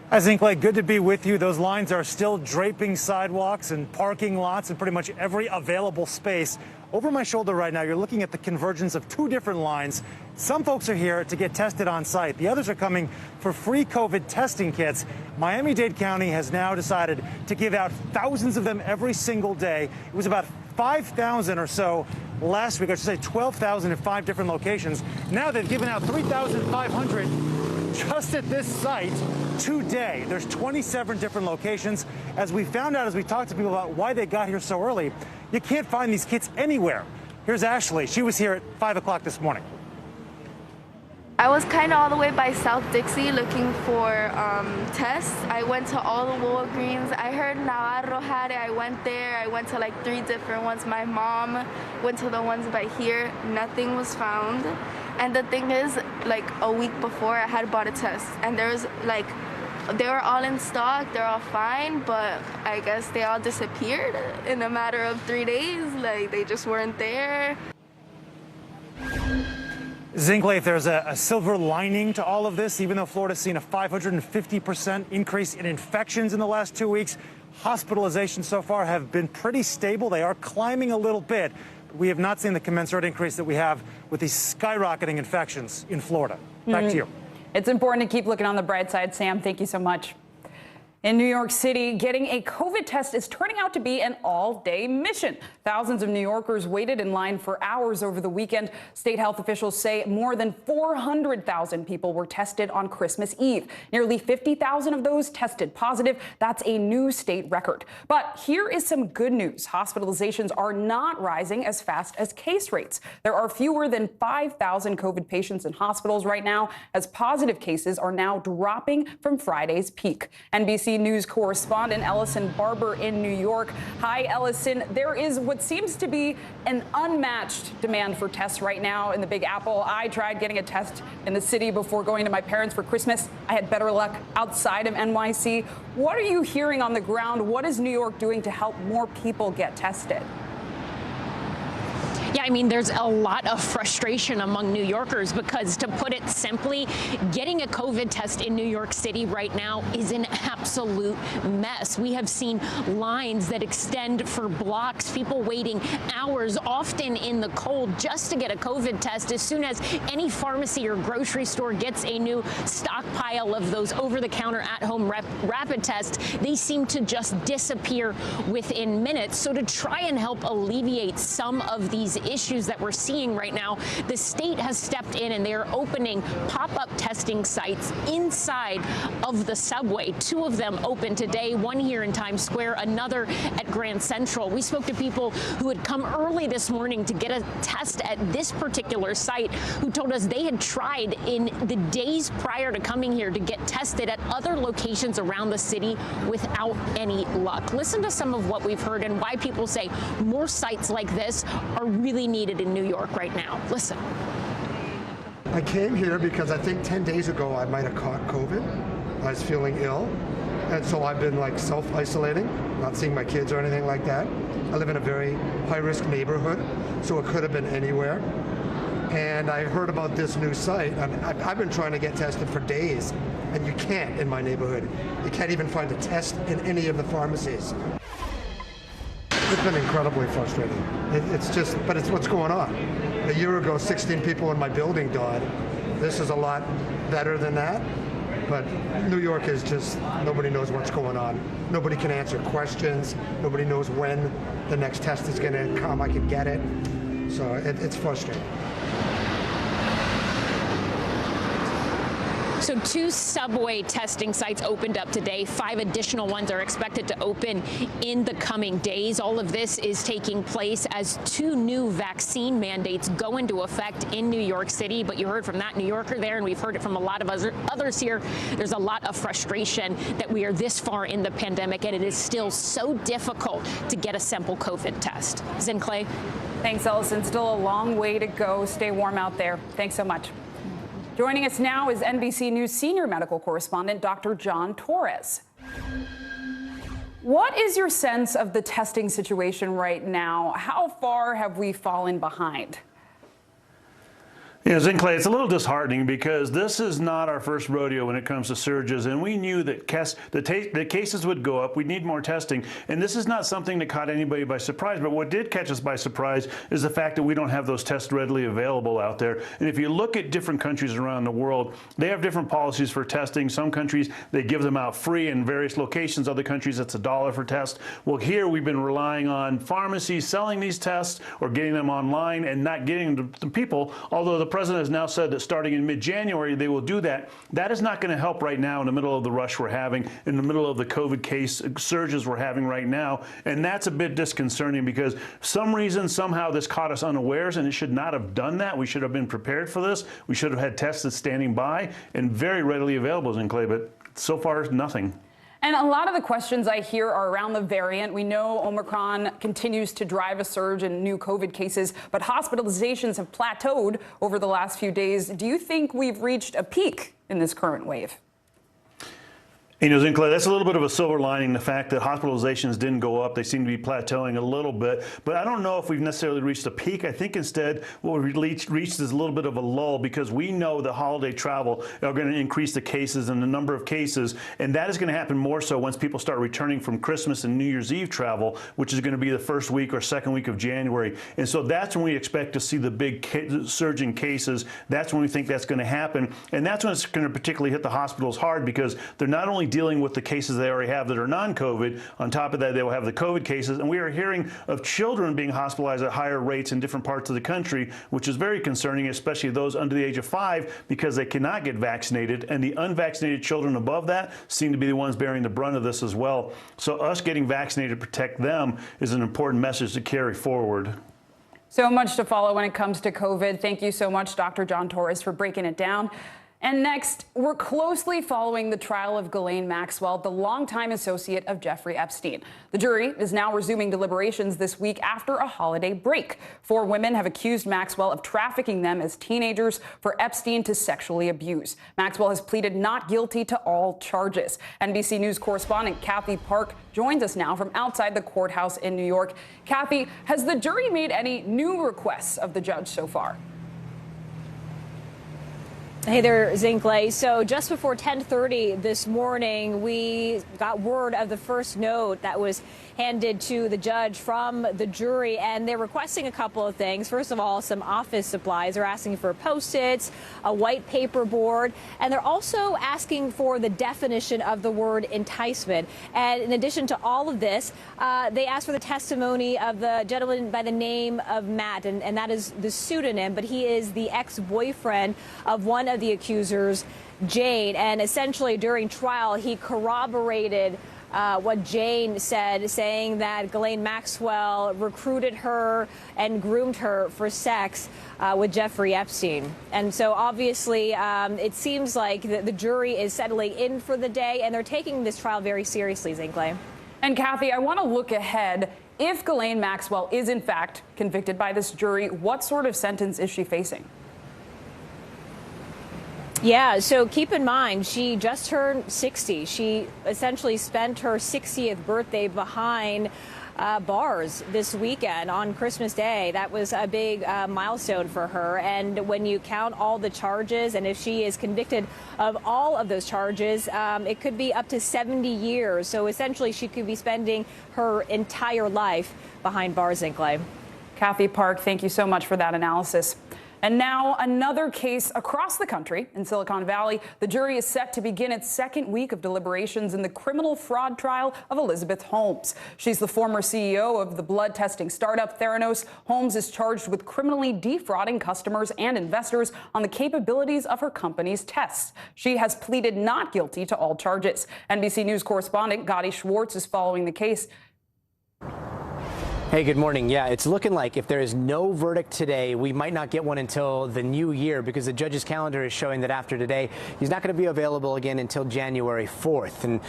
Hi, Zinkley. Good to be with you. Those lines are still draping sidewalks and parking lots and pretty much every available space. Over my shoulder right now, you're looking at the convergence of two different lines. Some folks are here to get tested on site. The others are coming for free COVID testing kits. Miami-Dade County has now decided to give out thousands of them every single day. It was about 5,000 or so last week. I should say 12,000 at 5 different locations. Now they've given out 3,500 just at this site today. There's 27 different locations. As we found out as we talked to people about why they got here so early, you can't find these kits anywhere. Here's Ashley. She was here at 5 o'clock this morning. I was kind of all the way by South Dixie looking for tests. I went to all the Walgreens. I heard Navarro had it. I went there. I went to like 3 different ones. My mom went to the ones by here. Nothing was found. And the thing is, like a week before, I had bought a test, and there was like, they were all in stock. They're all fine, but I guess they all disappeared in a matter of 3 days. Like they just weren't there. Zinkley, if there's a silver lining to all of this, even though Florida's seen a 550% increase in infections in the last 2 weeks, hospitalizations so far have been pretty stable. They are climbing a little bit. We have not seen the commensurate increase that we have with these skyrocketing infections in Florida. Back to you. It's important to keep looking on the bright side, Sam. Thank you so much. In New York City, getting a COVID test is turning out to be an all-day mission. Thousands of New Yorkers waited in line for hours over the weekend. State health officials say more than 400,000 people were tested on Christmas Eve. Nearly 50,000 of those tested positive. That's a new state record. But here is some good news. Hospitalizations are not rising as fast as case rates. There are fewer than 5,000 COVID patients in hospitals right now, as positive cases are now dropping from Friday's peak. NBC News correspondent Ellison Barber in New York. Hi, Ellison. There is what seems to be an unmatched demand for tests right now in the Big Apple. I tried getting a test in the city before going to my parents for Christmas. I had better luck outside of NYC. What are you hearing on the ground? What is New York doing to help more people get tested? Yeah, I mean, there's a lot of frustration among New Yorkers because, to put it simply, getting a COVID test in New York City right now is an absolute mess. We have seen lines that extend for blocks, people waiting hours, often in the cold, just to get a COVID test. As soon as any pharmacy or grocery store gets a new stockpile of those over-the-counter at-home rapid tests, they seem to just disappear within minutes. So to try and help alleviate some of these issues that we're seeing right now, the state has stepped in and they are opening pop-up testing sites inside of the subway. 2 of them open today, one here in Times Square, another at Grand Central. We spoke to people who had come early this morning to get a test at this particular site, who told us they had tried in the days prior to coming here to get tested at other locations around the city without any luck. Listen to some of what we've heard and why people say more sites like this are really needed in New York right now. Listen. I came here because I think 10 days ago I might have caught COVID. I was feeling ill, and so I've been like self-isolating, not seeing my kids or anything like that. I live in a very high-risk neighborhood, so it could have been anywhere. And I heard about this new site. I've been trying to get tested for days, and you can't in my neighborhood. You can't even find a test in any of the pharmacies. It's been incredibly frustrating. But it's what's going on. A year ago, 16 people in my building died. This is a lot better than that. But New York is just, nobody knows what's going on. Nobody can answer questions. Nobody knows when the next test is going to come. I can get it. So it's frustrating. So 2 subway testing sites opened up today. 5 additional ones are expected to open in the coming days. All of this is taking place as 2 new vaccine mandates go into effect in New York City. But you heard from that New Yorker there, and we've heard it from a lot of others here. There's a lot of frustration that we are this far in the pandemic, and it is still so difficult to get a simple COVID test. Zin Clay. Thanks, Ellison. Still a long way to go. Stay warm out there. Thanks so much. Joining us now is NBC News senior medical correspondent Dr. John Torres. What is your sense of the testing situation right now? How far have we fallen behind? Yeah, Zin Clay, it's a little disheartening because this is not our first rodeo when it comes to surges, and we knew that the cases would go up. We need more testing, and this is not something that caught anybody by surprise. But what did catch us by surprise is the fact that we don't have those tests readily available out there. And if you look at different countries around the world, they have different policies for testing. Some countries, they give them out free in various locations. Other countries, it's $1 for test. Well, here we've been relying on pharmacies selling these tests or getting them online and not getting them to people, although the president has now said that starting in mid-January they will do that. That is not going to help right now in the middle of the rush we're having, in the middle of the COVID case surges we're having right now. And that's a bit disconcerting because some reason, somehow this caught us unawares, and it should not have done that. We should have been prepared for this. We should have had tests that's standing by and very readily available, Zin Clay, but so far nothing. And a lot of the questions I hear are around the variant. We know Omicron continues to drive a surge in new COVID cases, but hospitalizations have plateaued over the last few days. Do you think we've reached a peak in this current wave? You know, Zin Clay, that's a little bit of a silver lining, the fact that hospitalizations didn't go up. They seem to be plateauing a little bit. But I don't know if we've necessarily reached a peak. I think instead what we've reached is a little bit of a lull, because we know the holiday travel are going to increase the cases and the number of cases. And that is going to happen more so once people start returning from Christmas and New Year's Eve travel, which is going to be the first week or second week of January. And so that's when we expect to see the big surge in cases. That's when we think that's going to happen. And that's when it's going to particularly hit the hospitals hard, because they're not only dealing with the cases they already have that are non-COVID. On top of that, they will have the COVID cases. And we are hearing of children being hospitalized at higher rates in different parts of the country, which is very concerning, especially those under the age of 5, because they cannot get vaccinated. And the unvaccinated children above that seem to be the ones bearing the brunt of this as well. So us getting vaccinated to protect them is an important message to carry forward. So much to follow when it comes to COVID. Thank you so much, Dr. John Torres, for breaking it down. And next, we're closely following the trial of Ghislaine Maxwell, the longtime associate of Jeffrey Epstein. The jury is now resuming deliberations this week after a holiday break. 4 women have accused Maxwell of trafficking them as teenagers for Epstein to sexually abuse. Maxwell has pleaded not guilty to all charges. NBC News correspondent Kathy Park joins us now from outside the courthouse in New York. Kathy, has the jury made any new requests of the judge so far? Hey there, Zin Clay. So just before 10:30 this morning, we got word of the first note that was handed to the judge from the jury, and they're requesting a couple of things. First of all, some office supplies. They're asking for Post-its, a white paper board, and they're also asking for the definition of the word enticement. And in addition to all of this, they asked for the testimony of the gentleman by the name of Matt, and that is the pseudonym, but he is the ex-boyfriend of one of the accusers, Jane. And essentially during trial, he corroborated what Jane said, saying that Ghislaine Maxwell recruited her and groomed her for sex with Jeffrey Epstein. And so obviously it seems like the jury is settling in for the day, and they're taking this trial very seriously, Zin Clay. And Kathy, I want to look ahead. If Ghislaine Maxwell is in fact convicted by this jury, what sort of sentence is she facing? Yeah, so keep in mind, she just turned 60. She essentially spent her 60th birthday behind bars this weekend on Christmas Day. That was a big milestone for her. And when you count all the charges, and if she is convicted of all of those charges, it could be up to 70 years. So essentially, she could be spending her entire life behind bars, Zinkley. Kathy Park, thank you so much for that analysis. And now another case across the country in Silicon Valley. The jury is set to begin its second week of deliberations in the criminal fraud trial of Elizabeth Holmes. She's the former CEO of the blood testing startup Theranos. Holmes is charged with criminally defrauding customers and investors on the capabilities of her company's tests. She has pleaded not guilty to all charges. NBC News correspondent Gadi Schwartz is following the case. Hey, good morning. Yeah, it's looking like if there is no verdict today, we might not get one until the new year, because the judge's calendar is showing that after today, he's not going to be available again until January 4th. And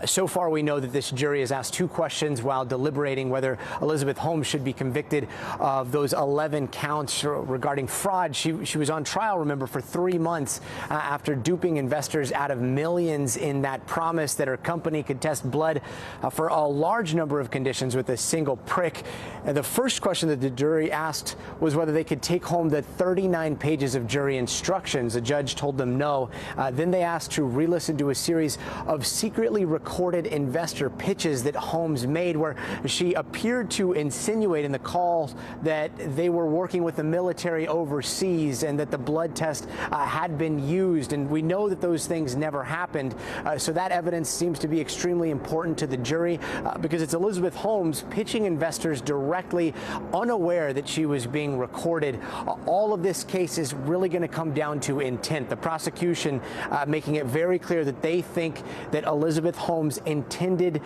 so far, we know that this jury has asked 2 questions while deliberating whether Elizabeth Holmes should be convicted of those 11 counts regarding fraud. She was on trial, remember, for 3 months after duping investors out of millions in that promise that her company could test blood for a large number of conditions with a single prick. And the first question that the jury asked was whether they could take home the 39 pages of jury instructions. The judge told them no. Then they asked to re-listen to a series of secretly recorded investor pitches that Holmes made, where she appeared to insinuate in the calls that they were working with the military overseas and that the blood test had been used. And we know that those things never happened. So that evidence seems to be extremely important to the jury because it's Elizabeth Holmes pitching investors directly, unaware that she was being recorded. All of this case is really going to come down to intent. The prosecution making it very clear that they think that Elizabeth Holmes intended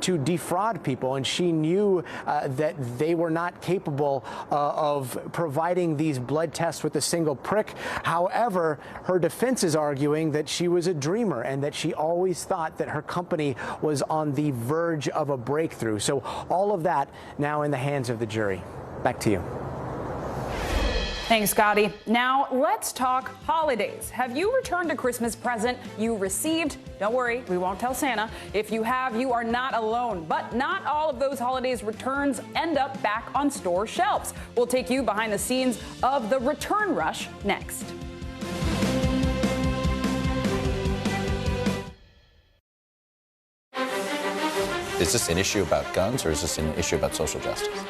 to defraud people, and she knew that they were not capable of providing these blood tests with a single prick. However, her defense is arguing that she was a dreamer and that she always thought that her company was on the verge of a breakthrough. So all of that now in the hands of the jury. Back to you. Thanks, Scotty. Now let's talk holidays. Have you returned a Christmas present you received? Don't worry, we won't tell Santa. If you have, you are not alone. But not all of those holidays returns end up back on store shelves. We'll take you behind the scenes of the return rush next. Is this an issue about guns, or is this an issue about social justice?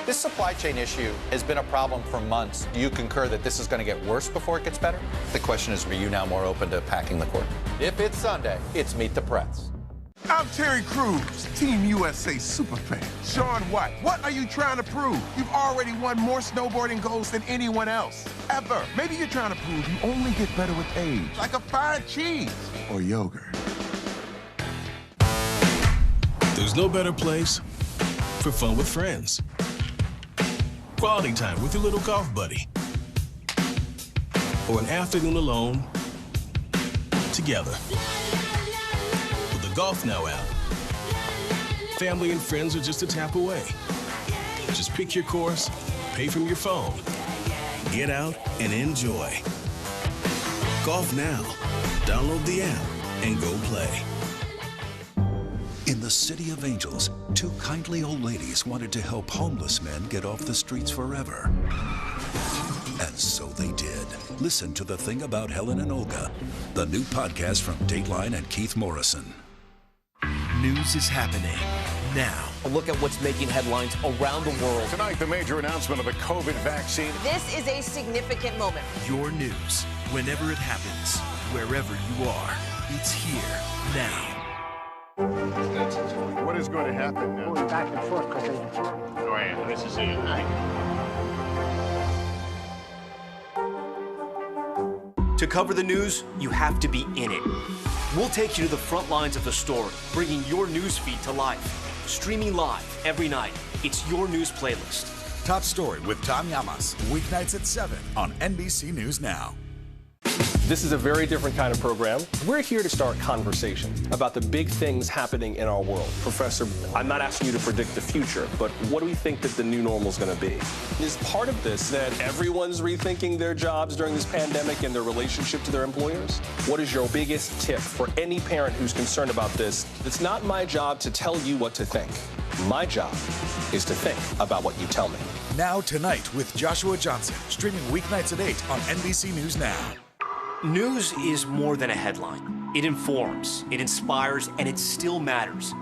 This supply chain issue has been a problem for months. Do you concur that this is going to get worse before it gets better? The question is, are you now more open to packing the court? If it's Sunday, it's Meet the Press. I'm Terry Crews, Team USA superfan. Shaun White, what are you trying to prove? You've already won more snowboarding golds than anyone else, ever. Maybe you're trying to prove you only get better with age, like a fine cheese or yogurt. There's no better place for fun with friends. Quality time with your little golf buddy. Or an afternoon alone together. With the GolfNow app, family and friends are just a tap away. Just pick your course, pay from your phone, get out and enjoy. GolfNow. Download the app and go play. In the City of Angels, 2 kindly old ladies wanted to help homeless men get off the streets forever. And so they did. Listen to The Thing About Helen and Olga, the new podcast from Dateline and Keith Morrison. News is happening now. A look at what's making headlines around the world. Tonight, the major announcement of the COVID vaccine. This is a significant moment. Your news, whenever it happens, wherever you are, it's here now. What is going to happen now? Going back and forth because This is it. To cover the news, you have to be in it. We'll take you to the front lines of the story, bringing your news feed to life. Streaming live every night. It's your news playlist. Top Story with Tom Llamas, weeknights at 7 on NBC News Now. This is a very different kind of program. We're here to start conversation about the big things happening in our world. Professor, I'm not asking you to predict the future, but what do we think that the new normal is going to be? Is part of this that everyone's rethinking their jobs during this pandemic and their relationship to their employers? What is your biggest tip for any parent who's concerned about this? It's not my job to tell you what to think. My job is to think about what you tell me. Now Tonight with Joshua Johnson, streaming weeknights at 8 on NBC News Now. News is more than a headline. It informs, it inspires, and it still matters.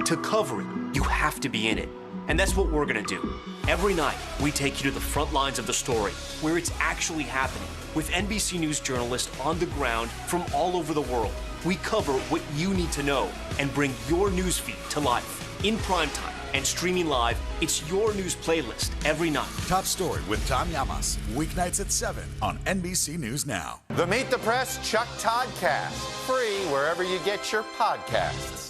To cover it, you have to be in it. And that's what we're going to do. Every night, we take you to the front lines of the story, where it's actually happening, with NBC News journalists on the ground from all over the world. We cover what you need to know and bring your newsfeed to life in prime time. And streaming live, it's your news playlist every night. Top Story with Tom Llamas, weeknights at 7 on NBC News Now. The Meet the Press Chuck Todd Cast, free wherever you get your podcasts.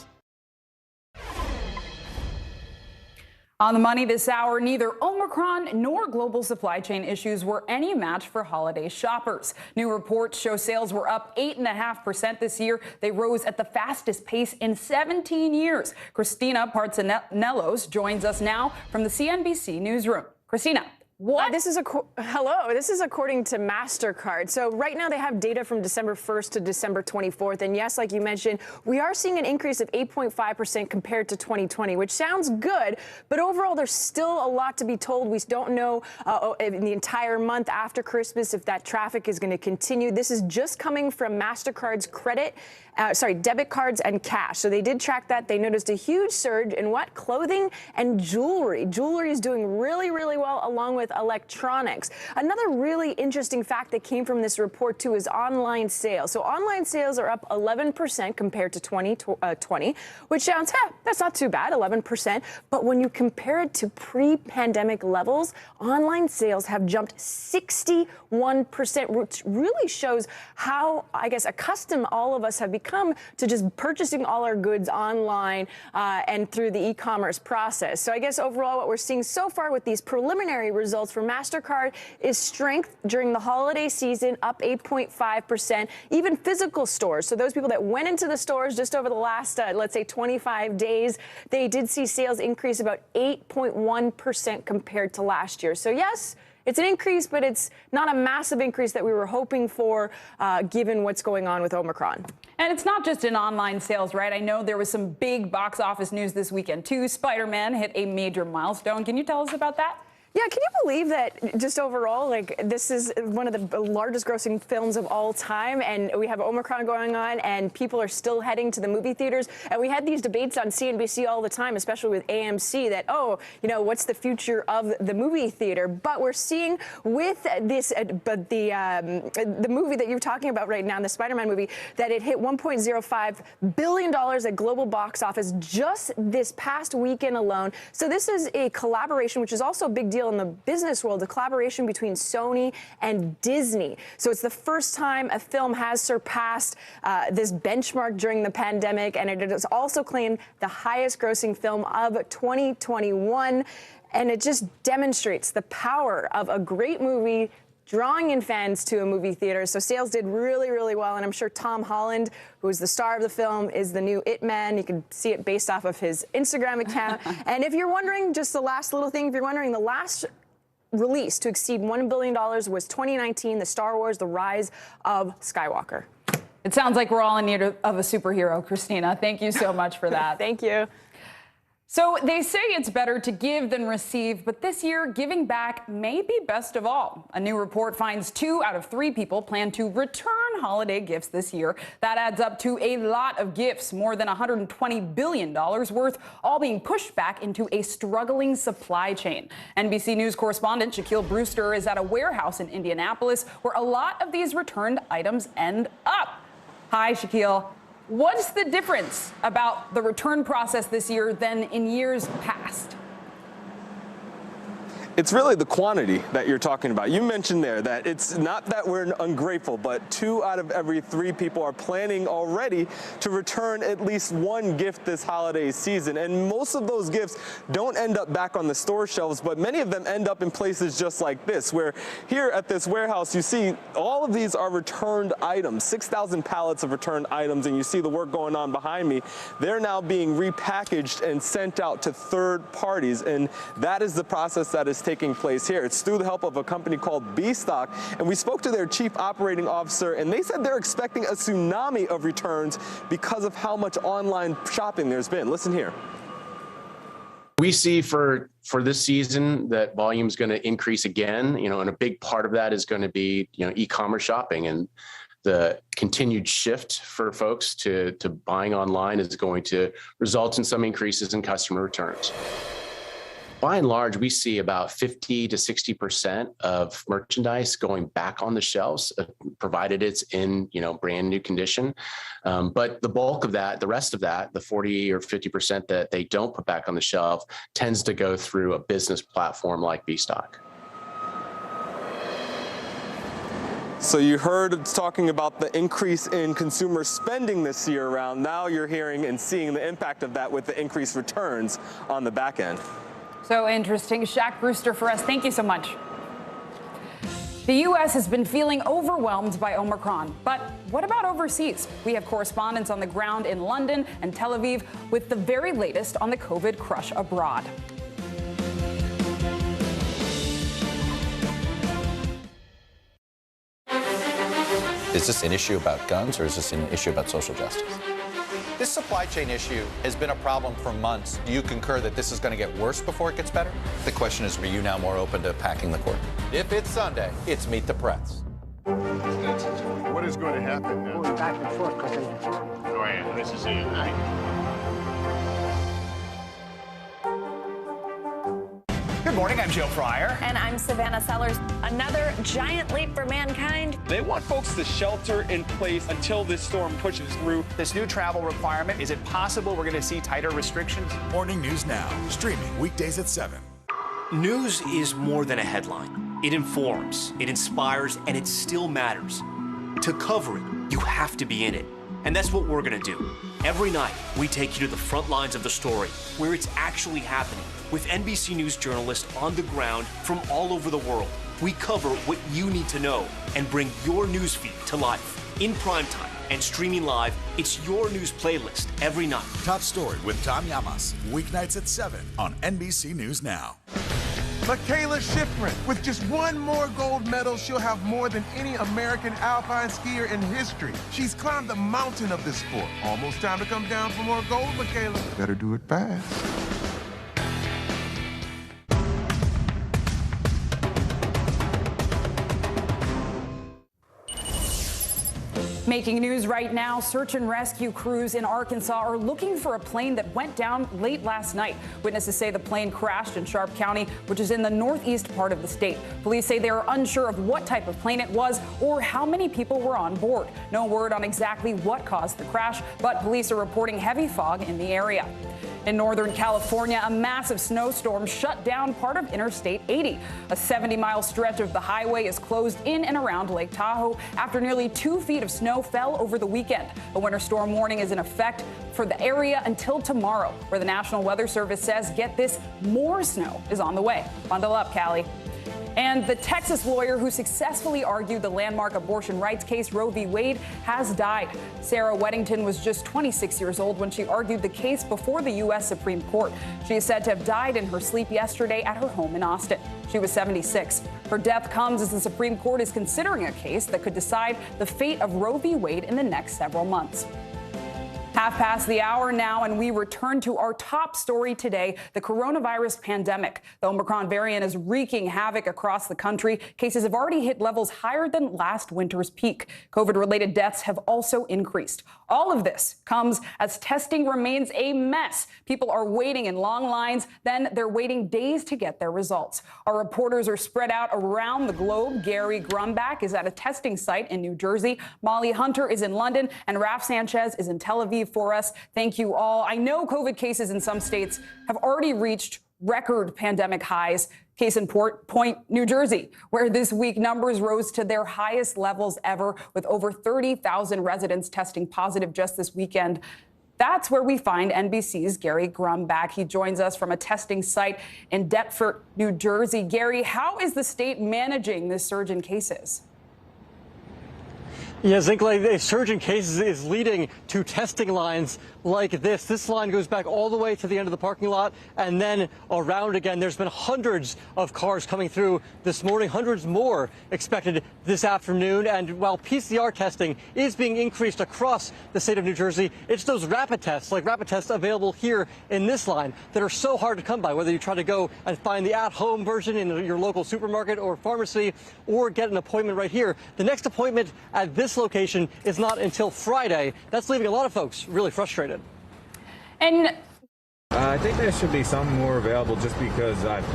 On the money this hour, neither Omicron nor global supply chain issues were any match for holiday shoppers. New reports show sales were up 8.5% this year. They rose at the fastest pace in 17 years. Christina Partsinelos joins us now from the CNBC newsroom. Christina. What? This is according to MasterCard. So right now they have data from December 1st to December 24th. And yes, like you mentioned, we are seeing an increase of 8.5% compared to 2020, which sounds good. But overall, there's still a lot to be told. We don't know in the entire month after Christmas if that traffic is going to continue. This is just coming from MasterCard's debit cards and cash. So they did track that. They noticed a huge surge in what? Clothing and jewelry. Jewelry is doing really, really well, along with electronics. Another really interesting fact that came from this report, too, is online sales. So online sales are up 11% compared to 2020, which sounds, that's not too bad, 11%. But when you compare it to pre-pandemic levels, online sales have jumped 61%, which really shows how, I guess, accustomed all of us have become to just purchasing all our goods online and through the e-commerce process. So I guess overall what we're seeing so far with these preliminary results for MasterCard is strength during the holiday season, up 8.5%. Even physical stores, so those people that went into the stores just over the last, let's say, 25 days, they did see sales increase about 8.1% compared to last year. So yes, it's an increase, but it's not a massive increase that we were hoping for, given what's going on with Omicron. And it's not just in online sales, right? I know there was some big box office news this weekend, too. Spider-Man hit a major milestone. Can you tell us about that? Yeah, can you believe that just overall, like, this is one of the largest grossing films of all time, and we have Omicron going on, and people are still heading to the movie theaters. And we had these debates on CNBC all the time, especially with AMC, that, what's the future of the movie theater? But we're seeing with this, the movie that you're talking about right now, the Spider-Man movie, that it hit $1.05 billion at global box office just this past weekend alone. So this is a collaboration, which is also a big deal in the business world, the collaboration between Sony and Disney. So it's the first time a film has surpassed this benchmark during the pandemic, and it has also claimed the highest grossing film of 2021. And it just demonstrates the power of a great movie drawing in fans to a movie theater. So sales did really, really well. And I'm sure Tom Holland, who is the star of the film, is the new It Man. You can see it based off of his Instagram account. And if you're wondering, just the last little thing, if you're wondering, the last release to exceed $1 billion was 2019, the Star Wars, The Rise of Skywalker. It sounds like we're all in need of a superhero, Christina. Thank you so much for that. Thank you. So they say it's better to give than receive, but this year, giving back may be best of all. A new report finds 2 out of 3 people plan to return holiday gifts this year. That adds up to a lot of gifts, more than $120 billion worth, all being pushed back into a struggling supply chain. NBC News correspondent Shaquille Brewster is at a warehouse in Indianapolis where a lot of these returned items end up. Hi, Shaquille. What's the difference about the return process this year than in years past? It's really the quantity that you're talking about. You mentioned there that it's not that we're ungrateful, but 2 out of every 3 people are planning already to return at least one gift this holiday season. And most of those gifts don't end up back on the store shelves, but many of them end up in places just like this, where here at this warehouse, you see all of these are returned items, 6,000 pallets of returned items, and you see the work going on behind me. They're now being repackaged and sent out to third parties, and that is the process that is taking place here. It's through the help of a company called B-Stock, and we spoke to their chief operating officer, and they said they're expecting a tsunami of returns because of how much online shopping there's been. Listen here. We see for this season that volume is going to increase again, and a big part of that is going to be, e-commerce shopping, and the continued shift for folks to buying online is going to result in some increases in customer returns. By and large, we see about 50 to 60% of merchandise going back on the shelves, provided it's in, brand new condition. But the bulk of that, the rest of that, the 40 or 50% that they don't put back on the shelf, tends to go through a business platform like B-Stock. So you heard talking about the increase in consumer spending this year around. Now you're hearing and seeing the impact of that with the increased returns on the back end. So interesting. Shaq Brewster for us. Thank you so much. The U.S. has been feeling overwhelmed by Omicron. But what about overseas? We have correspondents on the ground in London and Tel Aviv with the very latest on the COVID crush abroad. Is this an issue about guns, or is this an issue about social justice? This supply chain issue has been a problem for months. Do you concur that this is going to get worse before it gets better? The question is, are you now more open to packing the court? If it's Sunday, it's Meet the Press. What is going to happen now? Going back and forth because Go ahead. This is it, right? Good morning, I'm Joe Fryer. And I'm Savannah Sellers. Another giant leap for mankind. They want folks to shelter in place until this storm pushes through. This new travel requirement, is it possible we're going to see tighter restrictions? Morning News Now, streaming weekdays at 7. News is more than a headline. It informs, it inspires, and it still matters. To cover it, you have to be in it. And that's what we're going to do. Every night, we take you to the front lines of the story, where it's actually happening, with NBC News journalists on the ground from all over the world. We cover what you need to know and bring your newsfeed to life. In primetime and streaming live, it's your news playlist every night. Top Story with Tom Llamas, weeknights at 7 on NBC News Now. Michaela Schifrin. With just one more gold medal, she'll have more than any American alpine skier in history. She's climbed the mountain of this sport. Almost time to come down for more gold, Michaela. Better do it fast. Making news right now, search and rescue crews in Arkansas are looking for a plane that went down late last night. Witnesses say the plane crashed in Sharp County, which is in the northeast part of the state. Police say they are unsure of what type of plane it was or how many people were on board. No word on exactly what caused the crash, but police are reporting heavy fog in the area. In Northern California, a massive snowstorm shut down part of Interstate 80. A 70-mile stretch of the highway is closed in and around Lake Tahoe after nearly 2 feet of snow fell over the weekend. A winter storm warning is in effect for the area until tomorrow, where the National Weather Service says, get this, more snow is on the way. Bundle up, Callie. And the Texas lawyer who successfully argued the landmark abortion rights case Roe v. Wade has died. Sarah Weddington was just 26 years old when she argued the case before the U.S. Supreme Court. She is said to have died in her sleep yesterday at her home in Austin. She was 76. Her death comes as the Supreme Court is considering a case that could decide the fate of Roe v. Wade in the next several months. Half past the hour now, and we return to our top story today, the coronavirus pandemic. The Omicron variant is wreaking havoc across the country. Cases have already hit levels higher than last winter's peak. COVID-related deaths have also increased. All of this comes as testing remains a mess. People are waiting in long lines, then they're waiting days to get their results. Our reporters are spread out around the globe. Gary Grumbach is at a testing site in New Jersey. Molly Hunter is in London, and Raf Sanchez is in Tel Aviv for us. Thank you all. I know COVID cases in some states have already reached record pandemic highs. Case in Point, New Jersey, where this week numbers rose to their highest levels ever, with over 30,000 residents testing positive just this weekend. That's where we find NBC's Gary Grumbach. He joins us from a testing site in Deptford, New Jersey. Gary, how is the state managing this surge in cases? Yeah, Zinkley, the surge in cases is leading to testing lines like this. This line goes back all the way to the end of the parking lot and then around again. There's been hundreds of cars coming through this morning, hundreds more expected this afternoon. And while PCR testing is being increased across the state of New Jersey, it's those rapid tests, like rapid tests available here in this line, that are so hard to come by, whether you try to go and find the at-home version in your local supermarket or pharmacy or get an appointment right here. The next appointment at this location is not until Friday. That's leaving a lot of folks really frustrated. And I think there should be some more available, just because I've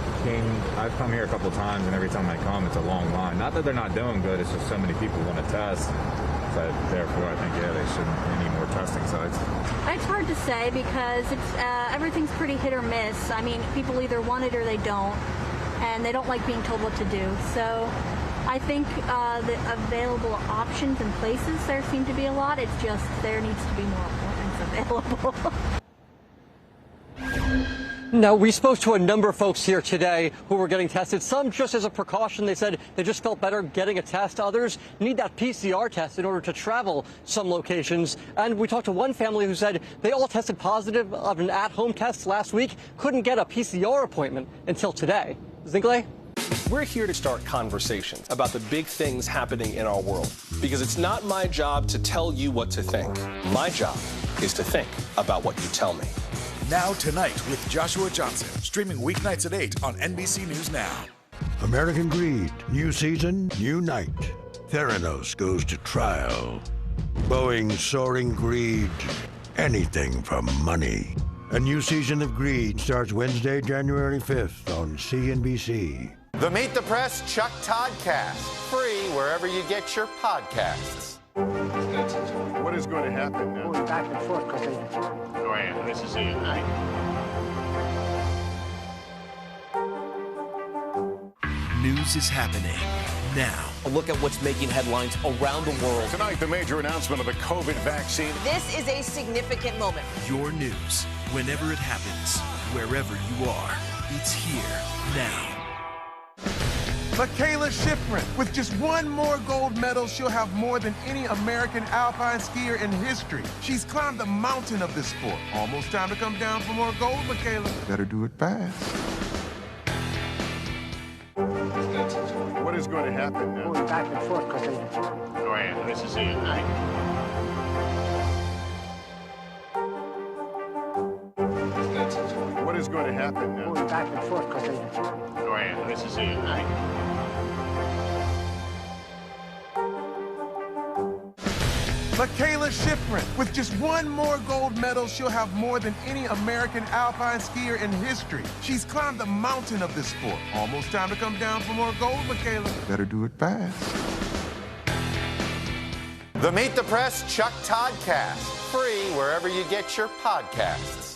come here a couple times, and every time I come, it's a long line. Not that they're not doing good, it's just so many people want to test. So therefore, I think, yeah, they shouldn't need more testing sites. It's hard to say because it's everything's pretty hit or miss. I mean, people either want it or they don't, and they don't like being told what to do. So I think the available options and places, there seem to be a lot. It's just there needs to be more appointments available. Now, we spoke to a number of folks here today who were getting tested. Some just as a precaution. They said they just felt better getting a test. Others need that PCR test in order to travel some locations. And we talked to one family who said they all tested positive of an at-home test last week, couldn't get a PCR appointment until today. Zinkley? We're here to start conversations about the big things happening in our world, because it's not my job to tell you what to think. My job is to think about what you tell me. Now Tonight with Joshua Johnson, streaming weeknights at 8 on NBC News Now. American Greed, new season, new night. Theranos goes to trial. Boeing's soaring greed, anything for money. A new season of Greed starts Wednesday, January 5th on CNBC. The Meet the Press Chuck Todd Cast, free wherever you get your podcasts. What is going to happen now? Going back and forth because this is it, right? News is happening now. A look at what's making headlines around the world. Tonight, the major announcement of the COVID vaccine. This is a significant moment. Your news, whenever it happens, wherever you are, it's here now. Michaela Schifrin, with just one more gold medal, she'll have more than any American alpine skier in history. She's climbed the mountain of this sport. Almost time to come down for more gold, Michaela. Better do it fast. What is going to happen now? Going back and forth because this is it, right? What is going to happen now? Going back and forth because this is it, right? Michaela Schifrin, with just one more gold medal, she'll have more than any American alpine skier in history. She's climbed the mountain of this sport. Almost time to come down for more gold, Michaela. Better do it fast. The Meet the Press Chuck Todd Cast, free wherever you get your podcasts.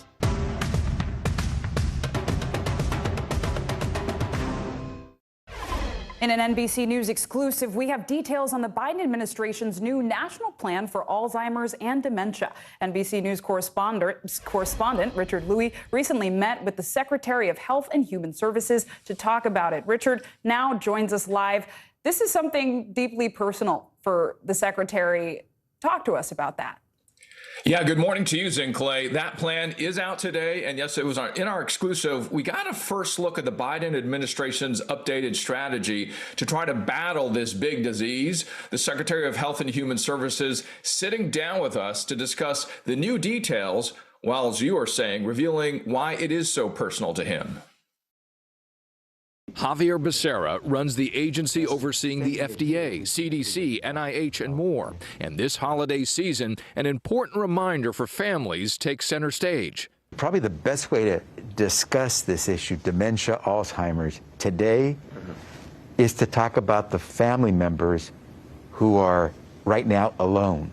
In an NBC News exclusive, we have details on the Biden administration's new national plan for Alzheimer's and dementia. NBC News correspondent Richard Louie recently met with the Secretary of Health and Human Services to talk about it. Richard now joins us live. This is something deeply personal for the Secretary. Talk to us about that. Yeah, good morning to you, Zinkley. That plan is out today, and yes, it was in our exclusive. We got a first look at the Biden administration's updated strategy to try to battle this big disease. The Secretary of Health and Human Services sitting down with us to discuss the new details, while, as you are saying, revealing why it is so personal to him. Javier Becerra runs the agency overseeing the FDA, CDC, NIH, and more. And this holiday season, an important reminder for families takes center stage. Probably the best way to discuss this issue, dementia, Alzheimer's, today is to talk about the family members who are right now alone.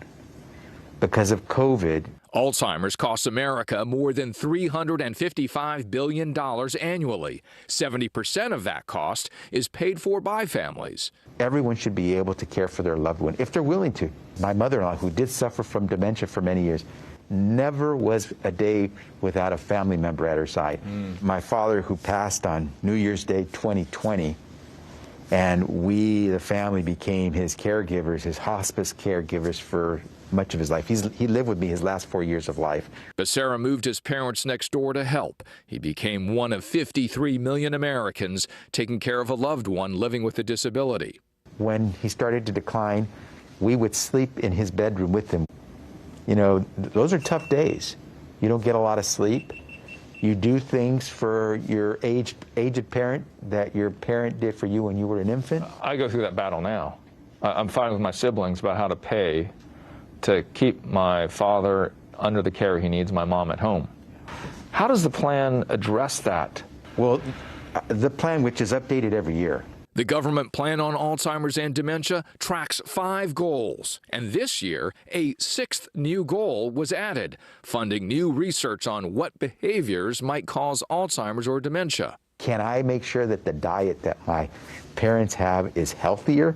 because of COVID. Alzheimer's costs America more than $355 billion annually. 70% of that cost is paid for by families. Everyone should be able to care for their loved one if they're willing to. My mother-in-law, who did suffer from dementia for many years, never was a day without a family member at her side. My father, who passed on New Year's Day 2020, and we, the family, became his caregivers, his hospice caregivers for much of his life. He lived with me his last 4 years of life. Becerra moved his parents next door to help. He became one of 53 million Americans taking care of a loved one living with a disability. When he started to decline, we would sleep in his bedroom with him. You know, those are tough days. You don't get a lot of sleep. You do things for your aged parent that your parent did for you when you were an infant. I go through that battle now. I'm fighting with my siblings about how to pay to keep my father under the care he needs, my mom at home. How does the plan address that? Well, the plan, which is updated every year. The government plan on Alzheimer's and dementia tracks 5 goals, and this year a 6th new goal was added, funding new research on what behaviors might cause Alzheimer's or dementia. Can I make sure that the diet that my parents have is healthier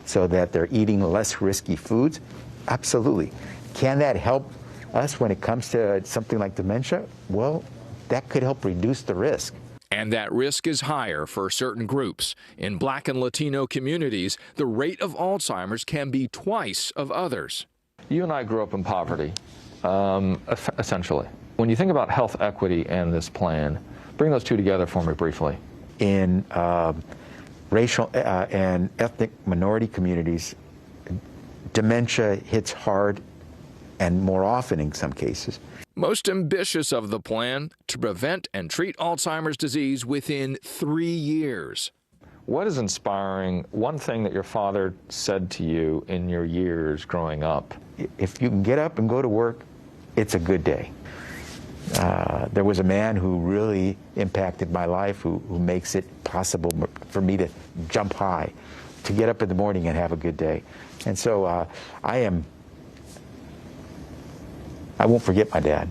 so that they're eating less risky foods? Absolutely. Can that help us when it comes to something like dementia? Well, that could help reduce the risk. And that risk is higher for certain groups. In Black and Latino communities, the rate of Alzheimer's can be twice of others. You and I grew up in poverty, essentially. When you think about health equity and this plan, bring those two together for me briefly. In racial and ethnic minority communities, dementia hits hard and more often in some cases. Most ambitious of the plan, to prevent and treat Alzheimer's disease within 3 years. What is inspiring, one thing that your father said to you in your years growing up? If you can get up and go to work, it's a good day. There was a man who really impacted my life, who makes it possible for me to jump high, to get up in the morning and have a good day. And so I won't forget my dad.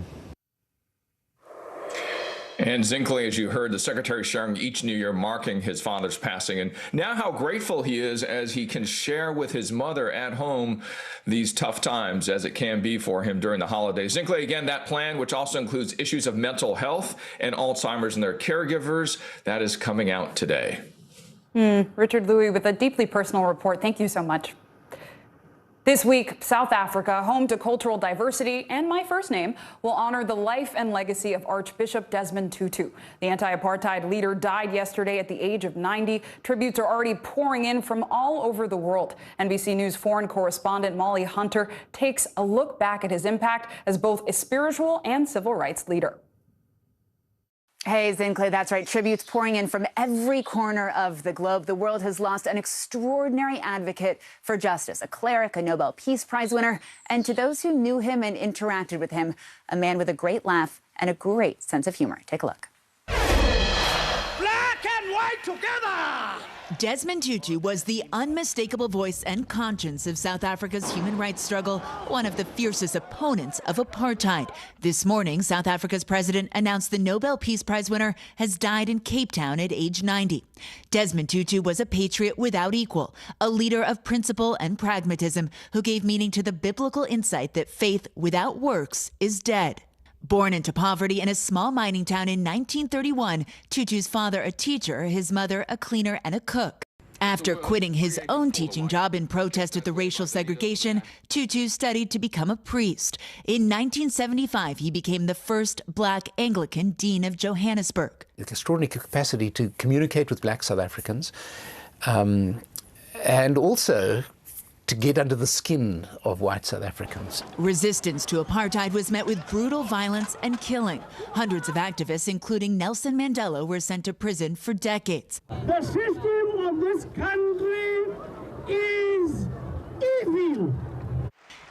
And Zinkley, as you heard, the secretary sharing each new year marking his father's passing, and now how grateful he is as he can share with his mother at home these tough times as it can be for him during the holidays. Zinkley, again, that plan, which also includes issues of mental health and Alzheimer's and their caregivers, that is coming out today. Richard Louie with a deeply personal report. Thank you so much. This week, South Africa, home to cultural diversity and my first name, will honor the life and legacy of Archbishop Desmond Tutu. The anti-apartheid leader died yesterday at the age of 90. Tributes are already pouring in from all over the world. NBC News foreign correspondent Molly Hunter takes a look back at his impact as both a spiritual and civil rights leader. Hey, Zinkley, that's right. Tributes pouring in from every corner of the globe. The world has lost an extraordinary advocate for justice, a cleric, a Nobel Peace Prize winner, and to those who knew him and interacted with him, a man with a great laugh and a great sense of humor. Take a look. Black and white together! Desmond Tutu was the unmistakable voice and conscience of South Africa's human rights struggle, one of the fiercest opponents of apartheid. This morning, South Africa's president announced the Nobel Peace Prize winner has died in Cape Town at age 90. Desmond Tutu was a patriot without equal, a leader of principle and pragmatism who gave meaning to the biblical insight that faith without works is dead. Born into poverty in a small mining town in 1931, Tutu's father a teacher, his mother a cleaner and a cook. After quitting his own teaching job in protest at the racial segregation, Tutu studied to become a priest. In 1975, he became the first Black Anglican Dean of Johannesburg. Extraordinary capacity to communicate with Black South Africans, and also to get under the skin of white South Africans. Resistance to apartheid was met with brutal violence and killing. Hundreds of activists, including Nelson Mandela, were sent to prison for decades. The system of this country is evil.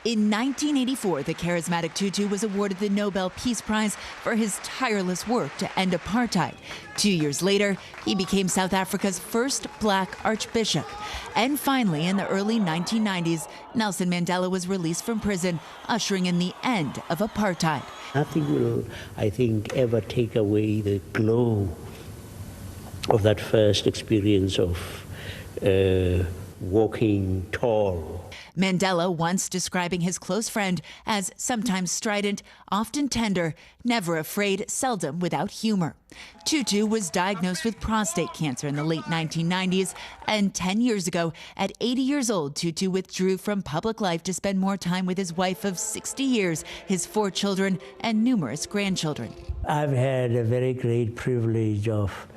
In 1984, the charismatic Tutu was awarded the Nobel Peace Prize for his tireless work to end apartheid. 2 years later, he became South Africa's first black archbishop. And finally, in the early 1990s, Nelson Mandela was released from prison, ushering in the end of apartheid. Nothing will, I think, ever take away the glow of that first experience of walking tall. Mandela once describing his close friend as sometimes strident, often tender, never afraid, seldom without humor. Tutu was diagnosed with prostate cancer in the late 1990s, and 10 years ago, at 80 years old, Tutu withdrew from public life to spend more time with his wife of 60 years, his 4 children, and numerous grandchildren. I've had a very great privilege of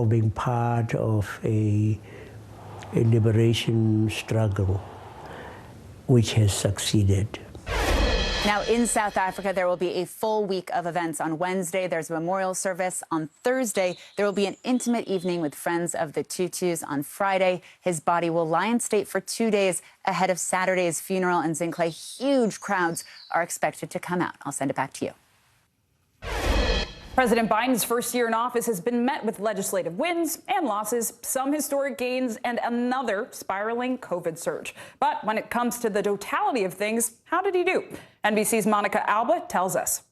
being part of a liberation struggle which has succeeded. Now, in South Africa, there will be a full week of events. On Wednesday, there's a memorial service. On Thursday, there will be an intimate evening with friends of the Tutus. On Friday, his body will lie in state for 2 days ahead of Saturday's funeral. And Zinkley, huge crowds are expected to come out. I'll send it back to you. President Biden's first year in office has been met with legislative wins and losses, some historic gains, and another spiraling COVID surge. But when it comes to the totality of things, how did he do? NBC's Monica Alba tells us.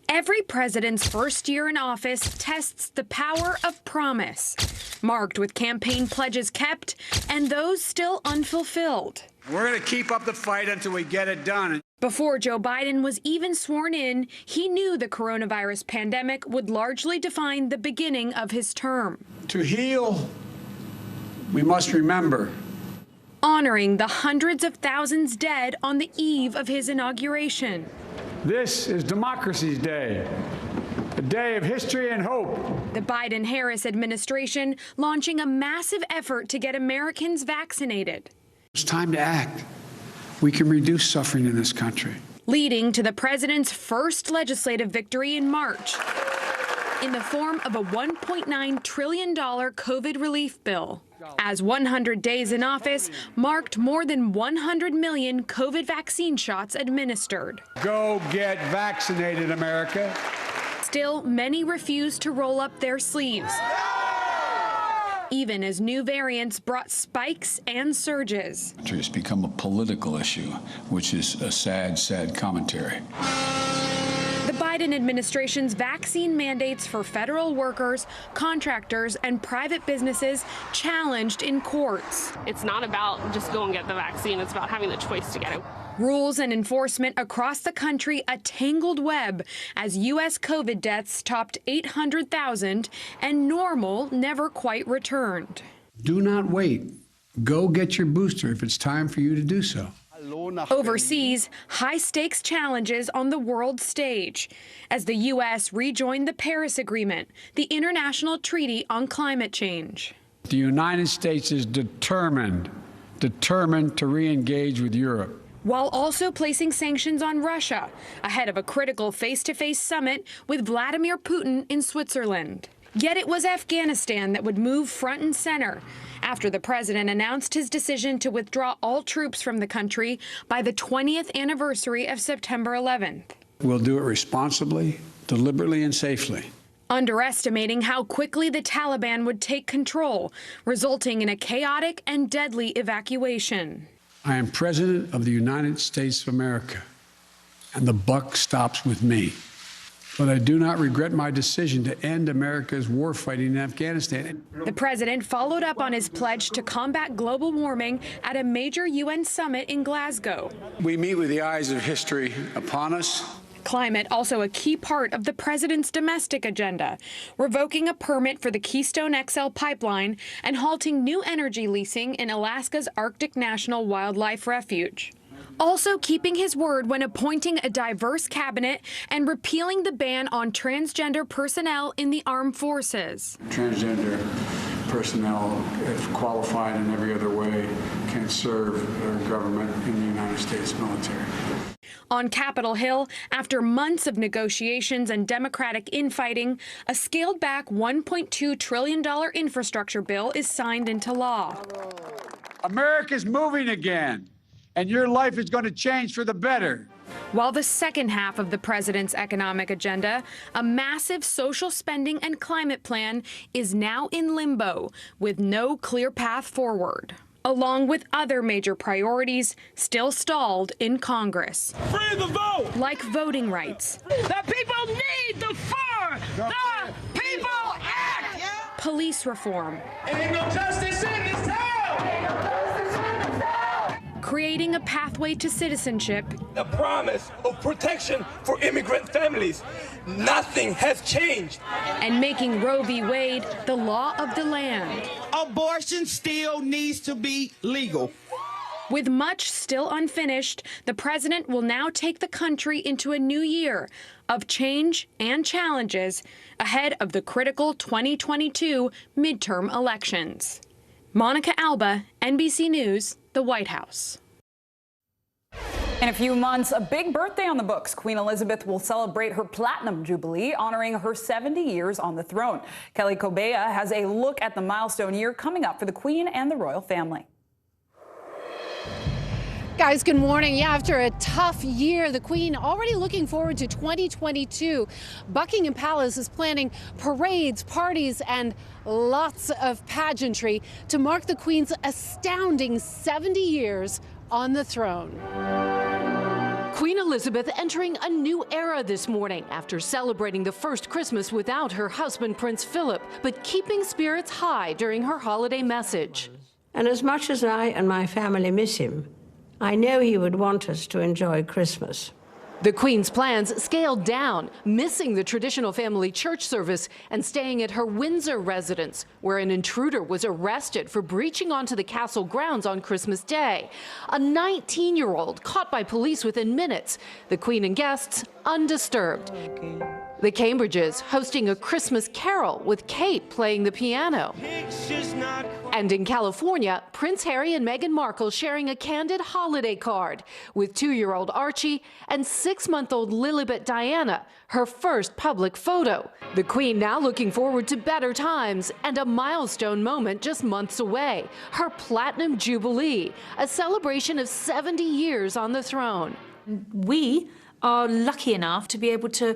Every president's first year in office tests the power of promise, marked with campaign pledges kept and those still unfulfilled. We're going to keep up the fight until we get it done. Before Joe Biden was even sworn in, he knew the coronavirus pandemic would largely define the beginning of his term. To heal, we must remember. Honoring the hundreds of thousands dead on the eve of his inauguration. This is Democracy's Day, a day of history and hope. The Biden-Harris administration launching a massive effort to get Americans vaccinated. It's time to act. We can reduce suffering in this country. Leading to the president's first legislative victory in March in the form of a $1.9 trillion COVID relief bill. As 100 days in office marked more than 100 million COVID vaccine shots administered. Go get vaccinated, America. Still, many refuse to roll up their sleeves, even as new variants brought spikes and surges. It's become a political issue, which is a sad, sad commentary. The Biden administration's vaccine mandates for federal workers, contractors, and private businesses challenged in courts. It's not about just go and get the vaccine, it's about having the choice to get it. Rules and enforcement across the country a tangled web as U.S. COVID deaths topped 800,000 and normal never quite returned. Do not wait. Go get your booster if it's time for you to do so. Overseas, high-stakes challenges on the world stage as the U.S. rejoined the Paris Agreement, the international treaty on climate change. The United States is determined to re-engage with Europe. While also placing sanctions on Russia ahead of a critical face-to-face summit with Vladimir Putin in Switzerland. Yet it was Afghanistan that would move front and center after the president announced his decision to withdraw all troops from the country by the 20th anniversary of September 11th. We'll do it responsibly, deliberately, and safely. Underestimating how quickly the Taliban would take control, resulting in a chaotic and deadly evacuation. I am President of the United States of America, and the buck stops with me. But I do not regret my decision to end America's war fighting in Afghanistan. The president followed up on his pledge to combat global warming at a major UN summit in Glasgow. We meet with the eyes of history upon us. Climate also a key part of the president's domestic agenda, revoking a permit for the Keystone XL pipeline and halting new energy leasing in Alaska's Arctic National Wildlife Refuge. Also keeping his word when appointing a diverse cabinet and repealing the ban on transgender personnel in the armed forces. Transgender personnel, if qualified in every other way, can serve our government in the United States military. On Capitol Hill, after months of negotiations and Democratic infighting, a scaled-back $1.2 trillion infrastructure bill is signed into law. America's moving again. and your life is going to change for the better. While the second half of the president's economic agenda, a massive social spending and climate plan, is now in limbo with no clear path forward, along with other major priorities still stalled in Congress. Free the vote! Like voting rights. The people need the fur! The people act! Police reform. Ain't no justice in this town! Creating a pathway to citizenship. The promise of protection for immigrant families. Nothing has changed. And making Roe v. Wade the law of the land. Abortion still needs to be legal. With much still unfinished, the president will now take the country into a new year of change and challenges ahead of the critical 2022 midterm elections. Monica Alba, NBC News, the White House. In a few months, a big birthday on the books. Queen Elizabeth will celebrate her Platinum Jubilee, honoring her 70 years on the throne. Kelly Cobiella has a look at the milestone year coming up for the Queen and the royal family. Guys, good morning. Yeah, after a tough year, the Queen already looking forward to 2022. Buckingham Palace is planning parades, parties, and lots of pageantry to mark the Queen's astounding 70 years on the throne. Queen Elizabeth entering a new era this morning after celebrating the first Christmas without her husband, Prince Philip, but keeping spirits high during her holiday message. And as much as I and my family miss him, I know he would want us to enjoy Christmas. The Queen's plans scaled down, missing the traditional family church service and staying at her Windsor residence, where an intruder was arrested for breaching onto the castle grounds on Christmas Day. A 19-year-old caught by police within minutes, the Queen and guests undisturbed. The Cambridges hosting a Christmas carol with Kate playing the piano. And in California, Prince Harry and Meghan Markle sharing a candid holiday card with 2-year-old Archie and 6-month-old Lilibet Diana, her first public photo. The Queen now looking forward to better times and a milestone moment just months away, her Platinum Jubilee, a celebration of 70 years on the throne. We are lucky enough to be able to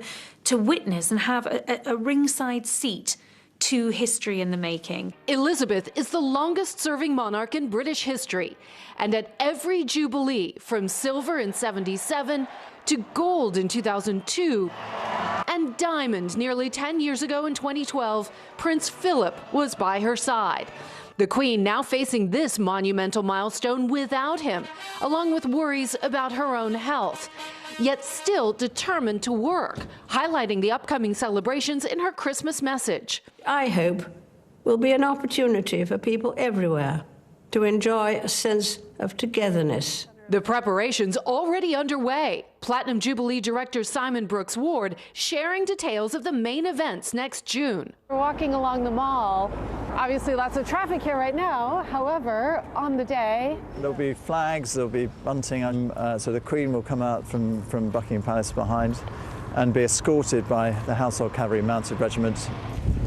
witness and have a ringside seat to history in the making. Elizabeth is the longest-serving monarch in British history, and at every Jubilee, from silver in '77 to gold in 2002 and diamond nearly 10 years ago in 2012, Prince Philip was by her side. The Queen now facing this monumental milestone without him, along with worries about her own health, yet still determined to work, highlighting the upcoming celebrations in her Christmas message. I hope will be an opportunity for people everywhere to enjoy a sense of togetherness. The preparations already underway. Platinum Jubilee director Simon Brooks Ward sharing details of the main events next June. We're walking along the mall. Obviously lots of traffic here right now. However, on the day, there'll be flags, there'll be bunting, so the Queen will come out from Buckingham Palace behind and be escorted by the Household Cavalry Mounted Regiment.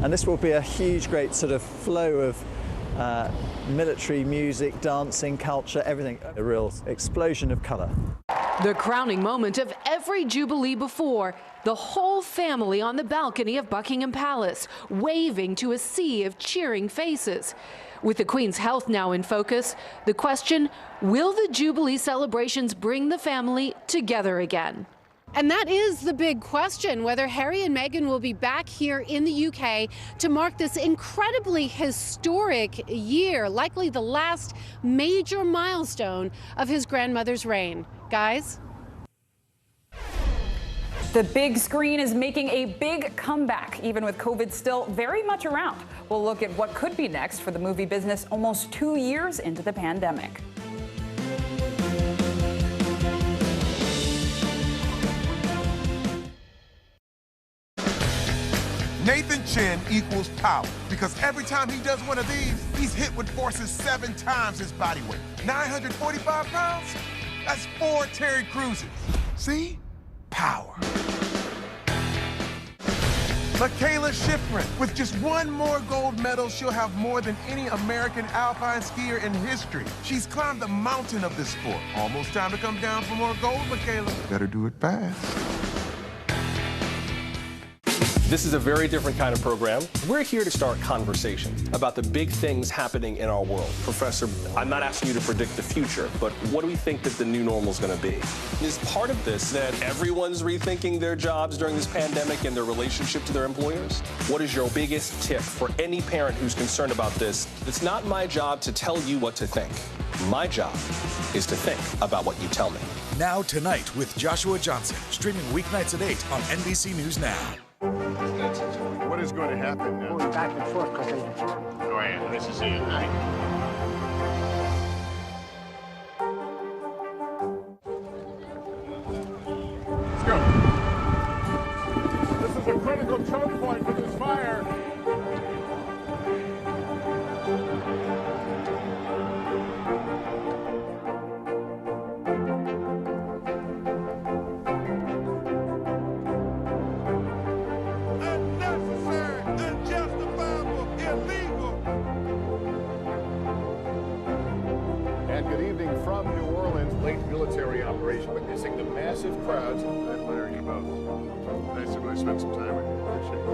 And this will be a huge, great sort of flow of military music, dancing, culture, everything. A real explosion of colour. The crowning moment of every Jubilee before, the whole family on the balcony of Buckingham Palace, waving to a sea of cheering faces. With the Queen's health now in focus, the question, will the Jubilee celebrations bring the family together again? and that is the big question, whether Harry and Meghan will be back here in the UK to mark this incredibly historic year, likely the last major milestone of his grandmother's reign. Guys? The big screen is making a big comeback, even with COVID still very much around. We'll look at what could be next for the movie business almost 2 years into the pandemic. Nathan Chen equals power, because every time he does one of these, he's hit with forces 7 times his body weight. 945 pounds? That's 4 Terry Cruises. See? Power. Michaela Schifrin. With just one more gold medal, she'll have more than any American alpine skier in history. She's climbed the mountain of this sport. Almost time to come down for more gold, Michaela. Better do it fast. This is a very different kind of program. We're here to start conversation about the big things happening in our world. Professor, I'm not asking you to predict the future, but what do we think that the new normal is going to be? Is part of this that everyone's rethinking their jobs during this pandemic and their relationship to their employers? What is your biggest tip for any parent who's concerned about this? It's not my job to tell you what to think. My job is to think about what you tell me. Now Tonight with Joshua Johnson, streaming weeknights at 8 on NBC News Now. What is going to happen now? Going back and forth because Go ahead. This is it, right? Let's go. This is a critical choke point for this fire. From New Orleans, late military operation, witnessing the massive crowds. I admire you both. Nice to really spend some time with you. Appreciate it.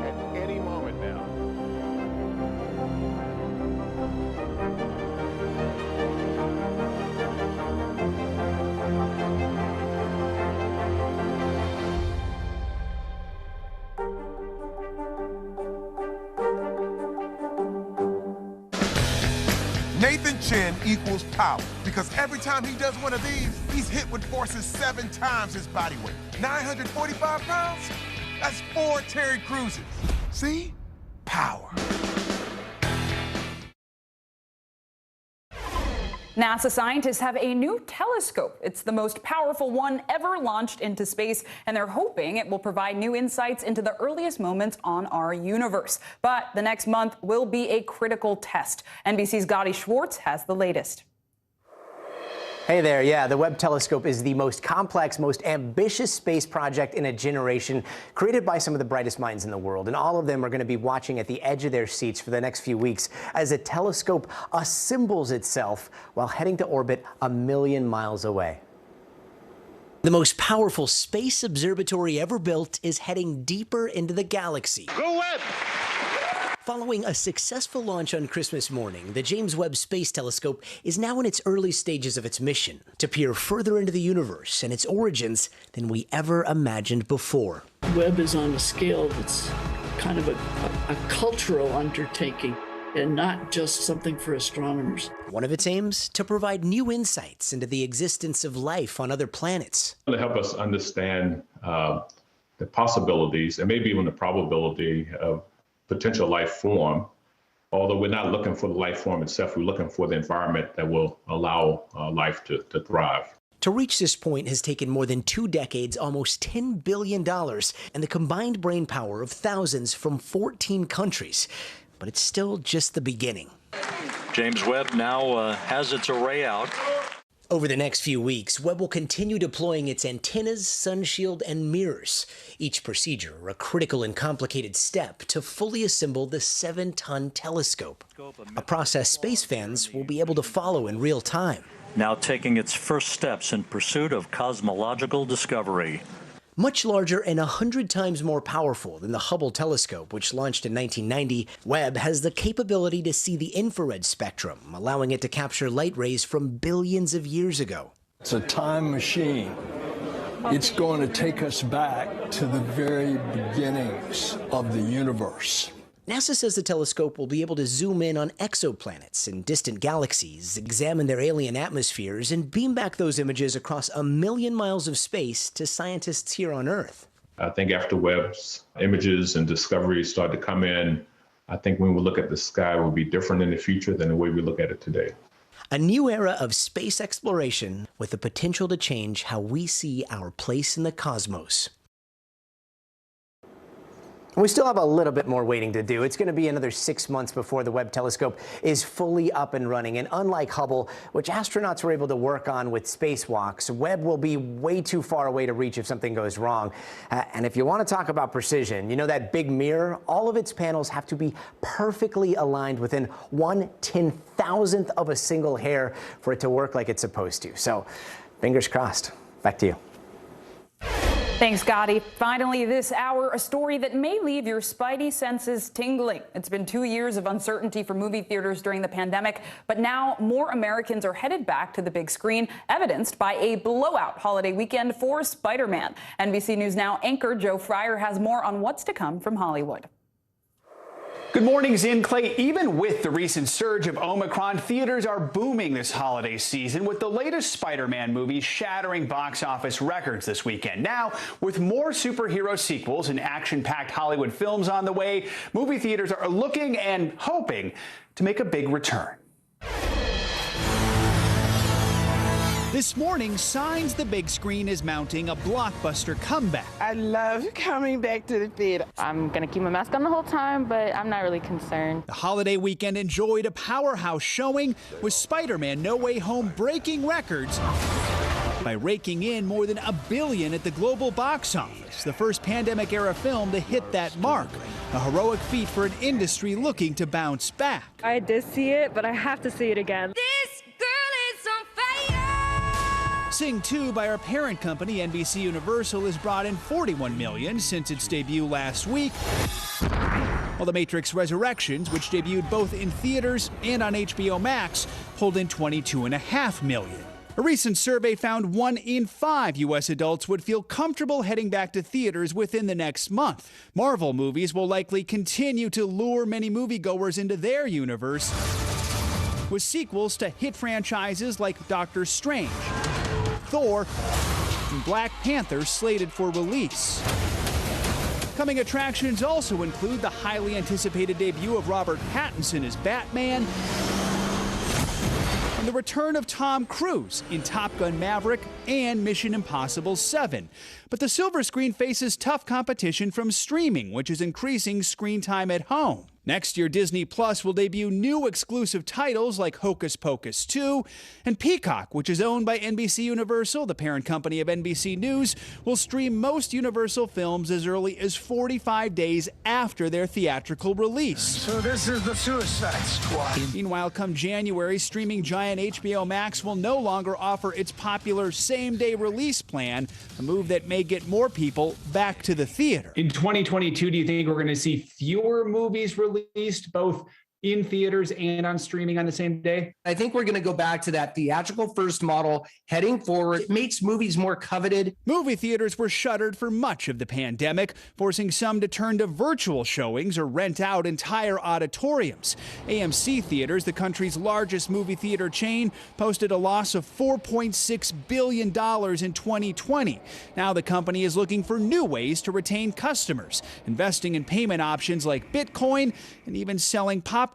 At any moment now. Nathan Chen equals power because every time he does one of these, he's hit with forces 7 times his body weight. 945 pounds? That's 4 Terry Cruises. See? Power. NASA scientists have a new telescope. It's the most powerful one ever launched into space, and they're hoping it will provide new insights into the earliest moments on our universe. But the next month will be a critical test. NBC's Gotti Schwartz has the latest. Hey there, yeah, the Webb telescope is the most complex, most ambitious space project in a generation, created by some of the brightest minds in the world. And all of them are going to be watching at the edge of their seats for the next few weeks as the telescope assembles itself while heading to orbit 1 million miles away. The most powerful space observatory ever built is heading deeper into the galaxy. Go Webb! Following a successful launch on Christmas morning, the James Webb Space Telescope is now in its early stages of its mission to peer further into the universe and its origins than we ever imagined before. Webb is on a scale that's kind of a cultural undertaking and not just something for astronomers. One of its aims, to provide new insights into the existence of life on other planets. To help us understand the possibilities and maybe even the probability of potential life form, although we're not looking for the life form itself, we're looking for the environment that will allow life to thrive. To reach this point has taken more than 2 decades, almost $10 billion, and the combined brain power of thousands from 14 countries. But it's still just the beginning. James Webb now has its array out. Over the next few weeks, Webb will continue deploying its antennas, sunshield, and mirrors. Each procedure a critical and complicated step to fully assemble the 7-ton telescope, a process space fans will be able to follow in real time. Now taking its first steps in pursuit of cosmological discovery. Much larger and 100 times more powerful than the Hubble telescope, which launched in 1990, Webb has the capability to see the infrared spectrum, allowing it to capture light rays from billions of years ago. It's a time machine. It's going to take us back to the very beginnings of the universe. NASA says the telescope will be able to zoom in on exoplanets and distant galaxies, examine their alien atmospheres, and beam back those images across 1 million miles of space to scientists here on Earth. I think after Webb's images and discoveries start to come in, I think when we look at the sky, it will be different in the future than the way we look at it today. A new era of space exploration with the potential to change how we see our place in the cosmos. We still have a little bit more waiting to do. It's going to be another 6 months before the Webb telescope is fully up and running. And unlike Hubble, which astronauts were able to work on with spacewalks, Webb will be way too far away to reach if something goes wrong. And if you want to talk about precision, you know that big mirror? All of its panels have to be perfectly aligned within 1/10,000th of a single hair for it to work like it's supposed to. So, fingers crossed. Back to you. Thanks, Gotti. Finally, this hour, a story that may leave your spidey senses tingling. It's been 2 years of uncertainty for movie theaters during the pandemic, but now more Americans are headed back to the big screen, evidenced by a blowout holiday weekend for Spider-Man. NBC News Now anchor Joe Fryer has more on what's to come from Hollywood. Good morning, Zin Clay. Even with the recent surge of Omicron, theaters are booming this holiday season, with the latest Spider-Man movie shattering box office records this weekend. Now, with more superhero sequels and action-packed Hollywood films on the way, movie theaters are looking and hoping to make a big return. This morning, signs the big screen is mounting a blockbuster comeback. I love coming back to the theater. I'm going to keep my mask on the whole time, but I'm not really concerned. The holiday weekend enjoyed a powerhouse showing, with Spider-Man No Way Home breaking records by raking in more than $1 billion at the global box office, the first pandemic-era film to hit that mark, a heroic feat for an industry looking to bounce back. I did see it, but I have to see it again. Sing 2 by our parent company, NBC Universal, has brought in $41 million since its debut last week, while The Matrix Resurrections, which debuted both in theaters and on HBO Max, pulled in $22.5 million. A recent survey found 1 in 5 U.S. adults would feel comfortable heading back to theaters within the next month. Marvel movies will likely continue to lure many moviegoers into their universe, with sequels to hit franchises like Doctor Strange, Thor, and Black Panther slated for release. Coming attractions also include the highly anticipated debut of Robert Pattinson as Batman, and the return of Tom Cruise in Top Gun Maverick and Mission Impossible 7. But the silver screen faces tough competition from streaming, which is increasing screen time at home. Next year, Disney Plus will debut new exclusive titles like Hocus Pocus 2, and Peacock, which is owned by NBC Universal, the parent company of NBC News, will stream most Universal films as early as 45 days after their theatrical release. So this is the Suicide Squad. Meanwhile, come January, streaming giant HBO Max will no longer offer its popular same-day release plan, a move that may get more people back to the theater. In 2022, do you think we're going to see fewer movies released both in theaters and on streaming on the same day? I think we're going to go back to that theatrical first model heading forward. It makes movies more coveted. Movie theaters were shuttered for much of the pandemic, forcing some to turn to virtual showings or rent out entire auditoriums. AMC Theaters, the country's largest movie theater chain, posted a loss of $4.6 billion in 2020. Now the company is looking for new ways to retain customers, investing in payment options like Bitcoin and even selling popcorn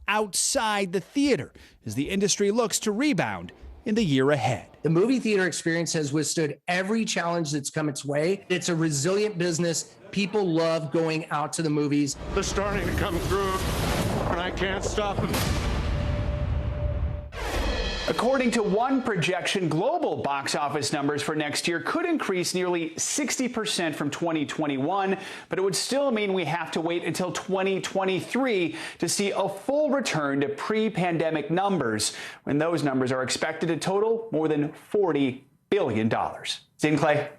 outside the theater as the industry looks to rebound in the year ahead. The movie theater experience has withstood every challenge that's come its way. It's a resilient business. People love going out to the movies. They're starting to come through, and I can't stop them. According to one projection, global box office numbers for next year could increase nearly 60% from 2021, but it would still mean we have to wait until 2023 to see a full return to pre-pandemic numbers, when those numbers are expected to total more than $40 billion. Zin Clay.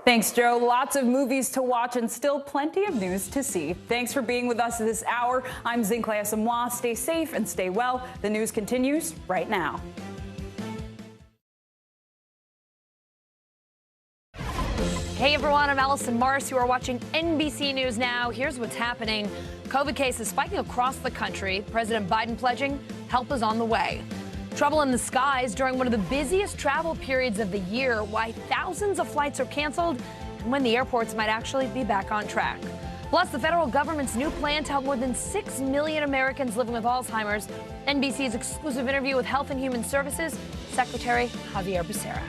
Thanks, Joe. Lots of movies to watch and still plenty of news to see. Thanks for being with us this hour. I'm Zinklea Asamoah. Stay safe and stay well. The news continues right now. Hey everyone, I'm Allison Mars. You are watching NBC News Now. Here's what's happening. COVID cases spiking across the country. President Biden pledging help is on the way. Trouble in the skies during one of the busiest travel periods of the year, why thousands of flights are canceled and when the airports might actually be back on track. Plus, the federal government's new plan to help more than 6 million Americans living with Alzheimer's. NBC's exclusive interview with Health and Human Services Secretary Xavier Becerra.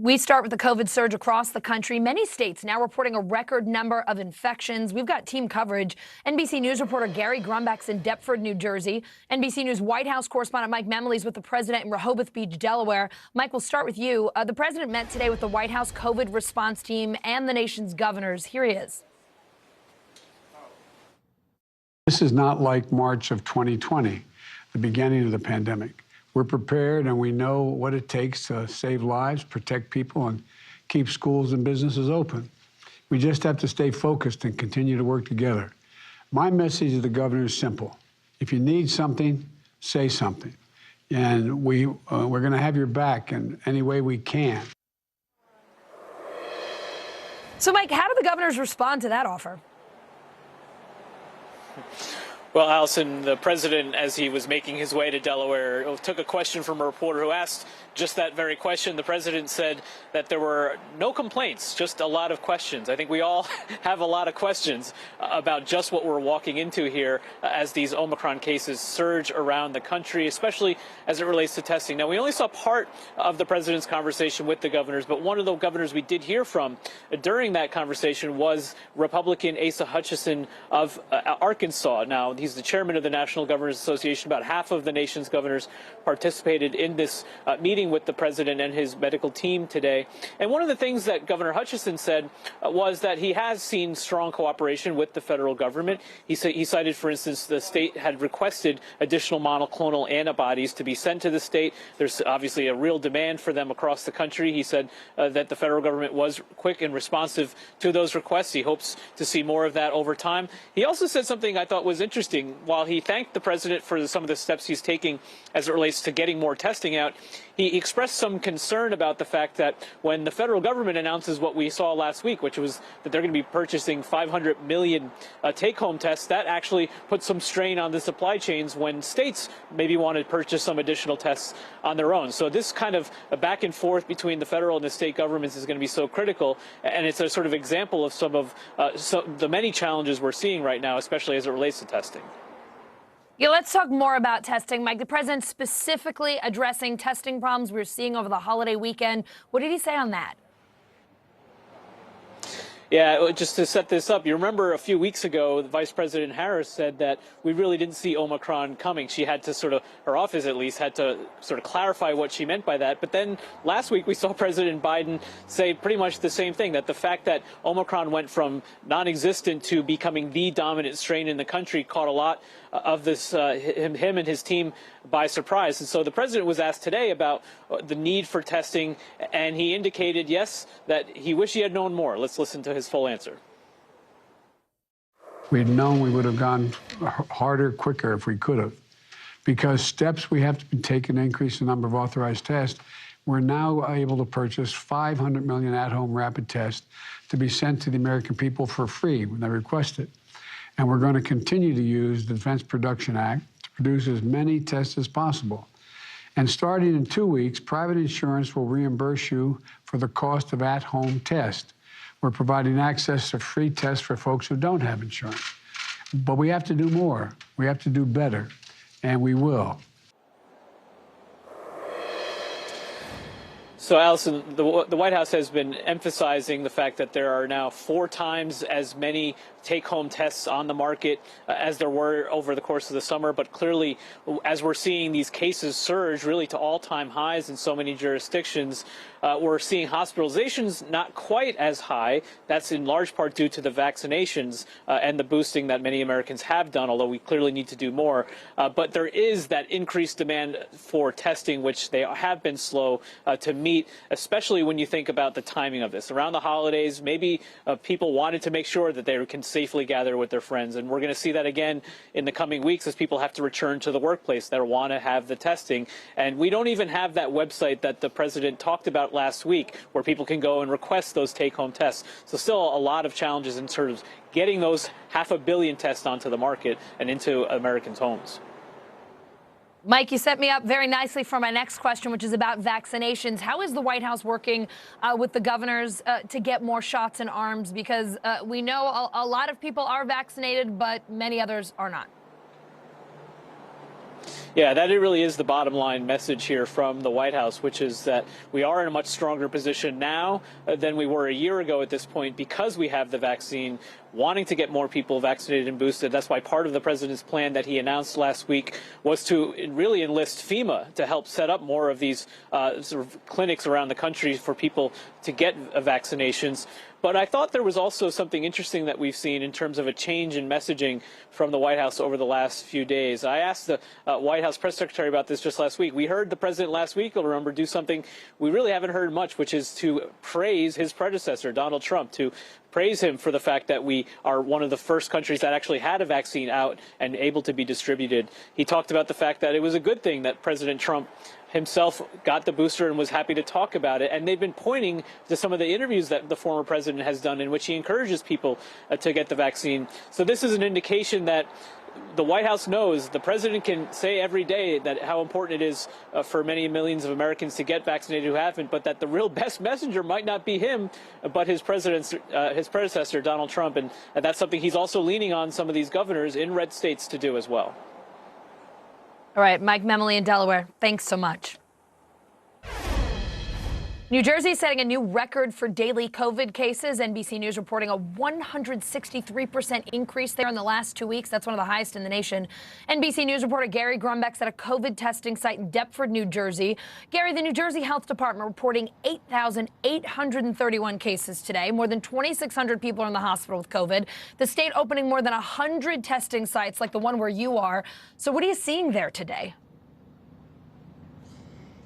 We start with the COVID surge across the country. Many states now reporting a record number of infections. We've got team coverage. NBC News reporter Gary Grumback's in Deptford, New Jersey. NBC News White House correspondent Mike Memley's with the president in Rehoboth Beach, Delaware. Mike, we'll start with you. The president met today with the White House COVID response team and the nation's governors. Here he is. This is not like March of 2020, the beginning of the pandemic. We're prepared and we know what it takes to save lives, protect people, and keep schools and businesses open. We just have to stay focused and continue to work together. My message to the governor is simple. If you need something, say something. And we're going to have your back in any way we can. So, Mike, how do the governors respond to that offer? Well, Allison, the president, as he was making his way to Delaware, took a question from a reporter who asked just that very question. The president said that there were no complaints, just a lot of questions. I think we all have a lot of questions about just what we're walking into here as these Omicron cases surge around the country, especially as it relates to testing. Now, we only saw part of the president's conversation with the governors, but one of the governors we did hear from during that conversation was Republican Asa Hutchinson of Arkansas. Now, he's the chairman of the National Governors Association. About half of the nation's governors participated in this meeting with the president and his medical team today. And one of the things that Governor Hutchinson said was that he has seen strong cooperation with the federal government. He cited, for instance, the state had requested additional monoclonal antibodies to be sent to the state. There's obviously a real demand for them across the country. He said that the federal government was quick and responsive to those requests. He hopes to see more of that over time. He also said something I thought was interesting. While he thanked the president for some of the steps he's taking as it relates to getting more testing out, he expressed some concern about the fact that when the federal government announces what we saw last week, which was that they're going to be purchasing 500 million take-home tests, that actually puts some strain on the supply chains when states maybe want to purchase some additional tests on their own. So this kind of a back and forth between the federal and the state governments is going to be so critical, and it's a sort of example of some of the many challenges we're seeing right now, especially as it relates to testing. Yeah, let's talk more about testing, Mike. The president specifically addressing testing problems we were seeing over the holiday weekend. What did he say on that? Yeah, just to set this up, you remember a few weeks ago, Vice President Harris said that we really didn't see Omicron coming. She had to her office at least, had to sort of clarify what she meant by that. But then last week we saw President Biden say pretty much the same thing, that the fact that Omicron went from non-existent to becoming the dominant strain in the country caught a lot of this, him and his team by surprise. And so the president was asked today about the need for testing, and he indicated, yes, that he wished he had known more. Let's listen to his full answer. If we'd known, we would have gone harder, quicker if we could have. Because steps we have to be taking to increase the number of authorized tests, we're now able to purchase 500 million at-home rapid tests to be sent to the American people for free when they request it. And we're going to continue to use the Defense Production Act to produce as many tests as possible. And starting in 2 weeks, private insurance will reimburse you for the cost of at-home tests. We're providing access to free tests for folks who don't have insurance. But we have to do more. We have to do better, and we will. So, Allison, the White House has been emphasizing the fact that there are now 4 times as many take-home tests on the market as there were over the course of the summer. But clearly, as we're seeing these cases surge really to all-time highs in so many jurisdictions, we're seeing hospitalizations not quite as high. That's in large part due to the vaccinations and the boosting that many Americans have done, although we clearly need to do more. But there is that increased demand for testing, which they have been slow to meet, especially when you think about the timing of this. Around the holidays, maybe people wanted to make sure that they can safely gather with their friends. And we're going to see that again in the coming weeks as people have to return to the workplace that want to have the testing. And we don't even have that website that the president talked about last week where people can go and request those take-home tests. So still a lot of challenges in sort of getting those 500 million tests onto the market and into Americans' homes. Mike, you set me up very nicely for my next question, which is about vaccinations. How is the White House working with the governors to get more shots in arms? Because we know a lot of people are vaccinated, but many others are not. Yeah, that it really is the bottom line message here from the White House, which is that we are in a much stronger position now than we were a year ago at this point because we have the vaccine, wanting to get more people vaccinated and boosted. That's why part of the president's plan that he announced last week was to really enlist FEMA to help set up more of these sort of clinics around the country for people to get vaccinations. But I thought there was also something interesting that we've seen in terms of a change in messaging from the White House over the last few days. I asked the White House press secretary about this just last week. We heard the president last week, you'll remember, do something we really haven't heard much, which is to praise his predecessor, Donald Trump, to praise him for the fact that we are one of the first countries that actually had a vaccine out and able to be distributed. He talked about the fact that it was a good thing that President Trump himself got the booster and was happy to talk about it. And they've been pointing to some of the interviews that the former president has done in which he encourages people to get the vaccine. So this is an indication that the White House knows the president can say every day that how important it is for many millions of Americans to get vaccinated who haven't, but that the real best messenger might not be him, but his predecessor, Donald Trump. And that's something he's also leaning on some of these governors in red states to do as well. All right, Mike Memoli in Delaware, thanks so much. New Jersey setting a new record for daily COVID cases. NBC News reporting a 163% increase there in the last 2 weeks. That's one of the highest in the nation. NBC News reporter Gary Grumbeck's at a COVID testing site in Deptford, New Jersey. Gary, the New Jersey Health Department reporting 8,831 cases today. More than 2,600 people are in the hospital with COVID. The state opening more than 100 testing sites like the one where you are. So what are you seeing there today?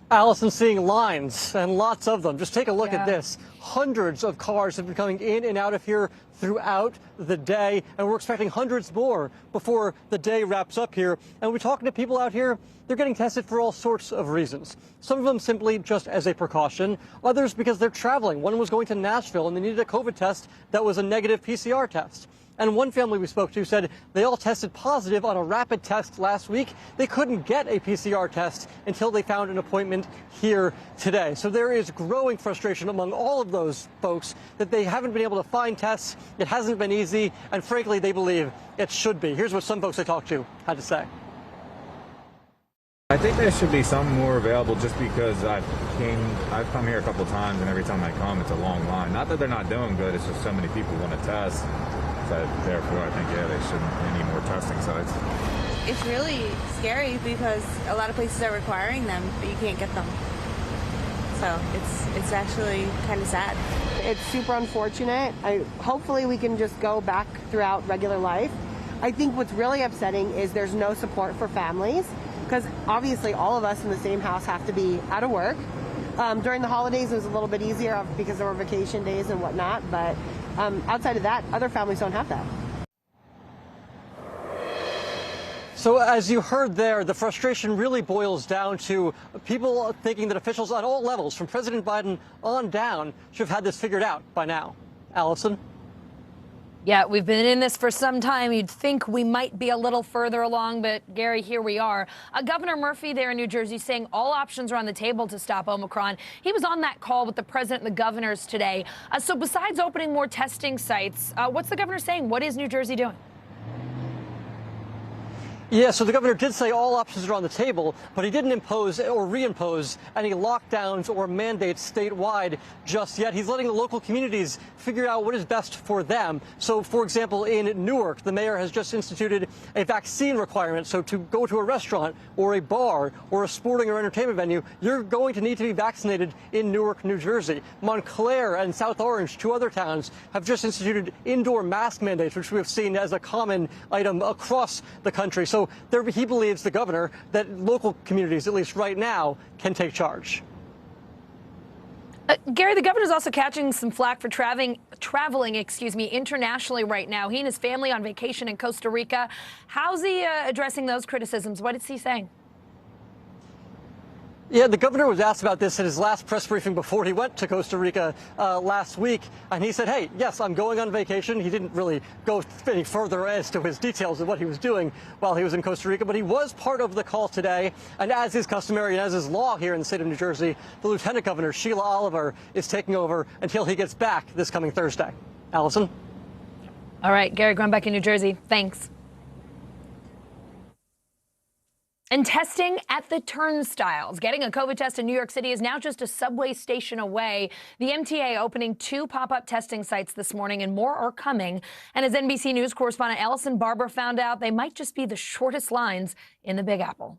Allison, seeing lines and lots of them. Just take a look at this. Hundreds of cars have been coming in and out of here throughout the day, and we're expecting hundreds more before the day wraps up here. And we're talking to people out here, they're getting tested for all sorts of reasons. Some of them simply just as a precaution, others because they're traveling. One was going to Nashville and they needed a COVID test that was a negative PCR test. And one family we spoke to said they all tested positive on a rapid test last week. They couldn't get a PCR test until they found an appointment here today. So there is growing frustration among all of those folks that they haven't been able to find tests. It hasn't been easy, and frankly, they believe it should be. Here's what some folks I talked to had to say. I think there should be some more available just because I've come here a couple of times, and every time I come, it's a long line. Not that they're not doing good, it's just so many people want to test. So therefore, I think, yeah, they shouldn't need more testing sites. It's really scary because a lot of places are requiring them, but you can't get them. So it's actually kind of sad. It's super unfortunate. Hopefully we can just go back throughout regular life. I think what's really upsetting is there's no support for families because obviously all of us in the same house have to be out of work. During the holidays, it was a little bit easier because there were vacation days and whatnot, but outside of that, other families don't have that. So as you heard there, the frustration really boils down to people thinking that officials on all levels, from President Biden on down, should have had this figured out by now. Allison? Yeah, we've been in this for some time. You'd think we might be a little further along, but Gary, here we are. Governor Murphy there in New Jersey saying all options are on the table to stop Omicron. He was on that call with the president and the governors today. So besides opening more testing sites, what's the governor saying? What is New Jersey doing? Yeah, so the governor did say all options are on the table, but he didn't impose or reimpose any lockdowns or mandates statewide just yet. He's letting the local communities figure out what is best for them. So, for example, in Newark, the mayor has just instituted a vaccine requirement. So to go to a restaurant or a bar or a sporting or entertainment venue, you're going to need to be vaccinated in Newark, New Jersey. Montclair and South Orange, two other towns, have just instituted indoor mask mandates, which we have seen as a common item across the country. So he believes, the governor, that local communities, at least right now, can take charge. Gary, the governor is also catching some flack for traveling internationally right now. He and his family on vacation in Costa Rica. How's he addressing those criticisms? What is he saying? Yeah, the governor was asked about this at his last press briefing before he went to Costa Rica last week, and he said, hey, yes, I'm going on vacation. He didn't really go any further as to his details of what he was doing while he was in Costa Rica, but he was part of the call today, and as is customary and as is law here in the state of New Jersey, the Lieutenant Governor, Sheila Oliver, is taking over until he gets back this coming Thursday. Allison? All right, Gary Grumbeck in New Jersey, thanks. And testing at the turnstiles. Getting a COVID test in New York City is now just a subway station away. The MTA opening 2 pop-up testing sites this morning, and more are coming. And as NBC News correspondent Allison Barber found out, they might just be the shortest lines in the Big Apple.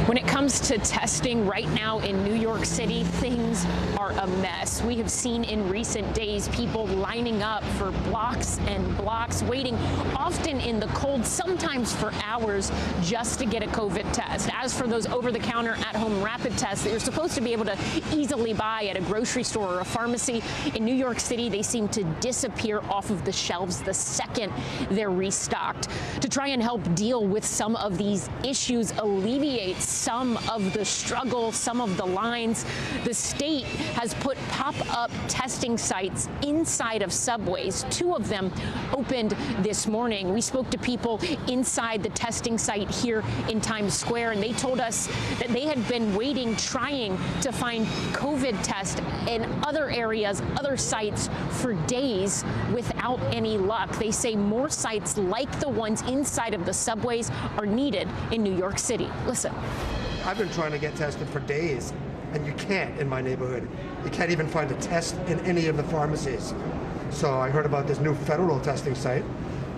When it comes to testing right now in New York City, things are a mess. We have seen in recent days people lining up for blocks and blocks, waiting often in the cold, sometimes for hours, just to get a COVID test. As for those over-the-counter at-home rapid tests that you're supposed to be able to easily buy at a grocery store or a pharmacy, in New York City, they seem to disappear off of the shelves the second they're restocked. To try and help deal with some of these issues, alleviate some of the struggle, some of the lines, the state has put pop-up testing sites inside of subways. 2 of them opened this morning. We spoke to people inside the testing site here in Times Square, and they told us that they had been waiting, trying to find COVID tests in other areas, other sites for days without any luck. They say more sites like the ones inside of the subways are needed in New York City. Listen. I've been trying to get tested for days, and you can't in my neighborhood. You can't even find a test in any of the pharmacies. So I heard about this new federal testing site,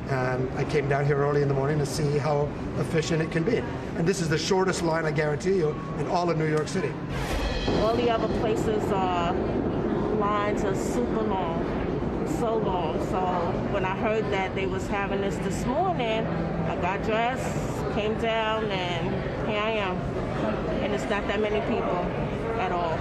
and I came down here early in the morning to see how efficient it can be. And this is the shortest line, I guarantee you, in all of New York City. All the other places, lines are super long, so long. So when I heard that they was having this morning, I got dressed, came down, and here I am. And it's not that many people at all.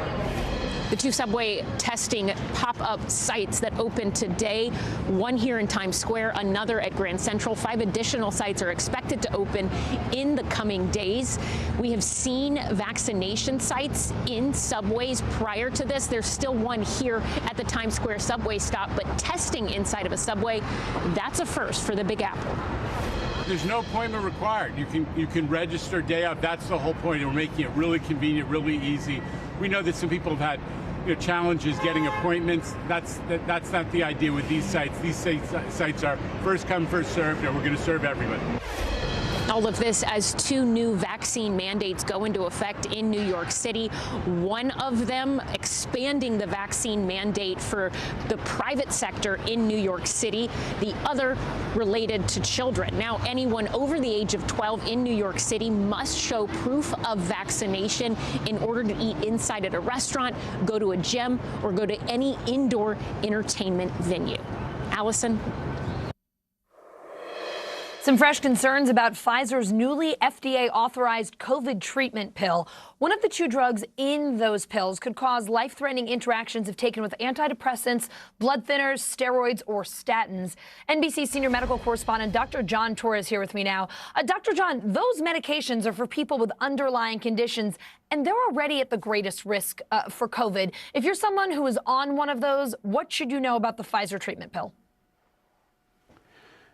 The 2 subway testing pop-up sites that opened today, one here in Times Square, another at Grand Central. 5 additional sites are expected to open in the coming days. We have seen vaccination sites in subways prior to this. There's still one here at the Times Square subway stop, but testing inside of a subway, that's a first for the Big Apple. There's no appointment required. You can register day out. That's the whole point. We're making it really convenient, really easy. We know that some people have had challenges getting appointments. That's not the idea with these sites. These sites are first come, first served, and we're going to serve everybody. All of this as 2 new vaccine mandates go into effect in New York City. One of them expanding the vaccine mandate for the private sector in New York City. The other related to children. Now, anyone over the age of 12 in New York City must show proof of vaccination in order to eat inside at a restaurant, go to a gym, or go to any indoor entertainment venue. Allison. Some fresh concerns about Pfizer's newly FDA-authorized COVID treatment pill. One of the 2 drugs in those pills could cause life-threatening interactions if taken with antidepressants, blood thinners, steroids, or statins. NBC senior medical correspondent Dr. John Torres here with me now. Dr. John, those medications are for people with underlying conditions, and they're already at the greatest risk for COVID. If you're someone who is on one of those, what should you know about the Pfizer treatment pill?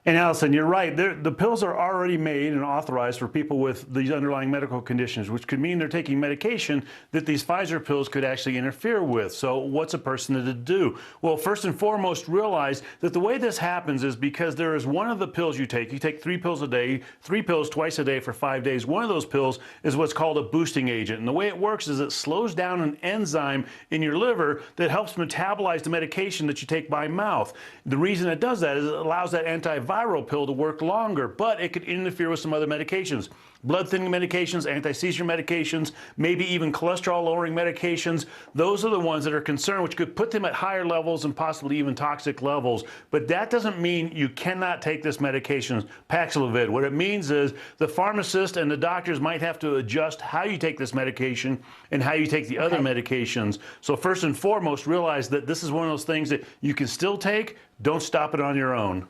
And Allison, you're right. The pills are already made and authorized for people with these underlying medical conditions, which could mean they're taking medication that these Pfizer pills could actually interfere with. So what's a person to do? Well, first and foremost, realize that the way this happens is because there is one of the pills you take 3 pills a day, 3 pills twice a day for 5 days. One of those pills is what's called a boosting agent. And the way it works is it slows down an enzyme in your liver that helps metabolize the medication that you take by mouth. The reason it does that is it allows that antiviral pill to work longer, but it could interfere with some other medications. Blood thinning medications, anti-seizure medications, maybe even cholesterol-lowering medications. Those are the ones that are concerned, which could put them at higher levels and possibly even toxic levels. But that doesn't mean you cannot take this medication, Paxlovid. What it means is the pharmacist and the doctors might have to adjust how you take this medication and how you take the other medications. So first and foremost, realize that this is one of those things that you can still take. Don't stop it on your own.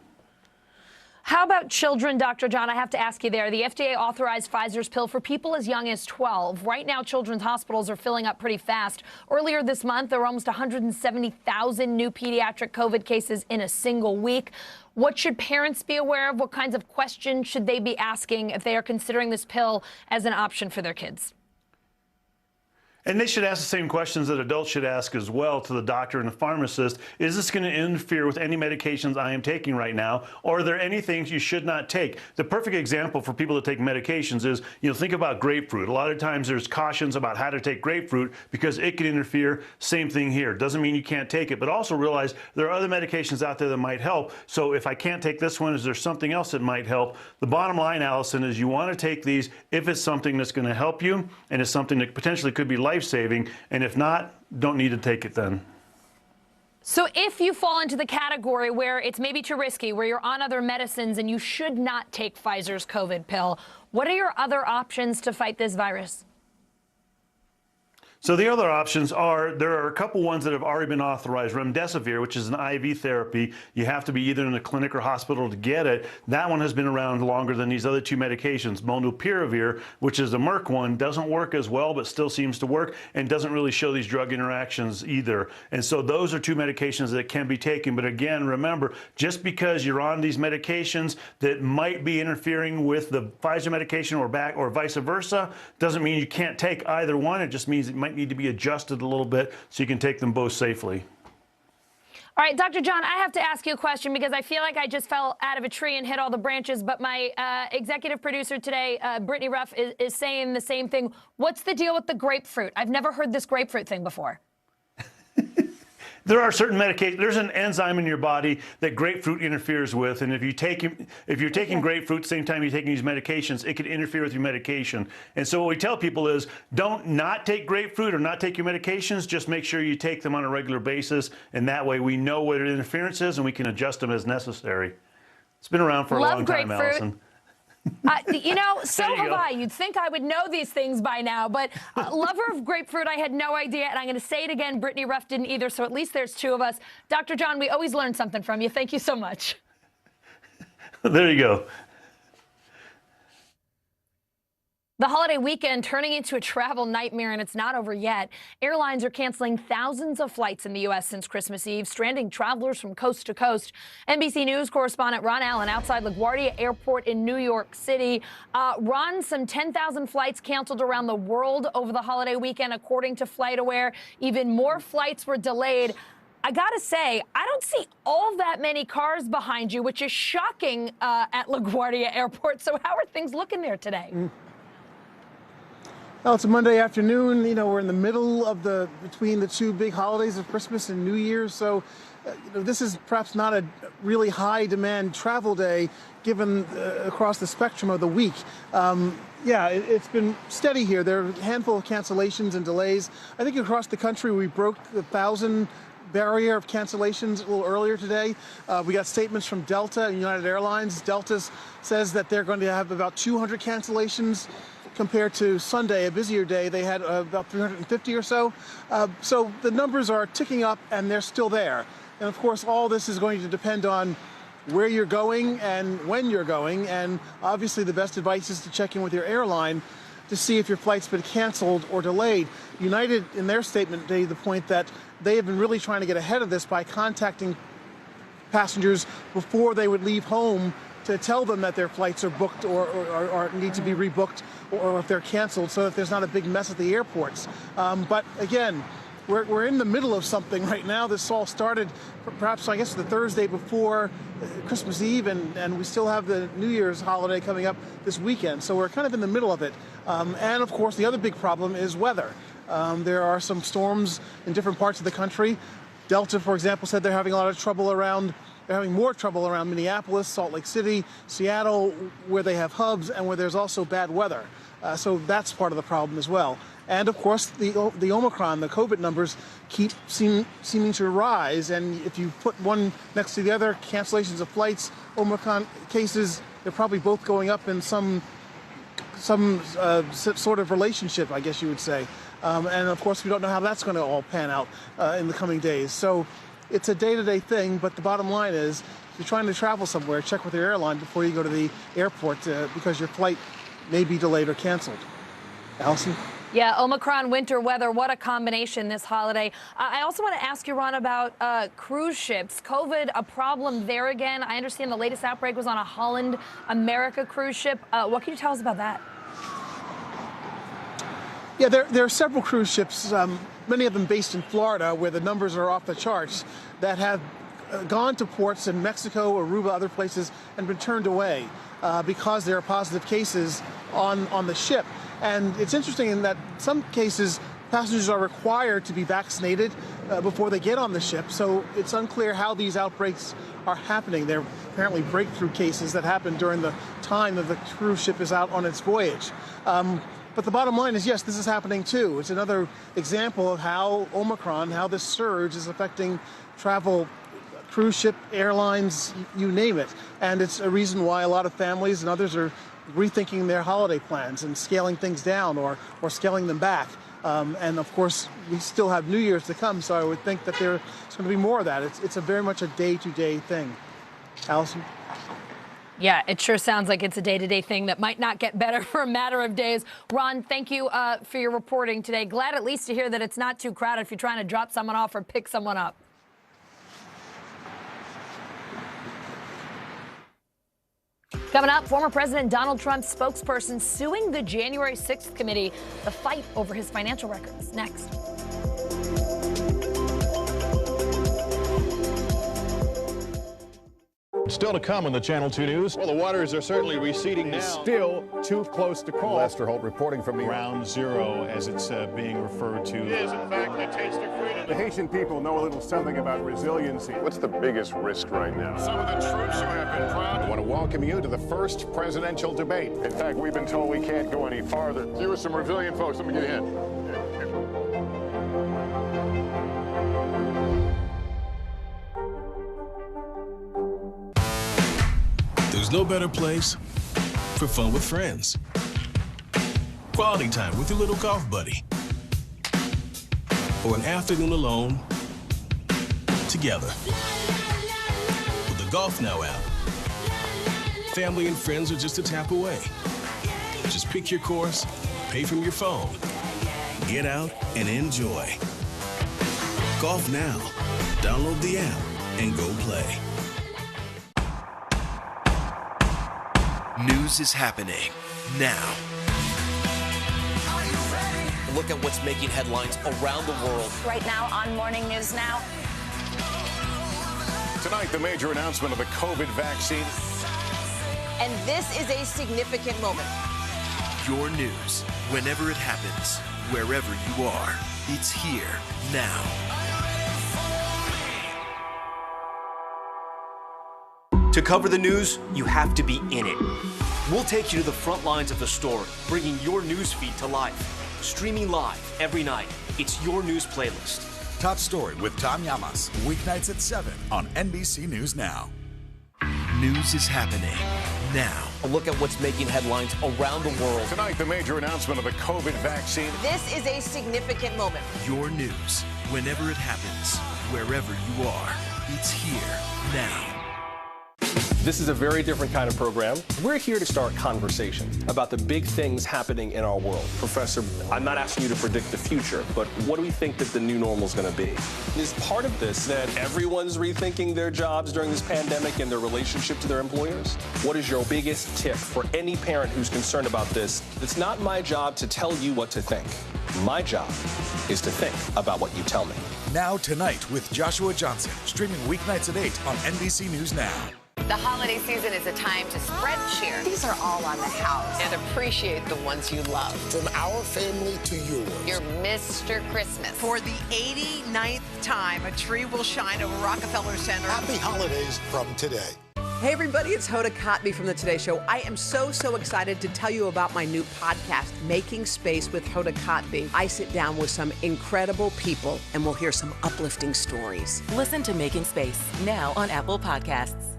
How about children, Dr. John? I have to ask you there. The FDA authorized Pfizer's pill for people as young as 12. Right now, children's hospitals are filling up pretty fast. Earlier this month, there were almost 170,000 new pediatric COVID cases in a single week. What should parents be aware of? What kinds of questions should they be asking if they are considering this pill as an option for their kids? And they should ask the same questions that adults should ask as well to the doctor and the pharmacist. Is this going to interfere with any medications I am taking right now? Or are there any things you should not take? The perfect example for people that take medications is, think about grapefruit. A lot of times there's cautions about how to take grapefruit because it can interfere. Same thing here. Doesn't mean you can't take it, but also realize there are other medications out there that might help. So if I can't take this one, is there something else that might help? The bottom line, Allison, is you want to take these if it's something that's going to help you and it's something that potentially could be life-saving, and if not, don't need to take it then. So if you fall into the category where it's maybe too risky, where you're on other medicines and you should not take Pfizer's COVID pill, what are your other options to fight this virus? So the other options are, there are a couple ones that have already been authorized. Remdesivir, which is an IV therapy. You have to be either in a clinic or hospital to get it. That one has been around longer than these other two medications. Molnupiravir, which is the Merck one, doesn't work as well, but still seems to work and doesn't really show these drug interactions either. And so those are two medications that can be taken. But again, remember, just because you're on these medications that might be interfering with the Pfizer medication or vice versa, doesn't mean you can't take either one. It just means it might need to be adjusted a little bit so you can take them both safely. All right, Dr. John, I have to ask you a question because I feel like I just fell out of a tree and hit all the branches, but my executive producer today, Brittany Ruff, is saying the same thing. What's the deal with the grapefruit? I've never heard this grapefruit thing before. There are certain medications. There's an enzyme in your body that grapefruit interferes with, and if you're taking grapefruit at the same time you're taking these medications, it could interfere with your medication. And so what we tell people is, don't not take grapefruit or not take your medications. Just make sure you take them on a regular basis, and that way we know what the interference is and we can adjust them as necessary. It's been around for a long time, Allison. So have I. You'd think I would know these things by now, but lover of grapefruit, I had no idea, and I'm going to say it again, Brittany Ruff didn't either, so at least there's two of us. Dr. John, we always learn something from you. Thank you so much. There you go. The holiday weekend turning into a travel nightmare, and it's not over yet. Airlines are canceling thousands of flights in the U.S. since Christmas Eve, stranding travelers from coast to coast. NBC News correspondent Ron Allen outside LaGuardia Airport in New York City. Ron, some 10,000 flights canceled around the world over the holiday weekend, according to FlightAware. Even more flights were delayed. I gotta say, I don't see all that many cars behind you, which is shocking at LaGuardia Airport. So how are things looking there today? Well, it's a Monday afternoon. We're in the middle of between the two big holidays of Christmas and New Year's. So this is perhaps not a really high demand travel day given across the spectrum of the week. It's been steady here. There are a handful of cancellations and delays. I think across the country we broke the 1,000 barrier of cancellations a little earlier today. We got statements from Delta and United Airlines. Delta says that they're going to have about 200 cancellations compared to Sunday, a busier day. They had about 350 or so. So the numbers are ticking up and they're still there. And of course, all this is going to depend on where you're going and when you're going. And obviously the best advice is to check in with your airline to see if your flight's been canceled or delayed. United, in their statement, made the point that they have been really trying to get ahead of this by contacting passengers before they would leave home to tell them that their flights are booked or need to be rebooked or if they're canceled, so that there's not a big mess at the airports. But again, we're in the middle of something right now. This all started perhaps, I guess, the Thursday before Christmas Eve, and we still have the New Year's holiday coming up this weekend. So we're kind of in the middle of it. And of course, the other big problem is weather. There are some storms in different parts of the country. Delta, for example, said they're having a lot of trouble around They're having more trouble around Minneapolis, Salt Lake City, Seattle, where they have hubs and where there's also bad weather. So that's part of the problem as well. And of course, the Omicron, the COVID numbers keep seeming to rise. And if you put one next to the other, cancellations of flights, Omicron cases, they're probably both going up in some sort of relationship, I guess you would say. And of course, we don't know how that's going to all pan out in the coming days. So it's a day-to-day thing, but the bottom line is, if you're trying to travel somewhere, check with your airline before you go to the airport because your flight may be delayed or canceled. Allison? Yeah, Omicron, winter weather, what a combination this holiday. I also want to ask you, Ron, about cruise ships. COVID, a problem there again. I understand the latest outbreak was on a Holland America cruise ship. What can you tell us about that? Yeah, there are several cruise ships, many of them based in Florida, where the numbers are off the charts, that have gone to ports in Mexico, Aruba, other places, and been turned away because there are positive cases on the ship. And it's interesting in that some cases, passengers are required to be vaccinated before they get on the ship, so it's unclear how these outbreaks are happening. They're apparently breakthrough cases that happen during the time that the cruise ship is out on its voyage. But the bottom line is, yes, this is happening too. It's another example of how Omicron, how this surge is affecting travel, cruise ship, airlines, you name it. And it's a reason why a lot of families and others are rethinking their holiday plans and scaling things down or scaling them back. And of course, we still have New Year's to come, so I would think that there's going to be more of that. It's a very much a day-to-day thing. Allison? Yeah, it sure sounds like it's a day-to-day thing that might not get better for a matter of days. Ron, thank you for your reporting today. Glad at least to hear that it's not too crowded if you're trying to drop someone off or pick someone up. Coming up, former President Donald Trump's spokesperson suing the January 6th committee, the fight over his financial records. Next. Still to come on the Channel 2 News. Well, the waters are certainly receding now. Still too close to call. Lester Holt reporting from Ground Zero, as it's being referred to. It is, in fact, a taste of freedom. The Haitian people know a little something about resiliency. What's the biggest risk right now? Some of the troops who have been proud. I want to welcome you to the first presidential debate. In fact, we've been told we can't go any farther. You with some resilient folks. Let me get a hint. There's no better place for fun with friends. Quality time with your little golf buddy. Or an afternoon alone together. With the GolfNow app, family and friends are just a tap away. Just pick your course, pay from your phone, get out and enjoy. GolfNow. Download the app and go play. News is happening now. Look at what's making headlines around the world. Right now on Morning News Now. Tonight, the major announcement of the COVID vaccine. And this is a significant moment. Your news, whenever it happens, wherever you are, it's here now. To cover the news, you have to be in it. We'll take you to the front lines of the story, bringing your news feed to life. Streaming live every night. It's your news playlist. Top Story with Tom Llamas, weeknights at 7 on NBC News Now. News is happening now. A look at what's making headlines around the world. Tonight, the major announcement of the COVID vaccine. This is a significant moment. Your news, whenever it happens, wherever you are, it's here now. This is a very different kind of program. We're here to start conversation about the big things happening in our world. Professor, I'm not asking you to predict the future, but what do we think that the new normal is going to be? Is part of this that everyone's rethinking their jobs during this pandemic and their relationship to their employers? What is your biggest tip for any parent who's concerned about this? It's not my job to tell you what to think. My job is to think about what you tell me. Now Tonight with Joshua Johnson, streaming weeknights at 8 on NBC News Now. The holiday season is a time to spread cheer. These are all on the house. And appreciate the ones you love. From our family to yours. Your Mr. Christmas. For the 89th time, a tree will shine over Rockefeller Center. Happy holidays from today. Hey everybody, it's Hoda Kotb from The Today Show. I am so excited to tell you about my new podcast, Making Space with Hoda Kotb. I sit down with some incredible people and we'll hear some uplifting stories. Listen to Making Space now on Apple Podcasts.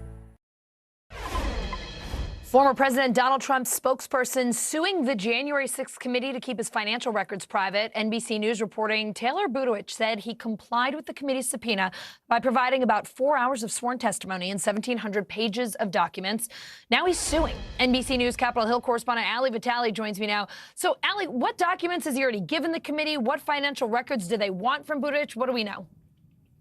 Former President Donald Trump's spokesperson suing the January 6th committee to keep his financial records private. NBC News reporting Taylor Budowich said he complied with the committee's subpoena by providing about 4 hours of sworn testimony and 1,700 pages of documents. Now he's suing. NBC News Capitol Hill correspondent Ali Vitale joins me now. So, Ali, what documents has he already given the committee? What financial records do they want from Budowich? What do we know?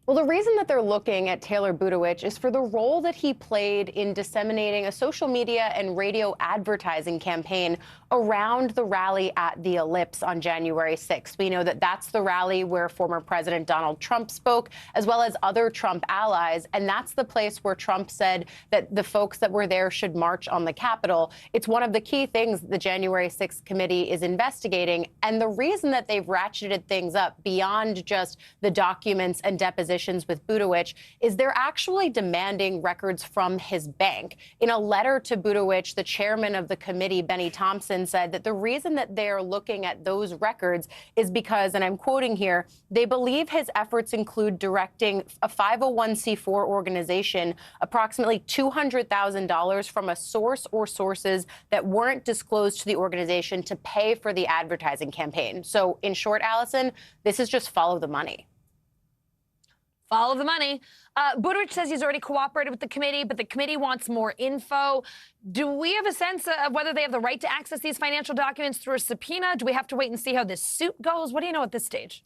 Well, the reason that they're looking at Taylor Budowich is for the role that he played in disseminating a social media and radio advertising campaign around the rally at the Ellipse on January 6th. We know that that's the rally where former President Donald Trump spoke, as well as other Trump allies. And that's the place where Trump said that the folks that were there should march on the Capitol. It's one of the key things the January 6th committee is investigating. And the reason that they've ratcheted things up beyond just the documents and depositions with Budowich is they're actually demanding records from his bank. In a letter to Budowich, the chairman of the committee, Benny Thompson, said that the reason that they're looking at those records is because, and I'm quoting here, they believe his efforts include directing a 501c4 organization approximately $200,000 from a source or sources that weren't disclosed to the organization to pay for the advertising campaign. So in short, Allison, this is just follow the money. Follow the money. Budowich says he's already cooperated with the committee, but the committee wants more info. Do we have a sense of whether they have the right to access these financial documents through a subpoena? Do we have to wait and see how this suit goes? What do you know at this stage?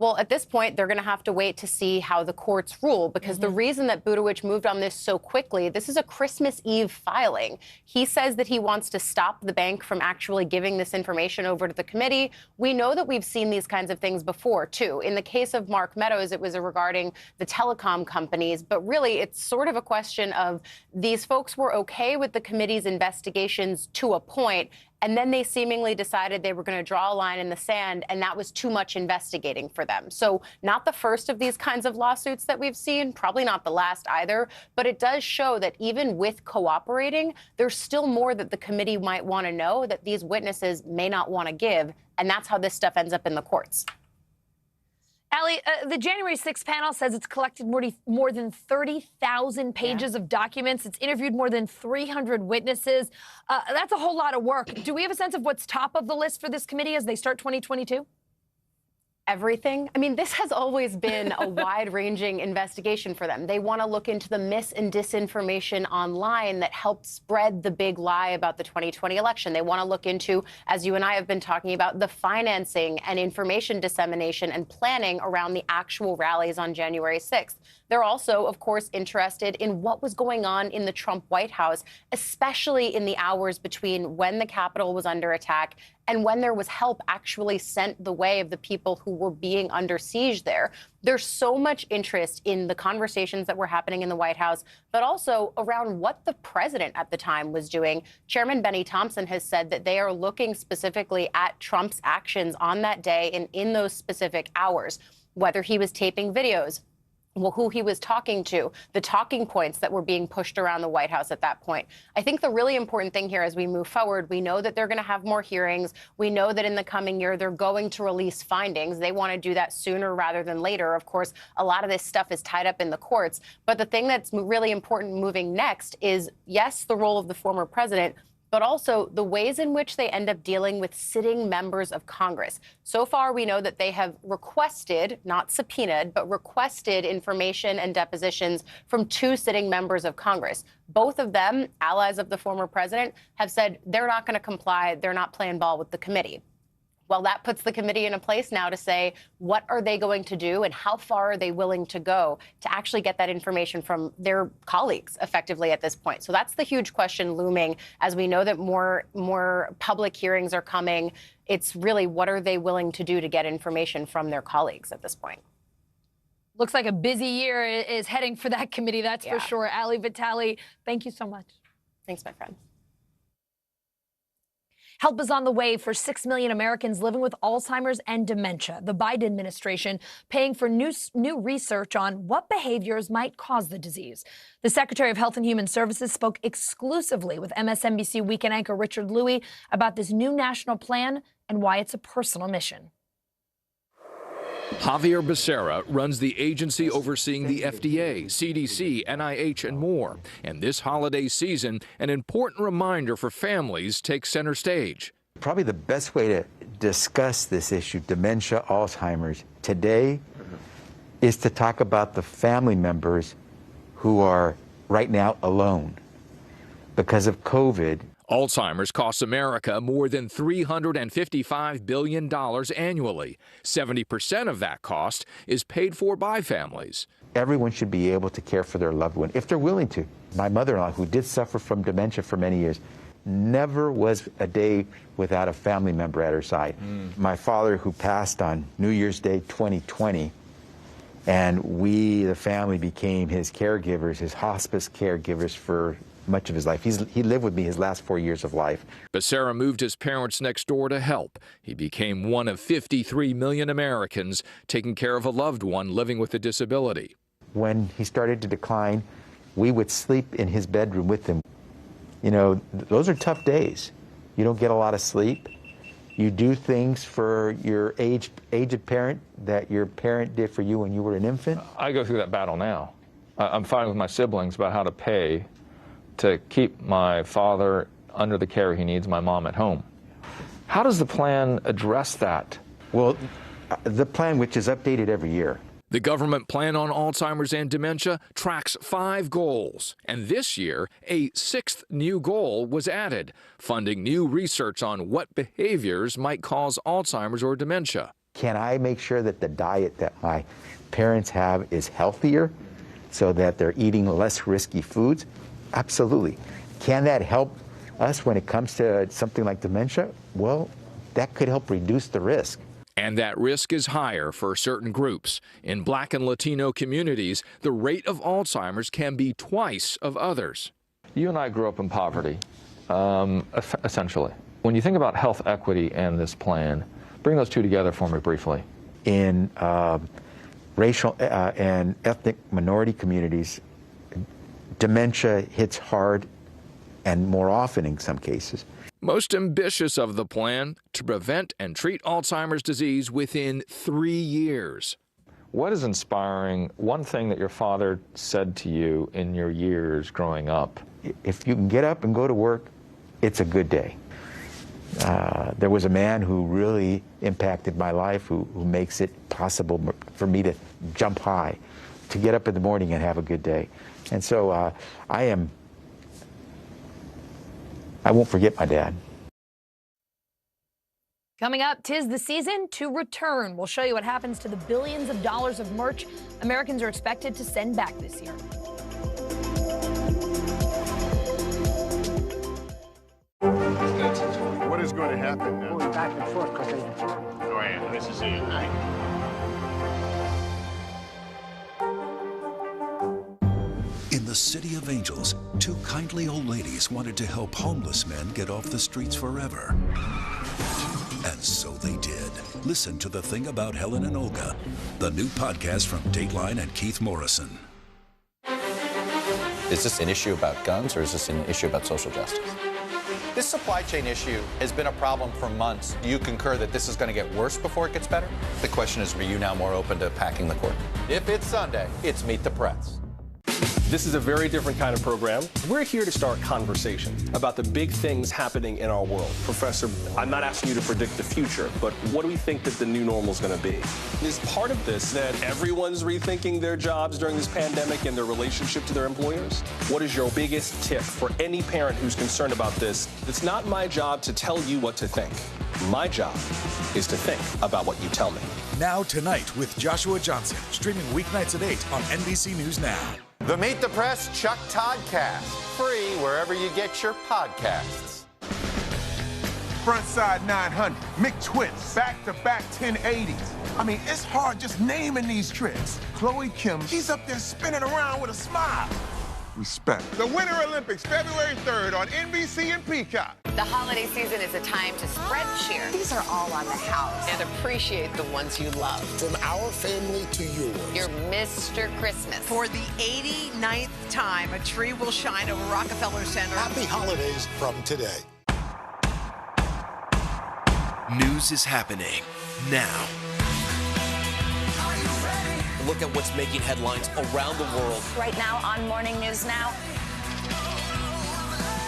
Well, at this point, they're going to have to wait to see how the courts rule, because the reason that Budowich moved on this so quickly, this is a Christmas Eve filing. He says that he wants to stop the bank from actually giving this information over to the committee. We know that we've seen these kinds of things before, too. In the case of Mark Meadows, it was regarding the telecom companies. But really, it's sort of a question of these folks were okay with the committee's investigations to a point, and then they seemingly decided they were going to draw a line in the sand, and that was too much investigating for them. So not the first of these kinds of lawsuits that we've seen, probably not the last either, but it does show that even with cooperating, there's still more that the committee might want to know that these witnesses may not want to give, and that's how this stuff ends up in the courts. Allie, the January 6th panel says it's collected more than 30,000 pages of documents. It's interviewed more than 300 witnesses. That's a whole lot of work. Do we have a sense of what's top of the list for this committee as they start 2022? Everything. I mean, this has always been a wide-ranging investigation for them. They want to look into the mis and disinformation online that helped spread the big lie about the 2020 election. They want to look into, as you and I have been talking about, the financing and information dissemination and planning around the actual rallies on January 6th. They're also, of course, interested in what was going on in the Trump White House, especially in the hours between when the Capitol was under attack and when there was help actually sent the way of the people who were being under siege there. There's so much interest in the conversations that were happening in the White House, but also around what the president at the time was doing. Chairman Benny Thompson has said that they are looking specifically at Trump's actions on that day and in those specific hours, whether he was taping videos, well, who he was talking to, the talking points that were being pushed around the White House at that point. I think the really important thing here as we move forward, we know that they're going to have more hearings. We know that in the coming year, they're going to release findings. They want to do that sooner rather than later. Of course, a lot of this stuff is tied up in the courts. But the thing that's really important moving next is, yes, the role of the former president, but also the ways in which they end up dealing with sitting members of Congress. So far, we know that they have requested, not subpoenaed, but requested information and depositions from 2 sitting members of Congress. Both of them, allies of the former president, have said they're not going to comply. They're not playing ball with the committee. Well, that puts the committee in a place now to say, what are they going to do and how far are they willing to go to actually get that information from their colleagues effectively at this point? So that's the huge question looming as we know that more public hearings are coming. It's really what are they willing to do to get information from their colleagues at this point? Looks like a busy year is heading for that committee, that's for sure. Allie Vitale, thank you so much. Thanks, my friend. Help is on the way for 6 million Americans living with Alzheimer's and dementia. The Biden administration paying for new research on what behaviors might cause the disease. The Secretary of Health and Human Services spoke exclusively with MSNBC weekend anchor Richard Louie about this new national plan and why it's a personal mission. Javier Becerra runs the agency overseeing the FDA, CDC, NIH, and more. And this holiday season, an important reminder for families takes center stage. Probably the best way to discuss this issue, dementia, Alzheimer's, today is to talk about the family members who are right now alone because of COVID. Alzheimer's costs America more than $355 billion annually. 70% of that cost is paid for by families. Everyone should be able to care for their loved one if they're willing to. My mother-in-law, who did suffer from dementia for many years, never was a day without a family member at her side. My father, who passed on New Year's Day 2020, and we, the family, became his caregivers, his hospice caregivers for much of his life. He lived with me his last 4 years of life. Becerra moved his parents next door to help. He became one of 53 million Americans taking care of a loved one living with a disability. When he started to decline, we would sleep in his bedroom with him. You know, those are tough days. You don't get a lot of sleep. You do things for your aged parent that your parent did for you when you were an infant. I go through that battle now. I'm fighting with my siblings about how to pay to keep my father under the care he needs, my mom at home. How does the plan address that? Well, the plan, which is updated every year. The government plan on Alzheimer's and dementia tracks 5 goals, and this year a 6th new goal was added, funding new research on what behaviors might cause Alzheimer's or dementia. Can I make sure that the diet that my parents have is healthier so that they're eating less risky foods? Absolutely. Can that help us when it comes to something like dementia? Well, that could help reduce the risk. And that risk is higher for certain groups. In Black and Latino communities, the rate of Alzheimer's can be twice of others. You and I grew up in poverty, essentially. When you think about health equity and this plan, bring those two together for me briefly. In racial and ethnic minority communities, dementia hits hard and more often in some cases. Most ambitious of the plan, to prevent and treat Alzheimer's disease within 3 years. What is inspiring, one thing that your father said to you in your years growing up? If you can get up and go to work, it's a good day. There was a man who really impacted my life, who makes it possible for me to jump high, to get up in the morning and have a good day. And so I won't forget my dad. Coming up, 'tis the season to return. We'll show you what happens to the billions of dollars of merch Americans are expected to send back this year. What is going to happen now? Going back and forth because Oh, yeah, this is it, right? In the City of Angels, 2 kindly old ladies wanted to help homeless men get off the streets forever. And so they did. Listen to The Thing About Helen and Olga, the new podcast from Dateline and Keith Morrison. Is this an issue about guns or is this an issue about social justice? This supply chain issue has been a problem for months. Do you concur that this is going to get worse before it gets better? The question is, are you now more open to packing the court? If it's Sunday, it's Meet the Press. This is a very different kind of program. We're here to start conversation about the big things happening in our world. Professor, I'm not asking you to predict the future, but what do we think that the new normal is going to be? Is part of this that everyone's rethinking their jobs during this pandemic and their relationship to their employers? What is your biggest tip for any parent who's concerned about this? It's not my job to tell you what to think. My job is to think about what you tell me. Now Tonight with Joshua Johnson, streaming weeknights at 8 on NBC News Now. The Meet the Press Chuck Todd Cast, free wherever you get your podcasts. Frontside 900, McTwist, back-to-back 1080s. I mean, it's hard just naming these tricks. Chloe Kim, she's up there spinning around with a smile. Respect. The Winter Olympics, February 3rd on NBC and Peacock. The holiday season is a time to spread cheer. These are all on the house. And appreciate the ones you love. From our family to yours. Your Mr. Christmas. For the 89th time, a tree will shine over Rockefeller Center. Happy holidays from today. News is happening now. Look at what's making headlines around the world. Right now on Morning News Now.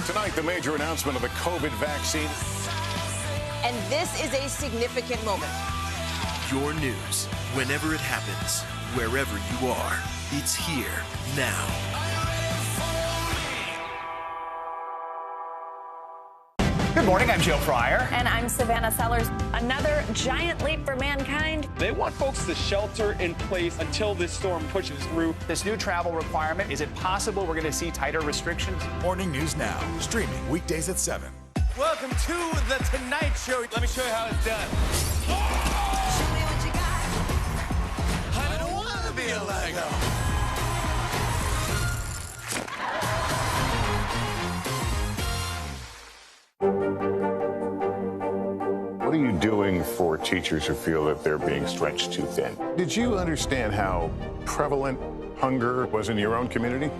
Tonight, the major announcement of the COVID vaccine. And this is a significant moment. Your news, whenever it happens, wherever you are, it's here now. Good morning, I'm Joe Fryer. And I'm Savannah Sellers. Another giant leap for mankind. They want folks to shelter in place until this storm pushes through. This new travel requirement, is it possible we're going to see tighter restrictions? Morning News Now, streaming weekdays at 7. Welcome to The Tonight Show. Let me show you how it's done. Show me what you got. I don't want to be a Lego. What are you doing for teachers who feel that they're being stretched too thin? Did you understand how prevalent hunger was in your own community?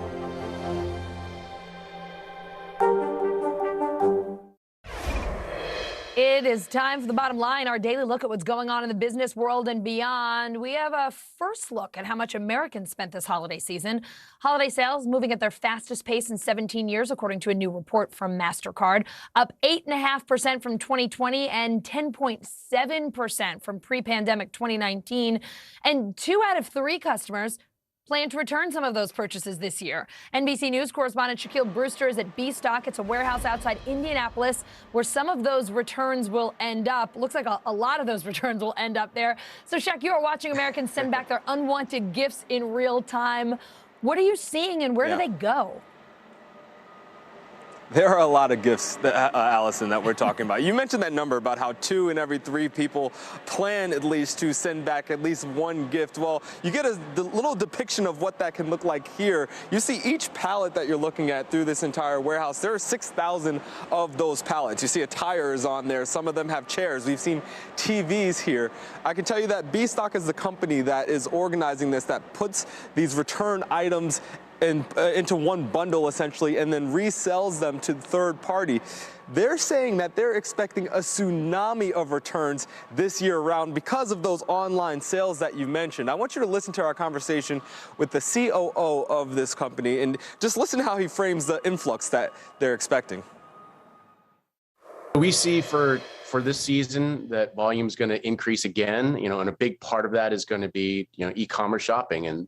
It is time for the bottom line, our daily look at what's going on in the business world and beyond. We have a first look at how much Americans spent this holiday season. Holiday sales moving at their fastest pace in 17 years, according to a new report from MasterCard, up 8.5% from 2020 and 10.7% from pre-pandemic 2019. And 2 out of 3 customers plan to return some of those purchases this year. NBC News correspondent Shaquille Brewster is at B-Stock. It's a warehouse outside Indianapolis where some of those returns will end up. Looks like a lot of those returns will end up there. So, Shaq, you are watching Americans send back their unwanted gifts in real time. What are you seeing and where do they go? There are a lot of gifts, Allison, that we're talking about. You mentioned that number about how 2 in every 3 people plan at least to send back at least one gift. Well, you get a little depiction of what that can look like here. You see each pallet that you're looking at through this entire warehouse. There are 6,000 of those pallets. You see a tires on there. Some of them have chairs. We've seen TVs here. I can tell you that B-Stock is the company that is organizing this, that puts these return items into one bundle essentially and then resells them to the third party. They're saying that they're expecting a tsunami of returns this year around because of those online sales that you mentioned. I want you to listen to our conversation with the COO of this company and just listen to how he frames the influx that they're expecting. We see for this season that volume is going to increase again, and a big part of that is going to be, e-commerce shopping, and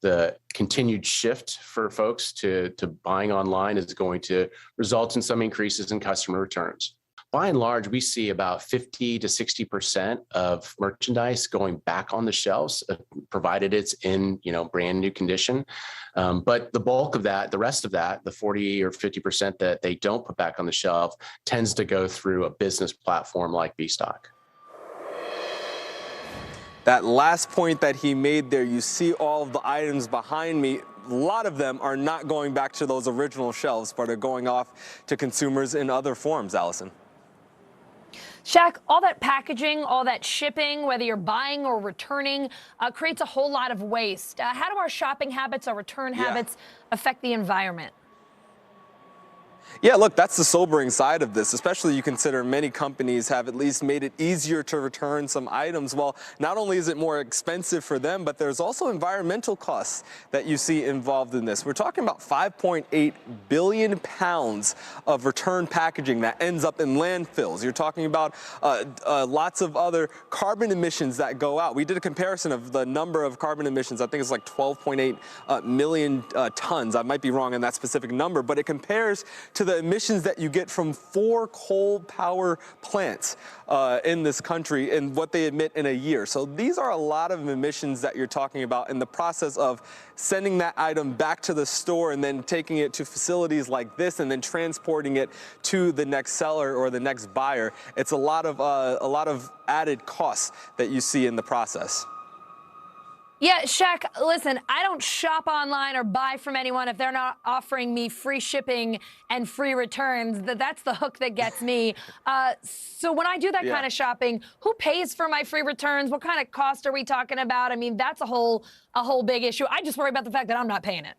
the continued shift for folks to buying online is going to result in some increases in customer returns. By and large, we see about 50 to 60% of merchandise going back on the shelves, provided it's in, brand new condition. But the bulk of that, the rest of that, the 40 or 50% that they don't put back on the shelf, tends to go through a business platform like B-Stock. That last point that he made there, you see all of the items behind me. A lot of them are not going back to those original shelves, but are going off to consumers in other forms, Allison. Shaq, all that packaging, all that shipping, whether you're buying or returning, creates a whole lot of waste. How do our shopping habits, our return habits affect the environment? Yeah, look, that's the sobering side of this, especially you consider many companies have at least made it easier to return some items. Well, not only is it more expensive for them, but there's also environmental costs that you see involved in this. We're talking about 5.8 billion pounds of return packaging that ends up in landfills. You're talking about lots of other carbon emissions that go out. We did a comparison of the number of carbon emissions. I think it's like 12.8 million tons. I might be wrong on that specific number, but it compares to the emissions that you get from 4 coal power plants in this country and what they emit in a year. So these are a lot of emissions that you're talking about in the process of sending that item back to the store and then taking it to facilities like this and then transporting it to the next seller or the next buyer. It's a lot of added costs that you see in the process. Yeah, Shaq, listen, I don't shop online or buy from anyone if they're not offering me free shipping and free returns. That's the hook that gets me. So when I do that kind of shopping, who pays for my free returns? What kind of cost are we talking about? I mean, that's a whole big issue. I just worry about the fact that I'm not paying it.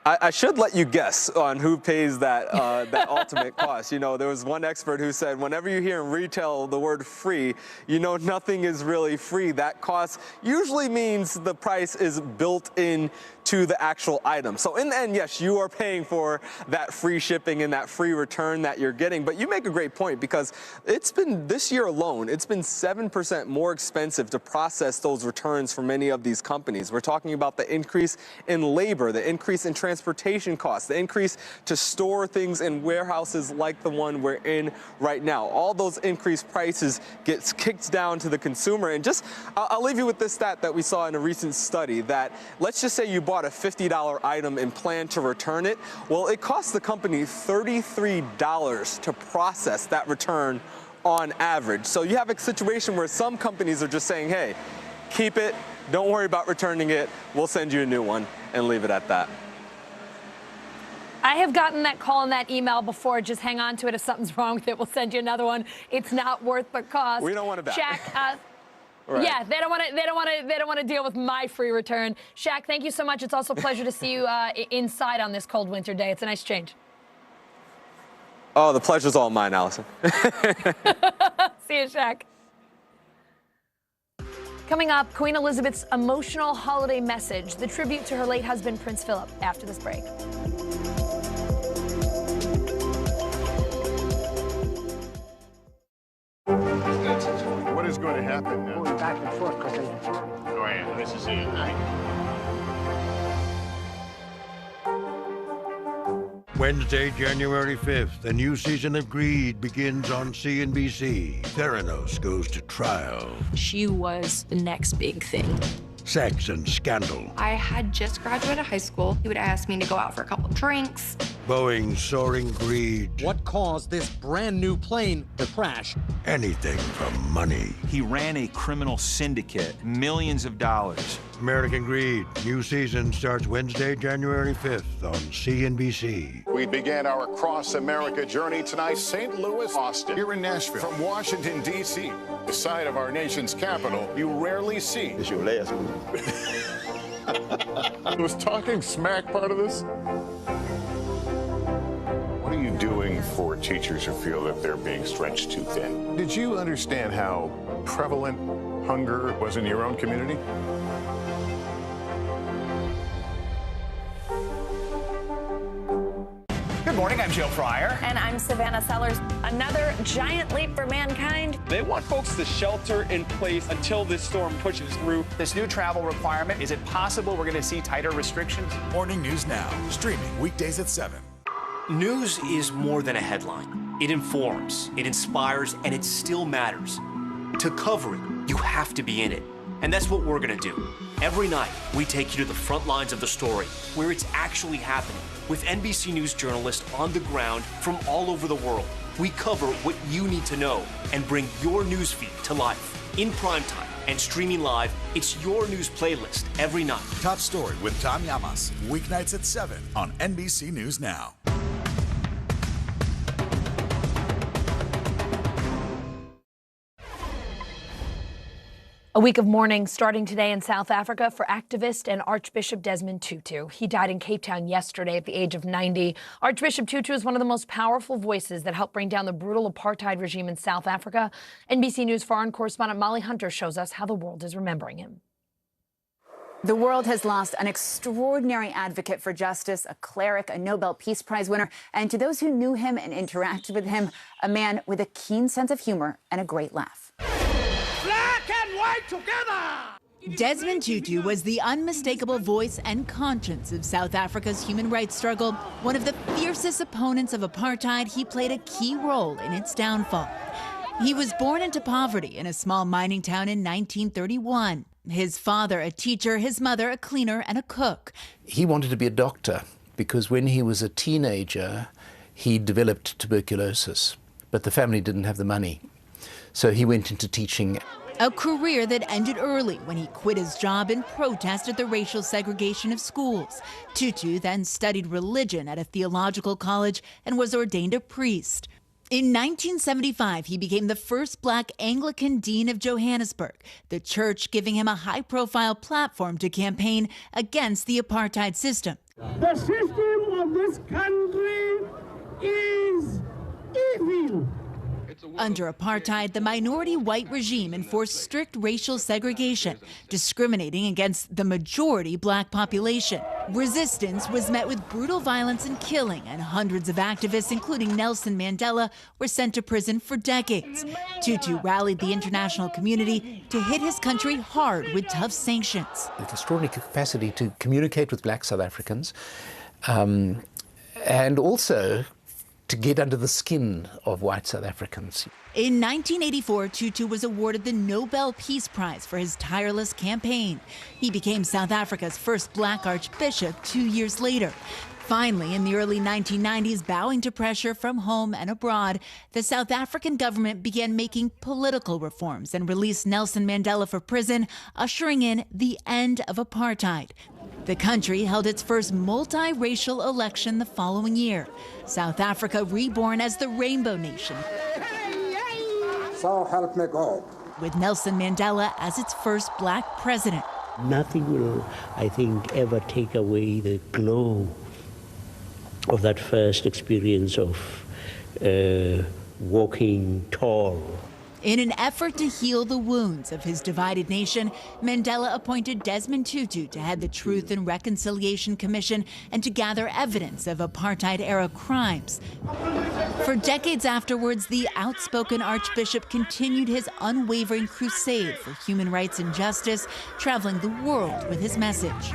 I should let you guess on who pays that that ultimate cost. You know, there was one expert who said, whenever you hear in retail the word free, you know nothing is really free. That cost usually means the price is built in to the actual item. So in the end, yes, you are paying for that free shipping and that free return that you're getting. But you make a great point, because it's been, this year alone, it's been 7% more expensive to process those returns for many of these companies. We're talking about the increase in labor, the increase in transportation, transportation costs, the increase to store things in warehouses like the one we're in right now. All those increased prices gets kicked down to the consumer. And just, I'll leave you with this stat that we saw in a recent study that, let's just say you bought a $50 item and plan to return it. Well, it costs the company $33 to process that return on average. So you have a situation where some companies are just saying, hey, keep it, don't worry about returning it, we'll send you a new one, and leave it at that. I have gotten that call and that email before. Just hang on to it. If something's wrong with it, we'll send you another one. It's not worth the cost. We don't want it back. Shaq, right. Yeah, they don't want to deal with my free return. Shaq, thank you so much. It's also a pleasure to see you inside on this cold winter day. It's a nice change. Oh, the pleasure's all mine, Allison. See you, Shaq. Coming up, Queen Elizabeth's emotional holiday message, the tribute to her late husband, Prince Philip, after this break. What is going to happen now? Going back and forth because Go ahead. This is it, right? Wednesday, January 5th, a new season of Greed begins on CNBC. Theranos goes to trial. She was the next big thing. Sex and scandal. I had just graduated high school. He would ask me to go out for a couple of drinks. Boeing's soaring greed. What caused this brand new plane to crash? Anything for money. He ran a criminal syndicate, millions of dollars. American Greed. New season starts Wednesday, January 5th on CNBC. We began our Across America journey tonight, St. Louis, Austin, here in Nashville. From Washington, D.C., the site of our nation's capital, you rarely see. It's your last move. Was talking smack part of this? What are you doing for teachers who feel that they're being stretched too thin? Did you understand how prevalent hunger was in your own community? Good morning, I'm Joe Fryer. And I'm Savannah Sellers. Another giant leap for mankind. They want folks to shelter in place until this storm pushes through. This new travel requirement, is it possible we're going to see tighter restrictions? Morning News Now, streaming weekdays at 7. News is more than a headline. It informs, it inspires, and it still matters. To cover it, you have to be in it. And that's what we're gonna do. Every night, we take you to the front lines of the story, where it's actually happening, with NBC News journalists on the ground from all over the world. We cover what you need to know and bring your newsfeed to life. In primetime and streaming live, it's your news playlist every night. Top Story with Tom Llamas, weeknights at 7 on NBC News Now. A week of mourning starting today in South Africa for activist and Archbishop Desmond Tutu. He died in Cape Town yesterday at the age of 90. Archbishop Tutu is one of the most powerful voices that helped bring down the brutal apartheid regime in South Africa. NBC News foreign correspondent Molly Hunter shows us how the world is remembering him. The world has lost an extraordinary advocate for justice, a cleric, a Nobel Peace Prize winner, and to those who knew him and interacted with him, a man with a keen sense of humor and a great laugh. Black and white together! Desmond Tutu was the unmistakable voice and conscience of South Africa's human rights struggle. One of the fiercest opponents of apartheid, he played a key role in its downfall. He was born into poverty in a small mining town in 1931. His father a teacher, his mother a cleaner and a cook. He wanted to be a doctor because when he was a teenager, he developed tuberculosis, but the family didn't have the money. So he went into teaching. A career that ended early when he quit his job in protest at the racial segregation of schools. Tutu then studied religion at a theological college and was ordained a priest. In 1975, he became the first Black Anglican Dean of Johannesburg, the church giving him a high-profile platform to campaign against the apartheid system. The system of this country is evil. Under apartheid, the minority white regime enforced strict racial segregation, discriminating against the majority Black population. Resistance was met with brutal violence and killing, and hundreds of activists, including Nelson Mandela, were sent to prison for decades. Tutu rallied the international community to hit his country hard with tough sanctions. With extraordinary capacity to communicate with Black South Africans, and also to get under the skin of white South Africans. In 1984, Tutu was awarded the Nobel Peace Prize for his tireless campaign. He became South Africa's first black archbishop 2 years later. Finally, in the early 1990s, bowing to pressure from home and abroad, the South African government began making political reforms and released Nelson Mandela from prison, ushering in the end of apartheid. The country held its first multiracial election the following year. South Africa reborn as the Rainbow Nation. So help me God. With Nelson Mandela as its first black president. Nothing will, I think, ever take away the glow of that first experience of walking tall. In an effort to heal the wounds of his divided nation, Mandela appointed Desmond Tutu to head the Truth and Reconciliation Commission and to gather evidence of apartheid-era crimes. For decades afterwards, the outspoken archbishop continued his unwavering crusade for human rights and justice, traveling the world with his message.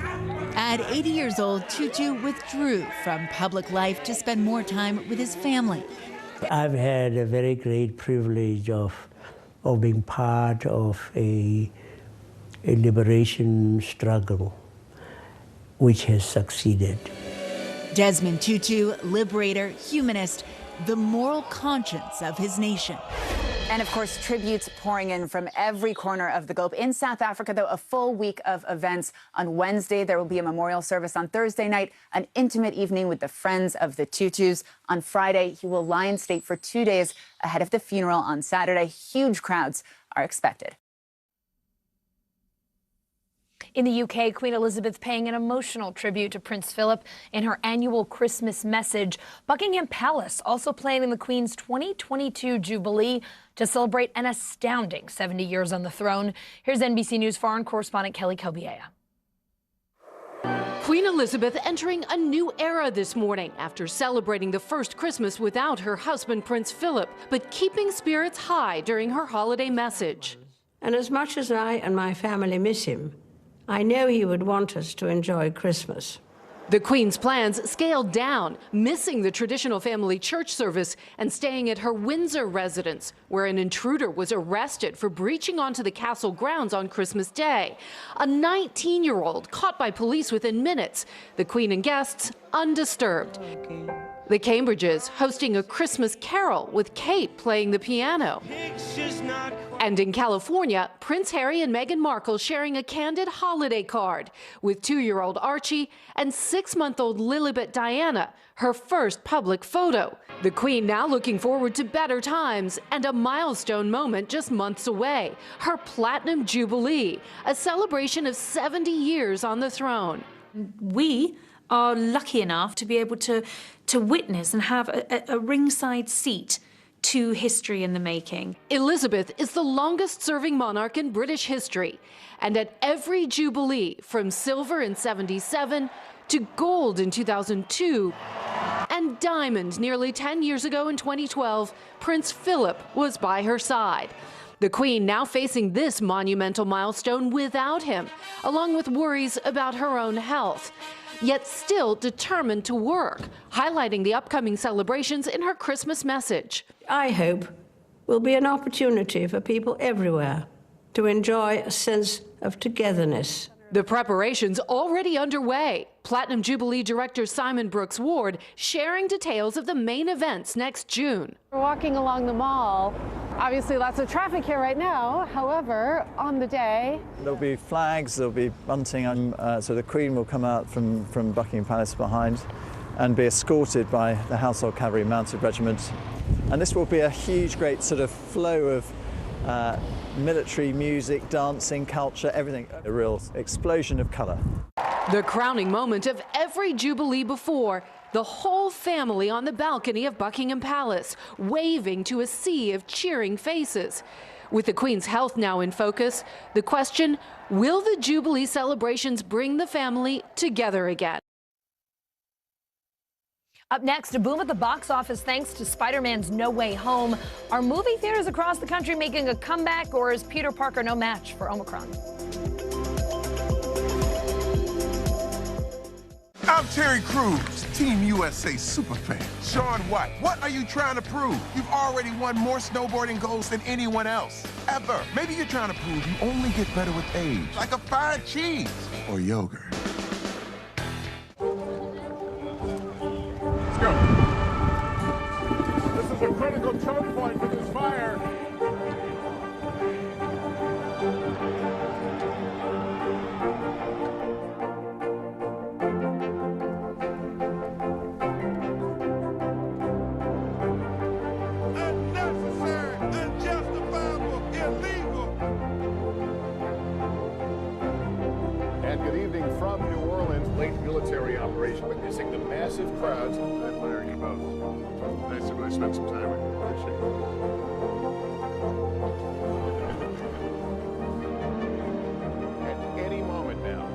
At 80 years old, Tutu withdrew from public life to spend more time with his family. I've had a very great privilege of being part of a liberation struggle which has succeeded. Desmond Tutu, liberator, humanist, the moral conscience of his nation. And of course, tributes pouring in from every corner of the globe. In South Africa, though, a full week of events. On Wednesday, there will be a memorial service. On Thursday night, an intimate evening with the friends of the Tutus. On Friday, he will lie in state for 2 days ahead of the funeral on Saturday. Huge crowds are expected. In the UK, Queen Elizabeth paying an emotional tribute to Prince Philip in her annual Christmas message. Buckingham Palace also planning the Queen's 2022 Jubilee to celebrate an astounding 70 years on the throne. Here's NBC News foreign correspondent Kelly Kobiea. Queen Elizabeth entering a new era this morning after celebrating the first Christmas without her husband, Prince Philip, but keeping spirits high during her holiday message. And as much as I and my family miss him, I know he would want us to enjoy Christmas. The Queen's plans scaled down, missing the traditional family church service and staying at her Windsor residence, where an intruder was arrested for breaching onto the castle grounds on Christmas Day. A 19-year-old caught by police within minutes. The Queen and guests undisturbed. The Cambridges hosting a Christmas carol with Kate playing the piano. And in California, Prince Harry and Meghan Markle sharing a candid holiday card with 2-year-old Archie and 6-month-old Lilibet Diana, her first public photo. The Queen now looking forward to better times and a milestone moment just months away, her Platinum Jubilee, a celebration of 70 years on the throne. We are lucky enough to be able to witness and have a ringside seat to history in the making. Elizabeth is the longest-serving monarch in British history, and at every Jubilee, from silver in '77 to gold in 2002 and diamond nearly 10 years ago in 2012, Prince Philip was by her side. The Queen now facing this monumental milestone without him, along with worries about her own health, yet still determined to work, highlighting the upcoming celebrations in her Christmas message. I hope will be an opportunity for people everywhere to enjoy a sense of togetherness. The preparations already underway. Platinum Jubilee director Simon Brooks Ward sharing details of the main events next June. We're walking along the mall. Obviously lots of traffic here right now. However, on the day, there'll be flags, there'll be bunting, so the Queen will come out from Buckingham Palace behind and be escorted by the Household Cavalry Mounted Regiment. And this will be a huge, great sort of flow of military music, dancing, culture, everything. A real explosion of colour. The crowning moment of every Jubilee before, the whole family on the balcony of Buckingham Palace, waving to a sea of cheering faces. With the Queen's health now in focus, the question, will the Jubilee celebrations bring the family together again? Up next, a boom at the box office thanks to Spider-Man's No Way Home. Are movie theaters across the country making a comeback, or is Peter Parker no match for Omicron? I'm Terry Crews, Team USA superfan. Sean White, what are you trying to prove? You've already won more snowboarding golds than anyone else, ever. Maybe you're trying to prove you only get better with age, like a fine cheese or yogurt. Let's go. This is a critical choke point for this fire. Military operation, witnessing the massive crowds. I admire you both. Nice to really spend some time with you. Appreciate it. At any moment now.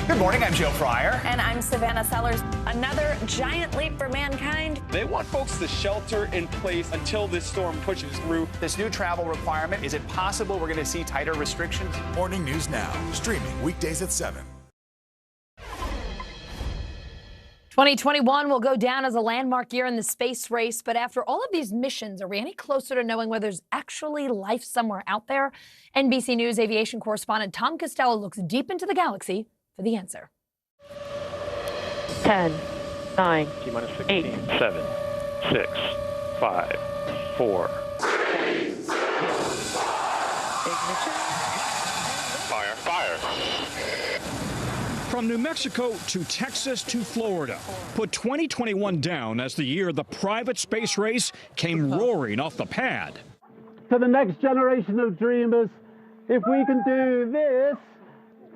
Good morning, I'm Joe Fryer. And I'm Savannah Sellers. Another giant leap for mankind. They want folks to shelter in place until this storm pushes through. This new travel requirement, is it possible we're going to see tighter restrictions? Morning News Now, streaming weekdays at 7. 2021 will go down as a landmark year in the space race, but after all of these missions, are we any closer to knowing whether there's actually life somewhere out there? NBC News aviation correspondent Tom Costello looks deep into the galaxy for the answer. 10, 9, 8, 7, 6, 5, 4. Fire. From New Mexico to Texas to Florida, put 2021 down as the year the private space race came roaring off the pad. To the next generation of dreamers, if we can do this,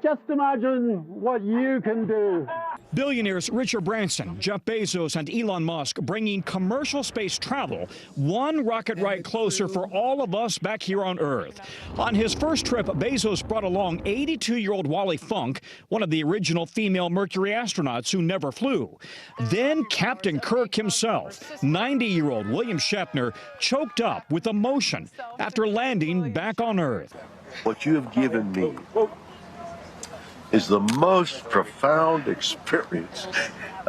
just imagine what you can do. Billionaires Richard Branson, Jeff Bezos, and Elon Musk bringing commercial space travel one rocket ride closer for all of us back here on Earth. On his first trip, Bezos brought along 82-year-old Wally Funk, one of the original female Mercury astronauts who never flew. Then Captain Kirk himself, 90-year-old William Shatner, choked up with emotion after landing back on Earth. What you have given me is the most profound experience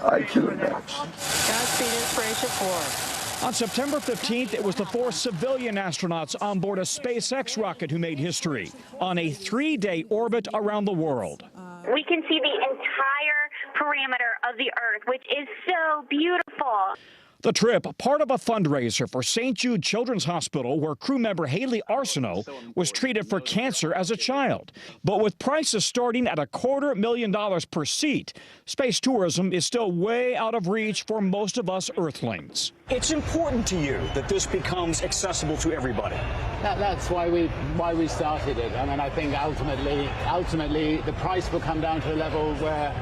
I can imagine. Godspeed Inspiration 4. On September 15th, it was the 4 civilian astronauts on board a SpaceX rocket who made history on a 3-day orbit around the world. We can see the entire perimeter of the Earth, which is so beautiful. The trip, part of a fundraiser for St. Jude Children's Hospital, where crew member Haley Arsenault was treated for cancer as a child. But with prices starting at $250,000 per seat, space tourism is still way out of reach for most of us Earthlings. It's important to you that this becomes accessible to everybody. That's why we started it. I mean, I think ultimately the price will come down to a level where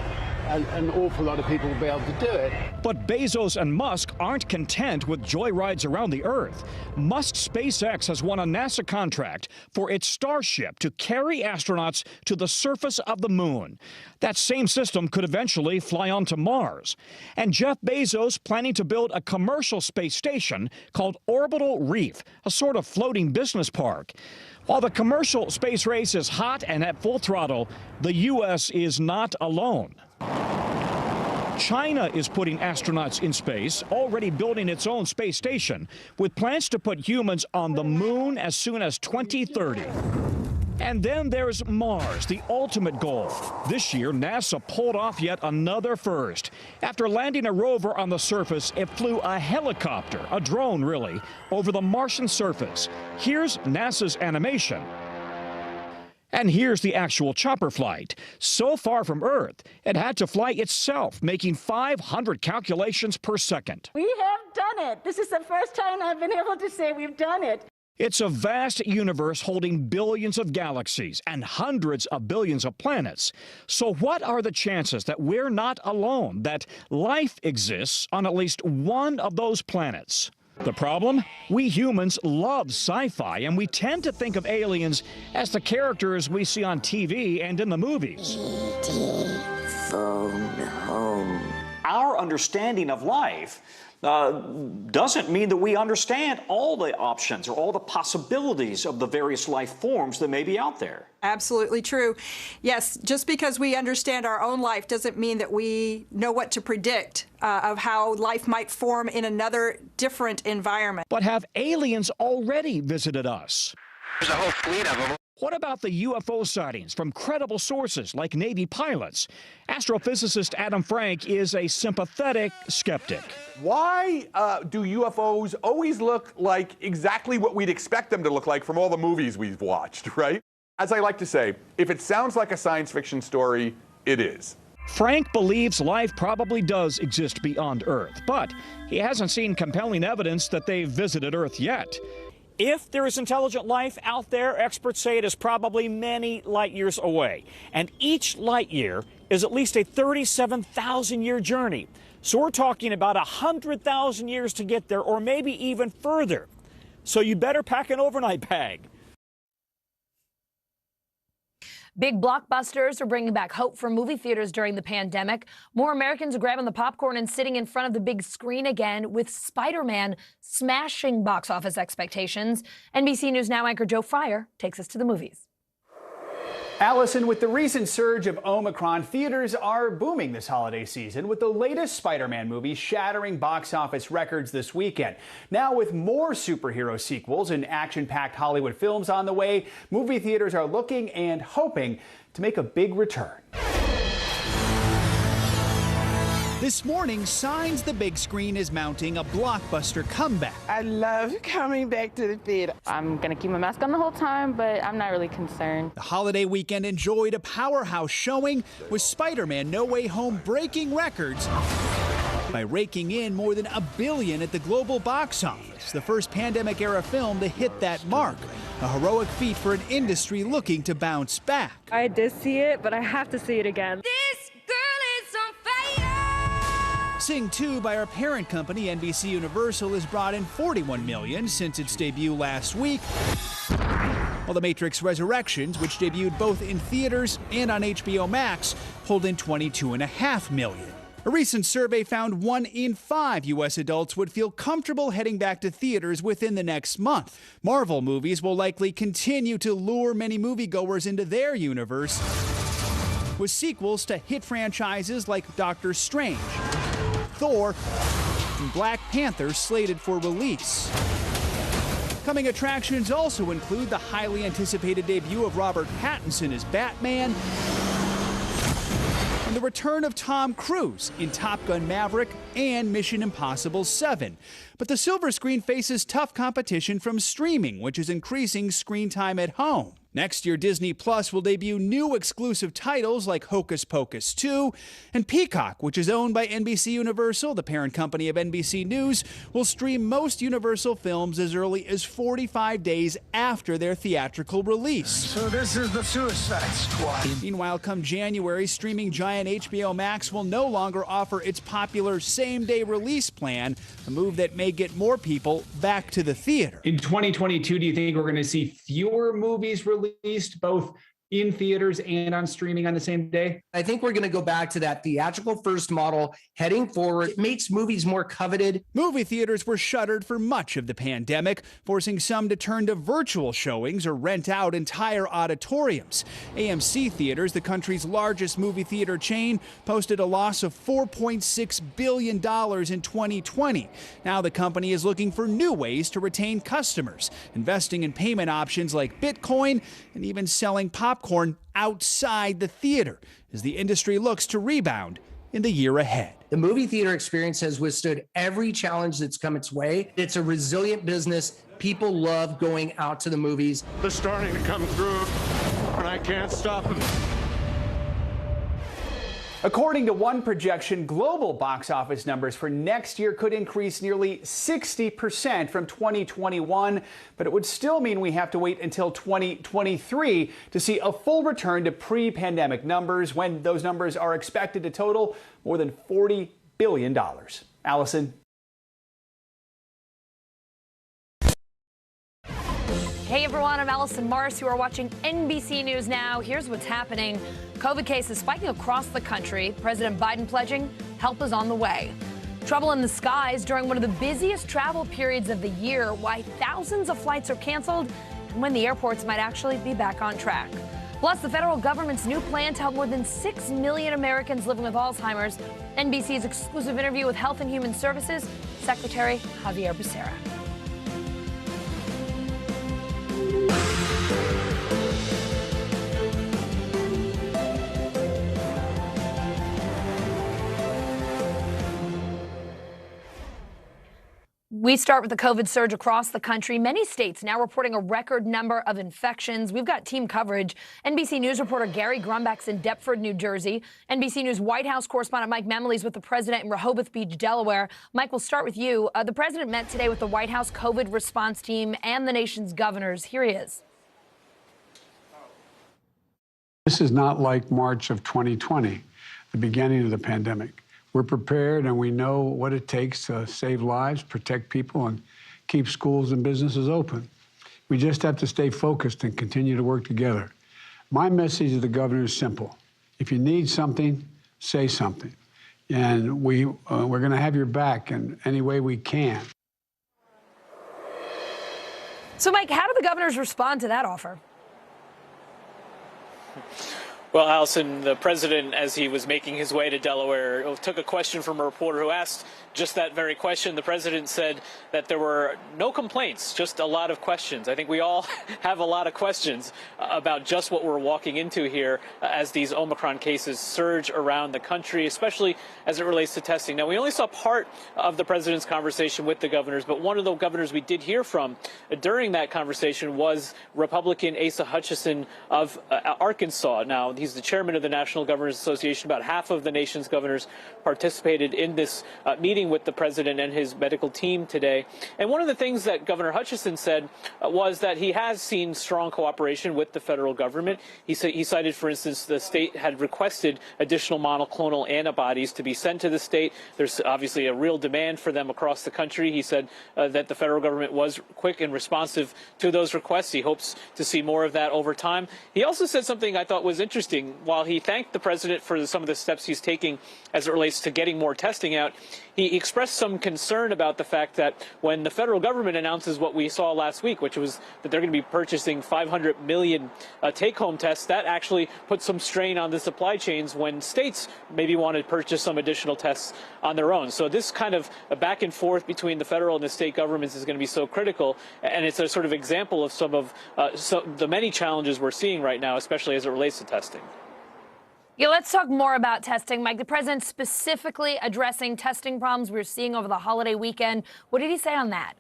an awful lot of people will be able to do it. But Bezos and Musk aren't content with joyrides around the Earth. Musk's SpaceX has won a NASA contract for its Starship to carry astronauts to the surface of the moon. That same system could eventually fly onto Mars. And Jeff Bezos planning to build a commercial space station called Orbital Reef, a sort of floating business park. While the commercial space race is hot and at full throttle, the U.S. is not alone. China is putting astronauts in space, already building its own space station, with plans to put humans on the moon as soon as 2030. And then there's Mars, the ultimate goal. This year, NASA pulled off yet another first. After landing a rover on the surface, it flew a helicopter, a drone really, over the Martian surface. Here's NASA's animation. And here's the actual chopper flight. So far from Earth, it had to fly itself, making 500 calculations per second. We have done it. This is the first time I've been able to say we've done it. It's a vast universe holding billions of galaxies and hundreds of billions of planets. So what are the chances that we're not alone, that life exists on at least one of those planets? The problem? We humans love sci-fi, and we tend to think of aliens as the characters we see on TV and in the movies. phone home. Our understanding of life doesn't mean that we understand all the options or all the possibilities of the various life forms that may be out there. Absolutely true. Yes, just because we understand our own life doesn't mean that we know what to predict of how life might form in another different environment. But have aliens already visited us? There's a whole fleet of them. What about the UFO sightings from credible sources like Navy pilots? Astrophysicist Adam Frank is a sympathetic skeptic. Why do UFOs always look like exactly what we'd expect them to look like from all the movies we've watched, right? As I like to say, if it sounds like a science fiction story, it is. Frank believes life probably does exist beyond Earth, but he hasn't seen compelling evidence that they've visited Earth yet. If there is intelligent life out there, experts say it is probably many light years away. And each light year is at least a 37,000-year journey. So we're talking about 100,000 years to get there, or maybe even further. So you better pack an overnight bag. Big blockbusters are bringing back hope for movie theaters during the pandemic. More Americans are grabbing the popcorn and sitting in front of the big screen again, with Spider-Man smashing box office expectations. NBC News Now anchor Joe Fryer takes us to the movies. Allison, with the recent surge of Omicron, theaters are booming this holiday season, with the latest Spider-Man movie shattering box office records this weekend. Now, with more superhero sequels and action-packed Hollywood films on the way, movie theaters are looking and hoping to make a big return. This morning, signs the big screen is mounting a blockbuster comeback. I love coming back to the theater. I'm going to keep my mask on the whole time, but I'm not really concerned. The holiday weekend enjoyed a powerhouse showing, with Spider-Man No Way Home breaking records by raking in more than $1 billion at the global box office, the first pandemic-era film to hit that mark. A heroic feat for an industry looking to bounce back. I did see it, but I have to see it again. This girl is on fire! Sing 2 by our parent company, NBC Universal, has brought in $41 million since its debut last week, while The Matrix Resurrections, which debuted both in theaters and on HBO Max, pulled in $22.5 million. A recent survey found 1 in 5 U.S. adults would feel comfortable heading back to theaters within the next month. Marvel movies will likely continue to lure many moviegoers into their universe, with sequels to hit franchises like Doctor Strange, Thor, and Black Panther slated for release. Coming attractions also include the highly anticipated debut of Robert Pattinson as Batman, and the return of Tom Cruise in Top Gun Maverick and Mission Impossible 7. But the silver screen faces tough competition from streaming, which is increasing screen time at home. Next year, Disney Plus will debut new exclusive titles like Hocus Pocus 2, and Peacock, which is owned by NBC Universal, the parent company of NBC News, will stream most Universal films as early as 45 days after their theatrical release. So this is the Suicide Squad. Meanwhile, come January, streaming giant HBO Max will no longer offer its popular same-day release plan, a move that may get more people back to the theater. In 2022, do you think we're going to see fewer movies released both in theaters and on streaming on the same day? I think we're going to go back to that theatrical first model heading forward. It makes movies more coveted. Movie theaters were shuttered for much of the pandemic, forcing some to turn to virtual showings or rent out entire auditoriums. AMC Theaters, the country's largest movie theater chain, posted a loss of $4.6 billion in 2020. Now the company is looking for new ways to retain customers, investing in payment options like Bitcoin and even selling popcorn outside the theater as the industry looks to rebound in the year ahead. The movie theater experience has withstood every challenge that's come its way. It's a resilient business. People love going out to the movies. They're starting to come through, and I can't stop them. According to one projection, global box office numbers for next year could increase nearly 60% from 2021, but it would still mean we have to wait until 2023 to see a full return to pre-pandemic numbers, when those numbers are expected to total more than $40 billion. Allison. Hey everyone, I'm Allison Morris. You are watching NBC News Now. Here's what's happening. COVID cases spiking across the country. President Biden pledging help is on the way. Trouble in the skies during one of the busiest travel periods of the year. Why thousands of flights are canceled and when the airports might actually be back on track. Plus, the federal government's new plan to help more than 6 million Americans living with Alzheimer's. NBC's exclusive interview with Health and Human Services Secretary Xavier Becerra. We start with the COVID surge across the country. Many states now reporting a record number of infections. We've got team coverage. NBC News reporter Gary Grumback's in Deptford, New Jersey. NBC News White House correspondent Mike Memley's with the president in Rehoboth Beach, Delaware. Mike, we'll start with you. The president met today with the White House COVID response team and the nation's governors. Here he is. This is not like March of 2020, the beginning of the pandemic. We're prepared and we know what it takes to save lives, protect people, and keep schools and businesses open. We just have to stay focused and continue to work together. My message to the governor is simple. If you need something, say something. And we're going to have your back in any way we can. So, Mike, how do the governors respond to that offer? Well, Allison, the president, as he was making his way to Delaware, took a question from a reporter who asked just that very question. The president said that there were no complaints, just a lot of questions. I think we all have a lot of questions about just what we're walking into here as these Omicron cases surge around the country, especially as it relates to testing. Now, we only saw part of the president's conversation with the governors, but one of the governors we did hear from during that conversation was Republican Asa Hutchinson of Arkansas. Now, he's the chairman of the National Governors Association. About half of the nation's governors participated in this meeting with the president and his medical team today. And one of the things that Governor Hutchinson said was that he has seen strong cooperation with the federal government. He cited, for instance, the state had requested additional monoclonal antibodies to be sent to the state. There's obviously a real demand for them across the country. He said that the federal government was quick and responsive to those requests. He hopes to see more of that over time. He also said something I thought was interesting. While he thanked the president for some of the steps he's taking as it relates to getting more testing out, he expressed some concern about the fact that when the federal government announces what we saw last week, which was that they're going to be purchasing 500 million take-home tests, that actually puts some strain on the supply chains when states maybe want to purchase some additional tests on their own. So this kind of a back and forth between the federal and the state governments is going to be so critical, and it's a sort of example of some of the many challenges we're seeing right now, especially as it relates to testing. Yeah, let's talk more about testing, Mike. The president specifically addressing testing problems we were seeing over the holiday weekend. What did he say on that?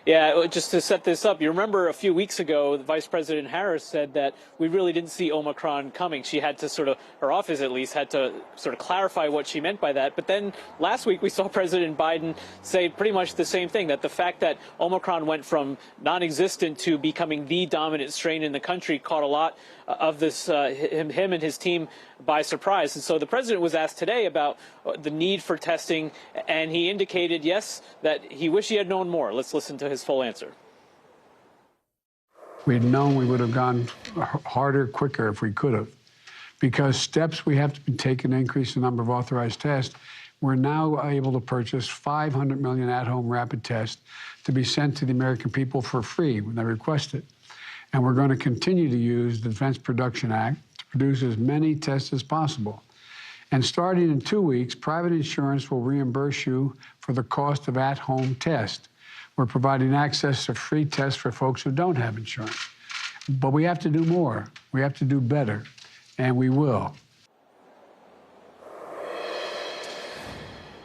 Yeah, just to set this up, you remember a few weeks ago, Vice President Harris said that we really didn't see Omicron coming. She had to her office at least, had to sort of clarify what she meant by that. But then last week we saw President Biden say pretty much the same thing, that the fact that Omicron went from non-existent to becoming the dominant strain in the country caught a lot of this, him and his team by surprise. And so the president was asked today about the need for testing, and he indicated, yes, that he wished he had known more. Let's listen to his full answer. If we'd known, we would have gone harder, quicker if we could have. Because steps we have to be taking to increase the number of authorized tests, we're now able to purchase 500 million at-home rapid tests to be sent to the American people for free when they request it. And we're going to continue to use the Defense Production Act to produce as many tests as possible. And starting in 2 weeks, private insurance will reimburse you for the cost of at-home tests. We're providing access to free tests for folks who don't have insurance. But we have to do more. We have to do better, and we will.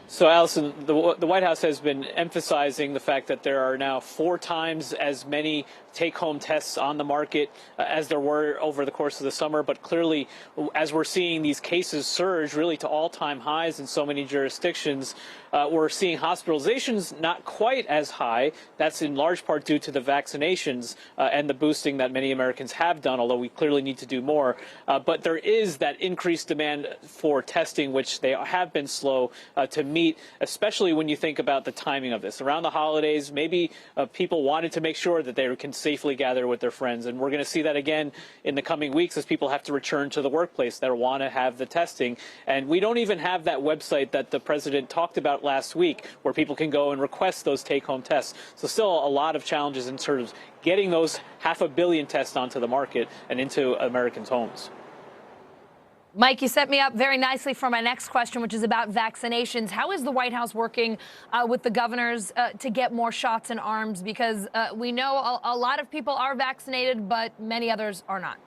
So, Allison, the White House has been emphasizing the fact that there are now 4 times as many take-home tests on the market as there were over the course of the summer. But clearly, as we're seeing these cases surge really to all-time highs in so many jurisdictions, we're seeing hospitalizations not quite as high. That's in large part due to the vaccinations and the boosting that many Americans have done, although we clearly need to do more. But there is that increased demand for testing, which they have been slow to meet, especially when you think about the timing of this. Around the holidays, maybe people wanted to make sure that they can safely gather with their friends. And we're going to see that again in the coming weeks as people have to return to the workplace that want to have the testing. And we don't even have that website that the president talked about last week where people can go and request those take-home tests. So still a lot of challenges in sort of getting those 500 million tests onto the market and into Americans' homes. Mike, you set me up very nicely for my next question, which is about vaccinations. How is the White House working with the governors to get more shots in arms? Because we know a lot of people are vaccinated, but many others are not.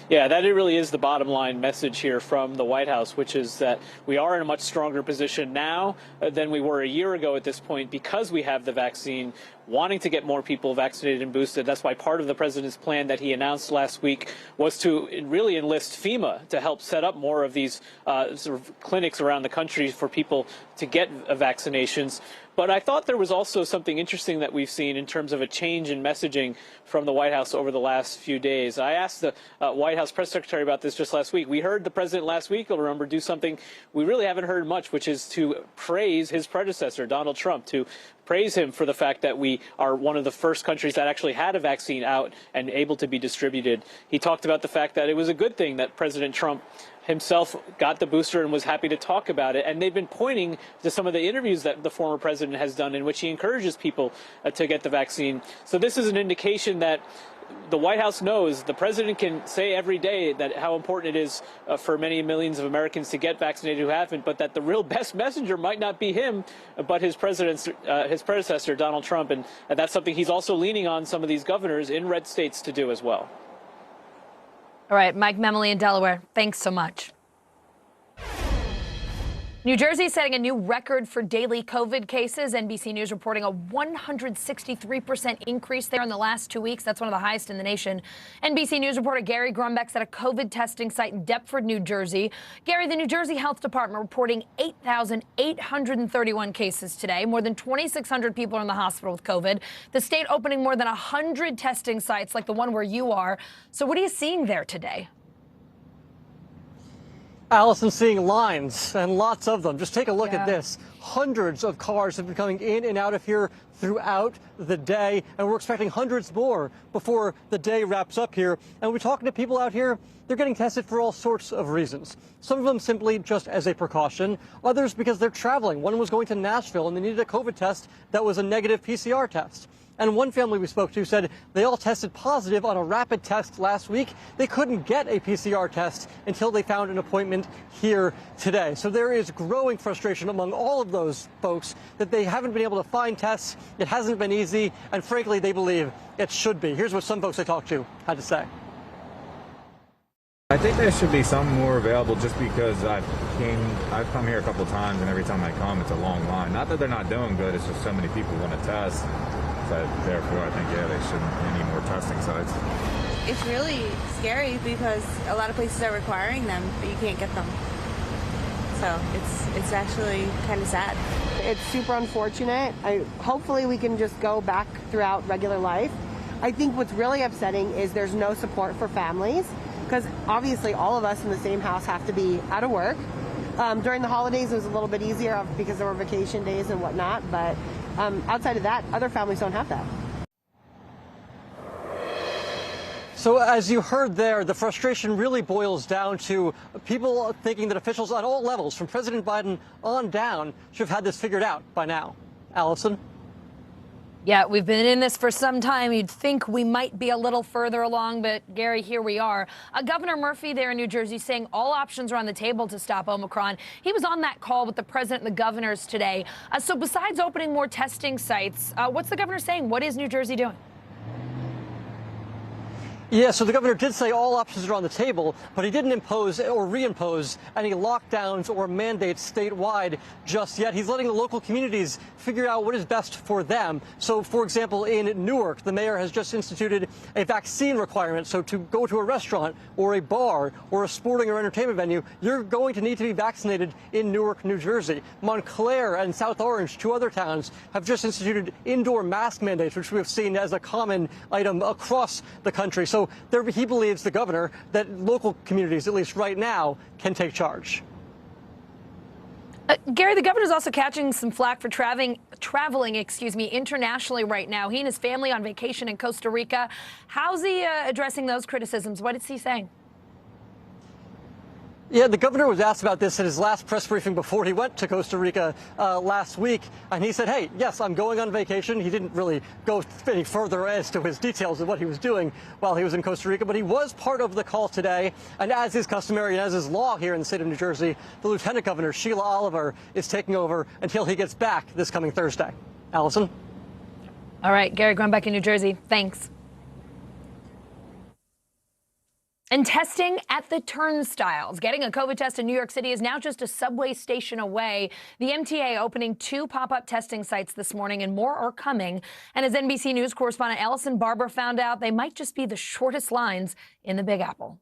Yeah, that really is the bottom line message here from the White House, which is that we are in a much stronger position now than we were a year ago at this point because we have the vaccine, wanting to get more people vaccinated and boosted. That's why part of the president's plan that he announced last week was to really enlist FEMA to help set up more of these sort of clinics around the country for people to get vaccinations. But I thought there was also something interesting that we've seen in terms of a change in messaging from the White House over the last few days. I asked the White House press secretary about this just last week. We heard the president last week, you'll remember, do something we really haven't heard much, which is to praise his predecessor, Donald Trump, to praise him for the fact that we are one of the first countries that actually had a vaccine out and able to be distributed. He talked about the fact that it was a good thing that President Trump himself got the booster and was happy to talk about it. And they've been pointing to some of the interviews that the former president has done in which he encourages people to get the vaccine. So this is an indication that the White House knows the president can say every day that how important it is for many millions of Americans to get vaccinated who haven't, but that the real best messenger might not be him, but his predecessor, Donald Trump. And that's something he's also leaning on some of these governors in red states to do as well. All right, Mike Memoli in Delaware, thanks so much. New Jersey setting a new record for daily COVID cases. NBC News reporting a 163% increase there in the last 2 weeks. That's one of the highest in the nation. NBC News reporter Gary Grumbeck's at a COVID testing site in Deptford, New Jersey. Gary, the New Jersey Health Department reporting 8,831 cases today. More than 2,600 people are in the hospital with COVID. The state opening more than 100 testing sites like the one where you are. So what are you seeing there today? Allison, seeing lines and lots of them. Just take a look at this. Hundreds of cars have been coming in and out of here throughout the day, and we're expecting hundreds more before the day wraps up here. And we're talking to people out here, they're getting tested for all sorts of reasons. Some of them simply just as a precaution, others because they're traveling. One was going to Nashville and they needed a COVID test that was a negative PCR test. And one family we spoke to said they all tested positive on a rapid test last week. They couldn't get a PCR test until they found an appointment here today. So there is growing frustration among all of those folks that they haven't been able to find tests. It hasn't been easy, and frankly, they believe it should be. Here's what some folks I talked to had to say. I think there should be some more available just because I've come here a couple times, and every time I come, it's a long line. Not that they're not doing good, it's just so many people want to test. So therefore, I think, yeah, they shouldn't need more testing sites. It's really scary because a lot of places are requiring them, but you can't get them. So it's actually kind of sad. It's super unfortunate. Hopefully we can just go back throughout regular life. I think what's really upsetting is there's no support for families because obviously all of us in the same house have to be out of work. During the holidays, it was a little bit easier because there were vacation days and whatnot, but outside of that, other families don't have that. So as you heard there, the frustration really boils down to people thinking that officials on all levels, from President Biden on down, should have had this figured out by now. Allison? Yeah, we've been in this for some time. You'd think we might be a little further along, but Gary, here we are. Governor Murphy there in New Jersey saying all options are on the table to stop Omicron. He was on that call with the president and the governors today. So besides opening more testing sites, what's the governor saying? What is New Jersey doing? Yeah, so the governor did say all options are on the table, but he didn't impose or reimpose any lockdowns or mandates statewide just yet. He's letting the local communities figure out what is best for them. So, for example, in Newark, the mayor has just instituted a vaccine requirement. So to go to a restaurant or a bar or a sporting or entertainment venue, you're going to need to be vaccinated in Newark, New Jersey. Montclair and South Orange, 2 other towns, have just instituted indoor mask mandates, which we have seen as a common item across the country. So he believes, the governor, that local communities, at least right now, can take charge. Gary, the governor's also catching some flack for traveling internationally right now. He and his family on vacation in Costa Rica. How's he addressing those criticisms? What is he saying? Yeah, the governor was asked about this at his last press briefing before he went to Costa Rica last week, and he said, hey, yes, I'm going on vacation. He didn't really go any further as to his details of what he was doing while he was in Costa Rica, but he was part of the call today, and as is customary and as is law here in the state of New Jersey, the Lieutenant Governor, Sheila Oliver, is taking over until he gets back this coming Thursday. Allison? All right, Gary, going back in New Jersey. Thanks. And testing at the turnstiles. Getting a COVID test in New York City is now just a subway station away. The MTA opening 2 pop-up testing sites this morning, and more are coming. And as NBC News correspondent Allison Barber found out, they might just be the shortest lines in the Big Apple.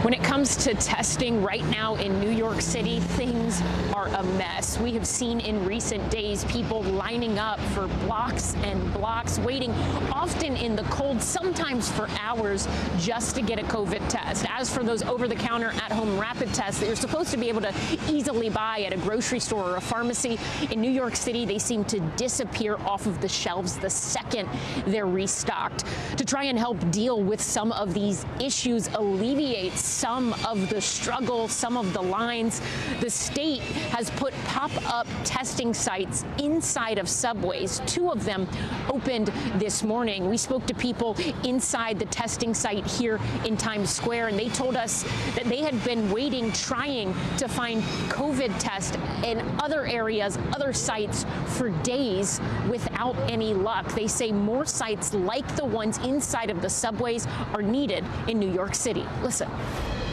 When it comes to testing right now in New York City, things are a mess. We have seen in recent days people lining up for blocks and blocks, waiting often in the cold, sometimes for hours, just to get a COVID test. As for those over-the-counter at-home rapid tests that you're supposed to be able to easily buy at a grocery store or a pharmacy, in New York City, they seem to disappear off of the shelves the second they're restocked. To try and help deal with some of these issues, alleviate some of the struggle, some of the lines, the state has put pop-up testing sites inside of subways. 2 of them opened this morning. We spoke to people inside the testing site here in Times Square, and they told us that they had been waiting, trying to find COVID tests in other areas, other sites for days without any luck. They say more sites like the ones inside of the subways are needed in New York City. Listen.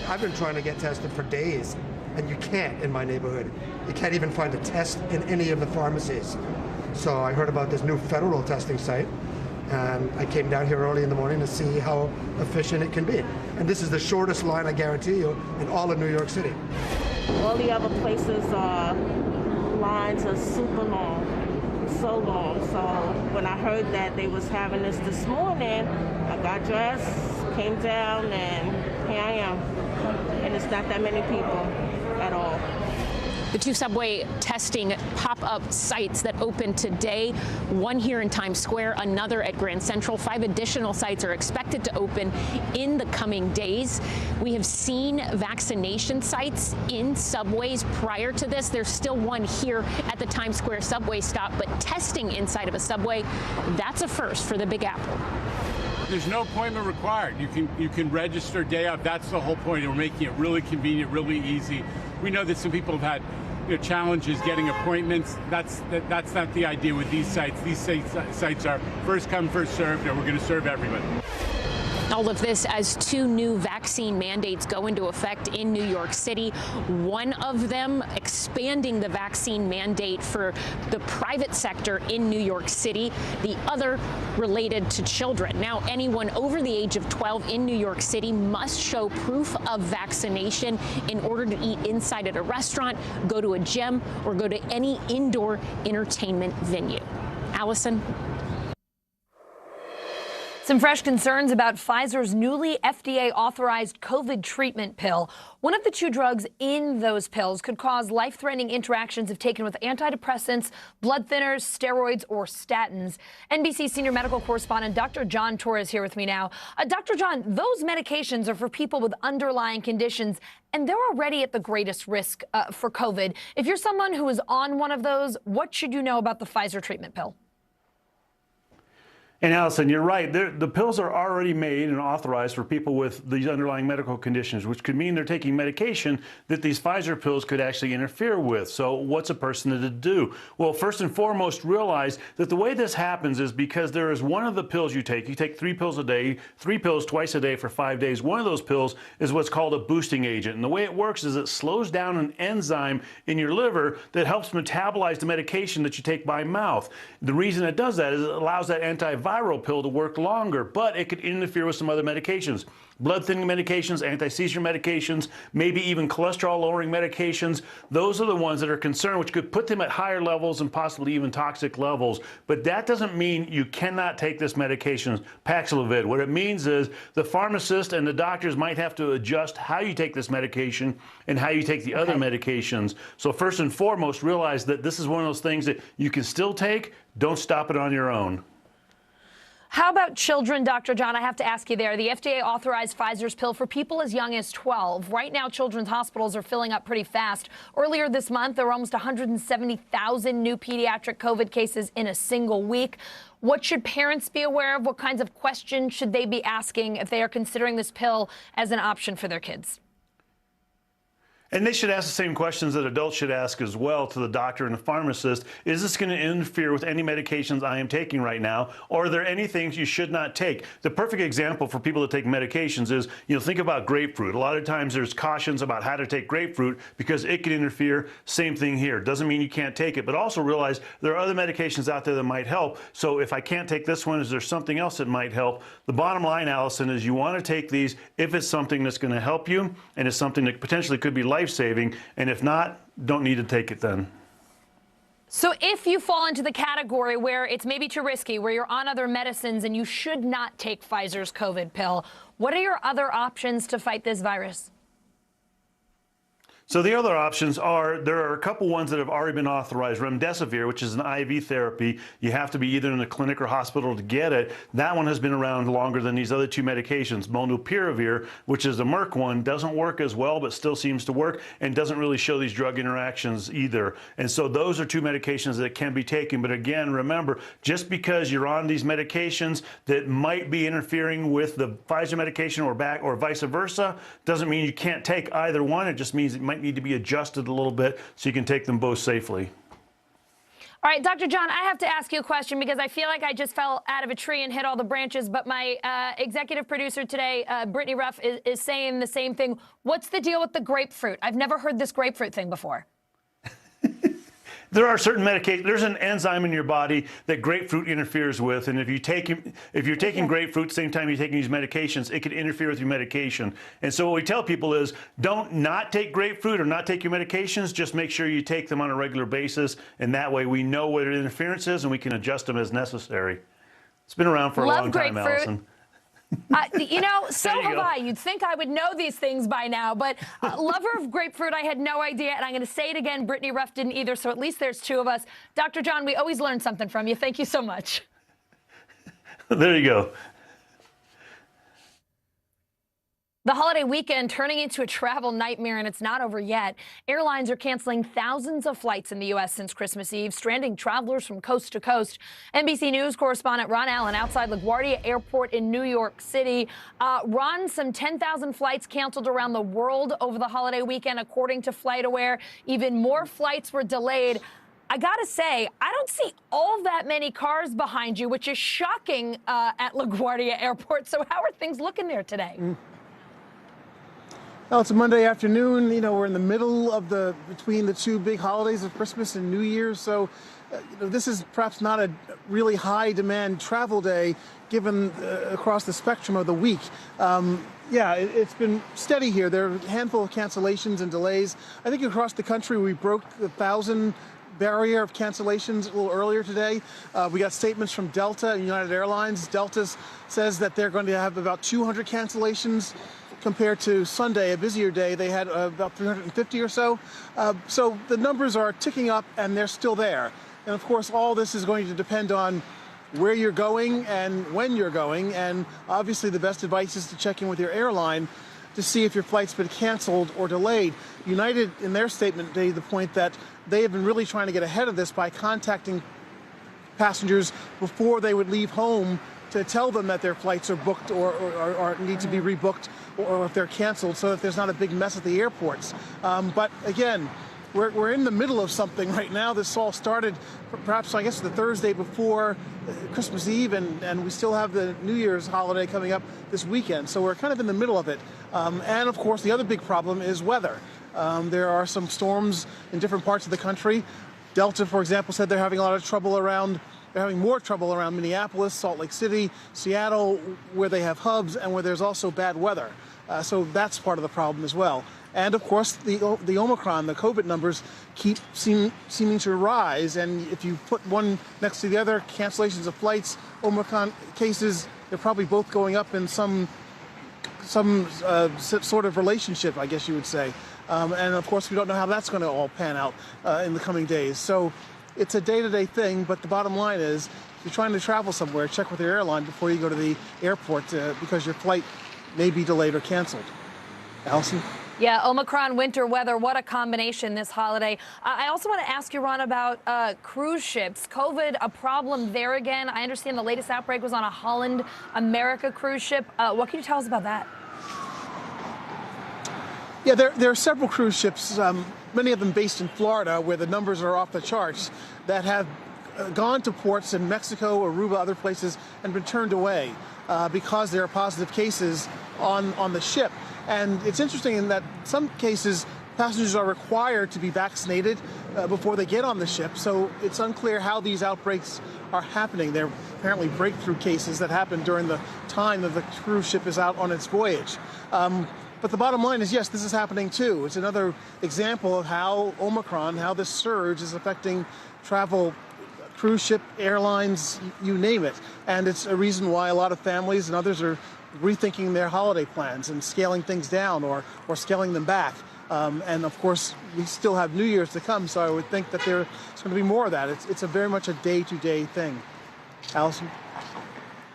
I've been trying to get tested for days, and you can't in my neighborhood. You can't even find a test in any of the pharmacies. So I heard about this new federal testing site, and I came down here early in the morning to see how efficient it can be. And this is the shortest line, I guarantee you, in all of New York City. All the other places, lines are super long, so long. So when I heard that they was having this morning, I got dressed, came down, and here I am. And it's not that many people at all. The 2 subway testing pop-up sites that opened today, one here in Times Square, another at Grand Central. 5 additional sites are expected to open in the coming days. We have seen vaccination sites in subways prior to this. There's still one here at the Times Square subway stop, but testing inside of a subway, that's a first for the Big Apple. There's no appointment required. You can register day of. That's the whole point. We're making it really convenient, really easy. We know that some people have had challenges getting appointments. That's not the idea with these sites. These sites are first come, first served, and we're going to serve everybody. All of this as 2 new vaccine mandates go into effect in New York City. One of them expanding the vaccine mandate for the private sector in New York City. The other related to children. Now, anyone over the age of 12 in New York City must show proof of vaccination in order to eat inside at a restaurant, go to a gym, or go to any indoor entertainment venue. Allison? Some fresh concerns about Pfizer's newly FDA-authorized COVID treatment pill. One of the 2 drugs in those pills could cause life-threatening interactions if taken with antidepressants, blood thinners, steroids, or statins. NBC senior medical correspondent Dr. John Torres here with me now. Dr. John, those medications are for people with underlying conditions, and they're already at the greatest risk for COVID. If you're someone who is on one of those, what should you know about the Pfizer treatment pill? And Allison, you're right. The pills are already made and authorized for people with these underlying medical conditions, which could mean they're taking medication that these Pfizer pills could actually interfere with. So what's a person to do? Well, first and foremost, realize that the way this happens is because there is one of the pills you take 3 pills a day, 3 pills twice a day for 5 days. One of those pills is what's called a boosting agent. And the way it works is it slows down an enzyme in your liver that helps metabolize the medication that you take by mouth. The reason it does that is it allows that antiviral pill to work longer, but it could interfere with some other medications. Blood thinning medications, anti-seizure medications, maybe even cholesterol-lowering medications. Those are the ones that are concerned, which could put them at higher levels and possibly even toxic levels. But that doesn't mean you cannot take this medication, Paxlovid. What it means is the pharmacist and the doctors might have to adjust how you take this medication and how you take the other medications. So first and foremost, realize that this is one of those things that you can still take. Don't stop it on your own. How about children, Dr. John? I have to ask you there. The FDA authorized Pfizer's pill for people as young as 12. Right now, children's hospitals are filling up pretty fast. Earlier this month, there were almost 170,000 new pediatric COVID cases in a single week. What should parents be aware of? What kinds of questions should they be asking if they are considering this pill as an option for their kids? And they should ask the same questions that adults should ask as well to the doctor and the pharmacist. Is this going to interfere with any medications I am taking right now? Or are there any things you should not take? The perfect example for people that take medications is, think about grapefruit. A lot of times there's cautions about how to take grapefruit because it can interfere. Same thing here. Doesn't mean you can't take it, but also realize there are other medications out there that might help. So if I can't take this one, is there something else that might help? The bottom line, Allison, is you want to take these if it's something that's going to help you and it's something that potentially could be life-saving, and if not, don't need to take it then. So if you fall into the category where it's maybe too risky, where you're on other medicines and you should not take Pfizer's COVID pill, what are your other options to fight this virus? So the other options are, there are a couple ones that have already been authorized. Remdesivir, which is an IV therapy. You have to be either in a clinic or hospital to get it. That one has been around longer than these other 2 medications. Molnupiravir, which is the Merck one, doesn't work as well, but still seems to work and doesn't really show these drug interactions either. And so those are 2 medications that can be taken. But again, remember, just because you're on these medications that might be interfering with the Pfizer medication or vice versa, doesn't mean you can't take either one. It just means it might need to be adjusted a little bit so you can take them both safely. All right, Dr. John, I have to ask you a question because I feel like I just fell out of a tree and hit all the branches, but my executive producer today, Brittany Ruff, is saying the same thing. What's the deal with the grapefruit? I've never heard this grapefruit thing before. There are certain medications. There's an enzyme in your body that grapefruit interferes with, and if you're taking grapefruit at the same time you're taking these medications, it can interfere with your medication. And so what we tell people is, don't not take grapefruit or not take your medications. Just make sure you take them on a regular basis, and that way we know what interference is and we can adjust them as necessary. It's been around for a long time, Allison. So have I. You'd think I would know these things by now, but lover of grapefruit, I had no idea, and I'm going to say it again, Brittany Ruff didn't either, so at least there's 2 of us. Dr. John, we always learn something from you. Thank you so much. There you go. The holiday weekend turning into a travel nightmare, and it's not over yet. Airlines are canceling thousands of flights in the U.S. since Christmas Eve, stranding travelers from coast to coast. NBC News correspondent Ron Allen outside LaGuardia Airport in New York City. Ron, some 10,000 flights canceled around the world over the holiday weekend, according to FlightAware. Even more flights were delayed. I gotta say, I don't see all that many cars behind you, which is shocking at LaGuardia Airport. So how are things looking there today? Well, it's a Monday afternoon. We're in the middle of between the 2 big holidays of Christmas and New Year's. So, this is perhaps not a really high demand travel day given across the spectrum of the week. It's been steady here. There are a handful of cancellations and delays. I think across the country, we broke the 1,000 barrier of cancellations a little earlier today. We got statements from Delta and United Airlines. Delta says that they're going to have about 200 cancellations compared to Sunday, a busier day. They had about 350 or so. So the numbers are ticking up and they're still there. And of course, all this is going to depend on where you're going and when you're going. And obviously the best advice is to check in with your airline to see if your flight's been canceled or delayed. United, in their statement, made the point that they have been really trying to get ahead of this by contacting passengers before they would leave home to tell them that their flights are booked or need to be rebooked or if they're canceled, so that there's not a big mess at the airports. But again, we're in the middle of something right now. This all started perhaps, I guess, the Thursday before Christmas Eve, and we still have the New Year's holiday coming up this weekend. So we're kind of in the middle of it. And of course, the other big problem is weather. There are some storms in different parts of the country. Delta, for example, said they're having a lot of trouble around. They're having more trouble around Minneapolis, Salt Lake City, Seattle, where they have hubs and where there's also bad weather. So that's part of the problem as well. And of course, the Omicron, the COVID numbers keep seeming to rise. And if you put one next to the other, cancellations of flights, Omicron cases, they're probably both going up in some sort of relationship, I guess you would say. And of course, we don't know how that's going to all pan out in the coming days. So it's a day-to-day thing, but the bottom line is, if you're trying to travel somewhere, check with your airline before you go to the airport because your flight may be delayed or canceled. Allison? Yeah, Omicron, winter weather, what a combination this holiday. I also want to ask you, Ron, about cruise ships. COVID, a problem there again. I understand the latest outbreak was on a Holland America cruise ship. What can you tell us about that? Yeah, there are several cruise ships, many of them based in Florida, where the numbers are off the charts, that have gone to ports in Mexico, Aruba, other places, and been turned away because there are positive cases on the ship. And it's interesting in that some cases, passengers are required to be vaccinated before they get on the ship. So it's unclear how these outbreaks are happening. They're apparently breakthrough cases that happen during the time that the cruise ship is out on its voyage. But the bottom line is, yes, this is happening too. It's another example of how Omicron, how this surge is affecting travel, cruise ship, airlines, you name it. And it's a reason why a lot of families and others are rethinking their holiday plans and scaling things down or scaling them back. And of course, we still have New Year's to come, so I would think that there's going to be more of that. It's a very much a day-to-day thing. Allison?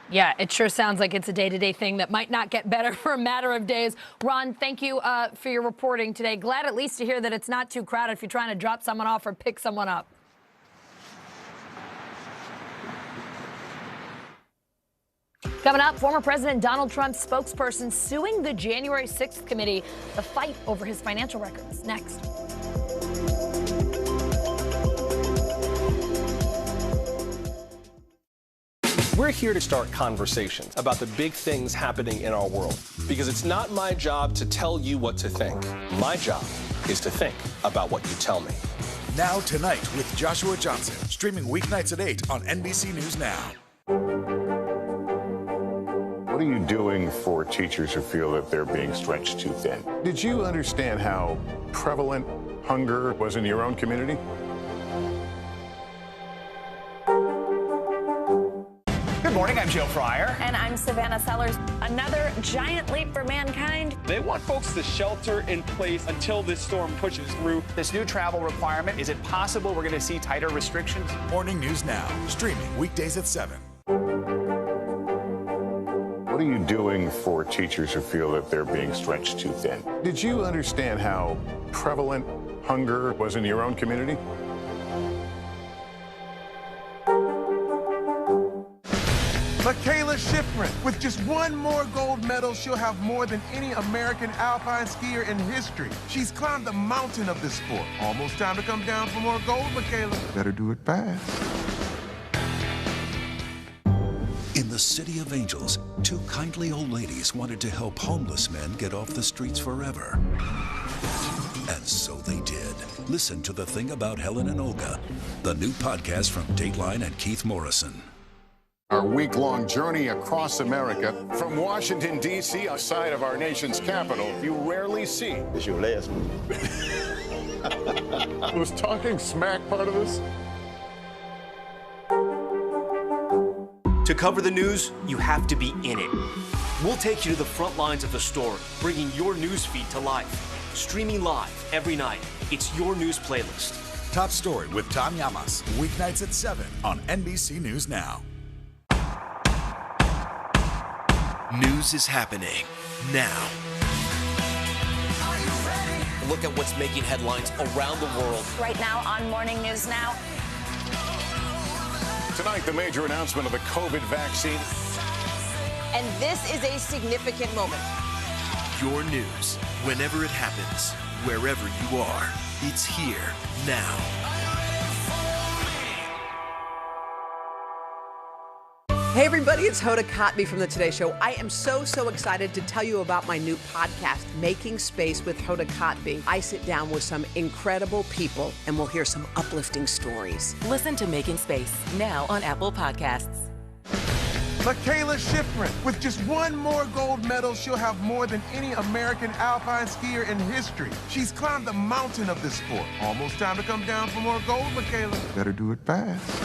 Yeah, it sure sounds like it's a day-to-day thing that might not get better for a matter of days. Ron, thank you for your reporting today. Glad at least to hear that it's not too crowded if you're trying to drop someone off or pick someone up. Coming up, former President Donald Trump's spokesperson suing the January 6th committee, the fight over his financial records. Next. We're here to start conversations about the big things happening in our world, because it's not my job to tell you what to think. My job is to think about what you tell me. Now Tonight with Joshua Johnson, streaming weeknights at 8 on NBC News Now. What are you doing for teachers who feel that they're being stretched too thin? Did you understand how prevalent hunger was in your own community? Good morning, I'm Joe Fryer. And I'm Savannah Sellers. Another giant leap for mankind. They want folks to shelter in place until this storm pushes through. This new travel requirement, is it possible we're going to see tighter restrictions? Morning News Now, streaming weekdays at 7. What are you doing for teachers who feel that they're being stretched too thin? Did you understand how prevalent hunger was in your own community? Michaela Schifrin, with just one more gold medal, she'll have more than any American alpine skier in history. She's climbed the mountain of this sport. Almost time to come down for more gold, Michaela. Better do it fast. In the City of Angels, two kindly old ladies wanted to help homeless men get off the streets forever. And so they did. Listen to The Thing About Helen and Olga, the new podcast from Dateline and Keith Morrison. Our week-long journey across America, from Washington, D.C., outside of our nation's capital, you rarely see. It's your last move. Was talking smack part of this? To cover the news, you have to be in it. We'll take you to the front lines of the story, bringing your news feed to life. Streaming live every night. It's your news playlist. Top Story with Tom Llamas, weeknights at 7 on NBC News Now. News is happening now. Look at what's making headlines around the world. Right now on Morning News Now. Tonight, the major announcement of the COVID vaccine. And this is a significant moment. Your news, whenever it happens, wherever you are, it's here now. Hey everybody, it's Hoda Kotb from the Today Show. I am so excited to tell you about my new podcast, Making Space with Hoda Kotb. I sit down with some incredible people and we'll hear some uplifting stories. Listen to Making Space now on Apple Podcasts. Michaela Schifrin. With just one more gold medal, she'll have more than any American alpine skier in history. She's climbed the mountain of this sport. Almost time to come down for more gold, Michaela. Better do it fast.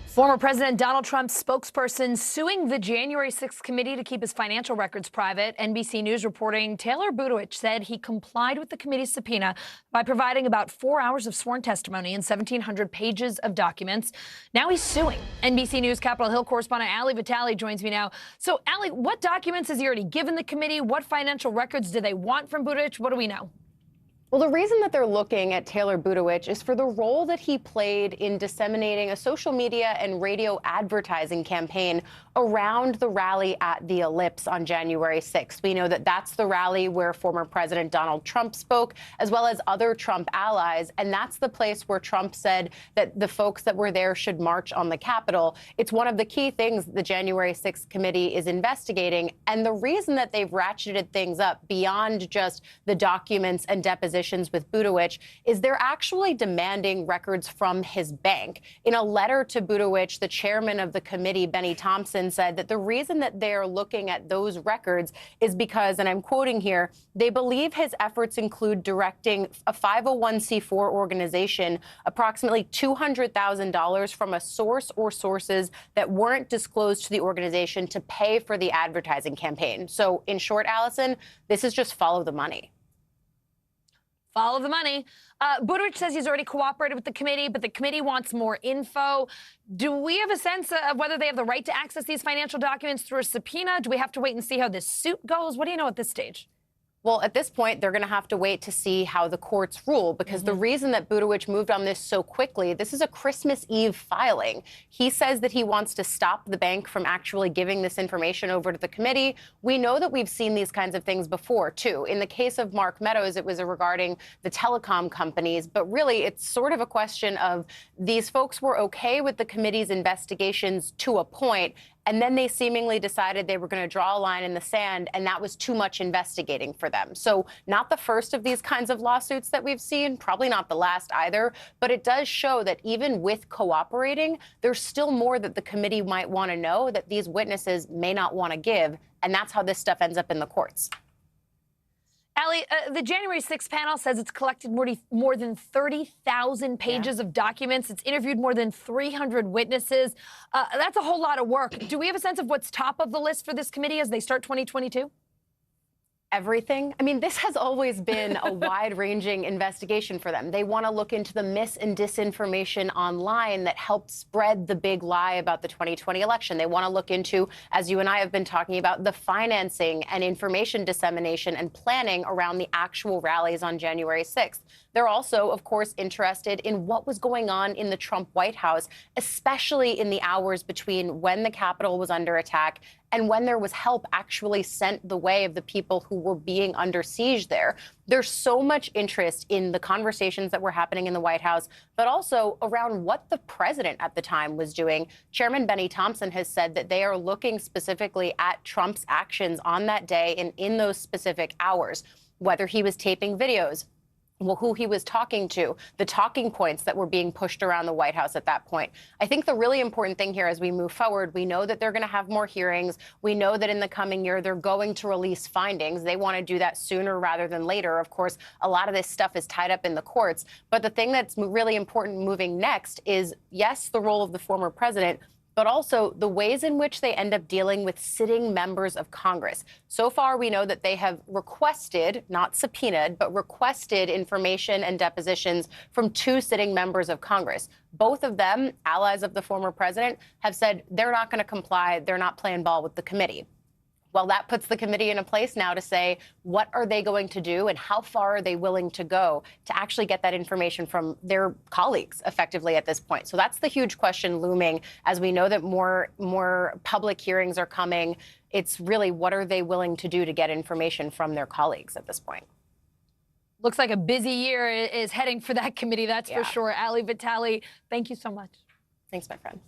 Former President Donald Trump's spokesperson suing the January 6th committee to keep his financial records private. NBC News reporting Taylor Budowich said he complied with the committee's subpoena by providing about 4 hours of sworn testimony and 1,700 pages of documents. Now he's suing. NBC News Capitol Hill correspondent Ali Vitale joins me now. So, Ali, what documents has he already given the committee? What financial records do they want from Budowich? What do we know? Well, the reason that they're looking at Taylor Budowich is for the role that he played in disseminating a social media and radio advertising campaign around the rally at the Ellipse on January 6th. We know that that's the rally where former President Donald Trump spoke, as well as other Trump allies. And that's the place where Trump said that the folks that were there should march on the Capitol. It's one of the key things the January 6th committee is investigating. And the reason that they've ratcheted things up beyond just the documents and depositions with Budowich is they're actually demanding records from his bank. In a letter to Budowich, the chairman of the committee, Benny Thompson, said that the reason that they're looking at those records is because, and I'm quoting here, they believe his efforts include directing a 501c4 organization approximately $200,000 from a source or sources that weren't disclosed to the organization to pay for the advertising campaign. So in short, Allison, this is just follow the money. Follow the money. Budowich says he's already cooperated with the committee, but the committee wants more info. Do we have a sense of whether they have the right to access these financial documents through a subpoena? Do we have to wait and see how this suit goes? What do you know at this stage? Well, at this point, they're going to have to wait to see how the courts rule, because the reason that Budowich moved on this so quickly, this is a Christmas Eve filing. He says that he wants to stop the bank from actually giving this information over to the committee. We know that we've seen these kinds of things before, too. In the case of Mark Meadows, it was regarding the telecom companies. But really, it's sort of a question of these folks were okay with the committee's investigations to a point, and then they seemingly decided they were going to draw a line in the sand, and that was too much investigating for them. So not the first of these kinds of lawsuits that we've seen, probably not the last either, but it does show that even with cooperating, there's still more that the committee might want to know that these witnesses may not want to give, and that's how this stuff ends up in the courts. Ali, the January 6th panel says it's collected more than 30,000 pages of documents. It's interviewed more than 300 witnesses. That's a whole lot of work. Do we have a sense of what's top of the list for this committee as they start 2022? Everything. I mean, this has always been a wide-ranging investigation for them. They want to look into the mis and disinformation online that helped spread the big lie about the 2020 election. They want to look into, as you and I have been talking about, the financing and information dissemination and planning around the actual rallies on January 6th. They're also, of course, interested in what was going on in the Trump White House, especially in the hours between when the Capitol was under attack and when there was help actually sent the way of the people who were being under siege there. There's so much interest in the conversations that were happening in the White House, but also around what the president at the time was doing. Chairman Benny Thompson has said that they are looking specifically at Trump's actions on that day and in those specific hours, whether he was taping videos, well, who he was talking to, the talking points that were being pushed around the White House at that point. I think the really important thing here as we move forward, we know that they're going to have more hearings. We know that in the coming year, they're going to release findings. They want to do that sooner rather than later. Of course, a lot of this stuff is tied up in the courts. But the thing that's really important moving next is, yes, the role of the former president, but also the ways in which they end up dealing with sitting members of Congress. So far, we know that they have requested, not subpoenaed, but requested information and depositions from 2 sitting members of Congress. Both of them, allies of the former president, have said they're not going to comply. They're not playing ball with the committee. Well, that puts the committee in a place now to say, what are they going to do and how far are they willing to go to actually get that information from their colleagues effectively at this point? So that's the huge question looming as we know that more public hearings are coming. It's really what are they willing to do to get information from their colleagues at this point? Looks like a busy year is heading for that committee, that's for sure. Ali Vitale, thank you so much. Thanks, my friend.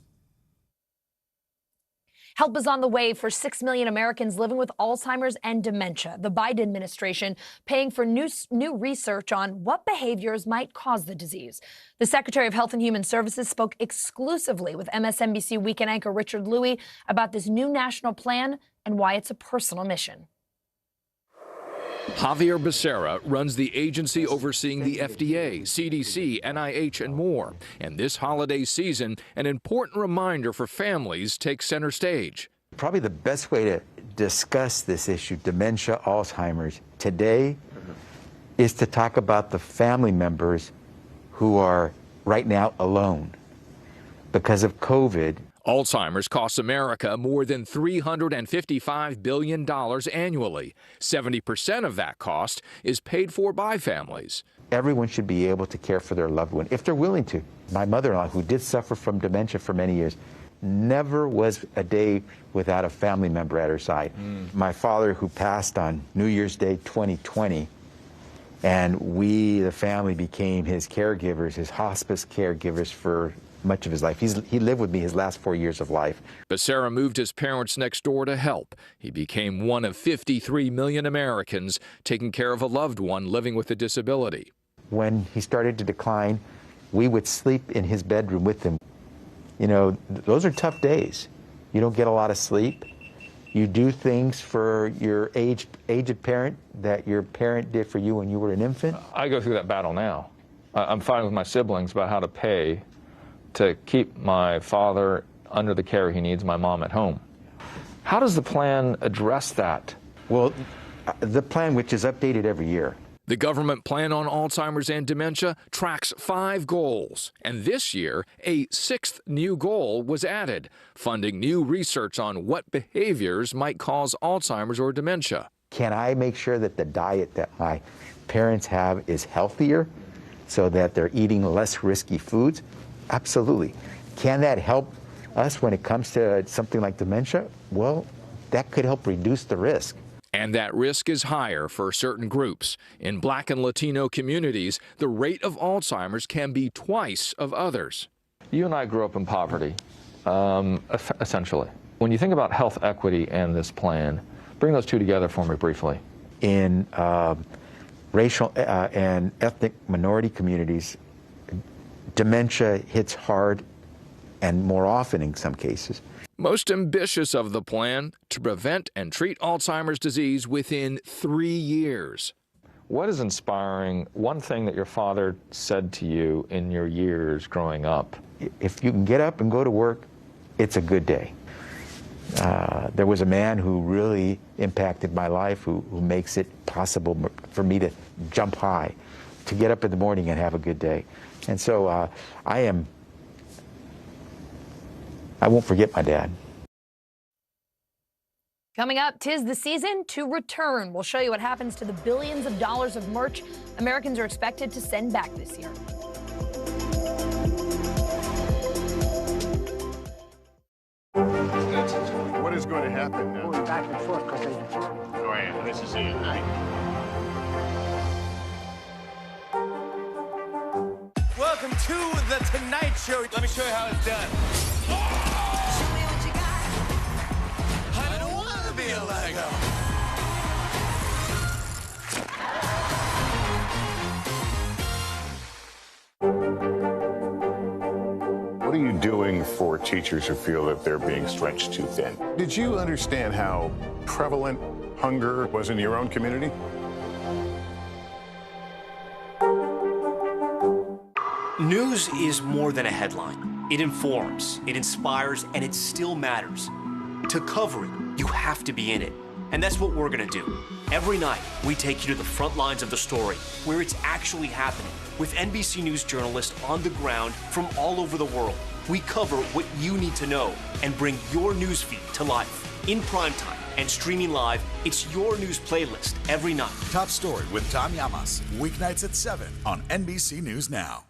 Help is on the way for 6 million Americans living with Alzheimer's and dementia. The Biden administration paying for new research on what behaviors might cause the disease. The Secretary of Health and Human Services spoke exclusively with MSNBC weekend anchor Richard Louie about this new national plan and why it's a personal mission. Javier Becerra runs the agency overseeing the FDA, CDC, NIH, and more. And this holiday season, an important reminder for families takes center stage. Probably the best way to discuss this issue, dementia, Alzheimer's, today is to talk about the family members who are right now alone because of COVID. Alzheimer's costs America more than $355 billion annually. 70% of that cost is paid for by families. Everyone should be able to care for their loved one if they're willing to. My mother-in-law, who did suffer from dementia for many years, never was a day without a family member at her side. My father, who passed on New Year's Day 2020, and we, the family, became his caregivers, his hospice caregivers for much of his life. He lived with me his last 4 years of life. Becerra moved his parents next door to help. He became one of 53 million Americans taking care of a loved one living with a disability. When he started to decline, we would sleep in his bedroom with him. You know, those are tough days. You don't get a lot of sleep. You do things for your aged parent that your parent did for you when you were an infant. I go through that battle now. I'm fighting with my siblings about how to pay to keep my father under the care he needs, my mom at home. How does the plan address that? Well, the plan, which is updated every year. The government plan on Alzheimer's and dementia tracks 5 goals. And this year, a 6th new goal was added, funding new research on what behaviors might cause Alzheimer's or dementia. Can I make sure that the diet that my parents have is healthier so that they're eating less risky foods? Absolutely. Can that help us when it comes to something like dementia? Well, that could help reduce the risk. And that risk is higher for certain groups. In Black and Latino communities, the rate of Alzheimer's can be twice of others. You and I grew up in poverty, essentially. When you think about health equity and this plan, bring those two together for me briefly. In racial and ethnic minority communities, dementia hits hard and more often in some cases. Most ambitious of the plan, to prevent and treat Alzheimer's disease within 3 years. What is inspiring, one thing that your father said to you in your years growing up? If you can get up and go to work, it's a good day. There was a man who really impacted my life who makes it possible for me to jump high, to get up in the morning and have a good day. And so I won't forget my dad. Coming up, 'tis the season to return. We'll show you what happens to the billions of dollars of merch Americans are expected to send back this year. What is going to happen now? Going back and forth because Oh, yeah, this is it, right? Welcome to The Tonight Show. Let me show you how it's done. Show me what you got. I don't want to be a Lego. What are you doing for teachers who feel that they're being stretched too thin? Did you understand how prevalent hunger was in your own community? News is more than a headline. It informs, it inspires, and it still matters. To cover it, you have to be in it. And that's what we're gonna do. Every night, we take you to the front lines of the story, where it's actually happening, with NBC News journalists on the ground from all over the world. We cover what you need to know and bring your newsfeed to life in prime time And streaming live, it's your news playlist every night. Top Story with Tom Llamas, weeknights at 7 on NBC News Now.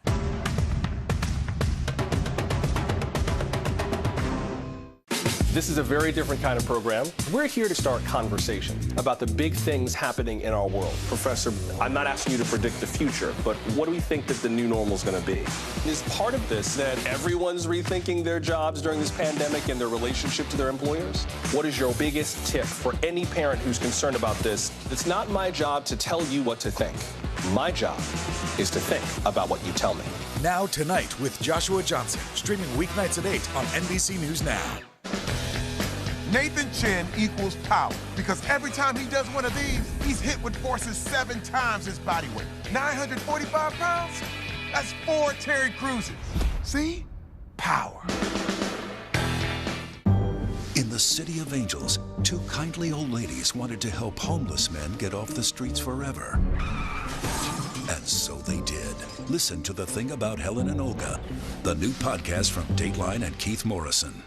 This is a very different kind of program. We're here to start conversation about the big things happening in our world. Professor, I'm not asking you to predict the future, but what do we think that the new normal is going to be? Is part of this that everyone's rethinking their jobs during this pandemic and their relationship to their employers? What is your biggest tip for any parent who's concerned about this? It's not my job to tell you what to think. My job is to think about what you tell me. Now Tonight with Joshua Johnson, streaming weeknights at 8 on NBC News Now. Nathan Chen equals power because every time he does one of these, he's hit with forces 7 times his body weight. 945 pounds? That's 4 Terry Cruises. See? Power. In the City of Angels, 2 kindly old ladies wanted to help homeless men get off the streets forever. And so they did. Listen to The Thing About Helen and Olga, the new podcast from Dateline and Keith Morrison.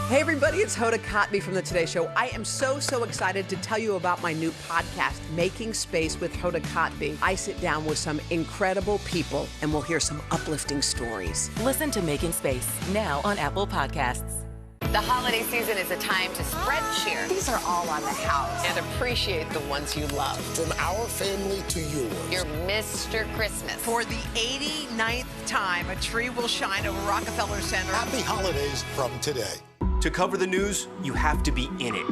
Hey everybody, it's Hoda Kotb from the Today Show. I am so excited to tell you about my new podcast, Making Space with Hoda Kotb. I sit down with some incredible people and we'll hear some uplifting stories. Listen to Making Space now on Apple Podcasts. The holiday season is a time to spread cheer. These are all on the house. And appreciate the ones you love. From our family to yours. You're Mr. Christmas. For the 89th time, a tree will shine over Rockefeller Center. Happy holidays from today. To cover the news, you have to be in it.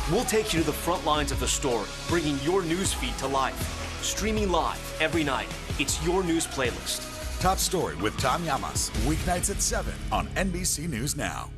We'll take you to the front lines of the story, bringing your news feed to life. Streaming live every night, it's your news playlist. Top Story with Tom Llamas, weeknights at 7 on NBC News Now.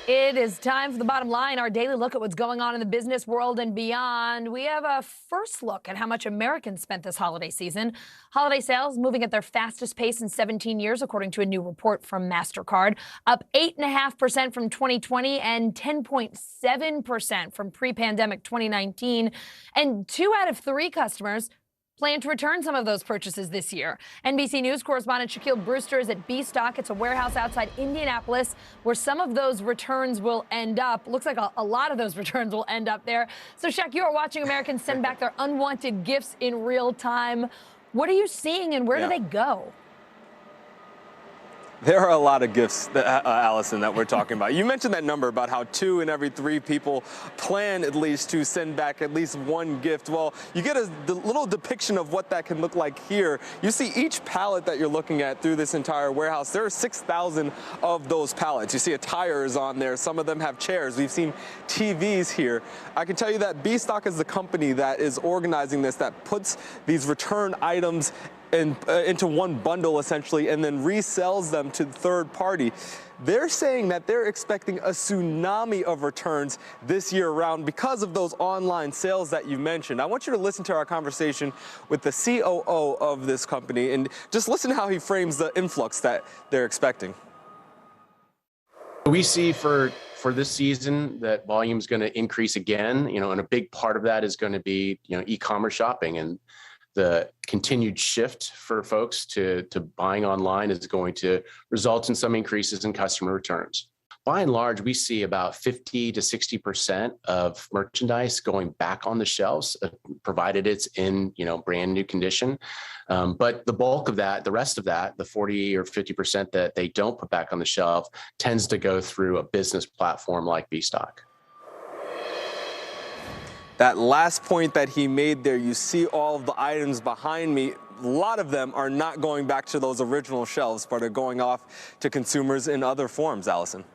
It is time for The Bottom Line, our daily look at what's going on in the business world and beyond. We have a first look at how much Americans spent this holiday season. Holiday sales moving at their fastest pace in 17 years, according to a new report from MasterCard, up 8.5% from 2020 and 10.7% from pre-pandemic 2019. And 2 out of 3 customers plan to return some of those purchases this year. NBC News correspondent Shaquille Brewster is at B-Stock. It's a warehouse outside Indianapolis where some of those returns will end up. Looks like a lot of those returns will end up there. So, Shaq, you are watching Americans send back their unwanted gifts in real time. What are you seeing and where do they go? There are a lot of gifts, Allison, that we're talking about. You mentioned that number about how 2 in every 3 people plan at least to send back at least 1 gift. Well, you get the little depiction of what that can look like here. You see each pallet that you're looking at through this entire warehouse. There are 6,000 of those pallets. You see a tire is on there. Some of them have chairs. We've seen TVs here. I can tell you that B-Stock is the company that is organizing this, that puts these return items into one bundle essentially and then resells them to the third party. They're saying that they're expecting a tsunami of returns this year around because of those online sales that you mentioned. I want you to listen to our conversation with the COO of this company and just listen to how he frames the influx that they're expecting. We see for this season that volume is going to increase again, and a big part of that is going to be, e-commerce shopping, and the continued shift for folks to buying online is going to result in some increases in customer returns. By and large, we see about 50 to 60% of merchandise going back on the shelves, provided it's in, brand new condition. But the bulk of that, the rest of that, the 40 or 50% that they don't put back on the shelf, tends to go through a business platform like B-Stock. That last point that he made there, you see all of the items behind me. A lot of them are not going back to those original shelves, but are going off to consumers in other forms, Allison.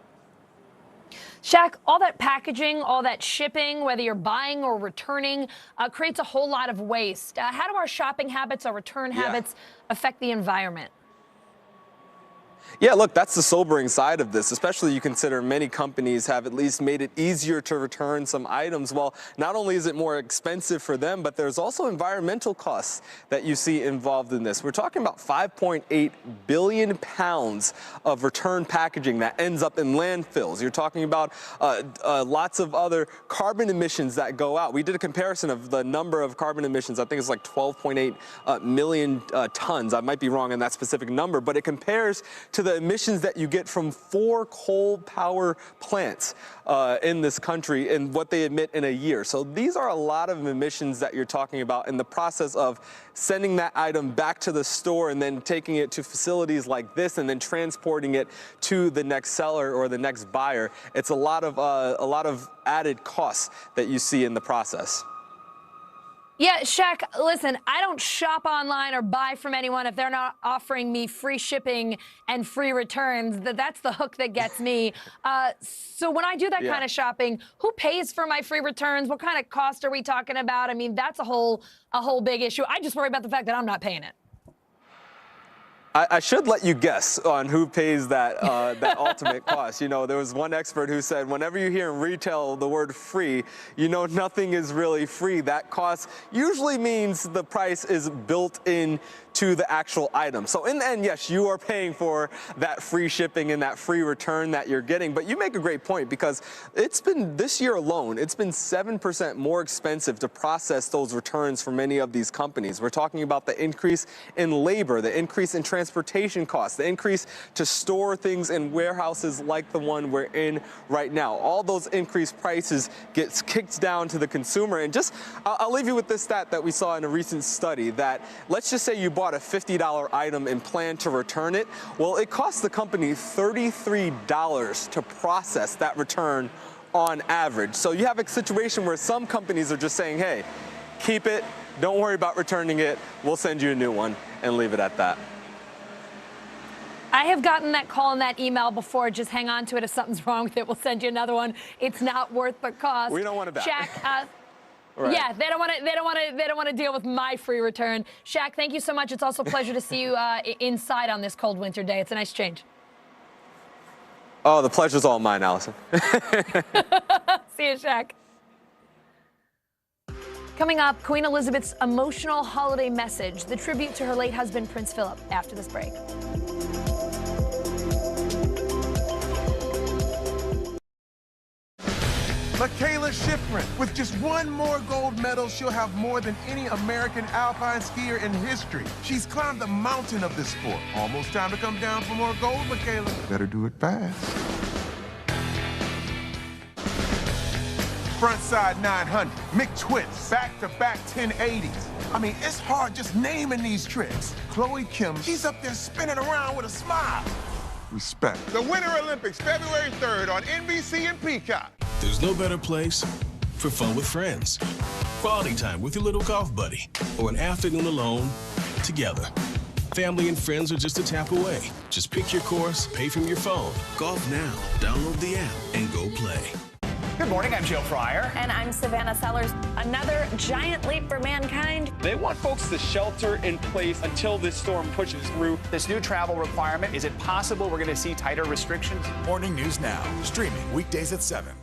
Shaq, all that packaging, all that shipping, whether you're buying or returning, creates a whole lot of waste. How do our shopping habits, our return habits affect the environment? Yeah, look, that's the sobering side of this, especially you consider many companies have at least made it easier to return some items. Well, not only is it more expensive for them, but there's also environmental costs that you see involved in this. We're talking about 5.8 billion pounds of return packaging that ends up in landfills. You're talking about lots of other carbon emissions that go out. We did a comparison of the number of carbon emissions. I think it's like 12.8 million tons. I might be wrong on that specific number, but it compares to the emissions that you get from 4 coal power plants in this country and what they emit in a year. So these are a lot of emissions that you're talking about in the process of sending that item back to the store and then taking it to facilities like this and then transporting it to the next seller or the next buyer. It's a lot of added costs that you see in the process. Yeah, Shaq, listen, I don't shop online or buy from anyone if they're not offering me free shipping and free returns. That's the hook that gets me. So when I do that kind of shopping, who pays for my free returns? What kind of cost are we talking about? I mean, that's a whole big issue. I just worry about the fact that I'm not paying it. I should let you guess on who pays that that ultimate cost. You know, there was one expert who said whenever you hear in retail the word free, you know nothing is really free. That cost usually means the price is built in to the actual item. So in the end, yes, you are paying for that free shipping and that free return that you're getting. But you make a great point because it's been, this year alone, it's been 7% more expensive to process those returns for many of these companies. We're talking about the increase in labor, the increase in transportation costs, the increase to store things in warehouses like the one we're in right now. All those increased prices gets kicked down to the consumer. And just, I'll leave you with this stat that we saw in a recent study that, let's just say you bought a $50 item and plan to return it. Well, it costs the company $33 to process that return on average. So you have a situation where some companies are just saying, hey, keep it, don't worry about returning it, we'll send you a new one, and leave it at that. I have gotten that call and that email before. Just hang on to it. If something's wrong with it, we'll send you another one. It's not worth the cost. We don't want it back. Shaq, right. Yeah, they don't want to deal with my free return. Shaq, thank you so much. It's also a pleasure to see you inside on this cold winter day. It's a nice change. Oh, the pleasure's all mine, Allison. See you, Shaq. Coming up, Queen Elizabeth's emotional holiday message, the tribute to her late husband, Prince Philip, after this break. Mikaela Shiffrin. With just one more gold medal, she'll have more than any American alpine skier in history. She's climbed the mountain of this sport. Almost time to come down for more gold, Mikaela. Better do it fast. Frontside 900, McTwist, back-to-back 1080s. I mean, it's hard just naming these tricks. Chloe Kim, she's up there spinning around with a smile. Respect. The Winter Olympics, February 3rd on NBC and Peacock. There's no better place for fun with friends. Quality time with your little golf buddy, or an afternoon alone together. Family and friends are just a tap away. Just pick your course, pay from your phone. Golf now. Download the app and go play. Good morning, I'm Joe Fryer. And I'm Savannah Sellers. Another giant leap for mankind. They want folks to shelter in place until this storm pushes through. This new travel requirement, is it possible we're going to see tighter restrictions? Morning News Now, streaming weekdays at 7.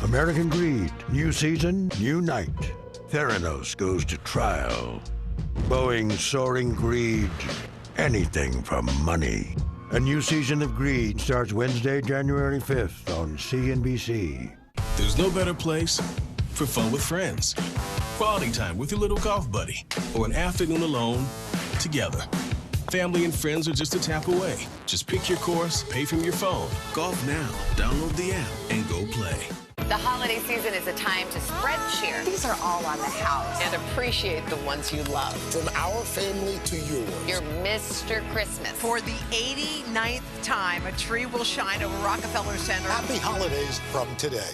American Greed, new season, new night. Theranos goes to trial. Boeing's soaring greed, anything for money. A new season of Greed starts Wednesday, January 5th on CNBC. There's no better place for fun with friends. Quality time with your little golf buddy, or an afternoon alone together. Family and friends are just a tap away. Just pick your course, pay from your phone. Golf now. Download the app and go play. The holiday season is a time to spread cheer. These are all on the house. And appreciate the ones you love. From our family to yours. Your Mr. Christmas. For the 89th time, a tree will shine over Rockefeller Center. Happy holidays from today.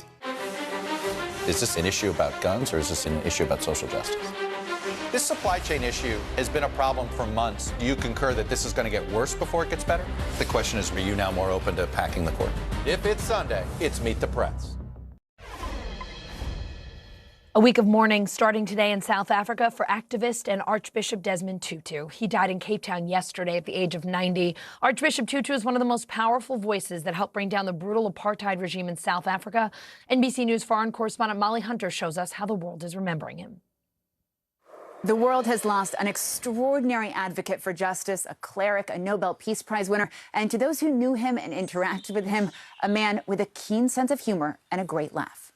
Is this an issue about guns or is this an issue about social justice? This supply chain issue has been a problem for months. Do you concur that this is going to get worse before it gets better? The question is, are you now more open to packing the court? If it's Sunday, it's Meet the Press. A week of mourning starting today in South Africa for activist and Archbishop Desmond Tutu. He died in Cape Town yesterday at the age of 90. Archbishop Tutu is one of the most powerful voices that helped bring down the brutal apartheid regime in South Africa. NBC News foreign correspondent Molly Hunter shows us how the world is remembering him. The world has lost an extraordinary advocate for justice, a cleric, a Nobel Peace Prize winner, and to those who knew him and interacted with him, a man with a keen sense of humor and a great laugh.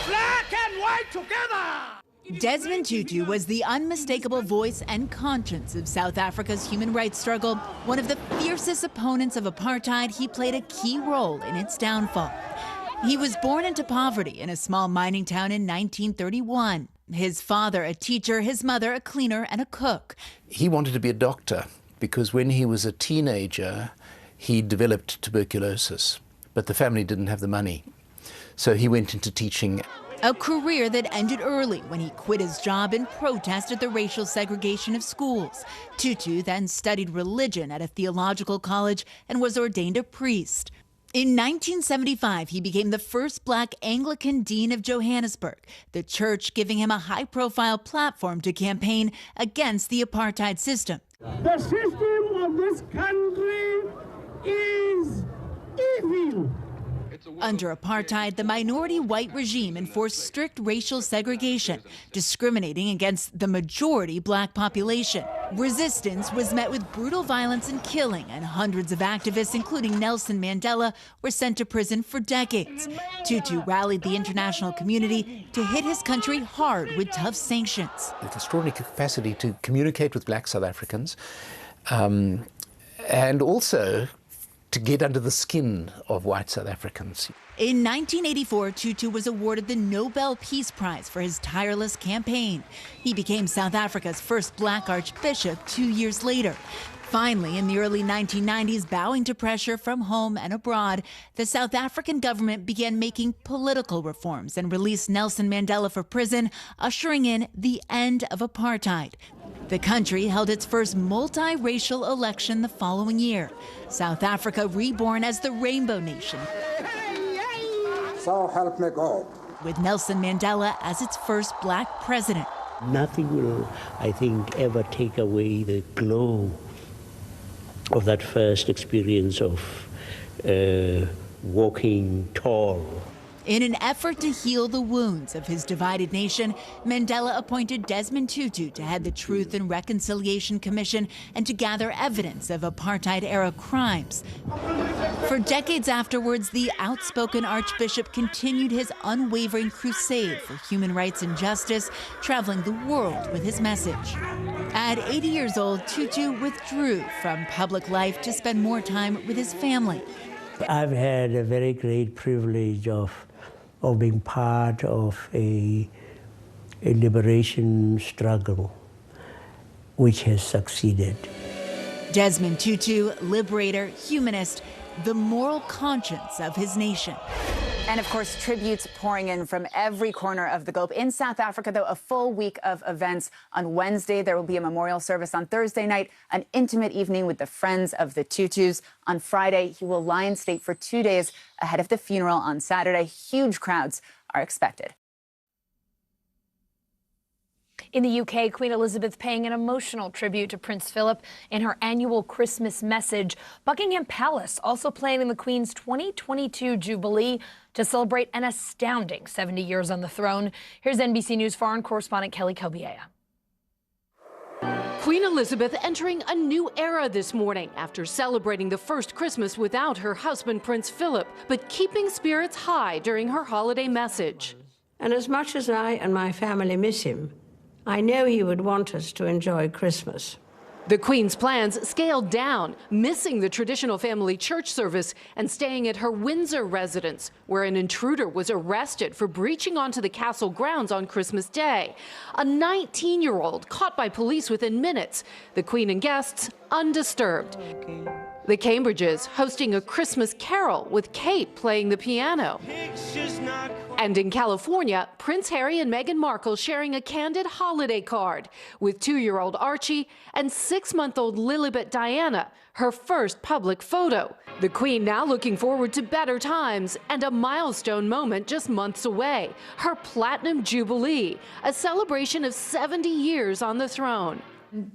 Black and white together! Desmond Tutu was the unmistakable voice and conscience of South Africa's human rights struggle. One of the fiercest opponents of apartheid, he played a key role in its downfall. He was born into poverty in a small mining town in 1931. His father a teacher, his mother a cleaner and a cook. He wanted to be a doctor because when he was a teenager, he developed tuberculosis, but the family didn't have the money. So he went into teaching. A career that ended early when he quit his job in protest at the racial segregation of schools. Tutu then studied religion at a theological college and was ordained a priest. In 1975, he became the first black Anglican dean of Johannesburg, the church giving him a high-profile platform to campaign against the apartheid system. The system of this country is evil. Under apartheid, the minority white regime enforced strict racial segregation, discriminating against the majority black population. Resistance was met with brutal violence and killing, and hundreds of activists, including Nelson Mandela, were sent to prison for decades. Tutu rallied the international community to hit his country hard with tough sanctions. With extraordinary capacity to communicate with black South Africans, and also to get under the skin of white South Africans. In 1984, Tutu was awarded the Nobel Peace Prize for his tireless campaign. He became South Africa's first black archbishop 2 years later. Finally, in the early 1990s, bowing to pressure from home and abroad, the South African government began making political reforms and released Nelson Mandela from prison, ushering in the end of apartheid. The country held its first multiracial election the following year. South Africa reborn as the Rainbow Nation. So help me God. With Nelson Mandela as its first black president. Nothing will, I think, ever take away the glow of that first experience of walking tall. In an effort to heal the wounds of his divided nation, Mandela appointed Desmond Tutu to head the Truth and Reconciliation Commission and to gather evidence of apartheid-era crimes. For decades afterwards, the outspoken archbishop continued his unwavering crusade for human rights and justice, traveling the world with his message. At 80 years old, Tutu withdrew from public life to spend more time with his family. I've had a very great privilege of being part of a liberation struggle which has succeeded. Desmond Tutu, liberator, humanist, the moral conscience of his nation. And of course, tributes pouring in from every corner of the globe. In South Africa, though, a full week of events. On Wednesday, there will be a memorial service. On Thursday night, an intimate evening with the friends of the Tutus. On Friday, he will lie in state for 2 days ahead of the funeral on Saturday. Huge crowds are expected. In the UK, Queen Elizabeth paying an emotional tribute to Prince Philip in her annual Christmas message. Buckingham Palace also planning the Queen's 2022 Jubilee to celebrate an astounding 70 years on the throne. Here's NBC News foreign correspondent Kelly Kobiea. Queen Elizabeth entering a new era this morning after celebrating the first Christmas without her husband, Prince Philip, but keeping spirits high during her holiday message. And as much as I and my family miss him, I know he would want us to enjoy Christmas. The Queen's plans scaled down, missing the traditional family church service and staying at her Windsor residence, where an intruder was arrested for breaching onto the castle grounds on Christmas Day. A 19-year-old caught by police within minutes. The Queen and guests undisturbed. The Cambridges hosting a Christmas carol with Kate playing the piano. And in California, Prince Harry and Meghan Markle sharing a candid holiday card with 2-year-old Archie and 6-month-old Lilibet Diana, her first public photo. The Queen now looking forward to better times and a milestone moment just months away, her Platinum Jubilee, a celebration of 70 years on the throne.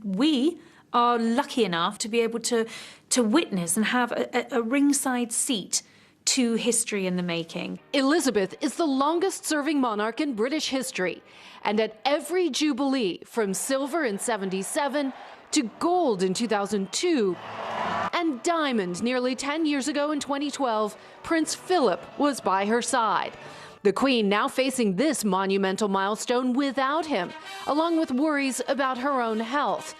We are lucky enough to be able to witness and have a ringside seat to history in the making. Elizabeth is the longest-serving monarch in British history, and at every Jubilee, from silver in '77 to gold in 2002 and diamond nearly 10 years ago in 2012, Prince Philip was by her side. The Queen now facing this monumental milestone without him, along with worries about her own health,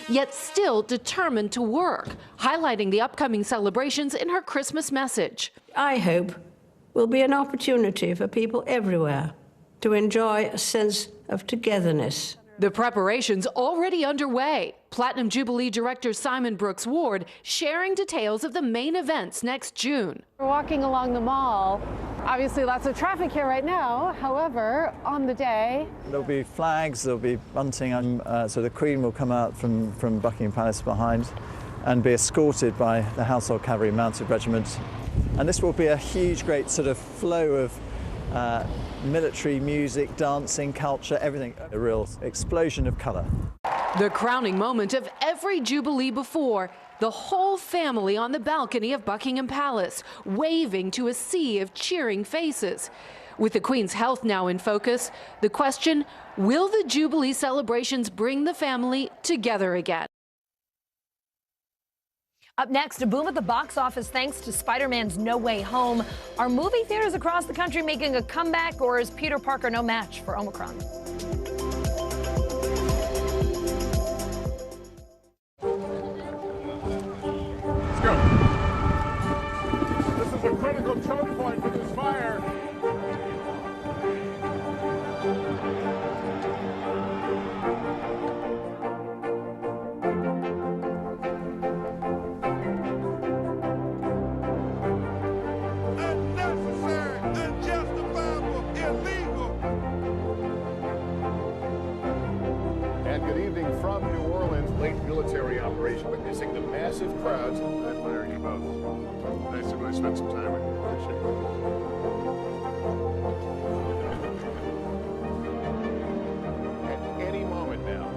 yet still determined to work, highlighting the upcoming celebrations in her Christmas message. I hope will be an opportunity for people everywhere to enjoy a sense of togetherness. The preparations already underway. Platinum Jubilee director Simon Brooks Ward sharing details of the main events next June. We're walking along the mall. Obviously lots of traffic here right now. However, on the day, there'll be flags, there'll be bunting, so the Queen will come out from Buckingham Palace behind and be escorted by the Household Cavalry Mounted Regiment. And this will be a huge, great sort of flow of military music, dancing, culture, everything. A real explosion of colour. The crowning moment of every Jubilee before, the whole family on the balcony of Buckingham Palace, waving to a sea of cheering faces. With the Queen's health now in focus, the question, will the Jubilee celebrations bring the family together again? Up next, a boom at the box office thanks to Spider-Man's No Way Home. Are movie theaters across the country making a comeback, or is Peter Parker no match for Omicron? Let's go. This is a critical choke point for this fire. Military operation witnessing the massive crowds. I admire you both. Nice to really spend some time with you. Appreciate it. At any moment now.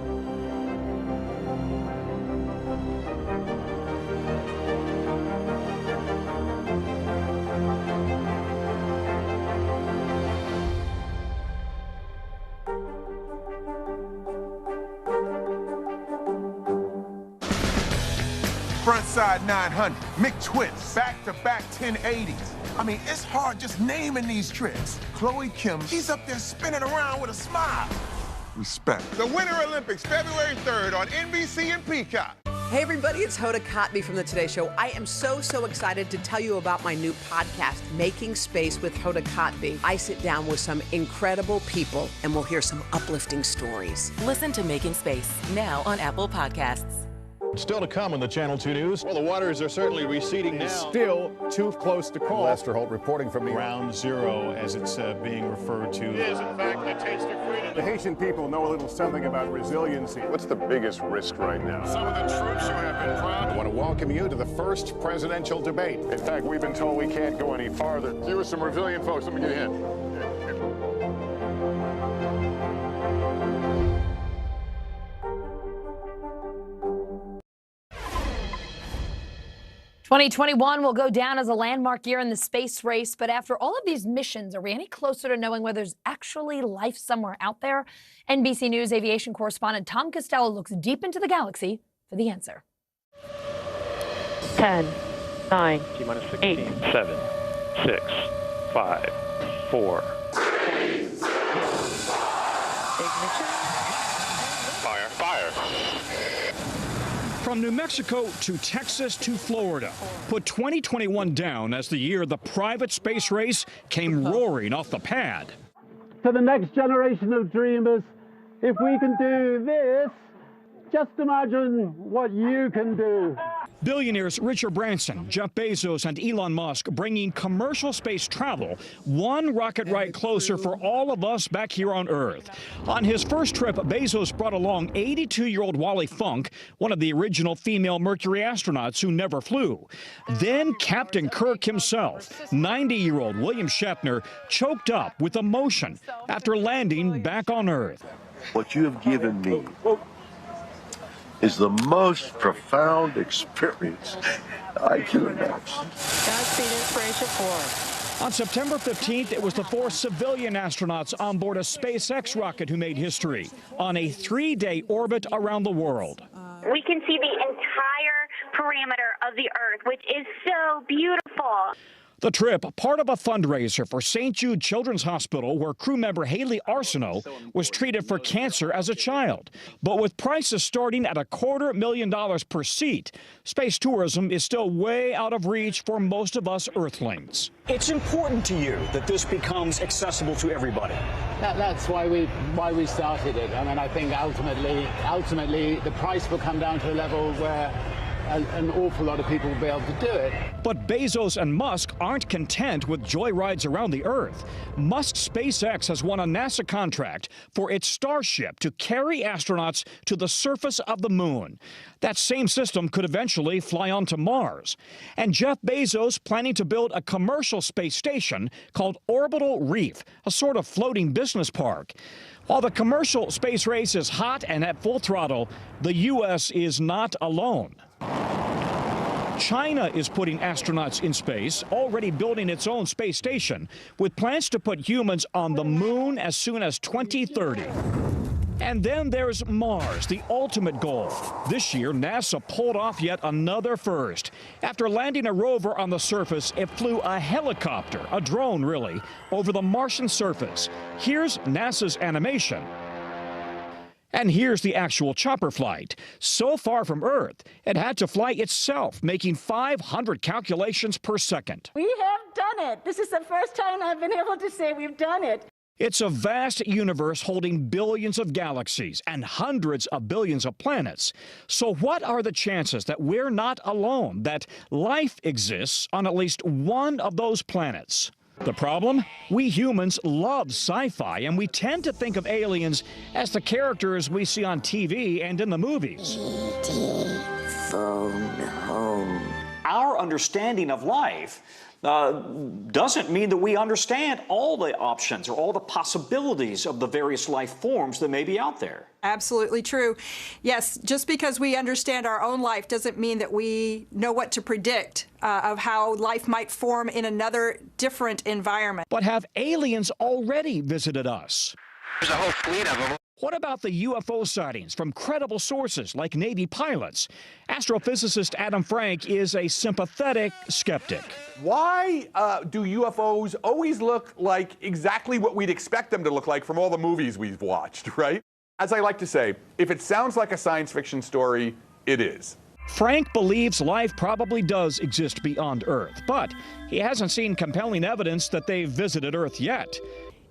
Frontside 900, McTwist, back-to-back 1080s. I mean, it's hard just naming these tricks. Chloe Kim, she's up there spinning around with a smile. Respect. The Winter Olympics, February 3rd on NBC and Peacock. Hey everybody, it's Hoda Kotb from the Today Show. I am so excited to tell you about my new podcast, Making Space with Hoda Kotb. I sit down with some incredible people and we'll hear some uplifting stories. Listen to Making Space now on Apple Podcasts. Still to come on the Channel 2 News. Well, the waters are certainly receding now. Still too close to call. Lester Holt reporting from the Ground Zero, as it's being referred to. It is, in fact, the taste of freedom. The Haitian people know a little something about resiliency. What's the biggest risk right now? Some of the troops who have been proud. I want to welcome you to the first presidential debate. In fact, we've been told we can't go any farther. You were some resilient folks. Let me get a hint. 2021 will go down as a landmark year in the space race, but after all of these missions, are we any closer to knowing whether there's actually life somewhere out there? NBC News aviation correspondent Tom Costello looks deep into the galaxy for the answer. 10, 9, 8, 7, 6, 5, 4. Fire, fire. From New Mexico to Texas to Florida, put 2021 down as the year the private space race came roaring off the pad. To the next generation of dreamers, if we can do this, just imagine what you can do. Billionaires Richard Branson, Jeff Bezos, and Elon Musk bringing commercial space travel one rocket ride closer for all of us back here on Earth. On his first trip, Bezos brought along 82-year-old Wally Funk, one of the original female Mercury astronauts who never flew. Then Captain Kirk himself, 90-year-old William Shatner, choked up with emotion after landing back on Earth. What you have given me is the most profound experience I can imagine. Godspeed Inspiration 4. On September 15th, it was the 4 civilian astronauts on board a SpaceX rocket who made history on a 3-day orbit around the world. We can see the entire perimeter of the Earth, which is so beautiful. The trip, part of a fundraiser for St. Jude Children's Hospital, where crew member Haley Arsenault was treated for cancer as a child. But with prices starting at $250,000 per seat, space tourism is still way out of reach for most of us Earthlings. It's important to you that this becomes accessible to everybody. That's why we started it. I mean, I think ultimately the price will come down to a level where an awful lot of people will be able to do it. But Bezos and Musk aren't content with joyrides around the Earth. Musk's SpaceX has won a NASA contract for its Starship to carry astronauts to the surface of the moon. That same system could eventually fly onto Mars. And Jeff Bezos planning to build a commercial space station called Orbital Reef, a sort of floating business park. While the commercial space race is hot and at full throttle, the U.S. is not alone. China is putting astronauts in space, already building its own space station, with plans to put humans on the moon as soon as 2030. And then there's Mars, the ultimate goal. This year, NASA pulled off yet another first. After landing a rover on the surface, it flew a helicopter, a drone really, over the Martian surface. Here's NASA's animation. And here's the actual chopper flight. So far from Earth, it had to fly itself, making 500 calculations per second. We have done it. This is the first time I've been able to say we've done it. It's a vast universe holding billions of galaxies and hundreds of billions of planets. So what are the chances that we're not alone, that life exists on at least one of those planets? The problem? We humans love sci-fi, and we tend to think of aliens as the characters we see on TV and in the movies. E.T. phone home. Our understanding of life doesn't mean that we understand all the options or all the possibilities of the various life forms that may be out there. Absolutely true. Yes, just because we understand our own life doesn't mean that we know what to predict of how life might form in another different environment. But have aliens already visited us? There's a whole fleet of them. What about the UFO sightings from credible sources like Navy pilots? Astrophysicist Adam Frank is a sympathetic skeptic. Why do UFOs always look like exactly what we'd expect them to look like from all the movies we've watched, right? As I like to say, if it sounds like a science fiction story, it is. Frank believes life probably does exist beyond Earth, but he hasn't seen compelling evidence that they've visited Earth yet.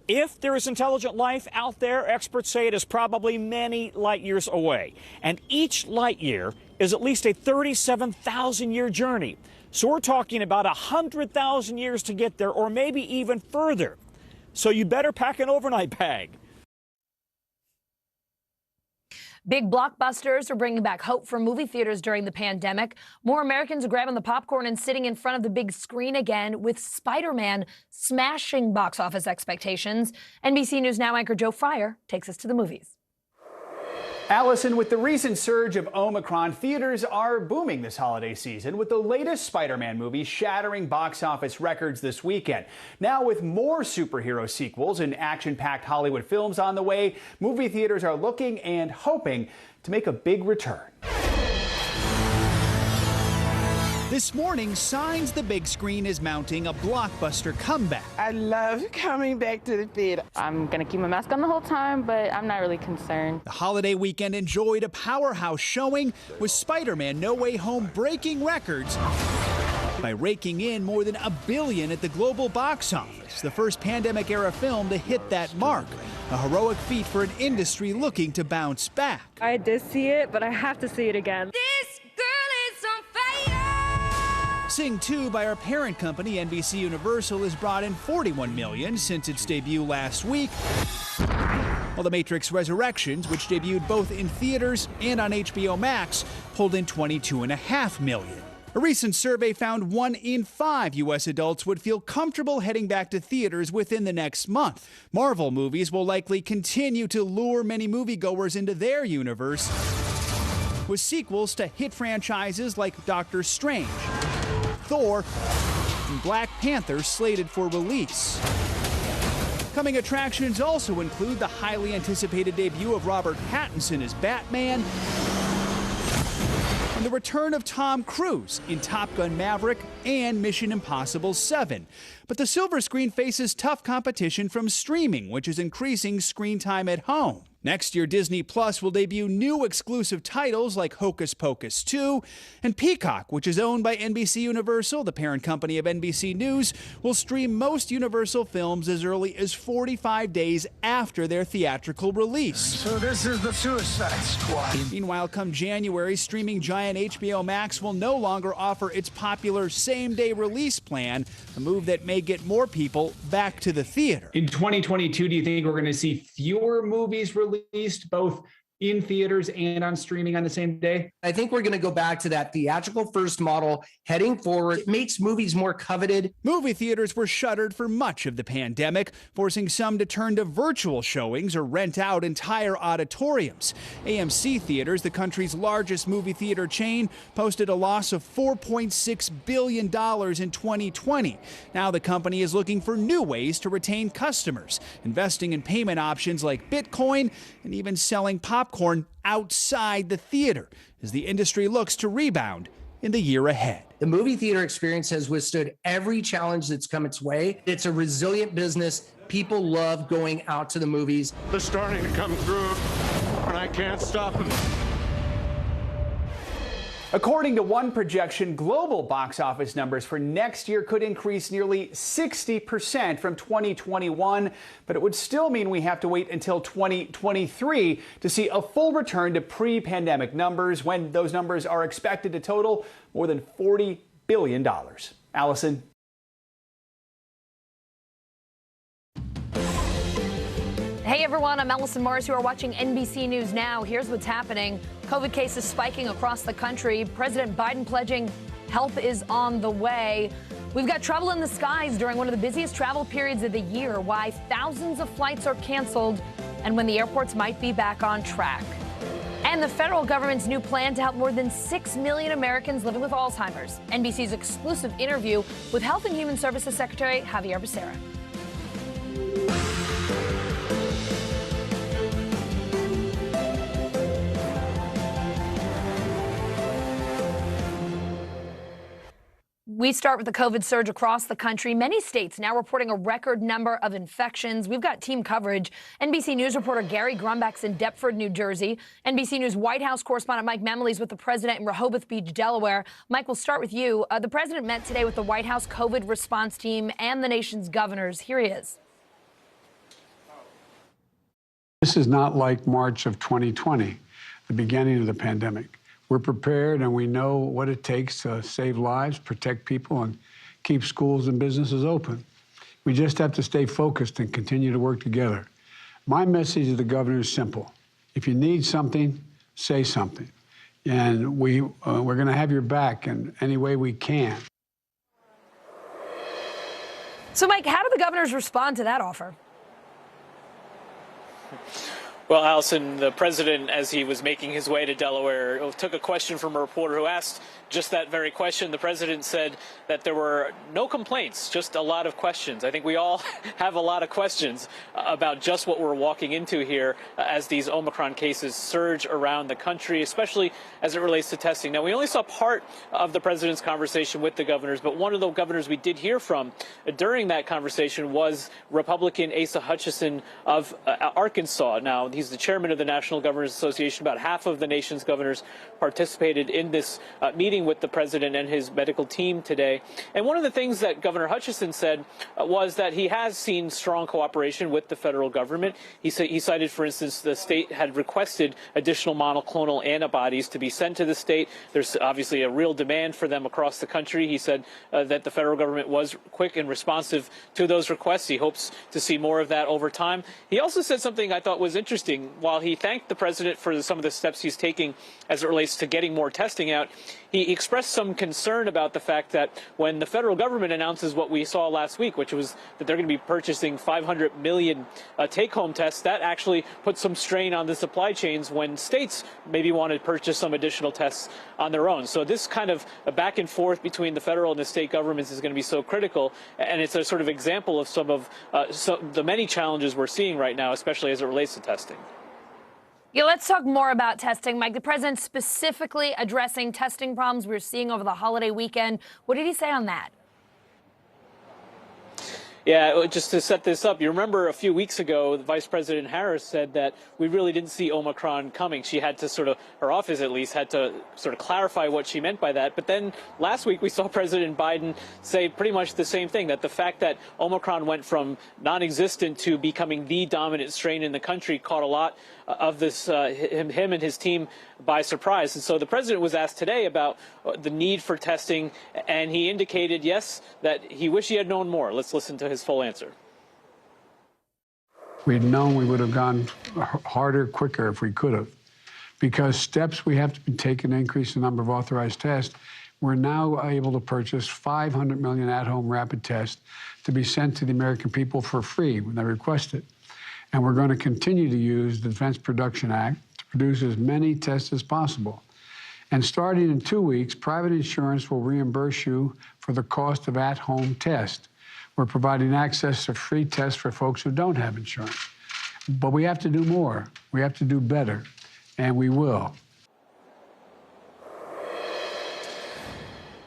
If there is intelligent life out there, experts say it is probably many light years away. And each light year is at least a 37,000-year journey. So we're talking about 100,000 years to get there, or maybe even further. So you better pack an overnight bag. Big blockbusters are bringing back hope for movie theaters during the pandemic. More Americans are grabbing the popcorn and sitting in front of the big screen again, with Spider-Man smashing box office expectations. NBC News Now anchor Joe Fryer takes us to the movies. Allison, with the recent surge of Omicron, theaters are booming this holiday season, with the latest Spider-Man movie shattering box office records this weekend. Now, with more superhero sequels and action-packed Hollywood films on the way, movie theaters are looking and hoping to make a big return. This morning, signs the big screen is mounting a blockbuster comeback. I love coming back to the theater. I'm going to keep my mask on the whole time, but I'm not really concerned. The holiday weekend enjoyed a powerhouse showing, with Spider-Man No Way Home breaking records by raking in more than $1 billion at the global box office, the first pandemic-era film to hit that mark. A heroic feat for an industry looking to bounce back. I did see it, but I have to see it again. This girl is on fire! Sing 2 by our parent company, NBC Universal, has brought in $41 million since its debut last week, while The Matrix Resurrections, which debuted both in theaters and on HBO Max, pulled in $22.5 million. A recent survey found 1 in 5 U.S. adults would feel comfortable heading back to theaters within the next month. Marvel movies will likely continue to lure many moviegoers into their universe, with sequels to hit franchises like Doctor Strange, Thor, and Black Panther slated for release. Coming attractions also include the highly anticipated debut of Robert Pattinson as Batman, and the return of Tom Cruise in Top Gun Maverick and Mission Impossible 7. But the silver screen faces tough competition from streaming, which is increasing screen time at home. Next year, Disney Plus will debut new exclusive titles like Hocus Pocus 2, and Peacock, which is owned by NBC Universal, the parent company of NBC News, will stream most Universal films as early as 45 days after their theatrical release. So this is the Suicide Squad. Meanwhile, come January, streaming giant HBO Max will no longer offer its popular same-day release plan, a move that may get more people back to the theater. In 2022, do you think we're going to see fewer movies released both in theaters and on streaming on the same day? I think we're going to go back to that theatrical first model heading forward. It makes movies more coveted. Movie theaters were shuttered for much of the pandemic, forcing some to turn to virtual showings or rent out entire auditoriums. AMC Theaters, the country's largest movie theater chain, posted a loss of $4.6 billion in 2020. Now the company is looking for new ways to retain customers, investing in payment options like Bitcoin and even selling popcorn outside the theater as the industry looks to rebound in the year ahead. The movie theater experience has withstood every challenge that's come its way. It's a resilient business. People love going out to the movies. They're starting to come through, and I can't stop them. According to one projection, global box office numbers for next year could increase nearly 60% from 2021, but it would still mean we have to wait until 2023 to see a full return to pre-pandemic numbers, when those numbers are expected to total more than $40 billion. Allison. Hey everyone, I'm Ellison Mars. You are watching NBC News Now. Here's what's happening. COVID cases spiking across the country. President Biden pledging help is on the way. We've got trouble in the skies during one of the busiest travel periods of the year. Why thousands of flights are canceled and when the airports might be back on track. And the federal government's new plan to help more than 6 million Americans living with Alzheimer's. NBC's exclusive interview with Health and Human Services Secretary Xavier Becerra. We start with the COVID surge across the country. Many states now reporting a record number of infections. We've got team coverage. NBC News reporter Gary Grumbach's in Deptford, New Jersey. NBC News White House correspondent Mike Memley's with the president in Rehoboth Beach, Delaware. Mike, we'll start with you. The president met today with the White House COVID response team and the nation's governors. Here he is. This is not like March of 2020, the beginning of the pandemic. We're prepared and we know what it takes to save lives, protect people, and keep schools and businesses open. We just have to stay focused and continue to work together. My message to the governor is simple. If you need something, say something. And we're going to have your back in any way we can. So, Mike, how did the governors respond to that offer? Well, Allison, the president, as he was making his way to Delaware, took a question from a reporter who asked just that very question. The president said that there were no complaints, just a lot of questions. I think we all have a lot of questions about just what we're walking into here as these Omicron cases surge around the country, especially as it relates to testing. Now, we only saw part of the president's conversation with the governors, but one of the governors we did hear from during that conversation was Republican Asa Hutchinson of Arkansas. Now, he's the chairman of the National Governors Association. About half of the nation's governors participated in this meeting with the president and his medical team today. And one of the things that Governor Hutchinson said was that he has seen strong cooperation with the federal government. He cited, for instance, the state had requested additional monoclonal antibodies to be sent to the state. There's obviously a real demand for them across the country. He said that the federal government was quick and responsive to those requests. He hopes to see more of that over time. He also said something I thought was interesting. While he thanked the president for some of the steps he's taking as it relates to getting more testing out, he expressed some concern about the fact that when the federal government announces what we saw last week, which was that they're going to be purchasing 500 million take-home tests, that actually puts some strain on the supply chains when states maybe want to purchase some additional tests on their own. So this kind of a back and forth between the federal and the state governments is going to be so critical, and it's a sort of example of some of the many challenges we're seeing right now, especially as it relates to testing. Yeah, let's talk more about testing, Mike. The president specifically addressing testing problems we were seeing over the holiday weekend. What did he say on that? Yeah, just to set this up, you remember a few weeks ago, Vice President Harris said that we really didn't see Omicron coming. She had to her office at least, had to sort of clarify what she meant by that. But then last week we saw President Biden say pretty much the same thing, that the fact that Omicron went from non-existent to becoming the dominant strain in the country caught a lot of this, him and his team by surprise. And so the president was asked today about the need for testing, and he indicated, yes, that he wished he had known more. Let's listen to his full answer. If we'd known, we would have gone harder, quicker if we could have. Because steps we have to be taking to increase the number of authorized tests, we're now able to purchase 500 million at-home rapid tests to be sent to the American people for free when they request it. And we're going to continue to use the Defense Production Act to produce as many tests as possible. And starting in 2 weeks, private insurance will reimburse you for the cost of at-home tests. We're providing access to free tests for folks who don't have insurance. But we have to do more. We have to do better, and we will.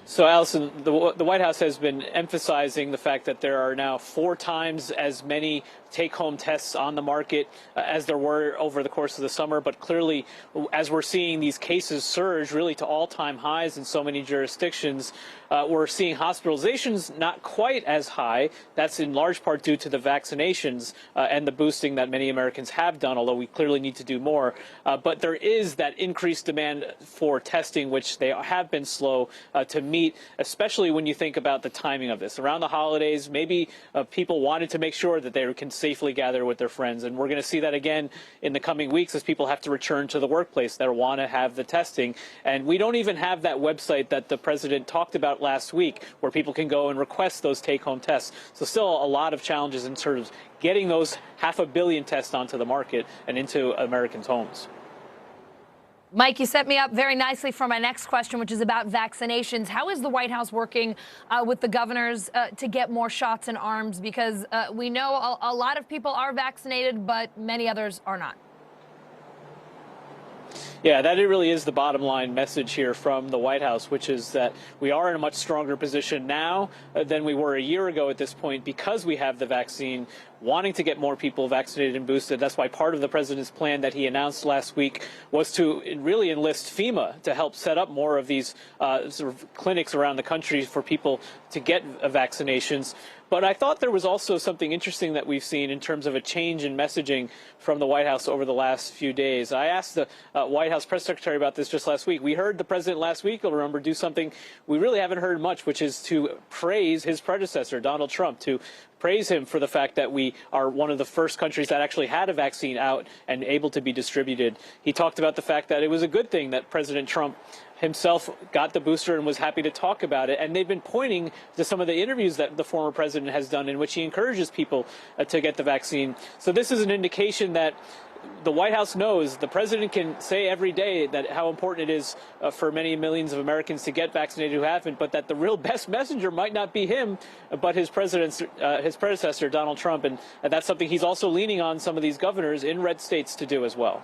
So, Allison, the White House has been emphasizing the fact that there are now 4 times as many take-home tests on the market as there were over the course of the summer. But clearly, as we're seeing these cases surge really to all-time highs in so many jurisdictions, we're seeing hospitalizations not quite as high. That's in large part due to the vaccinations and the boosting that many Americans have done, although we clearly need to do more. But there is that increased demand for testing, which they have been slow to meet, especially when you think about the timing of this. Around the holidays, maybe people wanted to make sure that they can safely gather with their friends. And we're going to see that again in the coming weeks as people have to return to the workplace that want to have the testing. And we don't even have that website that the president talked about last week where people can go and request those take-home tests. So still a lot of challenges in terms of getting those 500 million tests onto the market and into Americans' homes. Mike, you set me up very nicely for my next question, which is about vaccinations. How is the White House working with the governors to get more shots in arms? Because we know a lot of people are vaccinated, but many others are not. Yeah, that really is the bottom line message here from the White House, which is that we are in a much stronger position now than we were a year ago at this point because we have the vaccine, wanting to get more people vaccinated and boosted. That's why part of the president's plan that he announced last week was to really enlist FEMA to help set up more of these sort of clinics around the country for people to get vaccinations. But I thought there was also something interesting that we've seen in terms of a change in messaging from the White House over the last few days. I asked the White House press secretary about this just last week. We heard the president last week, you'll remember, do something we really haven't heard much, which is to praise his predecessor, Donald Trump, to praise him for the fact that we are one of the first countries that actually had a vaccine out and able to be distributed. He talked about the fact that it was a good thing that President Trump himself got the booster and was happy to talk about it. And they've been pointing to some of the interviews that the former president has done in which he encourages people to get the vaccine. So this is an indication that the White House knows the president can say every day that how important it is for many millions of Americans to get vaccinated who haven't, but that the real best messenger might not be him, but his predecessor, Donald Trump. And that's something he's also leaning on some of these governors in red states to do as well.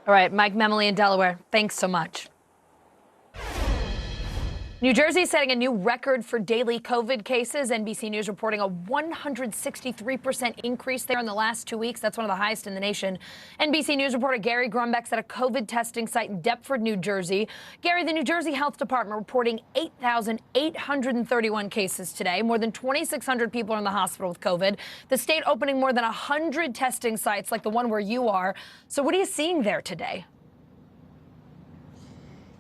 All right, Mike Memoli in Delaware, thanks so much. New Jersey is setting a new record for daily COVID cases. NBC News reporting a 163% increase there in the last 2 weeks. That's one of the highest in the nation. NBC News reporter Gary Grumbeck's at a COVID testing site in Deptford, New Jersey. Gary, the New Jersey Health Department reporting 8,831 cases today. More than 2,600 people are in the hospital with COVID. The state opening more than 100 testing sites like the one where you are. So what are you seeing there today?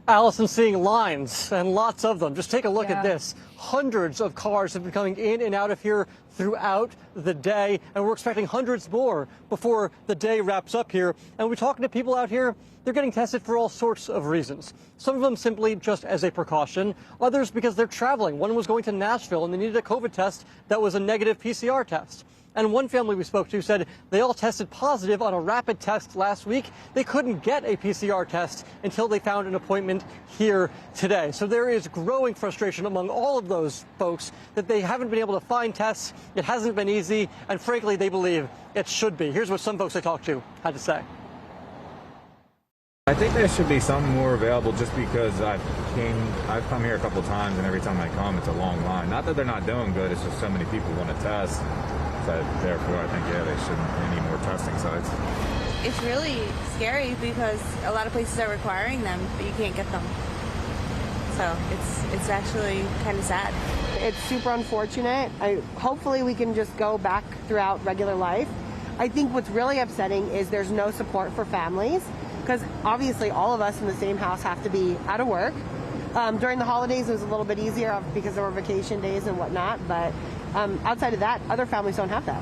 Allison, seeing lines and lots of them. Just take a look at this. Hundreds of cars have been coming in and out of here throughout the day, and we're expecting hundreds more before the day wraps up here. And we're talking to people out here, they're getting tested for all sorts of reasons. Some of them simply just as a precaution, others because they're traveling. One was going to Nashville and they needed a COVID test that was a negative PCR test. And one family we spoke to said they all tested positive on a rapid test last week. They couldn't get a PCR test until they found an appointment here today. So there is growing frustration among all of those folks that they haven't been able to find tests. It hasn't been easy, and frankly, they believe it should be. Here's what some folks I talked to had to say. I think there should be some more available just because I've come here a couple of times and every time I come it's a long line. Not that they're not doing good, it's just so many people want to test. So therefore I think, yeah, they shouldn't need more testing sites. It's really scary because a lot of places are requiring them, but you can't get them. So it's actually kind of sad. It's super unfortunate. Hopefully we can just go back throughout regular life. I think what's really upsetting is there's no support for families, because obviously all of us in the same house have to be out of work. During the holidays it was a little bit easier because there were vacation days and whatnot, but outside of that, other families don't have that.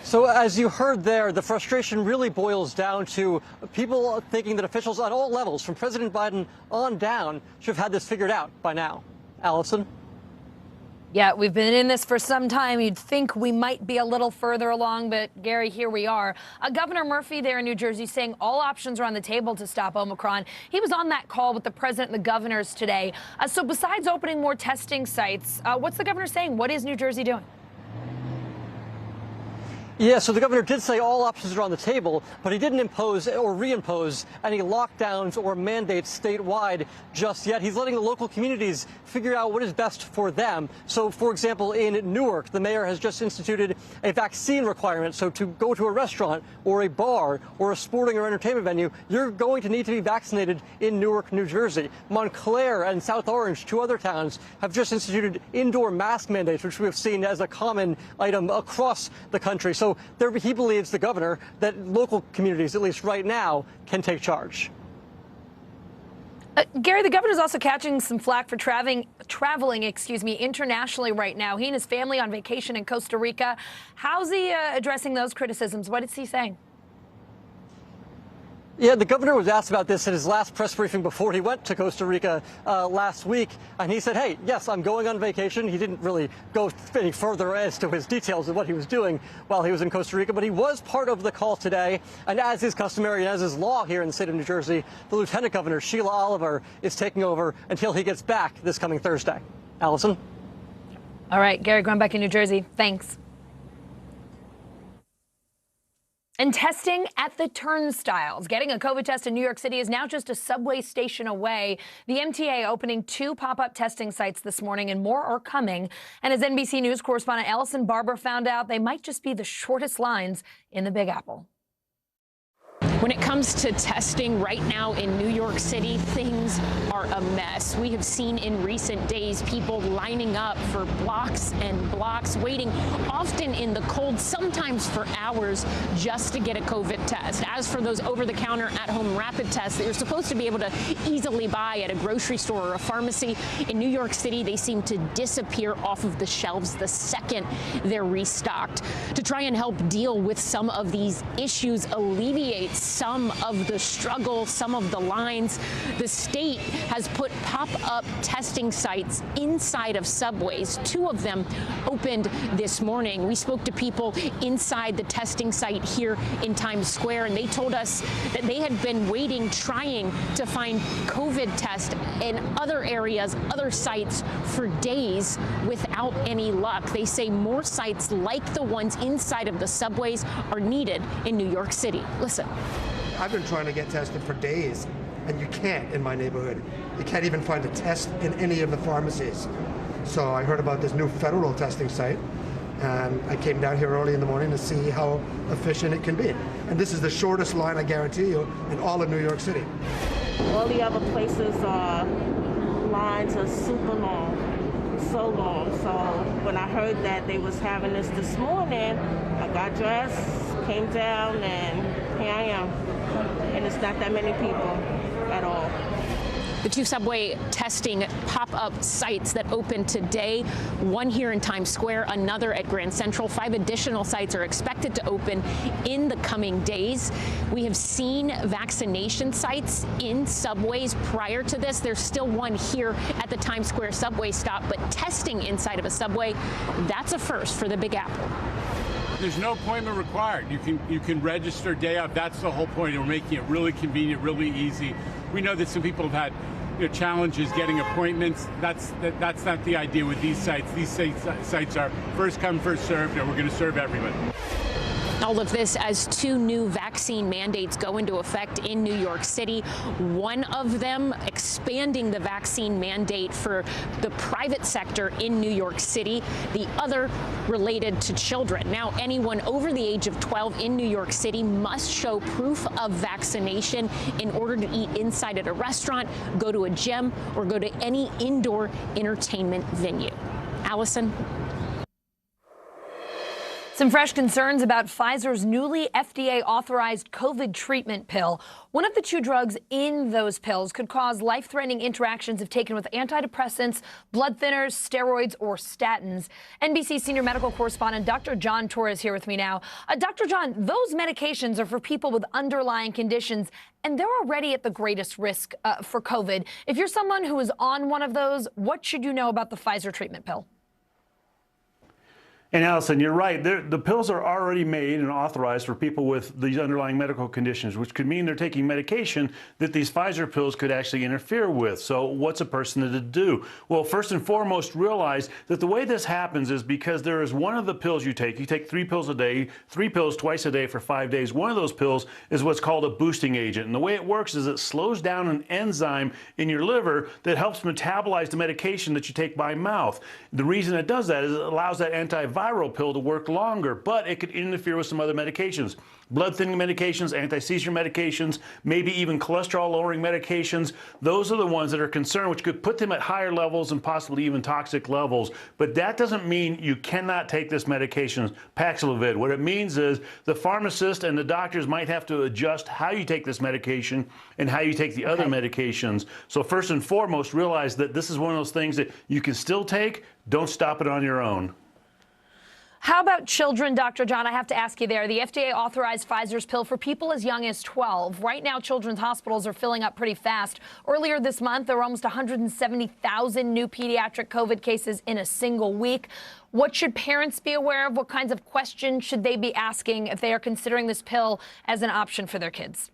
So as you heard there, the frustration really boils down to people thinking that officials on all levels, from President Biden on down, should have had this figured out by now. Allison? Yeah, we've been in this for some time. You'd think we might be a little further along, but Gary, here we are. Governor Murphy there in New Jersey saying all options are on the table to stop Omicron. He was on that call with the president and the governors today. So besides opening more testing sites, what's the governor saying? What is New Jersey doing? Yeah, so the governor did say all options are on the table, but he didn't impose or reimpose any lockdowns or mandates statewide just yet. He's letting the local communities figure out what is best for them. So, for example, in Newark, the mayor has just instituted a vaccine requirement. So to go to a restaurant or a bar or a sporting or entertainment venue, you're going to need to be vaccinated in Newark, New Jersey. Montclair and South Orange, two other towns, have just instituted indoor mask mandates, which we have seen as a common item across the country. So he believes, the governor, that local communities, at least right now, can take charge. Gary, the governor's also catching some flack for traveling internationally right now. He and his family on vacation in Costa Rica. How's he addressing those criticisms? What is he saying? Yeah, the governor was asked about this at his last press briefing before he went to Costa Rica last week, and he said, hey, yes, I'm going on vacation. He didn't really go any further as to his details of what he was doing while he was in Costa Rica, but he was part of the call today, and as is customary and as is law here in the state of New Jersey, the Lieutenant Governor, Sheila Oliver, is taking over until he gets back this coming Thursday. Allison? All right, Gary, going back in New Jersey. Thanks. And testing at the turnstiles. Getting a COVID test in New York City is now just a subway station away. The MTA opening 2 pop-up testing sites this morning, and more are coming. And as NBC News correspondent Allison Barber found out, they might just be the shortest lines in the Big Apple. When it comes to testing right now in New York City, things are a mess. We have seen in recent days people lining up for blocks and blocks, waiting often in the cold, sometimes for hours, just to get a COVID test. As for those over-the-counter at-home rapid tests that you're supposed to be able to easily buy at a grocery store or a pharmacy, in New York City, they seem to disappear off of the shelves the second they're restocked. To try and help deal with some of these issues, alleviate some of the struggle, some of the lines, the state has put pop-up testing sites inside of subways. 2 of them opened this morning. We spoke to people inside the testing site here in Times Square, and they told us that they had been waiting, trying to find COVID tests in other areas, other sites for days without any luck. They say more sites like the ones inside of the subways are needed in New York City. Listen. I've been trying to get tested for days, and you can't in my neighborhood. You can't even find a test in any of the pharmacies. So I heard about this new federal testing site, and I came down here early in the morning to see how efficient it can be. And this is the shortest line, I guarantee you, in all of New York City. All the other places, lines are super long, so long. So when I heard that they was having this morning, I got dressed, came down, and here I am. And it's not that many people at all. The 2 subway testing pop-up sites that opened today, one here in Times Square, another at Grand Central. 5 additional sites are expected to open in the coming days. We have seen vaccination sites in subways prior to this. There's still one here at the Times Square subway stop, but testing inside of a subway, that's a first for the Big Apple. There's no appointment required. You can register day of. That's the whole point. We're making it really convenient, really easy. We know that some people have had challenges getting appointments. That's not the idea with these sites. These sites are first come, first served, and we're going to serve everybody. All of this as 2 new vaccine mandates go into effect in New York City. One of them expanding the vaccine mandate for the private sector in New York City, the other related to children. Now, anyone over the age of 12 in New York City must show proof of vaccination in order to eat inside at a restaurant, go to a gym, or go to any indoor entertainment venue. Allison. Some fresh concerns about Pfizer's newly FDA-authorized COVID treatment pill. One of the 2 drugs in those pills could cause life-threatening interactions if taken with antidepressants, blood thinners, steroids, or statins. NBC senior medical correspondent Dr. John Torres here with me now. Dr. John, those medications are for people with underlying conditions, and they're already at the greatest risk for COVID. If you're someone who is on one of those, what should you know about the Pfizer treatment pill? And Allison, you're right. The pills are already made and authorized for people with these underlying medical conditions, which could mean they're taking medication that these Pfizer pills could actually interfere with. So what's a person to do? Well, first and foremost, realize that the way this happens is because there is one of the pills you take 3 pills a day, 3 pills twice a day for 5 days. One of those pills is what's called a boosting agent. And the way it works is it slows down an enzyme in your liver that helps metabolize the medication that you take by mouth. The reason it does that is it allows that antiviral pill to work longer, but it could interfere with some other medications. Blood thinning medications, anti-seizure medications, maybe even cholesterol-lowering medications. Those are the ones that are concerned, which could put them at higher levels and possibly even toxic levels. But that doesn't mean you cannot take this medication, Paxlovid. What it means is the pharmacist and the doctors might have to adjust how you take this medication and how you take the other medications. So first and foremost, realize that this is one of those things that you can still take. Don't stop it on your own. How about children, Dr. John? I have to ask you there. The FDA authorized Pfizer's pill for people as young as 12. Right now, children's hospitals are filling up pretty fast. Earlier this month, there were almost 170,000 new pediatric COVID cases in a single week. What should parents be aware of? What kinds of questions should they be asking if they are considering this pill as an option for their kids?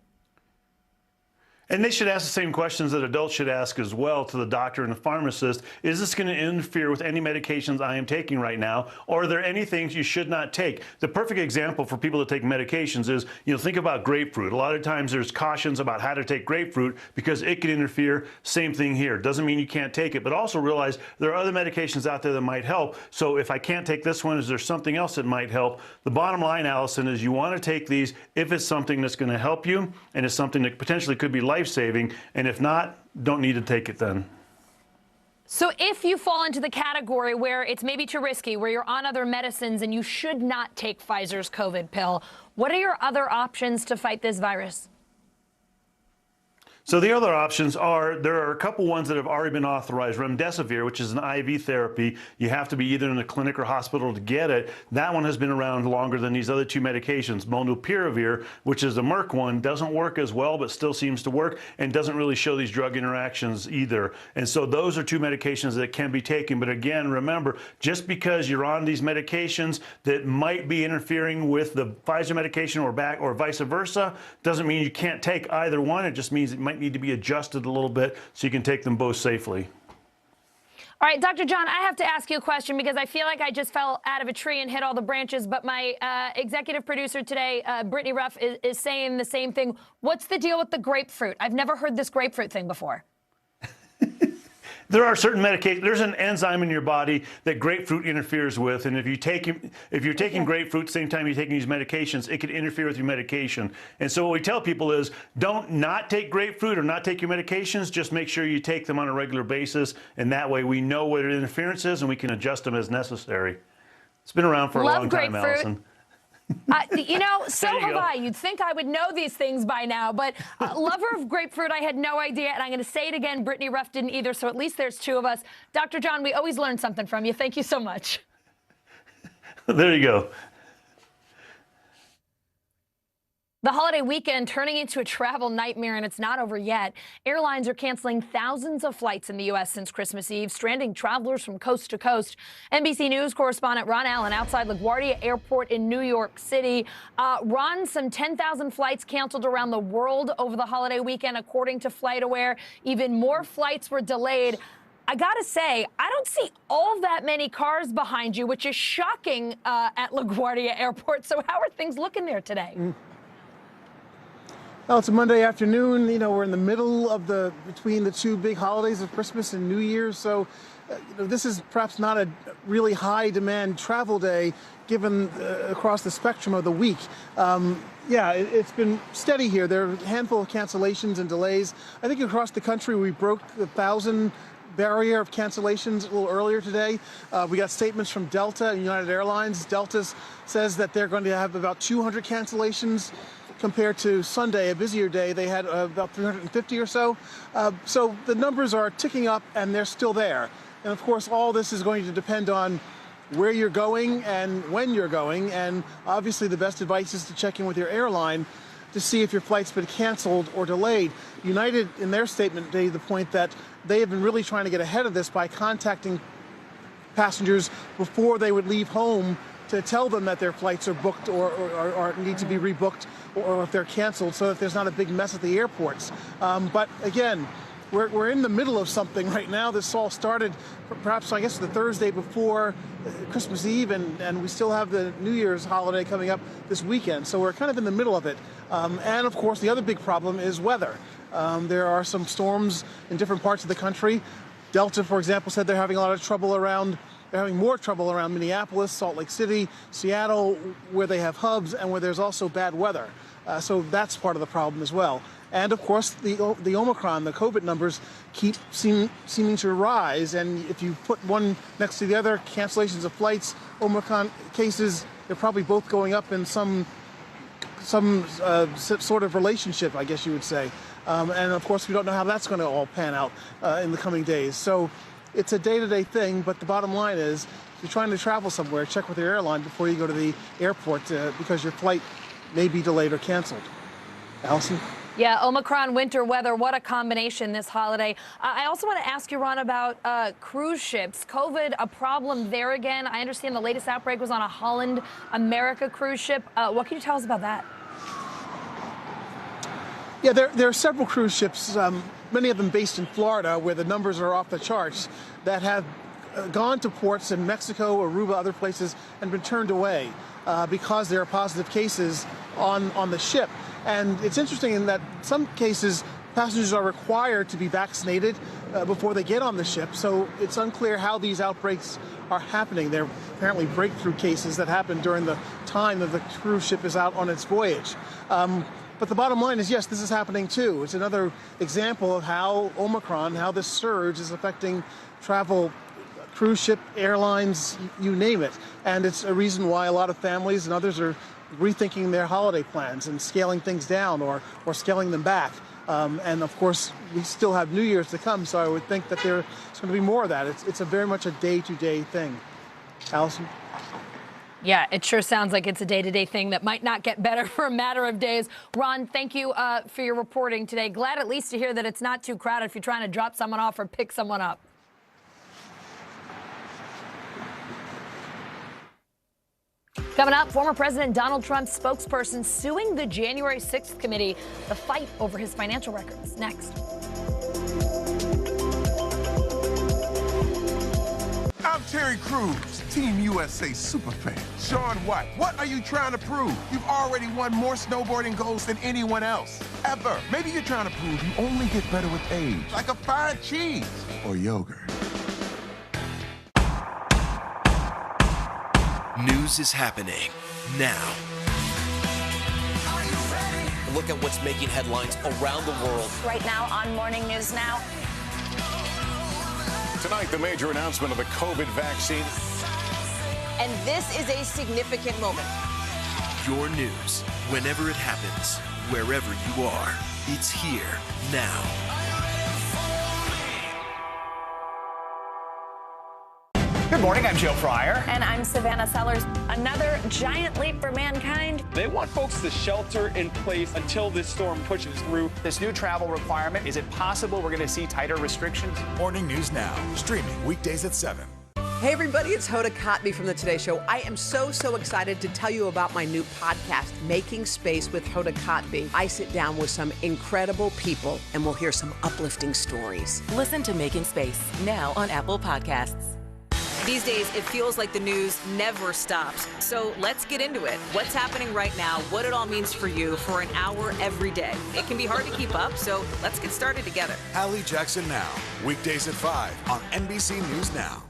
And they should ask the same questions that adults should ask as well to the doctor and the pharmacist. Is this going to interfere with any medications I am taking right now? Or are there any things you should not take? The perfect example for people that take medications is, think about grapefruit. A lot of times there's cautions about how to take grapefruit because it can interfere. Same thing here. Doesn't mean you can't take it, but also realize there are other medications out there that might help. So if I can't take this one, is there something else that might help? The bottom line, Allison, is you want to take these if it's something that's going to help you and it's something that potentially could be life-saving, and if not, don't need to take it then. So if you fall into the category where it's maybe too risky, where you're on other medicines and you should not take Pfizer's COVID pill, what are your other options to fight this virus? So the other options are, there are a couple ones that have already been authorized. Remdesivir, which is an IV therapy. You have to be either in a clinic or hospital to get it. That one has been around longer than these other 2 medications. Molnupiravir, which is the Merck one, doesn't work as well, but still seems to work and doesn't really show these drug interactions either. And so those are 2 medications that can be taken. But again, remember, just because you're on these medications that might be interfering with the Pfizer medication or vice versa, doesn't mean you can't take either one. It just means it might need to be adjusted a little bit so you can take them both safely. All right, Dr. John, I have to ask you a question because I feel like I just fell out of a tree and hit all the branches, but my executive producer today, Brittany Ruff, is saying the same thing. What's the deal with the grapefruit? I've never heard this grapefruit thing before. There are certain medications. There's an enzyme in your body that grapefruit interferes with, and if you're taking grapefruit same time you're taking these medications, it could interfere with your medication. And so what we tell people is, don't not take grapefruit or not take your medications. Just make sure you take them on a regular basis, and that way we know what interference is and we can adjust them as necessary. It's been around for a long time, Allison. So have I. You'd think I would know these things by now, but lover of grapefruit, I had no idea, and I'm going to say it again, Brittany Ruff didn't either, so at least there's 2 of us. Dr. John, we always learn something from you. Thank you so much. There you go. The holiday weekend turning into a travel nightmare, and it's not over yet. Airlines are canceling thousands of flights in the U.S. since Christmas Eve, stranding travelers from coast to coast. NBC News correspondent Ron Allen outside LaGuardia Airport in New York City. Ron, some 10,000 flights canceled around the world over the holiday weekend, according to FlightAware. Even more flights were delayed. I got to say, I don't see all that many cars behind you, which is shocking at LaGuardia Airport. So how are things looking there today? Well, it's a Monday afternoon. You know, we're in the middle of between the two big holidays of Christmas and New Year's. So this is perhaps not a really high demand travel day given across the spectrum of the week. Yeah, it's been steady here. There are a handful of cancellations and delays. I think across the country we broke the 1,000 barrier of cancellations a little earlier today. We got statements from Delta and United Airlines. Delta says that they're going to have about 200 cancellations compared to Sunday, a busier day. They had about 350 or so. So the numbers are ticking up and they're still there. And of course, all this is going to depend on where you're going and when you're going. And obviously the best advice is to check in with your airline to see if your flight's been canceled or delayed. United, in their statement, made the point that they have been really trying to get ahead of this by contacting passengers before they would leave home to tell them that their flights are booked or need to be rebooked or if they're canceled so that there's not a big mess at the airports. But again, we're in the middle of something right now. This all started perhaps, I guess, the Thursday before Christmas Eve, and we still have the New Year's holiday coming up this weekend. So we're kind of in the middle of it. And of course, the other big problem is weather. There are some storms in different parts of the country. Delta, for example, said they're having a lot of trouble around, they're having more trouble around Minneapolis, Salt Lake City, Seattle, where they have hubs and where there's also bad weather. So that's part of the problem as well. And of course, the Omicron, the COVID numbers keep seeming to rise. And if you put one next to the other, cancellations of flights, Omicron cases, they're probably both going up in some sort of relationship, I guess you would say. And of course, we don't know how that's going to all pan out in the coming days. So it's a day-to-day thing. But the bottom line is, if you're trying to travel somewhere, check with your airline before you go to the airport because your flight may be delayed or canceled. Allison? Yeah, Omicron, winter weather, what a combination this holiday. I also want to ask you, Ron, about cruise ships. COVID, a problem there again. I understand the latest outbreak was on a Holland America cruise ship. What can you tell us about that? Yeah, there are several cruise ships, many of them based in Florida, where the numbers are off the charts, that have gone to ports in Mexico, Aruba, other places, and been turned away because there are positive cases on the ship. And it's interesting in that some cases, passengers are required to be vaccinated before they get on the ship. So it's unclear how these outbreaks are happening. They're apparently breakthrough cases that happen during the time that the cruise ship is out on its voyage. But the bottom line is, yes, this is happening too. It's another example of how Omicron, how this surge is affecting travel, cruise ship, airlines, you name it. And it's a reason why a lot of families and others are rethinking their holiday plans and scaling things down or scaling them back. And of course, we still have New Year's to come, so I would think that there's going to be more of that. It's a very much a day-to-day thing. Allison? Yeah, it sure sounds like it's a day-to-day thing that might not get better for a matter of days. Ron, thank you for your reporting today. Glad at least to hear that it's not too crowded if you're trying to drop someone off or pick someone up. Coming up, former President Donald Trump's spokesperson suing the January 6th committee, the fight over his financial records. Next. I'm Terry Crews, Team USA superfan. Shaun White, what are you trying to prove? You've already won more snowboarding golds than anyone else, ever. Maybe you're trying to prove you only get better with age, like a fine cheese or yogurt. News is happening now. Look at what's making headlines around the world. Right now on Morning News Now. Tonight, the major announcement of the COVID vaccine. And this is a significant moment. Your news, whenever it happens, wherever you are, it's here now. Good morning, I'm Joe Fryer. And I'm Savannah Sellers. Another giant leap for mankind. They want folks to shelter in place until this storm pushes through. This new travel requirement, is it possible we're going to see tighter restrictions? Morning News Now, streaming weekdays at 7. Hey everybody, it's Hoda Kotb from the Today Show. I am so excited to tell you about my new podcast, Making Space with Hoda Kotb. I sit down with some incredible people and we'll hear some uplifting stories. Listen to Making Space now on Apple Podcasts. These days, it feels like the news never stops. So let's get into it. What's happening right now, what it all means for you for an hour every day. It can be hard to keep up, so let's get started together. Hallie Jackson Now, weekdays at 5 on NBC News Now.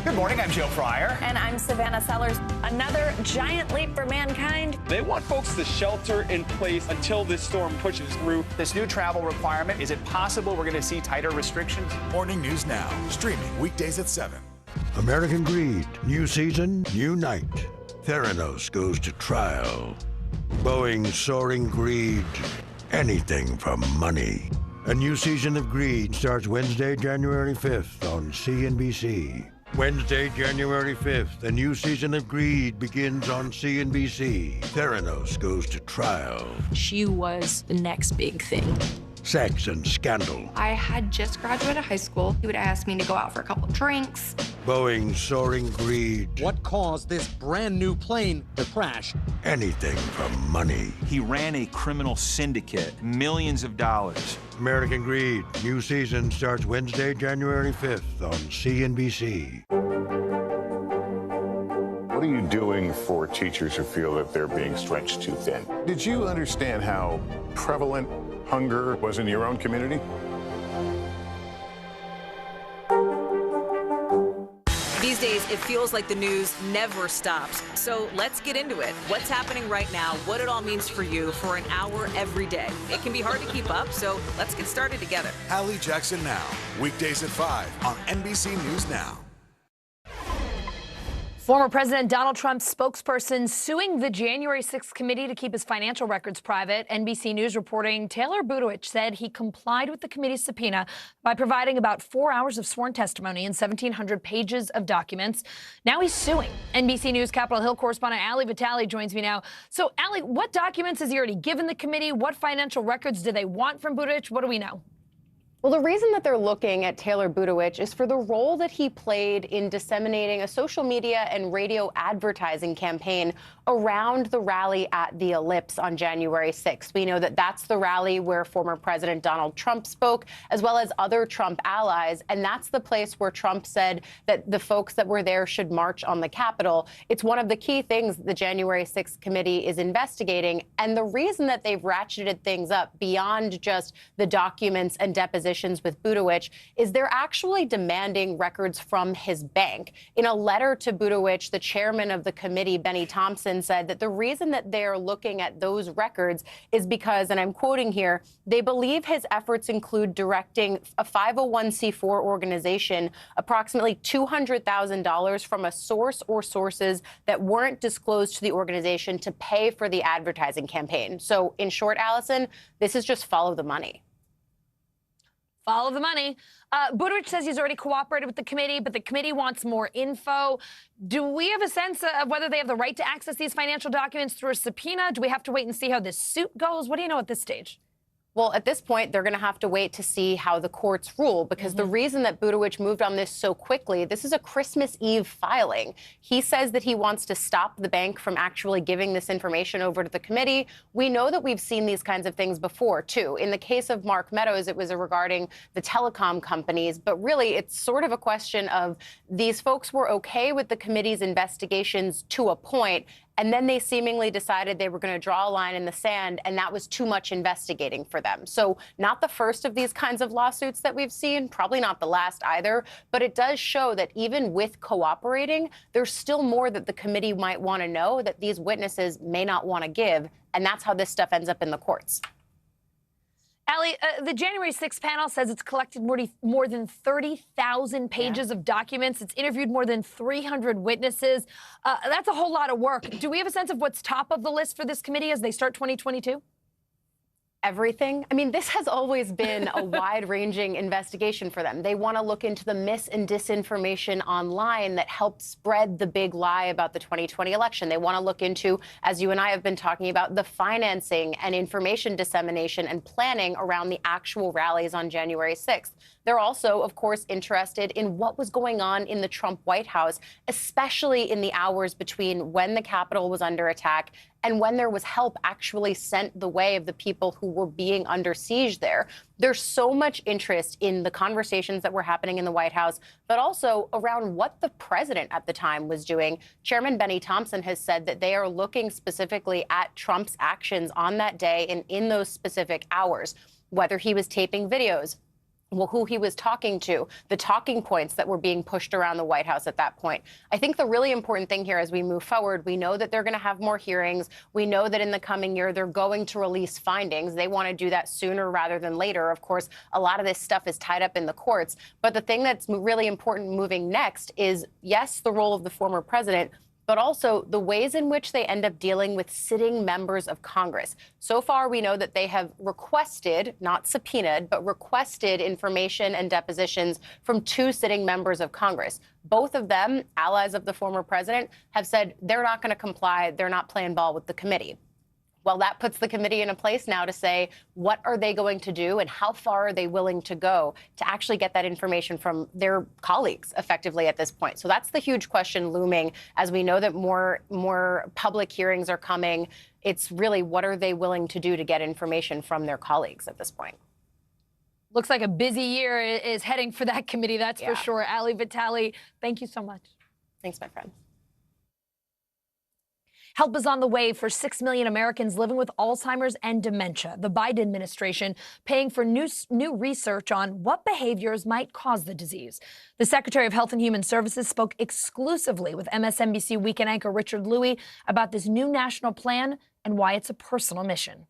Good morning, I'm Joe Fryer. And I'm Savannah Sellers. Another giant leap for mankind. They want folks to shelter in place until this storm pushes through. This new travel requirement, is it possible we're going to see tighter restrictions? Morning News Now, streaming weekdays at 7. American Greed, new season, new night. Theranos goes to trial. Boeing's soaring greed, anything for money. A new season of Greed starts Wednesday, January 5th on CNBC. Wednesday, January 5th, a new season of Greed begins on CNBC. Theranos goes to trial. She was the next big thing. Sex and scandal. I had just graduated high school. He would ask me to go out for a couple drinks. Boeing's soaring greed. What caused this brand new plane to crash? Anything for money. He ran a criminal syndicate, millions of dollars. American Greed, new season starts Wednesday, January 5th on CNBC. What are you doing for teachers who feel that they're being stretched too thin? Did you understand how prevalent hunger was in your own community? These days, it feels like the news never stops. So let's get into it. What's happening right now, what it all means for you for an hour every day. It can be hard to keep up, so let's get started together. Hallie Jackson Now, weekdays at 5 on NBC News Now. Former President Donald Trump's spokesperson suing the January 6th committee to keep his financial records private. NBC News reporting Taylor Budowich said he complied with the committee's subpoena by providing about 4 hours of sworn testimony and 1,700 pages of documents. Now he's suing. NBC News Capitol Hill correspondent Ali Vitale joins me now. So, Ali, what documents has he already given the committee? What financial records do they want from Budowich? What do we know? Well, the reason that they're looking at Taylor Budowich is for the role that he played in disseminating a social media and radio advertising campaign around the rally at the Ellipse on January 6th. We know that that's the rally where former President Donald Trump spoke, as well as other Trump allies. And that's the place where Trump said that the folks that were there should march on the Capitol. It's one of the key things the January 6th committee is investigating. And the reason that they've ratcheted things up beyond just the documents and depositions with Budowich is they're actually demanding records from his bank. In a letter to Budowich, the chairman of the committee, Benny Thompson, said that the reason that they're looking at those records is because, and I'm quoting here, they believe his efforts include directing a 501c4 organization approximately $200,000 from a source or sources that weren't disclosed to the organization to pay for the advertising campaign. So in short, Allison, this is just follow the money. Follow the money. Budowich says he's already cooperated with the committee, but the committee wants more info. Do we have a sense of whether they have the right to access these financial documents through a subpoena? Do we have to wait and see how this suit goes? What do you know at this stage? Well, at this point, they're going to have to wait to see how the courts rule, because the reason that Budowich moved on this so quickly, this is a Christmas Eve filing. He says that he wants to stop the bank from actually giving this information over to the committee. We know that we've seen these kinds of things before, too. In the case of Mark Meadows, it was regarding the telecom companies. But really, it's sort of a question of these folks were okay with the committee's investigations to a point, and then they seemingly decided they were going to draw a line in the sand, and that was too much investigating for them. So not the first of these kinds of lawsuits that we've seen, probably not the last either, but it does show that even with cooperating, there's still more that the committee might want to know that these witnesses may not want to give, and that's how this stuff ends up in the courts. Ali, the January 6th panel says it's collected more than 30,000 pages of documents. It's interviewed more than 300 witnesses. That's a whole lot of work. Do we have a sense of what's top of the list for this committee as they start 2022? Everything. I mean, this has always been a wide-ranging investigation for them. They want to look into the mis and disinformation online that helped spread the big lie about the 2020 election. They want to look into, as you and I have been talking about, the financing and information dissemination and planning around the actual rallies on January 6th. They're also, of course, interested in what was going on in the Trump White House, especially in the hours between when the Capitol was under attack and when there was help actually sent the way of the people who were being under siege there. There's so much interest in the conversations that were happening in the White House, but also around what the president at the time was doing. Chairman Benny Thompson has said that they are looking specifically at Trump's actions on that day and in those specific hours, whether he was taping videos, well, who he was talking to, the talking points that were being pushed around the White House at that point. I think the really important thing here as we move forward, we know that they're going to have more hearings. We know that in the coming year, they're going to release findings. They want to do that sooner rather than later. Of course, a lot of this stuff is tied up in the courts. But the thing that's really important moving next is, yes, the role of the former president, but also the ways in which they end up dealing with sitting members of Congress. So far, we know that they have requested, not subpoenaed, but requested information and depositions from 2 sitting members of Congress. Both of them, allies of the former president, have said they're not going to comply. They're not playing ball with the committee. Well, that puts the committee in a place now to say, what are they going to do and how far are they willing to go to actually get that information from their colleagues effectively at this point? So that's the huge question looming as we know that more public hearings are coming. It's really what are they willing to do to get information from their colleagues at this point? Looks like a busy year is heading for that committee, that's for sure. Ali Vitale, thank you so much. Thanks, my friend. Help is on the way for 6 million Americans living with Alzheimer's and dementia. The Biden administration paying for new research on what behaviors might cause the disease. The Secretary of Health and Human Services spoke exclusively with MSNBC weekend anchor Richard Louie about this new national plan and why it's a personal mission.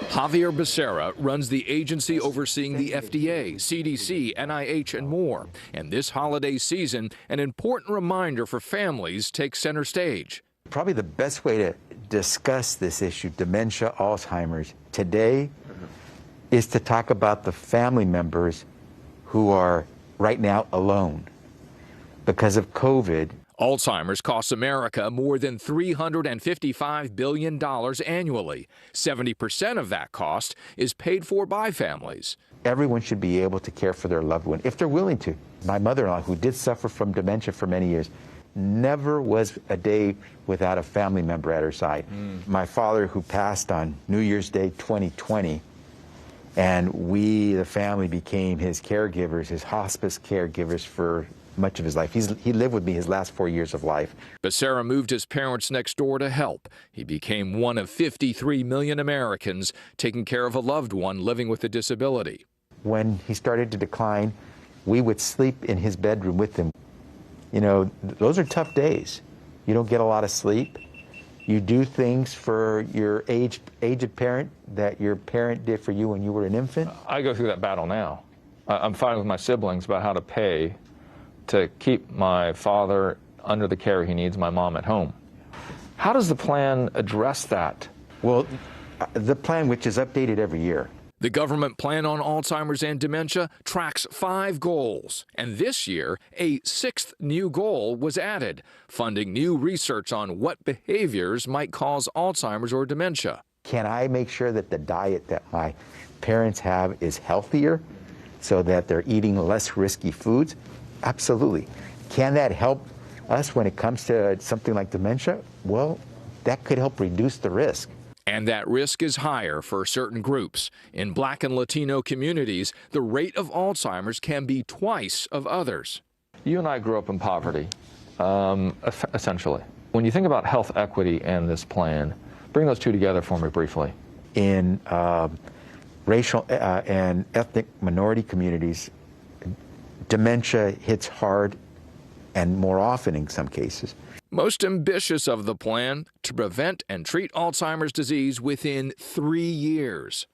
Javier Becerra runs the agency overseeing the FDA, CDC, NIH, and more. And this holiday season, an important reminder for families takes center stage. Probably the best way to discuss this issue, dementia, Alzheimer's, today is to talk about the family members who are right now alone because of COVID. Alzheimer's costs America more than $355 billion annually. 70% of that cost is paid for by families. Everyone should be able to care for their loved one if they're willing to. My mother-in-law, who did suffer from dementia for many years, never was a day without a family member at her side. My father, who passed on New Year's Day 2020, and we, the family, became his caregivers, his hospice caregivers for much of his life. He lived with me his last 4 years of life. Becerra moved his parents next door to help. He became one of 53 million Americans taking care of a loved one living with a disability. When he started to decline, we would sleep in his bedroom with him. You know, those are tough days. You don't get a lot of sleep. You do things for your aged parent that your parent did for you when you were an infant. I go through that battle now. I'm fighting with my siblings about how to pay to keep my father under the care he needs, my mom at home. How does the plan address that? Well, the plan, which is updated every year. The government plan on Alzheimer's and dementia tracks 5 goals. And this year, a 6th new goal was added, funding new research on what behaviors might cause Alzheimer's or dementia. Can I make sure that the diet that my parents have is healthier so that they're eating less risky foods? Absolutely. Can that help us when it comes to something like dementia? Well, that could help reduce the risk. And that risk is higher for certain groups. In Black and Latino communities, the rate of Alzheimer's can be twice of others. You and I grew up in poverty, essentially. When you think about health equity and this plan, bring those two together for me briefly. In racial and ethnic minority communities, dementia hits hard and more often in some cases. Most ambitious of the plan, to prevent and treat Alzheimer's disease within 3 years.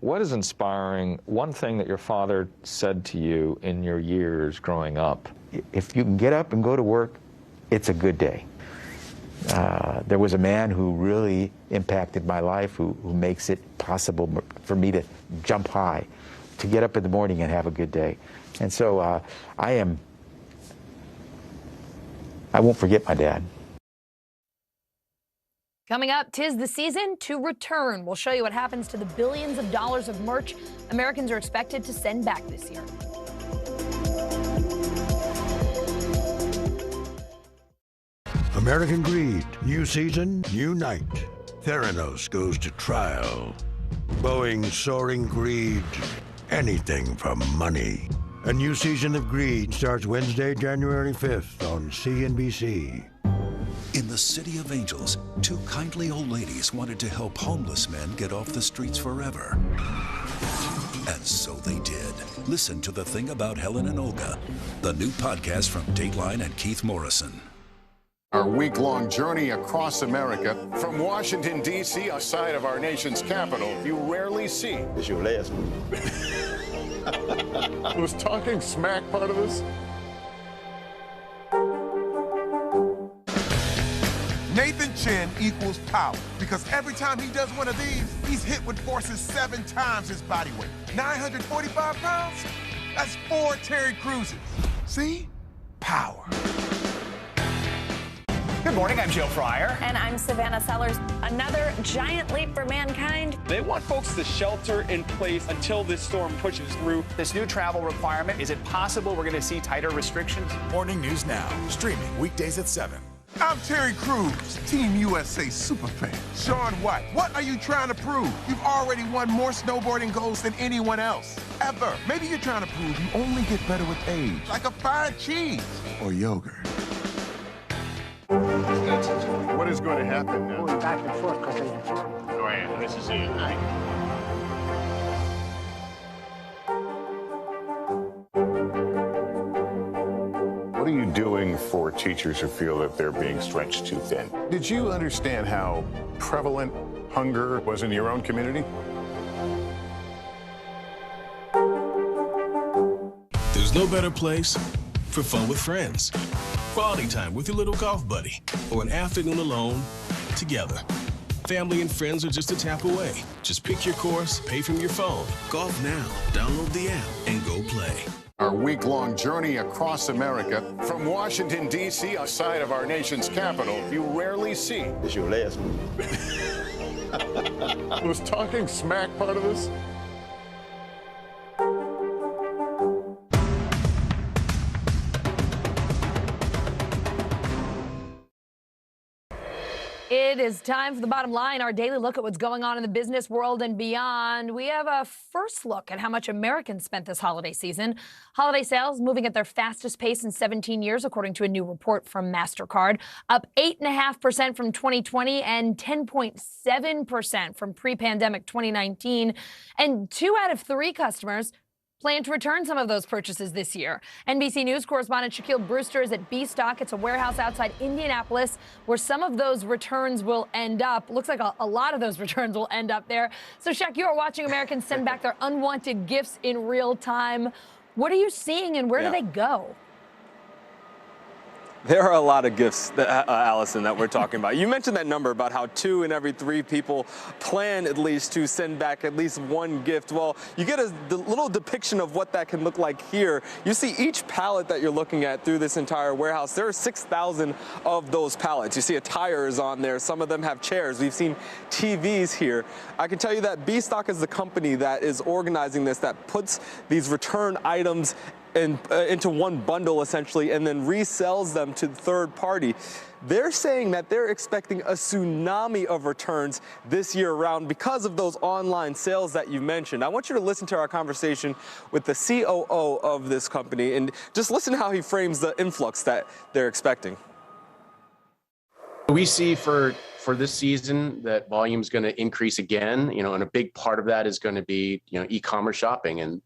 What is inspiring, one thing that your father said to you in your years growing up? If you can get up and go to work, it's a good day. There was a man who really impacted my life who makes it possible for me to jump high, to get up in the morning and have a good day. And so I won't forget my dad. Coming up, 'tis the season to return. We'll show you what happens to the billions of dollars of merch Americans are expected to send back this year. American Greed. New season, new night. Theranos goes to trial. Boeing's soaring greed. Anything for money. A new season of Greed starts Wednesday, January 5th on CNBC. In the City of Angels, two kindly old ladies wanted to help homeless men get off the streets forever. And so they did. Listen to The Thing About Helen and Olga, the new podcast from Dateline and Keith Morrison. Our week-long journey across America, from Washington, D.C., outside of our nation's capital, you rarely see. It's your last move. Was talking smack part of this? Nathan Chen equals power because every time he does one of these, he's hit with forces 7 times his body weight. 945 pounds? That's 4 Terry Cruises. See? Power. Good morning, I'm Joe Fryer. And I'm Savannah Sellers. Another giant leap for mankind. They want folks to shelter in place until this storm pushes through. This new travel requirement, is it possible we're going to see tighter restrictions? Morning News Now, streaming weekdays at 7. I'm Terry Crews, Team USA superfan. Shaun White, what are you trying to prove? You've already won more snowboarding golds than anyone else, ever. Maybe you're trying to prove you only get better with age, like a fine cheese or yogurt. What is going to happen now? Going back and forth because Go ahead. This is it. What are you doing for teachers who feel that they're being stretched too thin? Did you understand how prevalent hunger was in your own community? There's no better place for fun with friends. Quality time with your little golf buddy, or an afternoon alone together. Family and friends are just a tap away. Just pick your course, pay from your phone. Golf now. Download the app and go play. Our week-long journey across America, from Washington, D.C., outside of our nation's capital, you rarely see. It's your last move. Was talking smack part of this? It is time for the bottom line, our daily look at what's going on in the business world and beyond. We have a first look at how much Americans spent this holiday season. Holiday sales moving at their fastest pace in 17 years, according to a new report from MasterCard, up 8.5% from 2020 and 10.7% from pre-pandemic 2019. And 2 out of 3 customers plan to return some of those purchases this year. NBC News correspondent Shaquille Brewster is at B-Stock. It's a warehouse outside Indianapolis where some of those returns will end up. Looks like a lot of those returns will end up there. So, Shaq, you are watching Americans send back their unwanted gifts in real time. What are you seeing and where do they go? There are a lot of gifts, Allison, that we're talking about. You mentioned that number about how 2 in every 3 people plan at least to send back at least one gift. Well, you get a little depiction of what that can look like here. You see each pallet that you're looking at through this entire warehouse. There are 6,000 of those pallets. You see a tire is on there. Some of them have chairs. We've seen TVs here. I can tell you that B-Stock is the company that is organizing this, that puts these return items into one bundle essentially and then resells them to the third party. They're saying that they're expecting a tsunami of returns this year around because of those online sales that you mentioned. I want you to listen to our conversation with the COO of this company and just listen to how he frames the influx that they're expecting. We see for this season that volume is going to increase again, and a big part of that is going to be, e-commerce shopping, and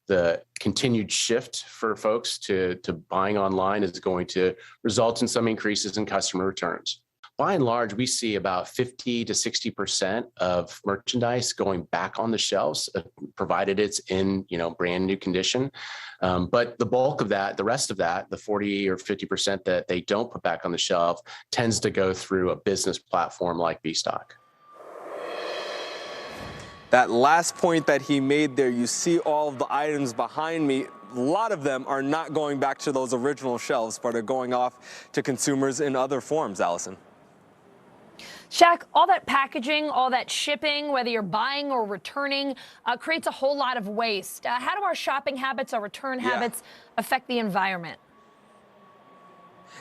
the continued shift for folks to buying online is going to result in some increases in customer returns. By and large, we see about 50 to 60% of merchandise going back on the shelves, provided it's in, brand new condition. But the bulk of that, the rest of that, the 40 or 50% that they don't put back on the shelf, tends to go through a business platform like B-Stock. That last point that he made there, you see all of the items behind me. A lot of them are not going back to those original shelves, but are going off to consumers in other forms, Allison. Shaq, all that packaging, all that shipping, whether you're buying or returning, creates a whole lot of waste. How do our shopping habits, our return habits affect the environment?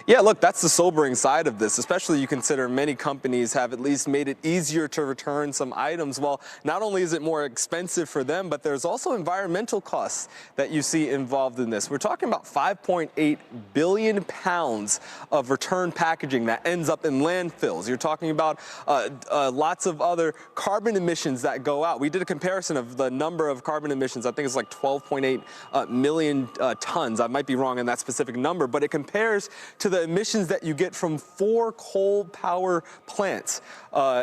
Yeah, look, that's the sobering side of this, especially you consider many companies have at least made it easier to return some items. Well, not only is it more expensive for them, but there's also environmental costs that you see involved in this. We're talking about 5.8 billion pounds of return packaging that ends up in landfills. You're talking about lots of other carbon emissions that go out. We did a comparison of the number of carbon emissions. I think it's like 12.8 million tons. I might be wrong on that specific number, but it compares to the emissions that you get from 4 coal power plants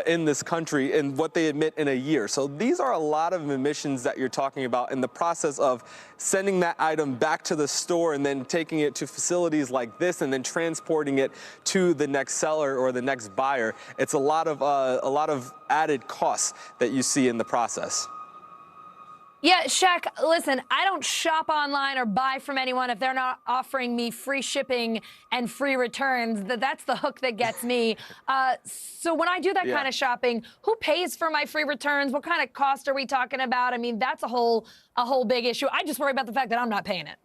in this country and what they emit in a year. So these are a lot of emissions that you're talking about in the process of sending that item back to the store and then taking it to facilities like this and then transporting it to the next seller or the next buyer. It's a lot of added costs that you see in the process. Yeah, Shaq, listen, I don't shop online or buy from anyone if they're not offering me free shipping and free returns. That's the hook that gets me. So when I do that kind of shopping, who pays for my free returns? What kind of cost are we talking about? I mean, that's a whole big issue. I just worry about the fact that I'm not paying it.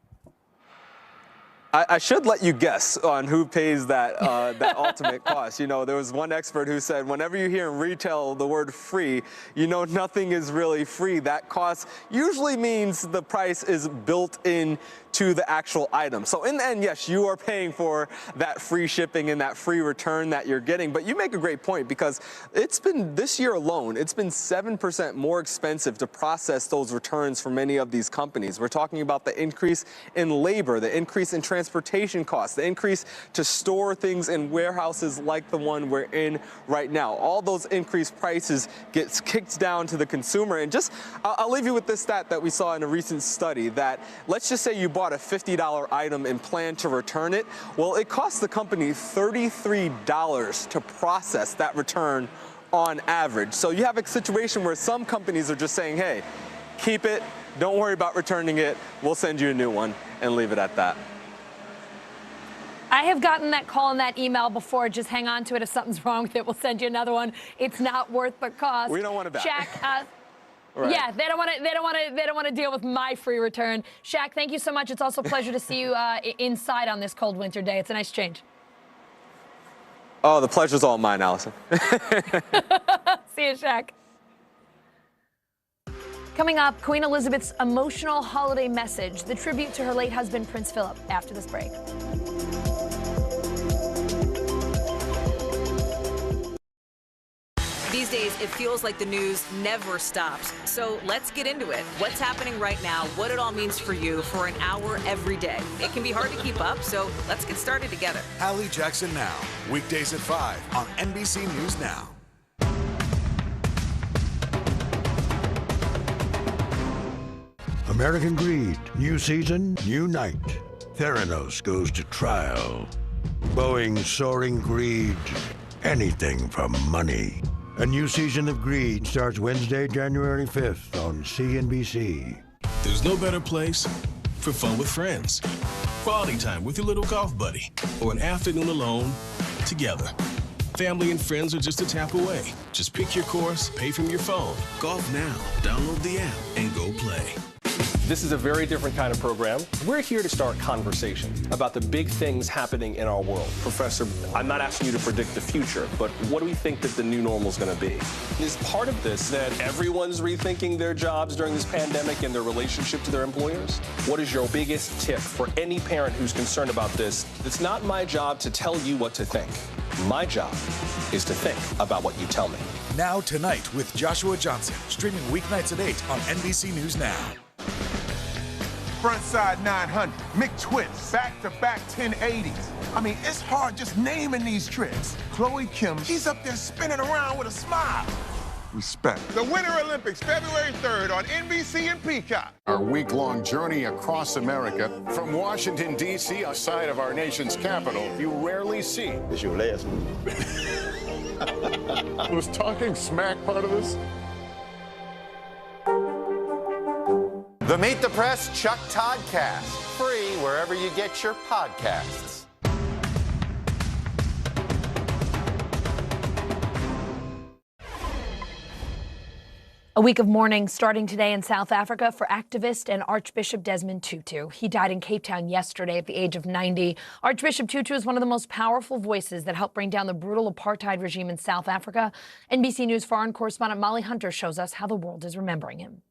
I should let you guess on who pays that that ultimate cost. You know, there was one expert who said whenever you hear in retail the word free, you know nothing is really free. That cost usually means the price is built in to the actual item. So in the end, yes, you are paying for that free shipping and that free return that you're getting. But you make a great point because it's been, this year alone, it's been 7% more expensive to process those returns for many of these companies. We're talking about the increase in labor, the increase in transportation costs, the increase to store things in warehouses like the one we're in right now. All those increased prices gets kicked down to the consumer. And just, I'll leave you with this stat that we saw in a recent study that let's just say you bought a $50 item and plan to return it. Well, it costs the company $33 to process that return on average. So you have a situation where some companies are just saying, hey, keep it, don't worry about returning it, we'll send you a new one and leave it at that. I have gotten that call and that email before. Just hang on to it. If something's wrong with it, we'll send you another one. It's not worth the cost. We don't want it back. Shaq, right. Yeah, they don't want to deal with my free return. Shaq, thank you so much. It's also a pleasure to see you inside on this cold winter day. It's a nice change. Oh, the pleasure's all mine, Allison. See you, Shaq. Coming up, Queen Elizabeth's emotional holiday message, the tribute to her late husband, Prince Philip, after this break. These days, it feels like the news never stops. So let's get into it. What's happening right now, what it all means for you for an hour every day. It can be hard to keep up, so let's get started together. Hallie Jackson Now, weekdays at 5 on NBC News Now. American Greed. New season, new night. Theranos goes to trial. Boeing's soaring greed. Anything for money. A new season of Greed starts Wednesday, January 5th on CNBC. There's no better place for fun with friends. Quality time with your little golf buddy. Or an afternoon alone together. Family and friends are just a tap away. Just pick your course, pay from your phone. Golf now. Download the app and go play. This is a very different kind of program. We're here to start conversation about the big things happening in our world. Professor, I'm not asking you to predict the future, but what do we think that the new normal is going to be? Is part of this that everyone's rethinking their jobs during this pandemic and their relationship to their employers? What is your biggest tip for any parent who's concerned about this? It's not my job to tell you what to think. My job is to think about what you tell me. Now Tonight with Joshua Johnson, streaming weeknights at 8 on NBC News Now. Frontside 900, McTwist, back-to-back 1080s. I mean, it's hard just naming these tricks. Chloe Kim, she's up there spinning around with a smile. Respect. The Winter Olympics, February 3rd on NBC and Peacock. Our week-long journey across America. From Washington, D.C., outside of our nation's capital, you rarely see. It's your last move. Was talking smack part of this? The Meet the Press Chuck Toddcast, free wherever you get your podcasts. A week of mourning starting today in South Africa for activist and Archbishop Desmond Tutu. He died in Cape Town yesterday at the age of 90. Archbishop Tutu is one of the most powerful voices that helped bring down the brutal apartheid regime in South Africa. NBC News foreign correspondent Molly Hunter shows us how the world is remembering him.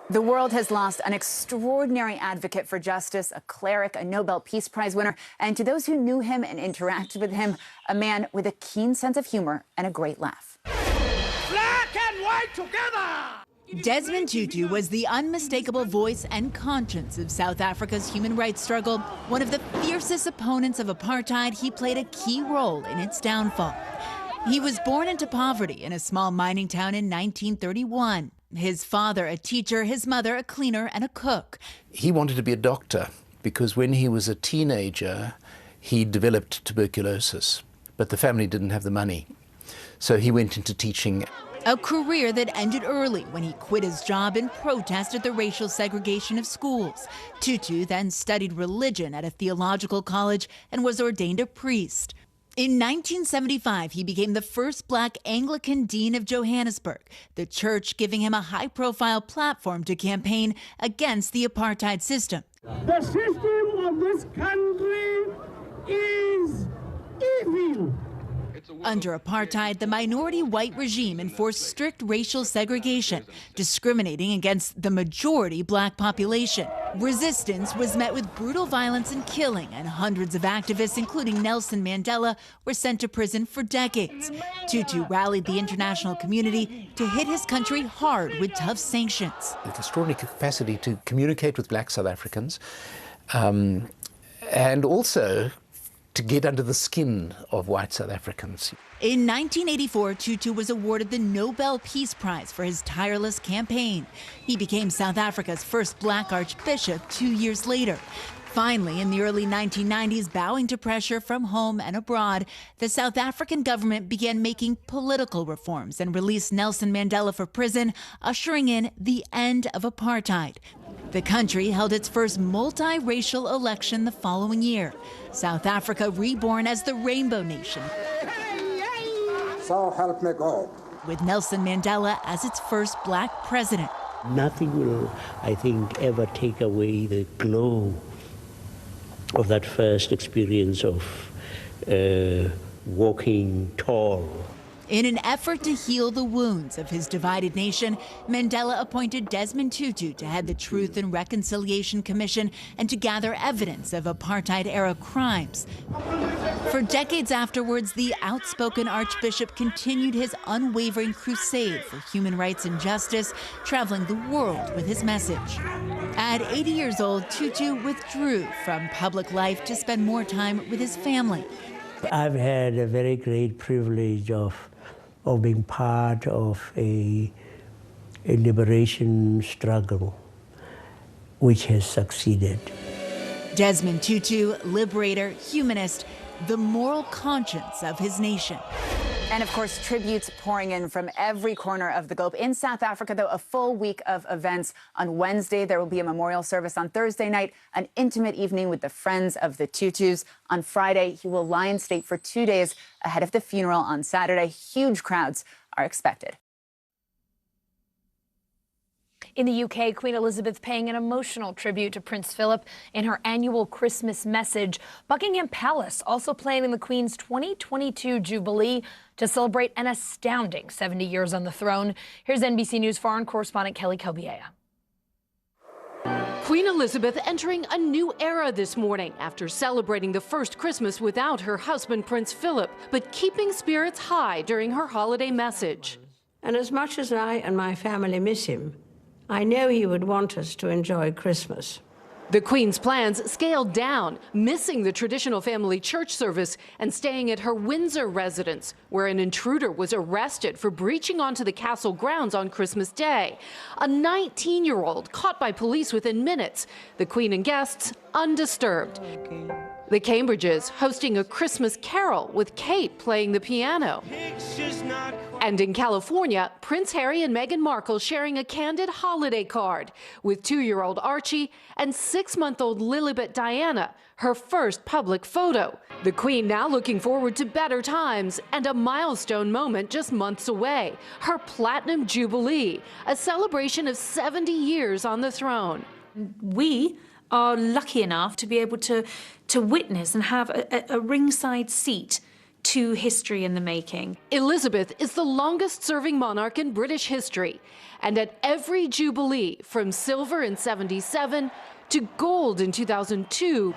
The world has lost an extraordinary advocate for justice, a cleric, a Nobel Peace Prize winner, and to those who knew him and interacted with him, a man with a keen sense of humor and a great laugh. Black and white together! Desmond Tutu was the unmistakable voice and conscience of South Africa's human rights struggle. One of the fiercest opponents of apartheid, he played a key role in its downfall. He was born into poverty in a small mining town in 1931. His father a teacher, his mother a cleaner and a cook. He wanted to be a doctor because when he was a teenager, he developed tuberculosis, but the family didn't have the money. So he went into teaching. A career that ended early when he quit his job in protest at the racial segregation of schools. Tutu then studied religion at a theological college and was ordained a priest. In 1975, he became the first Black Anglican Dean of Johannesburg, the church giving him a high-profile platform to campaign against the apartheid system. The system of this country is evil. Under apartheid, the minority white regime enforced strict racial segregation, discriminating against the majority Black population. Resistance was met with brutal violence and killing, and hundreds of activists, including Nelson Mandela, were sent to prison for decades. Tutu rallied the international community to hit his country hard with tough sanctions. With extraordinary capacity to communicate with Black South Africans, and also to get under the skin of white South Africans. In 1984, Tutu was awarded the Nobel Peace Prize for his tireless campaign. He became South Africa's first Black archbishop 2 years later. Finally, in the early 1990s, bowing to pressure from home and abroad, the South African government began making political reforms and released Nelson Mandela from prison, ushering in the end of apartheid. The country held its first multiracial election the following year. South Africa reborn as the Rainbow Nation. So help me God. With Nelson Mandela as its first Black president. Nothing will, I think, ever take away the glow of that first experience of walking tall. In an effort to heal the wounds of his divided nation, Mandela appointed Desmond Tutu to head the Truth and Reconciliation Commission and to gather evidence of apartheid-era crimes. For decades afterwards, the outspoken Archbishop continued his unwavering crusade for human rights and justice, traveling the world with his message. At 80 years old, Tutu withdrew from public life to spend more time with his family. I've had a very great privilege of being part of a liberation struggle which has succeeded. Desmond Tutu, liberator, humanist, the moral conscience of his nation. And of course, tributes pouring in from every corner of the globe. In South Africa, though, a full week of events. On Wednesday, there will be a memorial service. On Thursday night, an intimate evening with the friends of the Tutus. On Friday, he will lie in state for 2 days ahead of the funeral on Saturday. Huge crowds are expected. In the UK, Queen Elizabeth paying an emotional tribute to Prince Philip in her annual Christmas message. Buckingham Palace also planning the Queen's 2022 Jubilee to celebrate an astounding 70 years on the throne. Here's NBC News foreign correspondent Kelly Kobiea. Queen Elizabeth entering a new era this morning after celebrating the first Christmas without her husband, Prince Philip, but keeping spirits high during her holiday message. And as much as I and my family miss him, I know he would want us to enjoy Christmas. The Queen's plans scaled down, missing the traditional family church service and staying at her Windsor residence, where an intruder was arrested for breaching onto the castle grounds on Christmas Day. A 19-year-old caught by police within minutes. The Queen and guests undisturbed. The Cambridges hosting a Christmas carol with Kate playing the piano. And in California, Prince Harry and Meghan Markle sharing a candid holiday card with 2-year-old Archie and 6-month-old Lilibet Diana, her first public photo. The Queen now looking forward to better times and a milestone moment just months away, her Platinum Jubilee, a celebration of 70 years on the throne. We are lucky enough to be able to witness and have a ringside seat to history in the making. Elizabeth is the longest-serving monarch in British history, and at every Jubilee, from silver in '77 to gold in 2002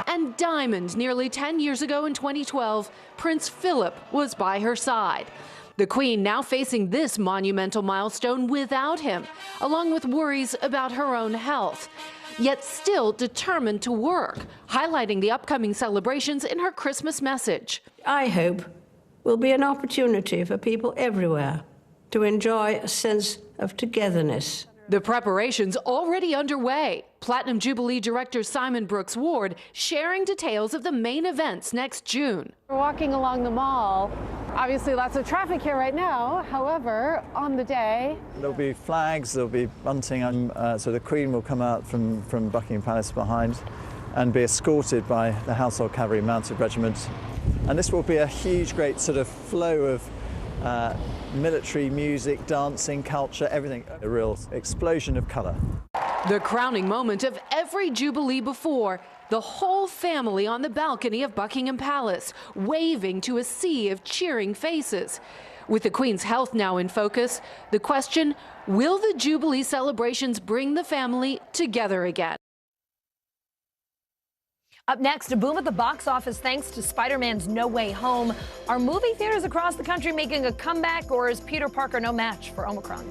and diamond nearly 10 years ago in 2012, Prince Philip was by her side. The Queen now facing this monumental milestone without him, along with worries about her own health, yet still determined to work, highlighting the upcoming celebrations in her Christmas message. I hope will be an opportunity for people everywhere to enjoy a sense of togetherness. The preparations already underway. Platinum Jubilee director Simon Brooks Ward sharing details of the main events next June. We're walking along the mall. Obviously lots of traffic here right now. However, on the day, there'll be flags, there'll be bunting, so the Queen will come out from Buckingham Palace behind and be escorted by the Household Cavalry Mounted Regiment. And this will be a huge, great sort of flow of military music, dancing, culture, everything. A real explosion of colour. The crowning moment of every Jubilee before, the whole family on the balcony of Buckingham Palace, waving to a sea of cheering faces. With the Queen's health now in focus, the question, will the Jubilee celebrations bring the family together again? Up next, a boom at the box office thanks to Spider-Man's No Way Home. Are movie theaters across the country making a comeback, or is Peter Parker no match for Omicron?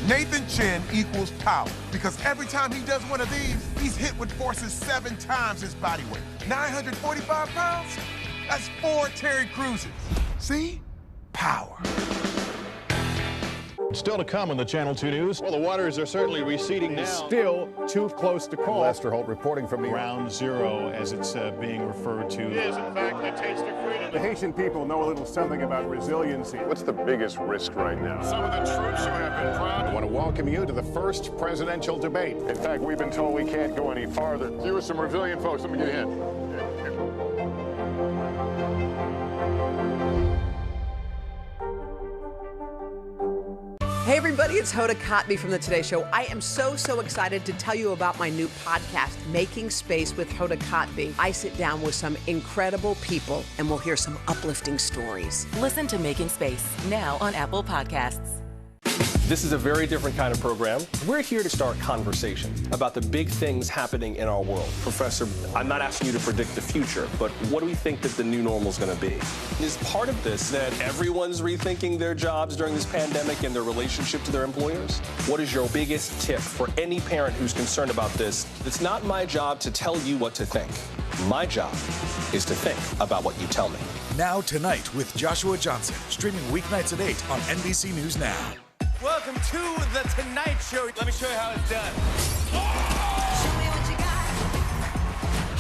Nathan Chen equals power, because every time he does one of these, he's hit with forces 7 times his body weight. 945 pounds? That's 4 Terry Cruises. See? Power. Still to come on the Channel 2 News. Well, the waters are certainly receding now. Still too close to call. Lester Holt reporting from Ground Zero, as it's being referred to. It is, in fact, a taste of freedom. The Haitian people know a little something about resiliency. What's the biggest risk right now? Some of the troops who have been proud. I want to welcome you to the first presidential debate. In fact, we've been told we can't go any farther. You are some resilient folks. Let me get in. Hey everybody, it's Hoda Kotb from The Today Show. I am so excited to tell you about my new podcast, Making Space with Hoda Kotb. I sit down with some incredible people and we'll hear some uplifting stories. Listen to Making Space now on Apple Podcasts. This is a very different kind of program. We're here to start conversation about the big things happening in our world. Professor, I'm not asking you to predict the future, but what do we think that the new normal is going to be? Is part of this that everyone's rethinking their jobs during this pandemic and their relationship to their employers? What is your biggest tip for any parent who's concerned about this? It's not my job to tell you what to think. My job is to think about what you tell me. Now Tonight with Joshua Johnson, streaming weeknights at 8 on NBC News Now. Welcome to The Tonight Show. Let me show you how it's done. Show me what you got.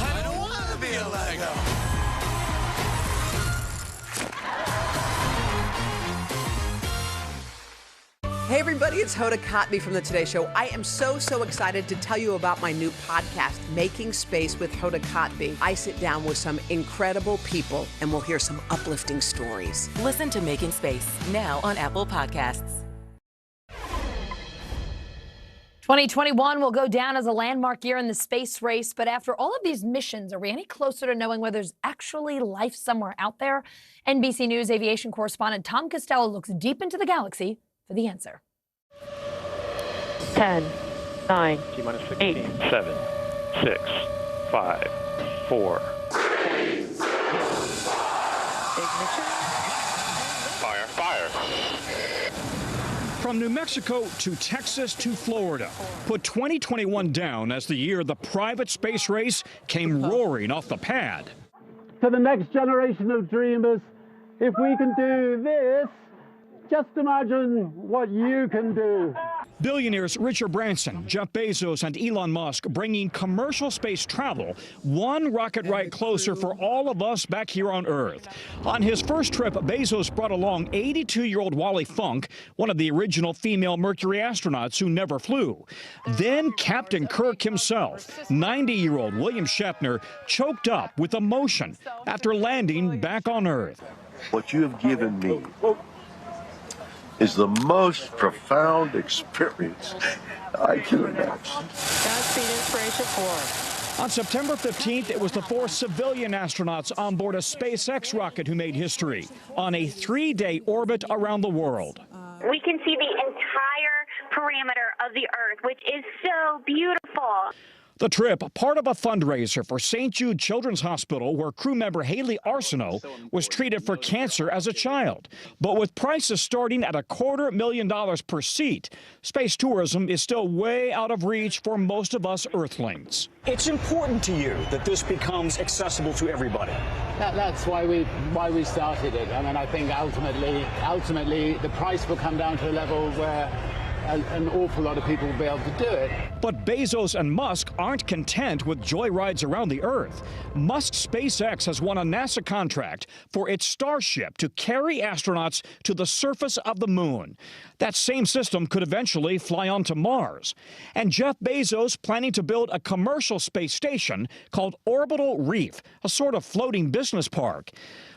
I don't want to be a Lego. Hey everybody, it's Hoda Kotb from The Today Show. I am so excited to tell you about my new podcast, Making Space with Hoda Kotb. I sit down with some incredible people and we'll hear some uplifting stories. Listen to Making Space now on Apple Podcasts. 2021 will go down as a landmark year in the space race, but after all of these missions, are we any closer to knowing whether there's actually life somewhere out there? NBC News aviation correspondent Tom Costello looks deep into the galaxy for the answer. 10, 9, 8, 7, 6, 5, 4. Fire. From New Mexico to Texas to Florida, put 2021 down as the year the private space race came roaring off the pad. To the next generation of dreamers, if we can do this, just imagine what you can do. Billionaires Richard Branson, Jeff Bezos, and Elon Musk bringing commercial space travel one rocket ride closer for all of us back here on Earth. On his first trip, Bezos brought along 82-year-old Wally Funk, one of the original female Mercury astronauts who never flew. Then Captain Kirk himself, 90-year-old William Shatner, choked up with emotion after landing back on Earth. What you have given me is the most profound experience I can imagine. Godspeed Inspiration 4. On September 15th, it was the 4 civilian astronauts on board a SpaceX rocket who made history on a 3-day orbit around the world. We can see the entire perimeter of the Earth, which is so beautiful. The trip, part of a fundraiser for St. Jude Children's Hospital, where crew member Haley Arsenault was treated for cancer as a child. But with prices starting at $250,000 per seat, space tourism is still way out of reach for most of us Earthlings. It's important to you that this becomes accessible to everybody. That's why we started it. I mean, I think ultimately the price will come down to a level where an awful lot of people will be able to do it. But Bezos and Musk aren't content with joyrides around the Earth. Musk's SpaceX has won a NASA contract for its Starship to carry astronauts to the surface of the moon. That same system could eventually fly onto Mars. And Jeff Bezos planning to build a commercial space station called Orbital Reef, a sort of floating business park.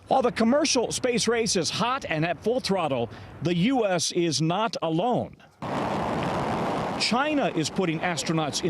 While the commercial space race is hot and at full throttle, the U.S. is not alone. China is putting astronauts in